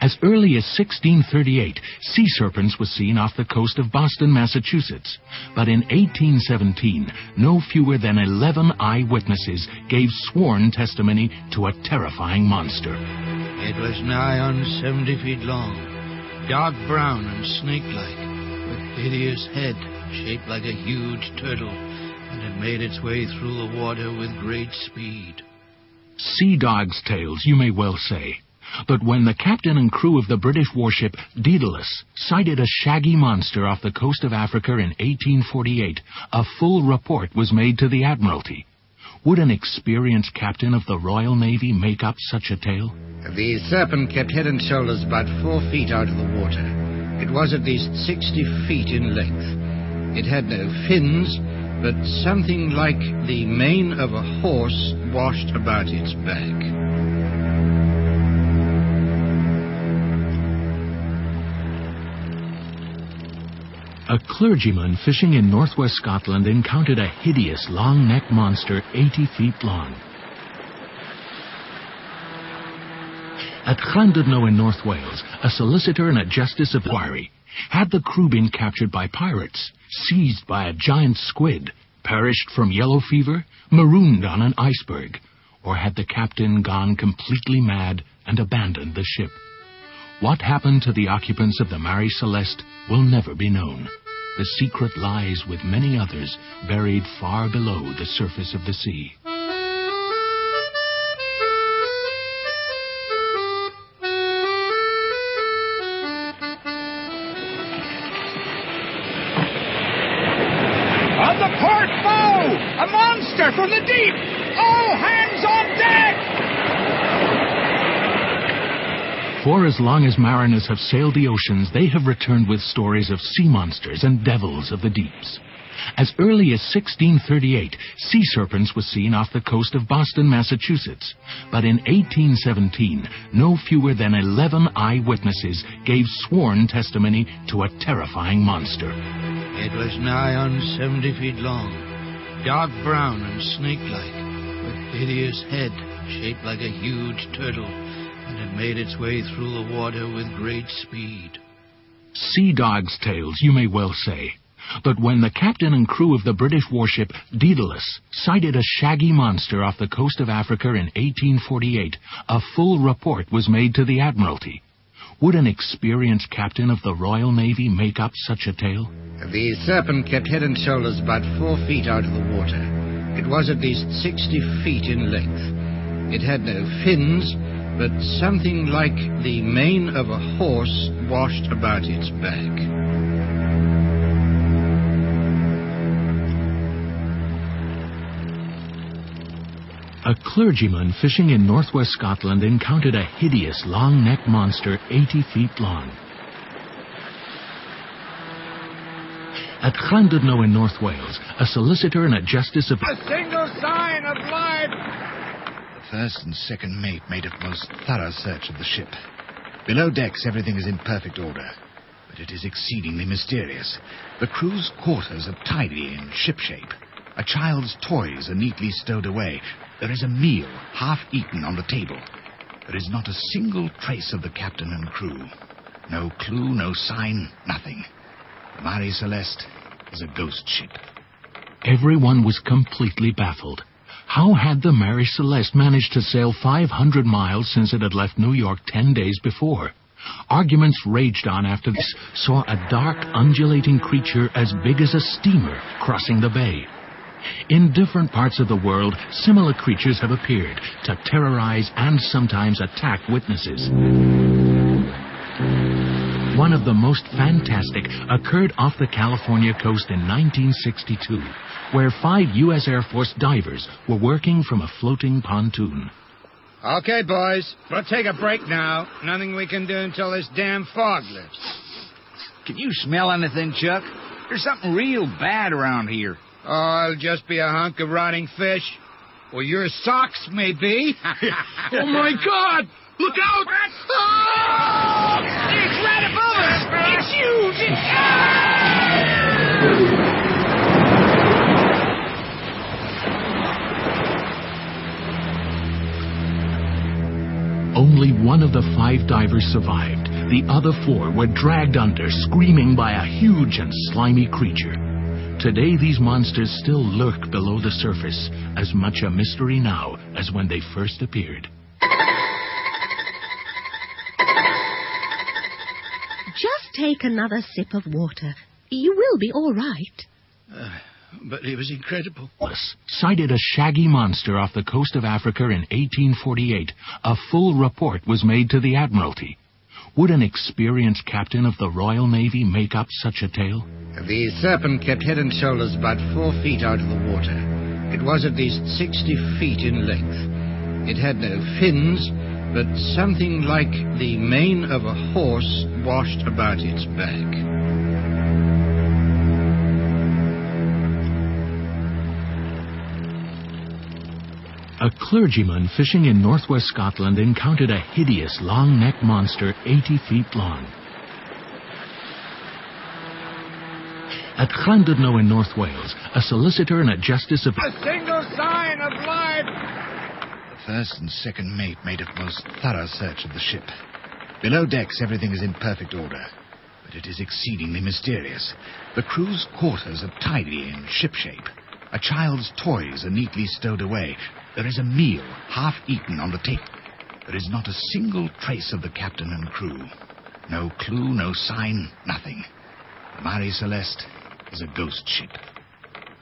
As early as 1638, sea serpents were seen off the coast of Boston, Massachusetts. But in 1817, no fewer than 11 eyewitnesses gave sworn testimony to a terrifying monster. It was nigh on 70 feet long, dark brown and snake-like, with hideous head shaped like a huge turtle, and it made its way through the water with great speed. Sea dogs' tales, you may well say. But when the captain and crew of the British warship Daedalus sighted a shaggy monster off the coast of Africa in 1848, a full report was made to the Admiralty. Would an experienced captain of the Royal Navy make up such a tale? The serpent kept head and shoulders about 4 feet out of the water. It was at least 60 feet in length. It had no fins, but something like the mane of a horse washed about its back. A clergyman fishing in northwest Scotland encountered a hideous long-necked monster 80 feet long. At Llandudno in North Wales, a solicitor and a justice of inquiry had the crew been captured by pirates, seized by a giant squid, perished from yellow fever, marooned on an iceberg? Or had the captain gone completely mad and abandoned the ship? What happened to the occupants of the Marie Celeste will never be known. The secret lies with many others buried far below the surface of the sea. On the port bow! A monster from the deep! All hands on deck! For as long as mariners have sailed the oceans, they have returned with stories of sea monsters and devils of the deeps. As early as 1638, sea serpents were seen off the coast of Boston, Massachusetts. But in 1817, no fewer than 11 eyewitnesses gave sworn testimony to a terrifying monster. It was nigh on 70 feet long, dark brown and snake-like, with hideous head shaped like a huge turtle, and it made its way through the water with great speed. Sea dogs' tales, you may well say. But when the captain and crew of the British warship Daedalus sighted a shaggy monster off the coast of Africa in 1848, a full report was made to the Admiralty. Would an experienced captain of the Royal Navy make up such a tale? The serpent kept head and shoulders about 4 feet out of the water. It was at least 60 feet in length. It had no fins, but something like the mane of a horse washed about its back. A clergyman fishing in northwest Scotland encountered a hideous long-necked monster 80 feet long. At Llandudno in North Wales, a solicitor and a justice of... A single sign of life! The first and second mate made a most thorough search of the ship. Below decks, everything is in perfect order, but it is exceedingly mysterious. The crew's quarters are tidy and shipshape. A child's toys are neatly stowed away. There is a meal, half eaten, on the table. There is not a single trace of the captain and crew. No clue, no sign, nothing. The Marie Celeste is a ghost ship. Everyone was completely baffled. How had the Mary Celeste managed to sail 500 miles since it had left New York 10 days before? Arguments raged on after this saw a dark, undulating creature as big as a steamer crossing the bay. In different parts of the world, similar creatures have appeared to terrorize and sometimes attack witnesses. One of the most fantastic occurred off the California coast in 1962, where 5 U.S. Air Force divers were working from a floating pontoon. Okay, boys, we'll take a break now. Nothing we can do until this damn fog lifts. Can you smell anything, Chuck? There's something real bad around here. Oh, it'll just be a hunk of rotting fish. Or your socks, maybe. Oh, my God! Look out! Oh! It's right above us! It's huge! Only one of the 5 divers survived. The other 4 were dragged under, screaming by a huge and slimy creature. Today, these monsters still lurk below the surface, as much a mystery now as when they first appeared. Just take another sip of water. You will be all right. But it was incredible. Sighted a shaggy monster off the coast of Africa in 1848. A full report was made to the Admiralty. Would an experienced captain of the Royal Navy make up such a tale? The serpent kept head and shoulders about 4 feet out of the water. It was at least 60 feet in length. It had no fins, but something like the mane of a horse washed about its back. A clergyman fishing in northwest Scotland encountered a hideous long-necked monster 80 feet long. At Llandudno in North Wales, a solicitor and a justice of... A single sign of life! The first and second mate made a most thorough search of the ship. Below decks, everything is in perfect order, but it is exceedingly mysterious. The crew's quarters are tidy and shipshape. A child's toys are neatly stowed away. There is a meal half-eaten on the table. There is not a single trace of the captain and crew. No clue, no sign, nothing. The Mary Celeste is a ghost ship.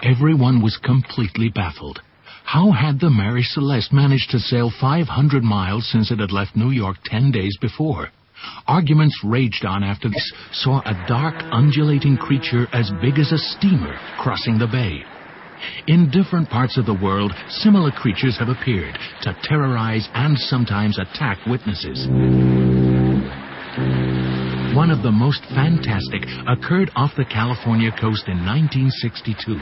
Everyone was completely baffled. How had the Mary Celeste managed to sail 500 miles since it had left New York 10 days before? Arguments raged on after this saw a dark, undulating creature as big as a steamer crossing the bay. In different parts of the world, similar creatures have appeared to terrorize and sometimes attack witnesses. One of the most fantastic occurred off the California coast in 1962,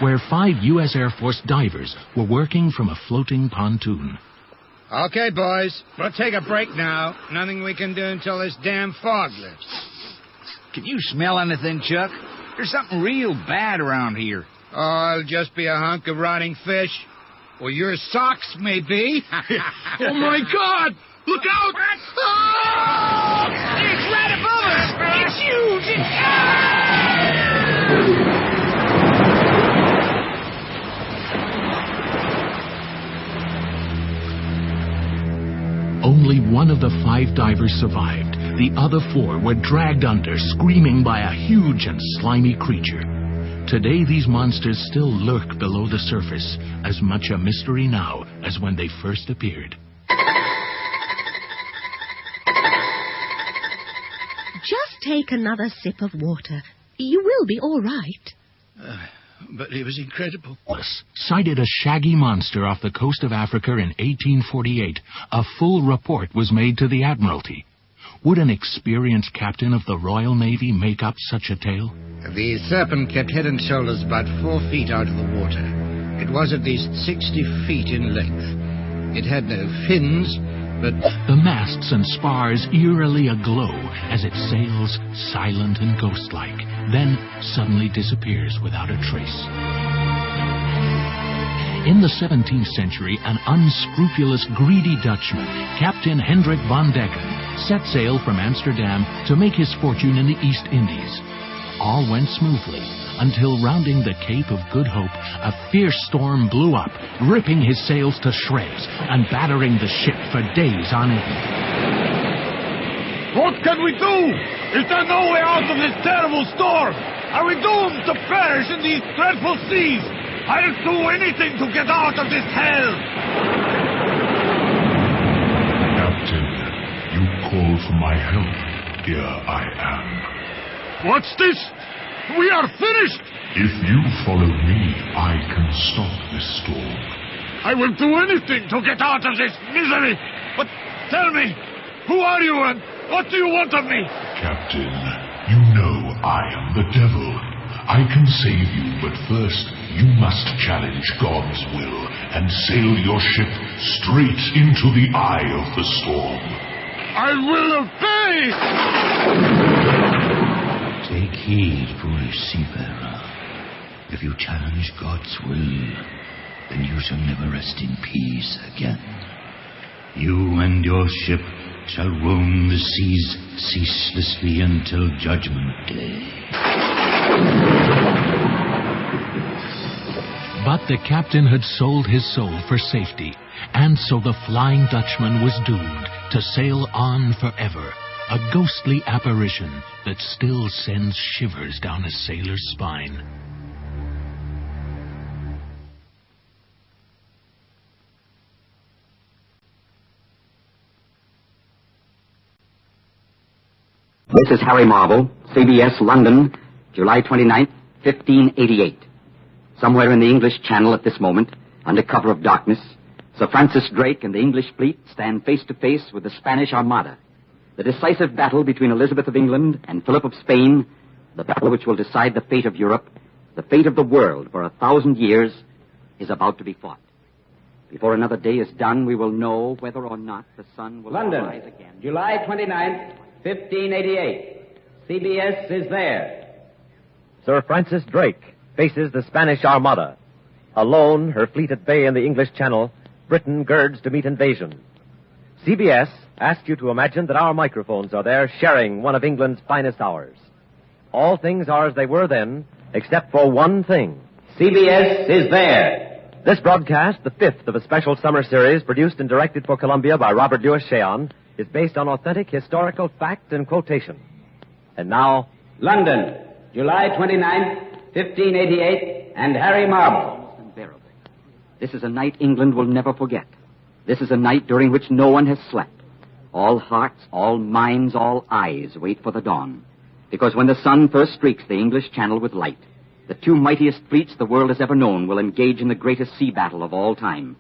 where 5 U.S. Air Force divers were working from a floating pontoon. Okay, boys, we'll take a break now. Nothing we can do until this damn fog lifts. Can you smell anything, Chuck? There's something real bad around here. Oh, it'll just be a hunk of rotting fish. Or your socks, maybe. Oh, my God! Look out! Oh! It's right above us! It's huge! Only one of the 5 divers survived. The other 4 were dragged under, screaming by a huge and slimy creature. Today, these monsters still lurk below the surface, as much a mystery now as when they first appeared. Just take another sip of water. You will be all right. But it was incredible. Sighted a shaggy monster off the coast of Africa in 1848. A full report was made to the Admiralty. Would an experienced captain of the Royal Navy make up such a tale? The serpent kept head and shoulders about 4 feet out of the water. It was at least 60 feet in length. It had no fins, but... The masts and spars eerily aglow as it sails, silent and ghost-like, then suddenly disappears without a trace. In the 17th century, an unscrupulous, greedy Dutchman, Captain Hendrik van Decken, set sail from Amsterdam to make his fortune in the East Indies. All went smoothly until rounding the Cape of Good Hope, a fierce storm blew up, ripping his sails to shreds and battering the ship for days on end. What can we do? Is there no way out of this terrible storm? Are we doomed to perish in these dreadful seas? I'll do anything to get out of this hell. Captain, you call for my help. Here I am. What's this? We are finished. If you follow me, I can stop this storm. I will do anything to get out of this misery. But tell me, who are you and what do you want of me? Captain, you know I am the devil. I can save you, but first you must challenge God's will and sail your ship straight into the eye of the storm. I will obey! Take heed, foolish seafarer. If you challenge God's will, then you shall never rest in peace again. You and your ship shall roam the seas ceaselessly until Judgment Day. But the captain had sold his soul for safety, and so the Flying Dutchman was doomed to sail on forever, a ghostly apparition that still sends shivers down a sailor's spine. This is Harry Marble, CBS, London, July 29th, 1588. Somewhere in the English Channel at this moment, under cover of darkness, Sir Francis Drake and the English fleet stand face to face with the Spanish Armada. The decisive battle between Elizabeth of England and Philip of Spain, the battle which will decide the fate of Europe, the fate of the world for 1,000 years, is about to be fought. Before another day is done, we will know whether or not the sun will rise again. July 29th, 1588. CBS is there. Sir Francis Drake faces the Spanish Armada. Alone, her fleet at bay in the English Channel, Britain girds to meet invasion. CBS asks you to imagine that our microphones are there sharing one of England's finest hours. All things are as they were then, except for one thing. CBS is there. This broadcast, the fifth of a special summer series produced and directed for Columbia by Robert Louis Cheon, is based on authentic historical fact and quotation. And now, London, July 29th, 1588, and Harry Marble. Almost unbearable. This is a night England will never forget. This is a night during which no one has slept. All hearts, all minds, all eyes wait for the dawn. Because when the sun first streaks the English Channel with light, the two mightiest fleets the world has ever known will engage in the greatest sea battle of all time.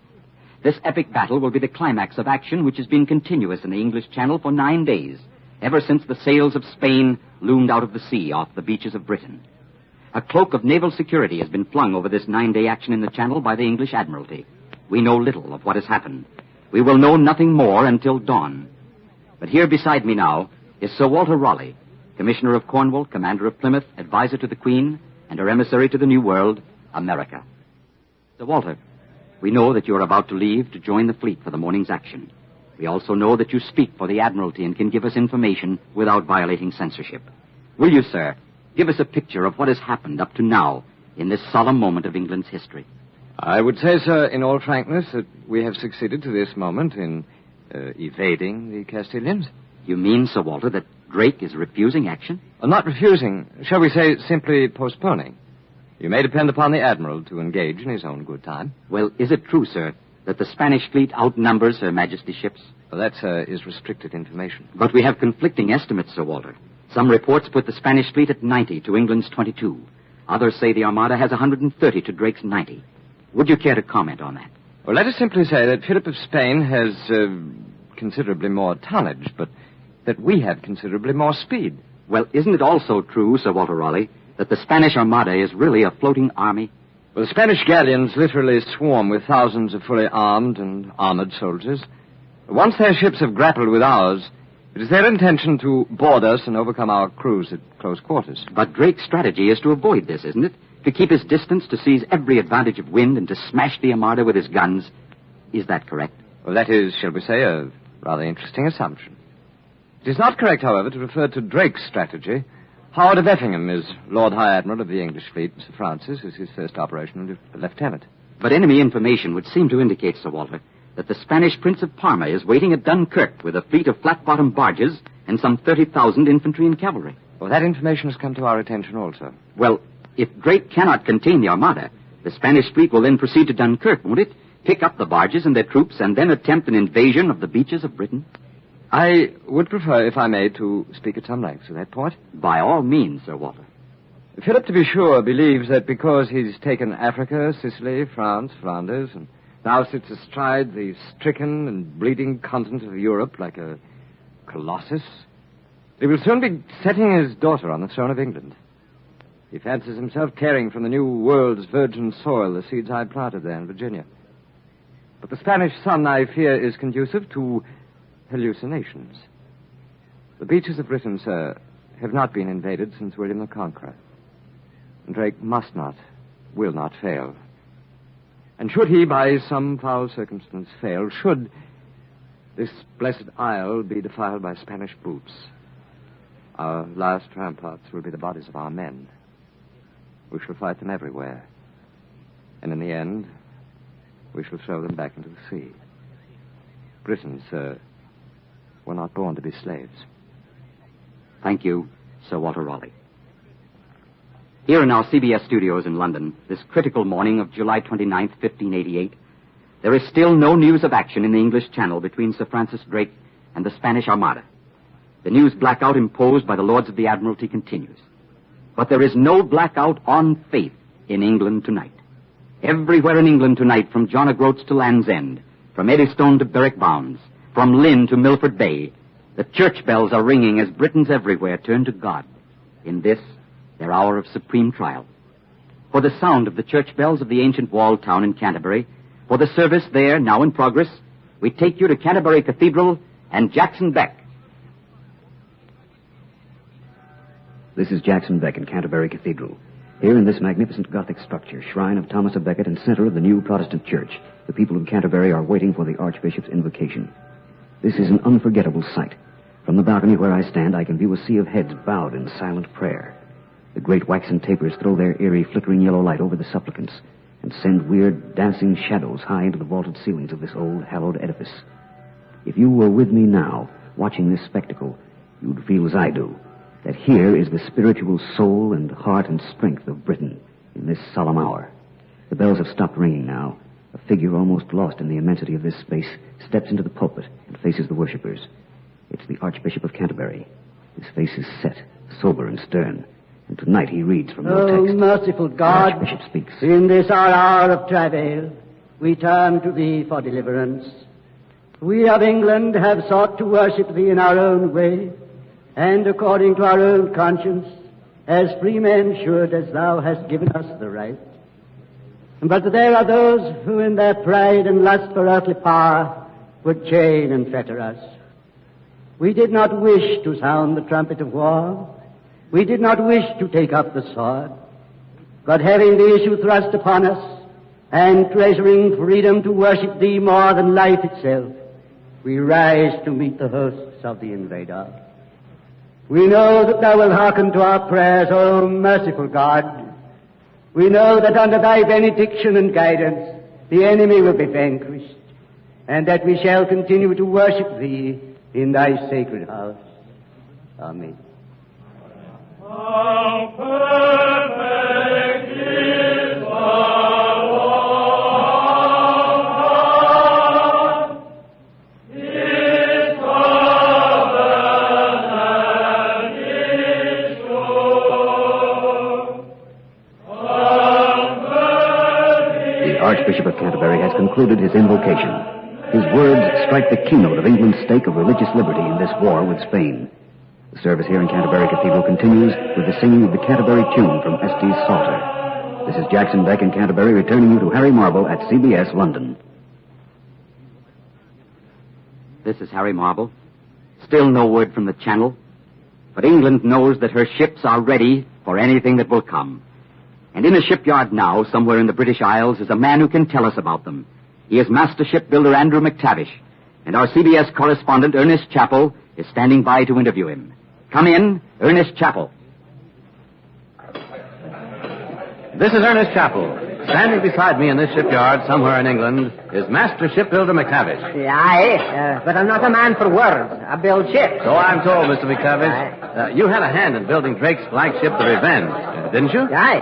This epic battle will be the climax of action which has been continuous in the English Channel for 9 days, ever since the sails of Spain loomed out of the sea off the beaches of Britain. A cloak of naval security has been flung over this 9-day action in the Channel by the English Admiralty. We know little of what has happened. We will know nothing more until dawn. But here beside me now is Sir Walter Raleigh, Commissioner of Cornwall, Commander of Plymouth, advisor to the Queen, and her emissary to the New World, America. Sir Walter, we know that you are about to leave to join the fleet for the morning's action. We also know that you speak for the Admiralty and can give us information without violating censorship. Will you, sir, give us a picture of what has happened up to now in this solemn moment of England's history? I would say, sir, in all frankness, that we have succeeded to this moment in evading the Castilians. You mean, Sir Walter, that Drake is refusing action? Not refusing. Shall we say simply postponing? You may depend upon the Admiral to engage in his own good time. Well, is it true, sir, that the Spanish fleet outnumbers Her Majesty's ships? Well, that, sir, is restricted information. But we have conflicting estimates, Sir Walter. Some reports put the Spanish fleet at 90 to England's 22. Others say the Armada has 130 to Drake's 90. Would you care to comment on that? Well, let us simply say that Philip of Spain has considerably more tonnage, but that we have considerably more speed. Well, isn't it also true, Sir Walter Raleigh, that the Spanish Armada is really a floating army? Well, the Spanish galleons literally swarm with thousands of fully armed and armored soldiers. Once their ships have grappled with ours, it is their intention to board us and overcome our crews at close quarters. But Drake's strategy is to avoid this, isn't it? To keep his distance, to seize every advantage of wind, and to smash the Armada with his guns. Is that correct? Well, that is, shall we say, a rather interesting assumption. It is not correct, however, to refer to Drake's strategy. Howard of Effingham is Lord High Admiral of the English fleet. Sir Francis is his first operational lieutenant. But enemy information would seem to indicate, Sir Walter, that the Spanish Prince of Parma is waiting at Dunkirk with a fleet of flat-bottomed barges and some 30,000 infantry and cavalry. Well, that information has come to our attention also. Well, if Drake cannot contain the Armada, the Spanish fleet will then proceed to Dunkirk, won't it? Pick up the barges and their troops and then attempt an invasion of the beaches of Britain? I would prefer, if I may, to speak at some length to that point. By all means, Sir Walter. Philip, to be sure, believes that because he's taken Africa, Sicily, France, Flanders, and now sits astride the stricken and bleeding continent of Europe like a colossus, he will soon be setting his daughter on the throne of England. He fancies himself carrying from the new world's virgin soil the seeds I planted there in Virginia. But the Spanish sun, I fear, is conducive to hallucinations. The beaches of Britain, sir, have not been invaded since William the Conqueror. And Drake must not, will not fail. And should he, by some foul circumstance, fail, should this blessed isle be defiled by Spanish boots, our last ramparts will be the bodies of our men. We shall fight them everywhere. And in the end, we shall throw them back into the sea. Britons, sir, were not born to be slaves. Thank you, Sir Walter Raleigh. Here in our CBS studios in London, this critical morning of July 29th, 1588, there is still no news of action in the English Channel between Sir Francis Drake and the Spanish Armada. The news blackout imposed by the Lords of the Admiralty continues. But there is no blackout on faith in England tonight. Everywhere in England tonight, from John O'Groats to Land's End, from Eddystone to Berwick Bounds, from Lynn to Milford Bay, the church bells are ringing as Britons everywhere turn to God in this, their hour of supreme trial. For the sound of the church bells of the ancient walled town in Canterbury, for the service there, now in progress, we take you to Canterbury Cathedral and Jackson Beck. This is Jackson Beck in Canterbury Cathedral. Here in this magnificent Gothic structure, shrine of Thomas a Becket and center of the new Protestant church, the people of Canterbury are waiting for the Archbishop's invocation. This is an unforgettable sight. From the balcony where I stand, I can view a sea of heads bowed in silent prayer. The great waxen tapers throw their eerie, flickering yellow light over the supplicants and send weird, dancing shadows high into the vaulted ceilings of this old, hallowed edifice. If you were with me now, watching this spectacle, you'd feel as I do, that here is the spiritual soul and heart and strength of Britain in this solemn hour. The bells have stopped ringing now. A figure almost lost in the immensity of this space steps into the pulpit and faces the worshippers. It's the Archbishop of Canterbury. His face is set, sober and stern, and tonight he reads from no text. O merciful God, the Archbishop speaks. In this our hour of travail, we turn to Thee for deliverance. We of England have sought to worship Thee in our own way, and according to our own conscience, as free men should, as Thou hast given us the right. But there are those who in their pride and lust for earthly power would chain and fetter us. We did not wish to sound the trumpet of war. We did not wish to take up the sword. But having the issue thrust upon us, and treasuring freedom to worship Thee more than life itself, we rise to meet the hosts of the invader. We know that Thou wilt hearken to our prayers, O merciful God. We know that under Thy benediction and guidance, the enemy will be vanquished, and that we shall continue to worship Thee in Thy sacred house. Amen. How perfect is the Lord, His covenant is sure. The Archbishop of Canterbury has concluded his invocation. His words strike the keynote of England's stake of religious liberty in this war with Spain. The service here in Canterbury Cathedral continues with the singing of the Canterbury tune from Estes Psalter. This is Jackson Beck in Canterbury, returning you to Harry Marble at CBS London. This is Harry Marble. Still no word from the Channel, but England knows that her ships are ready for anything that will come. And in a shipyard now, somewhere in the British Isles, is a man who can tell us about them. He is Master Shipbuilder Andrew McTavish, and our CBS correspondent Ernest Chappell is standing by to interview him. Come in, Ernest Chappell. This is Ernest Chappell. Standing beside me in this shipyard somewhere in England is Master Shipbuilder McTavish. Aye, but I'm not a man for words. I build ships. So I'm told, Mr. McTavish. You had a hand in building Drake's flagship, the Revenge, didn't you? Aye.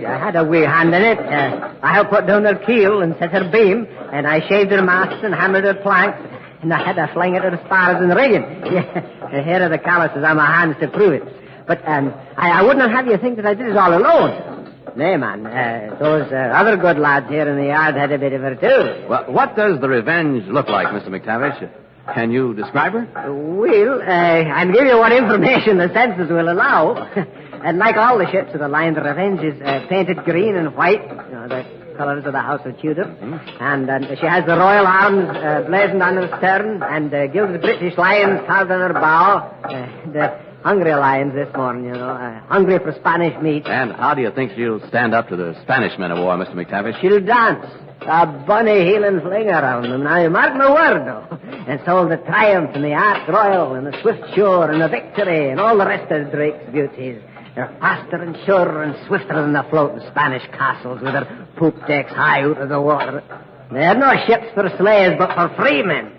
I had a wee hand in it. I helped put down her keel and set her beam, and I shaved her masts and hammered her planks, and I had to fling it to the spars and rigging. Here are the calluses on my hands to prove it. But I wouldn't have you think that I did it all alone. Nay, man, those other good lads here in the yard had a bit of her, too. Well, what does the Revenge look like, Mr. McTavish? Can you describe her? Well, I'll give you what information the census will allow. And like all the ships of the line, the Revenge is painted green and white, the colours of the House of Tudor. Mm-hmm. And she has the royal arms blazoned on her stern, and gilded British lions carved on her bow. The hungry lions this morning, hungry for Spanish meat. And how do you think she'll stand up to the Spanish men of war, Mr. McTavish? She'll dance. A bunny heel and fling around them. Now, you mark my word, though. And so the Triumph and the Ark Royal and the Swift Shore and the Victory and all the rest of Drake's beauties. They're faster and surer and swifter than the floating Spanish castles with their poop decks high out of the water. They're no ships for slaves, but for free men.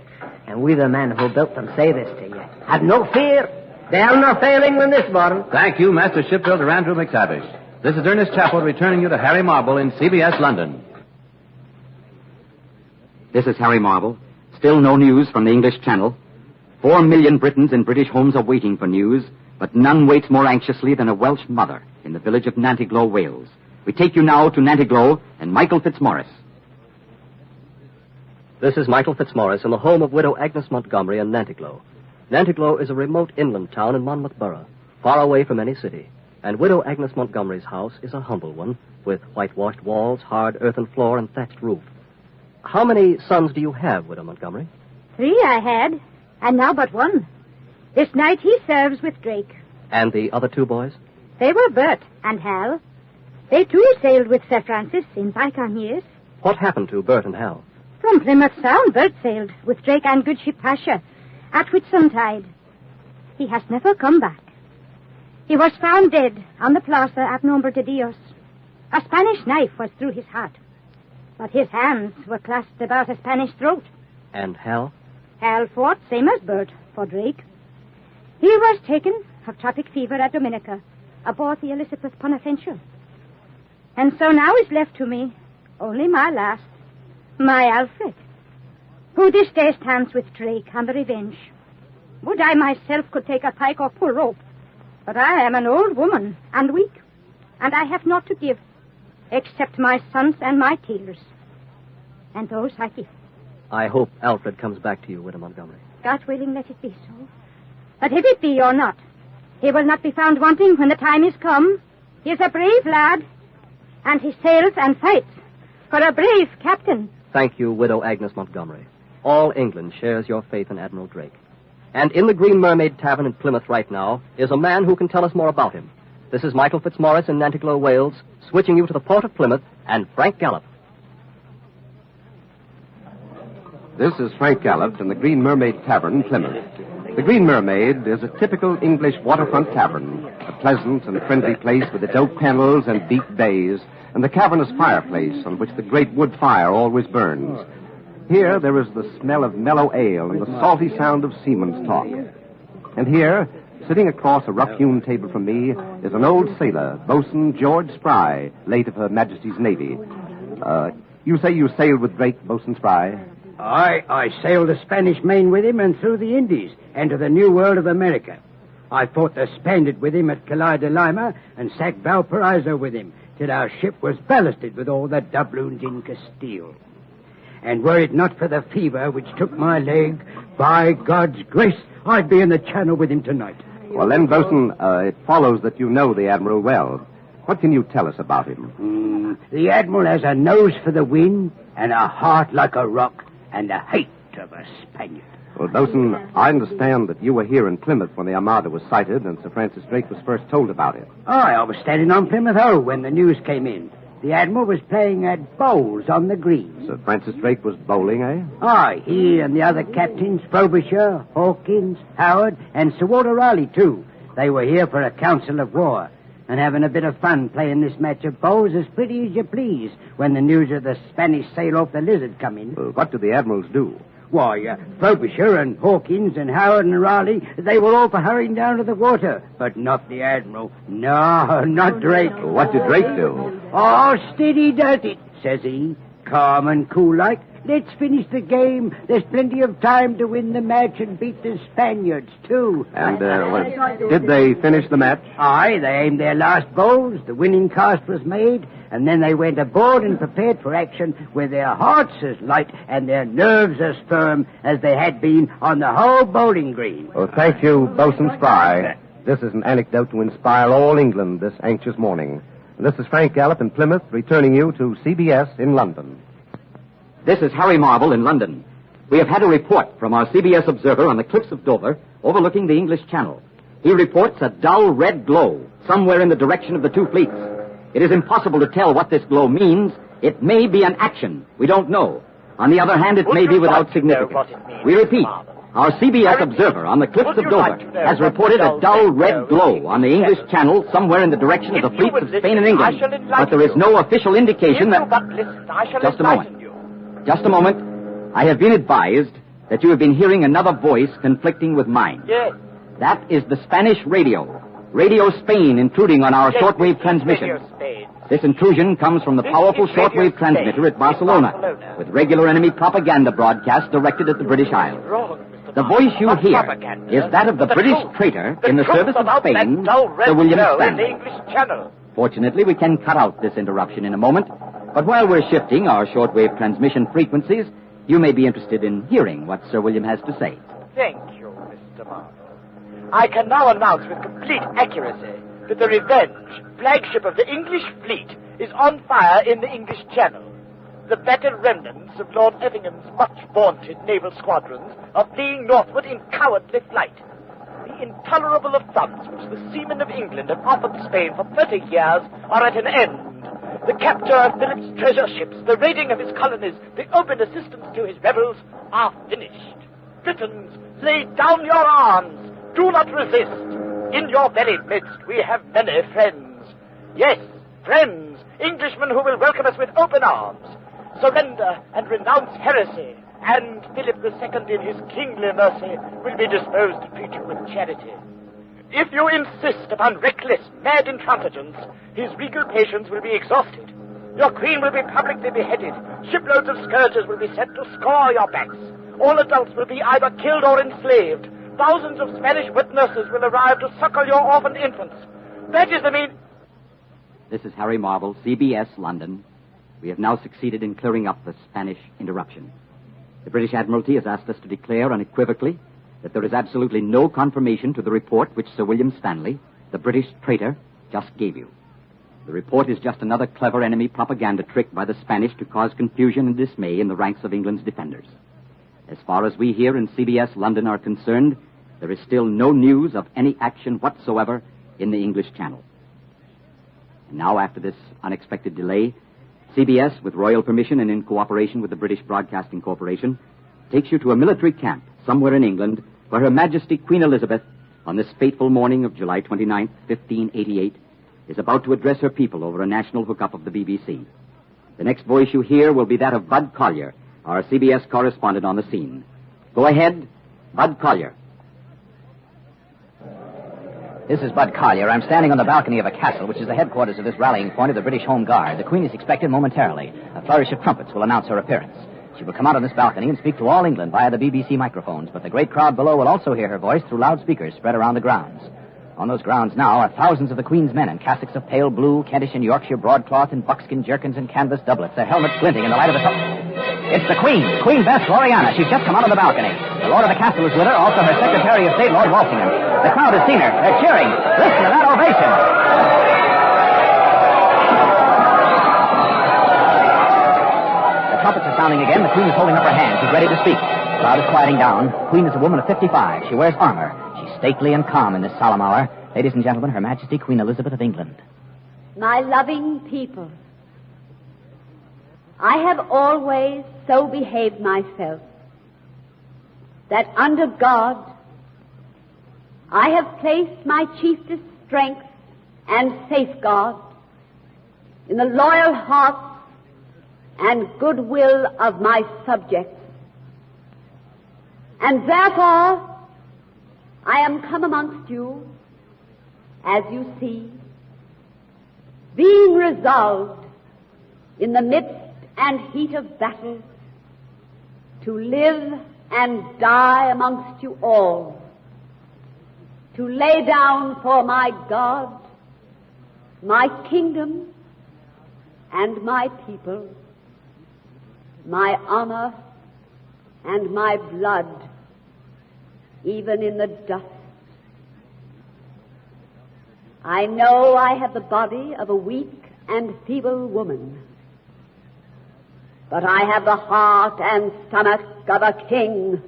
And we, the men who built them, say this to you. Have no fear. They're no failing when this morning. Thank you, Master Shipbuilder Andrew McTavish. This is Ernest Chappell returning you to Harry Marble in CBS London. This is Harry Marble. Still no news from the English Channel. 4 million Britons in British homes are waiting for news, but none waits more anxiously than a Welsh mother in the village of Nantiglow, Wales. We take you now to Nantiglow and Michael Fitzmaurice. This is Michael Fitzmaurice in the home of widow Agnes Montgomery in Nantiglow. Nantiglow is a remote inland town in Monmouth Borough, far away from any city. And widow Agnes Montgomery's house is a humble one, with whitewashed walls, hard earthen floor, and thatched roof. How many sons do you have, widow Montgomery? 3 I had, and now but 1. This night he serves with Drake. And the other 2 boys? They were Bert and Hal. They too sailed with Sir Francis in bygone years. What happened to Bert and Hal? From Plymouth Sound, Bert sailed with Drake and good ship Pasha at Whitsuntide. He has never come back. He was found dead on the plaza at Nombre de Dios. A Spanish knife was through his heart, but his hands were clasped about a Spanish throat. And Hal? Hal fought, same as Bert, for Drake. He was taken of tropic fever at Dominica, aboard the Elizabeth Bonaventure. And so now is left to me only my last, my Alfred, who this day stands with Drake on the Revenge. Would I myself could take a pike or pull rope, but I am an old woman and weak, and I have naught to give, except my sons and my tears. And those I give. I hope Alfred comes back to you, widow Montgomery. God willing, let it be so. But if it be or not, he will not be found wanting when the time is come. He is a brave lad, and he sails and fights for a brave captain. Thank you, widow Agnes Montgomery. All England shares your faith in Admiral Drake. And in the Green Mermaid Tavern in Plymouth right now is a man who can tell us more about him. This is Michael Fitzmaurice in Nantiglow, Wales, switching you to the port of Plymouth and Frank Gallop. This is Frank Gallop in the Green Mermaid Tavern, Plymouth. The Green Mermaid is a typical English waterfront tavern, a pleasant and friendly place with its oak panels and deep bays, and the cavernous fireplace on which the great wood fire always burns. Here there is the smell of mellow ale and the salty sound of seaman's talk. And here, sitting across a rough-hewn table from me, is an old sailor, Boatswain George Spry, late of Her Majesty's Navy. You say you sailed with Drake, Boatswain Spry? I sailed the Spanish Main with him and through the Indies and to the New World of America. I fought the Spaniard with him at Calais de Lima and sacked Valparaiso with him till our ship was ballasted with all the doubloons in Castile. And were it not for the fever which took my leg, by God's grace, I'd be in the Channel with him tonight. Well, then, Boatswain, it follows that you know the Admiral well. What can you tell us about him? The Admiral has a nose for the wind and a heart like a rock and the hate of a Spaniard. Well, Boatswain, I understand that you were here in Plymouth when the Armada was sighted and Sir Francis Drake was first told about it. I was standing on Plymouth Hoe when the news came in. The Admiral was playing at bowls on the green. Sir Francis Drake was bowling, eh? Aye, he and the other captains, Frobisher, Hawkins, Howard, and Sir Walter Raleigh, too. They were here for a council of war. and having a bit of fun playing this match of bowls as pretty as you please when the news of the Spanish sail off the Lizard come in. What do the admirals do? Why, Frobisher and Hawkins and Howard and Raleigh, they were all for hurrying down to the water, but not the Admiral. No, not Drake. What did Drake do? Oh, steady does it, says he, calm and cool like. Let's finish the game. There's plenty of time to win the match and beat the Spaniards, too. And, did they finish the match? Aye, they aimed their last bowls, the winning cast was made, and then they went aboard and prepared for action with their hearts as light and their nerves as firm as they had been on the whole bowling green. Well, thank you, Bosun Spry. This is an anecdote to inspire all England this anxious morning. This is Frank Gallup in Plymouth, returning you to CBS in London. This is Harry Marble in London. We have had a report from our CBS observer on the cliffs of Dover overlooking the English Channel. He reports a dull red glow somewhere in the direction of the two fleets. It is impossible to tell what this glow means. It may be an action. We don't know. On the other hand, it may be without significance. We repeat, our CBS observer on the cliffs of Dover has reported a dull red glow on the English Channel somewhere in the direction of the fleets of Spain and England. But there is no official indication that... Just a moment. I have been advised that you have been hearing another voice conflicting with mine. Yes. That is the Spanish radio. Radio Spain intruding on our shortwave transmission. This intrusion comes from the powerful shortwave transmitter at Barcelona, with regular enemy propaganda broadcasts directed at the British Isles. The voice you hear is that of the British traitor in the service of Spain, Sir William Stanley. Fortunately, we can cut out this interruption in a moment, but while we're shifting our shortwave transmission frequencies, you may be interested in hearing what Sir William has to say. Thank you, Mr. Marlowe. I can now announce with complete accuracy that the Revenge, flagship of the English fleet, is on fire in the English Channel. The battered remnants of Lord Effingham's much-vaunted naval squadrons are fleeing northward in cowardly flight. The intolerable affronts which the seamen of England have offered Spain for 30 years are at an end. The capture of Philip's treasure ships, the raiding of his colonies, the open assistance to his rebels are finished. Britons, lay down your arms. Do not resist. In your very midst we have many friends. Yes, friends, Englishmen who will welcome us with open arms. Surrender and renounce heresy, and Philip II in his kingly mercy will be disposed to treat you with charity. If you insist upon reckless, mad intransigence, his regal patience will be exhausted. Your queen will be publicly beheaded. Shiploads of scourges will be sent to scour your backs. All adults will be either killed or enslaved. Thousands of Spanish witnesses will arrive to suckle your orphaned infants. That is the mean... This is Harry Marble, CBS, London. We have now succeeded in clearing up the Spanish interruption. The British Admiralty has asked us to declare unequivocally that there is absolutely no confirmation to the report which Sir William Stanley, the British traitor, just gave you. The report is just another clever enemy propaganda trick by the Spanish to cause confusion and dismay in the ranks of England's defenders. As far as we here in CBS London are concerned, there is still no news of any action whatsoever in the English Channel. And now, after this unexpected delay, CBS, with royal permission and in cooperation with the British Broadcasting Corporation, takes you to a military camp somewhere in England where Her Majesty Queen Elizabeth, on this fateful morning of July 29th, 1588, is about to address her people over a national hookup of the BBC. The next voice you hear will be that of Bud Collyer, our CBS correspondent on the scene. Go ahead, Bud Collyer. This is Bud Collyer. I'm standing on the balcony of a castle, which is the headquarters of this rallying point of the British Home Guard. The Queen is expected momentarily. A flourish of trumpets will announce her appearance. She will come out on this balcony and speak to all England via the BBC microphones, but the great crowd below will also hear her voice through loudspeakers spread around the grounds. On those grounds now are thousands of the Queen's men in cassocks of pale blue, Kentish and Yorkshire broadcloth, and buckskin jerkins and canvas doublets, their helmets glinting in the light of the sun. It's the Queen, Queen Bess Gloriana. She's just come out on the balcony. The Lord of the Castle is with her, also her Secretary of State, Lord Walsingham. The crowd has seen her. They're cheering. Listen to that ovation. The trumpets are sounding again. The Queen is holding up her hand. She's ready to speak. The crowd is quieting down. The Queen is a woman of 55. She wears armor. She's stately and calm in this solemn hour. Ladies and gentlemen, Her Majesty Queen Elizabeth of England. My loving people, I have always so behaved myself that under God I have placed my chiefest strength and safeguard in the loyal hearts and goodwill of my subjects. And therefore, I am come amongst you, as you see, being resolved in the midst and heat of battle to live and die amongst you all, to lay down for my God, my kingdom, and my people, my honor and my blood, even in the dust. I know I have the body of a weak and feeble woman, but I have the heart and stomach of a king,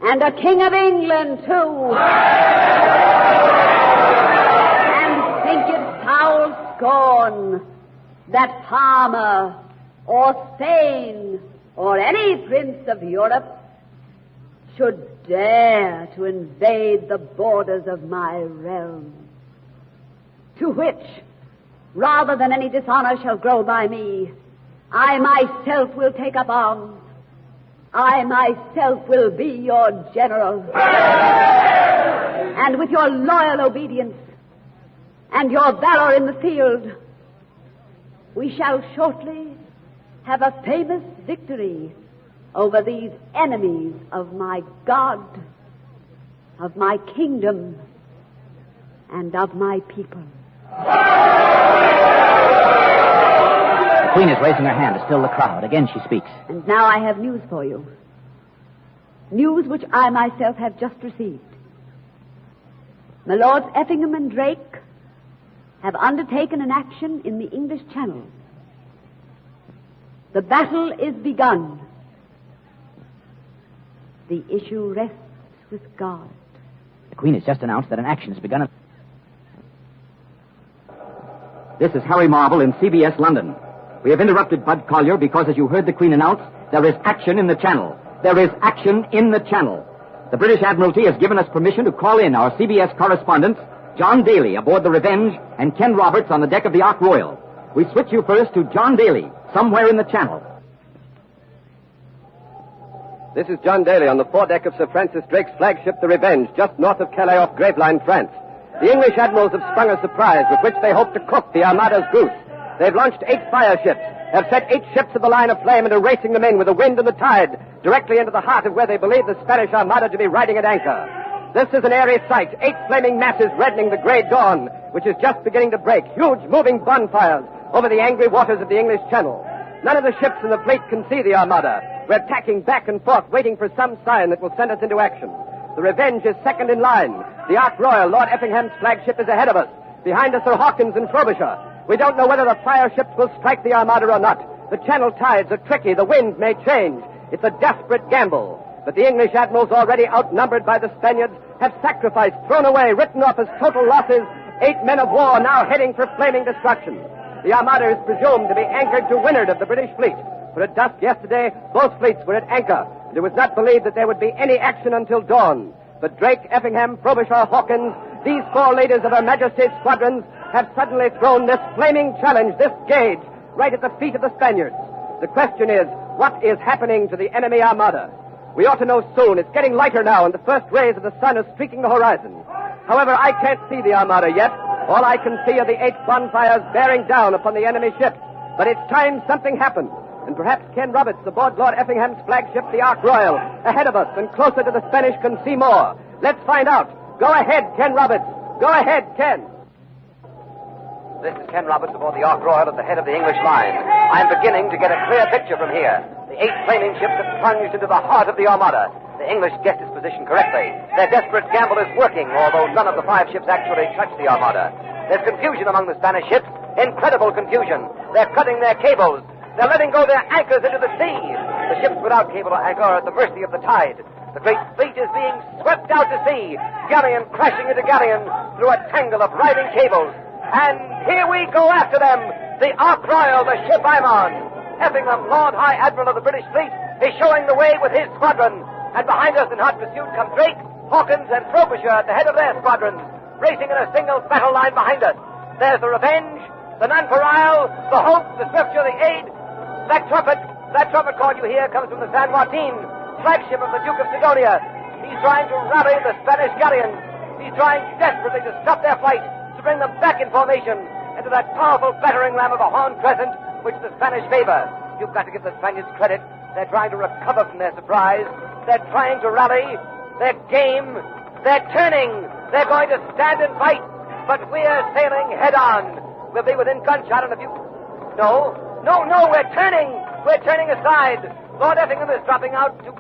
and a king of England, too. And think it foul scorn that Parma or Spain or any prince of Europe should dare to invade the borders of my realm, to which, rather than any dishonor shall grow by me, I myself will take up arms. I myself will be your general. And with your loyal obedience and your valor in the field, we shall shortly have a famous victory over these enemies of my God, of my kingdom, and of my people. The Queen is raising her hand to still the crowd. Again she speaks. And now I have news for you. News which I myself have just received. My Lords Effingham and Drake have undertaken an action in the English Channel. The battle is begun. The issue rests with God. The Queen has just announced that an action has begun. This is Harry Marble in CBS London. We have interrupted Bud Collyer because, as you heard the Queen announce, there is action in the Channel. There is action in the Channel. The British Admiralty has given us permission to call in our CBS correspondents, John Daly aboard the Revenge and Ken Roberts on the deck of the Ark Royal. We switch you first to John Daly, somewhere in the Channel. This is John Daly on the foredeck of Sir Francis Drake's flagship, the Revenge, just north of Calais off Gravelines, France. The English admirals have sprung a surprise with which they hope to cook the Armada's goose. They've launched 8 fire ships, have set 8 ships of the line of flame and are racing them in with the wind and the tide directly into the heart of where they believe the Spanish Armada to be riding at anchor. This is an airy sight, 8 flaming masses reddening the grey dawn, which is just beginning to break, huge moving bonfires over the angry waters of the English Channel. None of the ships in the fleet can see the Armada. We're tacking back and forth, waiting for some sign that will send us into action. The Revenge is second in line. The Ark Royal, Lord Effingham's flagship, is ahead of us. Behind us are Hawkins and Frobisher. We don't know whether the fire ships will strike the Armada or not. The Channel tides are tricky. The wind may change. It's a desperate gamble. But the English admirals, already outnumbered by the Spaniards, have sacrificed, thrown away, written off as total losses, 8 men of war now heading for flaming destruction. The Armada is presumed to be anchored to windward of the British fleet. For at dusk yesterday, both fleets were at anchor, and it was not believed that there would be any action until dawn. But Drake, Effingham, Frobisher, Hawkins, these 4 leaders of Her Majesty's squadrons, have suddenly thrown this flaming challenge, this gauge, right at the feet of the Spaniards. The question is, what is happening to the enemy Armada? We ought to know soon. It's getting lighter now, and the first rays of the sun are streaking the horizon. However, I can't see the Armada yet. All I can see are the 8 bonfires bearing down upon the enemy ships. But it's time something happened. And perhaps Ken Roberts, aboard Lord Effingham's flagship, the Ark Royal, ahead of us and closer to the Spanish, can see more. Let's find out. Go ahead, Ken Roberts. Go ahead, Ken. This is Ken Roberts aboard the Ark Royal at the head of the English line. I'm beginning to get a clear picture from here. The 8 flaming ships have plunged into the heart of the Armada. The English guessed its position correctly. Their desperate gamble is working, although none of the 5 ships actually touch the Armada. There's confusion among the Spanish ships. Incredible confusion. They're cutting their cables. They're letting go their anchors into the sea. The ships without cable or anchor are at the mercy of the tide. The great fleet is being swept out to sea, galleon crashing into galleon through a tangle of riding cables. And here we go after them. The Ark Royal, the ship I'm on. Effingham, Lord High Admiral of the British fleet, is showing the way with his squadron. And behind us in hot pursuit come Drake, Hawkins, and Frobisher at the head of their squadrons, racing in a single battle line behind us. There's the Revenge, the Nonpareil, the Hope, the Swifture, the Aid. That trumpet call you hear comes from the San Martin, flagship of the Duke of Sidonia. He's trying to rally the Spanish galleons. He's trying desperately to stop their flight, to bring them back in formation into that powerful battering ram of a horn crescent which the Spanish favor. You've got to give the Spaniards credit. They're trying to recover from their surprise. They're trying to rally. They're game. They're turning. They're going to stand and fight. But we're sailing head on. We'll be within gunshot in a few... No, we're turning. We're turning aside. Lord Effingham is dropping out to...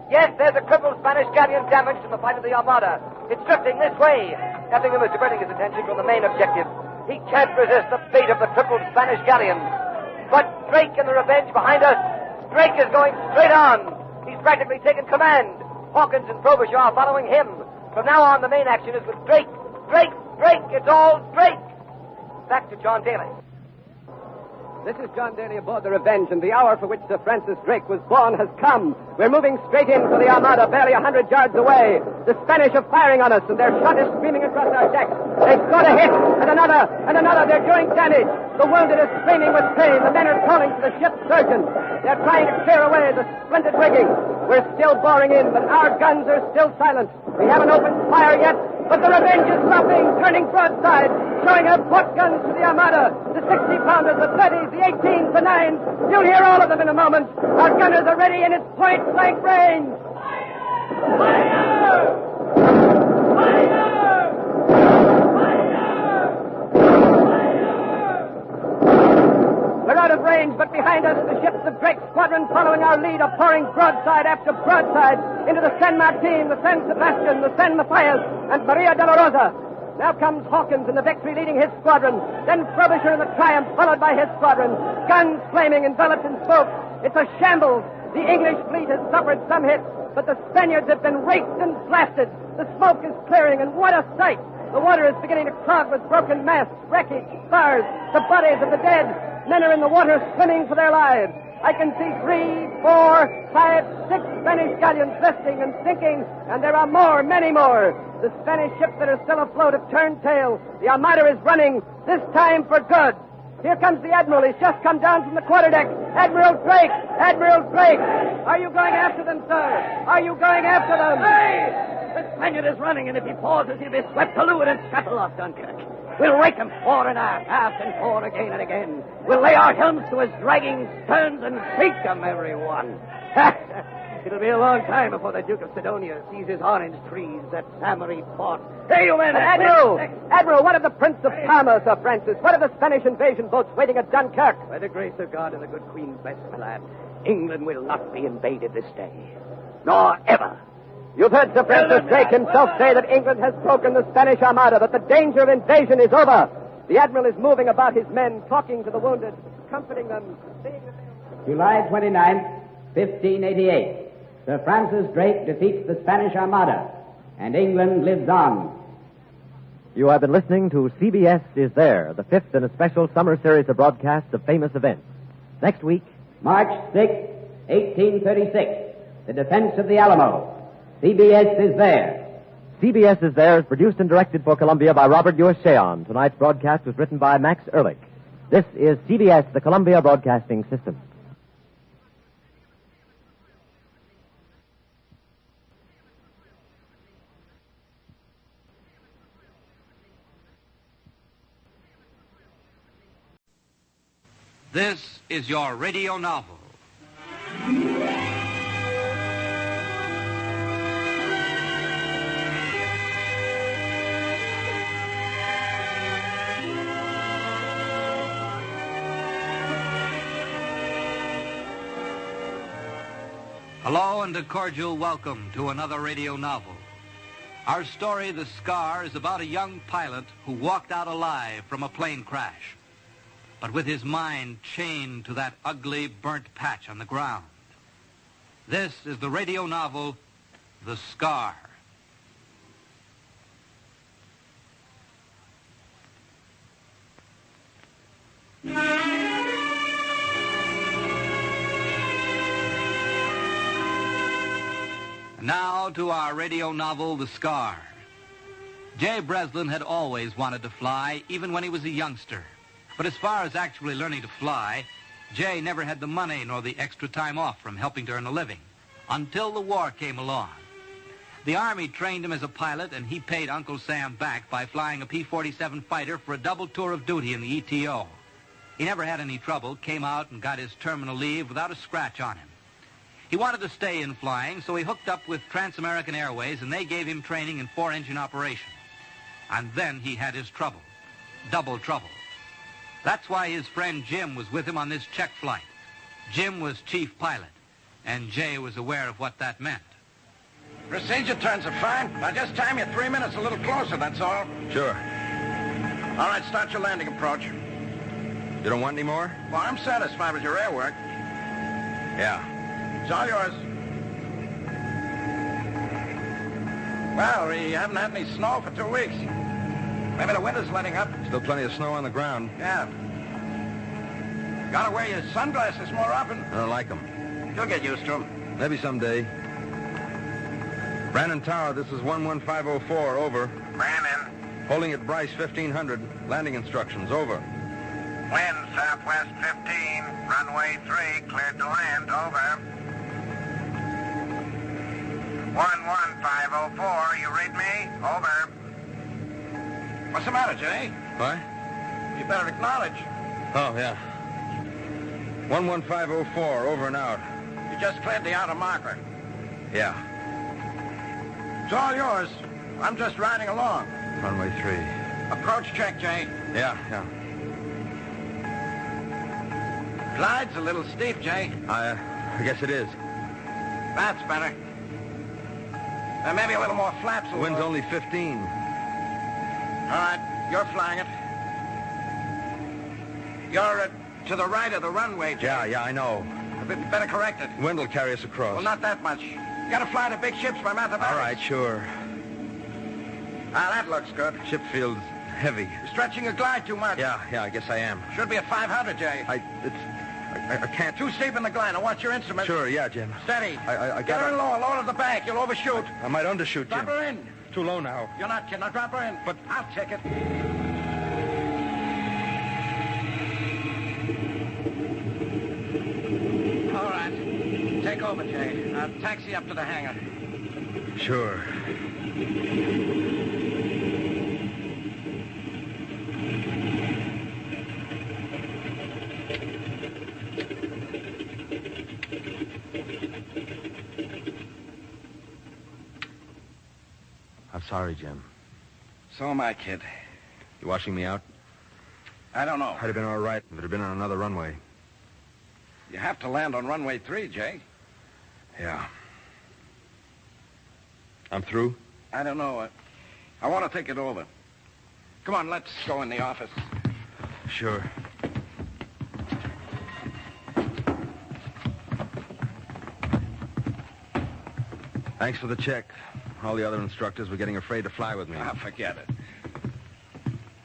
Yes, there's a crippled Spanish galleon damaged in the fight of the Armada. It's drifting this way. Effingham is diverting his attention from the main objective. He can't resist the fate of the crippled Spanish galleon. But Drake and the Revenge behind us. Drake is going straight on. He's practically taken command. Hawkins and Frobisher are following him. From now on, the main action is with Drake. Drake! It's all Drake! Back to John Daly. This is John Daly aboard the Revenge, and the hour for which Sir Francis Drake was born has come. We're moving straight in for the Armada, barely 100 yards away. The Spanish are firing on us, and their shot is screaming across our decks. They've got a hit, and another. They're doing damage. The wounded are screaming with pain. The men are calling for the ship's surgeon. They're trying to clear away the splendid rigging. We're still boring in, but our guns are still silent. We haven't opened fire yet, but the Revenge is dropping, turning broadside, showing her port guns to the Armada. The 60-pounders, the 30s, the 18s, the 9s. You'll hear all of them in a moment. Our gunners are ready in its point-blank range. We're out of range, but behind us, the ships of Drake's squadron following our lead are pouring broadside after broadside into the San Martin, the San Sebastian, the San Matthias, and Maria de la Rosa. Now comes Hawkins and the Victory leading his squadron. Then Frobisher and the Triumph followed by his squadron. Guns flaming, enveloped in smoke. It's a shambles. The English fleet has suffered some hits, but the Spaniards have been raked and blasted. The smoke is clearing, and what a sight! The water is beginning to clog with broken masts, wreckage, spars, the bodies of the dead. Men are in the water swimming for their lives. I can see 3, 4, 5, 6 Spanish galleons listing and sinking, and there are more, many more. The Spanish ships that are still afloat have turned tail. The Armada is running, this time for good. Here comes the Admiral. He's just come down from the quarterdeck. Admiral Drake! Admiral Drake! Are you going after them, sir? Are you going after them? Hey! The Spaniard is running, and if he pauses, he'll be swept to leeward and scuttle off Dunkirk. We'll rake him fore and aft and fore again and again. We'll lay our helms to his dragging sterns and sink them, everyone. It'll be a long time before the Duke of Sidonia sees his orange trees at Samari Port. Hey, you men! Admiral, what of the Prince of Parma, Sir Francis? What of the Spanish invasion boats waiting at Dunkirk? By the grace of God and the good Queen's best, my lad, England will not be invaded this day. Nor ever. You've heard Sir Francis Drake himself say that England has broken the Spanish Armada, that the danger of invasion is over. The Admiral is moving about his men, talking to the wounded, comforting them. July 29th, 1588. Sir Francis Drake defeats the Spanish Armada, and England lives on. You have been listening to CBS Is There, the fifth in a special summer series of broadcasts of famous events. Next week, March 6, 1836, the defense of the Alamo. CBS Is There. CBS Is There is produced and directed for Columbia by Robert Ewart Sheon. Tonight's broadcast was written by Max Ehrlich. This is CBS, the Columbia Broadcasting System. This is your radio novel. Hello and a cordial welcome to another radio novel. Our story, The Scar, is about a young pilot who walked out alive from a plane crash, but with his mind chained to that ugly, burnt patch on the ground. This is the radio novel, The Scar. Now to our radio novel, The Scar. Jay Breslin had always wanted to fly, even when he was a youngster. But as far as actually learning to fly, Jay never had the money nor the extra time off from helping to earn a living, until the war came along. The Army trained him as a pilot, and he paid Uncle Sam back by flying a P-47 fighter for a double tour of duty in the ETO. He never had any trouble, came out and got his terminal leave without a scratch on him. He wanted to stay in flying, so he hooked up with Trans-American Airways, and they gave him training in 4-engine operation. And then he had his trouble. Double trouble. That's why his friend Jim was with him on this check flight. Jim was chief pilot, and Jay was aware of what that meant. Procedure turns are fine. Now just time you 3 minutes a little closer, that's all. Sure. All right, start your landing approach. You don't want any more? Well, I'm satisfied with your air work. Yeah. It's all yours. Well, we haven't had any snow for 2 weeks. Maybe the winter's letting up. Still plenty of snow on the ground. Yeah. Gotta wear your sunglasses more often. I don't like them. You'll get used to them. Maybe someday. Brandon Tower, this is 11504, over. Brandon. Holding at Bryce, 1500. Landing instructions, over. Wind southwest 15, runway 3, cleared to land, over. 11504, you read me? Over. What's the matter, Jay? What? You better acknowledge. Oh, yeah. 11504, over and out. You just cleared the outer marker. Yeah. It's all yours. I'm just riding along. Runway 3. Approach check, Jay. Yeah. Glide's a little steep, Jay. I guess it is. That's better. Maybe a little more flaps. The wind's only 15. All right, you're flying it. You're to the right of the runway, Jay. Yeah, I know. A bit better correct it. The wind will carry us across. Well, not that much. You gotta fly the big ships by mathematics. All right, sure. Ah, that looks good. Ship feels heavy. You're stretching your glide too much. Yeah, I guess I am. Should be at 500, Jay. I can't. Too steep in the glide. Now watch your instruments. Sure, yeah, Jim. Steady. I Get her in low at the bank. You'll overshoot. I might undershoot, Jim. Drop her in. Too low now. You're not kidding. I'll drop her in. But I'll check it. All right. Take over, Jay. I'll taxi up to the hangar. Sure. I'm sorry, Jim. So am I, kid. You washing me out? I don't know. I'd have been all right if it had been on another runway. You have to land on runway 3, Jay. Yeah. I'm through? I don't know. I want to think it over. Come on, let's go in the office. Sure. Thanks for the check. All the other instructors were getting afraid to fly with me. Ah, forget it.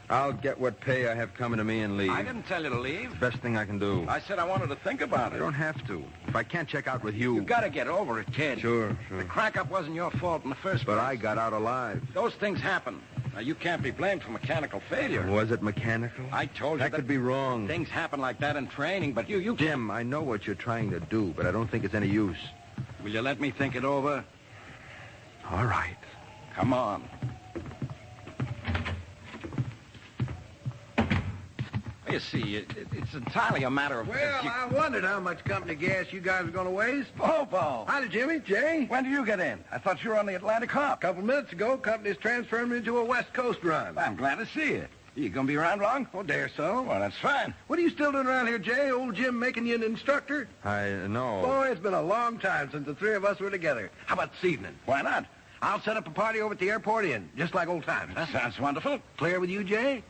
I'll get what pay I have coming to me and leave. I didn't tell you to leave. Best thing I can do. I said I wanted to think about it. You don't have to. If I can't check out with you... You've got to get over it, kid. Sure. The crack-up wasn't your fault in the first place. But I got out alive. Those things happen. Now, you can't be blamed for mechanical failure. Was it mechanical? I told you that could be wrong. Things happen like that in training, but you... Jim, I know what you're trying to do, but I don't think it's any use. Will you let me think it over? All right. Come on. You see, it's entirely a matter of... Well, I wondered how much company gas you guys were going to waste. Bobo. Howdy, Jimmy. Jay. When did you get in? I thought you were on the Atlantic Hop. A couple minutes ago, company's transferred me to a West Coast run. I'm glad to see you. You going to be around long? Oh, dare so. Well, that's fine. What are you still doing around here, Jay? Old Jim making you an instructor? I know. Boy, it's been a long time since the three of us were together. How about this evening? Why not? I'll set up a party over at the airport inn, just like old times. That sounds wonderful. Clear with you, Jay?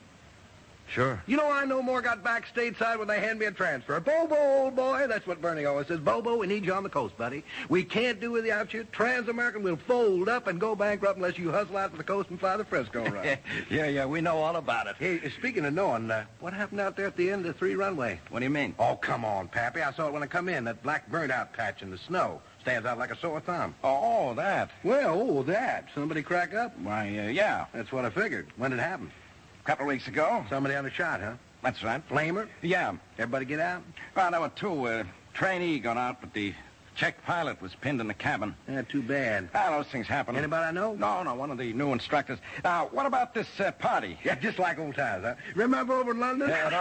Sure. You know, I no more got back stateside when they hand me a transfer. Bobo, old boy. That's what Bernie always says. Bobo, we need you on the coast, buddy. We can't do without you. Trans-American will fold up and go bankrupt unless you hustle out to the coast and fly the Frisco run. Yeah, we know all about it. Hey, speaking of knowing, what happened out there at the end of the 3 runway? What do you mean? Oh, come on, Pappy. I saw it when I come in, that black burnt-out patch in the snow. Stands out like a sore thumb. Oh, that. Well, that. Somebody crack up? Why, yeah. That's what I figured. When did it happen? A couple of weeks ago. Somebody had a shot, huh? That's right. Flamer? Yeah. Everybody get out? Well, there were two. Trainee got out, but the Czech pilot was pinned in the cabin. Yeah, too bad. Those things happen. Anybody I know? No, one of the new instructors. Now, what about this party? Yeah, just like old times, huh? Remember over in London? Yeah, it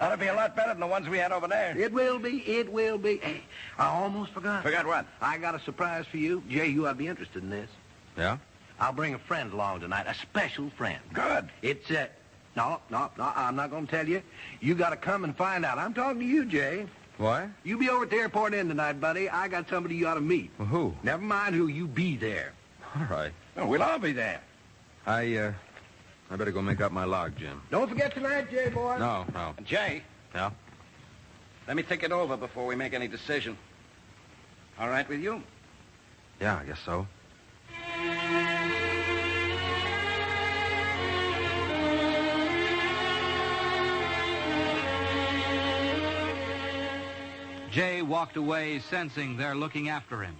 ought to be a lot better than the ones we had over there. It will be. Hey, I almost forgot. Forgot what? I got a surprise for you. Jay, you ought to be interested in this. Yeah? I'll bring a friend along tonight, a special friend. Good. It's, no, I'm not going to tell you. You got to come and find out. I'm talking to you, Jay. Why? You be over at the airport inn tonight, buddy. I got somebody you ought to meet. Well, who? Never mind who, you be there. All right. Oh, we'll all be there. I better go make up my log, Jim. Don't forget tonight, Jay, boy. No. Jay, Yeah? let me think it over before we make any decision. All right with you? Yeah, I guess so. Jay walked away, sensing they're looking after him.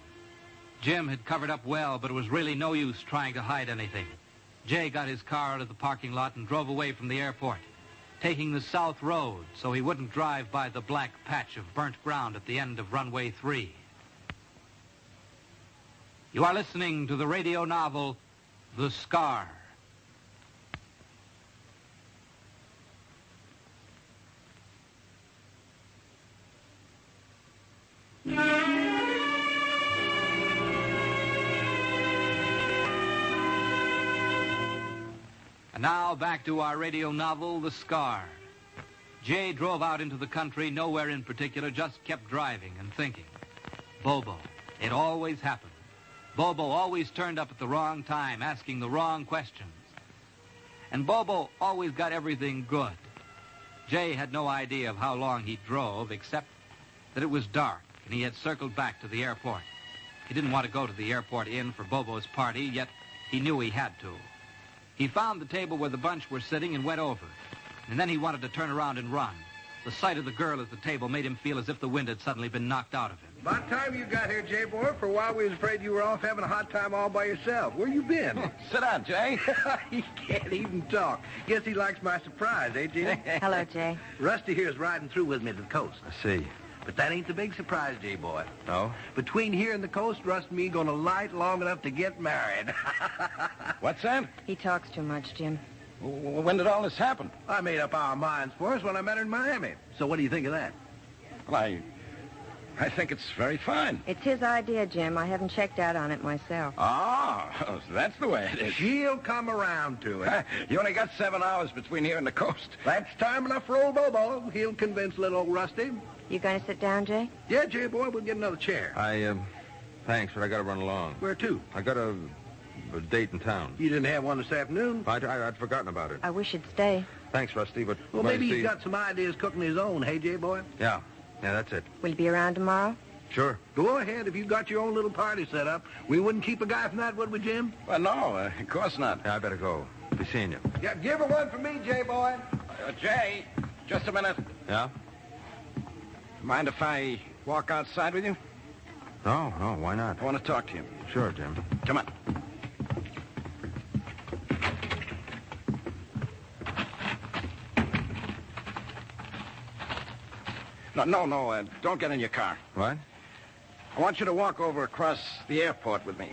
Jim had covered up well, but it was really no use trying to hide anything. Jay got his car out of the parking lot and drove away from the airport, taking the south road so he wouldn't drive by the black patch of burnt ground at the end of runway 3. You are listening to the radio novel, The Scar. And now back to our radio novel, The Scar. Jay drove out into the country, nowhere in particular, just kept driving and thinking. Bobo. It always happened. Bobo always turned up at the wrong time, asking the wrong questions. And Bobo always got everything good. Jay had no idea of how long he drove, except that it was dark, and he had circled back to the airport. He didn't want to go to the airport inn for Bobo's party, yet he knew he had to. He found the table where the bunch were sitting and went over. And then he wanted to turn around and run. The sight of the girl at the table made him feel as if the wind had suddenly been knocked out of him. About time you got here, Jay boy. For a while we was afraid you were off having a hot time all by yourself. Where you been? Sit down, Jay. He can't even talk. Guess he likes my surprise, eh, Jay? Hello, Jay. Rusty here is riding through with me to the coast. I see. But that ain't the big surprise, Jay boy. No? Between here and the coast, Rusty and me gonna light long enough to get married. What's that? He talks too much, Jim. When did all this happen? I made up our minds for us when I met her in Miami. So what do you think of that? Well, I think it's very fine. It's his idea, Jim. I haven't checked out on it myself. Oh, that's the way it is. She'll come around to it. You only got 7 hours between here and the coast. That's time enough for old Bobo. He'll convince little old Rusty. You going to sit down, Jay? Yeah, Jay boy, we'll get another chair. Thanks, but I got to run along. Where to? I got a date in town. You didn't have one this afternoon? I'd forgotten about it. I wish you'd stay. Thanks, Rusty, but... Well, maybe he's got some ideas cooking his own, hey, Jay boy? Yeah, that's it. Will you be around tomorrow? Sure. Go ahead. If you got your own little party set up, we wouldn't keep a guy from that, would we, Jim? Well, no, of course not. Yeah, I better go. Be seeing you. Yeah, give her one for me, Jay boy. Jay, just a minute. Yeah? Mind if I walk outside with you? No, why not? I want to talk to you. Sure, Jim. Come on. No, don't get in your car. What? I want you to walk over across the airport with me.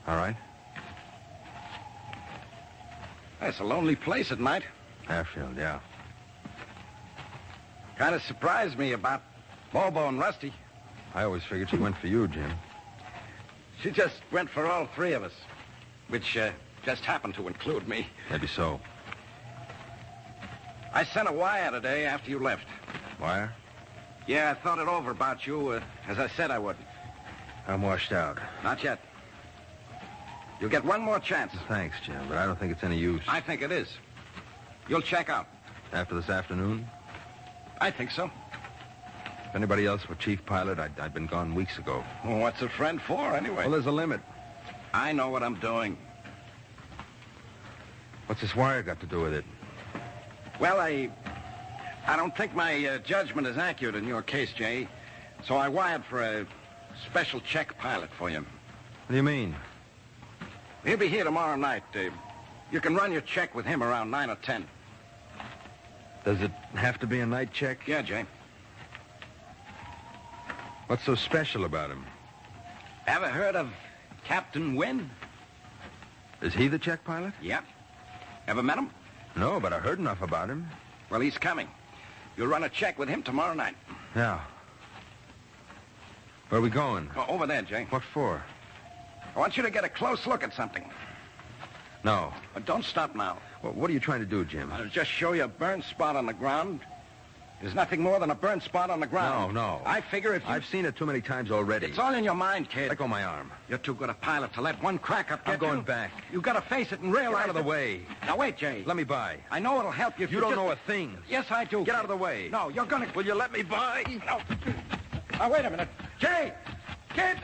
All right. It's a lonely place at night. Airfield, yeah. Kind of surprised me about Bobo and Rusty. I always figured she went for you, Jim. She just went for all 3 of us, which just happened to include me. Maybe so. I sent a wire today after you left. Wire? Yeah, I thought it over about you, as I said I would. I'm washed out. Not yet. You'll get one more chance. Thanks, Jim, but I don't think it's any use. I think it is. You'll check out. After this afternoon? I think so. If anybody else were chief pilot, I'd been gone weeks ago. Well, what's a friend for, anyway? Well, there's a limit. I know what I'm doing. What's this wire got to do with it? Well, I don't think my judgment is accurate in your case, Jay. So I wired for a Special check pilot for you. What do you mean? He'll be here tomorrow night. You can run your check with him around 9 or 10. Does it have to be a night check? Yeah, Jay. What's so special about him? Ever heard of Captain Wynn? Is he the check pilot? Yep. Ever met him? No, but I heard enough about him. Well, he's coming. You'll run a check with him tomorrow night. Yeah. Where are we going? Oh, over there, Jay. What for? I want you to get a close look at something. No. But don't stop now. Well, what are you trying to do, Jim? I'll just show you a burn spot on the ground. There's nothing more than a burn spot on the ground. No. I figure if you... I've seen it too many times already. It's all in your mind, kid. Let go of my arm. You're too good a pilot to let one crack up get I'm going you. back. You gotta face it and realize... Get out of the way. Now, wait, Jay. Let me by. I know it'll help you if you don't know a thing. Yes, I do. Get out of the way. No, you're gonna... Will you let me by? No. Now, wait a minute. Jay! Kid!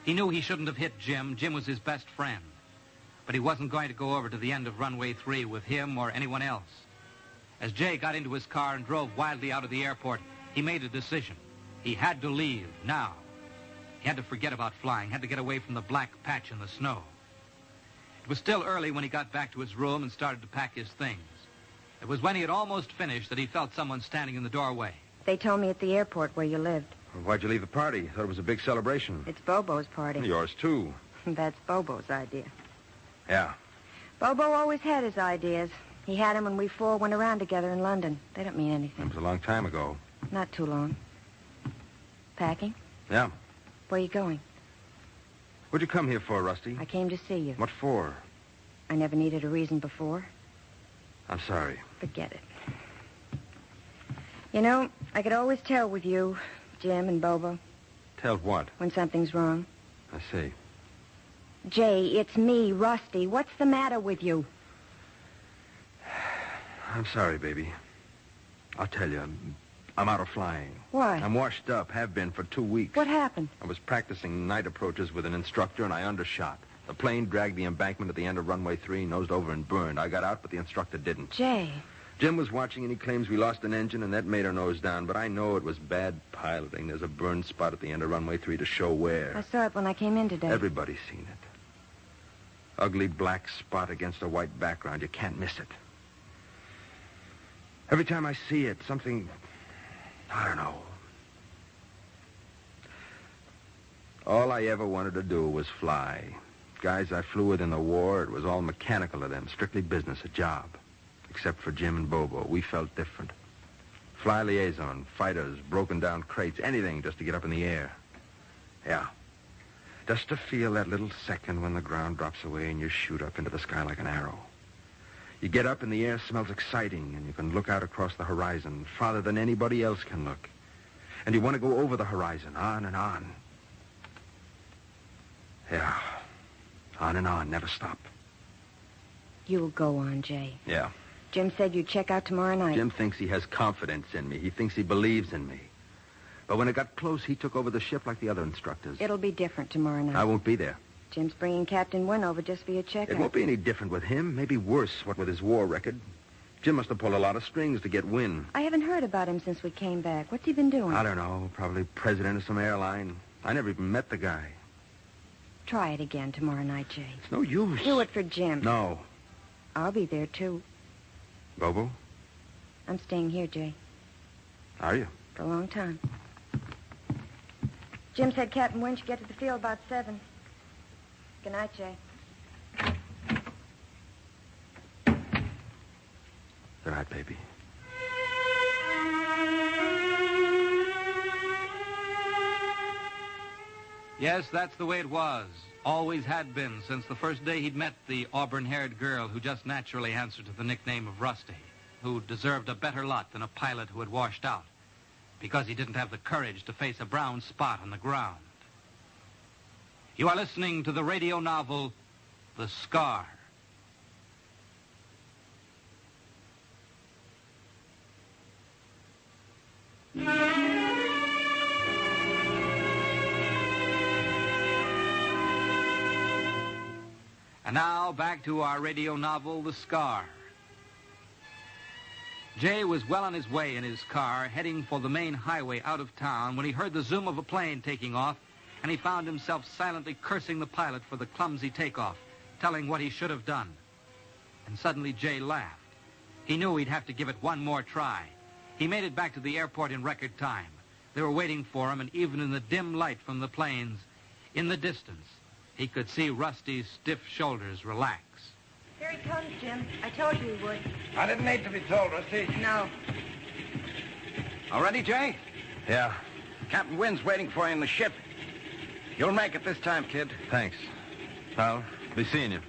He knew he shouldn't have hit Jim. Jim was his best friend. But he wasn't going to go over to the end of runway 3 with him or anyone else. As Jay got into his car and drove wildly out of the airport, he made a decision. He had to leave now. He had to forget about flying, had to get away from the black patch in the snow. It was still early when he got back to his room and started to pack his things. It was when he had almost finished that he felt someone standing in the doorway. They told me at the airport where you lived. Well, why'd you leave the party? Thought it was a big celebration. It's Bobo's party. Yours, too. That's Bobo's idea. Yeah. Bobo always had his ideas. He had them when we four went around together in London. They don't mean anything. It was a long time ago. Not too long. Packing? Yeah. Where are you going? What'd you come here for, Rusty? I came to see you. What for? I never needed a reason before. I'm sorry. Forget it. You know, I could always tell with you, Jim and Bobo, Tell what? when something's wrong. I see. Jay, it's me, Rusty. What's the matter with you? I'm sorry, baby. I'll tell you, I'm out of flying. Why? I'm washed up, have been for 2 weeks. What happened? I was practicing night approaches with an instructor, and I undershot. The plane dragged the embankment at the end of runway 3, nosed over and burned. I got out, but the instructor didn't. Jay. Jim was watching, and he claims we lost an engine, and that made her nose down. But I know it was bad piloting. There's a burned spot at the end of runway 3 to show where. I saw it when I came in today. Everybody's seen it. Ugly black spot against a white background. You can't miss it. Every time I see it, something... I don't know. All I ever wanted to do was fly. Guys I flew with in the war, it was all mechanical to them. Strictly business, a job. Except for Jim and Bobo. We felt different. Fly liaison, fighters, broken down crates, anything just to get up in the air. Yeah. Just to feel that little second when the ground drops away and you shoot up into the sky like an arrow. You get up and the air smells exciting and you can look out across the horizon farther than anybody else can look. And you want to go over the horizon, on and on. Yeah. On and on, never stop. You'll go on, Jay. Yeah. Jim said you'd check out tomorrow night. Jim thinks he has confidence in me. He thinks he believes in me. But when it got close, he took over the ship like the other instructors. It'll be different tomorrow night. I won't be there. Jim's bringing Captain Wynn over just for your checkup. It won't be any different with him. Maybe worse, what with his war record. Jim must have pulled a lot of strings to get Wynn. I haven't heard about him since we came back. What's he been doing? I don't know. Probably president of some airline. I never even met the guy. Try it again tomorrow night, Jay. It's no use. Do it for Jim. No. I'll be there, too. Bobo? I'm staying here, Jay. Are you? For a long time. Jim said Captain Wynn should get to the field about 7. Good night, Jay. Good night, baby. Yes, that's the way it was. Always had been since the first day he'd met the auburn-haired girl who just naturally answered to the nickname of Rusty, who deserved a better lot than a pilot who had washed out because he didn't have the courage to face a brown spot on the ground. You are listening to the radio novel, The Scar. And now, back to our radio novel, The Scar. Jay was well on his way in his car, heading for the main highway out of town, when he heard the zoom of a plane taking off, and he found himself silently cursing the pilot for the clumsy takeoff, telling what he should have done. And suddenly Jay laughed. He knew he'd have to give it one more try. He made it back to the airport in record time. They were waiting for him, and even in the dim light from the planes, in the distance, he could see Rusty's stiff shoulders relax. Here he comes, Jim. I told you he would. I didn't need to be told, Rusty. No. All ready, Jay? Yeah. Captain Wynn's waiting for you in the ship. You'll make it this time, kid. Thanks. I'll be seeing you.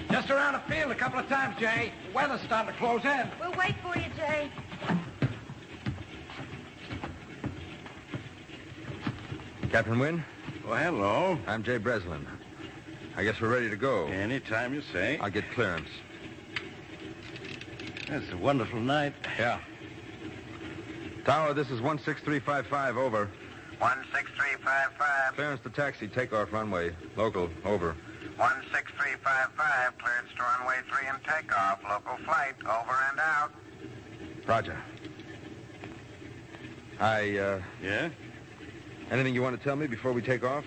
Just around the field a couple of times, Jay. The weather's starting to close in. We'll wait for you, Jay. Captain Wynn? Well, hello. I'm Jay Breslin. I guess we're ready to go. Any time you say. I'll get clearance. It's a wonderful night. Yeah. Tower, this is 16355, over. 16355. Clearance to taxi, takeoff runway. Local, over. 16355, clearance to runway 3 and takeoff. Local flight, over and out. Roger. Yeah? Anything you want to tell me before we take off?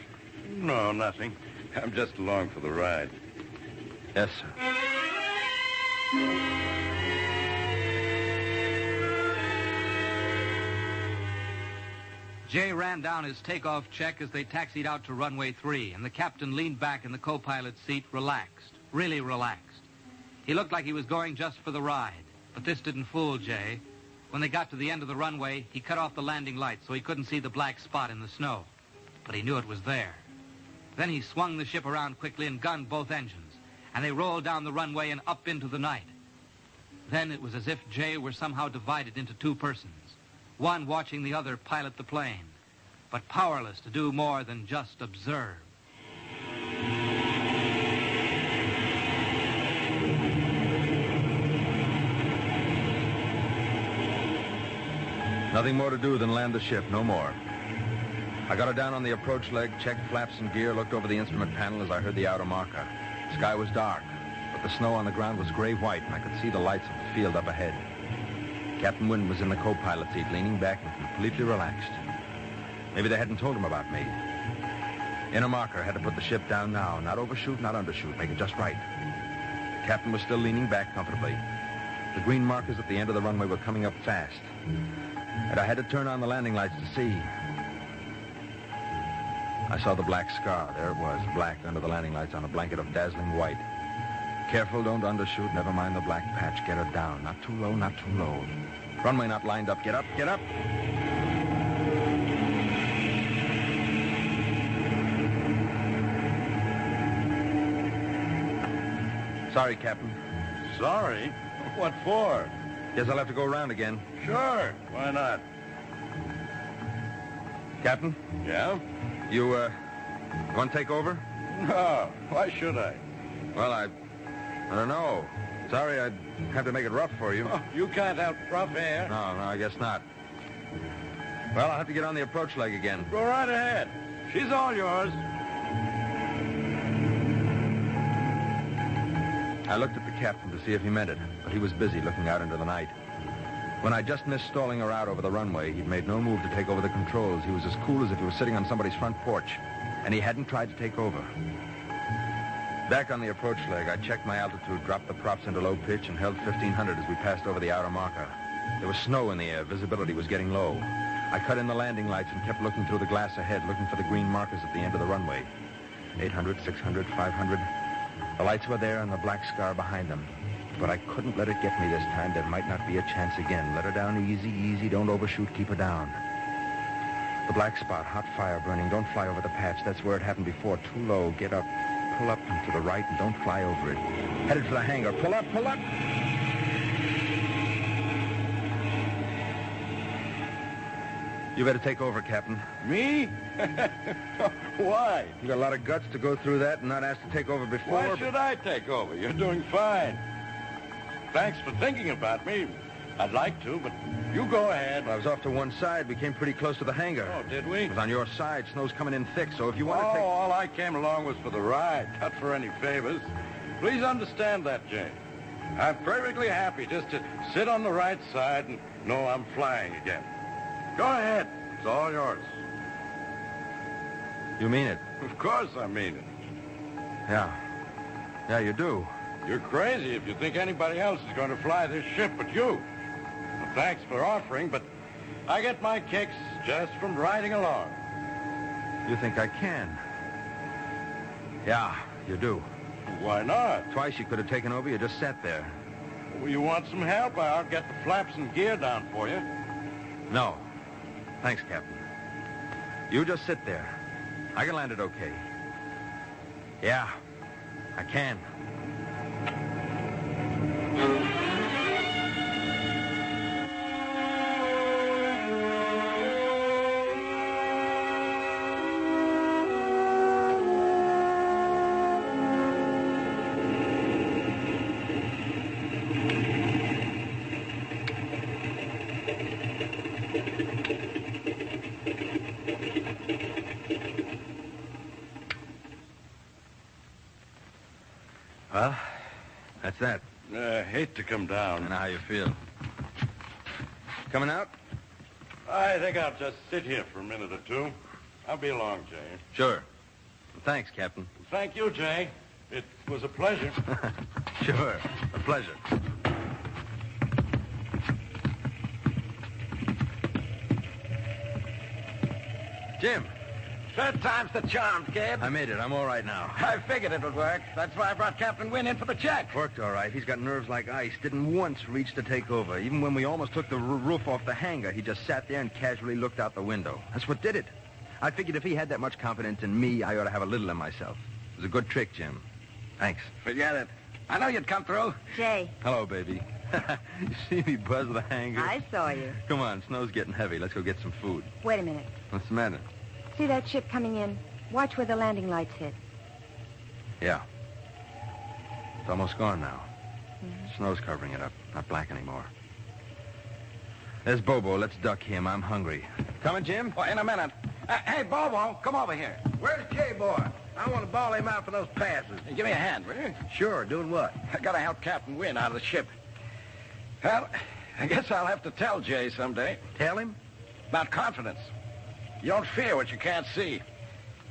No, nothing. I'm just along for the ride. Yes, sir. Jay ran down his takeoff check as they taxied out to runway 3, and the captain leaned back in the co-pilot's seat, relaxed, really relaxed. He looked like he was going just for the ride, but this didn't fool Jay. When they got to the end of the runway, he cut off the landing lights so he couldn't see the black spot in the snow, but he knew it was there. Then he swung the ship around quickly and gunned both engines, and they rolled down the runway and up into the night. Then it was as if Jay were somehow divided into two persons, one watching the other pilot the plane, but powerless to do more than just observe. Nothing more to do than land the ship, no more. I got her down on the approach leg, checked flaps and gear, looked over the instrument panel as I heard the outer marker. The sky was dark, but the snow on the ground was gray-white, and I could see the lights of the field up ahead. Captain Wynn was in the co-pilot seat, leaning back and completely relaxed. Maybe they hadn't told him about me. Inner marker had to put the ship down now. Not overshoot, not undershoot. Make it just right. The captain was still leaning back comfortably. The green markers at the end of the runway were coming up fast. And I had to turn on the landing lights to see. I saw the black scar. There it was, black under the landing lights on a blanket of dazzling white. Careful, don't undershoot. Never mind the black patch. Get her down. Not too low, not too low. Runway not lined up. Get up, get up. Sorry, Captain. Sorry? What for? Guess I'll have to go around again. Sure. Why not? Captain? Yeah? You want to take over? No. Why should I? Well, I don't know. Sorry, I'd have to make it rough for you. Oh, you can't have rough air. No, I guess not. Well, I'll have to get on the approach leg again. Go right ahead. She's all yours. I looked at the captain to see if he meant it, but he was busy looking out into the night. When I just missed stalling her out over the runway, he'd made no move to take over the controls. He was as cool as if he was sitting on somebody's front porch, and he hadn't tried to take over. Back on the approach leg, I checked my altitude, dropped the props into low pitch, and held 1,500 as we passed over the outer marker. There was snow in the air. Visibility was getting low. I cut in the landing lights and kept looking through the glass ahead, looking for the green markers at the end of the runway. 800, 600, 500. The lights were there and the black scar behind them. But I couldn't let it get me this time. There might not be a chance again. Let her down easy, easy. Don't overshoot. Keep her down. The black spot, hot fire burning. Don't fly over the patch. That's where it happened before. Too low. Get up. Pull up and to the right and don't fly over it. Headed for the hangar. Pull up, pull up. You better take over, Captain. Me? Why? You got a lot of guts to go through that and not ask to take over before. Why should I take over? You're doing fine. Thanks for thinking about me. I'd like to, but you go ahead. Well, I was off to one side. We came pretty close to the hangar. Oh, did we? It was on your side. Snow's coming in thick, so if you want to take... all I came along was for the ride, not for any favors. Please understand that, Jane. I'm perfectly happy just to sit on the right side and know I'm flying again. Go ahead. It's all yours. You mean it? Of course I mean it. Yeah. Yeah, you do. You're crazy if you think anybody else is going to fly this ship but you. Well, thanks for offering, but I get my kicks just from riding along. You think I can? Yeah, you do. Why not? Twice you could have taken over. You just sat there. Well, you want some help? I'll get the flaps and gear down for you. No. Thanks, Captain. You just sit there. I can land it okay. Yeah, I can. Well, that's that. I hate to come down. I know how you feel. Coming out? I think I'll just sit here for a minute or two. I'll be along, Jay. Sure. Well, thanks, Captain. Thank you, Jay. It was a pleasure. Sure. A pleasure. Jim. Third time's the charm, kid. I made it. I'm all right now. I figured it would work. That's why I brought Captain Wynn in for the check. Worked all right. He's got nerves like ice. Didn't once reach to take over. Even when we almost took the roof off the hangar, he just sat there and casually looked out the window. That's what did it. I figured if he had that much confidence in me, I ought to have a little in myself. It was a good trick, Jim. Thanks. Forget it. I know you'd come through. Jay. Hello, baby. You see me buzz the hangar? I saw you. Come on, snow's getting heavy. Let's go get some food. Wait a minute. What's the matter? See that ship coming in? Watch where the landing lights hit. Yeah. It's almost gone now. Snow's covering it up. Not black anymore. There's Bobo. Let's duck him. I'm hungry. Coming, Jim? Oh, in a minute. Hey, Bobo, come over here. Where's J-Boy? I want to ball him out for those passes. Hey, give me a hand, will you? Sure, doing what? I gotta help Captain Wynn out of the ship. Well, I guess I'll have to tell Jay someday. Tell him? About confidence. You don't fear what you can't see.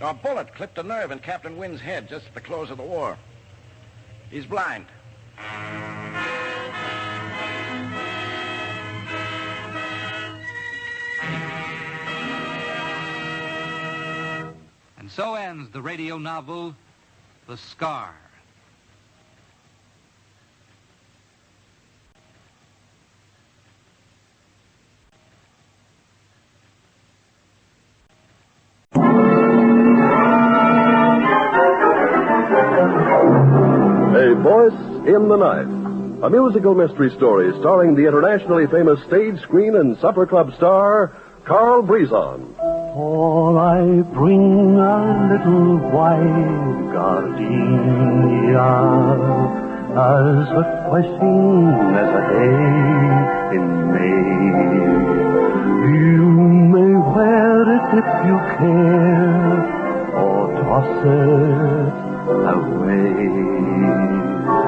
A bullet clipped a nerve in Captain Wynn's head just at the close of the war. He's blind. And so ends the radio novel, The Scar. A Voice in the Night, a musical mystery story starring the internationally famous stage, screen, and supper club star, Carl Brizon. All I bring a little white gardenia, as refreshing as a day in May. You may wear it if you care, or toss it away.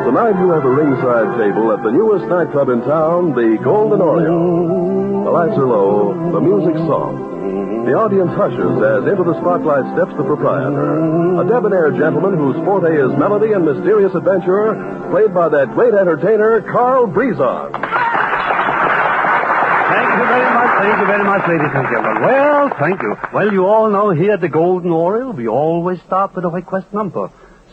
Tonight you have a ringside table at the newest nightclub in town, the Golden Oriole. The lights are low, the music's soft. The audience hushes as into the spotlight steps the proprietor, a debonair gentleman whose forte is melody and mysterious adventure, played by that great entertainer, Carl Brizon. Thank you very much, ladies and gentlemen. Well, thank you. Well, you all know here at the Golden Oriole, we always start with a request number.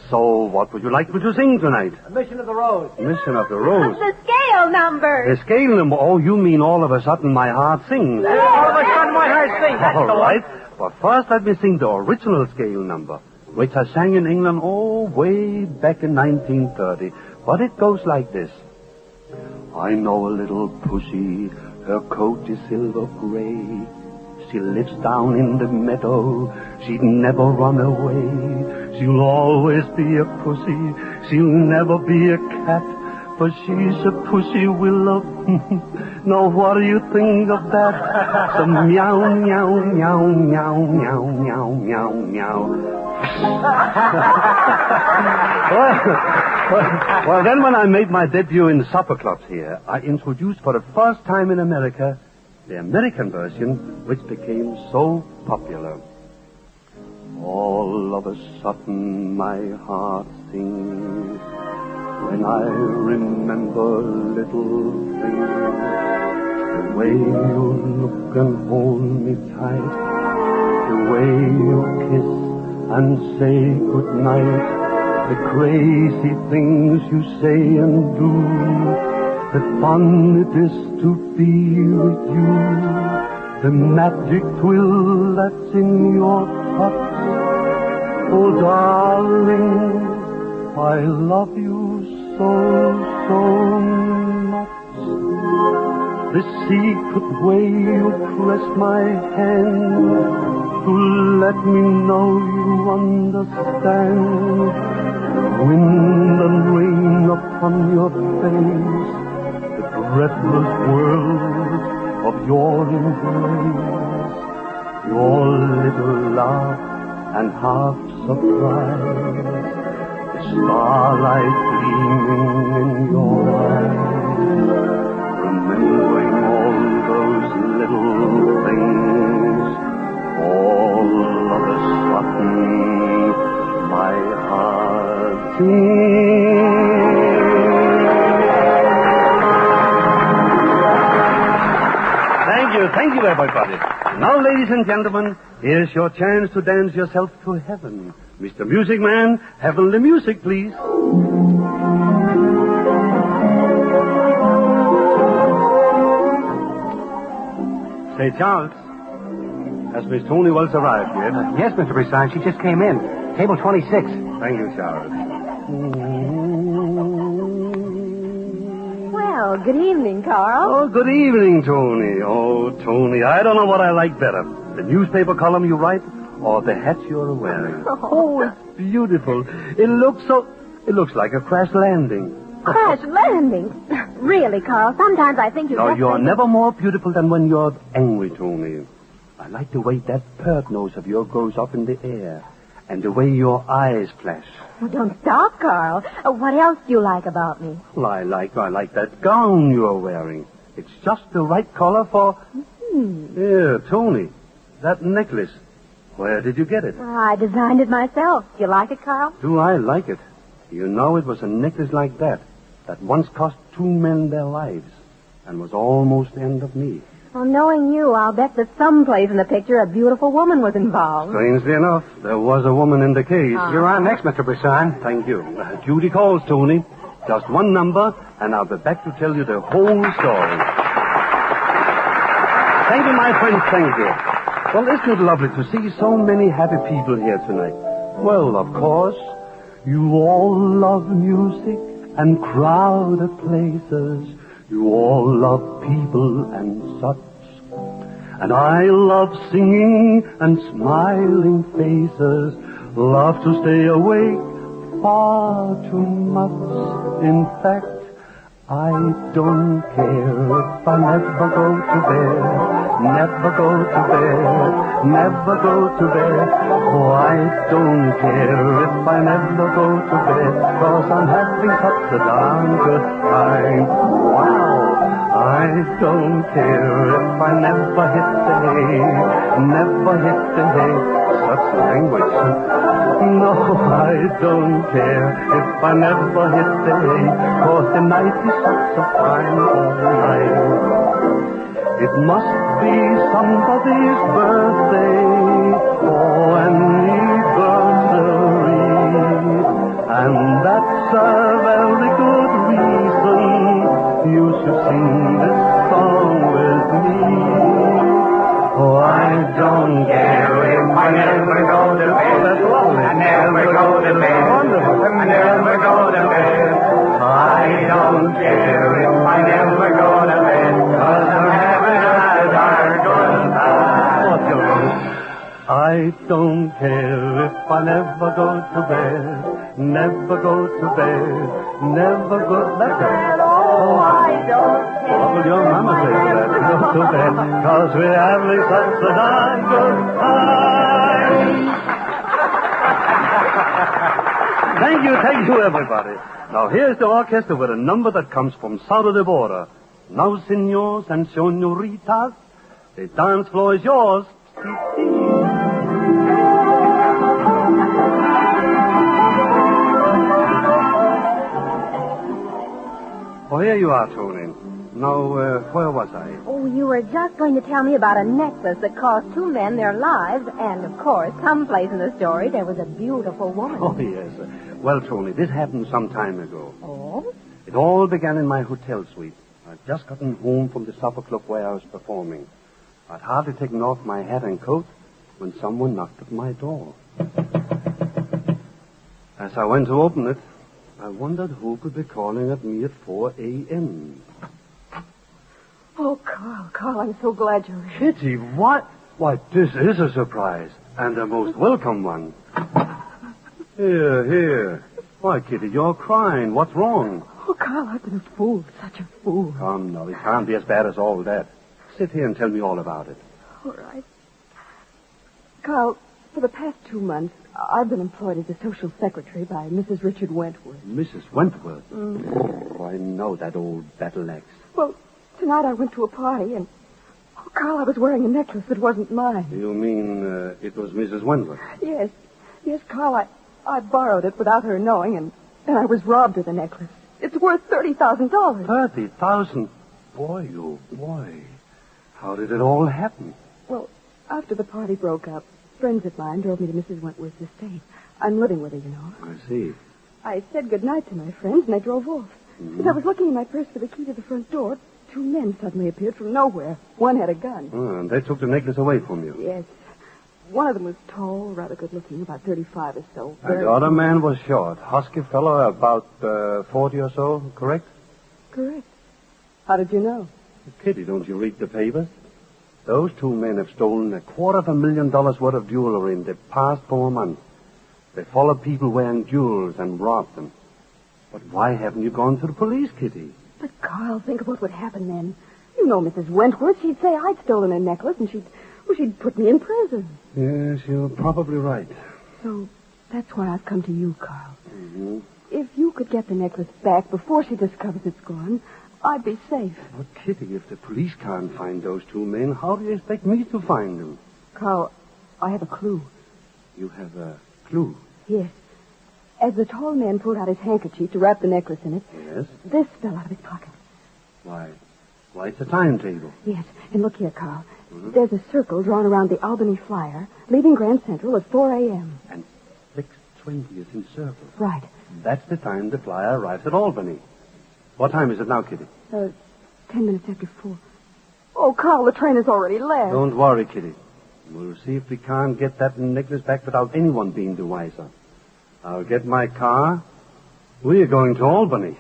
So, what would you like me to sing tonight? Mission of the Rose. Mission of the Rose. The scale number. The scale number. Oh, you mean all of a sudden my heart sings. All of a sudden my heart sings. That's All the right. But first let me sing the original scale number, which I sang in England, way back in 1930. But it goes like this. I know a little pussy, her coat is silver gray. She lives down in the meadow, she'd never run away. She'll always be a pussy, she'll never be a cat, for she's a pussy willow. Now what do you think of that? So meow, meow, meow, meow, meow, meow, meow, meow. Well, then when I made my debut in the supper clubs here, I introduced for the first time in America the American version, which became so popular. All of a sudden my heart sings when I remember little things. The way you look and hold me tight, the way you kiss and say goodnight, the crazy things you say and do, the fun it is to be with you, the magic thrill that's in your touch. Oh, darling, I love you so, so much. The secret way you press my hand to let me know you understand. Wind and rain upon your face, the breathless world of your embrace, your little laugh and half surprise, the starlight gleaming in your eyes, remembering all those little things. All of a sudden, my heart sings. Thank you, everybody. Now, ladies and gentlemen, here's your chance to dance yourself to heaven. Mr. Music Man, heavenly music, please. Say, Charles, has Miss Tony Wells arrived yet? Yes, Mr. Brisson. She just came in. Table 26. Thank you, Charles. Well, good evening, Carl. Oh, good evening, Tony. Oh, Tony, I don't know what I like better. The newspaper column you write or the hat you're wearing. Oh, it's beautiful. It looks like a crash landing. Crash landing? Really, Carl, sometimes I think you're never more beautiful than when you're angry, Tony. I like the way that pert nose of yours goes up in the air and the way your eyes flash. Well, don't stop, Carl. What else do you like about me? Well, I like that gown you're wearing. It's just the right color for... Yeah, Tony, that necklace. Where did you get it? I designed it myself. Do you like it, Carl? Do I like it? You know, it was a necklace like that once cost 2 men their lives and was almost the end of me. Well, knowing you, I'll bet that someplace in the picture a beautiful woman was involved. Strangely enough, there was a woman in the case. You're on next, Mr. Brisson. Thank you. Judy calls, Tony. Just one number, and I'll be back to tell you the whole story. Thank you, my friends, thank you. Well, isn't it lovely to see so many happy people here tonight? Well, of course, you all love music and crowded places. You all love people and such. And I love singing and smiling faces. Love to stay awake far too much. In fact, I don't care if I never go to bed. Never go to bed. Never go to bed. Oh, I don't care if I never go to bed. 'Cause I'm having such a darn good time. Wow. I don't care if I never hit the hay. Never hit the hay. Such language. No, I don't care if I never hit the hay. 'Cause the night is such a fine night. It must be somebody's birthday or anniversary, and that's a very good reason you should sing this song with me. Oh, I don't care if I never go to bed. That's lovely. I never go to bed. Wonderful. I never go to bed. I don't care if I never go to bed, 'cause I'm having a darn good time. I don't care if I never go to bed. Never go to bed. Never go... That's it. Oh, I don't care. What will your mama say to that? Go to bed, 'cause we're having such a darn good time. Thank you, everybody. Now, here's the orchestra with a number that comes from south of the border. Now, senors and senoritas, the dance floor is yours. Oh, here you are, Tony. Now, where was I? Oh, you were just going to tell me about a necklace that cost two men their lives, and, of course, someplace in the story there was a beautiful woman. Oh, yes. Well, Tony, this happened some time ago. Oh? It all began in my hotel suite. I'd just gotten home from the supper club where I was performing. I'd hardly taken off my hat and coat when someone knocked at my door. As I went to open it, I wondered who could be calling at me at 4 a.m. Oh, Carl, I'm so glad you're here. Kitty, what? Why, this is a surprise, and a most welcome one. Here. Why, Kitty, you're crying. What's wrong? Oh, Carl, I've been a fool, such a fool. Come, now, it can't be as bad as all that. Sit here and tell me all about it. All right. Carl, for the past 2 months, I've been employed as a social secretary by Mrs. Richard Wentworth. Mrs. Wentworth? Mm. Oh, I know that old battle axe. Well, tonight I went to a party, and, oh, Carl, I was wearing a necklace that wasn't mine. You mean it was Mrs. Wentworth? Yes, Carl, I borrowed it without her knowing, and I was robbed of the necklace. It's worth $30,000. $30,000? Boy. How did it all happen? Well, after the party broke up, friends of mine drove me to Mrs. Wentworth's estate. I'm living with her, you know. I see. I said goodnight to my friends, and they drove off. Mm-hmm. As I was looking in my purse for the key to the front door, 2 men suddenly appeared from nowhere. One had a gun. Oh, and they took the necklace away from you? Yes. One of them was tall, rather good looking, about 35 or so. And the other man was short, husky fellow, about 40 or so, correct? Correct. How did you know? Kitty, don't you read the papers? Those 2 men have stolen $250,000 worth of jewelry in the past 4 months. They followed people wearing jewels and robbed them. But why haven't you gone to the police, Kitty? But, Carl, think of what would happen then. You know Mrs. Wentworth. She'd say I'd stolen her necklace, and she'd put me in prison. Yes, you're probably right. So that's why I've come to you, Carl. Mm-hmm. If you could get the necklace back before she discovers it's gone, I'd be safe. But, Kitty, if the police can't find those 2 men, how do you expect me to find them? Carl, I have a clue. You have a clue? Yes. As the tall man pulled out his handkerchief to wrap the necklace in it, Yes? this fell out of his pocket. Why, it's a timetable. Yes, and look here, Carl. Mm-hmm. There's a circle drawn around the Albany Flyer, leaving Grand Central at 4 a.m. And 6:20 is in circle. Right. That's the time the flyer arrives at Albany. What time is it now, Kitty? 10 minutes after 4. Oh, Carl, the train has already left. Don't worry, Kitty. We'll see if we can't get that necklace back without anyone being the wiser. I'll get my car. We're going to Albany.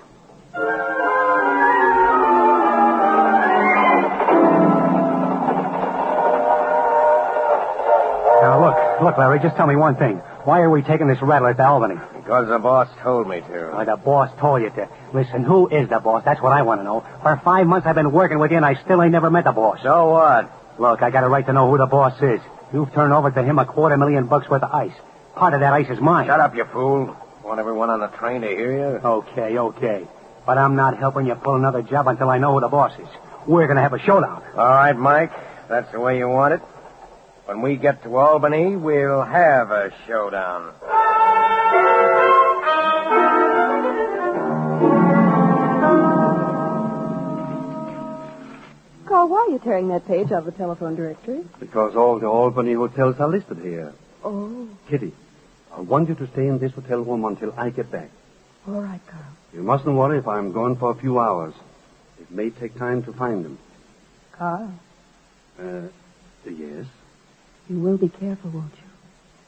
Now, look, Larry, just tell me one thing. Why are we taking this rattler to Albany? Because the boss told me to. Why, the boss told you to. Listen, who is the boss? That's what I want to know. For 5 months I've been working with you, and I still ain't never met the boss. So what? Look, I got a right to know who the boss is. You've turned over to him $250,000 worth of ice. Part of that ice is mine. Shut up, you fool. Want everyone on the train to hear you? Okay. But I'm not helping you pull another job until I know who the boss is. We're going to have a showdown. All right, Mike. That's the way you want it. When we get to Albany, we'll have a showdown. Carl, why are you tearing that page out of the telephone directory? Because all the Albany hotels are listed here. Oh. Kitty, I want you to stay in this hotel room until I get back. All right, Carl. You mustn't worry if I'm gone for a few hours. It may take time to find them. Carl. Yes? You will be careful, won't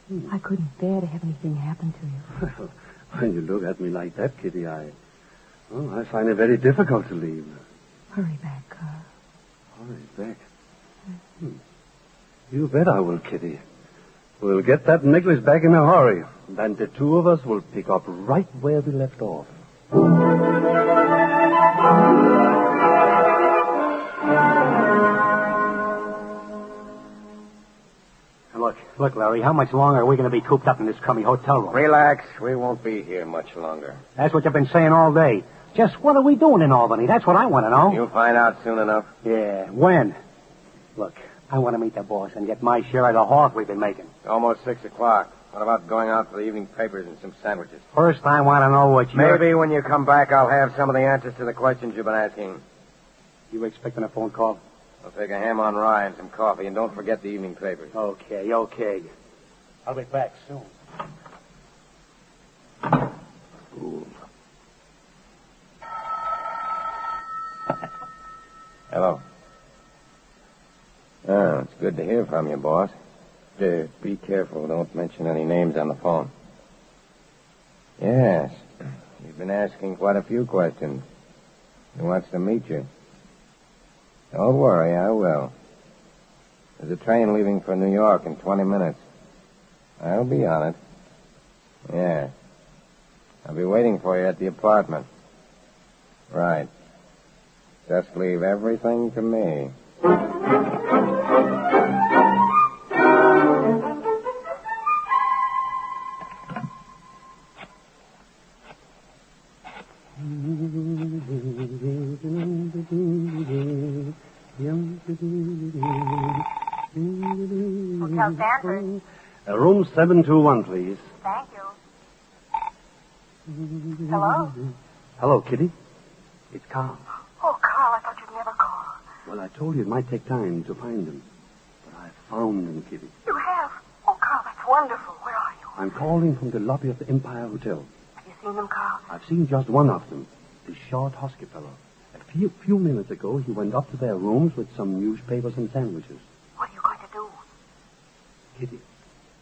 you? I couldn't bear to have anything happen to you. Well, when you look at me like that, Kitty, I find it very difficult to leave. Hurry back, Carl. Hurry back? You bet I will, Kitty. We'll get that necklace back in a hurry. Then the 2 of us will pick up right where we left off. Now, look, Look, Larry, how much longer are we going to be cooped up in this crummy hotel room? Relax. We won't be here much longer. That's what you've been saying all day. Just what are we doing in Albany? That's what I want to know. You'll find out soon enough. Yeah, when? Look, I want to meet the boss and get my share of the hawk we've been making. Almost 6 o'clock. What about going out for the evening papers and some sandwiches? First, I want to know what you're... Maybe when you come back, I'll have some of the answers to the questions you've been asking. You expecting a phone call? I'll take a ham on rye and some coffee, and don't forget the evening papers. Okay. I'll be back soon. Ooh. Hello. Oh, it's good to hear from you, boss. Be careful. Don't mention any names on the phone. Yes. You've been asking quite a few questions. He wants to meet you. Don't worry, I will. There's a train leaving for New York in 20 minutes. I'll be on it. Yeah. I'll be waiting for you at the apartment. Right. Just leave everything to me. Hotel Stanford. Room 721, please. Thank you. Hello? Hello, Kitty. It's Carl. Oh, Carl, I thought you'd never call. Well, I told you it might take time to find him. But I found him, Kitty. You have? Oh, Carl, that's wonderful. Where are you? I'm calling from the lobby of the Empire Hotel. Have you seen them, Carl? I've seen just one of them, the short, husky fellow. A few minutes ago, he went up to their rooms with some newspapers and sandwiches. What are you going to do? Kitty,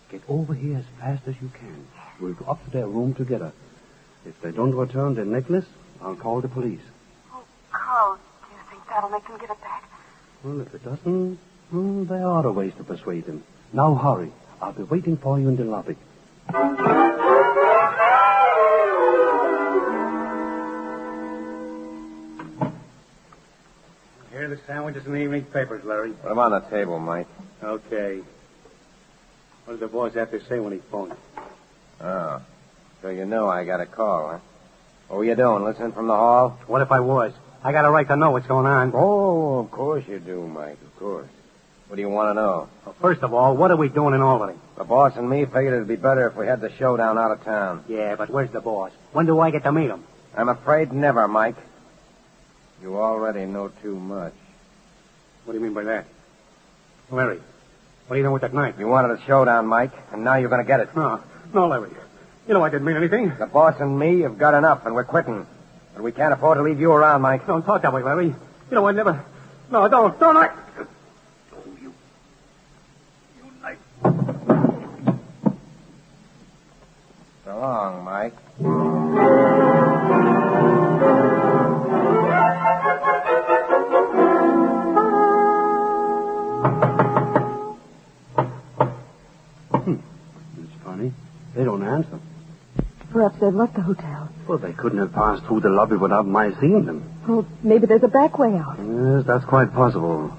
get over here as fast as you can. We'll go up to their room together. If they don't return their necklace, I'll call the police. Oh, Carl, do you think that'll make them give it back? Well, if it doesn't, there are other ways to persuade them. Now hurry. I'll be waiting for you in the lobby. Here are the sandwiches and the evening papers, Larry. Put them on the table, Mike. Okay. What did the boss have to say when he phoned? Oh. So you know I got a call, huh? What were you doing, listening from the hall? What if I was? I got a right to know what's going on. Oh, of course you do, Mike, of course. What do you want to know? Well, first of all, what are we doing in Albany? The boss and me figured it'd be better if we had the showdown out of town. Yeah, but where's the boss? When do I get to meet him? I'm afraid never, Mike. You already know too much. What do you mean by that? Larry, what are you doing with that knife? You wanted a showdown, Mike, and now you're going to get it. No, Larry. You know I didn't mean anything. The boss and me have got enough, and we're quitting. But we can't afford to leave you around, Mike. Don't talk that way, Larry. You know I never... No, don't I... So long, Mike. It's funny. They don't answer. Perhaps they've left the hotel. Well, they couldn't have passed through the lobby without my seeing them. Well, maybe there's a back way out. Yes, that's quite possible.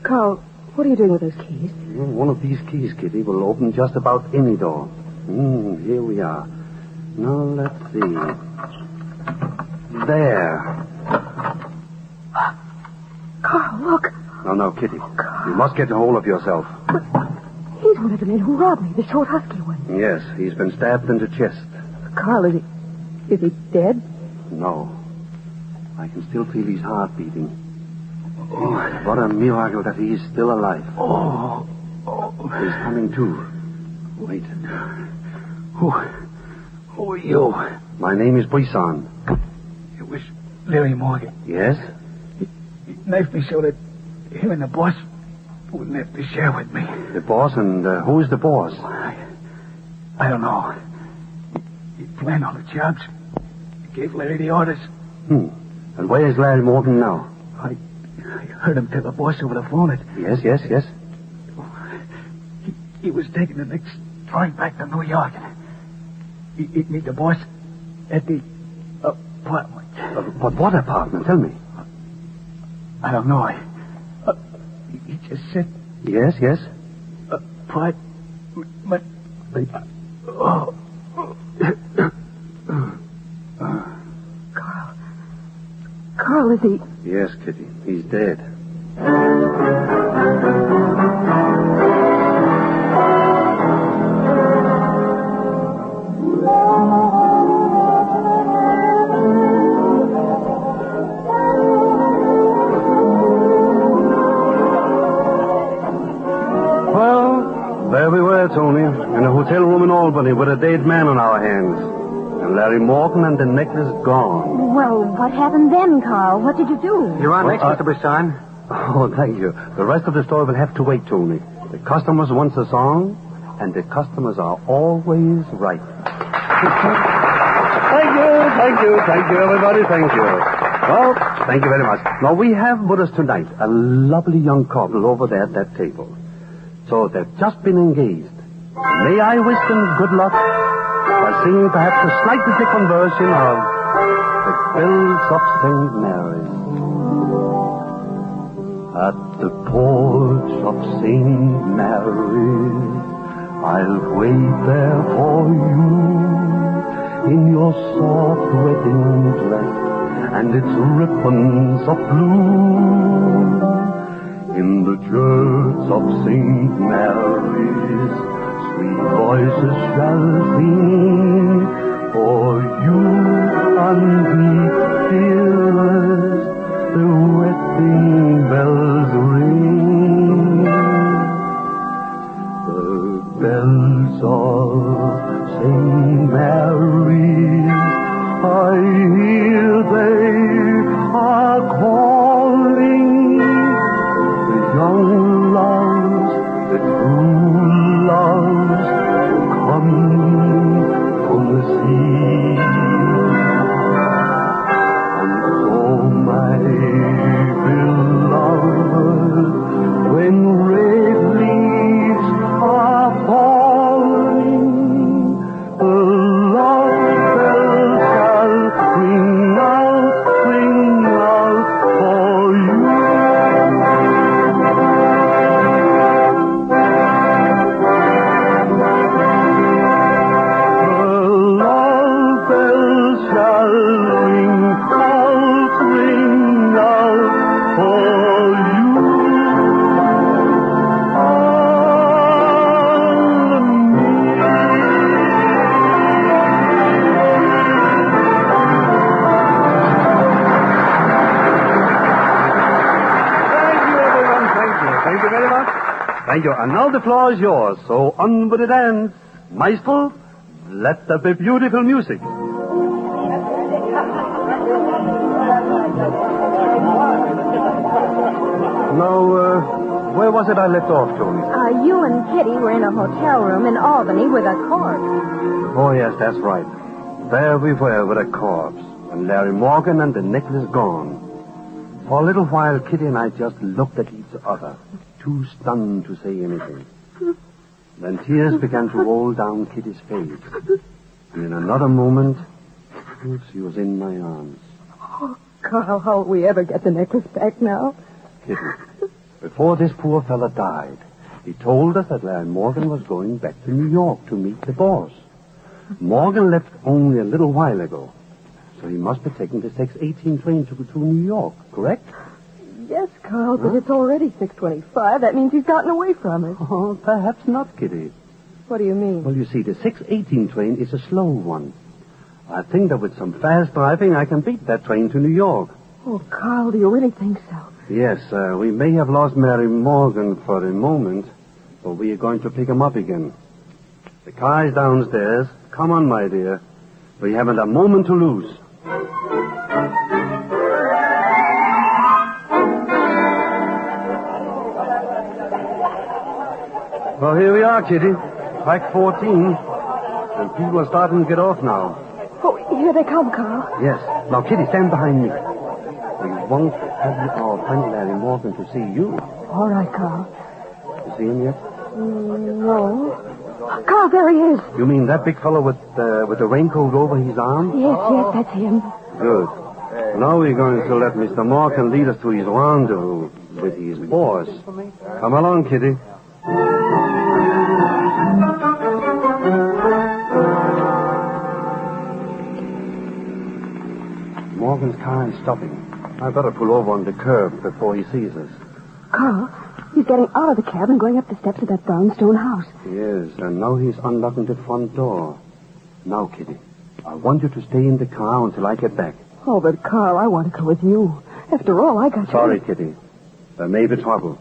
Carl, what are you doing with those keys? One of these keys, Kitty, will open just about any door. Here we are. Now, let's see. There. Carl, look. No, Kitty. You must get a hold of yourself. But he's one of the men who robbed me, the short, husky one. Yes, he's been stabbed in the chest. Carl, is he dead? No. I can still feel his heart beating. Oh, what a miracle that he is still alive. He's coming to. Wait. Who are you? My name is Brisson. It was Larry Morgan. Yes? He knifed me so that him and the boss wouldn't have to share with me. The boss? And who is the boss? I don't know. He planned all the jobs. He gave Larry the orders. And where is Larry Morgan now? I heard him tell the boss over the phone that... Yes. He was taking the next train back to New York. He'd meet the boss at the apartment. But what apartment? Tell me. I don't know. He just said... Yes. Apartment. Carl, is he... Yes, Kitty. He's dead. There we were, Tony, in a hotel room in Albany with a dead man on our hands. And Larry Morgan and the necklace gone. Well, what happened then, Carl? What did you do? You're on next, Mr. Brisson. Oh, thank you. The rest of the story will have to wait, Tony. The customers want a song, and the customers are always right. Thank you, everybody, thank you. Well, thank you very much. Now, we have with us tonight a lovely young couple over there at that table. So they've just been engaged. May I wish them good luck by singing perhaps a slightly different version of The Bells of St. Mary's. At the porch of St. Mary's, I'll wait there for you in your soft wedding dress and its ribbons of blue. In the church of St. Mary's, sweet voices shall sing for you and me, dearest, the wedding bells ring. The bells of St. Mary's, I hear they are calling. Young loves, the true loves, come from the sea. And so, my beloved, when red leaves are falling, the love bells shall ring out for you. Thank you. And now the floor is yours. So on with the dance. Maestro, let there be beautiful music. Now, where was it I left off, Tony? You and Kitty were in a hotel room in Albany with a corpse. Oh, yes, that's right. There we were with a corpse. And Larry Morgan and the necklace gone. For a little while, Kitty and I just looked at each other, too stunned to say anything. Then tears began to roll down Kitty's face. And in another moment, she was in my arms. Oh, Carl, how will we ever get the necklace back now? Kitty, before this poor fella died, he told us that Larry Morgan was going back to New York to meet the boss. Morgan left only a little while ago, so he must be taking the 6:18 train to New York, correct? Yes, Carl, but it's already 6:25. That means he's gotten away from us. Oh, perhaps not, Kitty. What do you mean? Well, you see, the 6:18 train is a slow one. I think that with some fast driving, I can beat that train to New York. Oh, Carl, do you really think so? Yes, we may have lost Mary Morgan for a moment, but we are going to pick him up again. The car is downstairs. Come on, my dear. We haven't a moment to lose. Well, here we are, Kitty. Track 14. And people are starting to get off now. Oh, here they come, Carl. Yes. Now, Kitty, stand behind me. We won't have our friend Larry Morgan to see you. All right, Carl. You see him yet? No. Carl, there he is. You mean that big fellow with the raincoat over his arm? Yes, that's him. Good. Now we're going to let Mr. Morgan lead us to his rendezvous with his boss. Come along, Kitty. Morgan's car is stopping. I better pull over on the curb before he sees us. Carl, he's getting out of the cab and going up the steps of that brownstone house. He is, and now he's unlocking the front door. Now, Kitty, I want you to stay in the car until I get back. Oh, but Carl, I want to go with you. After all, I got you. Sorry, Kitty. There may be trouble.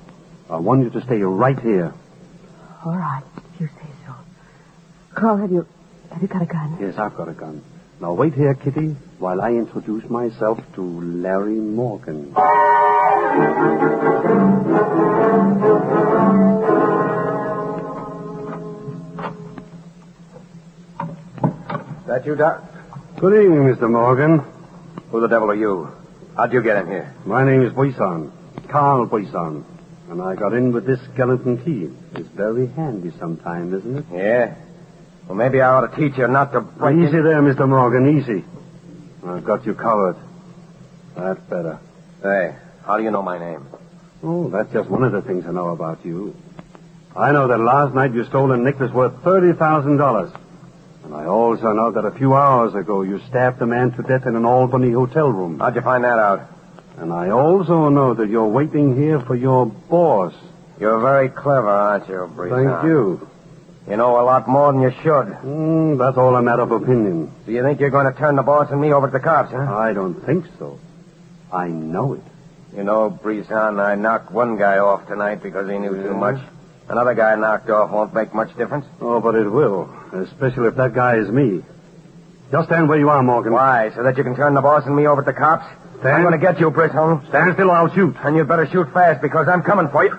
I want you to stay right here. All right, if you say so. Carl, have you got a gun? Yes, I've got a gun. Now wait here, Kitty, while I introduce myself to Larry Morgan. That you, Doc? Good evening, Mr. Morgan. Who the devil are you? How'd you get in here? My name is Buisson, Carl Buisson, and I got in with this skeleton key. It's very handy sometimes, isn't it? Yeah. Well, maybe I ought to teach you not to break Easy there, Mr. Morgan, easy. I've got you covered. That's better. Hey, how do you know my name? Oh, that's just one of the things I know about you. I know that last night you stole a necklace worth $30,000. And I also know that a few hours ago you stabbed a man to death in an Albany hotel room. How'd you find that out? And I also know that you're waiting here for your boss. You're very clever, aren't you, Brisson? Thank you. You know a lot more than you should. That's all a matter of opinion. Do you think you're going to turn the boss and me over to the cops, huh? I don't think so. I know it. You know, Brisson, I knocked one guy off tonight because he knew too much. Another guy knocked off won't make much difference. Oh, but it will, especially if that guy is me. Just stand where you are, Morgan. Why, so that you can turn the boss and me over to the cops? I'm going to get you, Brisson. Stand still or I'll shoot. And you'd better shoot fast because I'm coming for you.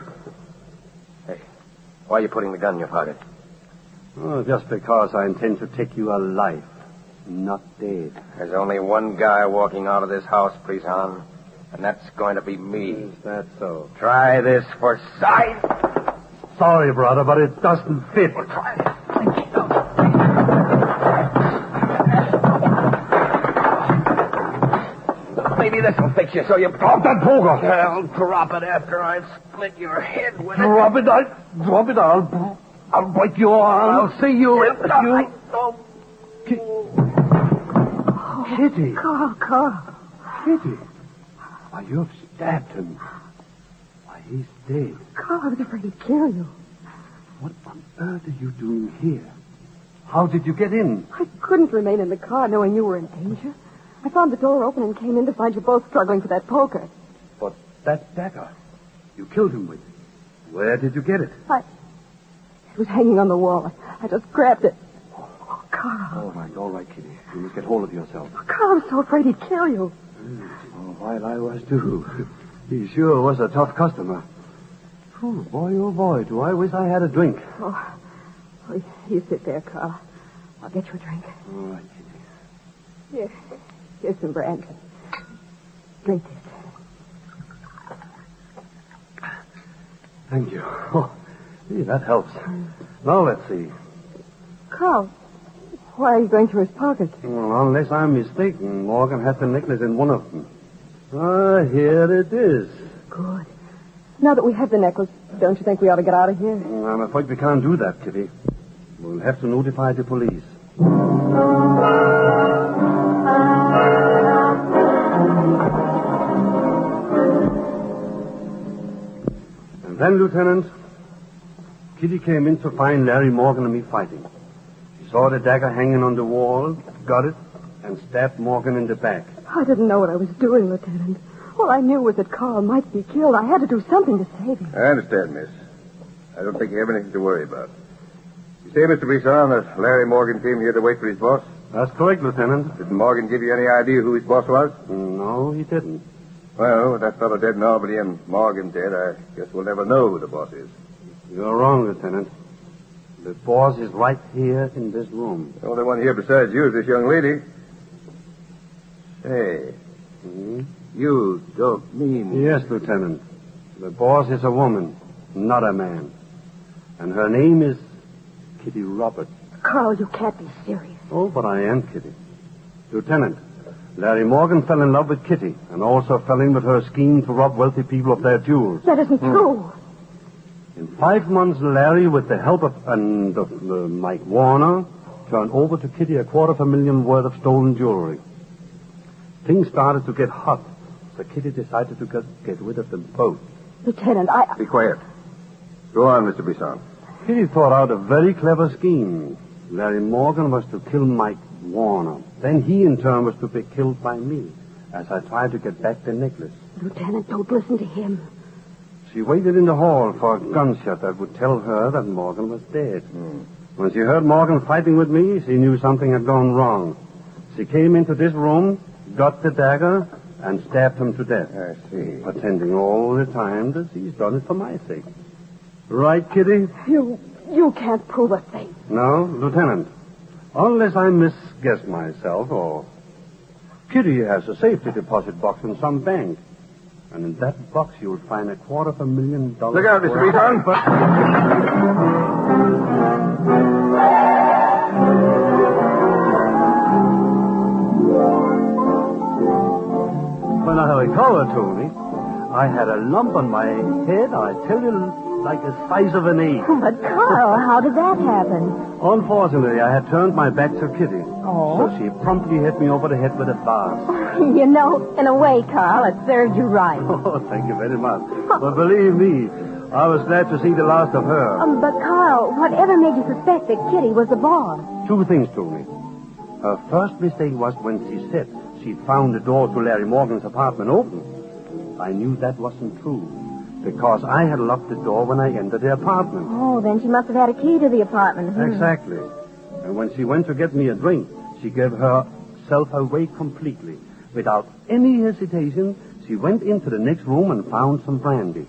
Hey, why are you putting the gun in your pocket? Oh, just because I intend to take you alive, not dead. There's only one guy walking out of this house, Brisson, and that's going to be me. Is that so? Try this for size. Sorry, brother, but it doesn't fit. Well, try it. Maybe this will fix you so you... Drop that poker! I'll drop it after I've split your head with it. Drop it, I'll break your arm. I'll see you in... Kitty. Carl. Kitty. Why, you've stabbed him. Why, he's dead. Carl, I was afraid he'd kill you. What on earth are you doing here? How did you get in? I couldn't remain in the car knowing you were in danger. I found the door open and came in to find you both struggling for that poker. But that dagger you killed him with, where did you get it? It was hanging on the wall. I just grabbed it. Oh, Carl. All right, Kitty. You must get hold of yourself. Oh, Carl, I was so afraid he'd kill you. Oh, while I was too. He sure was a tough customer. Oh, boy, do I wish I had a drink. Oh, you sit there, Carl. I'll get you a drink. All right, Kitty. Here's some brandy. Drink this. Thank you. Oh, gee, that helps. Now, let's see. Carl, why are you going through his pockets? Well, unless I'm mistaken, Morgan had the necklace in one of them. Here it is. Good. Now that we have the necklace, don't you think we ought to get out of here? I'm afraid we can't do that, Kitty. We'll have to notify the police. And then, Lieutenant, Kitty came in to find Larry Morgan and me fighting. She saw the dagger hanging on the wall, got it, and stabbed Morgan in the back. I didn't know what I was doing, Lieutenant. All I knew was that Carl might be killed. I had to do something to save him. I understand, miss. I don't think you have anything to worry about. You say, Mr. Brisson, that Larry Morgan came here to wait for his boss? That's correct, Lieutenant. Didn't Morgan give you any idea who his boss was? No, he didn't. Well, with that fellow dead in Albany and Morgan dead, I guess we'll never know who the boss is. You're wrong, Lieutenant. The boss is right here in this room. The only one here besides you is this young lady. Say, you don't mean... Yes, Lieutenant. The boss is a woman, not a man. And her name is Kitty Roberts. Carl, you can't be serious. Oh, but I am, Kitty. Lieutenant, Larry Morgan fell in love with Kitty and also fell in with her scheme to rob wealthy people of their jewels. That isn't true. In 5 months, Larry, with the help of Mike Warner, turned over to Kitty $250,000 worth of stolen jewelry. Things started to get hot, so Kitty decided to get rid of them both. Lieutenant, Be quiet. Go on, Mr. Brisson. Kitty thought out a very clever scheme. Larry Morgan was to kill Mike Warner. Then he, in turn, was to be killed by me as I tried to get back the necklace. Lieutenant, don't listen to him. She waited in the hall for a gunshot that would tell her that Morgan was dead. When she heard Morgan fighting with me, she knew something had gone wrong. She came into this room, got the dagger, and stabbed him to death. I see. Pretending all the time that she's done it for my sake. Right, Kitty? You can't prove a thing. No, Lieutenant. Unless I misguessed myself, or... Kitty has a safety deposit box in some bank. And in that box you'll find $250,000. Look out, Mr. Brisson. When I recovered, Tony, I had a lump on my head, I tell you, like the size of an egg. But, Carl, how did that happen? Unfortunately, I had turned my back to Kitty. Oh? So she promptly hit me over the head with a vase. You know, in a way, Carl, it served you right. Oh, thank you very much. But believe me, I was glad to see the last of her. But, Carl, whatever made you suspect that Kitty was the boss? Two things, Tony. Her first mistake was when she said she'd found the door to Larry Morgan's apartment open. I knew that wasn't true, because I had locked the door when I entered the apartment. Oh, then she must have had a key to the apartment. Exactly. And when she went to get me a drink, she gave herself away completely. Without any hesitation, she went into the next room and found some brandy.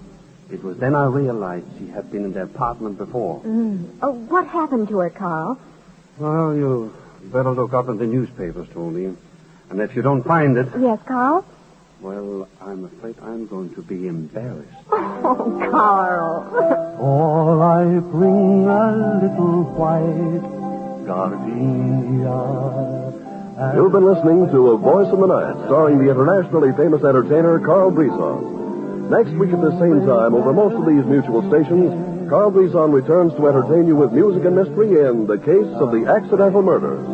It was then I realized she had been in the apartment before. Oh, what happened to her, Carl? Well, you better look up in the newspapers, Tony. And if you don't find it... Yes, Carl? Well, I'm afraid I'm going to be embarrassed. Oh, Carl. For I bring a little white gardenia. You've been listening to A Voice in the Night, starring the internationally famous entertainer Carl Brisson. Next week at the same time, over most of these mutual stations, Carl Brisson returns to entertain you with music and mystery in The Case of the Accidental Murders.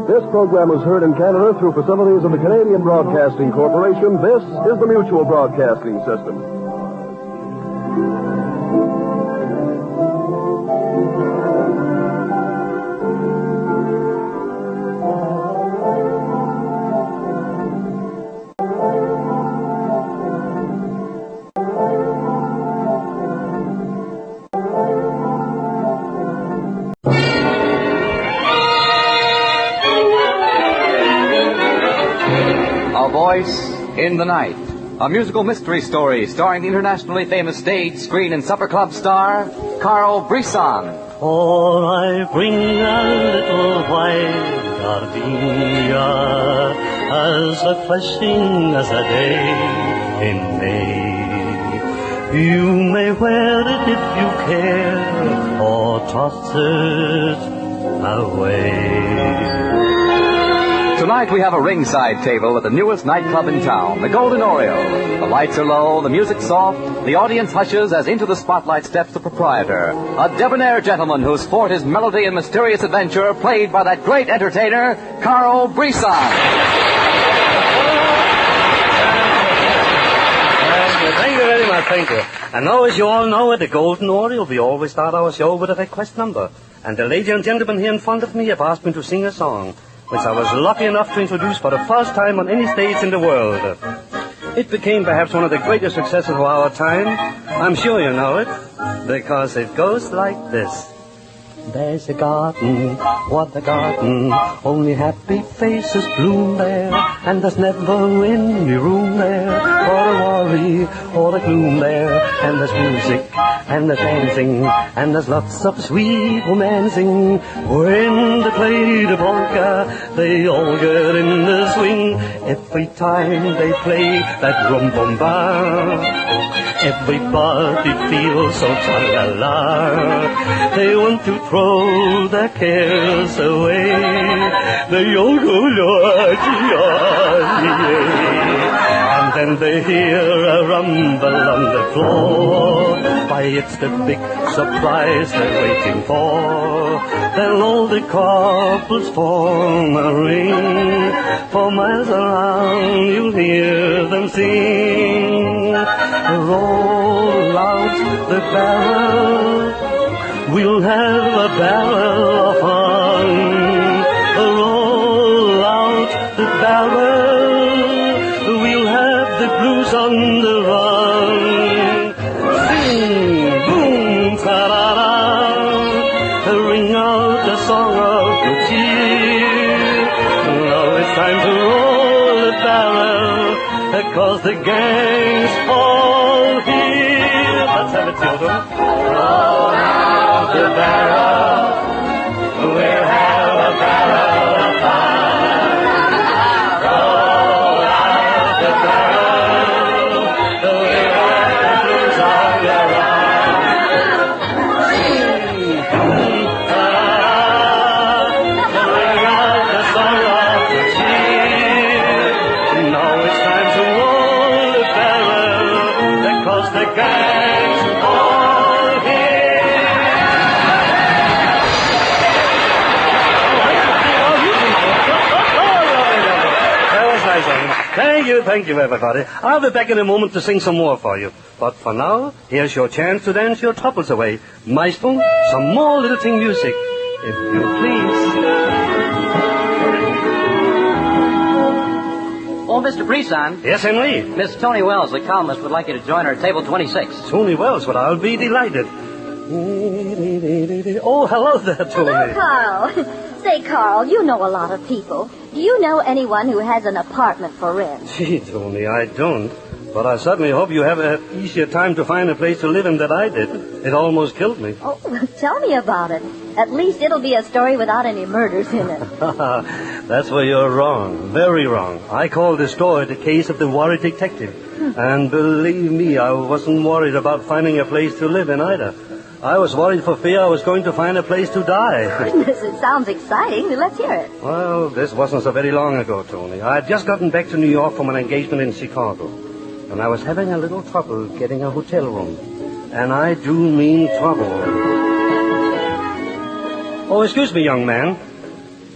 This program is heard in Canada through facilities of the Canadian Broadcasting Corporation. This is the Mutual Broadcasting System. In the Night, a musical mystery story starring the internationally famous stage, screen, and supper club star, Carl Brisson. For I bring a little white gardenia as refreshing as a day in May. You may wear it if you care, or toss it away. Tonight we have a ringside table at the newest nightclub in town, the Golden Oriole. The lights are low, the music soft, the audience hushes as into the spotlight steps the proprietor, a debonair gentleman whose forte is melody and mysterious adventure, played by that great entertainer, Carl Brisson. Thank you very much, thank you. And now, as you all know, at the Golden Oriole, we always start our show with a request number. And the lady and gentleman here in front of me have asked me to sing a song, which I was lucky enough to introduce for the first time on any stage in the world. It became perhaps one of the greatest successes of our time. I'm sure you know it, because it goes like this. There's a garden, what a garden, only happy faces bloom there, and there's never any room there for a worry or a gloom there, and there's music, and there's dancing, and there's lots of sweet romancing. When they play the polka, they all get in the swing, every time they play that rum-bum-ba. Everybody feels so tra-la-la. They want to throw their cares away. They all go and then they hear a rumble on the floor. Why, it's the big surprise they're waiting for. Then all the couples form a ring, for miles around you'll hear them sing. Roll out the barrel, we'll have a barrel of fun. Roll out the barrel, we'll have the blues on the run. Sing, boom, ta-da-da, ring out the song of good cheer. Now it's time to roll the barrel, 'cause the gang's all here. Let's have it, children. Roll out the barrel, we'll have a barrel of fun. Roll out the barrel, we'll have the blues on the run. Sing, boom, ta-da, ring out the song of the cheer. Now it's time to roll the barrel, 'cause the gang's all here. That was nice of you. Thank you, everybody. I'll be back in a moment to sing some more for you. But for now, here's your chance to dance your troubles away. Maestro, some more lilting music, if you please. Oh, Mr. Brisson. Yes, Henry? Miss Tony Wells, the columnist, would like you to join her at table 26. Tony Wells, well, I'll be delighted. Oh, hello there, Tony. Hello, Carl. Say, Carl, you know a lot of people. Do you know anyone who has an apartment for rent? Gee, Tony, I don't. But I certainly hope you have an easier time to find a place to live in than I did. It almost killed me. Oh, well, tell me about it. At least it'll be a story without any murders in it. That's where you're wrong. Very wrong. I call this story the case of the worried detective. And believe me, I wasn't worried about finding a place to live in either. I was worried for fear I was going to find a place to die. Goodness, it sounds exciting. Let's hear it. Well, this wasn't so very long ago, Tony. I had just gotten back to New York from an engagement in Chicago. And I was having a little trouble getting a hotel room. And I do mean trouble. Oh, excuse me, young man.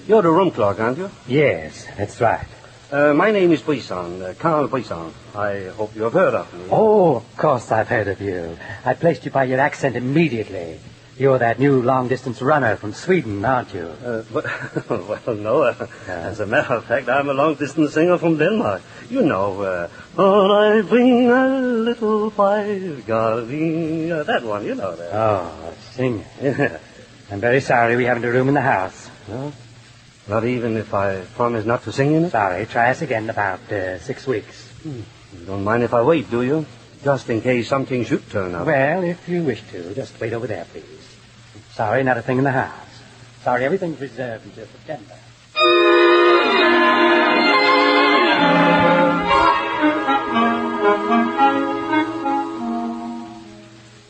You're the room clerk, aren't you? Yes, that's right. My name is Brisson, Carl Brisson. I hope you have heard of me. Oh, of course I've heard of you. I placed you by your accent immediately. You're that new long-distance runner from Sweden, aren't you? Well, no. As a matter of fact, I'm a long-distance singer from Denmark. You know, oh, I bring a little white gardenia. That one, you know that. Oh, sing. Yeah. I'm very sorry we haven't a room in the house. No? Not even if I promise not to sing in it? Sorry, try us again in about 6 weeks. You don't mind if I wait, do you? Just in case something should turn up. Well, if you wish to, just wait over there, please. Sorry, not a thing in the house. Sorry, everything's reserved until September.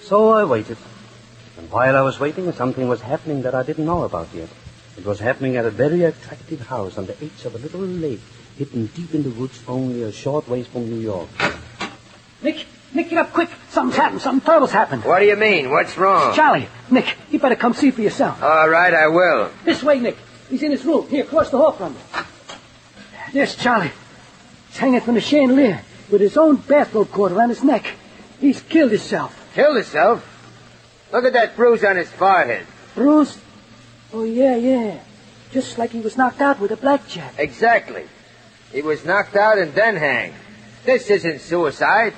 So I waited. And while I was waiting, something was happening that I didn't know about yet. It was happening at a very attractive house on the edge of a little lake, hidden deep in the woods only a short ways from New York. Nick, get up quick. Something's happened. Something terrible's happened. What do you mean? What's wrong? Charlie, Nick, you better come see for yourself. All right, I will. This way, Nick. He's in his room. Here, across the hall from me. There's Charlie. He's hanging from the chandelier with his own bathrobe cord around his neck. He's killed himself. Killed himself? Look at that bruise on his forehead. Bruce? Oh, yeah. Just like he was knocked out with a blackjack. Exactly. He was knocked out and then hanged. This isn't suicide.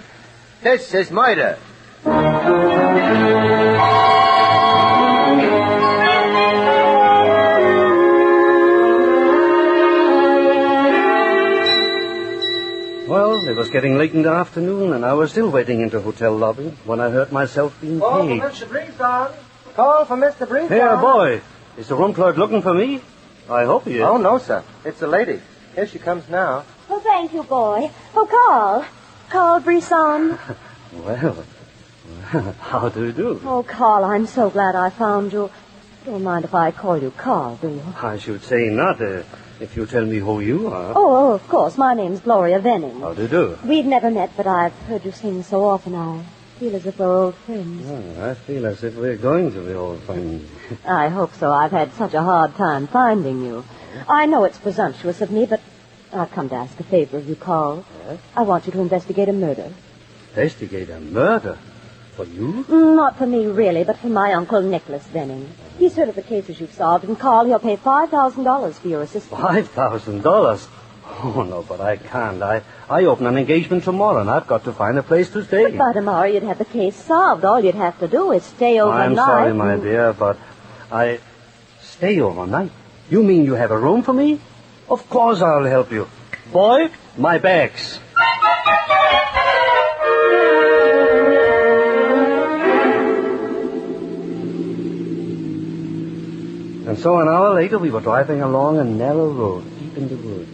This is murder. Well, it was getting late in the afternoon, and I was still waiting in the hotel lobby when I heard myself being paid. Mr. Brisson. Call for Mr. Brisson. Here, boy. Is the room clerk looking for me? I hope he is. Oh, no, sir. It's a lady. Here she comes now. Oh, thank you, boy. Oh, Carl. Carl Brisson. Well, how do you do? Oh, Carl, I'm so glad I found you. Don't mind if I call you Carl, do you? I should say not, if you tell me who you are. Oh, of course. My name's Gloria Venning. How do you do? We've never met, but I've heard you sing so often I feel as if we're old friends. Oh, I feel as if we're going to be old friends. I hope so. I've had such a hard time finding you. I know it's presumptuous of me, but I've come to ask a favor of you, Carl. Yes? I want you to investigate a murder. Investigate a murder? For you? Not for me, really, but for my Uncle Nicholas Venning. He's heard of the cases you've solved, and Carl, he'll pay $5,000 for your assistance. $5,000? Oh, no, but I can't. I open an engagement tomorrow, and I've got to find a place to stay. But by tomorrow, you'd have the case solved. All you'd have to do is stay overnight. I'm sorry, my dear, but I... Stay overnight? You mean you have a room for me? Of course I'll help you. Boy, my bags. And so an hour later, we were driving along a narrow road, deep in the woods.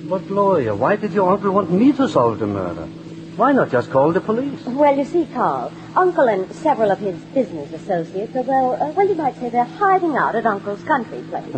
But, Gloria, why did your uncle want me to solve the murder? Why not just call the police? Well, you see, Carl, Uncle and several of his business associates are, well, you might say they're hiding out at Uncle's country place.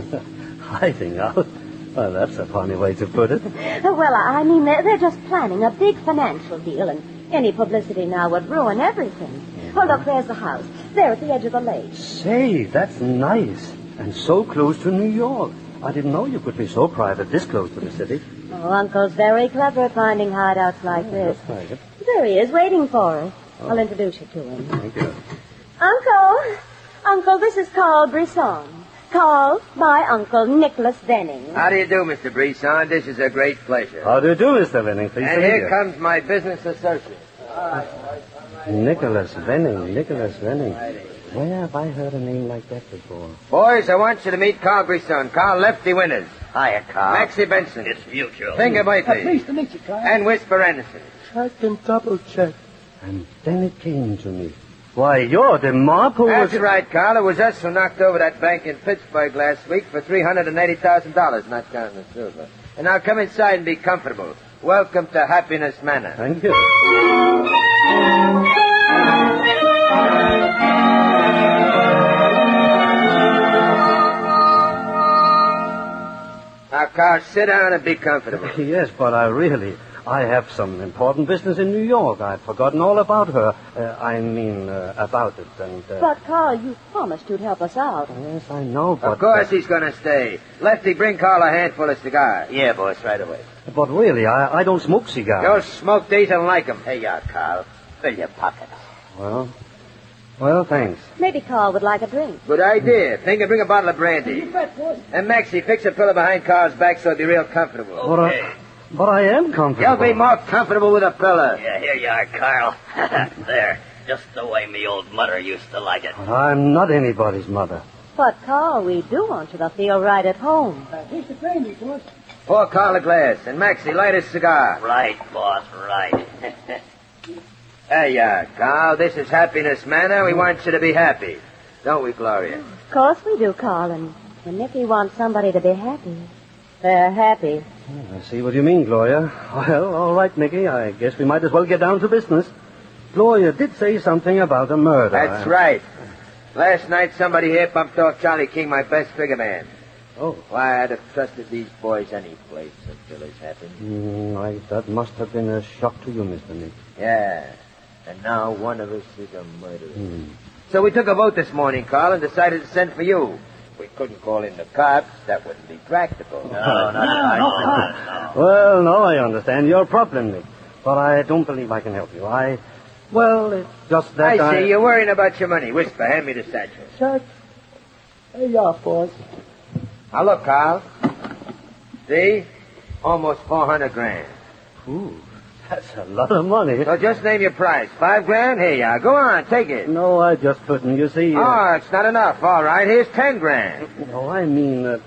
Hiding out? Well, that's a funny way to put it. Well, I mean, they're just planning a big financial deal, and any publicity now would ruin everything. Oh, look, there's the house. There at the edge of the lake. Say, that's nice. And so close to New York. I didn't know you could be so private this close to the city. Oh, Uncle's very clever at finding hideouts like this. Just like it. There he is, waiting for us. Oh. I'll introduce you to him. Thank you. Uncle, this is Carl Brisson. Carl, my Uncle Nicholas Venning. How do you do, Mr. Brisson? This is a great pleasure. How do you do, Mr. Venning? Please and here comes my business associate. Nicholas Venning. Where have I heard a name like that before? Boys, I want you to meet Carl Brisson. Carl Lefty Winters. Hiya, Carl. Maxie Benson. It's mutual. Finger Blakely. Pleased to meet you, Carl. And Whisper Anderson. I can double check. And then it came to me. Why, you're the mob who That's was... right, Carl. It was us who knocked over that bank in Pittsburgh last week for $380,000, not counting the silver. And now come inside and be comfortable. Welcome to Happiness Manor. Thank you. Now, Carl, sit down and be comfortable. Yes, but I have some important business in New York. I'd forgotten all about her. About it. And, But, Carl, you promised you'd help us out. Yes, I know, but... Of course he's going to stay. Lefty, bring Carl a handful of cigars. Yeah, boss, right away. But really, I don't smoke cigars. You'll smoke these and like them. Here you are, Carl. Fill your pockets. Well, thanks. Maybe Carl would like a drink. Good idea. Finger, bring a bottle of brandy. And Maxie, fix a pillow behind Carl's back so he'll be real comfortable. Okay. But I am comfortable. You'll be more comfortable with a pillow. Yeah, here you are, Carl. There. Just the way me old mother used to like it. But I'm not anybody's mother. But, Carl, we do want you to feel right at home. Here's the brandy, boss. Pour Carl a glass. And Maxie, light a cigar. Right, boss, right. There you are, Carl. This is Happiness Manor. We want you to be happy. Don't we, Gloria? Of course we do, Carl. And when Nicky wants somebody to be happy, they're happy. I see what you mean, Gloria. Well, all right, Nicky. I guess we might as well get down to business. Gloria did say something about a murder. That's right. Last night, somebody here bumped off Charlie King, my best figure man. Oh. Why, I'd have trusted these boys any place until this happened. That must have been a shock to you, Mr. Nick. Yeah. And now one of us is a murderer. So we took a vote this morning, Carl, and decided to send for you. We couldn't call in the cops. That wouldn't be practical. No. Well, no, I understand your problem, Nick. But I don't believe I can help you. It's just that I see. You're worrying about your money. Whisper, hand me the satchel. Chuck. Here you are, boss. Now, look, Carl. See? Almost $400,000. Ooh, that's a lot of money. So just name your price. $5,000? Here you are. Go on, take it. No, I just couldn't. You see... Oh, it's not enough. All right, here's $10,000. No, I mean,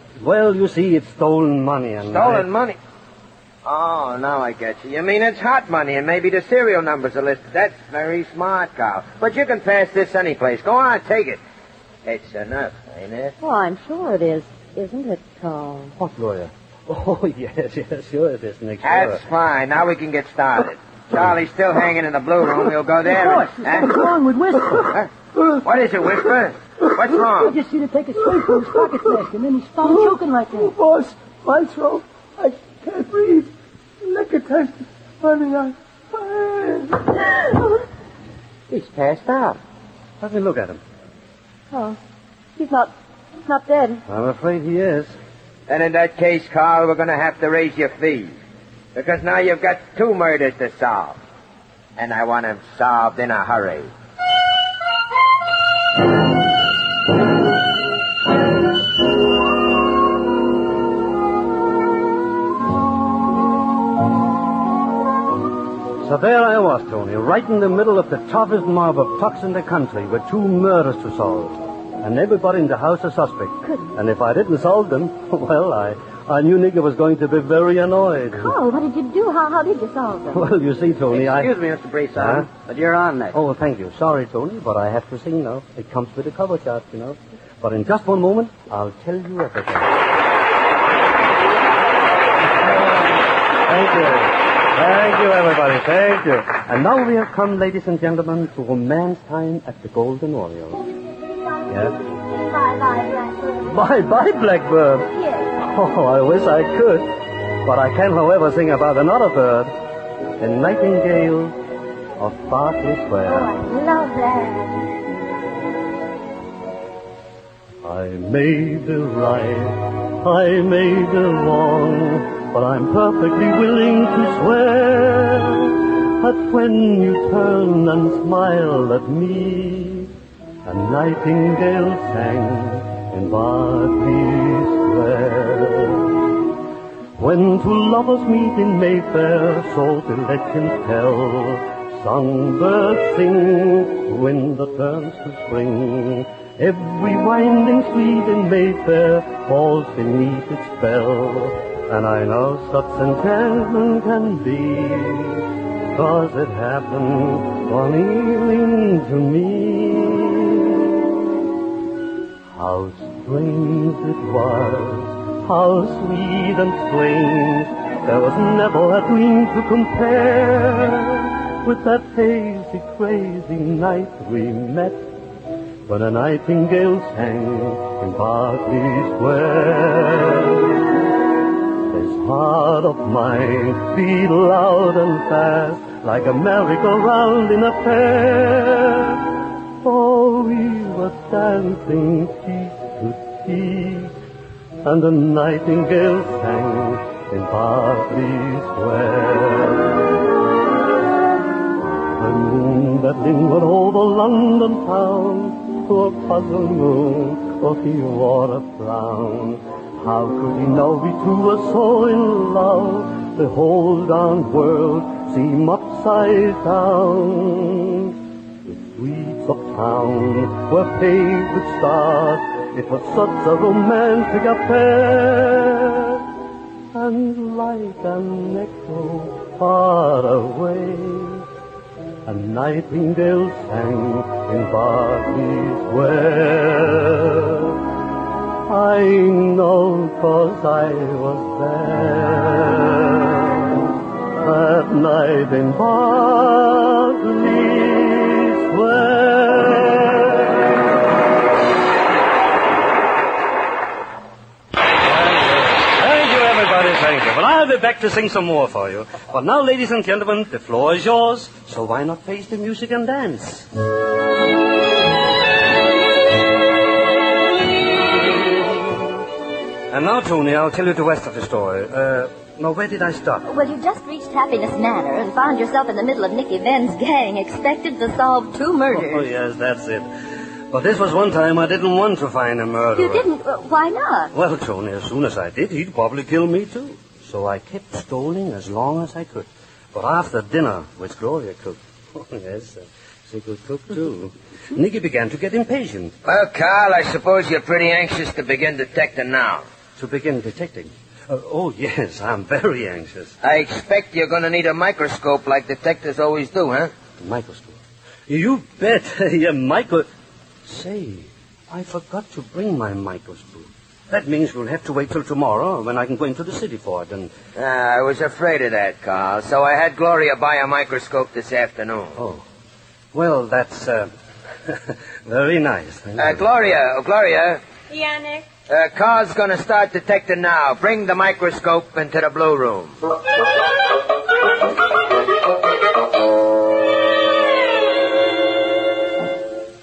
you see, it's stolen money. And Stolen money? Oh, now I get you. You mean it's hot money and maybe the serial numbers are listed. That's very smart, Carl. But you can pass this any place. Go on, take it. It's enough, ain't it? Oh, I'm sure it is. Isn't it, Carl? What, Gloria? Oh, yes, sure it is, Nick. That's fine. Now we can get started. Charlie's still hanging in the blue room. We'll go there. Boss, what's wrong with Whisper? What is it, Whisper? What's wrong? I just seen him take a swig from his pocket flask, and then he started choking like that. Boss, my throat. I can't breathe. Liquor test. He's passed out. Let me look at him. Oh, he's not dead. I'm afraid he is. Then in that case, Carl, we're going to have to raise your fees. Because now you've got 2 murders to solve. And I want them solved in a hurry. So there I was, Tony, right in the middle of the toughest mob of thugs in the country with 2 murders to solve. And everybody in the house a suspect. And if I didn't solve them, well, I knew Nicky was going to be very annoyed. Carl, what did you do? How did you solve them? Well, you see, Tony, Excuse me, Mr. Brisson, but you're on next. Oh, thank you. Sorry, Tony, but I have to sing now. It comes with a cover chart, you know. But in just one moment, I'll tell you everything. Thank you. Thank you, everybody. Thank you. And now we have come, ladies and gentlemen, to romance time at the Golden Oriole. Yes? Bye-bye, Blackbird. Bye-bye, Blackbird. Yes. Oh, I wish I could. But I can, however, sing about another bird. The nightingale of Berkeley Square. Oh, I love that. I may be right, I may be wrong, but I'm perfectly willing to swear that when you turn and smiled at me, a nightingale sang in Berkeley Square. When two lovers meet in Mayfair, so the legends tell, songbirds sing, winter turns to spring. Every winding street in Mayfair falls beneath its spell, and I know such enchantment can be, 'cause it happened one evening to me. How strange it was, how sweet and strange, there was never a dream to compare with that hazy, crazy night we met, when a nightingale sang in Berkeley Square. This heart of mine beat loud and fast, like a merry-go-round in a fair. Oh, we were dancing cheek to cheek, and the nightingale sang in Berkeley Square. The moon that lingered over London town, poor puzzled moon, for he wore a frown. How could he know we two were so in love? The whole darn world seemed upside down. The streets of town were paved with stars. It was such a romantic affair. And like an echo far away, a nightingale sang in Berkeley Square. I know 'cause I was there that night in Berkeley Square. Thank you, everybody. Thank you. Well, I'll be back to sing some more for you. But now, ladies and gentlemen, the floor is yours, so why not face the music and dance? And now, Tony, I'll tell you the rest of the story. Now, where did I stop? Well, you just reached Happiness Manor and found yourself in the middle of Nicky Venn's gang, expected to solve 2 murders. Oh, yes, that's it. But this was one time I didn't want to find a murderer. You didn't? Why not? Well, Tony, as soon as I did, he'd probably kill me, too. So I kept stalling as long as I could. But after dinner, which Gloria cooked, oh, yes, she could cook, too, Nicky began to get impatient. Well, Carl, I suppose you're pretty anxious to begin detecting now. To begin detecting? Oh, yes, I'm very anxious. I expect you're going to need a microscope like detectives always do, huh? A microscope? You bet. Yeah, Say, I forgot to bring my microscope. That means we'll have to wait till tomorrow when I can go into the city for it and... I was afraid of that, Carl, so I had Gloria buy a microscope this afternoon. Oh. Well, that's, very nice. Gloria. Yeah, Nick? Carl's going to start detecting now. Bring the microscope into the blue room.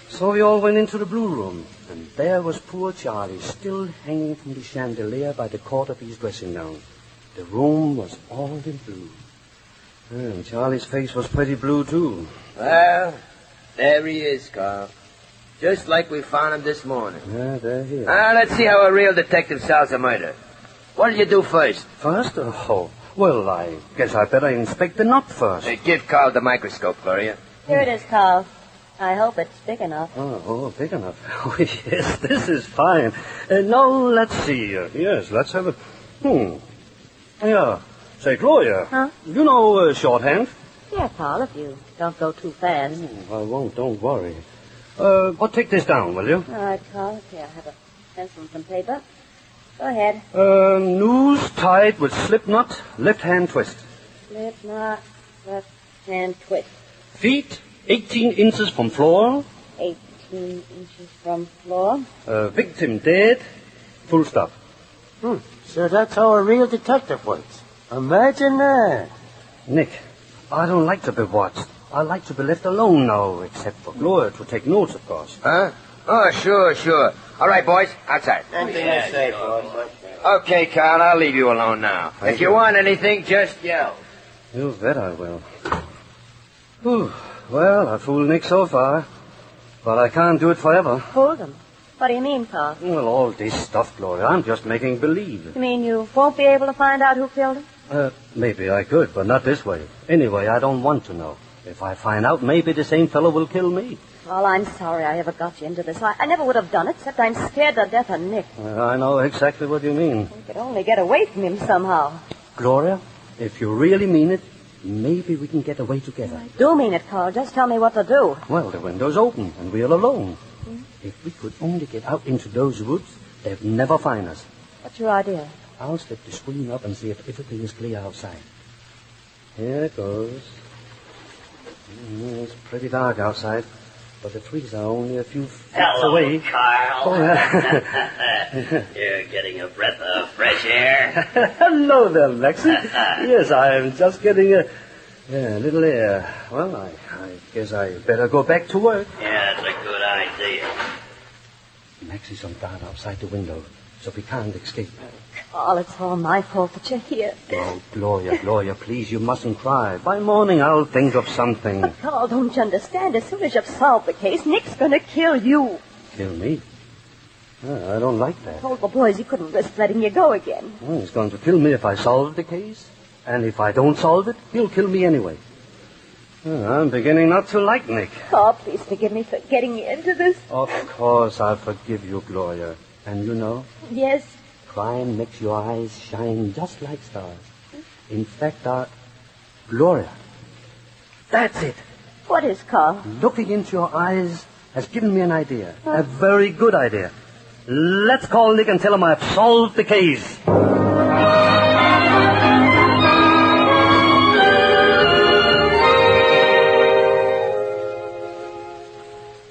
So we all went into the blue room, and there was poor Charlie, still hanging from the chandelier by the cord of his dressing gown. The room was all in blue. And Charlie's face was pretty blue, too. Well, there he is, Carl. Just like we found him this morning. Yeah, there he is. Now, let's see how a real detective solves a murder. What'll you do first? First? Oh, well, I guess I better inspect the knot first. Hey, give Carl the microscope, Gloria. Here it is, Carl. I hope it's big enough. Oh, big enough. Oh, yes, this is fine. Now, let's see. Yes, let's have it. Yeah. Say, Gloria. Huh? You know shorthand? Yeah, Carl, if you don't go too fast. I won't, don't worry. Well, take this down, will you? All right, Carl. Here, I have a pencil and some paper. Go ahead. Noose tied with slip knot, left hand twist. Slip knot, left hand twist. Feet 18 inches from floor. 18 inches from floor. Victim dead. Full stop. So that's how a real detective works. Imagine that. Nick, I don't like to be watched. I like to be left alone now, except for Gloria to take notes, of course. Huh? Oh, sure. All right, boys, outside. Anything you say, boss. Okay, Carl, I'll leave you alone now. If you want anything, just yell. You bet I will. Whew. Well, I fooled Nick so far, but I can't do it forever. Fooled him? What do you mean, Carl? Well, all this stuff, Gloria, I'm just making believe. You mean you won't be able to find out who killed him? Maybe I could, but not this way. Anyway, I don't want to know. If I find out, maybe the same fellow will kill me. Well, I'm sorry I ever got you into this. I never would have done it, except I'm scared to death of Nick. I know exactly what you mean. We could only get away from him somehow. Gloria, if you really mean it, maybe we can get away together. I do mean it, Carl. Just tell me what to do. Well, the window's open, and we're alone. If we could only get out into those woods, they'd never find us. What's your idea? I'll slip the screen up and see if everything is clear outside. Here it goes. It's pretty dark outside, but the trees are only a few feet away. Carl. Oh, yeah. You're getting a breath of fresh air. Hello there, Maxie. Yes, I'm just getting a little air. Well, I guess I better go back to work. Yeah, it's a good idea. Maxie's on guard outside the window, so we can't escape. Carl, it's all my fault that you're here. Oh, Gloria, please, you mustn't cry. By morning, I'll think of something. But, Carl, don't you understand? As soon as you've solved the case, Nick's going to kill you. Kill me? I don't like that. I told the boys he couldn't risk letting you go again. Well, he's going to kill me if I solve the case. And if I don't solve it, he'll kill me anyway. I'm beginning not to like Nick. Oh, please forgive me for getting you into this. Of course I'll forgive you, Gloria. And you know? Yes. Crime makes your eyes shine just like stars. In fact, Gloria, that's it. What is, Carl? Looking into your eyes has given me an idea. A very good idea. Let's call Nick and tell him I've solved the case.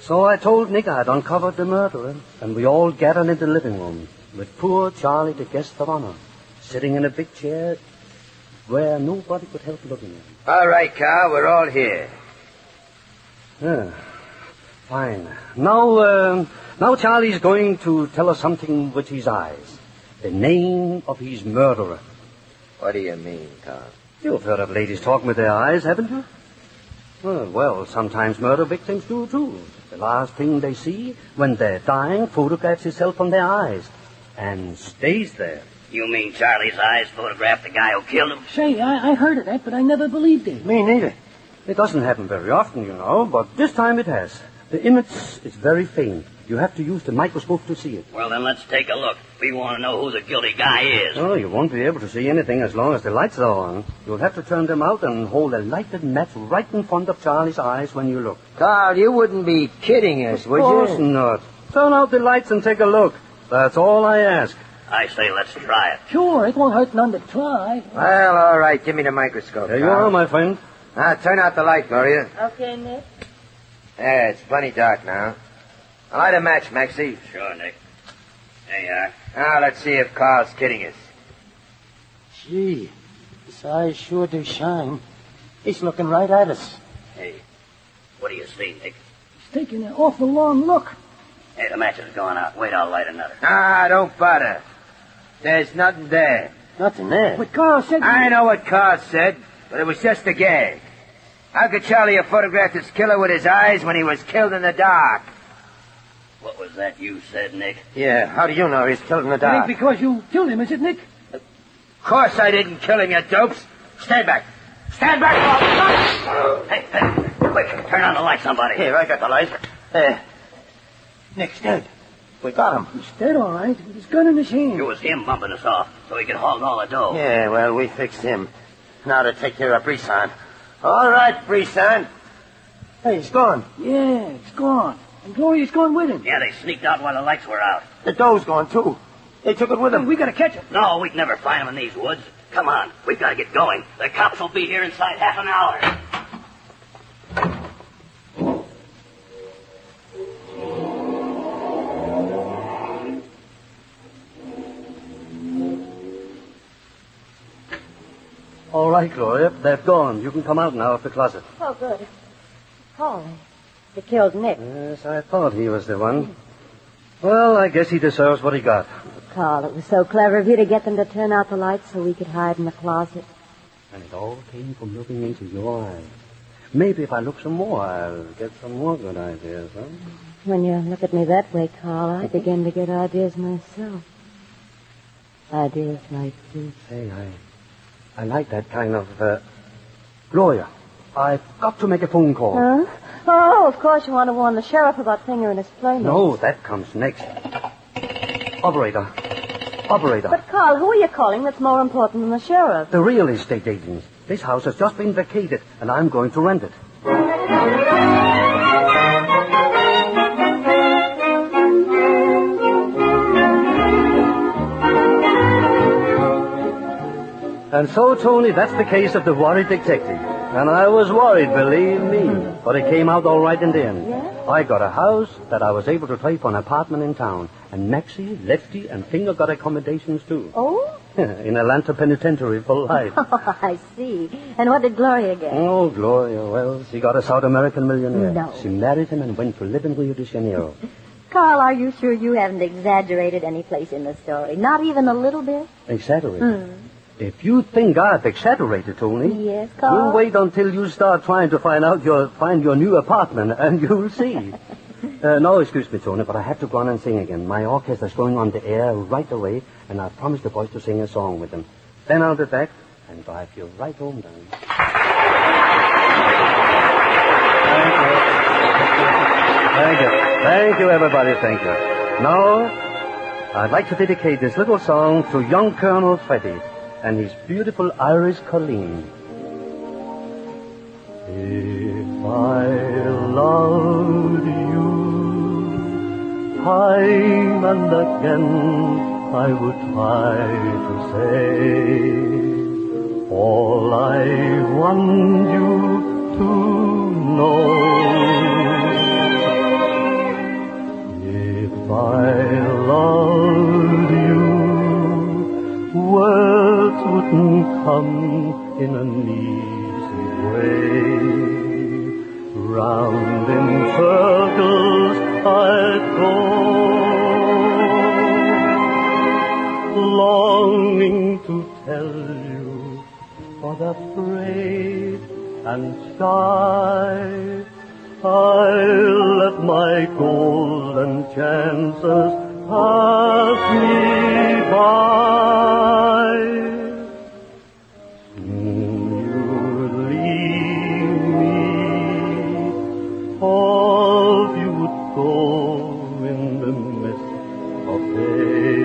So I told Nick I'd uncovered the murderer, and we all gathered in the living room, with poor Charlie, the guest of honor, sitting in a big chair where nobody could help looking at him. All right, Carl, we're all here. Yeah, fine. Now Charlie's going to tell us something with his eyes. The name of his murderer. What do you mean, Carl? You've heard of ladies talking with their eyes, haven't you? Well, sometimes murder victims do, too. The last thing they see when they're dying photographs itself from their eyes and stays there. You mean Charlie's eyes photographed the guy who killed him? Say, I heard of that, but I never believed it. Me neither. It doesn't happen very often, you know, but this time it has. The image is very faint. You have to use the microscope to see it. Well, then let's take a look. We want to know who the guilty guy is. Oh, you won't be able to see anything as long as the lights are on. You'll have to turn them out and hold a lighted match right in front of Charlie's eyes when you look. Carl, you wouldn't be kidding us, would you? Of course not. Turn out the lights and take a look. That's all I ask. I say let's try it. Sure, it won't hurt none to try. Well, all right, give me the microscope, There Carl. you are, my friend. Now, turn out the light, Gloria. Okay, Nick. Yeah, it's plenty dark now. I'll light a match, Maxie. Sure, Nick. There you are. Now, let's see if Carl's kidding us. Gee, his eyes sure do shine. He's looking right at us. Hey, what do you see, Nick? He's taking an awful long look. Hey, the match is going out. Wait, I'll light another. Ah, don't bother. There's nothing there. Nothing there. But Carl said... I know what Carl said, but it was just a gag. How could Charlie have photographed his killer with his eyes when he was killed in the dark? What was that you said, Nick? Yeah, how do you know he's killed in the I dark? think because you killed him, is it, Nick? Of course I didn't kill him, you dopes. Stand back. Stand back! Hey, quick, turn on the light, somebody. Here, I got the light. Nick's dead. We got him. He's dead, all right, with his gun in his hand. It was him bumping us off so he could hog all the dough. Yeah, well, we fixed him. Now to take care of Brisson. All right, Brisson. Hey, he's gone. Yeah, it's gone. And Gloria's gone with him. Yeah, they sneaked out while the lights were out. The dough's gone, too. They took it with them. We gotta catch him. No, we'd never find him in these woods. Come on, we've got to get going. The cops will be here inside half an hour. All right, Gloria. They've gone. You can come out now of the closet. Oh, good. Paul, they killed Nick. Yes, I thought he was the one. Well, I guess he deserves what he got. Carl, it was so clever of you to get them to turn out the lights so we could hide in the closet. And it all came from looking into your eyes. Maybe if I look some more, I'll get some more good ideas, huh? When you look at me that way, Carl, I begin to get ideas myself. Ideas like this. Hey, I like that kind of, Gloria, I've got to make a phone call. Huh? Oh, of course you want to warn the sheriff about Finger and his playmates. No, that comes next. Operator. But, Carl, who are you calling that's more important than the sheriff? The real estate agents. This house has just been vacated, and I'm going to rent it. And so, Tony, that's the case of the worried detective. And I was worried, believe me. But it came out all right in the end. Yeah? I got a house that I was able to trade for an apartment in town. And Maxie, Lefty, and Finger got accommodations, too. Oh? In Atlanta Penitentiary for life. Oh, I see. And what did Gloria get? Oh, Gloria, well, she got a South American millionaire. No. She married him and went to live in Rio de Janeiro. Carl, are you sure you haven't exaggerated any place in the story? Not even a little bit? Exaggerated? If you think I've exaggerated, Tony, yes, Carl. you wait until you start trying to find your new apartment, and you'll see. No, excuse me, Tony, but I have to go on and sing again. My orchestra's going on the air right away, and I promised the boys to sing a song with them. Then I'll be back and drive you right home, darling. Thank you, everybody. Thank you. Now, I'd like to dedicate this little song to young Colonel Freddie and his beautiful Irish Colleen. If I loved you, time and again I would try to say all I want you to know. If I loved you, words wouldn't come in an easy way. Round in circles I'd go, longing to tell you, but afraid and shy. I'll let my golden chances pass me by. Soon you'd leave me, off you would go in the mist of day.